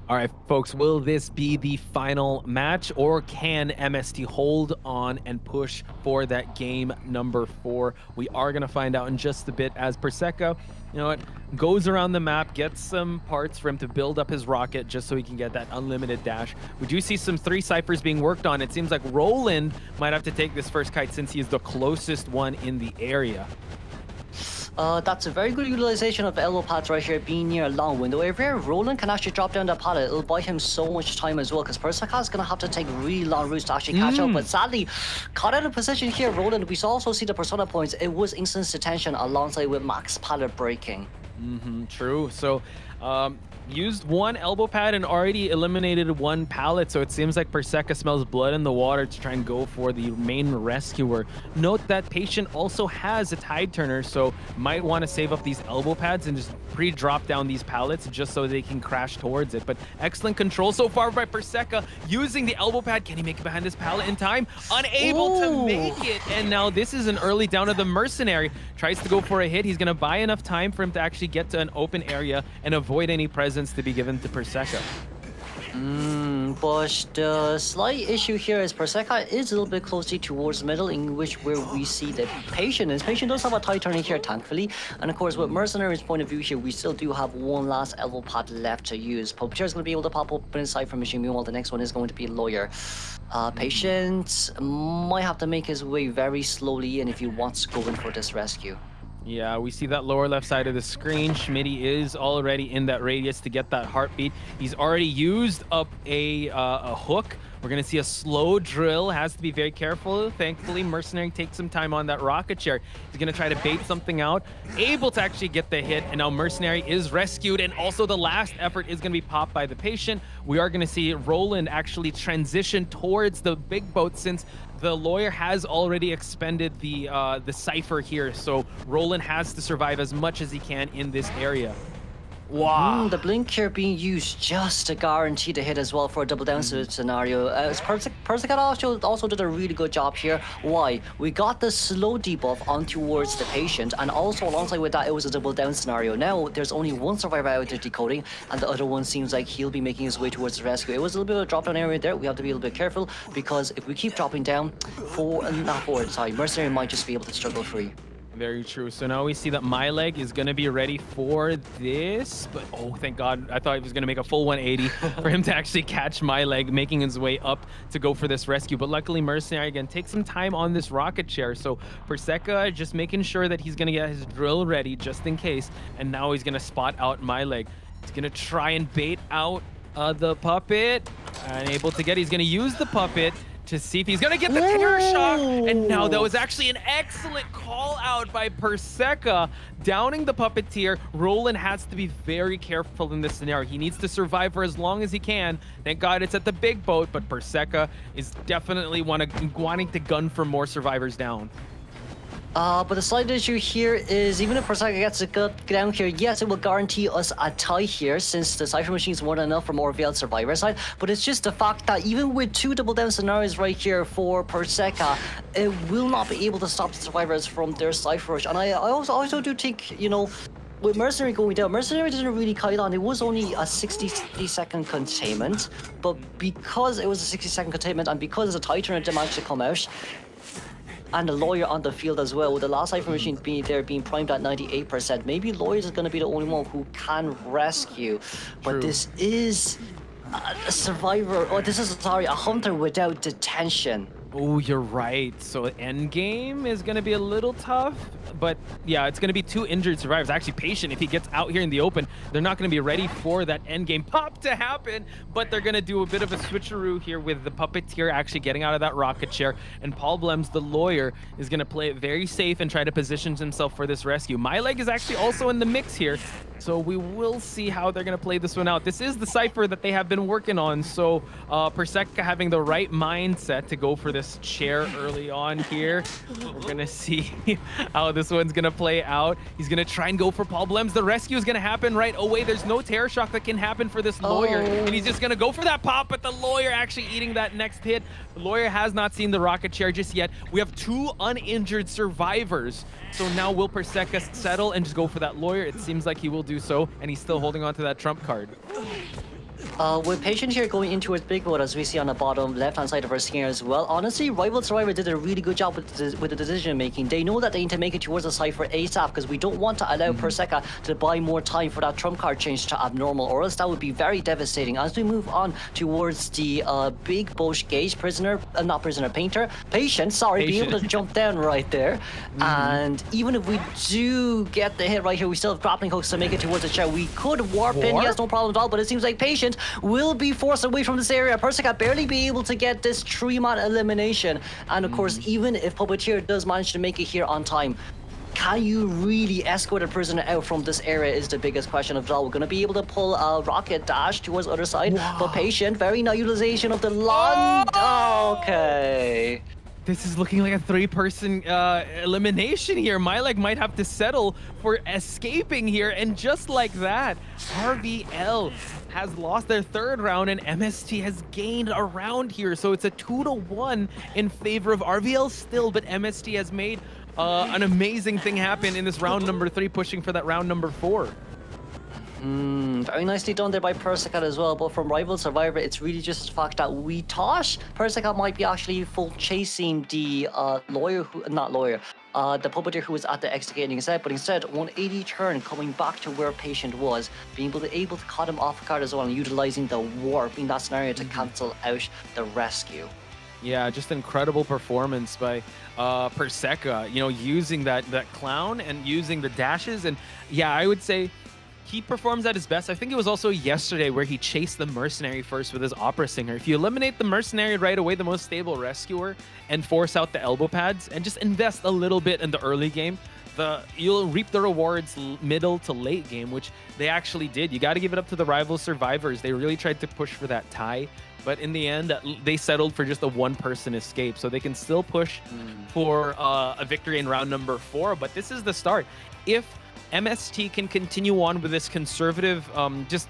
All right, folks, will this be the final match, or can MST hold on and push for that game number 4? We are going to find out in just a bit, as Perseka, you know what, goes around the map, gets some parts for him to build up his rocket just so he can get that unlimited dash. We do see some 3 ciphers being worked on. It seems like Roland might have to take this first kite since he is the closest one in the area. That's a very good utilization of elbow pads right here, being near a long window area. Roland can actually drop down that pallet. It'll buy him so much time as well, because Perseka is going to have to take really long routes to actually catch up. But sadly, caught out of position here, Roland. We also see the Persona points. It was instance detention alongside with max pallet breaking. True. So, used one elbow pad and already eliminated one pallet, so it seems like Perseca smells blood in the water to try and go for the main rescuer. Note that Patient also has a tide turner, so might want to save up these elbow pads and just pre-drop down these pallets just so they can crash towards it. But excellent control so far by Perseca using the elbow pad. Can he make it behind this pallet in time? Unable to make it, and now this is an early down of the Mercenary. Tries to go for a hit. He's going to buy enough time for him to actually get to an open area and avoid any presence to be given to Perseca. But the slight issue here is Perseca is a little bit closely towards middle, in which where we see the Patient is. Patient does have a tide turning here, thankfully. And of course, with Mercenary's point of view here, we still do have one last elbow pad left to use. Puppeteer is going to be able to pop open inside from Machine. Meanwhile, the next one is going to be Lawyer. Patient might have to make his way very slowly in if he wants to go in for this rescue. Yeah, we see that lower left side of the screen. Schmitty is already in that radius to get that heartbeat. He's already used up a hook. We're going to see a slow drill. Has to be very careful. Thankfully, Mercenary takes some time on that rocket chair. He's going to try to bait something out. Able to actually get the hit. And now Mercenary is rescued. And also the last effort is going to be popped by the Patient. We are going to see Roland actually transition towards the big boat since the Lawyer has already expended the Cypher here. So Roland has to survive as much as he can in this area. Wow. The blink here being used just to guarantee the hit as well for a double down scenario. Perseca also did a really good job here. Why? We got the slow debuff on towards the Patient, and also alongside with that, it was a double down scenario. Now, there's only one survivor out there decoding, and the other one seems like he'll be making his way towards the rescue. It was a little bit of a drop down area there. We have to be a little bit careful, because if we keep dropping down, Mercenary might just be able to struggle free. Very true. So now we see that My Leg is going to be ready for this. But, oh, thank God. I thought he was going to make a full 180 for him to actually catch My Leg, making his way up to go for this rescue. But luckily, Mercenary, again, takes some time on this rocket chair. So Perseca just making sure that he's going to get his drill ready just in case. And now he's going to spot out My Leg. He's going to try and bait out the puppet. Unable to get. He's going to use the puppet to see if he's gonna get the terror shock. And now that was actually an excellent call out by Perseca, downing the puppeteer. Roland has to be very careful in this scenario. He needs to survive for as long as he can. Thank God it's at the big boat, but Perseca is definitely wanting to gun for more survivors down. But the slight issue here is even if Perseca gets a good down here, yes, it will guarantee us a tie here since the Cypher Machine is more than enough for more veiled survivor side. But it's just the fact that even with two double down scenarios right here for Perseca, it will not be able to stop the survivors from their Cypher rush. And I also do think, you know, with Mercenary going down, Mercenary didn't really kite on. It was only a 60-second containment, but because it was a 60-second containment and because the Titan didn't manage to come out, and the Lawyer on the field as well, with the last Cypher Machine being primed at 98%. Maybe Lawyer is going to be the only one who can rescue. But this is a survivor, or this is, sorry, a hunter without detention. Oh, you're right. So endgame is going to be a little tough, but yeah, it's going to be two injured survivors. Actually, Patient, if he gets out here in the open, they're not going to be ready for that endgame pop to happen, but they're going to do a bit of a switcheroo here with the puppeteer actually getting out of that rocket chair, and Paul Blems, the Lawyer, is going to play it very safe and try to position himself for this rescue. My Leg is actually also in the mix here, so we will see how they're going to play this one out. This is the Cypher that they have been working on, so Perseca having the right mindset to go for this chair early on here. We're gonna see how this one's gonna play out. He's gonna try and go for Paul Blems. The rescue is gonna happen right away. There's no terror shock that can happen for this Lawyer, and he's just gonna go for that pop, but the Lawyer actually eating that next hit. The Lawyer has not seen the rocket chair just yet. We have two uninjured survivors, so now will Perseca settle and just go for that Lawyer? It seems like he will do so, and he's still holding on to that trump card. With Patient here going into his big boat, as we see on the bottom left-hand side of our screen as well, honestly, Rival Survivor did a really good job with the decision-making. They know that they need to make it towards the Cypher ASAP, because we don't want to allow Perseca to buy more time for that trump card change to abnormal, or else that would be very devastating. As we move on towards the big boat gauge, Patient, sorry, be able to jump down right there. And even if we do get the hit right here, we still have grappling hooks to make it towards the chair. We could warp in, yes, no problem at all, but it seems like Patient will be forced away from this area. Perseca barely be able to get this 3-man elimination. And of course, even if Puppeteer does manage to make it here on time, can you really escort a prisoner out from this area is the biggest question of all. We're going to be able to pull a rocket dash towards the other side, but patient, very nice utilization of the lawn. Okay. This is looking like a 3-person elimination here. Myleg might have to settle for escaping here, and just like that, RVL has lost their 3rd round, and MST has gained a round here. So it's a 2-1 in favor of RVL still, but MST has made an amazing thing happen in this round number 3, pushing for that round number 4. Very nicely done there by Persicat as well, but from Rival Survivor, it's really just the fact that we thought Persicat might be actually full chasing the the puppeteer who was at the executing set, but instead 180 turn coming back to where Patient was, being able to cut him off guard as well, and utilizing the warp in that scenario to cancel out the rescue. Yeah, just incredible performance by Perseca, you know, using that clown and using the dashes. And yeah, I would say he performs at his best. I think it was also yesterday where he chased the mercenary first with his opera singer. If you eliminate the mercenary right away, the most stable rescuer, and force out the elbow pads and just invest a little bit in the early game, you'll reap the rewards middle to late game, which they actually did. You got to give it up to the Rival Survivors. They really tried to push for that tie, but in the end, they settled for just a 1-person escape. So they can still push for a victory in round number 4, but this is the start. If MST can continue on with this conservative, just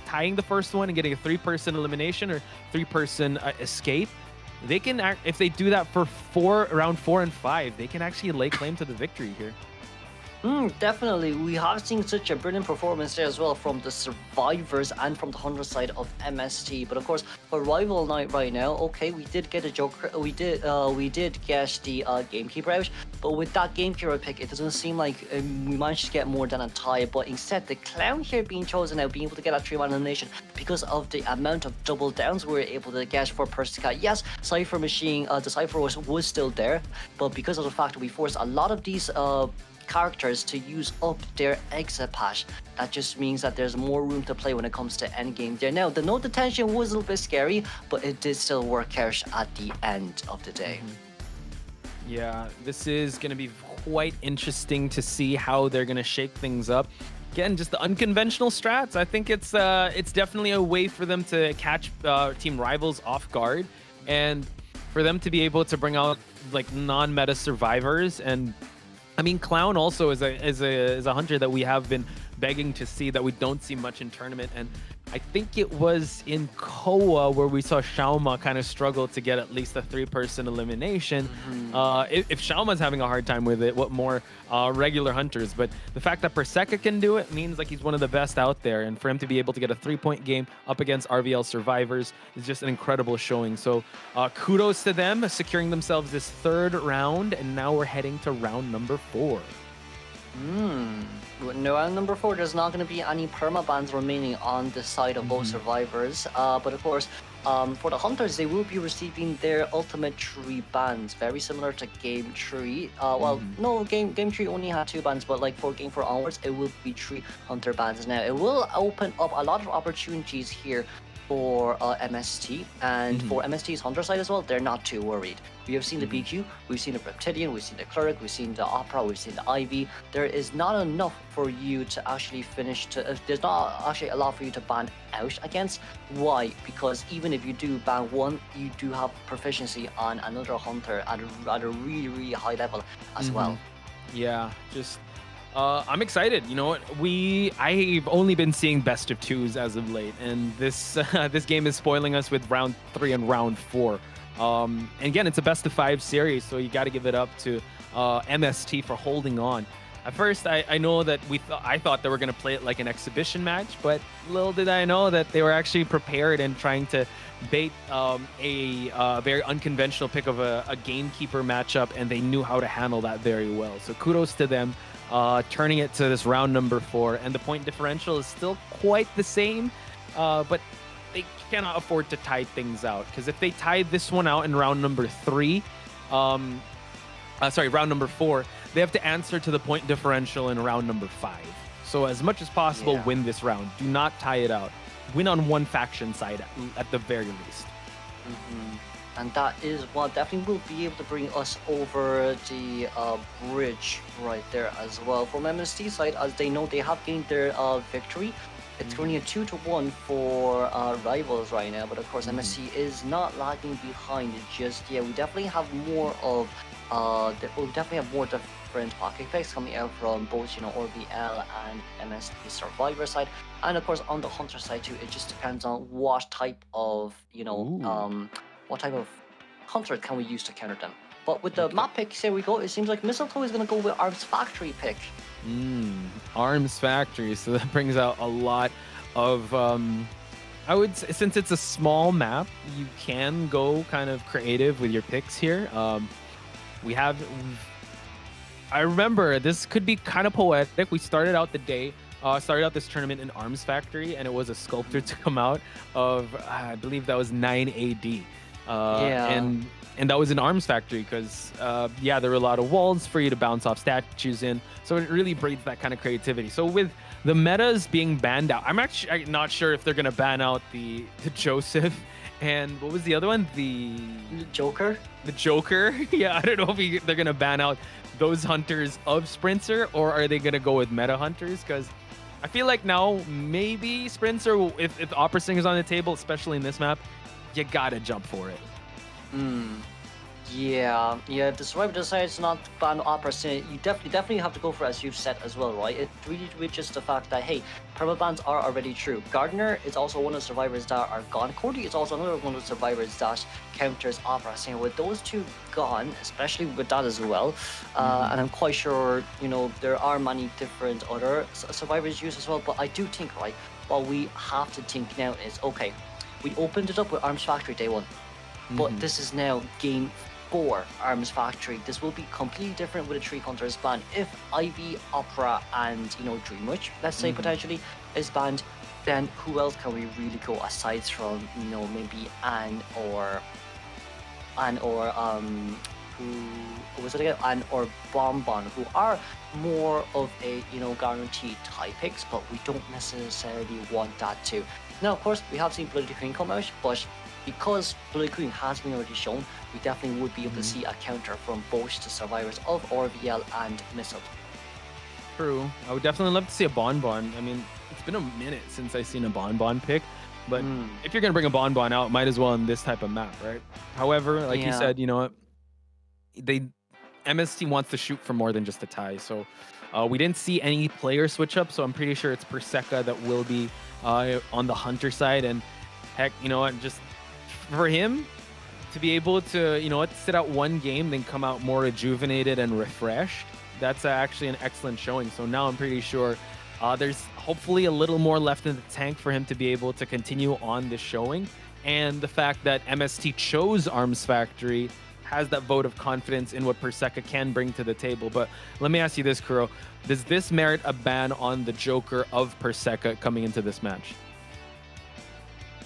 tying the first one and getting a 3-person elimination or 3-person escape, they can if they do that for round 4 and 5, they can actually lay claim to the victory here. Definitely. We have seen such a brilliant performance there as well from the Survivors and from the Hunter side of MST. But of course, for Rival Night right now, okay, we did get a Joker. We did get the Gamekeeper out, but with that Gamekeeper pick, it doesn't seem like we managed to get more than a tie. But instead, the Clown here being chosen out, being able to get a 3-man elimination because of the amount of double downs we were able to get for Persicat. Yes, Cypher Machine, the Cypher was still there, but because of the fact that we forced a lot of these characters to use up their exit patch, that just means that there's more room to play when it comes to endgame there. Now, the no detention was a little bit scary, but it did still work out at the end of the day. Yeah, this is going to be quite interesting to see how they're going to shake things up. Again, just the unconventional strats. I think it's definitely a way for them to catch team rivals off guard, and for them to be able to bring out like non-meta survivors. And I mean, Clown also is a hunter that we have been begging to see, that we don't see much in tournament. And I think it was in Koa where we saw Shaoma kind of struggle to get at least a 3-person elimination. If Shauma's having a hard time with it, what more regular hunters? But the fact that Perseca can do it means like he's one of the best out there. And for him to be able to get a 3-point game up against RVL Survivors is just an incredible showing. So kudos to them, securing themselves this 3rd round. And now we're heading to round number 4. No, round number 4, there's not going to be any permabans remaining on the side of both survivors. But of course, for the hunters, they will be receiving their ultimate 3 bans, very similar to Game 3. Well, no, Game 3 only had 2 bans, but like for Game 4 onwards, it will be 3 hunter bans. Now, it will open up a lot of opportunities here for MST, and for MST's hunter side as well, they're not too worried. We have seen the BQ, we've seen the Reptilian, we've seen the Cleric, we've seen the Opera, we've seen the IV. There is not enough for you to actually finish there's not actually a lot for you to ban out against. Why? Because even if you do ban one, you do have proficiency on another hunter at a really, really high level as well. Yeah, just I'm excited. You know what? I've only been seeing best of 2s as of late, and this this game is spoiling us with round 3 and round 4. And again, it's a best of 5 series, so you got to give it up to MST for holding on. At first, I know that I thought they were going to play it like an exhibition match, but little did I know that they were actually prepared and trying to bait a very unconventional pick of a gamekeeper matchup, and they knew how to handle that very well. So kudos to them. Turning it to this round number 4, and the point differential is still quite the same, but they cannot afford to tie things out, because if they tie this one out in round number 3, round number 4, they have to answer to the point differential in round number 5. So as much as possible, win this round. Do not tie it out. Win on one faction side at the very least. And that is what definitely will be able to bring us over the bridge right there as well. From MST side, as they know they have gained their victory. It's currently a 2-1 for rivals right now, but of course MSC is not lagging behind just yet. We definitely have more of we'll definitely have more different pocket picks coming out from both, you know, ORBL and MSC Survivor side, and of course on the Hunter side too. It just depends on what type of, you know, what type of Hunter can we use to counter them. But with the map picks, here we go. It seems like Mistletoe is going to go with Arms Factory pick. Arms Factory. So that brings out a lot of, I would say, since it's a small map, you can go kind of creative with your picks here. I remember this could be kind of poetic. We started out this tournament in Arms Factory, and it was a sculptor to come out of, I believe that was 9 AD. And that was an Arms Factory because, there were a lot of walls for you to bounce off statues in. So it really breeds that kind of creativity. So with the metas being banned out, I'm actually not sure if they're going to ban out the Joseph and what was the other one? The Joker? The Joker. Yeah, I don't know if they're going to ban out those hunters of Sprinter, or are they going to go with meta hunters? Because I feel like now maybe Sprinter, if Opera Singer's on the table, especially in this map, you got to jump for it. Yeah. If the Survivor decides not to ban Opera Singer, you definitely have to go for it, as you've said as well, right? It really with just the fact that, hey, permabans are already true. Gardner is also one of the survivors that are gone. Cody is also another one of the survivors that counters Opera Singer. With those two gone, especially with that as well, and I'm quite sure, you know, there are many different other survivors used as well, but I do think, right, what we have to think now is, okay, we opened it up with Arms Factory day one. But this is now game 4 Arms Factory. This will be completely different with a 3 Hunters ban. If Ivy, Opera, and, you know, Dreamwitch, let's say potentially, is banned, then who else can we really go aside from, you know, maybe Anne or who was it again? Anne or Bonbon, who are more of a, you know, guaranteed tie picks, but we don't necessarily want that too. Now, of course, we have seen Bloody Queen come out, but because Bloody Queen has been already shown, we definitely would be able to see a counter from both the survivors of ORVL and Missile. True. I would definitely love to see a Bonbon. I mean, it's been a minute since I've seen a Bonbon pick, but if you're going to bring a Bonbon out, might as well on this type of map, right? However, like you said, you know what? MST wants to shoot for more than just a tie, so we didn't see any player switch up, so I'm pretty sure it's Perseca that will be on the Hunter side, and heck, you know what, just for him to be able to, you know what, sit out one game, then come out more rejuvenated and refreshed, that's actually an excellent showing. So now I'm pretty sure there's hopefully a little more left in the tank for him to be able to continue on this showing. And the fact that MST chose Arms Factory has that vote of confidence in what Perseca can bring to the table. But let me ask you this, Kuro. Does this merit a ban on the Joker of Perseca coming into this match?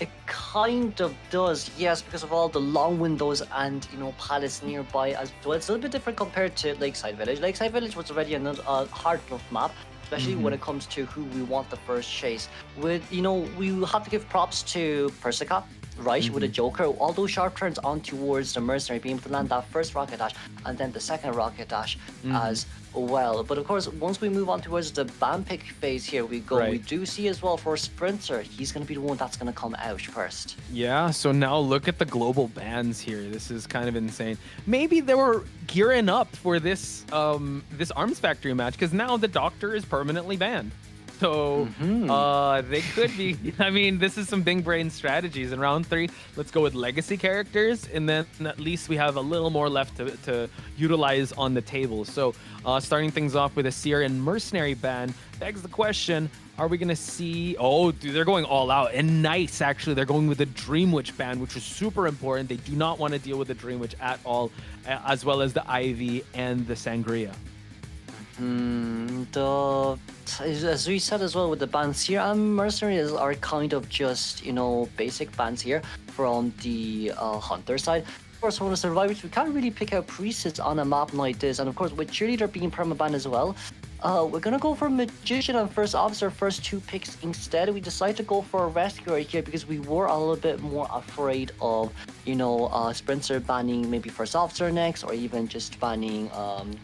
It kind of does, yes, because of all the long windows and, you know, palace nearby as well. It's a little bit different compared to Lakeside Village. Lakeside Village was already a hard enough map, especially when it comes to who we want the first chase. With, you know, we have to give props to Perseca, right, with a Joker. All those sharp turns on towards the Mercenary, being able to land that first rocket dash and then the second rocket dash as well. But of course, once we move on towards the ban pick phase, here we go. We do see as well for Sprinter, he's going to be the one that's going to come out first. Yeah, so now look at the global bans here. This is kind of insane. Maybe they were gearing up for this this Arms Factory match, because now the Doctor is permanently banned. So they could be, I mean, this is some big brain strategies. In round 3, let's go with legacy characters, and then at least we have a little more left to utilize on the table. So starting things off with a Syrian Mercenary ban begs the question, are we going to see... Oh, dude, they're going all out. And nice, actually. They're going with a Dreamwitch ban, which is super important. They do not want to deal with the Dreamwitch at all, as well as the Ivy and the Sangria. As we said as well with the bans here, Mercenaries are kind of just, you know, basic bans here from the Hunter side. Of course, from the Survivors, we can't really pick out Priests on a map like this, and of course with Cheerleader being permaban as well, We're gonna go for Magician and First Officer, first 2 picks. Instead, we decided to go for a Rescuer here because we were a little bit more afraid of, you know, Sprinter banning maybe First Officer next, or even just banning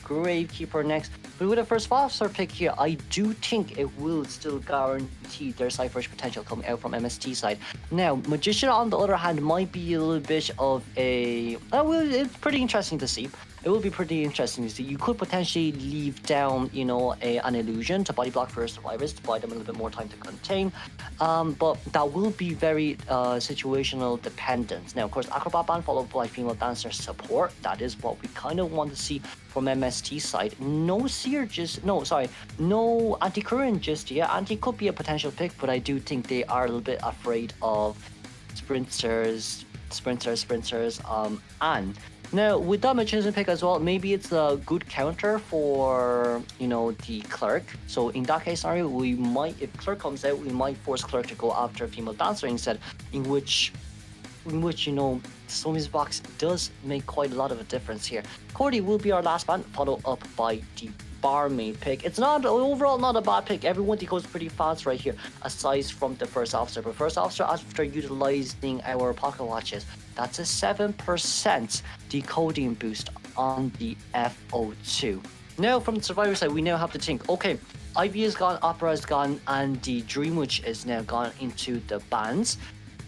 Gravekeeper next. But with a First Officer pick here, I do think it will still guarantee their Cypher's potential coming out from MST side. Now, Magician on the other hand might be a little bit of a... it's pretty interesting to see. It will be pretty interesting to see. You could potentially leave down, you know, an illusion to body block for your survivors to buy them a little bit more time to contain. But that will be very situational dependent. Now, of course, Acrobat ban followed by Female Dancer support. That is what we kind of want to see from MST side. No Seer just... no Anti-Current just yet. Anti could be a potential pick, but I do think they are a little bit afraid of sprinters, and... Now, with that Magician pick as well, maybe it's a good counter for, you know, the Clerk. So in that case scenario, we might, if Clerk comes out, we might force Clerk to go after Female Dancer instead, in which, you know, Soul Music Box does make quite a lot of a difference here. Cordy will be our last band, followed up by the Barmaid pick. It's not overall not a bad pick. Everyone decodes pretty fast right here, aside from the First Officer. But First Officer, after utilizing our pocket watches, that's a 7% decoding boost on the FO2. Now from the Survivor side, we now have to think, okay, Ivy is gone, Opera is gone, and the Dream Witch is now gone into the bans.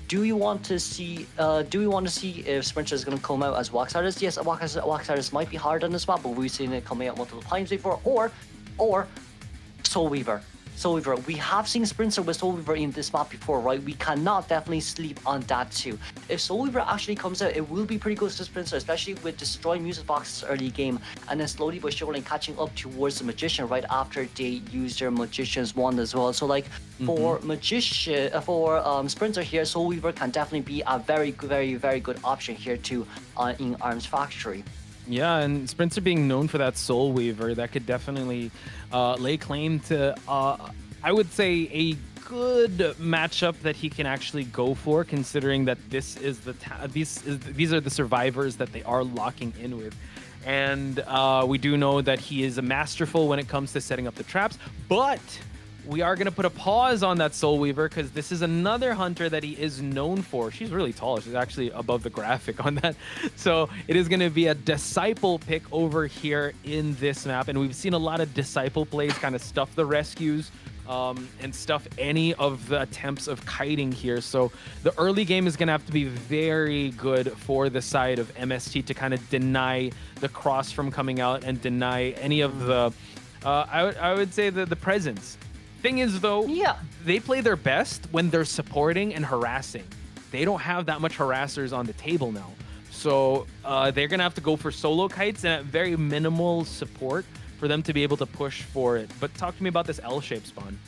Do we want to see if Sprinter is going to come out as Wax Artist? Yes, a Wax Artist might be hard on this map, but we've seen it coming out multiple times before. Or Soul Weaver. Soul Weaver. We have seen Sprinter with Soul Weaver in this map before, right? We cannot definitely sleep on that too. If Soul Weaver actually comes out, it will be pretty good to Sprinter, especially with destroying Music Box's early game, and then slowly but surely catching up towards the Magician right after they use their Magician's wand as well. So like for Sprinter here, Soul Weaver can definitely be a very good option here too in Arms Factory. Yeah, and Sprinter being known for that Soul Weaver, that could definitely lay claim to, I would say, a good matchup that he can actually go for, considering that this is these are the survivors that they are locking in with. And we do know that he is masterful when it comes to setting up the traps, but we are going to put a pause on that Soul Weaver because this is another hunter that he is known for. She's really tall. She's actually above the graphic on that. So it is going to be a Disciple pick over here in this map. And we've seen a lot of Disciple plays kind of stuff the rescues and stuff any of the attempts of kiting here. So the early game is going to have to be very good for the side of MST to kind of deny the cross from coming out and deny any of the, I would say, the presence. Thing is, though, they play their best when they're supporting and harassing. They don't have that much harassers on the table now. So they're going to have to go for solo kites and very minimal support for them to be able to push for it. But talk to me about this L-shape spawn.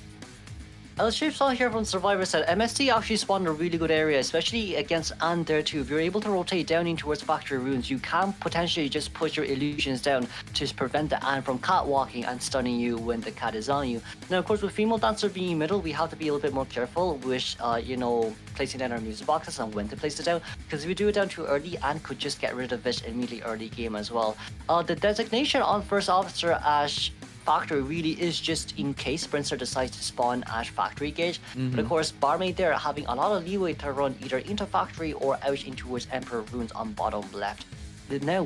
L-shape spawn here from Survivor said MST actually spawned a really good area, especially against Anne there too. If you're able to rotate down in towards Factory Ruins, you can potentially just push your illusions down to prevent the Anne from catwalking and stunning you when the cat is on you. Now, of course, with Female Dancer being middle, we have to be a little bit more careful with, you know, placing down our music boxes and when to place it down. Because if we do it down too early, Anne could just get rid of it immediately early game as well. The designation on First Officer Ash Factory really is just in case Sprinter decides to spawn at Factory Gauge. But of course, Barmaid there having a lot of leeway to run either into Factory or out in towards Emperor Ruins on bottom left. Now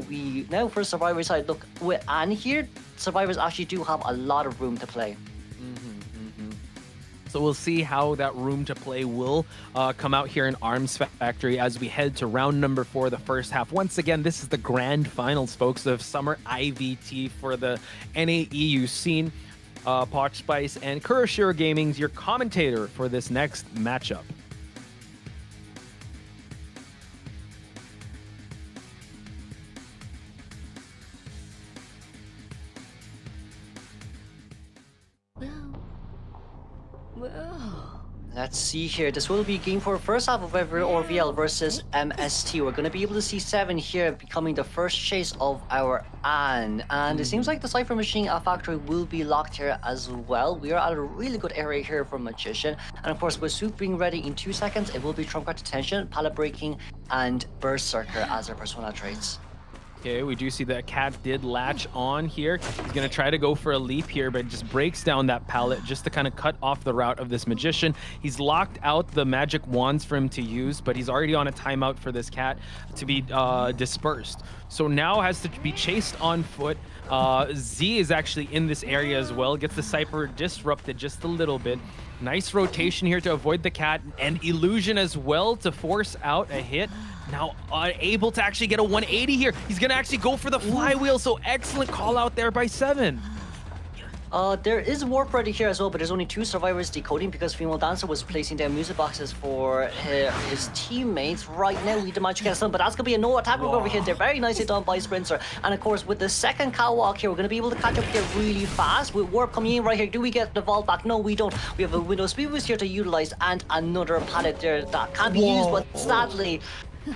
for Survivor side, look, with Anne here, Survivors actually do have a lot of room to play. So we'll see how that room to play will come out here in Arms Factory as we head to round number 4, the first half. Once again, this is the grand finals, folks, of Summer IVT for the NAEU scene. Poch Spice and Kurashiro Gaming's your commentator for this next matchup. Let's see here. This will be game 4, first half of ORVL versus MST. We're going to be able to see 7 here becoming the first chase of our Anne. And it seems like the Cypher Machine Factory will be locked here as well. We are at a really good area here for Magician. And of course, with Soup being ready in 2 seconds, it will be Trump Card Detention, Pallet Breaking, and Berserker as our persona traits. Okay, we do see that cat did latch on here. He's going to try to go for a leap here, but just breaks down that pallet just to kind of cut off the route of this magician. He's locked out the magic wands for him to use, but he's already on a timeout for this cat to be dispersed. So now has to be chased on foot. Z is actually in this area as well. Gets the Cypher disrupted just a little bit. Nice rotation here to avoid the cat, and illusion as well to force out a hit. Now able to actually get a 180 here. He's gonna actually go for the flywheel, so excellent call out there by 7. There is warp ready here as well, but there's only 2 survivors decoding because Female Dancer was placing down music boxes for his teammates. Right now, we managed to get some, but that's going to be a no attack over here. They're very nicely done by Sprinter. And of course, with the second catwalk here, we're going to be able to catch up here really fast. With warp coming in right here, do we get the vault back? No, we don't. We have a window speed boost here to utilize and another pallet there that can be used, but sadly,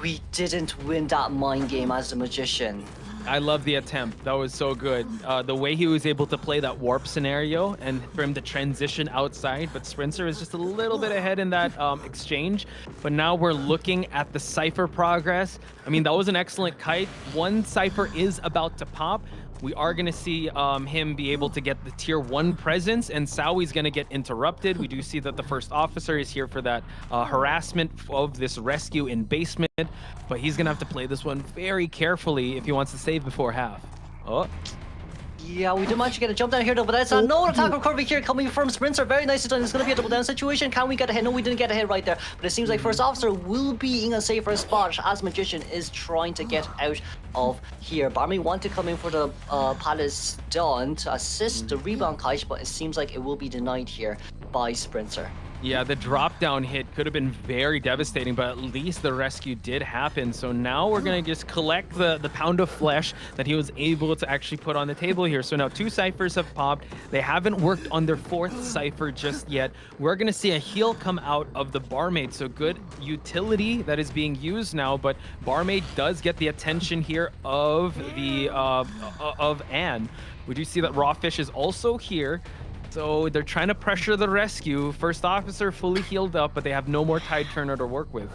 we didn't win that mind game as the magician. I love the attempt. That was so good. The way he was able to play that warp scenario and for him to transition outside, but Sprinter is just a little bit ahead in that exchange. But now we're looking at the Cypher progress. I mean, that was an excellent kite. One Cypher is about to pop. We are going to see him be able to get the tier 1 presence, and Sowi's going to get interrupted. We do see that the first officer is here for that harassment of this rescue in basement, but he's going to have to play this one very carefully if he wants to save before half. Oh. Yeah, we did manage to get a jump down here though, but that's another attack of Corby here coming from Sprinter. Very nicely done. It's going to be a double down situation. Can we get a hit? No, we didn't get a hit right there. But it seems like First Officer will be in a safer spot as Magician is trying to get out of here. Barmy want to come in for the Palace Dawn to assist the rebound kite, but it seems like it will be denied here by Sprinter. Yeah, the drop down hit could have been very devastating, but at least the rescue did happen. So now we're going to just collect the pound of flesh that he was able to actually put on the table here. So now 2 Cyphers have popped. They haven't worked on their 4th Cypher just yet. We're going to see a heal come out of the Barmaid. So good utility that is being used now, but Barmaid does get the attention here of the of Anne. We do see that Rawfish is also here. So they're trying to pressure the rescue. First Officer fully healed up, but they have no more Tide Turner to work with.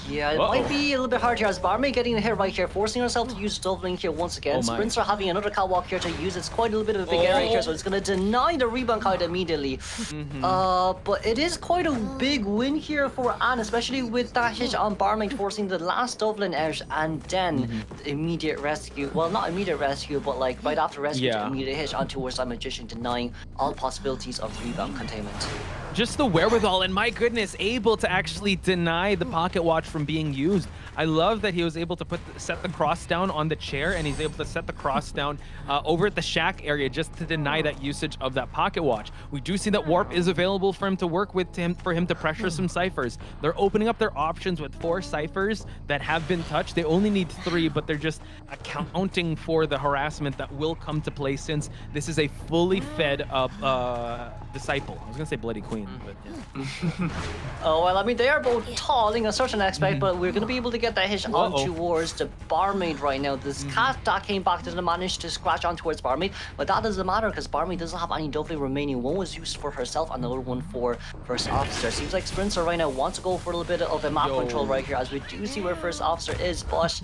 Yeah, it might be a little bit hard here as Barmaid getting a hit right here, forcing herself to use doubling here once again. Sprinter having another catwalk here to use. It's quite a little bit of a big area here, so it's going to deny the rebound kite immediately. But it is quite a big win here for Anne, especially with that hit on Barmaid, forcing the last Dublin out and then immediate rescue. Well, not immediate rescue, but like right after rescue, to immediate hit on towards that Magician, denying all possibilities of rebound containment. Just the wherewithal, and my goodness, able to actually deny the pocket watch from being used. I love that he was able to set the cross down on the chair, and he's able to set the cross down over at the shack area just to deny that usage of that pocket watch. We do see that warp is available for him to work with, for him to pressure some Cyphers. They're opening up their options with 4 Cyphers that have been touched. They only need 3, but they're just accounting for the harassment that will come to play since this is a fully fed disciple. I was gonna say Bloody Queen, but yeah. Oh, well, I mean, they are both tall in a certain aspect, but we're gonna be able to get that hit on towards the Barmaid right now. This cat that came back didn't manage to scratch on towards Barmaid, but that doesn't matter because Barmaid doesn't have any doubling remaining. One was used for herself, another one for First Officer. Seems like Sprinter right now wants to go for a little bit of a map control right here, as we do see where First Officer is, but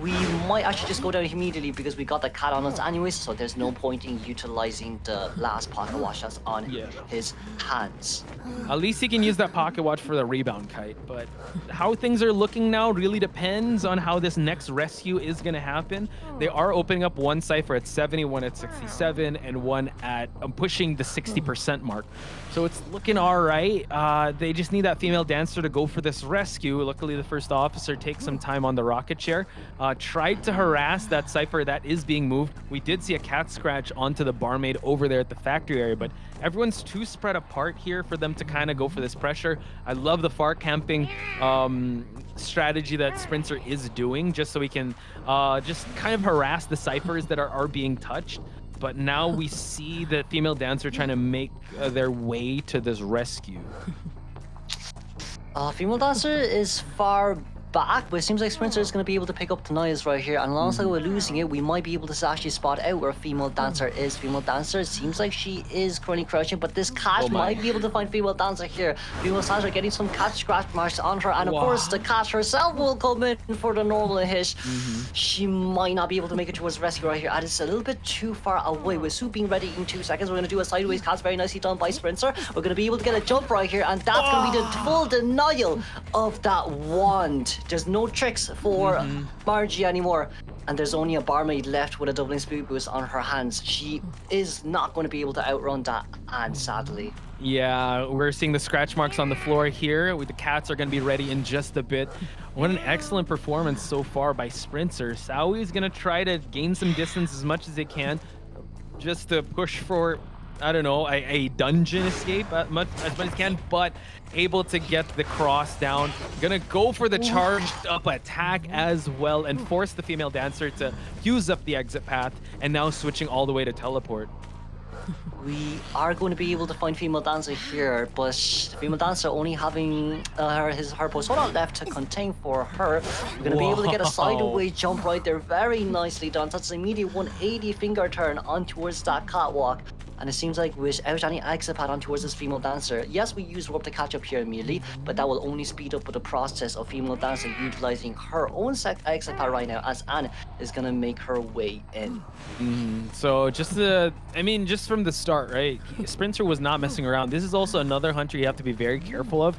we might actually just go down immediately because we got the cat on us anyways, so there's no point in utilizing the last pocket watch that's on his hands. At least he can use that pocket watch for the rebound kite, but how things are looking now really depends on how this next rescue is going to happen. They are opening up 1 Cypher at 70, 1 at 67, and 1 at pushing the 60% mark. So it's looking all right. They just need that female dancer to go for this rescue. Luckily, the First Officer takes some time on the rocket chair. Tried to harass that Cypher that is being moved. We did see a cat scratch onto the Barmaid over there at the factory area, but everyone's too spread apart here for them to kind of go for this pressure. I love the far camping strategy that Sprinter is doing, just so we can just kind of harass the Cyphers that are being touched. But now we see the female dancer trying to make their way to this rescue. Female dancer is far back, but it seems like Sprinter is going to be able to pick up Tanaya's right here. And alongside with losing it, we might be able to actually spot out where Female Dancer is. Female Dancer, it seems like she is currently crouching, but this cat might be able to find Female Dancer here. Female Dancer getting some cat scratch marks on her, and of course the cat herself will come in for the normal hit. She might not be able to make it towards the rescue right here, and it's a little bit too far away. With Sue being ready in 2 seconds, we're going to do a sideways catch, very nicely done by Sprinter. We're going to be able to get a jump right here, and that's going to be the full denial of that wand. There's no tricks for Margie anymore, and there's only a barmaid left with a doubling speed boost on her hands. She is not going to be able to outrun that, and sadly. Yeah, we're seeing the scratch marks on the floor here. The cats are going to be ready in just a bit. What an excellent performance so far by Sprinter. Sawi is going to try to gain some distance as much as they can, just to push for, I don't know, a dungeon escape as much as can, but able to get the cross down. Gonna go for the charged up attack as well and force the Female Dancer to use up the exit path, and now switching all the way to teleport. We are going to be able to find Female Dancer here, but Female Dancer only having her persona left to contain for her. We're going to be able to get a sideways jump right there. Very nicely done. That's an immediate 180 finger turn on towards that catwalk. And it seems like without any exit pad on towards this Female Dancer, yes, we use rope to catch up here immediately, but that will only speed up the process of Female Dancer utilizing her own exit pad right now, as Anne is going to make her way in. So just from the start, right? Sprinter was not messing around. This is also another hunter you have to be very careful of.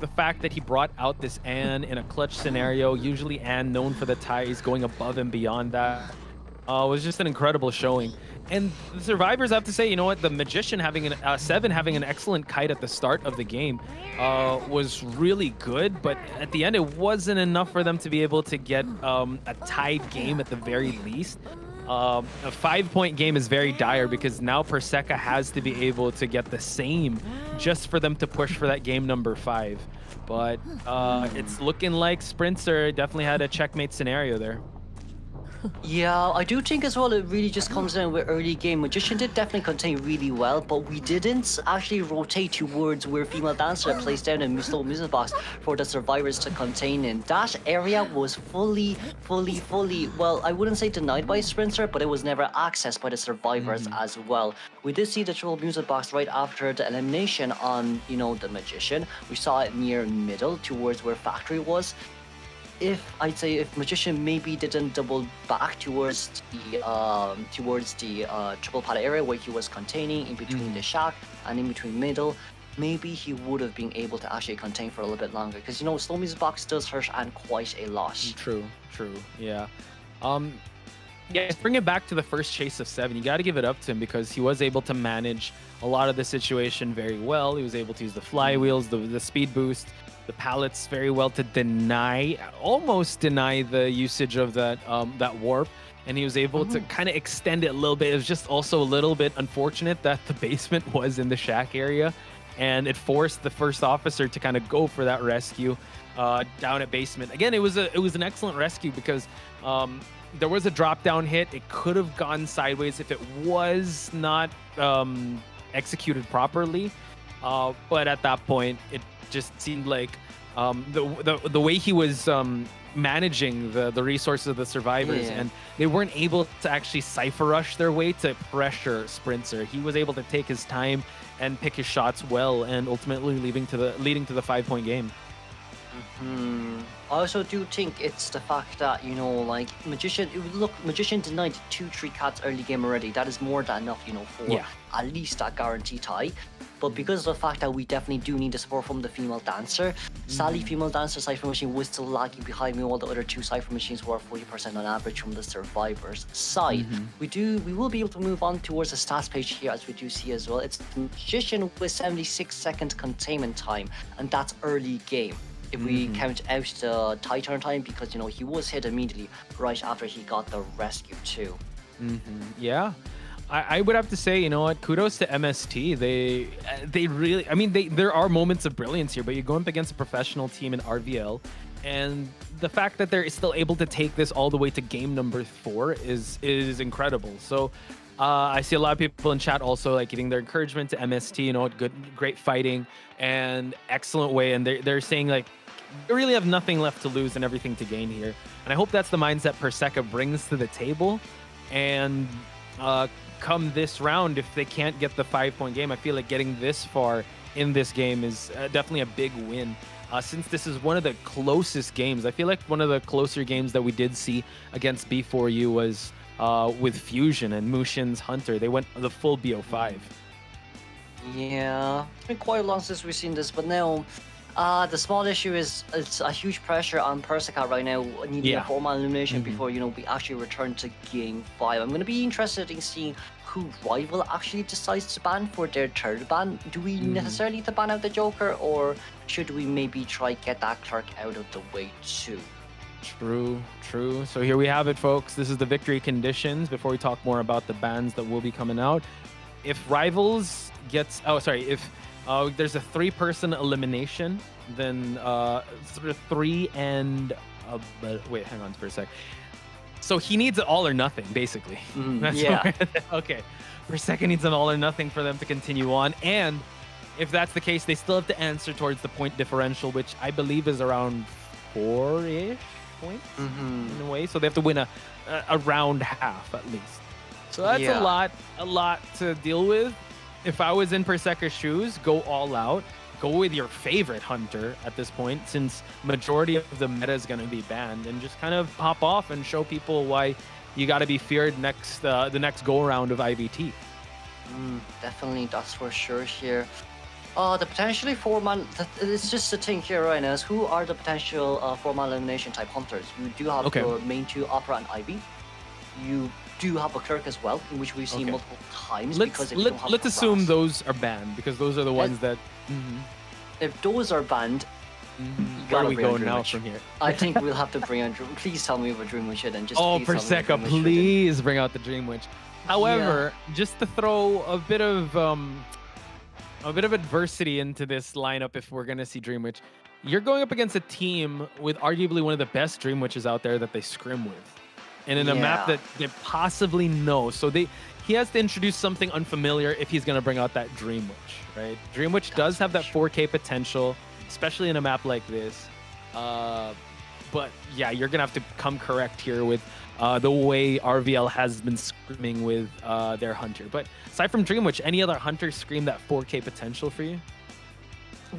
The fact that he brought out this Anne in a clutch scenario, usually Anne known for the ties, going above and beyond that, was just an incredible showing. And the survivors, I have to say, you know what, the Magician having Seven having an excellent kite at the start of the game was really good, but at the end it wasn't enough for them to be able to get a tied game at the very least. A 5-point game is very dire because now Perseca has to be able to get the same just for them to push for that game number 5. But it's looking like Sprinter definitely had a checkmate scenario there. Yeah, I do think as well it really just comes down with early game. Magician did definitely contain really well, but we didn't actually rotate towards where Female Dancer placed down a slow music box for the survivors to contain in. That area was fully, well, I wouldn't say denied by Sprinter, but it was never accessed by the survivors as well. We did see the triple music box right after the elimination on, you know, the Magician. We saw it near middle towards where Factory was. I'd say if Magician maybe didn't double back towards the triple pad area where he was containing in between the shack and in between middle, maybe he would have been able to actually contain for a little bit longer, because you know slow music box does hurt and quite a lot. True, yeah. Yeah, bring it back to the first chase of 7. You got to give it up to him because he was able to manage a lot of the situation very well. He was able to use the flywheels, the speed boost, the pallets very well to almost deny the usage of that warp, and he was able to kind of extend it a little bit. It was just also a little bit unfortunate that the basement was in the shack area, and it forced the first officer to kind of go for that rescue down at basement. Again, it was an excellent rescue because there was a drop down hit. It could have gone sideways if it was not executed properly, but at that point it just seemed like the way he was managing the resources of the survivors, and they weren't able to actually cipher rush their way to pressure Sprinter. He was able to take his time and pick his shots well, and ultimately leading to the 5-point game. I also do think it's the fact that, you know, like Magician denied 2-3 cats early game already. That is more than enough, you know, for at least that guarantee tie. But because of the fact that we definitely do need the support from the Female Dancer, sadly Female Dancer Cypher Machine was still lagging behind me, while the other 2 Cypher Machines were 40% on average from the survivors side. We will be able to move on towards the stats page here, as we do see as well. It's the Magician with 76-second containment time, and that's early game. If we count out the tie turn time, because you know he was hit immediately right after he got the rescue too. Yeah, I would have to say, you know what, kudos to MST. They really, I mean, there are moments of brilliance here, but you're going up against a professional team in RVL, and the fact that they're still able to take this all the way to game number 4 is incredible. So I see a lot of people in chat also like giving their encouragement to MST, you know, great fighting and excellent way, and they're saying like they really have nothing left to lose and everything to gain here. And I hope that's the mindset Perseka brings to the table. And come this round, if they can't get the 5-point game, I feel like getting this far in this game is definitely a big win. Since this is one of the closest games, I feel like one of the closer games that we did see against B4U was with Fusion and Mushin's Hunter. They went the full BO5. Yeah, it's been quite long since we've seen this, but now the small issue is it's a huge pressure on Perseka right now, needing a 4-man elimination before, we actually return to Game 5. I'm going to be interested in seeing who Rival actually decides to ban for their third ban. Do we necessarily need to ban out the Joker, or should we maybe try get that Clerk out of the way too? True. So here we have it, folks. This is the victory conditions before we talk more about the bans that will be coming out. If Rivals gets... if there's a 3-person elimination, then sort of 3 and... wait, hang on for a sec. So he needs an all or nothing, basically. Okay. Perseka needs an all or nothing for them to continue on. And if that's the case, they still have to answer towards the point differential, which I believe is around 4-ish points in a way. So they have to win a round half at least. So that's a lot to deal with. If I was in Perseka's shoes, go all out. Go with your favorite Hunter at this point, since majority of the meta is going to be banned, and just kind of pop off and show people why you got to be feared the next go-around of IVT. Definitely, that's for sure here. The potentially 4-man, it's just the thing here right now is who are the potential 4-man elimination type Hunters. You do have your main 2, Opera and Ivy. You do have a Clerk as well, in which we've seen multiple times. Let's assume those are banned, because those are the ones that... If those are banned, where do we go now from here? I think we'll have to bring on Dream. Please tell me what Dream Witch and just Perseka, please bring out the Dream Witch. However, just to throw a bit of adversity into this lineup, if we're gonna see Dream Witch, you're going up against a team with arguably one of the best Dream Witches out there that they scrim with, and in a map that they possibly know. So he has to introduce something unfamiliar if he's gonna bring out that Dream Witch, right? Dream Witch does have that 4K potential, especially in a map like this. But yeah, you're gonna have to come correct here with the way RVL has been screaming with their Hunter. But aside from Dream Witch, any other Hunter scream that 4K potential for you?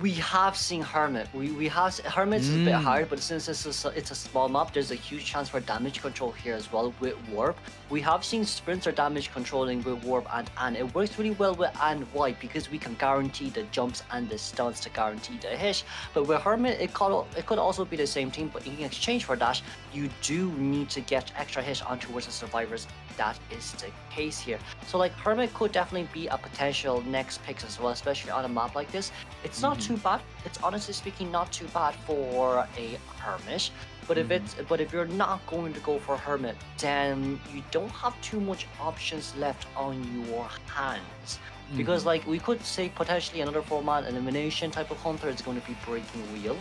We have seen Hermit. Hermit's a bit hard, but since it's a small map, there's a huge chance for damage control here as well with Warp. We have seen Sprinter damage controlling with Warp and it works really well with and Why, because we can guarantee the jumps and the stunts to guarantee the hit. But with Hermit, it could also be the same thing, but in exchange for that, you do need to get extra hit on towards the survivors. That is the case here. So like Hermit could definitely be a potential next pick as well, especially on a map like this. It's not too bad. It's honestly speaking not too bad for a Hermit. But if you're not going to go for Hermit, then you don't have too much options left on your hands. Because like we could say potentially another 4-man elimination type of Hunter is going to be Breaking Wheel.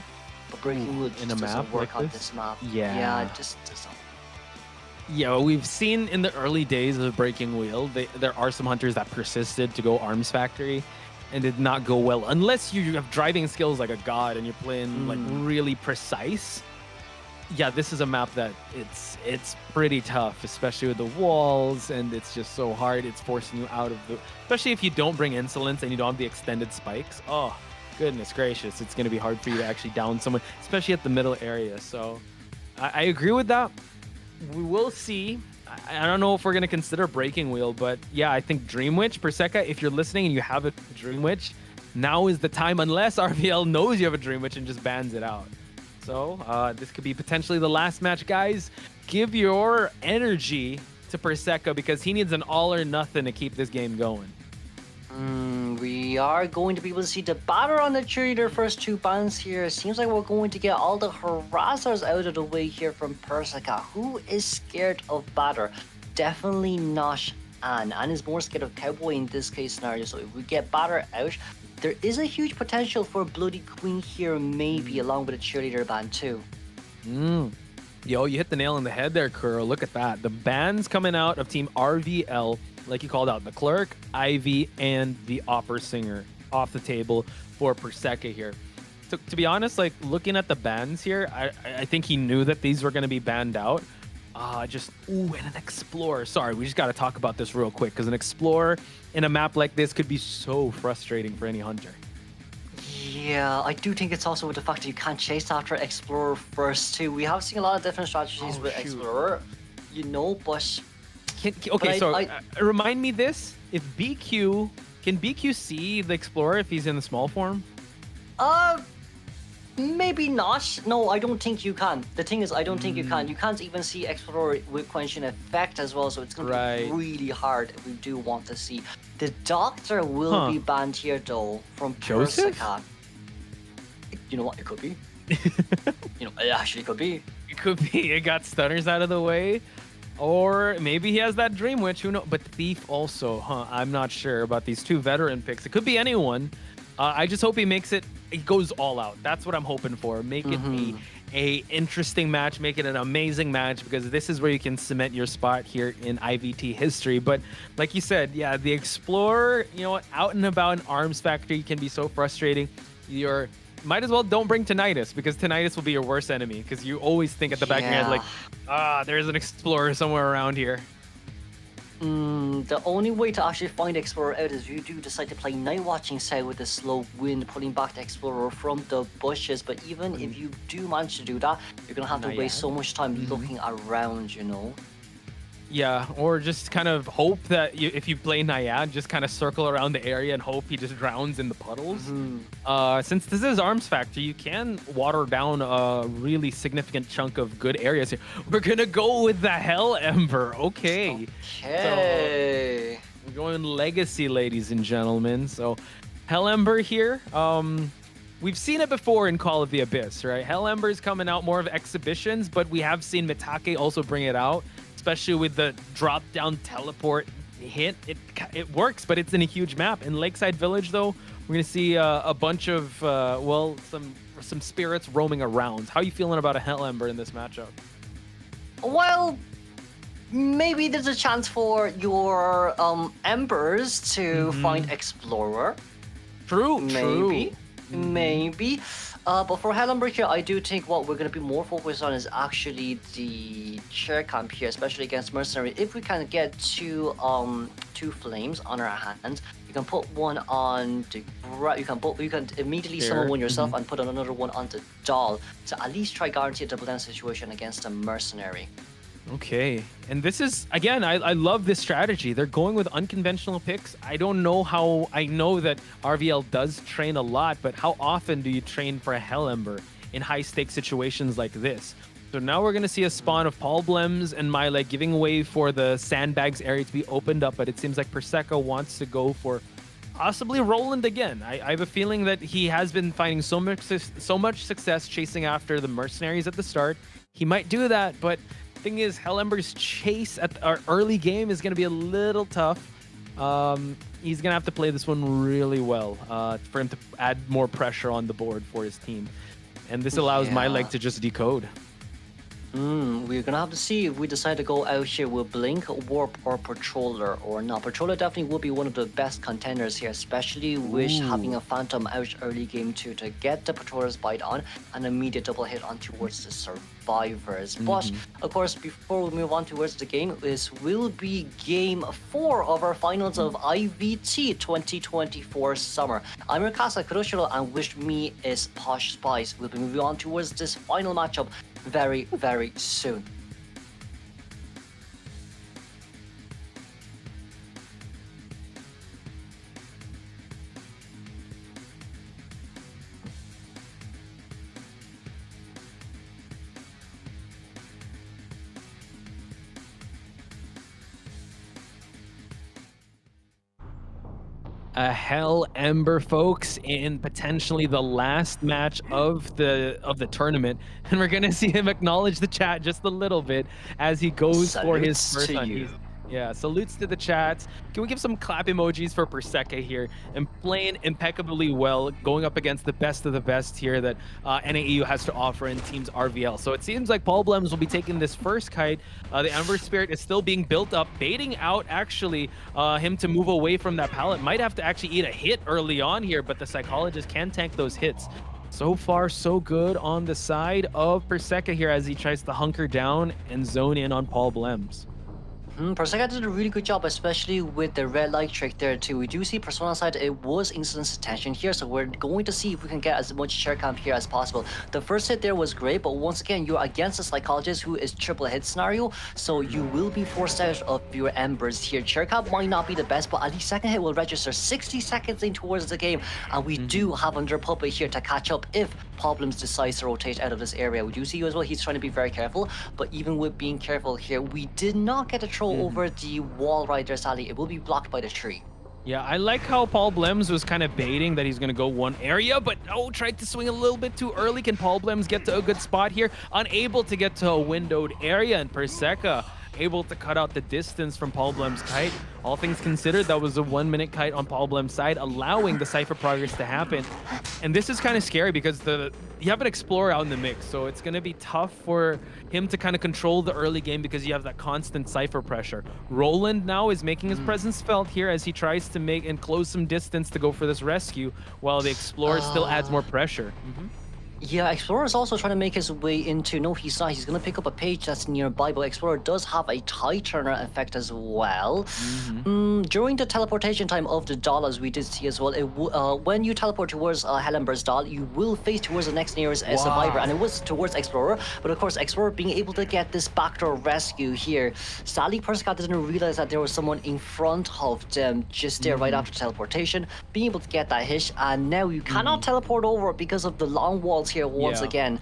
But Breaking Wheel just doesn't work on this map. Yeah, it just doesn't. Yeah, we've seen in the early days of Breaking Wheel, there are some Hunters that persisted to go Arms Factory and did not go well. Unless you have driving skills like a god and you're playing like really precise. Yeah, this is a map that it's pretty tough, especially with the walls, and it's just so hard. It's forcing you out of the... Especially if you don't bring Insolence and you don't have the extended spikes. Oh, goodness gracious. It's going to be hard for you to actually down someone, especially at the middle area. So I agree with that. We will see. I don't know if we're going to consider Breaking Wheel, but yeah, I think Dream Witch, Perseka, if you're listening and you have a Dream Witch, now is the time, unless RVL knows you have a Dream Witch and just bans it out. So this could be potentially the last match, guys. Give your energy to Perseka because he needs an all or nothing to keep this game going. We are going to be able to see the batter on the cheerleader first 2 bans here. It seems like we're going to get all the harassers out of the way here from Perseka. Who is scared of batter? Definitely not Anne. Anne is more scared of Cowboy in this case scenario. So if we get batter out, there is a huge potential for Bloody Queen here, maybe along with a cheerleader ban too. Yo, you hit the nail on the head there, Kuro. Look at that. The bans coming out of Team RVL, like you called out, the Clerk, Ivy, and the Opera Singer off the table for Perseka here. to be honest, like looking at the bans here, I think he knew that these were going to be banned out. And an explorer. Sorry, we just got to talk about this real quick because an explorer in a map like this could be so frustrating for any hunter. Yeah, I do think it's also with the fact that you can't chase after Explorer first too. We have seen a lot of different strategies with Explorer, you know, but... Remind me this. If BQ... Can BQ see the Explorer if he's in the small form? Maybe not. No, I don't think you can. The thing is, I don't think you can. You can't even see Explorer with Quenching Effect as well, so it's going to be really hard if we do want to see. The Doctor will be banned here, though, from Persika. You know what? It could be. You know, it actually could be. It could be. It got stunners out of the way. Or maybe he has that Dream Witch, who knows? But Thief also, I'm not sure about these two veteran picks. It could be anyone. I just hope he makes it, it goes all out. That's what I'm hoping for. Make it a interesting match, make it an amazing match, because this is where you can cement your spot here in IVT history. But like you said, yeah, the Explorer, you know what, out and about in Arms Factory can be so frustrating. Might as well don't bring Tinnitus, because Tinnitus will be your worst enemy, because you always think at the back of your head, like, there's an Explorer somewhere around here. The only way to actually find Explorer out is if you do decide to play Night Watching side with the slow wind, pulling back the Explorer from the bushes. But even if you do manage to do that, you're going to have to waste so much time looking around, you know? Yeah, or just kind of hope that if you play Naiad, just kind of circle around the area and hope he just drowns in the puddles. Since this is Arms Factory, you can water down a really significant chunk of good areas here. We're going to go with the Hell Ember. Okay. So, we're going Legacy, ladies and gentlemen. So, Hell Ember here. We've seen it before in Call of the Abyss, right? Hell Ember is coming out more of exhibitions, but we have seen Mitake also bring it out. Especially with the drop-down teleport hit. It works, but it's in a huge map. In Lakeside Village, though, we're going to see a bunch of, some spirits roaming around. How are you feeling about a Hell Ember in this matchup? Well, maybe there's a chance for your Embers to find Explorer. True, Maybe. But for Hell Ember here, I do think what we're going to be more focused on is actually the chair camp here, especially against Mercenary. If we can get two flames on our hands, you can put one on the you can immediately summon one yourself and put another one on the doll to at least try guarantee a double down situation against a Mercenary. Okay, and this is, again, I love this strategy. They're going with unconventional picks. I don't know how, I know that RVL does train a lot, but how often do you train for a Hell Ember in high-stakes situations like this? So now we're going to see a spawn of Paul Blems and Mylek giving way for the sandbags area to be opened up, but it seems like Perseka wants to go for possibly Roland again. I have a feeling that he has been finding so much success chasing after the Mercenaries at the start. He might do that, but thing is, Hell Ember's chase at our early game is going to be a little tough. He's going to have to play this one really well for him to add more pressure on the board for his team. And this allows Mylek to just decode. We're gonna have to see if we decide to go out here with Blink, Warp, or Patroller or not. Patroller definitely will be one of the best contenders here, especially with having a Phantom out early game 2 to get the Patroller's bite on an immediate double hit on towards the Survivors. But, of course, before we move on towards the game, this will be Game 4 of our finals of IVT 2024 Summer. I'm your Casa Kuroshiro, and with me is Posh Spice. We'll be moving on towards this final matchup very, very soon. A Hell Ember, folks, in potentially the last match of the tournament, and we're gonna see him acknowledge the chat just a little bit as he goes for his first one. Yeah, salutes to the chat. Can we give some clap emojis for Perseka here and playing impeccably well, going up against the best of the best here that NAEU has to offer in Teams RVL. So it seems like Paul Blems will be taking this first kite. The Ember Spirit is still being built up, baiting out actually him to move away from that pallet. Might have to actually eat a hit early on here, but the Psychologist can tank those hits. So far, so good on the side of Perseka here as he tries to hunker down and zone in on Paul Blems. Perseka did a really good job, especially with the red light trick there too. We do see Persona side, it was instant attention here, so we're going to see if we can get as much chair camp here as possible. The first hit there was great, but once again, you're against a psychologist who is triple hit scenario, so you will be forced out of your embers here. Chair camp might not be the best, but at least second hit will register 60 seconds in towards the game, and we do have under puppet here to catch up if Problems decides to rotate out of this area. We do see you as well, he's trying to be very careful, but even with being careful here, we did not get a throw over the wall right there, Sally. It will be blocked by the tree. Yeah, I like how Paul Blems was kind of baiting that he's going to go one area, but tried to swing a little bit too early. Can Paul Blems get to a good spot here? Unable to get to a windowed area, and Perseka able to cut out the distance from Paul Blem's kite. All things considered, that was a 1 minute kite on Paul Blem's side, allowing the Cypher progress to happen. And this is kind of scary because you have an Explorer out in the mix, so it's going to be tough for him to kind of control the early game because you have that constant Cypher pressure. Roland now is making his presence felt here as he tries to make and close some distance to go for this rescue, while the Explorer still adds more pressure. Yeah, Explorer is also trying to make his way into... No, he's not. He's going to pick up a page that's nearby, but Explorer does have a tie turner effect as well. During the teleportation time of the doll, as we did see as well, when you teleport towards Helenberg's doll, you will face towards the next nearest survivor, and it was towards Explorer. But of course, Explorer being able to get this backdoor rescue here, Sally Perseka didn't realize that there was someone in front of them just there right after teleportation, being able to get that hit, and now you cannot teleport over because of the long walls here once again.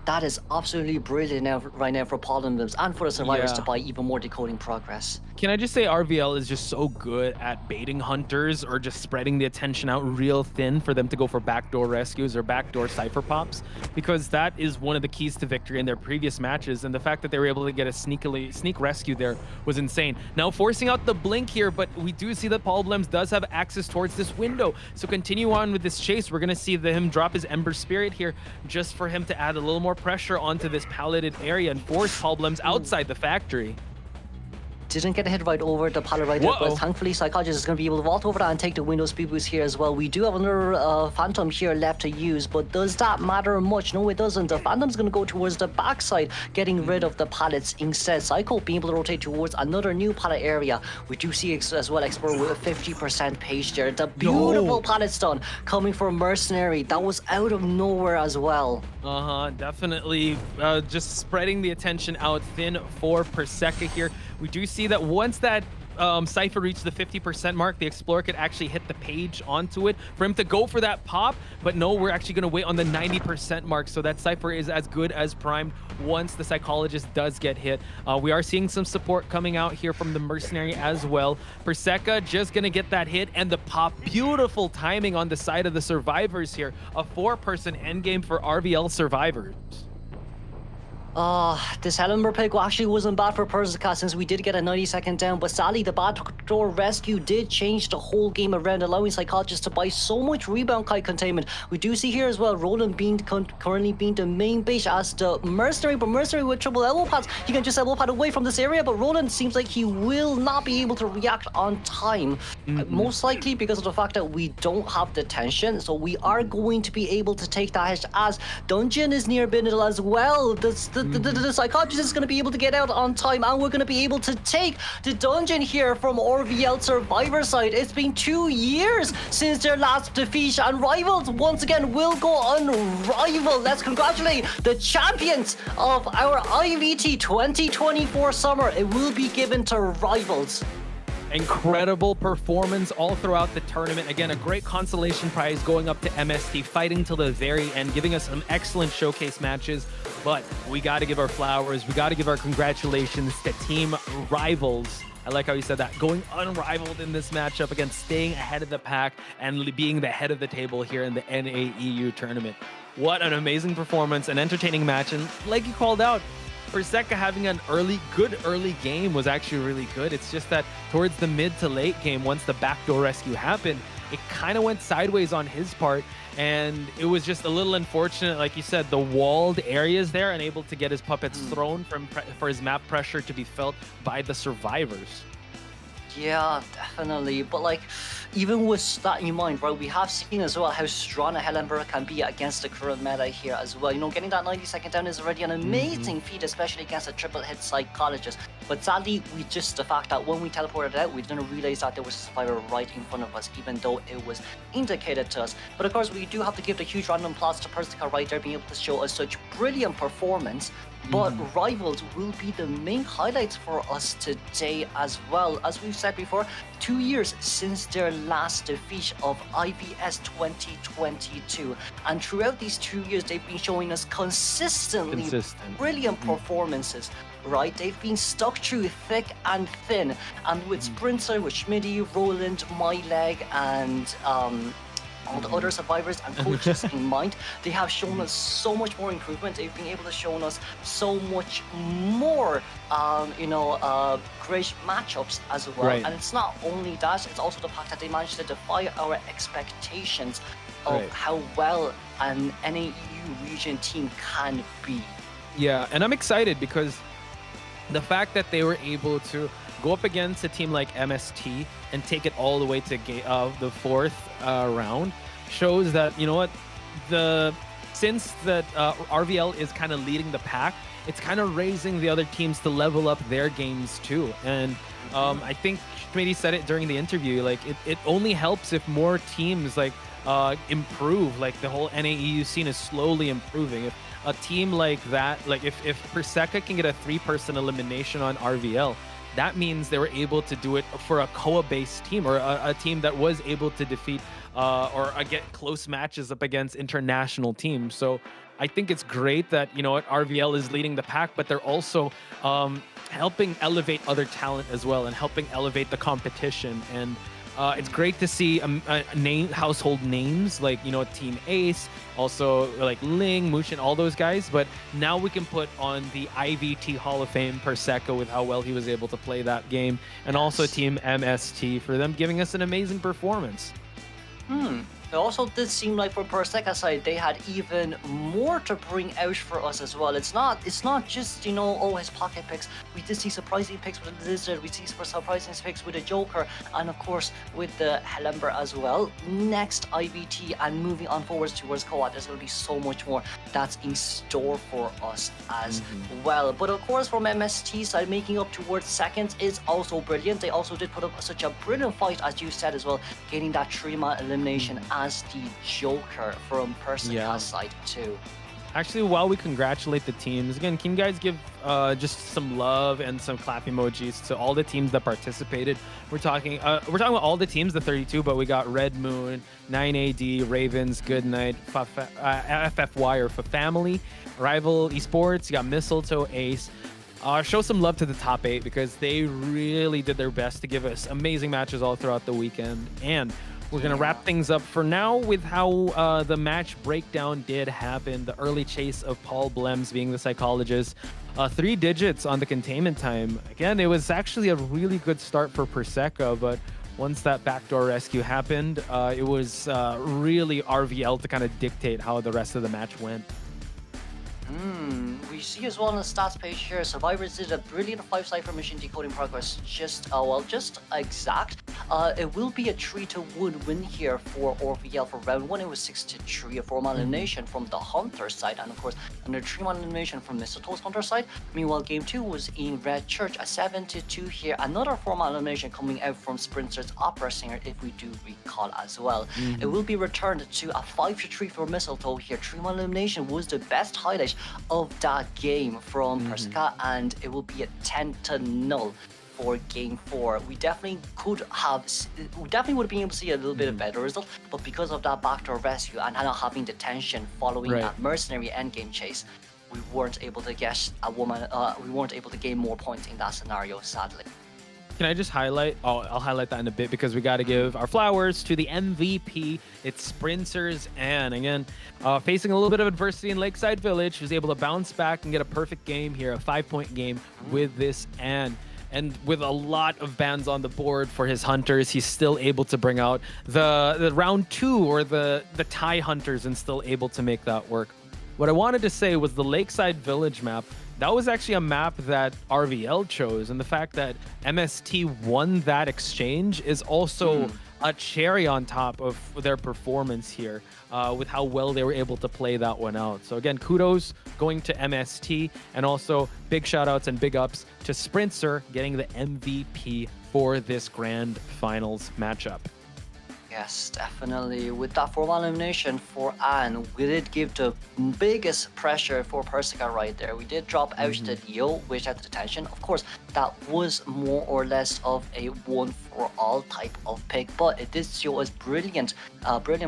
That is absolutely brilliant right now for Paul and Blems and for the survivors to buy even more decoding progress. Can I just say RVL is just so good at baiting hunters or just spreading the attention out real thin for them to go for backdoor rescues or backdoor Cypher pops, because that is one of the keys to victory in their previous matches, and the fact that they were able to get a sneak rescue there was insane. Now forcing out the blink here, but we do see that Paul Blems does have access towards this window, so continue on with this chase. We're going to see him drop his Ember Spirit here just for him to add a little more pressure onto this palleted area and force Paul Blems outside the factory. Didn't get a hit right over the pallet right there, but thankfully Psychologist is going to be able to vault over that and take the window speed boost here as well. We do have another Phantom here left to use, but does that matter much? No, it doesn't. The Phantom's going to go towards the backside, getting rid of the pallets instead. Psycho being able to rotate towards another new pallet area. We do see as well Explorer with a 50% page there. The beautiful pallet stun coming from Mercenary. That was out of nowhere as well. Definitely just spreading the attention out thin for Perseka here. We do see that once that Cypher reached the 50% mark, the Explorer could actually hit the page onto it for him to go for that pop, but no, we're actually going to wait on the 90% mark, so that Cypher is as good as primed once the Psychologist does get hit. We are seeing some support coming out here from the Mercenary as well. Perseka just going to get that hit and the pop. Beautiful timing on the side of the survivors here. A 4-person endgame for RVL survivors. This Helenberg pick actually wasn't bad for Perseka since we did get a 90-second down, but sadly the backdoor rescue did change the whole game around, allowing Psychologist to buy so much rebound kite containment. We do see here as well Roland currently being the main base as the Mercenary, but Mercenary with triple elbow pads, he can just elbow pad away from this area, but Roland seems like he will not be able to react on time. Most likely because of the fact that we don't have the tension, so we are going to be able to take that hit as Dungeon is near Bindle as well. The Psychologist is going to be able to get out on time, and we're going to be able to take the Dungeon here from RVL Survivor side. It's been 2 years since their last defeat, and Rivals once again will go unrivaled. Let's congratulate the champions of our IVT 2024 summer. It will be given to Rivals. Incredible performance all throughout the tournament. Again, a great consolation prize going up to MST, fighting till the very end, giving us some excellent showcase matches. But we got to give our flowers, we got to give our congratulations to Team Rivals. I like how you said that, going unrivaled in this matchup, again, staying ahead of the pack and being the head of the table here in the NAEU tournament. What an amazing performance, an entertaining match, and like you called out, Perseka having an good early game was actually really good. It's just that towards the mid to late game, once the backdoor rescue happened, it kind of went sideways on his part, and it was just a little unfortunate, like you said, the walled areas there, unable to get his puppets thrown for his map pressure to be felt by the survivors. Yeah, definitely. But like, even with that in mind, right, we have seen as well how strong a Hellenberg can be against the current meta here as well. You know, getting that 90-second down is already an amazing feat, especially against a triple hit psychologist. But sadly, the fact that when we teleported out, we didn't realize that there was a survivor right in front of us, even though it was indicated to us. But of course, we do have to give the huge random applause to Persica right there, being able to show us such brilliant performance. But Rivals will be the main highlights for us today as well. As we've said before, 2 years since their last defeat of IVS 2022. And throughout these 2 years, they've been showing us consistently brilliant performances. Right, they've been stuck through thick and thin, and with Sprinter, with Schmitty, Roland, MyLeg, and all the other survivors and coaches in mind, they have shown us so much more improvement. They've been able to show us so much more, great matchups as well. Right. And it's not only that; it's also the fact that they managed to defy our expectations of how well an NAEU region team can be. Yeah, and I'm excited because the fact that they were able to go up against a team like MST and take it all the way to the fourth round shows that, you know what, since that RVL is kind of leading the pack, it's kind of raising the other teams to level up their games too. And I think Schmitty said it during the interview, like it only helps if more teams like improve. Like the whole NAEU scene is slowly improving. If a team like that, like if Perseca can get a 3-person elimination on RVL, that means they were able to do it for a Koa-based team, or a team that was able to defeat or get close matches up against international teams. So I think it's great that, you know what, RVL is leading the pack, but they're also helping elevate other talent as well and helping elevate the competition. And it's great to see household names like, you know, Team Ace, also like Ling, Mushin, all those guys. But now we can put on the IVT Hall of Fame Perseca with how well he was able to play that game, and also Team MST for them giving us an amazing performance. It also did seem like for Perseca side, they had even more to bring out for us as well. It's not just, you know, oh, his pocket picks. We did see surprising picks with the Lizard. We see surprising picks with the Joker, and of course with the Hellember as well. Next IVT and moving on forwards towards Koa, there's going to be so much more that's in store for us as well. But of course from MST side, making up towards seconds is also brilliant. They also did put up such a brilliant fight, as you said as well, getting that 3-man elimination as the Joker from Perseca's side too. Actually, while we congratulate the teams, again, can you guys give just some love and some clap emojis to all the teams that participated? We're talking about all the teams, the 32, but we got Red Moon, 9AD, Ravens, Goodnight, FFY or for Family, Rival Esports, you got Mistletoe, Ace. Show some love to the top 8 because they really did their best to give us amazing matches all throughout the weekend. And we're going to wrap things up for now with how the match breakdown did happen. The early chase of Paul Blems being the psychologist. 3 digits on the containment time. Again, it was actually a really good start for Perseca, but once that backdoor rescue happened, it was really RVL to kind of dictate how the rest of the match went. We see as well on the stats page here, Survivors did a brilliant 5-cipher mission decoding progress, just exact. It will be a 3-1 win here for RVL for round 1. It was 6-3, a 4-man elimination from the Hunter side, and of course another 3-man elimination from Mistletoe's Hunter side. Meanwhile, game 2 was in Red Church, a 7-2 here, another 4-man elimination coming out from Sprinter's Opera Singer, if we do recall as well. It will be returned to a 5-3 for Mistletoe here. 3-man elimination was the best highlight of that game from Perseca, and it will be a 10-0 for game 4. We definitely would have been able to see a little bit of better result, but because of that backdoor rescue and not having the tension following that mercenary endgame chase, we weren't able to get we weren't able to gain more points in that scenario, sadly. Can I just highlight? Oh, I'll highlight that in a bit because we got to give our flowers to the MVP. It's Sprinters Ann. Again, facing a little bit of adversity in Lakeside Village, he was able to bounce back and get a perfect game here, a 5-point game with this Ann. And with a lot of bans on the board for his Hunters, he's still able to bring out the round 2 or the tie Hunters and still able to make that work. What I wanted to say was the Lakeside Village map that was actually a map that RVL chose, and the fact that MST won that exchange is also a cherry on top of their performance here, with how well they were able to play that one out. So again, kudos going to MST, and also big shout outs and big ups to Sprinter getting the MVP for this grand finals matchup. Yes, definitely. With that formal elimination for Anne, we did give the biggest pressure for Persica right there. We did drop out the Leo, which had the detention. Of course, that was more or less of a one-for-all type of pick, but it did show us brilliant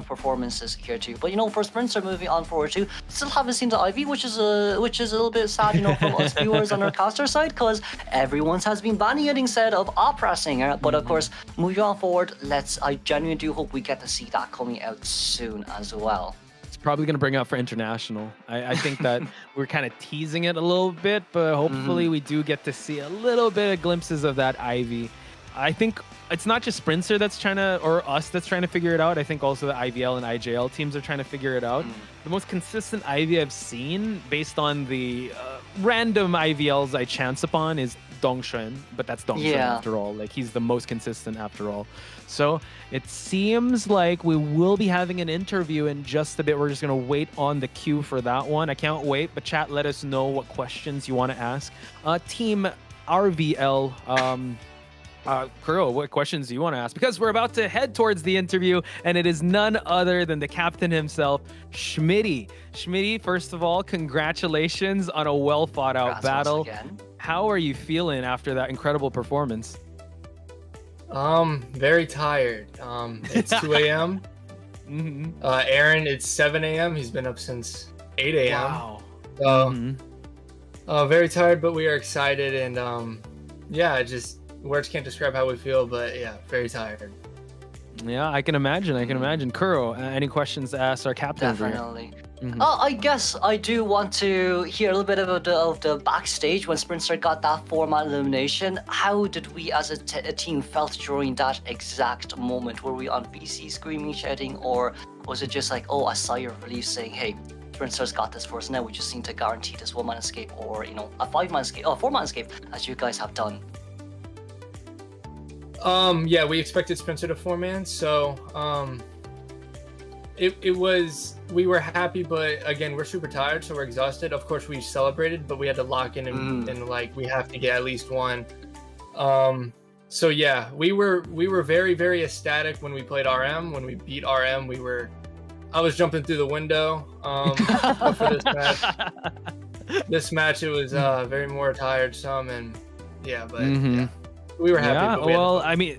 performances here too. But you know, for Sprinter moving on forward too, still haven't seen the IV, which is a little bit sad, you know, from us viewers on our caster side, because everyone has been banning it instead of oppressing her. But of course, moving on forward, I genuinely do hope we get to see that coming out soon as well. It's probably going to bring up for international. I think that we're kind of teasing it a little bit, but hopefully we do get to see a little bit of glimpses of that Ivy. I think it's not just Sprinter that's trying to, or us that's trying to figure it out. I think also the IVL and IJL teams are trying to figure it out. The most consistent Ivy I've seen, based on the random IVLs I chance upon, is Dongshen, but that's Dongshen after all. Like, he's the most consistent after all. So it seems like we will be having an interview in just a bit. We're just going to wait on the queue for that one. I can't wait, but chat, let us know what questions you want to ask. Team RVL, Kuro, what questions do you want to ask? Because we're about to head towards the interview, and it is none other than the captain himself, Schmitty. Schmitty, first of all, congratulations on a well-thought-out battle. How are you feeling after that incredible performance? Very tired. It's 2 a.m. Aaron, it's 7 a.m. He's been up since 8 a.m. Wow. So, very tired, but we are excited, and yeah, just words can't describe how we feel, but yeah, very tired. Yeah, I can imagine. I can imagine. Kuro, any questions to ask our captain? Definitely. I guess I do want to hear a little bit of the backstage when Sprinter got that format elimination. How did we as a team felt during that exact moment? Were we on VC screaming, shouting, or was it just like, oh, a sigh of relief saying, hey, Sprinter's got this for us now, we just need to guarantee this one-man escape, or, you know, a four-man escape, as you guys have done? Yeah, we expected Sprinter to four-man, so we were happy, but again, we're super tired, so we're exhausted. Of course, we celebrated, but we had to lock in and like, we have to get at least one. So yeah, we were very, very ecstatic when we played RM. When we beat RM, I was jumping through the window. But for this match, it was very more tiresome, and yeah, but yeah, we were happy. Yeah, but well, I mean,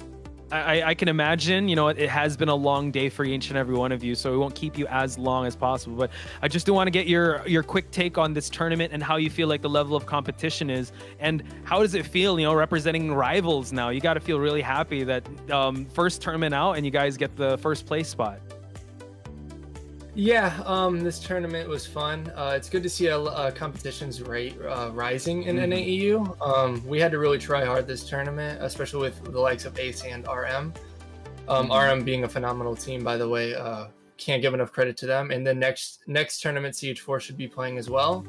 I can imagine, you know, it has been a long day for each and every one of you, so we won't keep you as long as possible. But I just do want to get your quick take on this tournament and how you feel like the level of competition is, and how does it feel, you know, representing rivals now? You got to feel really happy that first tournament out and you guys get the first place spot. Yeah, this tournament was fun. It's good to see competition's rate rising in NAEU. We had to really try hard this tournament, especially with the likes of Ace and RM. RM being a phenomenal team, by the way. Can't give enough credit to them. And the next tournament, CH4 should be playing as well.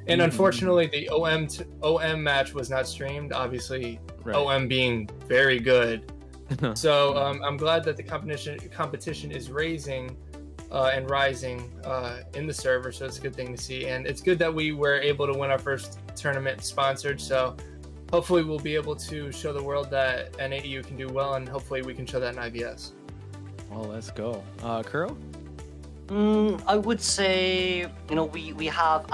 And unfortunately, the OM match was not streamed. Obviously, OM being very good. So I'm glad that the competition is raising. And rising in the server, so it's a good thing to see, and it's good that we were able to win our first tournament sponsored, so hopefully we'll be able to show the world that NAEU can do well, and hopefully we can show that in IVS. Well, let's go. Kuro? I would say, you know, we have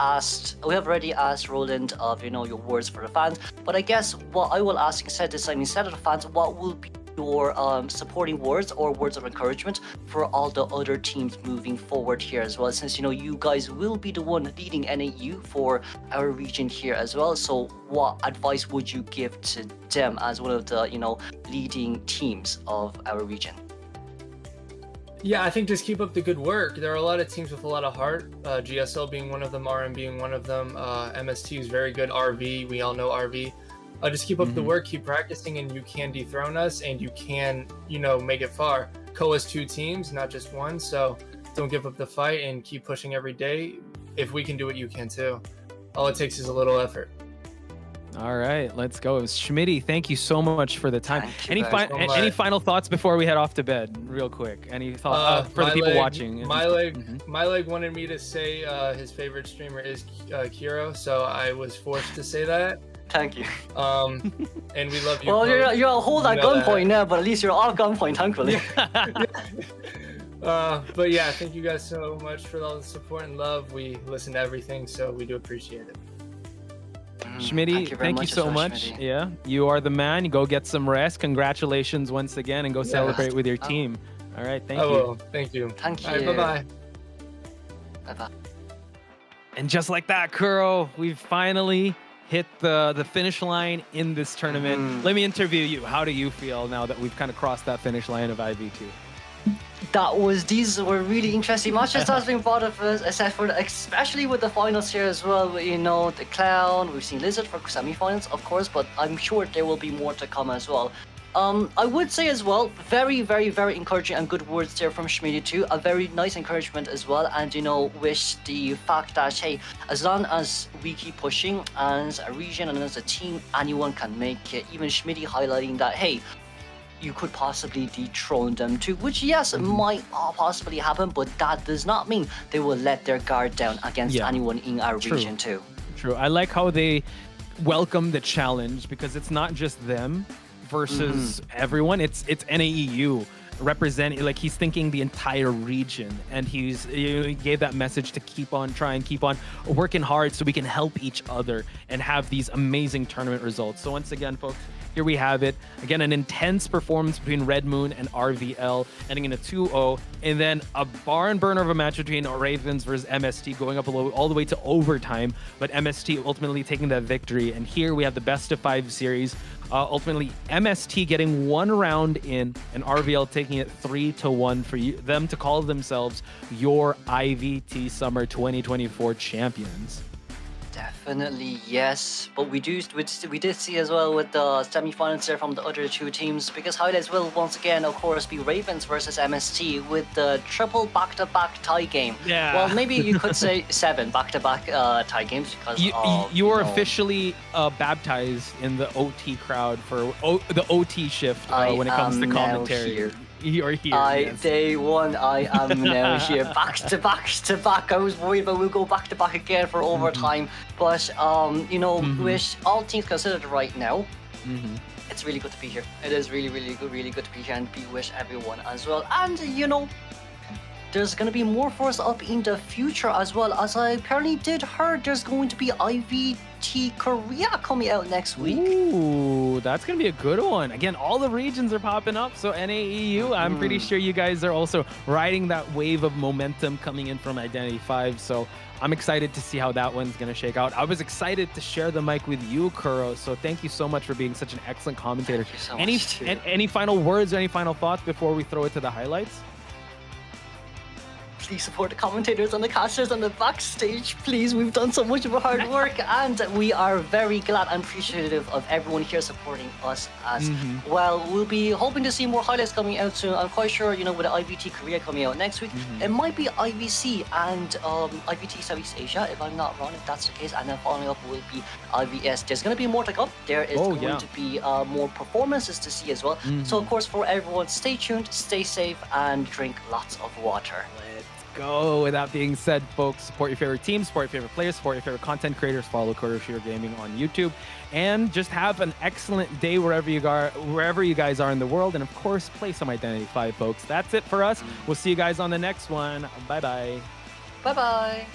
already asked Roland of, you know, your words for the fans, but I guess what I will ask instead this time, instead of the fans, what will be your supporting words or words of encouragement for all the other teams moving forward here as well, since, you know, you guys will be the one leading NAEU for our region here as well. So what advice would you give to them as one of the, you know, leading teams of our region? Yeah, I think just keep up the good work. There are a lot of teams with a lot of heart, GSL being one of them, RM being one of them, MST is very good, RV, we all know RV. Just keep up the work, keep practicing, and you can dethrone us, and you can, you know, make it far. Co has 2 teams, not just one, so don't give up the fight and keep pushing every day. If we can do it, you can too. all it takes is a little effort. All right, let's go. Schmitty, thank you so much for the time. Any final thoughts before we head off to bed, real quick? Any thoughts for the people watching? My leg wanted me to say his favorite streamer is Kiro, so I was forced to say that. Thank you. And we love you. Well, both. you're hold at gunpoint now, but at least you're off gunpoint, thankfully. But yeah, thank you guys so much for all the support and love. We listen to everything, so we do appreciate it. Schmitty, thank you so much. Yeah, you are the man. You go get some rest. Congratulations once again, and go celebrate with your team. All right, thank you. Will. Thank you. Thank you. All right, bye-bye. Bye-bye. And just like that, Kuro, we've finally hit the finish line in this tournament. Let me interview you. How do you feel now that we've kind of crossed that finish line of IVT? These were really interesting matches that's been brought up, except for especially with the finals here as well. You know, the Clown, we've seen Lizard for semi-finals, of course, but I'm sure there will be more to come as well. I would say as well, very, very, very encouraging and good words there from Schmitty too. A very nice encouragement as well, and you know, with the fact that hey, as long as we keep pushing as a region and as a team, anyone can make it. Even Schmitty highlighting that hey, you could possibly dethrone them too, which yes, might possibly happen, but that does not mean they will let their guard down against anyone in our region too. True. I like how they welcome the challenge, because it's not just them versus everyone. It's NAEU representing, like he's thinking the entire region, and he gave that message to keep on trying, keep on working hard so we can help each other and have these amazing tournament results. So once again, folks, here we have it. Again, an intense performance between Red Moon and RVL, ending in a 2-0, and then a barn burner of a match between Ravens versus MST, going up all the way to overtime, but MST ultimately taking that victory. And here we have the best of 5 series. Ultimately, MST getting 1 round in, and RVL taking it 3-1 for them to call themselves your IVT Summer 2024 champions. Definitely yes, but we did see as well with the semi-finals there from the other 2 teams, because highlights will once again of course be Ravens versus MST with the triple back-to-back tie game. Yeah. Well, maybe you could say 7 back-to-back tie games, because you were officially baptized in the OT crowd for the OT shift when it comes to commentary. You're here. Day 1, I am now here. Back to back. I was worried about we'll go back to back again for overtime. But, you know, with all things considered right now, it's really good to be here. It is really, really good to be here and be with everyone as well. And, you know, there's going to be more for us up in the future as well, as I apparently did heard there's going to be IVT Korea coming out next week. Ooh, that's going to be a good one. Again, all the regions are popping up, so NAEU, I'm pretty sure you guys are also riding that wave of momentum coming in from IdentityV, so I'm excited to see how that one's going to shake out. I was excited to share the mic with you, Kuro, so thank you so much for being such an excellent commentator. Thank you so much, any final words or any final thoughts before we throw it to the highlights? Please support the commentators and the casters on the backstage, please. We've done so much of a hard work, and we are very glad and appreciative of everyone here supporting us as well. We'll be hoping to see more highlights coming out soon. I'm quite sure, you know, with the IVT Korea coming out next week, it might be IVC and IVT Southeast Asia, if I'm not wrong, if that's the case, and then following up will be IVS. There's going to be more to come. There is going to be more performances to see as well. So, of course, for everyone, stay tuned, stay safe, and drink lots of water. Go. With that being said, folks, support your favorite teams, support your favorite players, support your favorite content creators, follow Shooter Gaming on YouTube, and just have an excellent day wherever you guys are in the world, and of course, play some IdentityV, folks. That's it for us. We'll see you guys on the next one. Bye-bye. Bye-bye.